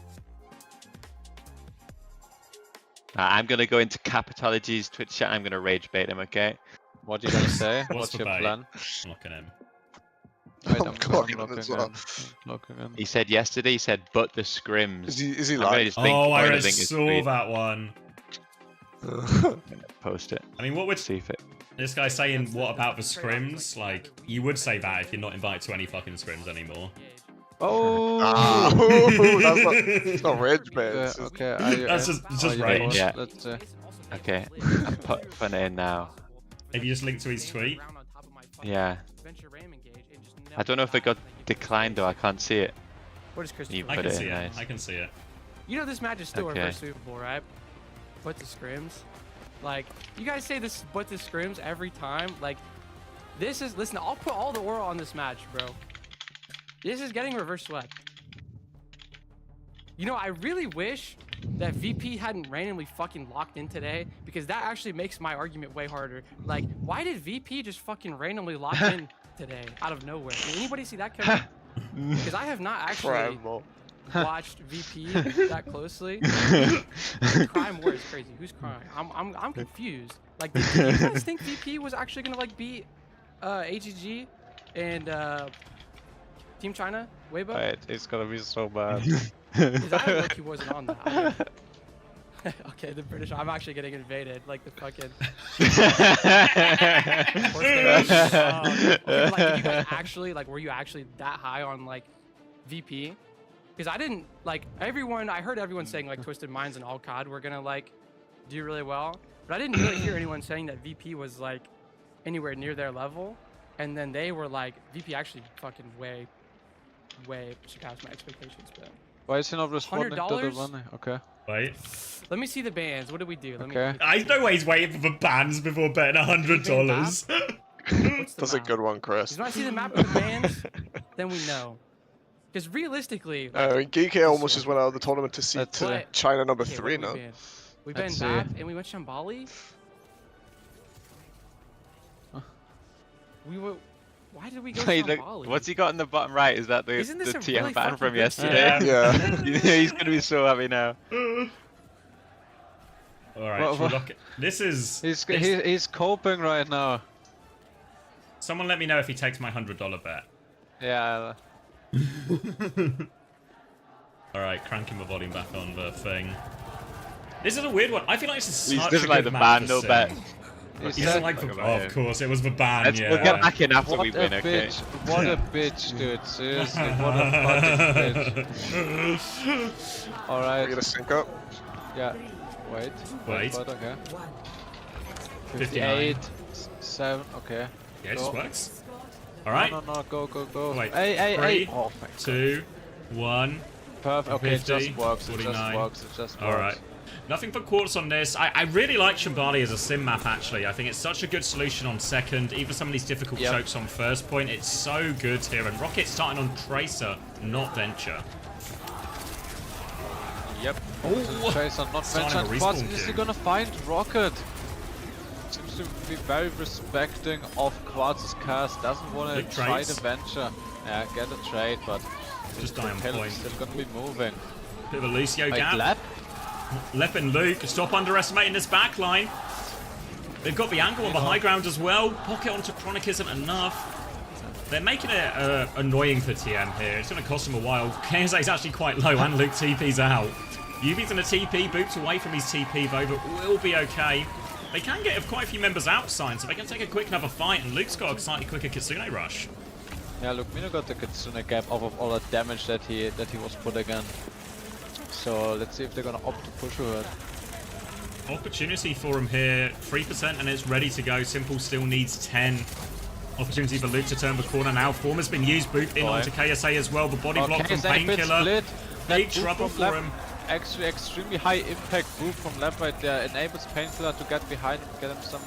I'm gonna go into Capitology's Twitch chat. I'm gonna rage bait him. Okay. What are you gonna say? What's your bait? plan? I'm looking him. Wait, I'm clocking him as well. He said yesterday. He said, "But the scrims." Is he lying? I saw that one. Post it. I mean, what would see if it? This guy saying what about the scrims? Like, you would say that if you're not invited to any fucking scrims anymore. Oh, that's not rage, man. Okay, that's just rage. Yeah. Okay, I'm putting it in now. Have you just linked to his tweet? Yeah. I don't know if it got declined though. I can't see it. What is Chris? I can see it. Nice. I can see it. You know this match is still our first Super Bowl, right? But the scrims, like you guys say this, but the scrims every time. Like this is listen. I'll put all the aura on this match, bro. This is getting reverse swept. You know, I really wish that VP hadn't randomly fucking locked in today, because that actually makes my argument way harder. Like, why did VP just fucking randomly lock in today out of nowhere? Did anybody see that coming? Because I have not actually watched VP that closely. Crime war is crazy. Who's crying? I'm confused. Like, do you guys think VP was actually gonna like beat AGG and Team China? Weibo? It's gonna be so bad. Because I look, he wasn't on that. Okay, the British. I'm actually getting invaded, like the fucking. Okay, like, did you guys actually like? Were you actually that high on like VP? Because I didn't like everyone. I heard everyone saying like Twisted Minds and All COD were gonna like do really well, but I didn't really hear anyone saying that VP was like anywhere near their level. And then they were like, VP actually fucking way surpassed my expectations, but. Why is he not responding to the money? Okay. Wait. Let me see the bans. What do we do? Okay. No way he's waiting for the bans before betting $100. That's a good one, Chris. Because when I see the map of the bans, then we know. Because realistically... Geeky almost just went out of the tournament to see China number 3 now. We banned Bap and we went Shambali. We were... Why did we go Shambali? What's he got in the bottom right? Is that the TM really ban from good yesterday? Yeah. He's gonna be so happy now. Alright, should we lock it? This is... He's coping right now. Someone let me know if he takes my $100 bet. Yeah. Alright, cranking my volume back on the thing. This is a weird one. I feel like this is such He doesn't a like good the match ban, for no Sim. bet. He doesn't like the... Oh, of course, it was the ban, yeah. We'll get back in after we win, okay? What a bitch, dude. Seriously, what a fucking bitch. Alright. We're gonna sync up. Yeah. Wait. But okay. 58. 7. Okay. Yeah, it just works. Alright. No, go. Wait. Hey. 3, Oh, 2, 1. Perfect. Okay, 50, it just works. 49. It just works. Alright. Nothing for Quartz on this. I really like Shambali as a sim map, actually. I think it's such a good solution on second. Even some of these difficult chokes on first point. It's so good here. And Rocket's starting on Tracer, not Venture. Yep. Oh, Tracer, not Venture. And Quartz is he gonna find Rocket? Seems to be very respecting of Quartz's cast. Doesn't want to try the Venture. Yeah, get a trade, but just die on point. Still gonna be moving. Bit of a Lucio gap. Lep and Luke, stop underestimating this backline. They've got the angle on the high ground as well. Pocket onto Chronic isn't enough. They're making it annoying for TM here. It's going to cost them a while. KSA is actually quite low and Luke TP's out. Yubi's in a TP, boots away from his TP though, but will be okay. They can get quite a few members outside, so they can take a quick another fight, and Luke's got a slightly quicker Kitsune rush. Yeah, look, Mino got the Kitsune gap off of all the damage that he was putting in. So let's see if they're gonna opt to push her. Opportunity for him here, 3% and it's ready to go. Simple still needs 10. Opportunity for Luke to turn the corner now. Form has been used, boot in onto KSA as well. The body block from Painkiller. Big trouble for him. Actually, extremely high impact boot from left right there enables Painkiller to get behind and get him some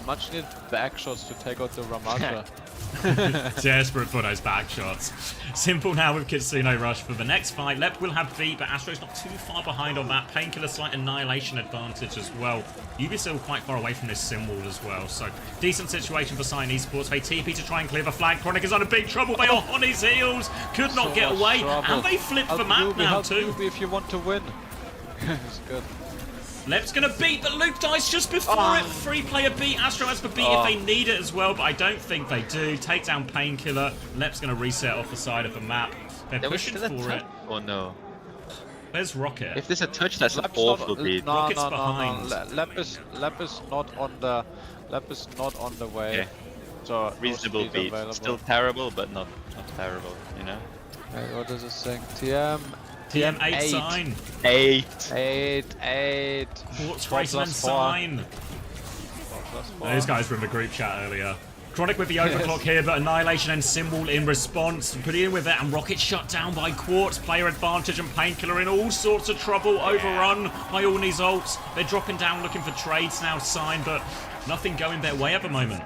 much needed back shots to take out the Ramasha. Desperate for those back shots. Simple now with Kitsune Rush for the next fight. Lep will have beat, but Astro's not too far behind on that. Painkiller slight annihilation advantage as well. Yubi's still quite far away from this sim wall as well, so decent situation for Cyan Esports. They TP to try and clear the flag. Chronic is under big trouble. They are on his heels. Could not get away, and they flip the map now too. If you want to win. It's good. Lep's gonna beat, but Luke dies just before it. Free player beat. Astro has the beat if they need it as well, but I don't think they do. Take down Painkiller. Lep's gonna reset off the side of the map. They're pushing for it. Oh no. Where's Rocket? If there's a touch, that's an awful beat. Rocket's behind. Lep is not on the way. Okay. So reasonable beat. Still terrible, but not terrible, you know? Wait, what is this thing? TM 8 sign. 8. Quartz Raceman sign. Those guys were in the group chat earlier. Chronic with the overclock here, but Annihilation and Symbol in response. Put in with it, and Rocket shut down by Quartz. Player advantage and Painkiller in all sorts of trouble. Overrun by all these ults. They're dropping down looking for trades now, sign, but nothing going their way at the moment.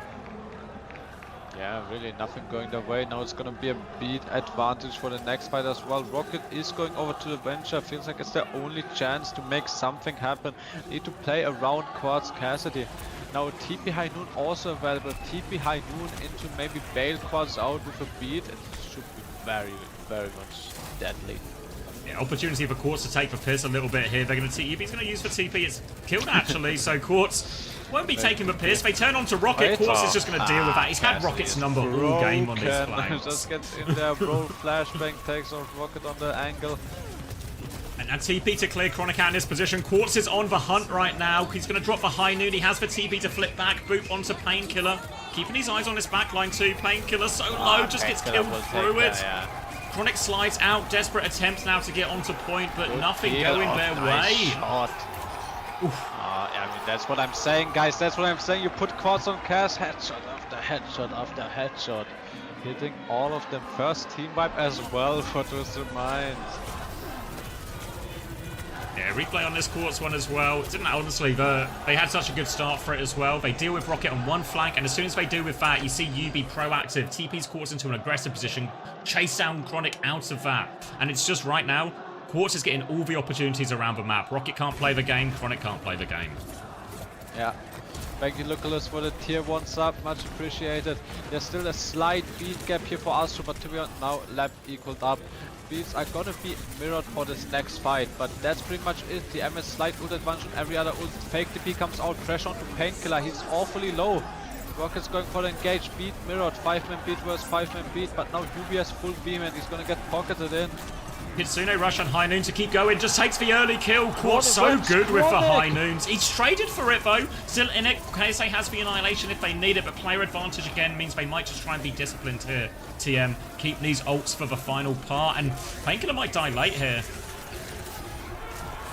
Yeah, really nothing going their way. Now it's gonna be a beat advantage for the next fight as well. Rocket is going over to the Venture. Feels like it's their only chance to make something happen. Need to play around Quartz Cassidy. Now TP High Noon also available. TP High Noon into maybe bail Quartz out with a beat. It should be very, very much deadly. Yeah, opportunity for Quartz to take the piss a little bit here. They're going to TP. He's going to use for TP. It's killed actually, so Quartz won't be taking the piss. They turn on to Rocket. Quartz is just going to deal with that. He's had Rocket's number all game on this flank. Just gets in there, bro. Flashbang takes off Rocket on the angle. And TP to clear Chronic out in this position. Quartz is on the hunt right now. He's going to drop the High Noon. He has the TP to flip back. Boot onto Painkiller. Keeping his eyes on his backline too. Painkiller so low, just gets killed through it. Chronic slides out. Desperate attempts now to get onto point, but nothing going their way. I mean, that's what I'm saying, guys. That's what I'm saying. You put Quartz on Cass. Headshot after headshot after headshot. Hitting all of them. First team wipe as well for Twisted Minds. Yeah, replay on this Quartz one as well. Didn't honestly, they had such a good start for it as well. They deal with Rocket on one flank, and as soon as they do with that, you see Yubi proactive. TP's Quartz into an aggressive position, chase down Chronic out of that. And it's just right now, Quartz is getting all the opportunities around the map. Rocket can't play the game, Chronic can't play the game. Yeah. Thank you, Nicholas, for the tier 1 sub, much appreciated. There's still a slight beat gap here for Astro, but to be honest, now lap equaled up. Beats are gonna be mirrored for this next fight, but that's pretty much it. TM has slight ult advantage on every other ult. Fake TP comes out, pressure onto Painkiller, he's awfully low. Rocket's going for the engage, beat mirrored, 5-man beat versus 5-man beat, but now Yubi has full beam and he's gonna get pocketed in. Kitsune rush on High Noon to keep going, just takes the early kill. Quartz so good with the High Noons. He's traded for it though, still in it. KSA has the Annihilation if they need it, but player advantage again means they might just try and be disciplined here. TM, keep these ults for the final part, and Painkiller might die late here.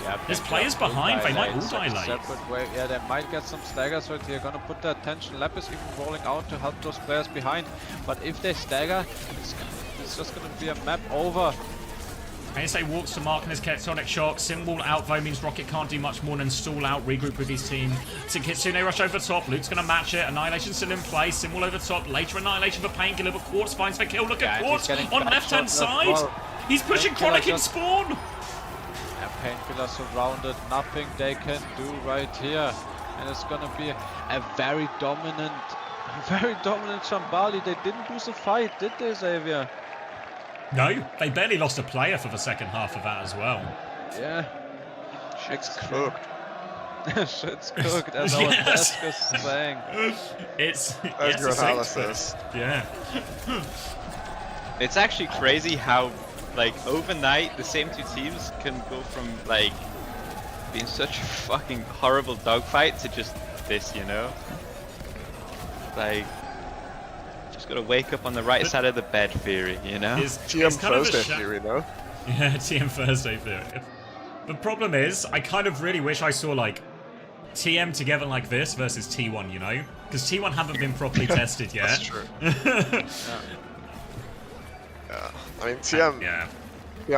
Yeah, there's players behind, they might all die late. Yeah, they might get some staggers right here. Gonna put their attention. Lap is even rolling out to help those players behind, but if they stagger, it's just gonna be a map over. KSA walks to mark in his Ketonic Shock. Symbol out though means Rocket can't do much more than stall out, regroup with his team. So Kitsune rush over top. Luke's going to match it. Annihilation still in play. Symbol over top. Later Annihilation for Painkiller, but Quartz finds the kill. Look at Quartz on left-hand side. Well. He's pushing Chronic in spawn. And Painkiller surrounded. Nothing they can do right here. And it's going to be a very dominant Shambali. They didn't lose the fight, did they, Xavier? No, they barely lost a player for the second half of that as well. Yeah. Shit's cooked. Shit's cooked, as our desk is saying. It's your analysis. Yeah. It's actually crazy how, like, overnight the same two teams can go from, like, being such a fucking horrible dogfight to just this, you know? Like, gotta wake up on the right side of the bed theory, you know? TM Thursday theory, no? Yeah, TM Thursday theory. The problem is, I kind of really wish I saw, like, TM together like this versus T1, you know? Because T1 haven't been properly tested yet. That's true. Yeah. I mean, TM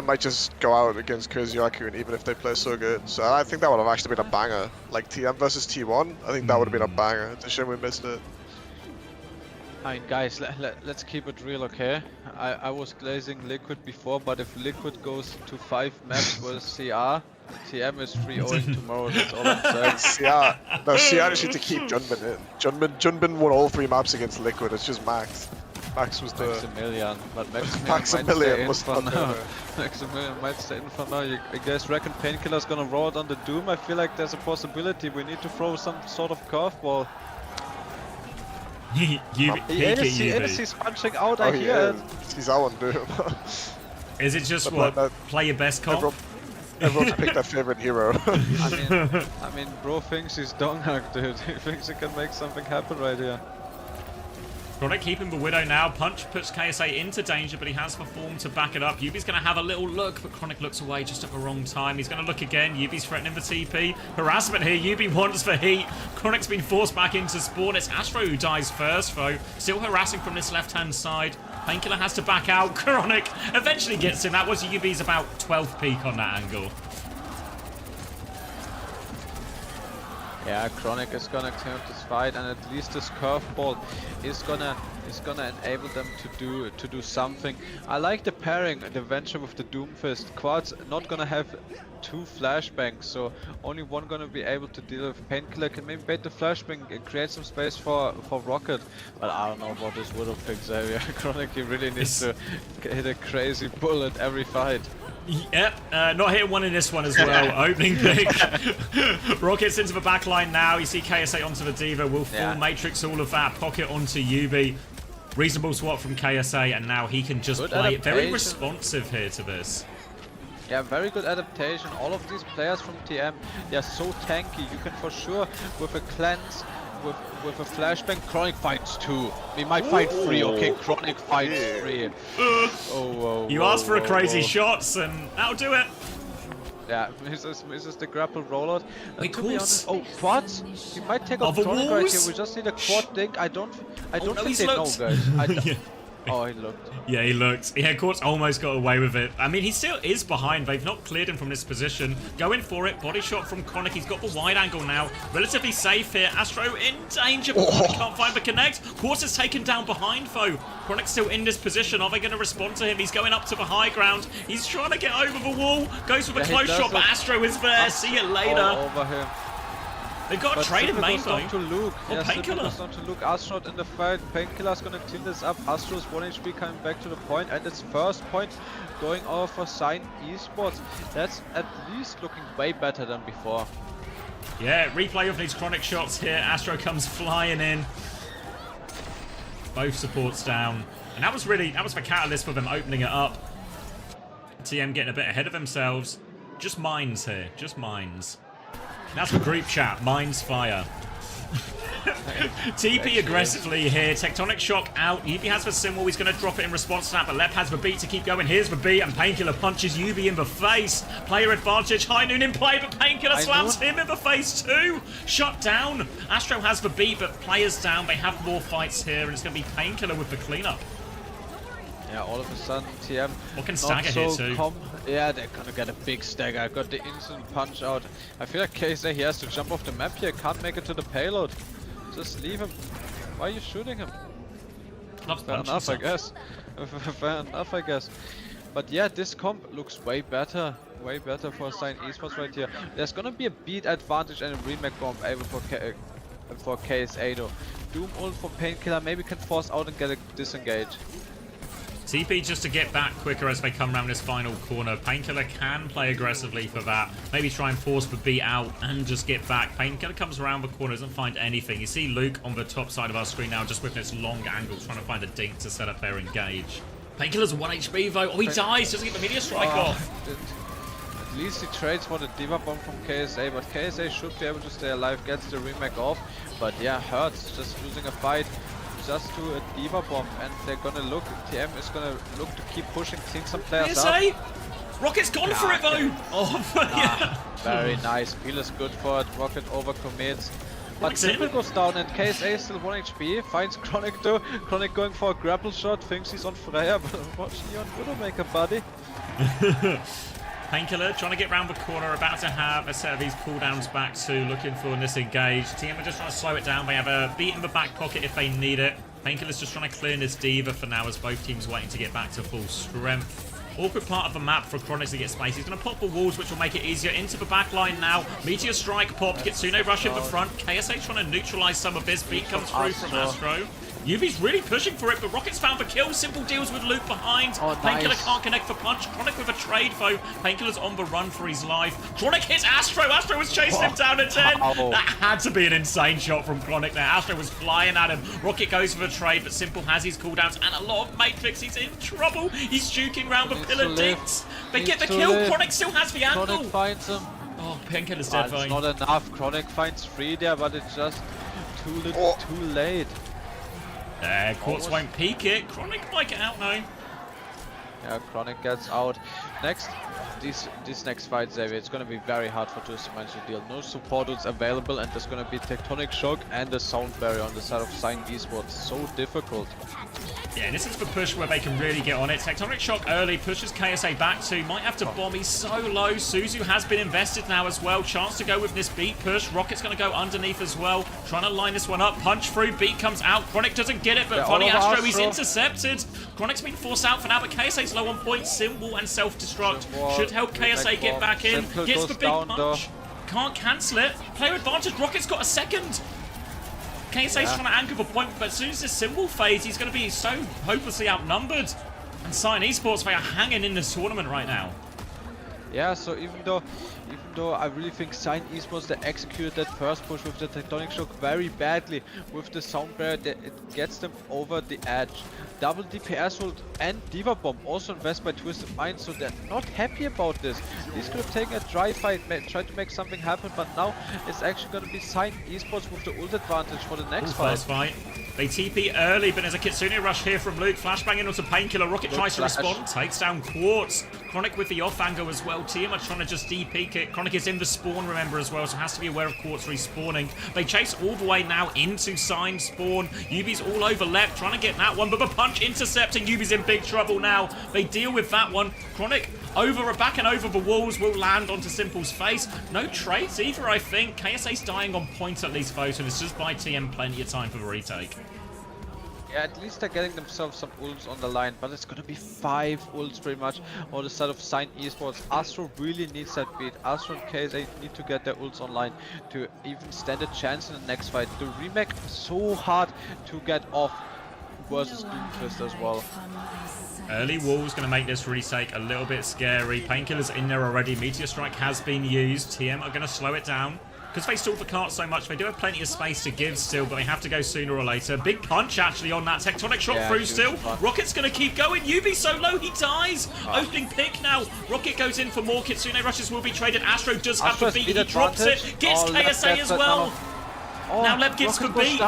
might just go out against Kozyaku, and even if they play so good. So I think that would have actually been a banger. Like, TM versus T1, I think that would have been a banger. It's a shame we missed it. I mean, guys, let's keep it real, okay? I was glazing Liquid before, but if Liquid goes to 5 maps versus CR, TM is 3-0 tomorrow, that's all I'm saying. CR just need to keep Junbin in. Junbin won all 3 maps against Liquid, it's just Max. Max was the... Maximilian, but Maximilian might stay in for now. Maximilian might stay in for now. You guys reckon Painkiller's gonna roll it on the Doom? I feel like there's a possibility. We need to throw some sort of curveball. He is punching out, I hear it. He's out on Doom. Is it just play your best comp? Everyone's picked their favorite hero. I mean, bro thinks he's Donghak, dude. He thinks he can make something happen right here. Chronic keeping the Widow now. Punch puts KSA into danger, but he has the form to back it up. Yubi's going to have a little look, but Chronic looks away just at the wrong time. He's going to look again. Yubi's threatening the TP. Harassment here. Yubi wants for heat. Chronic's been forced back into spawn. It's Astro who dies first, though. Still harassing from this left-hand side. Painkiller has to back out. Chronic eventually gets him. That was Yubi's about 12th peak on that angle. Yeah, Chronic is gonna turn this fight, and at least this curveball is gonna enable them to do something. I like the pairing, the venture with the Doomfist. Quad's not gonna have 2 flashbangs, so only one gonna be able to deal with. Painkiller can maybe bait the flashbang and create some space for Rocket, but I don't know about this Widow pick, Xavier. Chronic, he really needs to hit a crazy bullet every fight. Yep, not hitting one in this one as well. Opening pick. Rocket's into the back line now. You see KSA onto the Diva. Will full Matrix all of that. Pocket onto Yubi. Reasonable swap from KSA, and now he can just play it. Very responsive here to this. Yeah, very good adaptation. All of these players from TM, they're so tanky. You can for sure, with a cleanse, with a flashbang, Chronic fights 2. We might fight 3, okay? Chronic fights 3. You asked for a crazy shots, and that'll do it. Yeah, misses the grapple rollout. Wait, to be honest, Quads? He might take off Chronic right here. We just need a quad dink. I don't think they know, guys. Oh, he looked. Yeah, he looked. Yeah, Quartz almost got away with it. I mean, he still is behind. They've not cleared him from this position. Going for it. Body shot from Chronic. He's got the wide angle now. Relatively safe here. Astro in danger, but Chronic can't find the connect. Quartz is taken down behind, though. Chronic's still in this position. Are they going to respond to him? He's going up to the high ground. He's trying to get over the wall. Goes for the close shot, but Astro is there. See you later. Over him. They've got to trade him main though. To Luke. Or Painkiller. Goes down to Luke. Astro in the fight. Painkiller's gonna clean this up. Astro's 1 HP coming back to the point, and it's first point going over for Sign Esports. That's at least looking way better than before. Yeah, replay of these chronic shots here. Astro comes flying in. Both supports down. And that was the catalyst for them opening it up. TM getting a bit ahead of themselves. Just mines here. Just mines. That's the group chat. Mines fire. TP aggressively here. Tectonic Shock out. Yubi has the symbol. He's going to drop it in response to that, but Lep has the beat to keep going. Here's the beat, and Painkiller punches Yubi in the face. Player advantage. High Noon in play, but Painkiller slams him in the face too. Shut down. Astro has the beat, but players down. They have more fights here, and it's going to be Painkiller with the cleanup. Yeah, all of a sudden, TM what can stagger here too? Yeah, they're gonna get a big stagger. Got the instant punch out. I feel like KSA, he has to jump off the map here. Can't make it to the payload. Just leave him. Why are you shooting him? Fair enough, I guess. Fair enough, I guess. But yeah, this comp looks way better. Way better for Sign Esports right here. There's gonna be a beat advantage and a remake bomb able for KSA though. Doom ult for Painkiller maybe can force out and get a disengage. TP just to get back quicker as they come around this final corner. Painkiller can play aggressively for that. Maybe try and force the beat out and just get back. Painkiller comes around the corner, doesn't find anything. You see Luke on the top side of our screen now, just with this long angle, trying to find a dink to set up their engage. Painkiller's 1 HP though. Oh, he dies. Doesn't get the meteor strike off. At least he trades for the Diva Bomb from KSA, but KSA should be able to stay alive, gets the remake off. But yeah, Hurts just losing a fight. Just to a Diva Bomb, and they're gonna look. TM is gonna look to keep pushing, clean some players up. Rocket's gone for it though. Oh, yeah. Very nice. Peel is good for it. Rocket overcommits. But Simple goes down, and KSA is still 1 HP. Finds Chronic though. Chronic going for a grapple shot. Thinks he's on Freya, but unfortunately on Widowmaker, buddy. Painkiller trying to get round the corner, about to have a set of these cooldowns back to looking for this engage. TM are just trying to slow it down. They have a beat in the back pocket if they need it. Painkiller's just trying to clear this Diva for now as both teams waiting to get back to full strength. Awkward part of the map for Chronic to get space. He's going to pop the walls, which will make it easier. Into the back line now. Meteor Strike popped. Kitsune rush in the front. KSA trying to neutralize some of this. Beat comes through from Astro. Yubi's really pushing for it, but Rocket's found the kill. Simple deals with Luke behind. Painkiller can't connect the punch. Chronic with a trade, though. Painkiller's on the run for his life. Chronic hits Astro. Astro was chasing him down at 10. That had to be an insane shot from Chronic there. Astro was flying at him. Rocket goes for the trade, but Simple has his cooldowns and a lot of Matrix. He's in trouble. He's juking around the pillar dinks. They get the kill. Chronic still has the angle. Chronic finds him. Oh, Painkiller's dead, it's not enough. Chronic finds 3 there, but it's just too little, too late. Quartz won't peek it. Chronic might get out now. Yeah, Chronic gets out. Next, this next fight, Xavier, it's gonna be very hard for Twisted Minds to deal. No support is available, and there's gonna be Tectonic Shock and a sound barrier on the side of Sign Esports. So difficult. Yeah, and this is the push where they can really get on it. Tectonic Shock early pushes KSA back to. Might have to bomb. He's so low. Suzu has been invested now as well. Chance to go with this beat push. Rocket's going to go underneath as well. Trying to line this one up. Punch through. Beat comes out. Chronic doesn't get it, but funny Astro, he's intercepted. Chronic's been forced out for now, but KSA's low on points. Symbol and self-destruct should help KSA get back in. Gets the big punch. Can't cancel it. Player advantage. Rocket's got a second. KSA's trying to anchor the point, but as soon as this symbol fades, he's going to be so hopelessly outnumbered. And Sign Esports, they are hanging in this tournament right now. Yeah, so even though I really think Sign Esports, they executed that first push with the Tectonic Shock very badly with the sound barrier, it gets them over the edge. Double DPS ult and Diva Bomb also invest by Twisted Minds, so they're not happy about this. These could have taken a dry fight, tried to make something happen, but now it's actually going to be Sign Esports with the ult advantage for the next fight. First fight. They TP early, but there's a Kitsune rush here from Luke. Flashbang in onto Painkiller. Rocket tries to respond, takes down Quartz. Chronic with the off angle as well. TM are trying to just DP it. Chronic is in the spawn, remember, as well, so has to be aware of Quartz respawning. They chase all the way now into Sign spawn. Yubi's all over left, trying to get that one, but the punch intercepting. Yubi's in big trouble now. They deal with that one. Chronic back and over the walls will land onto Simple's face. No trades either, I think. KSA's dying on points at least, though, so this just buy TM plenty of time for the retake. Yeah, at least they're getting themselves some ults on the line, but it's gonna be 5 ults pretty much on the side of Sign Esports. Astro really needs that beat. Astro and KSA need to get their ults online to even stand a chance in the next fight. The remake so hard to get off versus Doomfist as well. Early wall's going to make this retake a little bit scary. Painkiller's in there already. Meteor Strike has been used. TM are going to slow it down. Because they stall the cart so much, they do have plenty of space to give still, but they have to go sooner or later. Big punch actually on that. Tectonic shot through still. Rocket's going to keep going. Yubi so low, he dies. Opening pick now. Rocket goes in for more. Kitsune rushes will be traded. Astro does have the beat. He drops it. Gets KSA as well. Now Leb gets the beat.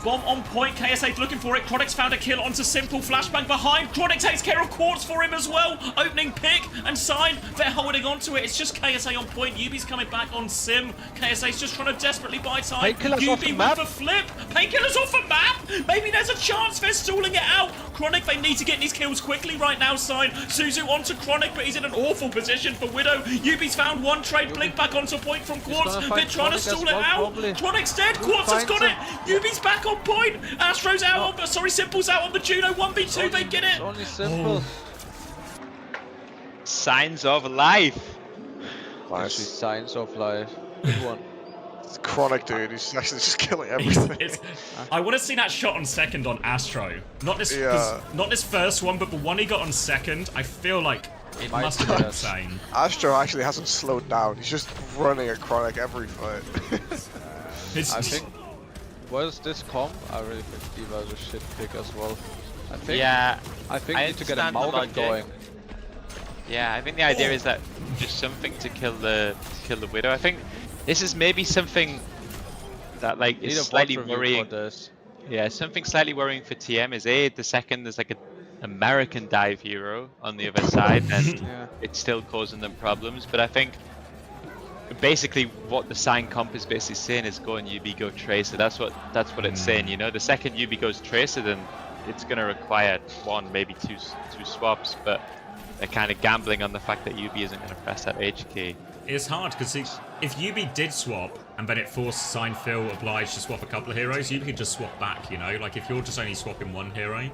Bomb on point, KSA's looking for it. Chronix found a kill onto Simple. Flashbang behind. Chronix takes care of Quartz for him as well. Opening pick and Sign. They're holding on to it. It's just KSA on point. Yubi's coming back on Sim. KSA's just trying to desperately buy time. Yubi with the flip. Painkiller's off the map. Maybe there's a chance they're stalling it out. Chronic, they need to get these kills quickly right now, Sign. Suzu onto Chronic, but he's in an awful position for Widow. Yubi's found one trade. Blink back onto point from Quartz. They're trying to stall it out. Chronic's dead. Quartz has got it. Yubi's back on point. Astro's out on, sorry, Simple's out on the Juno. 1v2, they get it. Only Simple. Signs of life. Actually, signs of life. Good one. It's Chronic, dude. He's actually just killing everything. I want to see that shot on second on Astro. Not this, not this first one, but the one he got on second. I feel like it must have been insane. Astro actually hasn't slowed down. He's just running at Chronic every fight. I think. What is this comp? I really think Diva is a shit pick as well. I think. I think we need to get a Malcolm going. Yeah, I think the idea is that just something to kill the Widow. I think this is maybe something that like is slightly worrying. Yeah, something slightly worrying for TM is the second there's like an American dive hero on the other side, and it's still causing them problems. But I think basically what the Sign comp is basically saying is go and UB go Tracer. That's what it's saying. You know, the second UB goes Tracer, then it's going to require one, maybe two swaps. But they're kind of gambling on the fact that UB isn't going to press that H key. It's hard because if UB did swap and then it forced Sign Phil obliged to swap a couple of heroes, UB could just swap back. You know, like if you're just only swapping one hero, you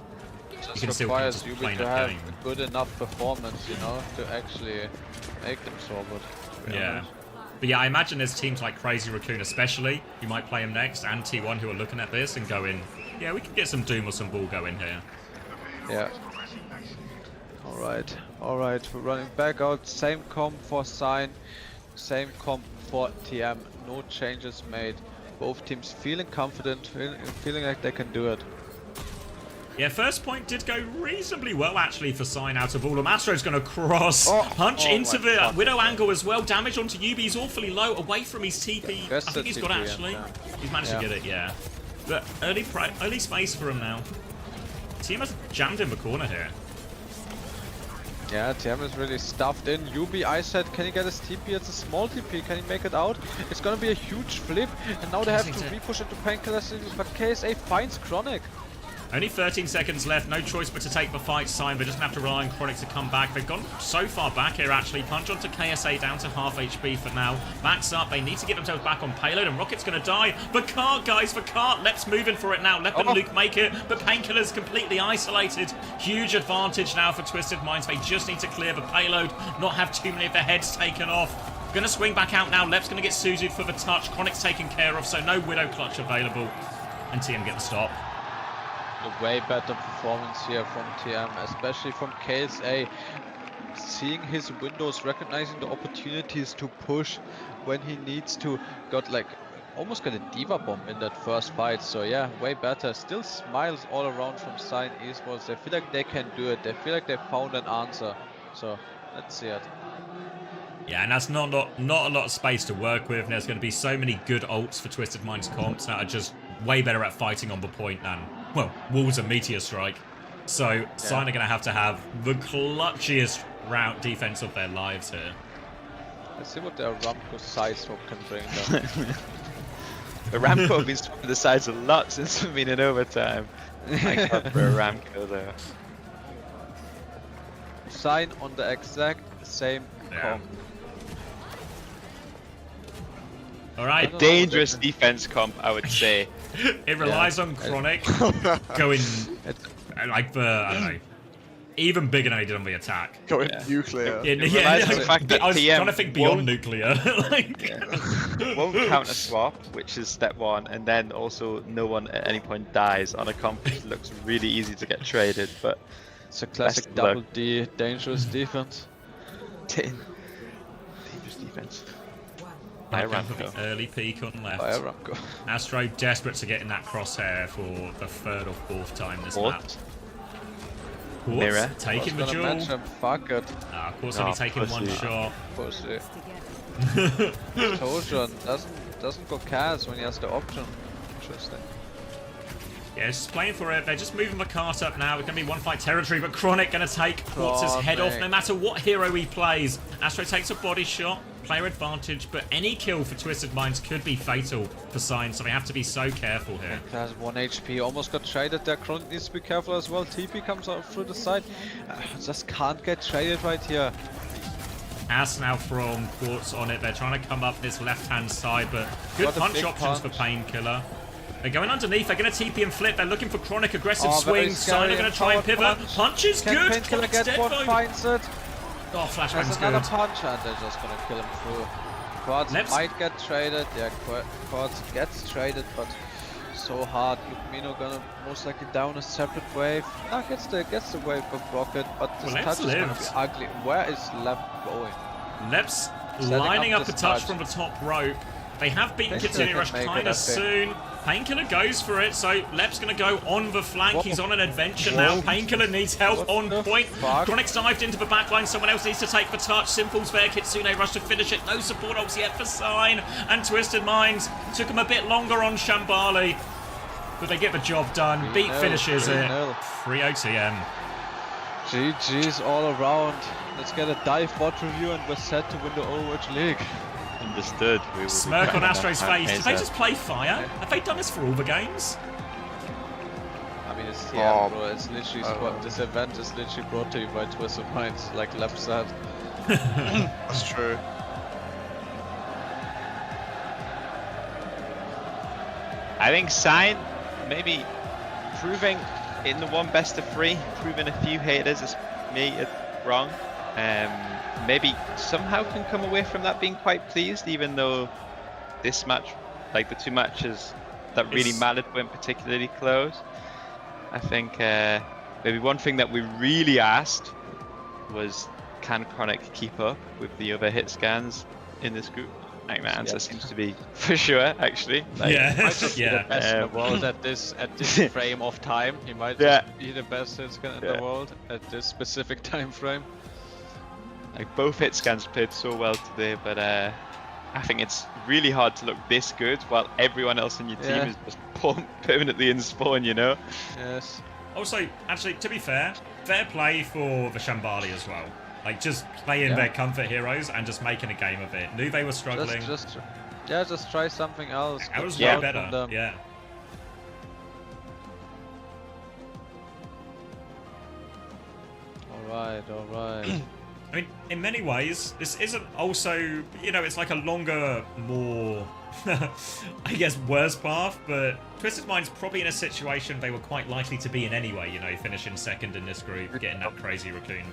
can still requires keep UB playing to that have game. good enough performance, you know, to actually make them swap it. Yeah. But yeah, I imagine there's teams like Crazy Raccoon especially, who might play him next, and T1 who are looking at this and going, yeah, we can get some Doom or some Ball going here. Yeah. Alright, we're running back out. Same comp for Sign, same comp for TM. No changes made. Both teams feeling confident, feeling like they can do it. Yeah, first point did go reasonably well, actually, for Sign out of all of them. Astro's going to cross, punch into the Widow angle as well. Damage onto UB is awfully low, away from his TP. I think he's got it, actually. He's managed to get it, yeah. But early space for him now. TM has jammed in the corner here. Yeah, TM is really stuffed in. UB, I said, can he get his TP? It's a small TP. Can he make it out? It's going to be a huge flip. And now they have to repush into Painkillers, but KSA finds Chronic. Only 13 seconds left, no choice but to take the fight. Sign, but doesn't have to rely on Chronic to come back. They've gone so far back here, actually. Punch onto KSA down to half HP for now. Backs up, they need to get themselves back on payload, and Rocket's going to die. The cart, guys, the cart. Lep's moving for it now. Lep and Luke make it, but Painkiller's completely isolated. Huge advantage now for Twisted Minds. They just need to clear the payload, not have too many of their heads taken off. Gonna swing back out now. Lep's gonna get Suzu for the touch. Chronic's taken care of, so no Widow clutch available. And TM get the stop. A way better performance here from TM, especially from KSA. Seeing his windows, recognizing the opportunities to push when he needs to. Almost got a Diva bomb in that first fight, so yeah, way better. Still smiles all around from Sign Esports. They feel like they can do it. They feel like they found an answer. So let's see it. Yeah, and that's not a lot of space to work with. And there's going to be so many good ults for Twisted Minds comps that are just way better at fighting on the point than, well, Wolves and Meteor Strike. So Sign are going to have the clutchiest route defense of their lives here. Let's see what their Ramco sideswap can bring them. The Ramco has been swapping the sides a lot since we've been in overtime. Thank God for a Ramco there. Sign on the exact same comp. Alright. A dangerous defense comp, I would say. It relies on Chronic going like the, I don't know, even bigger than he did on the attack. Going nuclear. The fact that I was TM trying to think beyond nuclear. won't counter swap, which is step one, and then also no one at any point dies on a comp which looks really easy to get traded, but it's a classic double D, dangerous defense. Dangerous defense. Early peak on left. Ramco. Astro desperate to get in that crosshair for the 3rd or 4th time this map. Mirror. Taking the duel. Fuck it. Of course, only taking one shot. Pussy. Tojan doesn't go cast when he has the option. Interesting. Yeah, just playing for it. They're just moving the cart up now. It's going to be one fight territory, but Chronic going to take Quartz's head off no matter what hero he plays. Astro takes a body shot, player advantage, but any kill for Twisted Minds could be fatal for Sign, so they have to be so careful here. Has 1 HP, almost got traded there. Chronic needs to be careful as well. TP comes out through the side. Just can't get traded right here. As now from Quartz on it. They're trying to come up this left-hand side, but good punch options for Painkiller. They're going underneath, they're going to TP and flip, they're looking for Chronic, aggressive swing, Sign are going to try and pivot, punch is good, Chronic's dead though. Finds it. Oh, flashbang's good. Another punch and they're just going to kill him through. Quartz might get traded, yeah, Quartz gets traded, but so hard. Lukmino gonna most likely down a separate wave. Gets the wave of Rocket, but this touch is gonna be ugly. Where is Lep going? Lep's lining up a touch from the top rope. They have beaten Kitsune Rush kind of soon. Painkiller goes for it, so Lep's going to go on the flank. He's on an adventure now. Painkiller needs help on point. Chronic's dived into the backline. Someone else needs to take the touch. Simple's there. Kitsune Rush to finish it. No support ults yet for Sign. And Twisted Minds took him a bit longer on Shambali. But they get the job done. Beat finishes it. 3-0 TM. GG's all around. Let's get a dive bot review and we're set to win the Overwatch League. Understood. Smirk on Astro's face. Did they just play fire? Have they done this for all the games? I mean, it's TM, bro. It's literally this event is literally brought to you by Twisted Minds, like Lep said. That's true. I think Sign maybe proving in the one best of 3, proving a few haters has made it wrong. Maybe somehow can come away from that being quite pleased, even though this match, like the 2 matches that really mattered, weren't particularly close. I think maybe one thing that we really asked was, can Chronic keep up with the other hit scans in this group? I think the answer seems to be for sure, actually. Like, he might just be the best in the world at this frame of time. He might just be the best hit scan in the world at this specific time frame. Like both hit scans played so well today, but I think it's really hard to look this good while everyone else in your team is just permanently in spawn, you know? Yes. Also, actually, to be fair play for the Shambali as well. Like, just playing their comfort heroes and just making a game of it. Knew they were struggling. Just try something else. That was way better, yeah. Alright. I mean, in many ways, this isn't also, you know, it's like a longer, more, I guess, worse path, but Twisted Mind's probably in a situation they were quite likely to be in anyway, you know, finishing 2nd in this group, getting that crazy Raccoon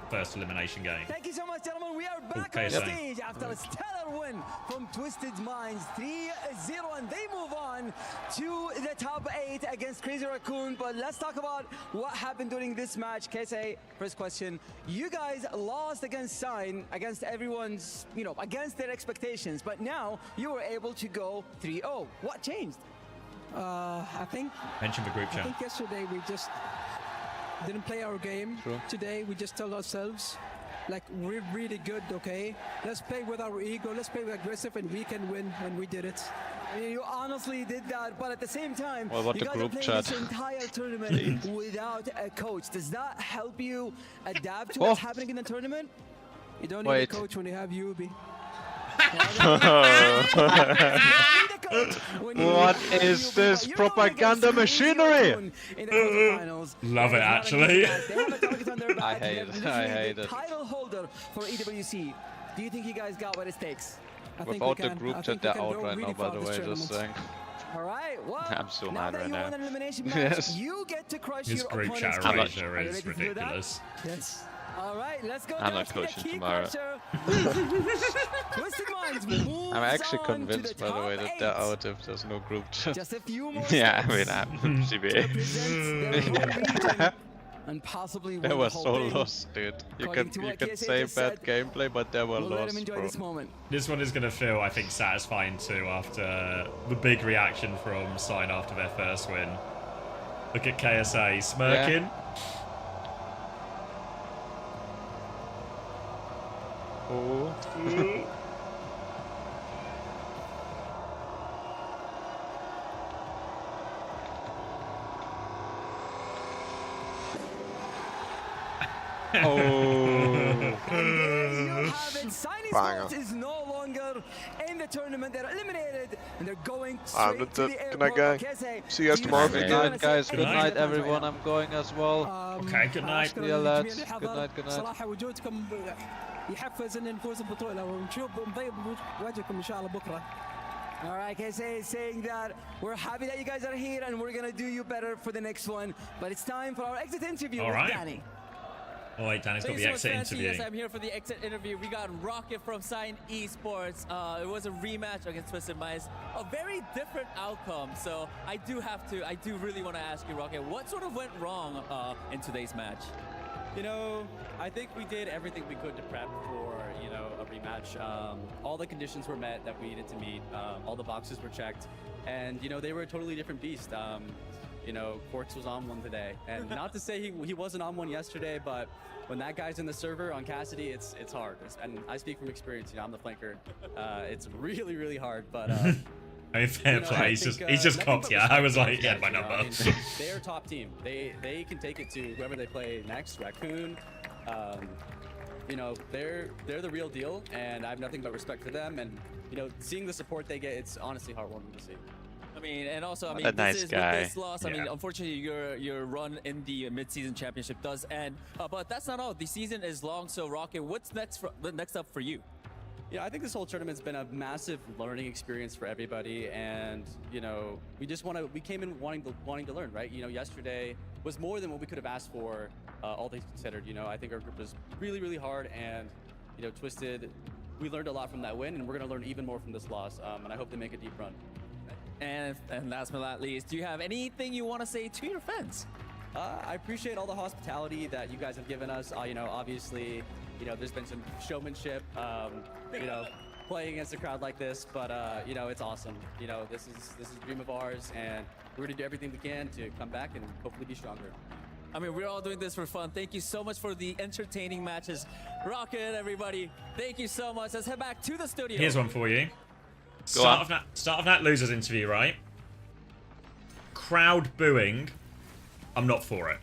first elimination game. Thank you so much, gentlemen. We are back on stage after a stellar win from Twisted Minds, 3-0, and they move on to the top 8 against Crazy Raccoon. But let's talk about what happened during this match. KSA, first question. You guys lost against Sign, against everyone's, you know, against their expectations, but now you were able to go 3-0. What changed? I think... Mention the group chat. I think yesterday we just didn't play our game. True. Today we just told ourselves, like, we're really good, okay? Let's play with our ego, let's play aggressive, and we can win, and we did it. I mean, you honestly did that, but at the same time, what about you the guys group are playing this entire tournament without a coach. Does that help you adapt to what's happening in the tournament? You don't need a coach when you have Yubi. What is this propaganda machinery? Love it, actually. I hate it. Title holder for EWC. Do you think you guys got what it takes? Without the group chat, they're out right now, by the way, just saying. All right. Well, I'm so now mad that right you now. won an elimination match, Yes. you get to crush This your group opponent's chat team. erasure Are you is ready to do that? ridiculous. Yes. All right, let's go. I'm not Darcy, the coaching key tomorrow. crusher. Twisted Minds moves I'm actually on convinced, to the by the way, top that they're 8. out if there's no group chat. Just a few more Yeah, I mean, steps I'm to represent their home region and possibly win They the were whole so thing. lost, dude. You According to can what KSA say just bad said, gameplay, but they were We'll let lost, him enjoy bro. this moment. This one is going to feel, I think, satisfying too after the big reaction from Sign after their first win. Look at KSA smirking. Oh. And there you have it. Signy Banger. Sports is no longer in the tournament. They're eliminated, and they're going I'm straight to the good night, airport. gang. Okay, See you guys tomorrow. Good night, guys. Good night, everyone. I'm going as well. Okay, good night. See you, lads. Good night, good night. صراحة وجودكم يحفز ان نفوز البطولة ونشوف نضيق وجهكم ان شاء الله بكرة. All right, KSA is saying that we're happy that you guys are here, and we're gonna do you better for the next one. But it's time for our exit interview All with right. Danny. Oh wait, Danny's got Thanks the so much, exit Fancy. interview. Yes, I'm here for the exit interview. We got Rocket from Sign Esports. It was a rematch against Twisted Minds. A very different outcome. So I do really want to ask you, Rocket, what sort of went wrong in today's match? You know, I think we did everything we could to prep for, you know, a rematch. All the conditions were met that we needed to meet. All the boxes were checked. And, you know, they were a totally different beast. You know, Quarks was on one today. And not to say he wasn't on one yesterday, but when that guy's in the server on Cassidy, it's hard. And I speak from experience, you know, I'm the flanker. It's really, really hard, but... I mean, fair play. He's just copped, yeah. I was like, he had my number. I mean, they're a top team. They can take it to whoever they play next, Raccoon. You know, they're the real deal, and I have nothing but respect for them. And, you know, seeing the support they get, it's honestly heartwarming to see. I mean, and also, I mean, What a nice with guy. this loss, I mean, unfortunately, your run in the mid-season championship does end. But that's not all. The season is long, so Rocket, what's next up for you? Yeah, I think this whole tournament's been a massive learning experience for everybody, and you know, we came in wanting to learn, right? You know, yesterday was more than what we could have asked for, all things considered. You know, I think our group was really, really hard, and you know, Twisted, we learned a lot from that win, and we're gonna learn even more from this loss. And I hope they make a deep run. And last but not least, do you have anything you want to say to your fans? I appreciate all the hospitality that you guys have given us. You know, obviously, you know, there's been some showmanship, you know, playing against a crowd like this, but you know, it's awesome. You know, this is a dream of ours, and we're gonna do everything we can to come back and hopefully be stronger. I mean, we're all doing this for fun. Thank you so much for the entertaining matches. Rocket, everybody. Thank you so much. Let's head back to the studio. Here's one for you. Start of that losers interview, right? Crowd booing. I'm not for it.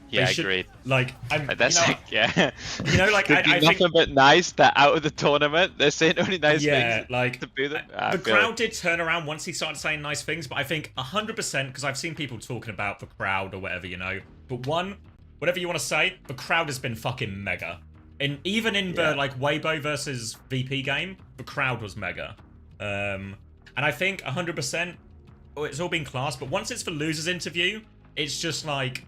Yeah, agreed. Like, that's you know, yeah. You know, like, I think nothing but nice. They're out of the tournament. They're saying only nice yeah, things. like to boo them. the crowd did turn around once he started saying nice things, but I think 100% because I've seen people talking about the crowd or whatever, you know. But whatever you want to say, the crowd has been fucking mega. And even in the like Weibo versus VP game, the crowd was mega. And I think 100%, it's all been class. But once it's for losers interview, it's just like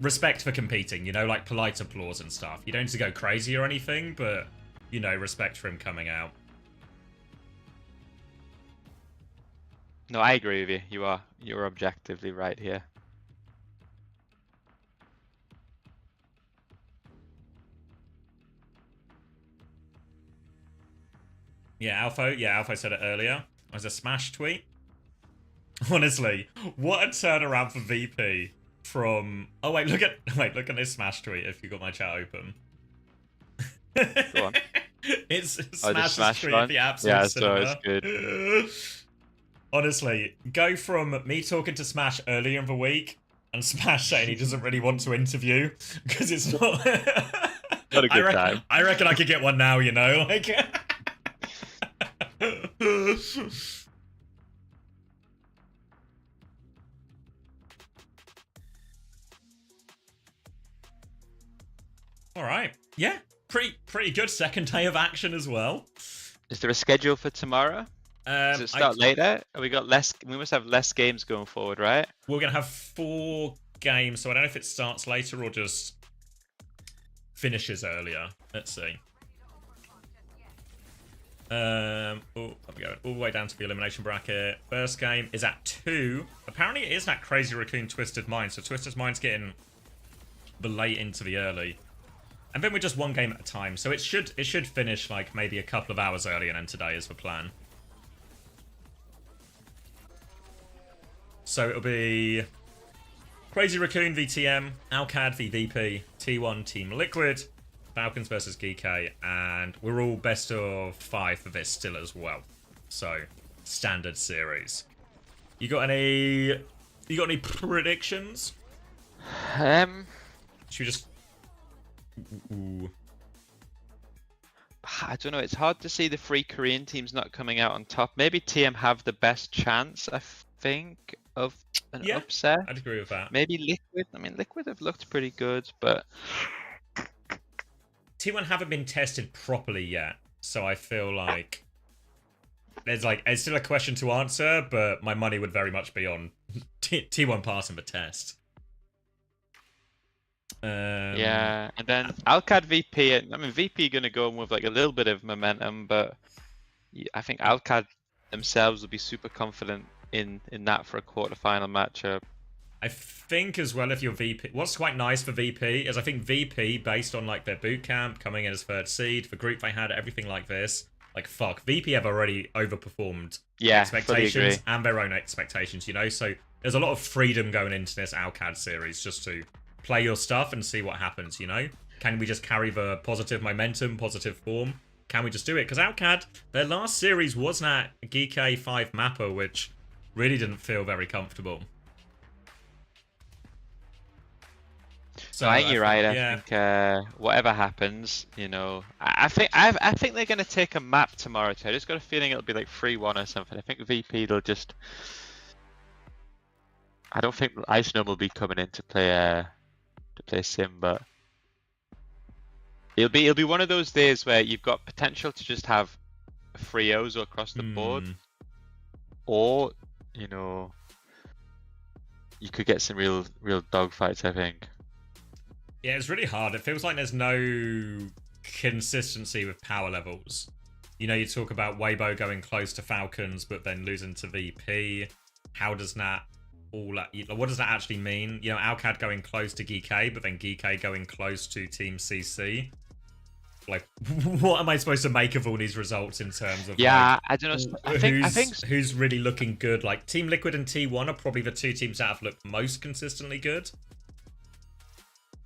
respect for competing, you know, like polite applause and stuff. You don't need to go crazy or anything, but you know, respect for him coming out. No, I agree with you. You're objectively right here. Yeah, Alpha said it earlier. It was a Smash tweet. Honestly, what a turnaround for VP from... Oh, wait, look at this Smash tweet if you got my chat open. Go on. It's Smash's tweet one? the absolute Yeah, cinema. so it's good. Honestly, go from me talking to Smash earlier in the week and Smash saying he doesn't really want to interview because it's not... Not a good time. I reckon I could get one now, you know? Like... All right. Yeah. Pretty good second day of action as well. Is there a schedule for tomorrow? Does it start later? We got less. We must have less games going forward, right? We're gonna have 4 games, so I don't know if it starts later or just finishes earlier. Let's see. I'm going all the way down to the elimination bracket. First game is at 2. Apparently, it is that Crazy Raccoon Twisted Mind. So Twisted Mind's getting the late into the early, and then we're just 1 game at a time. So it should finish like maybe a couple of hours earlier than today is the plan. So it'll be Crazy Raccoon v TM, Alcad v VP, T1 Team Liquid, Falcons versus GK, and we're all best of 5 for this still as well. So standard series. You got any predictions? Should we just Ooh. I don't know, it's hard to see the 3 Korean teams not coming out on top. Maybe TM have the best chance, I think, of an upset. I'd agree with that. Maybe Liquid. I mean, Liquid have looked pretty good, but T1 haven't been tested properly yet, so I feel like it's still a question to answer, but my money would very much be on T1 passing the test. Yeah, and then Alcad VP. I mean, VP gonna go in with like a little bit of momentum, but I think Alcad themselves will be super confident in that for a quarterfinal matchup. I think as well, if you're VP, what's quite nice for VP is I think VP, based on like their boot camp, coming in as 3rd seed, the group they had, everything like this, like fuck, VP have already overperformed expectations and their own expectations, you know. So there's a lot of freedom going into this Alcad series just to play your stuff and see what happens, you know. Can we just carry the positive momentum, positive form? Can we just do it? Because Alcad, their last series was that GK 5 mapper, which really didn't feel very comfortable. So I think you're right. I think whatever happens, you know, I think they're gonna take a map tomorrow too. I just got a feeling it'll be like 3-1 or something. I think VP will just. I don't think Ice Gnome will be coming in to play Sim, but it'll be one of those days where you've got potential to just have 3-0s across the board, or you know, you could get some real dogfights. I think. Yeah, it's really hard. It feels like there's no consistency with power levels. You know, you talk about Weibo going close to Falcons, but then losing to VP. How does that what does that actually mean? You know, Alcad going close to GK, but then GK going close to Team CC. Like, what am I supposed to make of all these results in terms of I don't know. I think who's really looking good? Like, Team Liquid and T1 are probably the 2 teams that have looked most consistently good.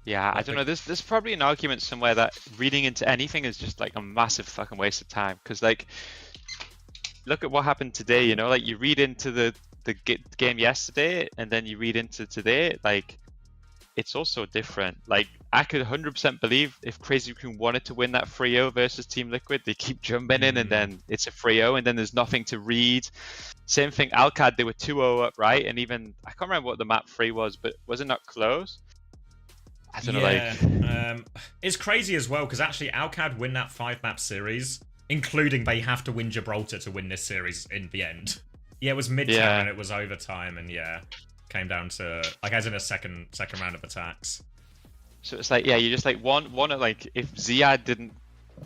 Yeah, I don't know. There's probably an argument somewhere that reading into anything is just like a massive fucking waste of time. Because like, look at what happened today. You know, like you read into the game yesterday, and then you read into today. Like, it's also different. Like, I could 100% believe if Crazy Raccoon wanted to win that 3-0 versus Team Liquid, they keep jumping in, and then it's a 3-0, and then there's nothing to read. Same thing, Alcad, they were 2-0 up, right? And even I can't remember what the map 3 was, but was it not close? I don't know, it's crazy as well, because actually Alcad win that 5-map series, including they have to win Gibraltar to win this series in the end. Yeah, it was mid-town and it was overtime, and came down to, like, as in a second round of attacks. So it's like, you just like one like if Ziad didn't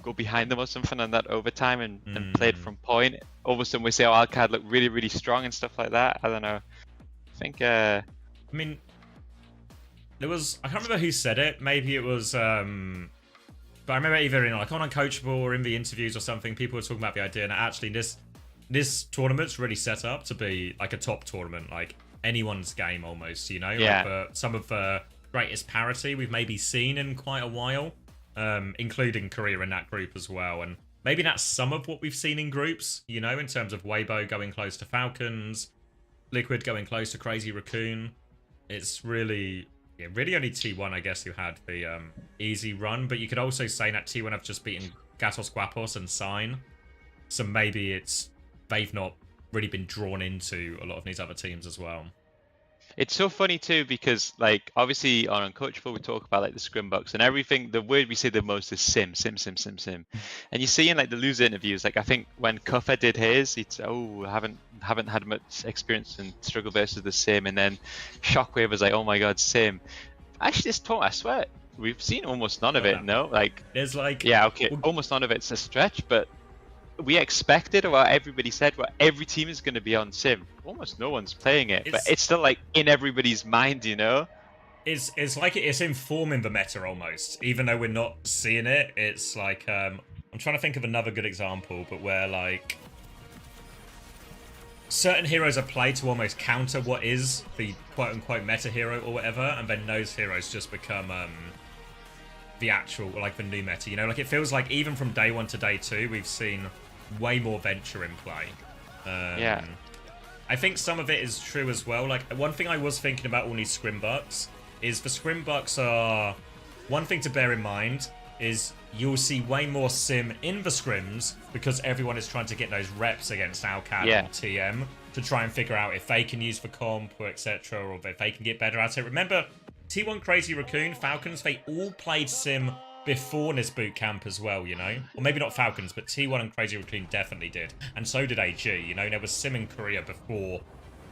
go behind them or something on that overtime and played from point, all of a sudden we say, oh, Alcad look really, really strong and stuff like that. I don't know. I think I mean, there was, I can't remember who said it. Maybe it was, but I remember either in like on Uncoachable or in the interviews or something, people were talking about the idea that actually this tournament's really set up to be like a top tournament, like anyone's game almost, you know? Like some of the greatest parity we've maybe seen in quite a while, including Korea in that group as well. And maybe that's some of what we've seen in groups, you know, in terms of Weibo going close to Falcons, Liquid going close to Crazy Raccoon. It's really only T1, I guess, who had the easy run, but you could also say that T1 have just beaten Gatos Guapos and Sign, so maybe they've not really been drawn into a lot of these other teams as well. It's so funny too because like obviously on Uncoachable we talk about like the scrim bucks and everything. The word we say the most is sim. And you see in like the loser interviews, like I think when Cuffer did his, he'd say, "Oh, I haven't had much experience in struggle versus the sim," and then Shockwave was like, "Oh my god, sim." Actually, this tournament, I swear, we've seen almost none of it. No, like there's like yeah, okay, almost none of it's a stretch, but we expected, or what everybody said, what every team is going to be on sim. Almost no one's playing it, but it's still like in everybody's mind, you know. It's like it's informing the meta almost, even though we're not seeing it. It's like I'm trying to think of another good example, but where like certain heroes are played to almost counter what is the quote-unquote meta hero or whatever, and then those heroes just become the actual, like the new meta, you know? Like it feels like even from day 1 to day 2, we've seen way more Venture in play. Yeah. I think some of it is true as well. Like one thing I was thinking about all these scrim bucks is the scrim bucks are, one thing to bear in mind is you'll see way more sim in the scrims because everyone is trying to get those reps against ag.al and TM to try and figure out if they can use the comp or etc. or if they can get better at it. Remember, T1 Crazy Raccoon, Falcons, they all played sim before this boot camp as well, you know? Or maybe not Falcons, but T1 and Crazy Raccoon definitely did. And so did AG, you know? There was sim in Korea before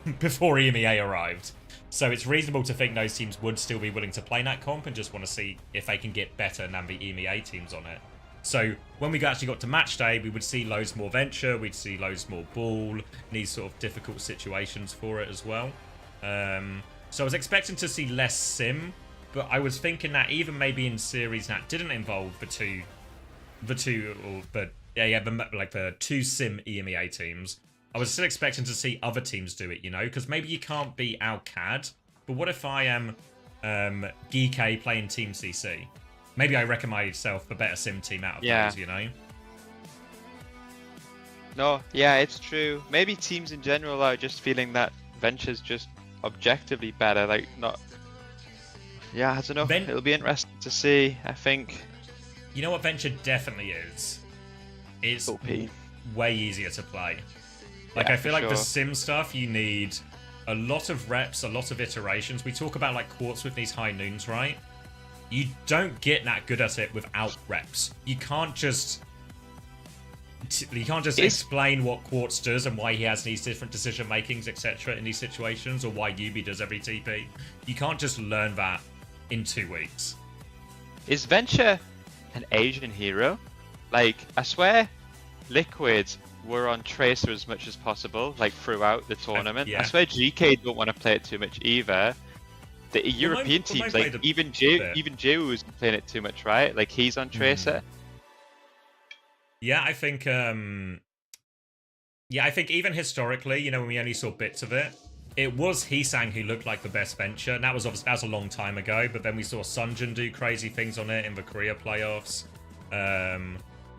EMEA arrived. So it's reasonable to think those teams would still be willing to play that comp and just want to see if they can get better than the EMEA teams on it. So when we actually got to match day, we would see loads more Venture, we'd see loads more Ball, in these sort of difficult situations for it as well. So I was expecting to see less sim, but I was thinking that even maybe in series that didn't involve the two sim EMEA teams, I was still expecting to see other teams do it, you know? Because maybe you can't beat ag.al, but what if I am GK playing Team CC? Maybe I reckon myself the better sim team out of those, you know? No, yeah, it's true. Maybe teams in general are just feeling that Venture's just objectively better, like not... Yeah, I don't know. It'll be interesting to see, I think. You know what Venture definitely is? It's OP. Way easier to play. Like, Yeah, I feel like the sure. sim stuff, you need a lot of reps, a lot of iterations. We talk about, like, Quartz with these high noons, right? You don't get that good at it without reps. You can't just... explain what Quartz does and why he has these different decision makings, etc. in these situations, or why Yubi does every TP. You can't just learn that in 2 weeks. Is Venture an Asian hero? Like, I swear, Liquid were on Tracer as much as possible, like throughout the tournament. yeah. I swear GK don't want to play it too much either. The European teams, like even Jew was playing it too much, right? Like he's on Tracer. Yeah, I think I think even historically, you know, when we only saw bits of it, it was Heesang who looked like the best Venture. And that was obviously, that was a long time ago, but then we saw Sunjin do crazy things on it in the Korea playoffs.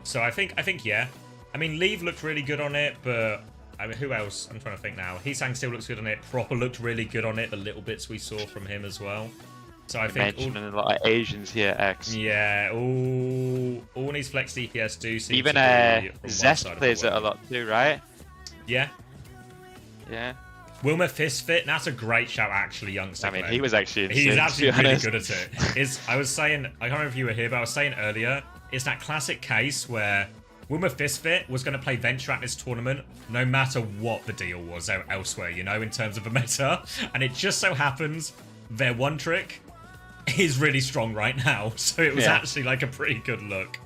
So I think yeah. I mean, Leave looked really good on it, but I mean, who else? I'm trying to think now. Heesang still looks good on it. Proper looked really good on it. The little bits we saw from him as well. So I think mentioning a lot of Asians here, X. Yeah, all these flex DPS do seem even to be Zest plays it a lot too, right? Yeah. Yeah. Wilmer Fistfit, that's a great shout actually, youngster. I mean, he was actually insane, he's actually really honest. good at it. I was saying, I can't remember if you were here, but I was saying earlier, it's that classic case where Wilmer Fistfit was going to play Venture at this tournament no matter what the deal was elsewhere, you know, in terms of the meta. And it just so happens their one trick is really strong right now. So it was actually like a pretty good look.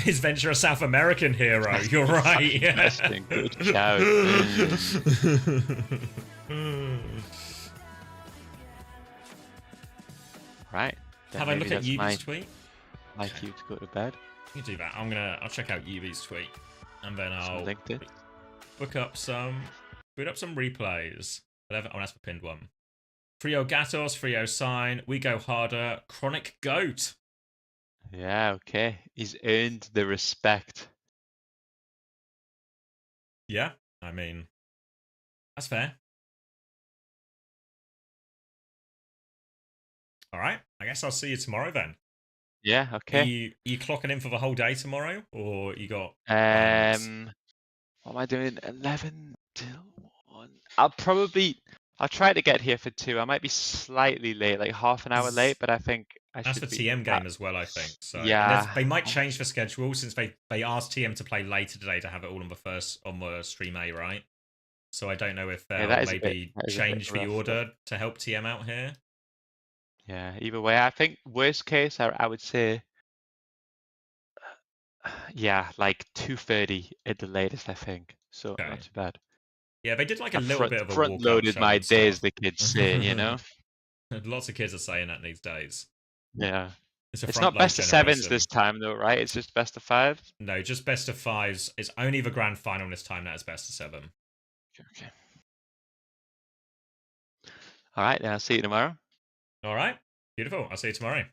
Is Venture a South American hero? You're right. Yeah. Good shout. Right. Have I looked at Yubi's tweet? My cue to go to bed. You do that. I'll check out Yubi's tweet, and then I'll put up some replays. 11. Oh, that's the pinned one. Frio Gatos, Frio Sign, We Go Harder, Chronic Goat. Yeah, okay. He's earned the respect. Yeah, I mean, that's fair. All right, I guess I'll see you tomorrow then. Yeah, okay. Are you clocking in for the whole day tomorrow, or you got? What am I doing? 11 till 1. I'll try to get here for 2. I might be slightly late, like half an hour late, but I think I That's should the be. TM game as well, I think. So Yeah. they might change the schedule since they asked TM to play later today to have it all on the stream A, right? So I don't know if they'll maybe change the order to help TM out here. Yeah, either way, I think worst case, I would say, yeah, like 2:30 at the latest, I think. So not too bad. Yeah, they did like a little bit of a front walk-up loaded show my and days, stuff. the kids say, you know? Lots of kids are saying that these days. Yeah. It's a It's front not best load of 7s generation. this time, though, right? It's just best of 5? No, just best of 5s. It's only the grand final this time that is best of 7. Okay. All right, then I'll see you tomorrow. All right. Beautiful. I'll see you tomorrow.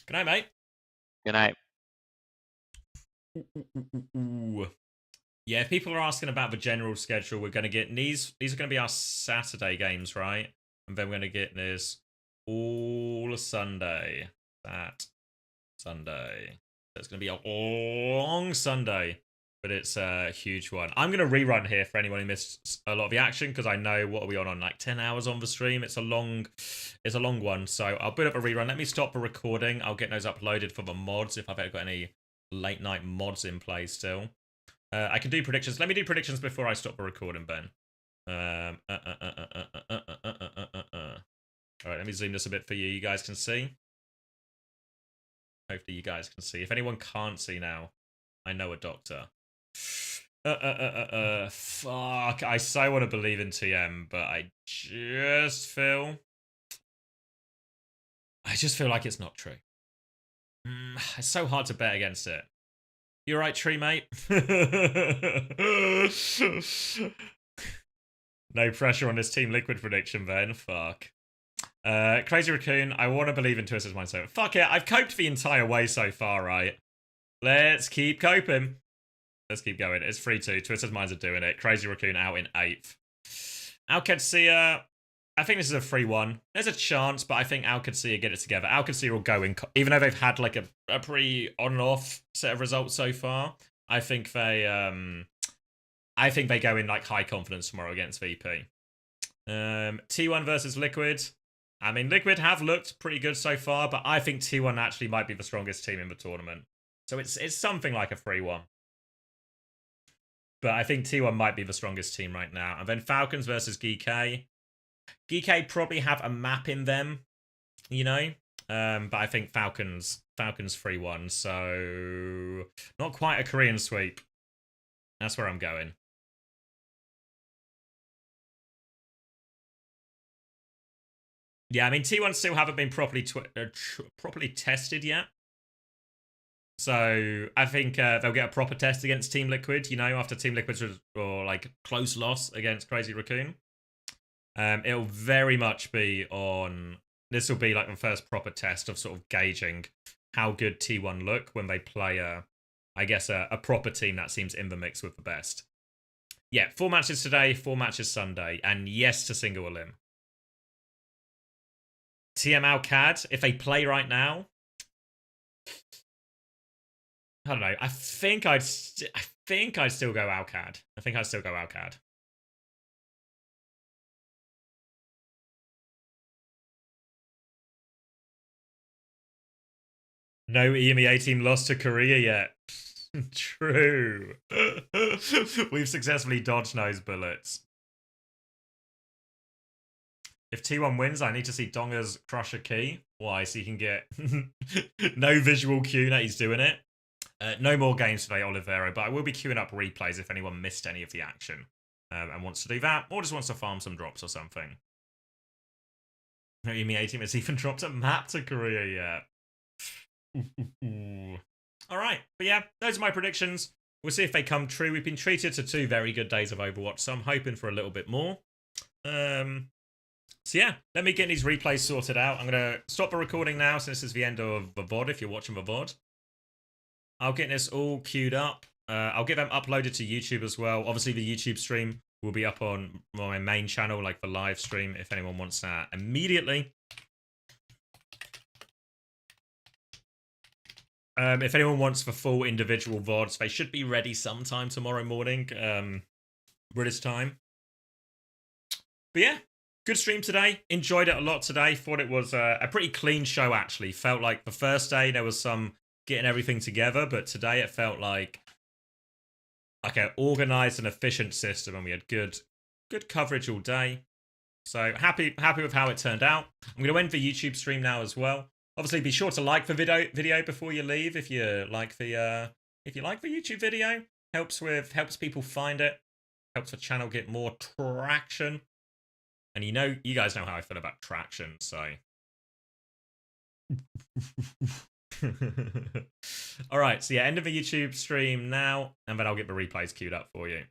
Good night, mate. Good night. Ooh. Yeah, if people are asking about the general schedule, we're going to get these are going to be our Saturday games, right? And then we're going to get this all Sunday. That Sunday. It's going to be a long Sunday, but it's a huge one. I'm going to rerun here for anyone who missed a lot of the action because I know what are we on like 10 hours on the stream. It's a long one, so I'll put up a rerun. Let me stop the recording. I'll get those uploaded for the mods if I've ever got any late night mods in play still. I can do predictions. Let me do predictions before I stop the recording, Ben. All right, let me zoom this a bit for you. You guys can see. Hopefully you guys can see. If anyone can't see now, I know a doctor. Fuck. I so want to believe in TM, but I just feel like it's not true. It's so hard to bet against it. You right, tree mate? No pressure on this Team Liquid prediction, then. Fuck. Crazy Raccoon, I want to believe in Twister's mindset. Fuck it, I've coped the entire way so far, right? Let's keep coping. Let's keep going. It's 3-2. Twister's minds are doing it. Crazy Raccoon out in 8th. Alcadsia, I think this is a 3-1. There's a chance, but I think Alcadsia get it together. Alcadsia will go in, even though they've had like a pretty on and off set of results so far. I think they go in like high confidence tomorrow against VP. T1 versus Liquid. I mean, Liquid have looked pretty good so far, but I think T1 actually might be the strongest team in the tournament. So it's something like a 3-1. But I think T1 might be the strongest team right now. And then Falcons versus GK. GK probably have a map in them, you know? But I think Falcons 3-1. So not quite a Korean sweep. That's where I'm going. Yeah, I mean, T1 still haven't been properly tested yet. So I think they'll get a proper test against Team Liquid, you know, after Team Liquid's or like close loss against Crazy Raccoon. It'll very much be on... This will be like the first proper test of sort of gauging how good T1 look when they play, I guess, a proper team that seems in the mix with the best. Yeah, 4 matches today, 4 matches Sunday, and yes to single elim. TM Alcad, if they play right now, I don't know. I think I'd still go Alcad. I think I'd still go Alcad. No EMEA team lost to Korea yet. True. We've successfully dodged nose bullets. If T1 wins, I need to see Donga's Crusher Key. Why? So you can get no visual cue that he's doing it. No more games today, Olivero, but I will be queuing up replays if anyone missed any of the action and wants to do that, or just wants to farm some drops or something. No EMEA team has even dropped a map to Korea yet. Alright, but yeah, those are my predictions. We'll see if they come true. We've been treated to 2 very good days of Overwatch, so I'm hoping for a little bit more. So yeah, let me get these replays sorted out. I'm going to stop the recording now since this is the end of the VOD if you're watching the VOD. I'll get this all queued up. I'll get them uploaded to YouTube as well. Obviously, the YouTube stream will be up on my main channel, like the live stream, if anyone wants that immediately. If anyone wants the full individual VODs, they should be ready sometime tomorrow morning, British time. But yeah, good stream today. Enjoyed it a lot today. Thought it was a pretty clean show, actually. Felt like the first day there was some getting everything together, but today it felt like an organized and efficient system, and we had good coverage all day. So happy with how it turned out. I'm going to end the YouTube stream now as well. Obviously, be sure to like the video before you leave if you like the YouTube video. Helps people find it. Helps the channel get more traction. And you guys know how I feel about traction, so. All right, so yeah, end of the YouTube stream now, and then I'll get the replays queued up for you.